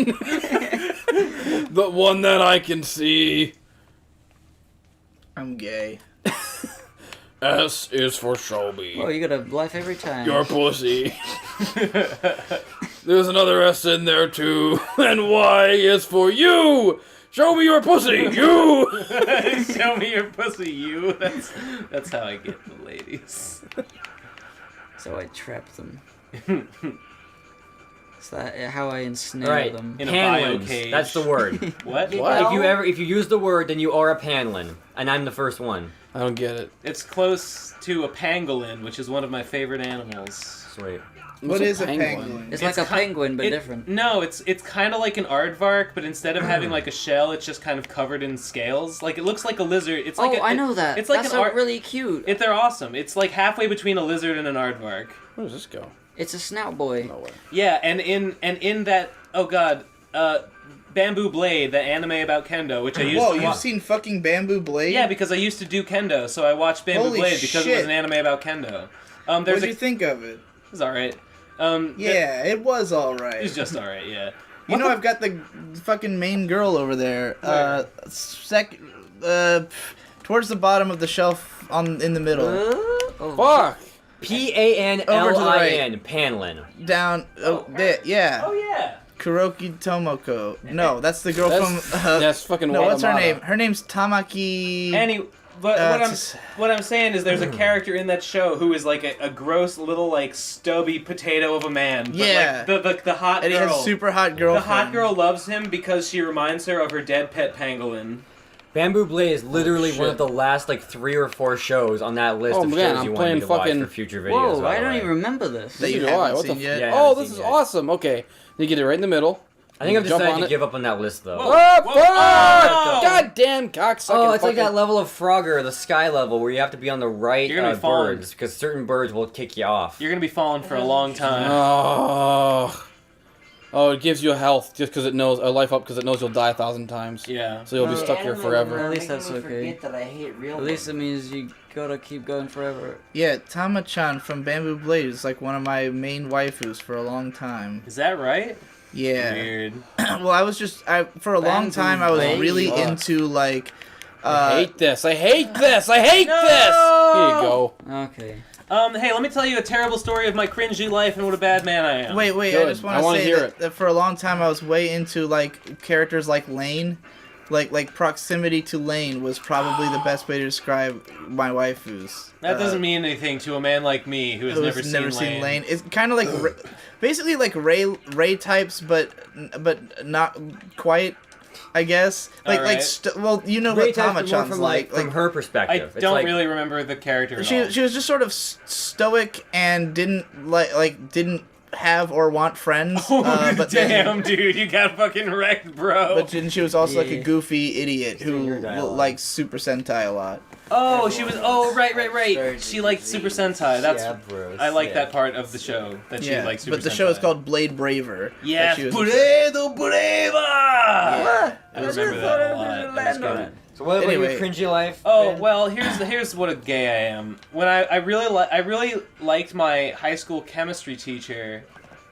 Speaker 3: The one that I can see.
Speaker 1: I'm gay.
Speaker 3: S is for Shelby.
Speaker 2: Oh, you got a life every time.
Speaker 3: Your pussy. There's another S in there too. And Y is for you. Show me your pussy, you.
Speaker 6: it. Show me your pussy, you. That's how I get the ladies.
Speaker 2: So I trap them. Is that how I ensnare
Speaker 5: right.
Speaker 2: them?
Speaker 6: In a
Speaker 5: Panlins.
Speaker 6: biocage.
Speaker 5: That's the word.
Speaker 6: What?
Speaker 3: What?
Speaker 5: If you use the word, then you are a panlin, and I'm the first one.
Speaker 3: I don't get it.
Speaker 6: It's close to a pangolin, which is one of my favorite animals.
Speaker 5: Sweet.
Speaker 1: What
Speaker 3: What's
Speaker 1: is a penguin?
Speaker 2: It's like a penguin, but different.
Speaker 6: No, it's kind of like an aardvark, but instead of having like a shell, it's just kind of covered in scales. Like it looks like a lizard. It's like
Speaker 2: I know that.
Speaker 6: It's like
Speaker 2: That's
Speaker 6: an
Speaker 2: really cute.
Speaker 6: They're awesome. It's like halfway between a lizard and an aardvark.
Speaker 3: Where does this go?
Speaker 2: It's a snout boy.
Speaker 3: Nowhere.
Speaker 6: Yeah, and in that Bamboo Blade, the anime about kendo, which I used
Speaker 1: Whoa,
Speaker 6: to
Speaker 1: you've
Speaker 6: watch.
Speaker 1: seen fucking Bamboo Blade?
Speaker 6: Yeah, because I used to do kendo, so I watched Bamboo
Speaker 1: Holy
Speaker 6: Blade because it was
Speaker 1: shit.
Speaker 6: an anime about kendo.
Speaker 1: What
Speaker 6: There's
Speaker 1: did you think of it?
Speaker 6: It's alright.
Speaker 1: Yeah, it was alright.
Speaker 6: It's just alright, yeah.
Speaker 1: You know, I've got the fucking main girl over there. Towards the bottom of the shelf in the middle.
Speaker 2: Oh,
Speaker 3: Fuck.
Speaker 5: Panlin. Panlin.
Speaker 1: Down. Yeah.
Speaker 6: Oh yeah.
Speaker 1: Kuroki Tomoko. No, that's the girl
Speaker 3: That's,
Speaker 1: from.
Speaker 3: that's fucking
Speaker 1: no, what's her
Speaker 3: Watamata.
Speaker 1: name? Her name's Tamaki.
Speaker 6: But
Speaker 1: it's-
Speaker 6: what I'm saying is there's a character in that show who is like a gross little like stubby potato of a man. But
Speaker 1: Yeah.
Speaker 6: like the hot
Speaker 1: And he
Speaker 6: girl.
Speaker 1: has a super hot
Speaker 6: the
Speaker 1: girlfriend.
Speaker 6: hot girl loves him because she reminds her of her dead pet pangolin.
Speaker 5: Bamboo Blade is literally one of the last like 3 or 4 shows on that list of
Speaker 3: man,
Speaker 5: shows you
Speaker 3: I'm
Speaker 5: want me to
Speaker 3: playing
Speaker 5: watch for future videos.
Speaker 2: Whoa, I don't even remember this.
Speaker 1: That you
Speaker 3: Neither do I.
Speaker 1: haven't
Speaker 3: What the
Speaker 1: seen yet?
Speaker 5: Yeah, I
Speaker 3: Oh,
Speaker 5: haven't
Speaker 3: this
Speaker 5: seen
Speaker 3: is
Speaker 5: yet.
Speaker 3: awesome. Okay, you get it right in the middle.
Speaker 5: I think I've
Speaker 3: Jump
Speaker 5: decided
Speaker 3: on
Speaker 5: to
Speaker 3: it.
Speaker 5: give up on that list though.
Speaker 6: Whoa.
Speaker 3: Oh,
Speaker 6: Whoa.
Speaker 3: fuck!
Speaker 6: Oh!
Speaker 3: Goddamn cocksucking.
Speaker 5: Oh, it's like
Speaker 3: fucking-
Speaker 5: that level of Frogger, the sky level, where you have to be on the right
Speaker 6: You're gonna be falling.
Speaker 5: birds, because certain birds will kick you off.
Speaker 6: You're gonna be falling for a long time.
Speaker 3: Oh, it gives you a health just because it knows a life up because it knows you'll die 1,000 times.
Speaker 6: Yeah.
Speaker 3: So you'll be stuck here forever.
Speaker 2: At least that's
Speaker 7: Making me
Speaker 2: okay.
Speaker 7: forget that I hate real
Speaker 2: At least it means you gotta keep going forever.
Speaker 1: Yeah, Tama-chan from Bamboo Blade is like one of my main waifus for a long time.
Speaker 6: Is that right?
Speaker 1: Yeah.
Speaker 6: Weird.
Speaker 1: Well, I was just for a long
Speaker 2: Bamboo
Speaker 1: time I was
Speaker 2: Blade?
Speaker 1: really
Speaker 2: Fuck.
Speaker 1: into like
Speaker 3: I hate this. I hate this. I hate
Speaker 6: No!
Speaker 3: this. Here you go.
Speaker 2: Okay.
Speaker 6: Hey, let me tell you a terrible story of my cringy life and what a bad man I am.
Speaker 1: Wait, I
Speaker 3: Good.
Speaker 1: just
Speaker 3: I
Speaker 1: want to
Speaker 3: wanna
Speaker 1: say
Speaker 3: hear
Speaker 1: that,
Speaker 3: it.
Speaker 1: that for a long time I was way into like characters like Lane. Like proximity to Lane was probably the best way to describe my waifus.
Speaker 6: That doesn't mean anything to a man like me who has never seen Lane.
Speaker 1: It's kind of like basically like Ray types, but not quite. I guess like
Speaker 6: Alright.
Speaker 1: well, you know
Speaker 5: Ray
Speaker 1: what
Speaker 5: types, but more
Speaker 1: Tama-chan's
Speaker 5: from
Speaker 1: like.
Speaker 5: from her perspective.
Speaker 6: I
Speaker 5: It's
Speaker 6: don't
Speaker 5: like,
Speaker 6: really remember the character at all.
Speaker 1: She was just sort of stoic and didn't didn't have or want friends. But
Speaker 6: Damn, dude, you got fucking wrecked, bro.
Speaker 1: But then she was also like a
Speaker 2: Yeah.
Speaker 1: goofy idiot who
Speaker 5: Your dialogue.
Speaker 1: likes Super Sentai a lot.
Speaker 6: Oh, she was. Oh, right.
Speaker 7: Started
Speaker 6: She liked Super Sentai. That's.
Speaker 5: yeah, bros,
Speaker 6: I like
Speaker 5: yeah.
Speaker 6: that part of the show that she likes Super Sentai.
Speaker 1: but the show is called Blade Braver.
Speaker 6: Yes,
Speaker 1: that she was-
Speaker 6: Buredo Breva.
Speaker 1: Yeah.
Speaker 6: I remember that a lot. That was good.
Speaker 5: So what about
Speaker 1: Anyway.
Speaker 5: your cringy life?
Speaker 6: Oh
Speaker 5: Ben?
Speaker 6: well, here's what a gay I am. When I really liked my high school chemistry teacher.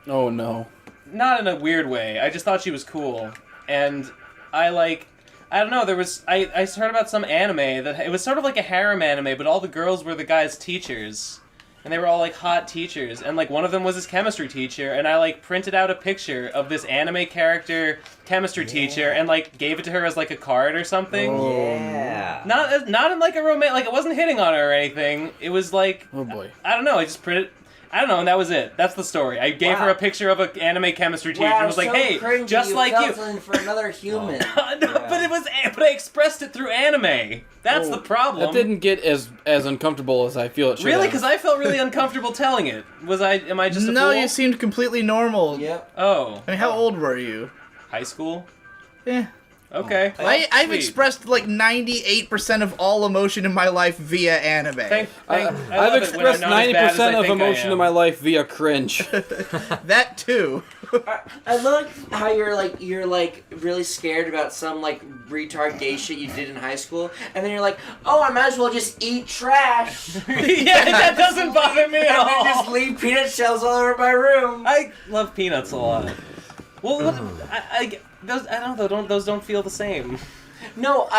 Speaker 3: Oh no.
Speaker 6: Not in a weird way. I just thought she was cool, and I don't know. I heard about some anime that it was sort of like a harem anime, but all the girls were the guys' teachers, and they were all like hot teachers, and like one of them was his chemistry teacher, and I like printed out a picture of this anime character chemistry teacher and like gave it to her as like a card or something.
Speaker 5: Yeah.
Speaker 6: Not in like a romantic, like it wasn't hitting on her or anything. It was like
Speaker 3: Oh boy.
Speaker 6: I don't know. I just printed. I don't know, and that was it. That's the story. I gave her a picture of an anime chemistry teacher and was like,
Speaker 7: so
Speaker 6: "Hey,
Speaker 7: cringy,
Speaker 6: just like
Speaker 7: felt
Speaker 6: you."
Speaker 7: something for another human.
Speaker 6: No, but I expressed it through anime. That's the problem.
Speaker 3: That didn't get as uncomfortable as I feel it should.
Speaker 6: Really,
Speaker 3: have.
Speaker 6: because I felt really uncomfortable telling it. Am I just a
Speaker 1: No,
Speaker 6: fool?
Speaker 1: you seemed completely normal.
Speaker 7: Yep.
Speaker 6: Oh,
Speaker 1: I mean, how old were you?
Speaker 6: high school.
Speaker 1: Eh.
Speaker 6: Okay.
Speaker 1: I've
Speaker 6: Sweet.
Speaker 1: expressed like 98% of all emotion in my life via anime.
Speaker 6: I
Speaker 3: I've
Speaker 6: love it when I'm
Speaker 3: expressed
Speaker 6: not as bad as
Speaker 3: 90%
Speaker 6: I
Speaker 3: of
Speaker 6: think I
Speaker 3: emotion
Speaker 6: am.
Speaker 3: in my life via cringe.
Speaker 1: That too.
Speaker 7: I love how you're like really scared about some like retard gay shit you did in high school, and then you're like, oh, I might as well just eat trash.
Speaker 6: Yeah, that doesn't bother me at
Speaker 7: And then just
Speaker 6: all.
Speaker 7: leave peanut shells all over my room.
Speaker 6: I love peanuts a lot. Well, those don't feel the same.
Speaker 7: No,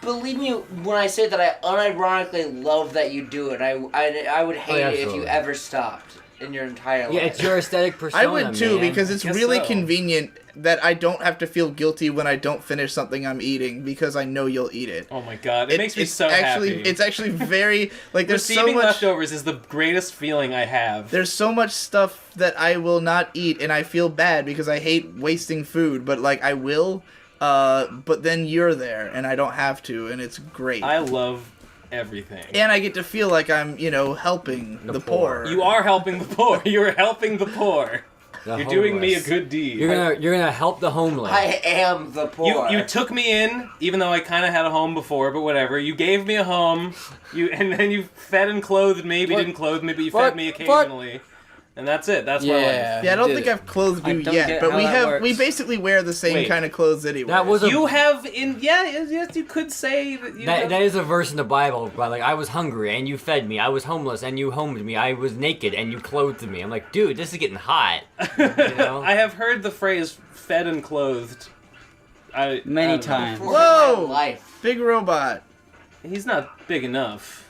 Speaker 7: believe me when I say that I unironically love that you do it. I would hate it if you
Speaker 5: absolutely.
Speaker 7: ever stopped in your entire life.
Speaker 5: Yeah, it's your aesthetic persona.
Speaker 1: I would too,
Speaker 5: man.
Speaker 1: because it's
Speaker 6: Guess
Speaker 1: really
Speaker 6: so.
Speaker 1: convenient that I don't have to feel guilty when I don't finish something I'm eating because I know you'll eat it.
Speaker 6: Oh my god, it makes me so
Speaker 1: actually,
Speaker 6: happy.
Speaker 1: It's actually very like there's so
Speaker 6: Receiving
Speaker 1: much.
Speaker 6: leftovers is the greatest feeling I have.
Speaker 1: There's so much stuff that I will not eat, and I feel bad because I hate wasting food. But like I will, but then you're there, and I don't have to, and it's great.
Speaker 6: I love everything.
Speaker 1: And I get to feel like I'm, helping the poor.
Speaker 6: You are helping the poor. You're helping the poor.
Speaker 5: The
Speaker 6: You're doing me a
Speaker 5: homeless.
Speaker 6: good deed.
Speaker 5: You're gonna help the homeless.
Speaker 7: I am the poor.
Speaker 6: You took me in, even though I kind of had a home before, but whatever. You gave me a home, and then you fed and clothed me. But you
Speaker 3: What?
Speaker 6: didn't clothe me, but you
Speaker 3: What?
Speaker 6: fed me occasionally. And that's it. That's my life.
Speaker 1: Yeah, I don't
Speaker 3: did
Speaker 1: think
Speaker 3: it.
Speaker 1: I've clothed
Speaker 2: I
Speaker 1: you
Speaker 2: don't
Speaker 1: yet,
Speaker 2: get
Speaker 1: but
Speaker 2: how
Speaker 1: we
Speaker 2: that
Speaker 1: have.
Speaker 2: works.
Speaker 1: We basically wear the same
Speaker 6: Wait.
Speaker 1: kind of clothes anyway.
Speaker 5: That was a
Speaker 6: You have yes, you could say that you have.
Speaker 5: that is a verse in the Bible, but like I was hungry and you fed me, I was homeless and you homed me, I was naked and you clothed me. I'm like, dude, this is getting hot. You know?
Speaker 6: I have heard the phrase "fed and clothed."
Speaker 2: Many
Speaker 6: I don't know.
Speaker 2: times.
Speaker 7: For
Speaker 1: Whoa!
Speaker 7: my life.
Speaker 1: Big robot.
Speaker 6: He's not big enough.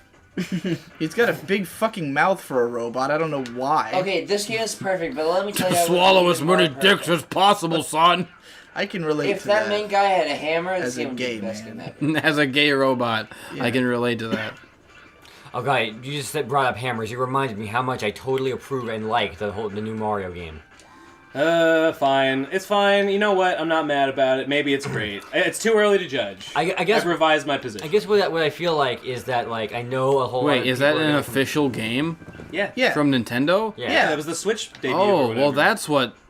Speaker 1: He's got a big fucking mouth for a robot. I don't know why.
Speaker 7: Okay, this game is perfect, but let me tell you.
Speaker 3: Swallow as many dicks as possible, son.
Speaker 1: I can relate
Speaker 7: If
Speaker 1: to
Speaker 7: that main guy had a hammer, this
Speaker 1: As a
Speaker 7: game would be
Speaker 1: gay
Speaker 7: the best
Speaker 1: man.
Speaker 7: game ever.
Speaker 3: As a gay robot,
Speaker 1: Yeah.
Speaker 3: I can relate to that.
Speaker 5: Okay, you just brought up hammers. You reminded me how much I totally approve and like the new Mario game.
Speaker 6: Fine. It's fine. You know what? I'm not mad about it. Maybe it's great. It's too early to judge.
Speaker 5: I guess
Speaker 6: I've revised my position.
Speaker 5: I guess what I feel like is that like I know a whole lot
Speaker 3: Wait,
Speaker 5: of
Speaker 3: is
Speaker 5: people
Speaker 3: that
Speaker 5: are
Speaker 3: an
Speaker 5: gonna
Speaker 3: official game
Speaker 1: Yeah.
Speaker 3: from Nintendo?
Speaker 5: Yeah.
Speaker 6: That was the Switch debut. or
Speaker 3: Oh,
Speaker 6: whatever.
Speaker 3: well,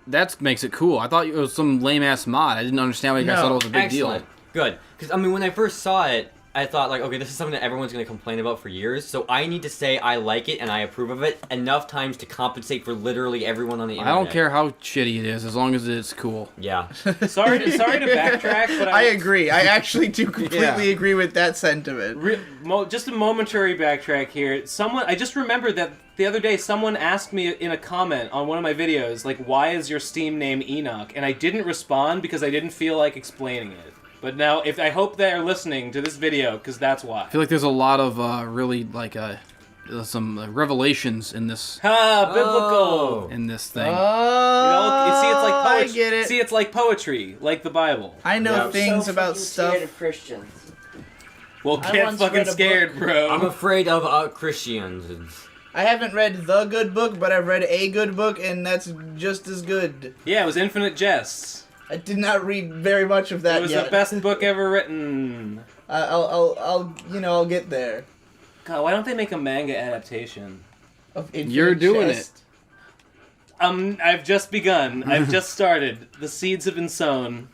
Speaker 3: that makes it cool. I thought it was some lame ass mod. I didn't understand why you guys
Speaker 1: No.
Speaker 3: thought it was a big
Speaker 5: Excellent. Good. Because, I mean, when I first saw it, I thought, like, okay, this is something that everyone's going to complain about for years, so I need to say I like it and I approve of it enough times to compensate for literally everyone on the
Speaker 3: deal.
Speaker 5: internet.
Speaker 3: I don't care how shitty it is, as long as it's cool.
Speaker 5: Yeah.
Speaker 6: Sorry to backtrack, but
Speaker 1: I agree. I actually do completely agree with that sentiment.
Speaker 6: Just a momentary backtrack here. I just remembered that the other day someone asked me in a comment on one of my videos, like, why is your Steam name Enoch? And I didn't respond because I didn't feel like explaining it. But now, I hope they're listening to this video, because that's why.
Speaker 3: I feel like there's a lot of really like some revelations in this
Speaker 6: Biblical!
Speaker 3: in this thing.
Speaker 6: See, it's like poetry.
Speaker 1: I get it.
Speaker 6: See, it's like poetry, like the Bible.
Speaker 1: I know
Speaker 5: Yeah.
Speaker 1: things
Speaker 7: So
Speaker 1: about
Speaker 7: fucking
Speaker 1: stuff.
Speaker 7: scared of Christians.
Speaker 6: Well,
Speaker 1: I
Speaker 6: get
Speaker 1: once
Speaker 6: fucking
Speaker 1: read a
Speaker 6: scared, bro.
Speaker 5: I'm afraid of Christians.
Speaker 1: I haven't read the good book, but I've read a good book, and that's just as good.
Speaker 6: Yeah, it was Infinite Jest.
Speaker 1: I did not read very much of that
Speaker 6: It was
Speaker 1: yet.
Speaker 6: the best book ever written.
Speaker 1: I'll get there.
Speaker 6: God, why don't they make a manga adaptation?
Speaker 1: Of Infinite
Speaker 3: You're doing
Speaker 1: Jest.
Speaker 6: I've just begun. I've just started. The seeds have been sown.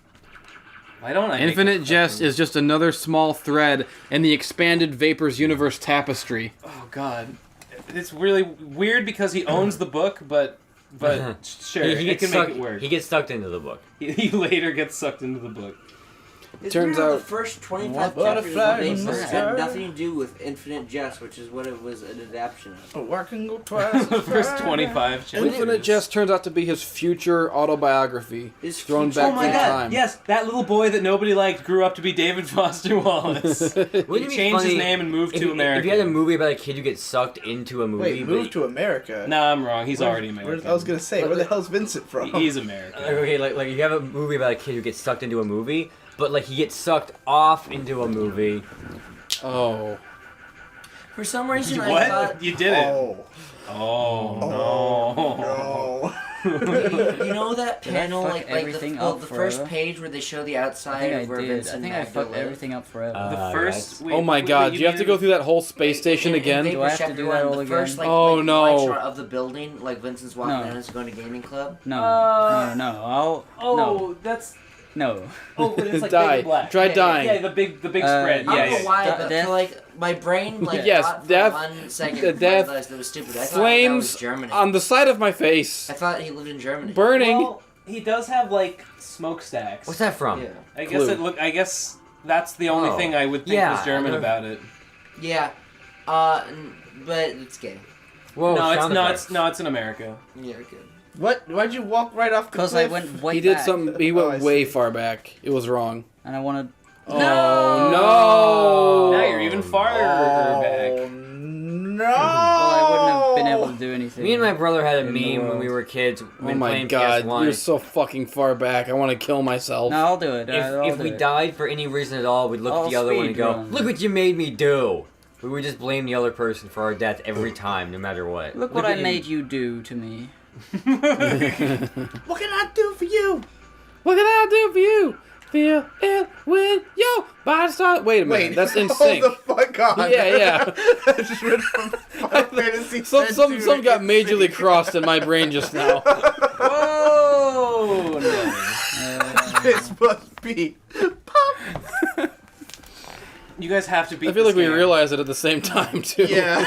Speaker 6: Why don't I? make
Speaker 3: Infinite
Speaker 6: a
Speaker 3: Jest
Speaker 6: fucking-
Speaker 3: is just another small thread in the expanded Vapors universe tapestry.
Speaker 6: Oh God, it's really weird because he owns the book, but sure,
Speaker 5: He
Speaker 6: he
Speaker 5: gets
Speaker 6: can
Speaker 5: sucked,
Speaker 6: make it work.
Speaker 5: He gets sucked into the book.
Speaker 6: He later gets sucked into the book.
Speaker 3: Turns
Speaker 7: the
Speaker 3: out-
Speaker 7: first 25
Speaker 1: What
Speaker 7: chapters of
Speaker 1: butterfly in the
Speaker 7: Vapor
Speaker 1: sky?
Speaker 7: had nothing to do with Infinite Jest, which is what it was an adaptation of.
Speaker 1: Oh, I can go twice.
Speaker 6: The first 25 chapters.
Speaker 3: Infinite Jest turns out to be his future autobiography,
Speaker 7: His
Speaker 3: thrown
Speaker 7: future-
Speaker 3: back
Speaker 6: Oh my
Speaker 3: through
Speaker 6: God!
Speaker 3: time.
Speaker 6: Yes, that little boy that nobody liked grew up to be David Foster Wallace.
Speaker 5: Wouldn't
Speaker 6: He
Speaker 5: it be
Speaker 6: changed his
Speaker 5: funny
Speaker 6: name and moved
Speaker 5: if
Speaker 6: to
Speaker 5: you-
Speaker 6: America.
Speaker 5: If you had a movie about a kid who gets sucked into a movie,
Speaker 1: Wait,
Speaker 5: but-
Speaker 1: move to America.
Speaker 6: Nah, I'm wrong. He's already American.
Speaker 1: I was gonna say, where the hell's Vincent from?
Speaker 6: He's American.
Speaker 5: Okay, like you have a movie about a kid who gets sucked into a movie, but like he gets sucked off into a movie.
Speaker 3: Oh.
Speaker 7: For some reason, I
Speaker 6: What?
Speaker 7: thought...
Speaker 6: You did it.
Speaker 1: Oh.
Speaker 6: Oh,
Speaker 1: No.
Speaker 7: You know that
Speaker 2: Did I
Speaker 7: panel,
Speaker 2: fuck
Speaker 7: like
Speaker 2: everything
Speaker 7: well,
Speaker 2: up
Speaker 7: the first
Speaker 2: forever?
Speaker 7: page where they show the
Speaker 2: I
Speaker 7: outside
Speaker 2: think I
Speaker 7: of where
Speaker 2: did.
Speaker 7: Vincent
Speaker 2: I think I
Speaker 7: Magda
Speaker 2: fucked
Speaker 7: lived.
Speaker 2: everything up forever.
Speaker 6: The first.
Speaker 3: Oh my God! Do you have to go through that whole space station
Speaker 7: In
Speaker 3: again?
Speaker 7: Vapor
Speaker 2: Do I have to
Speaker 7: Chapter
Speaker 2: do
Speaker 7: one,
Speaker 2: that all
Speaker 7: the
Speaker 2: again?
Speaker 7: first, like,
Speaker 3: Oh,
Speaker 7: like,
Speaker 3: no.
Speaker 7: wide shot of the building, like Vincent's walking
Speaker 2: No.
Speaker 7: down and going to gaming club.
Speaker 2: No. No.
Speaker 6: that's.
Speaker 2: No.
Speaker 6: Oh, but it's like
Speaker 3: Die.
Speaker 6: big and black.
Speaker 3: Try
Speaker 6: yeah,
Speaker 3: dying.
Speaker 6: Yeah, the big spread.
Speaker 2: yeah,
Speaker 7: I
Speaker 6: Yeah,
Speaker 7: don't know
Speaker 6: yeah.
Speaker 7: why,
Speaker 2: Da-
Speaker 7: but
Speaker 2: death-
Speaker 7: for, like, my brain, like,
Speaker 3: Yes,
Speaker 7: thought for
Speaker 3: death-
Speaker 7: 1 second
Speaker 3: the
Speaker 7: before I
Speaker 3: death-
Speaker 7: realized it was stupid. I thought that
Speaker 3: Flames
Speaker 7: was Germany.
Speaker 3: on the side of my face,
Speaker 7: I thought he lived in Germany.
Speaker 3: burning.
Speaker 6: Well, he does have like smokestacks.
Speaker 5: What's that from?
Speaker 7: Yeah.
Speaker 6: I guess
Speaker 3: Clue.
Speaker 6: I guess that's the only
Speaker 5: Oh.
Speaker 6: thing I would think
Speaker 5: Yeah,
Speaker 6: was German
Speaker 5: I know.
Speaker 6: about it.
Speaker 7: Yeah. But it's gay.
Speaker 5: Whoa,
Speaker 6: no,
Speaker 5: sound effects.
Speaker 6: it's in America.
Speaker 7: Yeah, good.
Speaker 1: What? Why'd you walk right off the
Speaker 2: Because
Speaker 1: cliff?
Speaker 2: I went way
Speaker 3: He did
Speaker 2: back,
Speaker 3: something. He
Speaker 1: Oh,
Speaker 3: went
Speaker 1: I
Speaker 3: way
Speaker 1: see.
Speaker 3: far back. It was wrong.
Speaker 2: and I wanted.
Speaker 3: Oh no!
Speaker 6: Now you're even farther back.
Speaker 1: No.
Speaker 2: Well, I wouldn't have been able to do anything.
Speaker 5: Me and my brother had a
Speaker 2: In the
Speaker 5: meme when
Speaker 2: world.
Speaker 5: we were kids.
Speaker 3: Oh
Speaker 5: When
Speaker 3: my
Speaker 5: playing
Speaker 3: God!
Speaker 5: PS1.
Speaker 3: You're so fucking far back. I want to kill myself.
Speaker 2: No, I'll do it. I'll
Speaker 5: If
Speaker 2: do
Speaker 5: we
Speaker 2: it.
Speaker 5: died for any reason at all, we'd look
Speaker 2: I'll
Speaker 5: at the other one and go,
Speaker 2: speedrun.
Speaker 5: "Look what you made me do." We would just blame the other person for our death every time, no matter what.
Speaker 2: Look what I made you do to me.
Speaker 1: What can I do for you?
Speaker 3: What can I do for you? Feel it when your body starts. Wait a minute. That's in sync.
Speaker 1: Hold the fuck on.
Speaker 3: Yeah.
Speaker 1: I just went from Final Fantasy
Speaker 3: Some
Speaker 1: X2
Speaker 3: some
Speaker 1: to
Speaker 3: got
Speaker 1: NSYNC.
Speaker 3: majorly crossed in my brain just now.
Speaker 6: Whoa! No.
Speaker 1: This must be.
Speaker 6: You guys have to beat.
Speaker 3: I feel like we
Speaker 6: this game.
Speaker 3: realized it at the same time too.
Speaker 1: Yeah.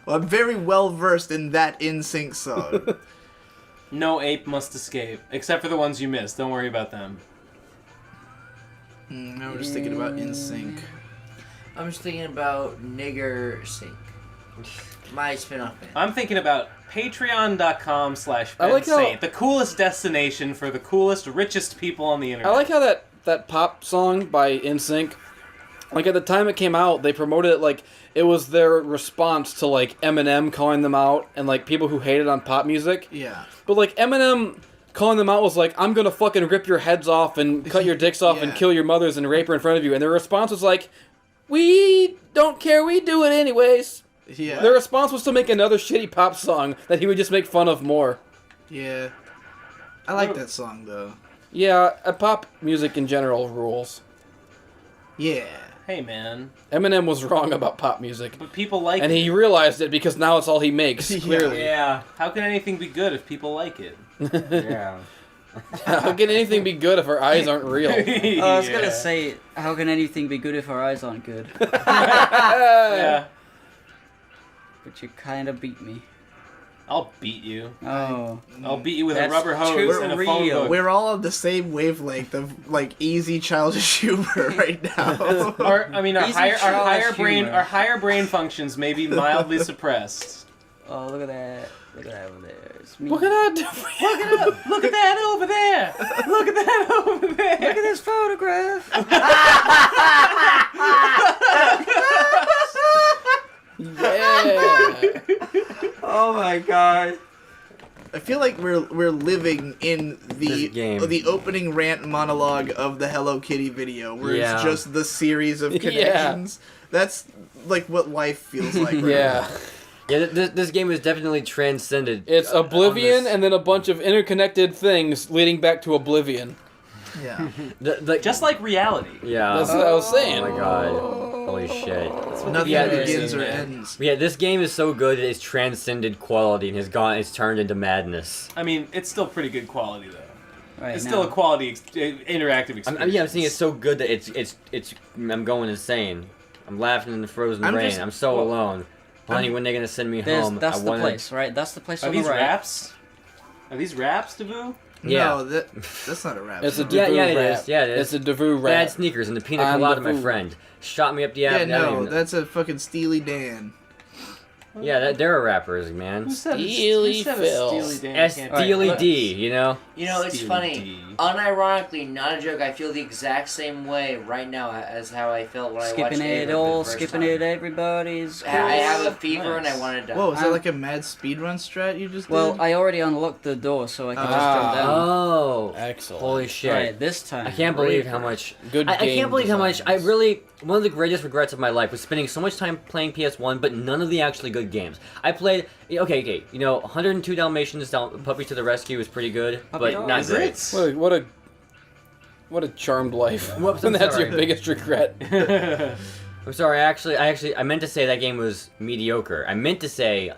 Speaker 1: Well, I'm very well versed in that NSYNC song.
Speaker 6: No ape must escape, except for the ones you missed. Don't worry about them.
Speaker 1: Now we're just thinking about NSYNC.
Speaker 7: I'm just thinking about Nigger Sync. My spin-off band.
Speaker 6: I'm thinking about
Speaker 3: I like
Speaker 6: Patreon.com/BenSaint,
Speaker 3: how-
Speaker 6: the coolest destination for the coolest, richest people on the internet.
Speaker 3: I like how that pop song by NSYNC, like at the time it came out, they promoted it like it was their response to like Eminem calling them out and like people who hated on pop music.
Speaker 1: Yeah.
Speaker 3: But like Eminem calling them out was like, I'm gonna fucking rip your heads off and cut your dicks off and
Speaker 1: Yeah.
Speaker 3: kill your mothers and rape her in front of you. And their response was like, we don't care, we do it anyways.
Speaker 1: Yeah.
Speaker 3: Their response was to make another shitty pop song that he would just make fun of more.
Speaker 1: Yeah. I like that song though.
Speaker 3: Yeah, pop music in general rules.
Speaker 1: Yeah.
Speaker 6: Hey, man.
Speaker 3: Eminem was wrong about pop music.
Speaker 6: But people like
Speaker 3: and
Speaker 6: it.
Speaker 3: he realized it because now it's all he makes, clearly.
Speaker 5: Yeah.
Speaker 6: How can anything be good if people like it?
Speaker 5: Yeah.
Speaker 3: How can anything be good if our eyes aren't real?
Speaker 2: I was gonna say, how can anything be good if our eyes aren't good?
Speaker 6: Yeah.
Speaker 2: But you kind of beat me.
Speaker 6: I'll beat you.
Speaker 2: Oh.
Speaker 6: I'll beat you with a
Speaker 2: That's
Speaker 6: rubber hose
Speaker 2: too
Speaker 6: and a
Speaker 2: real.
Speaker 6: phone book.
Speaker 1: We're all on the same wavelength of like easy childish humor right now.
Speaker 6: Our
Speaker 2: Easy childish humor.
Speaker 6: our higher brain functions may be mildly suppressed.
Speaker 2: Oh, look at that. Look at that over there. It's me.
Speaker 3: What can I do for you?
Speaker 6: Look at that over there. Look at that over there.
Speaker 2: Look at this photograph.
Speaker 3: Yeah.
Speaker 5: Oh my god.
Speaker 1: I feel like we're living in
Speaker 5: This game.
Speaker 1: the opening rant monologue of the Hello Kitty video, where
Speaker 5: Yeah.
Speaker 1: it's just the series of
Speaker 3: Yeah.
Speaker 1: connections. That's like what life feels like. Right
Speaker 3: Yeah.
Speaker 5: Yeah, this game is definitely transcended.
Speaker 3: It's
Speaker 5: on
Speaker 3: Oblivion
Speaker 5: this-
Speaker 3: and then a bunch of interconnected things leading back to Oblivion.
Speaker 1: now. Yeah.
Speaker 6: Just like reality.
Speaker 5: Yeah.
Speaker 3: That's what I was saying.
Speaker 5: Oh my god. Holy shit.
Speaker 1: Nothing
Speaker 5: Yeah,
Speaker 1: begins or
Speaker 6: man.
Speaker 1: ends.
Speaker 5: But yeah, this game is so good it's transcended quality and it's turned into madness.
Speaker 6: I mean, it's still pretty good quality though.
Speaker 2: Right
Speaker 6: It's
Speaker 2: now.
Speaker 6: still a quality interactive experience.
Speaker 5: I'm saying it's so good that it's I'm going insane. I'm laughing in the frozen
Speaker 1: I'm
Speaker 5: rain.
Speaker 1: just-
Speaker 5: I'm so
Speaker 1: well,
Speaker 5: alone. Honey, when they gonna send me home?
Speaker 2: That's
Speaker 5: I
Speaker 2: the
Speaker 5: wanna...
Speaker 2: place, right? That's the place
Speaker 6: Are
Speaker 2: on the
Speaker 6: these
Speaker 2: right.
Speaker 6: raps? Are these raps, Davoo?
Speaker 5: Yeah.
Speaker 1: No, that's not a rap.
Speaker 3: It's a
Speaker 1: song.
Speaker 5: Yeah,
Speaker 3: Davoo
Speaker 5: yeah, it
Speaker 3: rap.
Speaker 5: is. Yeah, it is.
Speaker 3: It's a Davoo
Speaker 5: Bad
Speaker 3: rap.
Speaker 5: sneakers and the pina
Speaker 3: I'm
Speaker 5: colada,
Speaker 3: the
Speaker 5: my
Speaker 3: fool.
Speaker 5: friend. Shot me up the
Speaker 1: Yeah,
Speaker 5: ass.
Speaker 1: no, that's a fucking Steely Dan.
Speaker 5: Yeah, they're rappers, man.
Speaker 6: Who said
Speaker 3: Steely Phil.
Speaker 6: Steely Dan can't be
Speaker 5: Steely
Speaker 6: raps?
Speaker 5: D, you know?
Speaker 7: You know, it's
Speaker 6: Steely
Speaker 7: funny.
Speaker 6: D.
Speaker 7: Unironically, not a joke. I feel the exact same way right now as how I felt when I watched
Speaker 2: Skipping
Speaker 7: Ape
Speaker 2: it
Speaker 7: for
Speaker 2: all,
Speaker 7: the first
Speaker 2: skipping
Speaker 7: time.
Speaker 2: it, everybody's.
Speaker 7: I have a
Speaker 2: cool.
Speaker 7: fever and I
Speaker 6: Nice.
Speaker 7: wanted to.
Speaker 1: Whoa, is that
Speaker 2: I'm-
Speaker 1: like a mad speedrun strat you just
Speaker 2: Well,
Speaker 1: did?
Speaker 2: I already unlocked the door, so I can just
Speaker 3: Ah.
Speaker 2: jump down.
Speaker 5: Oh.
Speaker 3: Excellent.
Speaker 5: Holy shit.
Speaker 2: Right, this time.
Speaker 5: I can't believe how much.
Speaker 3: Good
Speaker 5: I
Speaker 3: game
Speaker 5: can't believe how much. I
Speaker 3: designs.
Speaker 5: really. One of the greatest regrets of my life was spending so much time playing PS1, but none of the actually good games. I played. Okay. You know, 102 Dalmatians, Puppies to the Rescue was pretty good,
Speaker 2: Puppy
Speaker 5: but not
Speaker 6: Is
Speaker 5: great.
Speaker 6: it?
Speaker 3: What a charmed life.
Speaker 5: Whoops,
Speaker 3: When
Speaker 5: I'm
Speaker 3: that's
Speaker 5: sorry.
Speaker 3: your biggest regret.
Speaker 5: I'm sorry. I meant to say that game was mediocre. I meant to say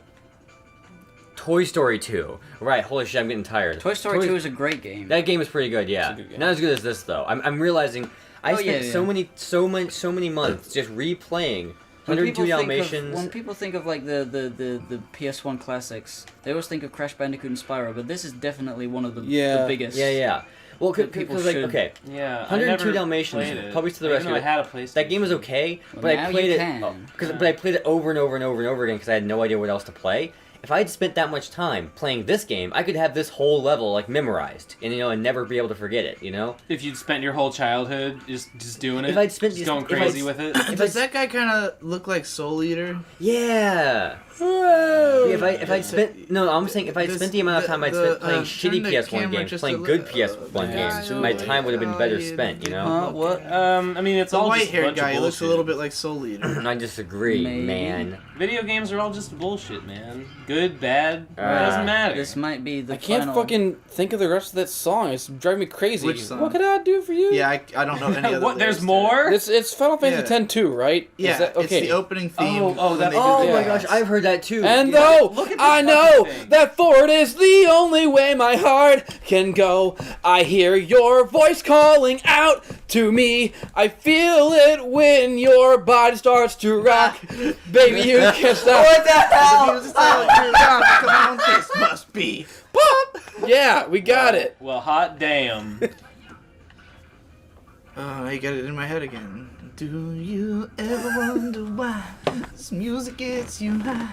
Speaker 5: Toy Story 2. Right. Holy shit, I'm getting tired.
Speaker 2: Toy Story 2 is a great game.
Speaker 5: That game is pretty good. Yeah.
Speaker 3: It's a good game.
Speaker 5: Not as good as this though. I'm realizing I
Speaker 2: Oh,
Speaker 5: spent
Speaker 2: yeah,
Speaker 5: so many months just replaying 102 Dalmatians.
Speaker 2: When people think of like the PS1 classics, they always think of Crash Bandicoot and Spyro, but this is definitely one of the biggest.
Speaker 5: Yeah. Well,
Speaker 2: That
Speaker 5: people
Speaker 2: people
Speaker 5: like
Speaker 2: should-
Speaker 5: okay,
Speaker 6: Yeah.
Speaker 5: 102 Dalmatians,
Speaker 6: played it.
Speaker 5: Puppies to the
Speaker 6: Even
Speaker 5: Rescue.
Speaker 6: though I had a PlayStation.
Speaker 5: that game was okay,
Speaker 2: Well,
Speaker 5: but
Speaker 2: now
Speaker 5: I played
Speaker 2: you
Speaker 5: it
Speaker 2: can.
Speaker 5: but I played it over and over and over and over again because I had no idea what else to play. If I had spent that much time playing this game, I could have this whole level like memorized, and never be able to forget it. You know,
Speaker 6: If you'd spent your whole childhood just doing it,
Speaker 5: If I'd spent
Speaker 6: just
Speaker 5: just-
Speaker 6: going
Speaker 5: if I'd
Speaker 6: crazy
Speaker 5: s-
Speaker 6: with it.
Speaker 1: Does that guy kind of look like Soul Eater?
Speaker 5: yeah.
Speaker 3: Whoa.
Speaker 5: If I'd spent I'm saying if I'd spent the amount of time I'd spent playing shitty
Speaker 1: turn the
Speaker 5: PS1
Speaker 1: camera
Speaker 5: games,
Speaker 1: just
Speaker 5: playing
Speaker 1: a
Speaker 5: good
Speaker 1: little-
Speaker 5: PS1 games, my time would have been better spent. You know,
Speaker 2: Huh? What?
Speaker 6: I mean, it's
Speaker 1: The
Speaker 6: all just a
Speaker 1: white-haired
Speaker 6: bunch
Speaker 1: guy.
Speaker 6: of
Speaker 1: He looks a
Speaker 6: bullshit.
Speaker 1: little bit like Soul Eater.
Speaker 5: I disagree,
Speaker 2: Maybe.
Speaker 5: man.
Speaker 6: Video games are all just bullshit, man. Good, bad, it
Speaker 5: Ah.
Speaker 6: doesn't matter.
Speaker 2: This might be the
Speaker 3: I can't
Speaker 2: final.
Speaker 3: fucking think of the rest of that song. It's driving me crazy.
Speaker 1: Which song?
Speaker 3: What can I do for you?
Speaker 1: Yeah, I don't know any other.
Speaker 6: What? There's
Speaker 1: lyrics to it.
Speaker 6: more?
Speaker 3: It's Final Fantasy
Speaker 1: Yeah.
Speaker 3: X 2, right?
Speaker 1: Yeah,
Speaker 3: Is that, okay.
Speaker 1: it's the opening theme.
Speaker 6: Oh,
Speaker 1: when
Speaker 6: that-
Speaker 1: they do
Speaker 5: Oh
Speaker 1: the
Speaker 5: my
Speaker 1: dance.
Speaker 5: gosh, I've heard that too.
Speaker 3: And
Speaker 5: Yeah.
Speaker 3: though
Speaker 6: look at this
Speaker 3: I know
Speaker 6: fucking thing.
Speaker 3: that forward is the only way my heart can go, I hear your voice calling out to me. I feel it when your body starts to rock. Baby, you can't stop.
Speaker 5: What the hell?
Speaker 1: The music's like, come on, this must be pop.
Speaker 3: Yeah, we got it.
Speaker 6: Well, hot damn.
Speaker 1: Oh, I got it in my head again. Do you ever wonder why this music gets you high?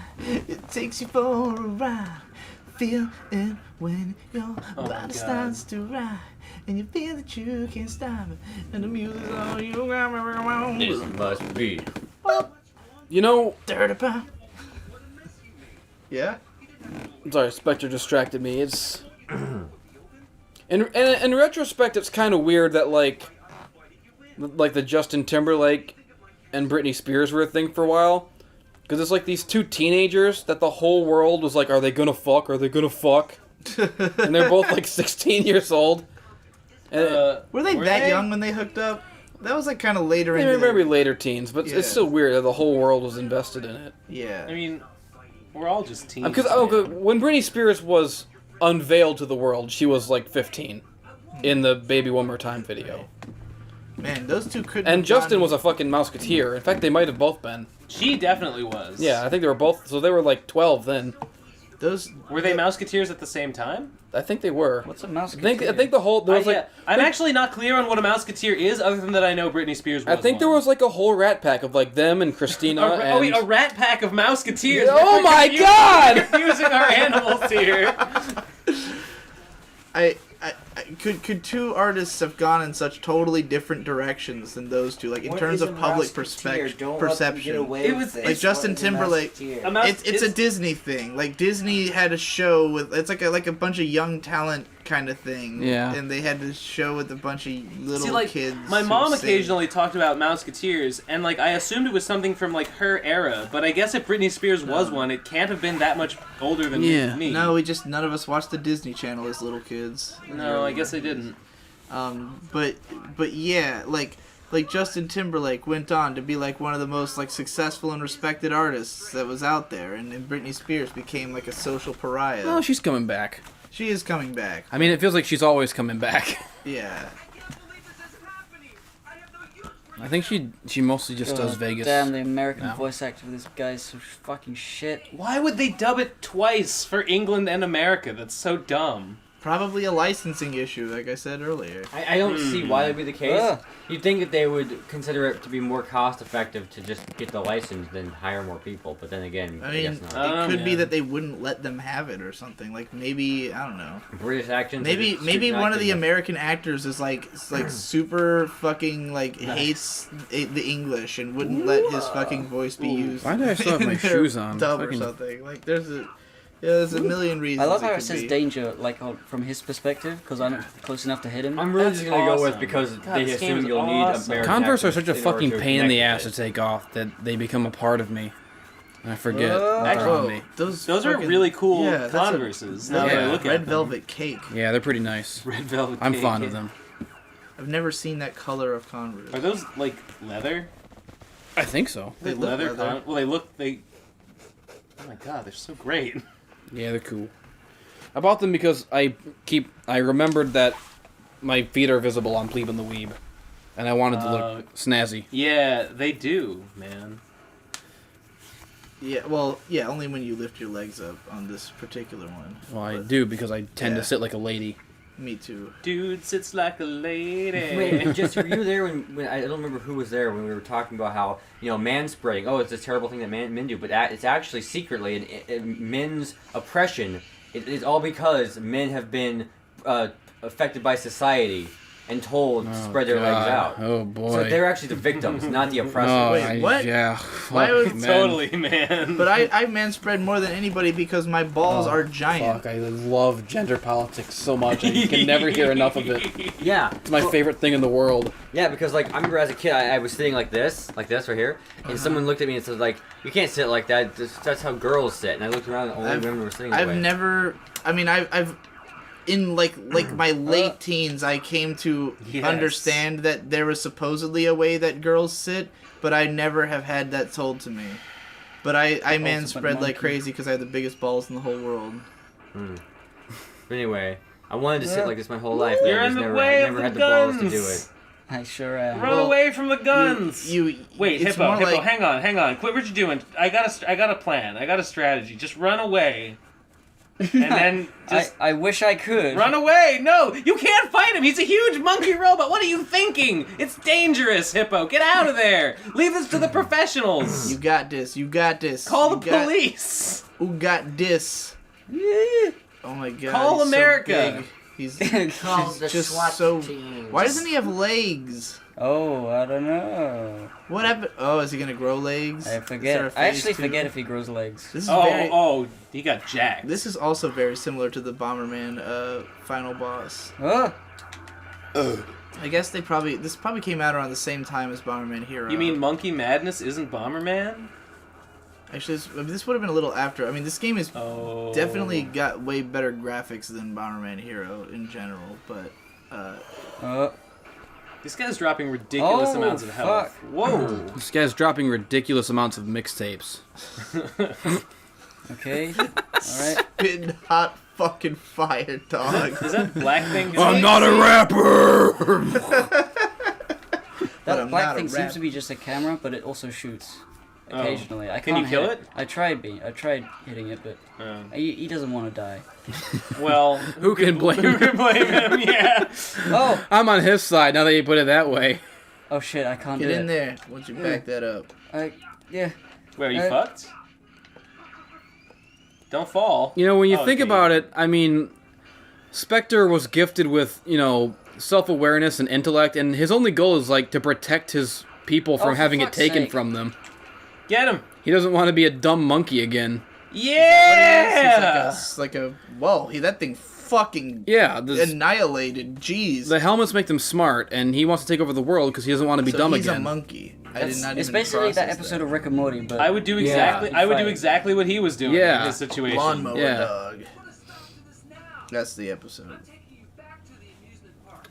Speaker 1: It takes you for a ride. Feel it when your
Speaker 6: Oh my
Speaker 1: body
Speaker 6: God.
Speaker 1: starts to ride. And you feel that you can't stop it. And the music's all you got.
Speaker 5: This must be.
Speaker 3: You know,
Speaker 1: Dirty pop. Yeah?
Speaker 3: sorry, Spectre distracted me. It's in retrospect, it's kind of weird that like the Justin Timberlake and Britney Spears were a thing for a while, because it's like these two teenagers that the whole world was like, are they gonna fuck? Are they gonna fuck? and they're both like 16 years old.
Speaker 1: Were they that young when they hooked up? That was like kind of later in.
Speaker 3: Maybe later teens, but it's still weird that the whole world was invested in it.
Speaker 1: Yeah.
Speaker 6: I mean, we're all just teens.
Speaker 3: Because when Britney Spears was unveiled to the world, she was like 15 in the "Baby One More Time" video.
Speaker 1: Man, those two couldn't.
Speaker 3: And Justin was a fucking Mouseketeer. In fact, they might have both been.
Speaker 6: She definitely was.
Speaker 3: Yeah, I think they were both. So they were like 12 then.
Speaker 6: Were they Mouseketeers at the same time?
Speaker 3: I think they were.
Speaker 2: What's a Mouseketeer?
Speaker 3: I think the whole there was
Speaker 6: I'm actually not clear on what a Mouseketeer is, other than that I know Britney Spears was
Speaker 3: I think there was like a whole rat pack of like them and Christina.
Speaker 6: a rat pack of Mouseketeers.
Speaker 3: Oh my god!
Speaker 6: We're confusing our animals here.
Speaker 1: Could two artists have gone in such totally different directions than those two, like in terms of public perception? Like Justin Timberlake. It's a Disney thing. Like Disney had a show with it's like a bunch of young talent kind of thing.
Speaker 3: Yeah.
Speaker 1: And they had this show with a bunch of little kids.
Speaker 6: My mom occasionally talked about Mouseketeers, and like I assumed it was something from like her era, but I guess if Britney Spears was one, it can't have been that much older than me.
Speaker 1: No, none of us watched the Disney Channel as little kids.
Speaker 6: No, I guess I didn't.
Speaker 1: But yeah, like Justin Timberlake went on to be like one of the most like successful and respected artists that was out there, and Britney Spears became like a social pariah.
Speaker 3: Oh, she's coming back.
Speaker 1: She is coming back.
Speaker 3: I mean, it feels like she's always coming back.
Speaker 1: Yeah.
Speaker 3: I think she mostly just does Vegas.
Speaker 2: Damn, the American voice actor for this guy's so fucking shit.
Speaker 6: Why would they dub it twice for England and America? That's so dumb.
Speaker 1: Probably a licensing issue, like I said earlier.
Speaker 5: I don't see why that'd be the case. You'd think that they would consider it to be more cost effective to just get the license than hire more people, but then again,
Speaker 1: I mean,
Speaker 5: guess not.
Speaker 1: it could be that they wouldn't let them have it or something. Like maybe I don't know.
Speaker 5: British accents.
Speaker 1: Maybe one of the American actors is like super fucking like hates the English and wouldn't let his fucking voice be used.
Speaker 3: Why do I still have
Speaker 1: in
Speaker 3: my
Speaker 1: their
Speaker 3: shoes on?
Speaker 1: Dub or
Speaker 3: Fucking-
Speaker 1: something. Like there's a million reasons.
Speaker 2: I love how
Speaker 1: it
Speaker 2: it
Speaker 1: could
Speaker 2: says
Speaker 1: be.
Speaker 2: danger, like from his perspective, because I'm not close enough to hit him.
Speaker 5: I'm really
Speaker 6: That's
Speaker 5: just gonna go with
Speaker 6: awesome.
Speaker 5: because
Speaker 6: God,
Speaker 5: they
Speaker 6: this game
Speaker 5: assume
Speaker 6: is
Speaker 5: you'll need
Speaker 6: awesome.
Speaker 5: American
Speaker 3: Converse are
Speaker 5: accents
Speaker 3: such a
Speaker 5: in order
Speaker 3: fucking
Speaker 5: to
Speaker 3: pain in the
Speaker 5: connect
Speaker 3: ass to
Speaker 5: with it.
Speaker 3: take off that they become a part of me. And I forget that they're
Speaker 6: Actually,
Speaker 3: on me.
Speaker 6: Those are really cool Converses. Now that I look at
Speaker 1: red
Speaker 6: them.
Speaker 1: velvet cake.
Speaker 3: Yeah, they're pretty nice.
Speaker 6: Red velvet.
Speaker 3: I'm
Speaker 6: cake.
Speaker 3: fond of them.
Speaker 1: I've never seen that color of Converse.
Speaker 6: Are those like leather?
Speaker 3: I think so.
Speaker 1: They look leather.
Speaker 6: They. Oh my god, they're so great.
Speaker 3: Yeah, they're cool. I bought them because I remembered that my feet are visible on Plebe and the Weeb, and I wanted to look snazzy.
Speaker 6: Yeah, they do, man.
Speaker 1: Yeah, well, yeah, only when you lift your legs up on this particular one.
Speaker 3: Well, I do because I tend to sit like a lady.
Speaker 1: Me too.
Speaker 6: Dude sits like a lady.
Speaker 5: Wait, just were you there when I don't remember who was there when we were talking about how manspreading? Oh, it's a terrible thing that men do, but it's actually secretly men's oppression. It is all because men have been affected by society and told to spread their legs out.
Speaker 3: Oh boy.
Speaker 5: So they're actually the victims, not the oppressors.
Speaker 3: Oh,
Speaker 1: Wait, what?
Speaker 3: Yeah.
Speaker 1: Why
Speaker 3: Fuck,
Speaker 1: would-
Speaker 3: man.
Speaker 6: Totally, man.
Speaker 1: But I manspread more than anybody because my balls are giant.
Speaker 3: Fuck, I love gender politics so much. I can never hear enough of it.
Speaker 5: Yeah.
Speaker 3: It's my favorite thing in the world.
Speaker 5: Yeah, because like I remember as a kid, I was sitting like this right here, and someone looked at me and said like, "You can't sit like that. That's how girls sit." And I looked around, and only women were sitting that
Speaker 1: I've
Speaker 5: way.
Speaker 1: never. I mean, I've in like my late teens, I came to understand that there was supposedly a way that girls sit, but I never have had that told to me. But I manspread like crazy because I had the biggest balls in the whole world.
Speaker 5: But anyway, I wanted to sit like this my whole life. But
Speaker 6: You're
Speaker 5: I
Speaker 6: in
Speaker 5: just
Speaker 6: the
Speaker 5: never,
Speaker 6: way
Speaker 5: I
Speaker 6: of
Speaker 5: never
Speaker 6: the
Speaker 5: had the balls to
Speaker 6: guns.
Speaker 5: do it.
Speaker 2: I sure am.
Speaker 6: Run away from the guns. Wait,
Speaker 1: it's
Speaker 6: Hippo,
Speaker 1: more like-
Speaker 6: hang on. Quit what you're doing. I got a plan. I got a strategy. Just run away. And then just
Speaker 2: I wish I could.
Speaker 6: run away. No, you can't fight him. He's a huge monkey robot. What are you thinking? It's dangerous, Hippo. Get out of there. Leave this to the professionals.
Speaker 1: You got this. You got this.
Speaker 6: Call the
Speaker 1: You got-
Speaker 6: police.
Speaker 1: Who got this? Oh my god.
Speaker 6: Call
Speaker 1: he's so
Speaker 6: America.
Speaker 1: big. He's
Speaker 7: Call
Speaker 1: he's
Speaker 7: the
Speaker 1: just
Speaker 7: SWAT
Speaker 1: so.
Speaker 7: team.
Speaker 1: Why doesn't he have legs?
Speaker 2: Oh, I don't know.
Speaker 1: What happened? Oh, is he gonna grow legs?
Speaker 2: I
Speaker 1: Is there
Speaker 2: forget.
Speaker 1: a
Speaker 2: I
Speaker 1: phase
Speaker 2: actually
Speaker 1: two?
Speaker 2: forget if he grows legs.
Speaker 1: This is
Speaker 6: Oh, he got jacked.
Speaker 1: This is also very similar to the Bomberman final boss.
Speaker 2: Oh,
Speaker 1: I guess this probably came out around the same time as Bomberman Hero.
Speaker 6: You mean Monkey Madness isn't Bomberman?
Speaker 1: Actually, this would have been a little after. I mean, this game is
Speaker 6: Oh.
Speaker 1: definitely got way better graphics than Bomberman Hero in general, but
Speaker 6: This guy's dropping ridiculous
Speaker 2: Oh,
Speaker 6: amounts of health.
Speaker 2: fuck.
Speaker 6: Whoa.
Speaker 3: This guy's dropping ridiculous amounts of mixtapes.
Speaker 2: Okay. Alright.
Speaker 1: spitting hot fucking fire, dog.
Speaker 6: Is that black thing?
Speaker 3: I'm not a rapper!
Speaker 1: But
Speaker 2: That
Speaker 1: I'm
Speaker 2: black
Speaker 1: not a
Speaker 2: thing seems
Speaker 1: rap-
Speaker 2: to be just a camera, but it also shoots occasionally. I
Speaker 6: Can
Speaker 2: can't
Speaker 6: you kill
Speaker 2: hit
Speaker 6: it?
Speaker 2: I tried hitting it, but he doesn't want to die.
Speaker 6: Well,
Speaker 3: Who can blame
Speaker 6: Who can blame him? Yeah.
Speaker 2: Oh!
Speaker 3: I'm on his side now that you put it that way.
Speaker 2: Oh shit! I can't
Speaker 1: Get
Speaker 2: do
Speaker 1: in
Speaker 2: it.
Speaker 1: there once you back that up.
Speaker 2: Yeah.
Speaker 6: Wait, are you
Speaker 2: Uh,
Speaker 6: fucked? Don't fall.
Speaker 3: You know, when you
Speaker 6: Oh,
Speaker 3: think
Speaker 6: okay.
Speaker 3: about it, I mean, Spectre was gifted with, self-awareness and intellect, and his only goal is, to protect his people from
Speaker 2: for
Speaker 3: having it
Speaker 2: fuck's
Speaker 3: taken
Speaker 2: sake.
Speaker 3: from them.
Speaker 6: Get him.
Speaker 3: He doesn't want to be a dumb monkey again.
Speaker 6: Yeah.
Speaker 1: It's like a whoa. That thing fucking
Speaker 3: Yeah,
Speaker 1: annihilated. Jeez.
Speaker 3: the helmets make them smart, and he wants to take over the world because he doesn't want to be
Speaker 1: So
Speaker 3: dumb
Speaker 1: he's
Speaker 3: again.
Speaker 1: a monkey. I
Speaker 2: It's,
Speaker 1: did not
Speaker 2: it's
Speaker 1: even
Speaker 2: basically that
Speaker 1: process
Speaker 2: episode of Rick and Morty, but
Speaker 6: I would do exactly.
Speaker 2: Yeah.
Speaker 6: I would do
Speaker 2: Fight.
Speaker 6: exactly what he was doing
Speaker 3: Yeah.
Speaker 6: in his situation.
Speaker 1: Lawnmower
Speaker 3: Yeah.
Speaker 1: dog. That's the episode.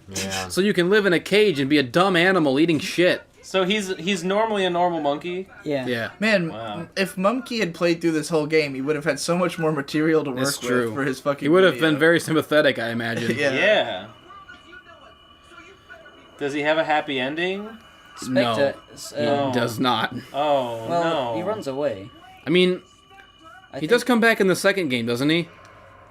Speaker 5: Yeah.
Speaker 3: So you can live in a cage and be a dumb animal eating shit.
Speaker 6: So he's normally a normal monkey.
Speaker 2: yeah.
Speaker 3: Yeah.
Speaker 1: Man,
Speaker 6: Wow.
Speaker 1: if Munchy had played through this whole game, he would have had so much more material to work
Speaker 3: It's true.
Speaker 1: with for his fucking
Speaker 3: He would have
Speaker 1: video.
Speaker 3: been very sympathetic, I imagine.
Speaker 1: Yeah.
Speaker 6: Yeah. Does he have a happy ending?
Speaker 2: Spectre.
Speaker 3: He does not.
Speaker 6: Oh
Speaker 2: Well,
Speaker 6: no.
Speaker 2: he runs away.
Speaker 3: I mean,
Speaker 2: I
Speaker 3: he
Speaker 2: think-
Speaker 3: does come back in the second game, doesn't he?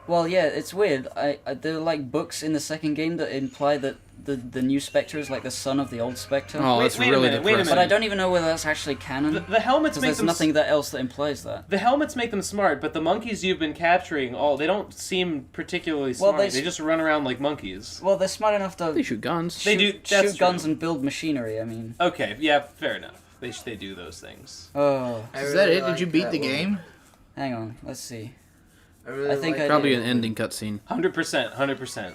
Speaker 2: Well, yeah, it's weird. There are like books in the second game that imply that the new Spectre is like the son of the old Spectre.
Speaker 3: Oh,
Speaker 6: Wait-
Speaker 3: that's
Speaker 6: wait a
Speaker 3: really
Speaker 6: minute, wait a
Speaker 3: depressing.
Speaker 2: But I don't even know whether that's actually canon.
Speaker 6: The helmets
Speaker 2: Because
Speaker 6: make
Speaker 2: there's
Speaker 6: them
Speaker 2: nothing that else that implies that.
Speaker 6: The helmets make them smart, but the monkeys you've been capturing, they don't seem particularly
Speaker 2: Well,
Speaker 6: smart.
Speaker 2: they
Speaker 6: They just run around like monkeys.
Speaker 2: Well, they're smart enough to
Speaker 3: They shoot guns.
Speaker 6: They do. That's
Speaker 2: shoot guns
Speaker 6: true.
Speaker 2: and build machinery. I mean,
Speaker 6: Okay, yeah, fair enough. They do those things.
Speaker 2: oh,
Speaker 1: Is that it? Did you beat the game?
Speaker 2: hang on, let's see.
Speaker 7: really
Speaker 2: I think
Speaker 7: like
Speaker 2: I
Speaker 3: Probably
Speaker 2: did.
Speaker 3: an ending cutscene.
Speaker 6: 100%. 100%.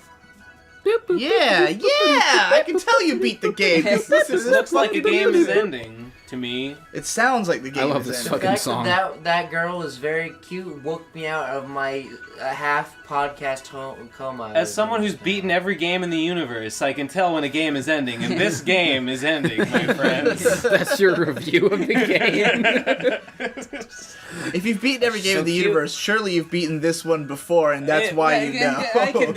Speaker 1: Yeah, I can tell you beat the game. 'cause
Speaker 6: This
Speaker 1: is
Speaker 6: looks like a
Speaker 1: fucking
Speaker 6: game is
Speaker 1: amazing.
Speaker 6: ending to me.
Speaker 1: It sounds like the game
Speaker 3: I love
Speaker 1: is
Speaker 3: this
Speaker 1: ending.
Speaker 3: fucking
Speaker 7: fact
Speaker 3: song.
Speaker 7: that girl was very cute woke me out of my half podcast coma.
Speaker 6: As someone who's beaten every game in the universe, I can tell when a game is ending, and this game is ending, my friends.
Speaker 3: That's your review of the game.
Speaker 1: If you've beaten every game
Speaker 2: So
Speaker 1: in the
Speaker 2: cute.
Speaker 1: universe, surely you've beaten this one before, and that's why you know.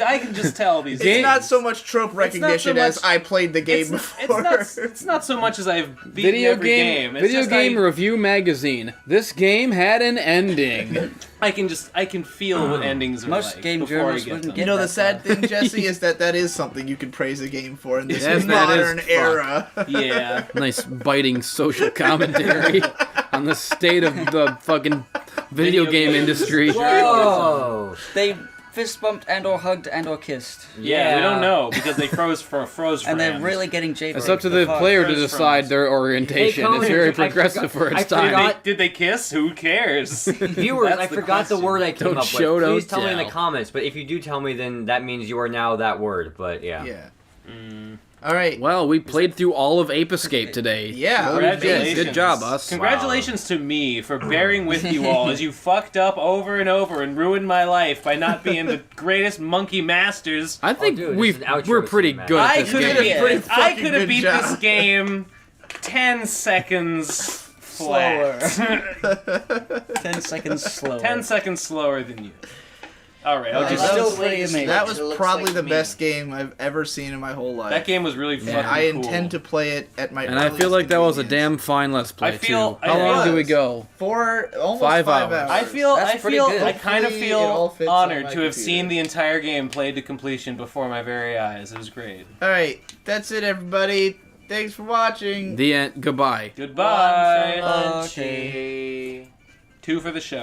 Speaker 6: I can just tell these
Speaker 1: It's
Speaker 6: games.
Speaker 1: not so much trope
Speaker 6: not so
Speaker 1: recognition
Speaker 6: much-
Speaker 1: as I played the game before.
Speaker 6: It's not so much as I've beaten
Speaker 3: Video
Speaker 6: every
Speaker 3: game,
Speaker 6: It's
Speaker 3: video
Speaker 6: just
Speaker 3: game
Speaker 6: I,
Speaker 3: review magazine. This game had an ending.
Speaker 6: I can feel what endings are
Speaker 2: Most
Speaker 6: like
Speaker 2: game
Speaker 6: before I
Speaker 2: journalists
Speaker 6: get
Speaker 2: wouldn't
Speaker 6: them.
Speaker 2: get
Speaker 1: You know,
Speaker 2: that
Speaker 1: the sad
Speaker 2: far.
Speaker 1: thing, Jesse, is that is something you can praise a game for in this
Speaker 3: Yes, that is
Speaker 1: modern
Speaker 3: fuck.
Speaker 1: era.
Speaker 6: Yeah.
Speaker 3: Nice biting social commentary on the state of the fucking video game industry.
Speaker 5: Whoa!
Speaker 2: They fist bumped and or hugged and or kissed,
Speaker 6: Yeah, we don't know because they froze
Speaker 2: and they're really getting jaded.
Speaker 3: It's up to the player to decide their orientation.
Speaker 5: Hey,
Speaker 3: it's very
Speaker 5: Conan, I
Speaker 3: progressive for its
Speaker 5: I
Speaker 3: time.
Speaker 5: forgot-
Speaker 6: Did they kiss? Who cares?
Speaker 5: Viewers,
Speaker 6: That's
Speaker 5: I
Speaker 6: the
Speaker 5: forgot the
Speaker 6: question.
Speaker 5: word I came
Speaker 3: Don't
Speaker 5: up
Speaker 3: show,
Speaker 5: with.
Speaker 3: don't
Speaker 5: Please tell me in the
Speaker 3: tell.
Speaker 5: comments. But if you do tell me, then that means you are now that word. But yeah.
Speaker 1: Yeah. All right.
Speaker 3: Well, we played through all of Ape Escape today.
Speaker 1: Yeah,
Speaker 3: Holy shit,
Speaker 6: Congratulations.
Speaker 3: good job, us.
Speaker 6: Congratulations to me for bearing with you all as you fucked up over and over and ruined my life by not being the greatest monkey masters.
Speaker 3: I think
Speaker 5: dude, this
Speaker 3: we're
Speaker 5: is an outro
Speaker 3: pretty
Speaker 5: scene, man.
Speaker 3: good at
Speaker 6: I
Speaker 3: this
Speaker 6: could have
Speaker 3: game.
Speaker 1: pretty
Speaker 6: I
Speaker 1: fucking
Speaker 6: could have
Speaker 1: good
Speaker 6: beat
Speaker 1: job.
Speaker 6: this game 10 seconds flat.
Speaker 2: 10 seconds slower.
Speaker 6: 10 seconds slower than you. Alright, I'll
Speaker 1: That
Speaker 6: just...
Speaker 1: was
Speaker 2: still
Speaker 1: still
Speaker 2: pretty amazing.
Speaker 1: That was
Speaker 7: It looks
Speaker 1: probably
Speaker 7: like
Speaker 1: the
Speaker 7: me.
Speaker 1: best game I've ever seen in my whole life.
Speaker 6: That game was really fucking
Speaker 1: and I
Speaker 6: cool.
Speaker 1: intend to play it at my
Speaker 3: And I feel like that was a
Speaker 1: convenience.
Speaker 3: damn fine Let's Play,
Speaker 6: I feel-
Speaker 3: too. How
Speaker 6: I
Speaker 3: long
Speaker 1: feel-
Speaker 3: do we go?
Speaker 1: For almost
Speaker 3: 5
Speaker 1: 5
Speaker 3: hours.
Speaker 1: hours.
Speaker 6: I feel,
Speaker 2: That's pretty good.
Speaker 6: I kind of
Speaker 1: Hopefully it all
Speaker 6: feel
Speaker 1: fits on
Speaker 6: honored
Speaker 1: my
Speaker 6: to have
Speaker 1: computer.
Speaker 6: seen the entire game played to completion before my very eyes. It was great.
Speaker 1: Alright, that's it, everybody. Thanks for watching.
Speaker 3: The end. Goodbye.
Speaker 6: Goodbye.
Speaker 2: Okay.
Speaker 6: 2 for the show.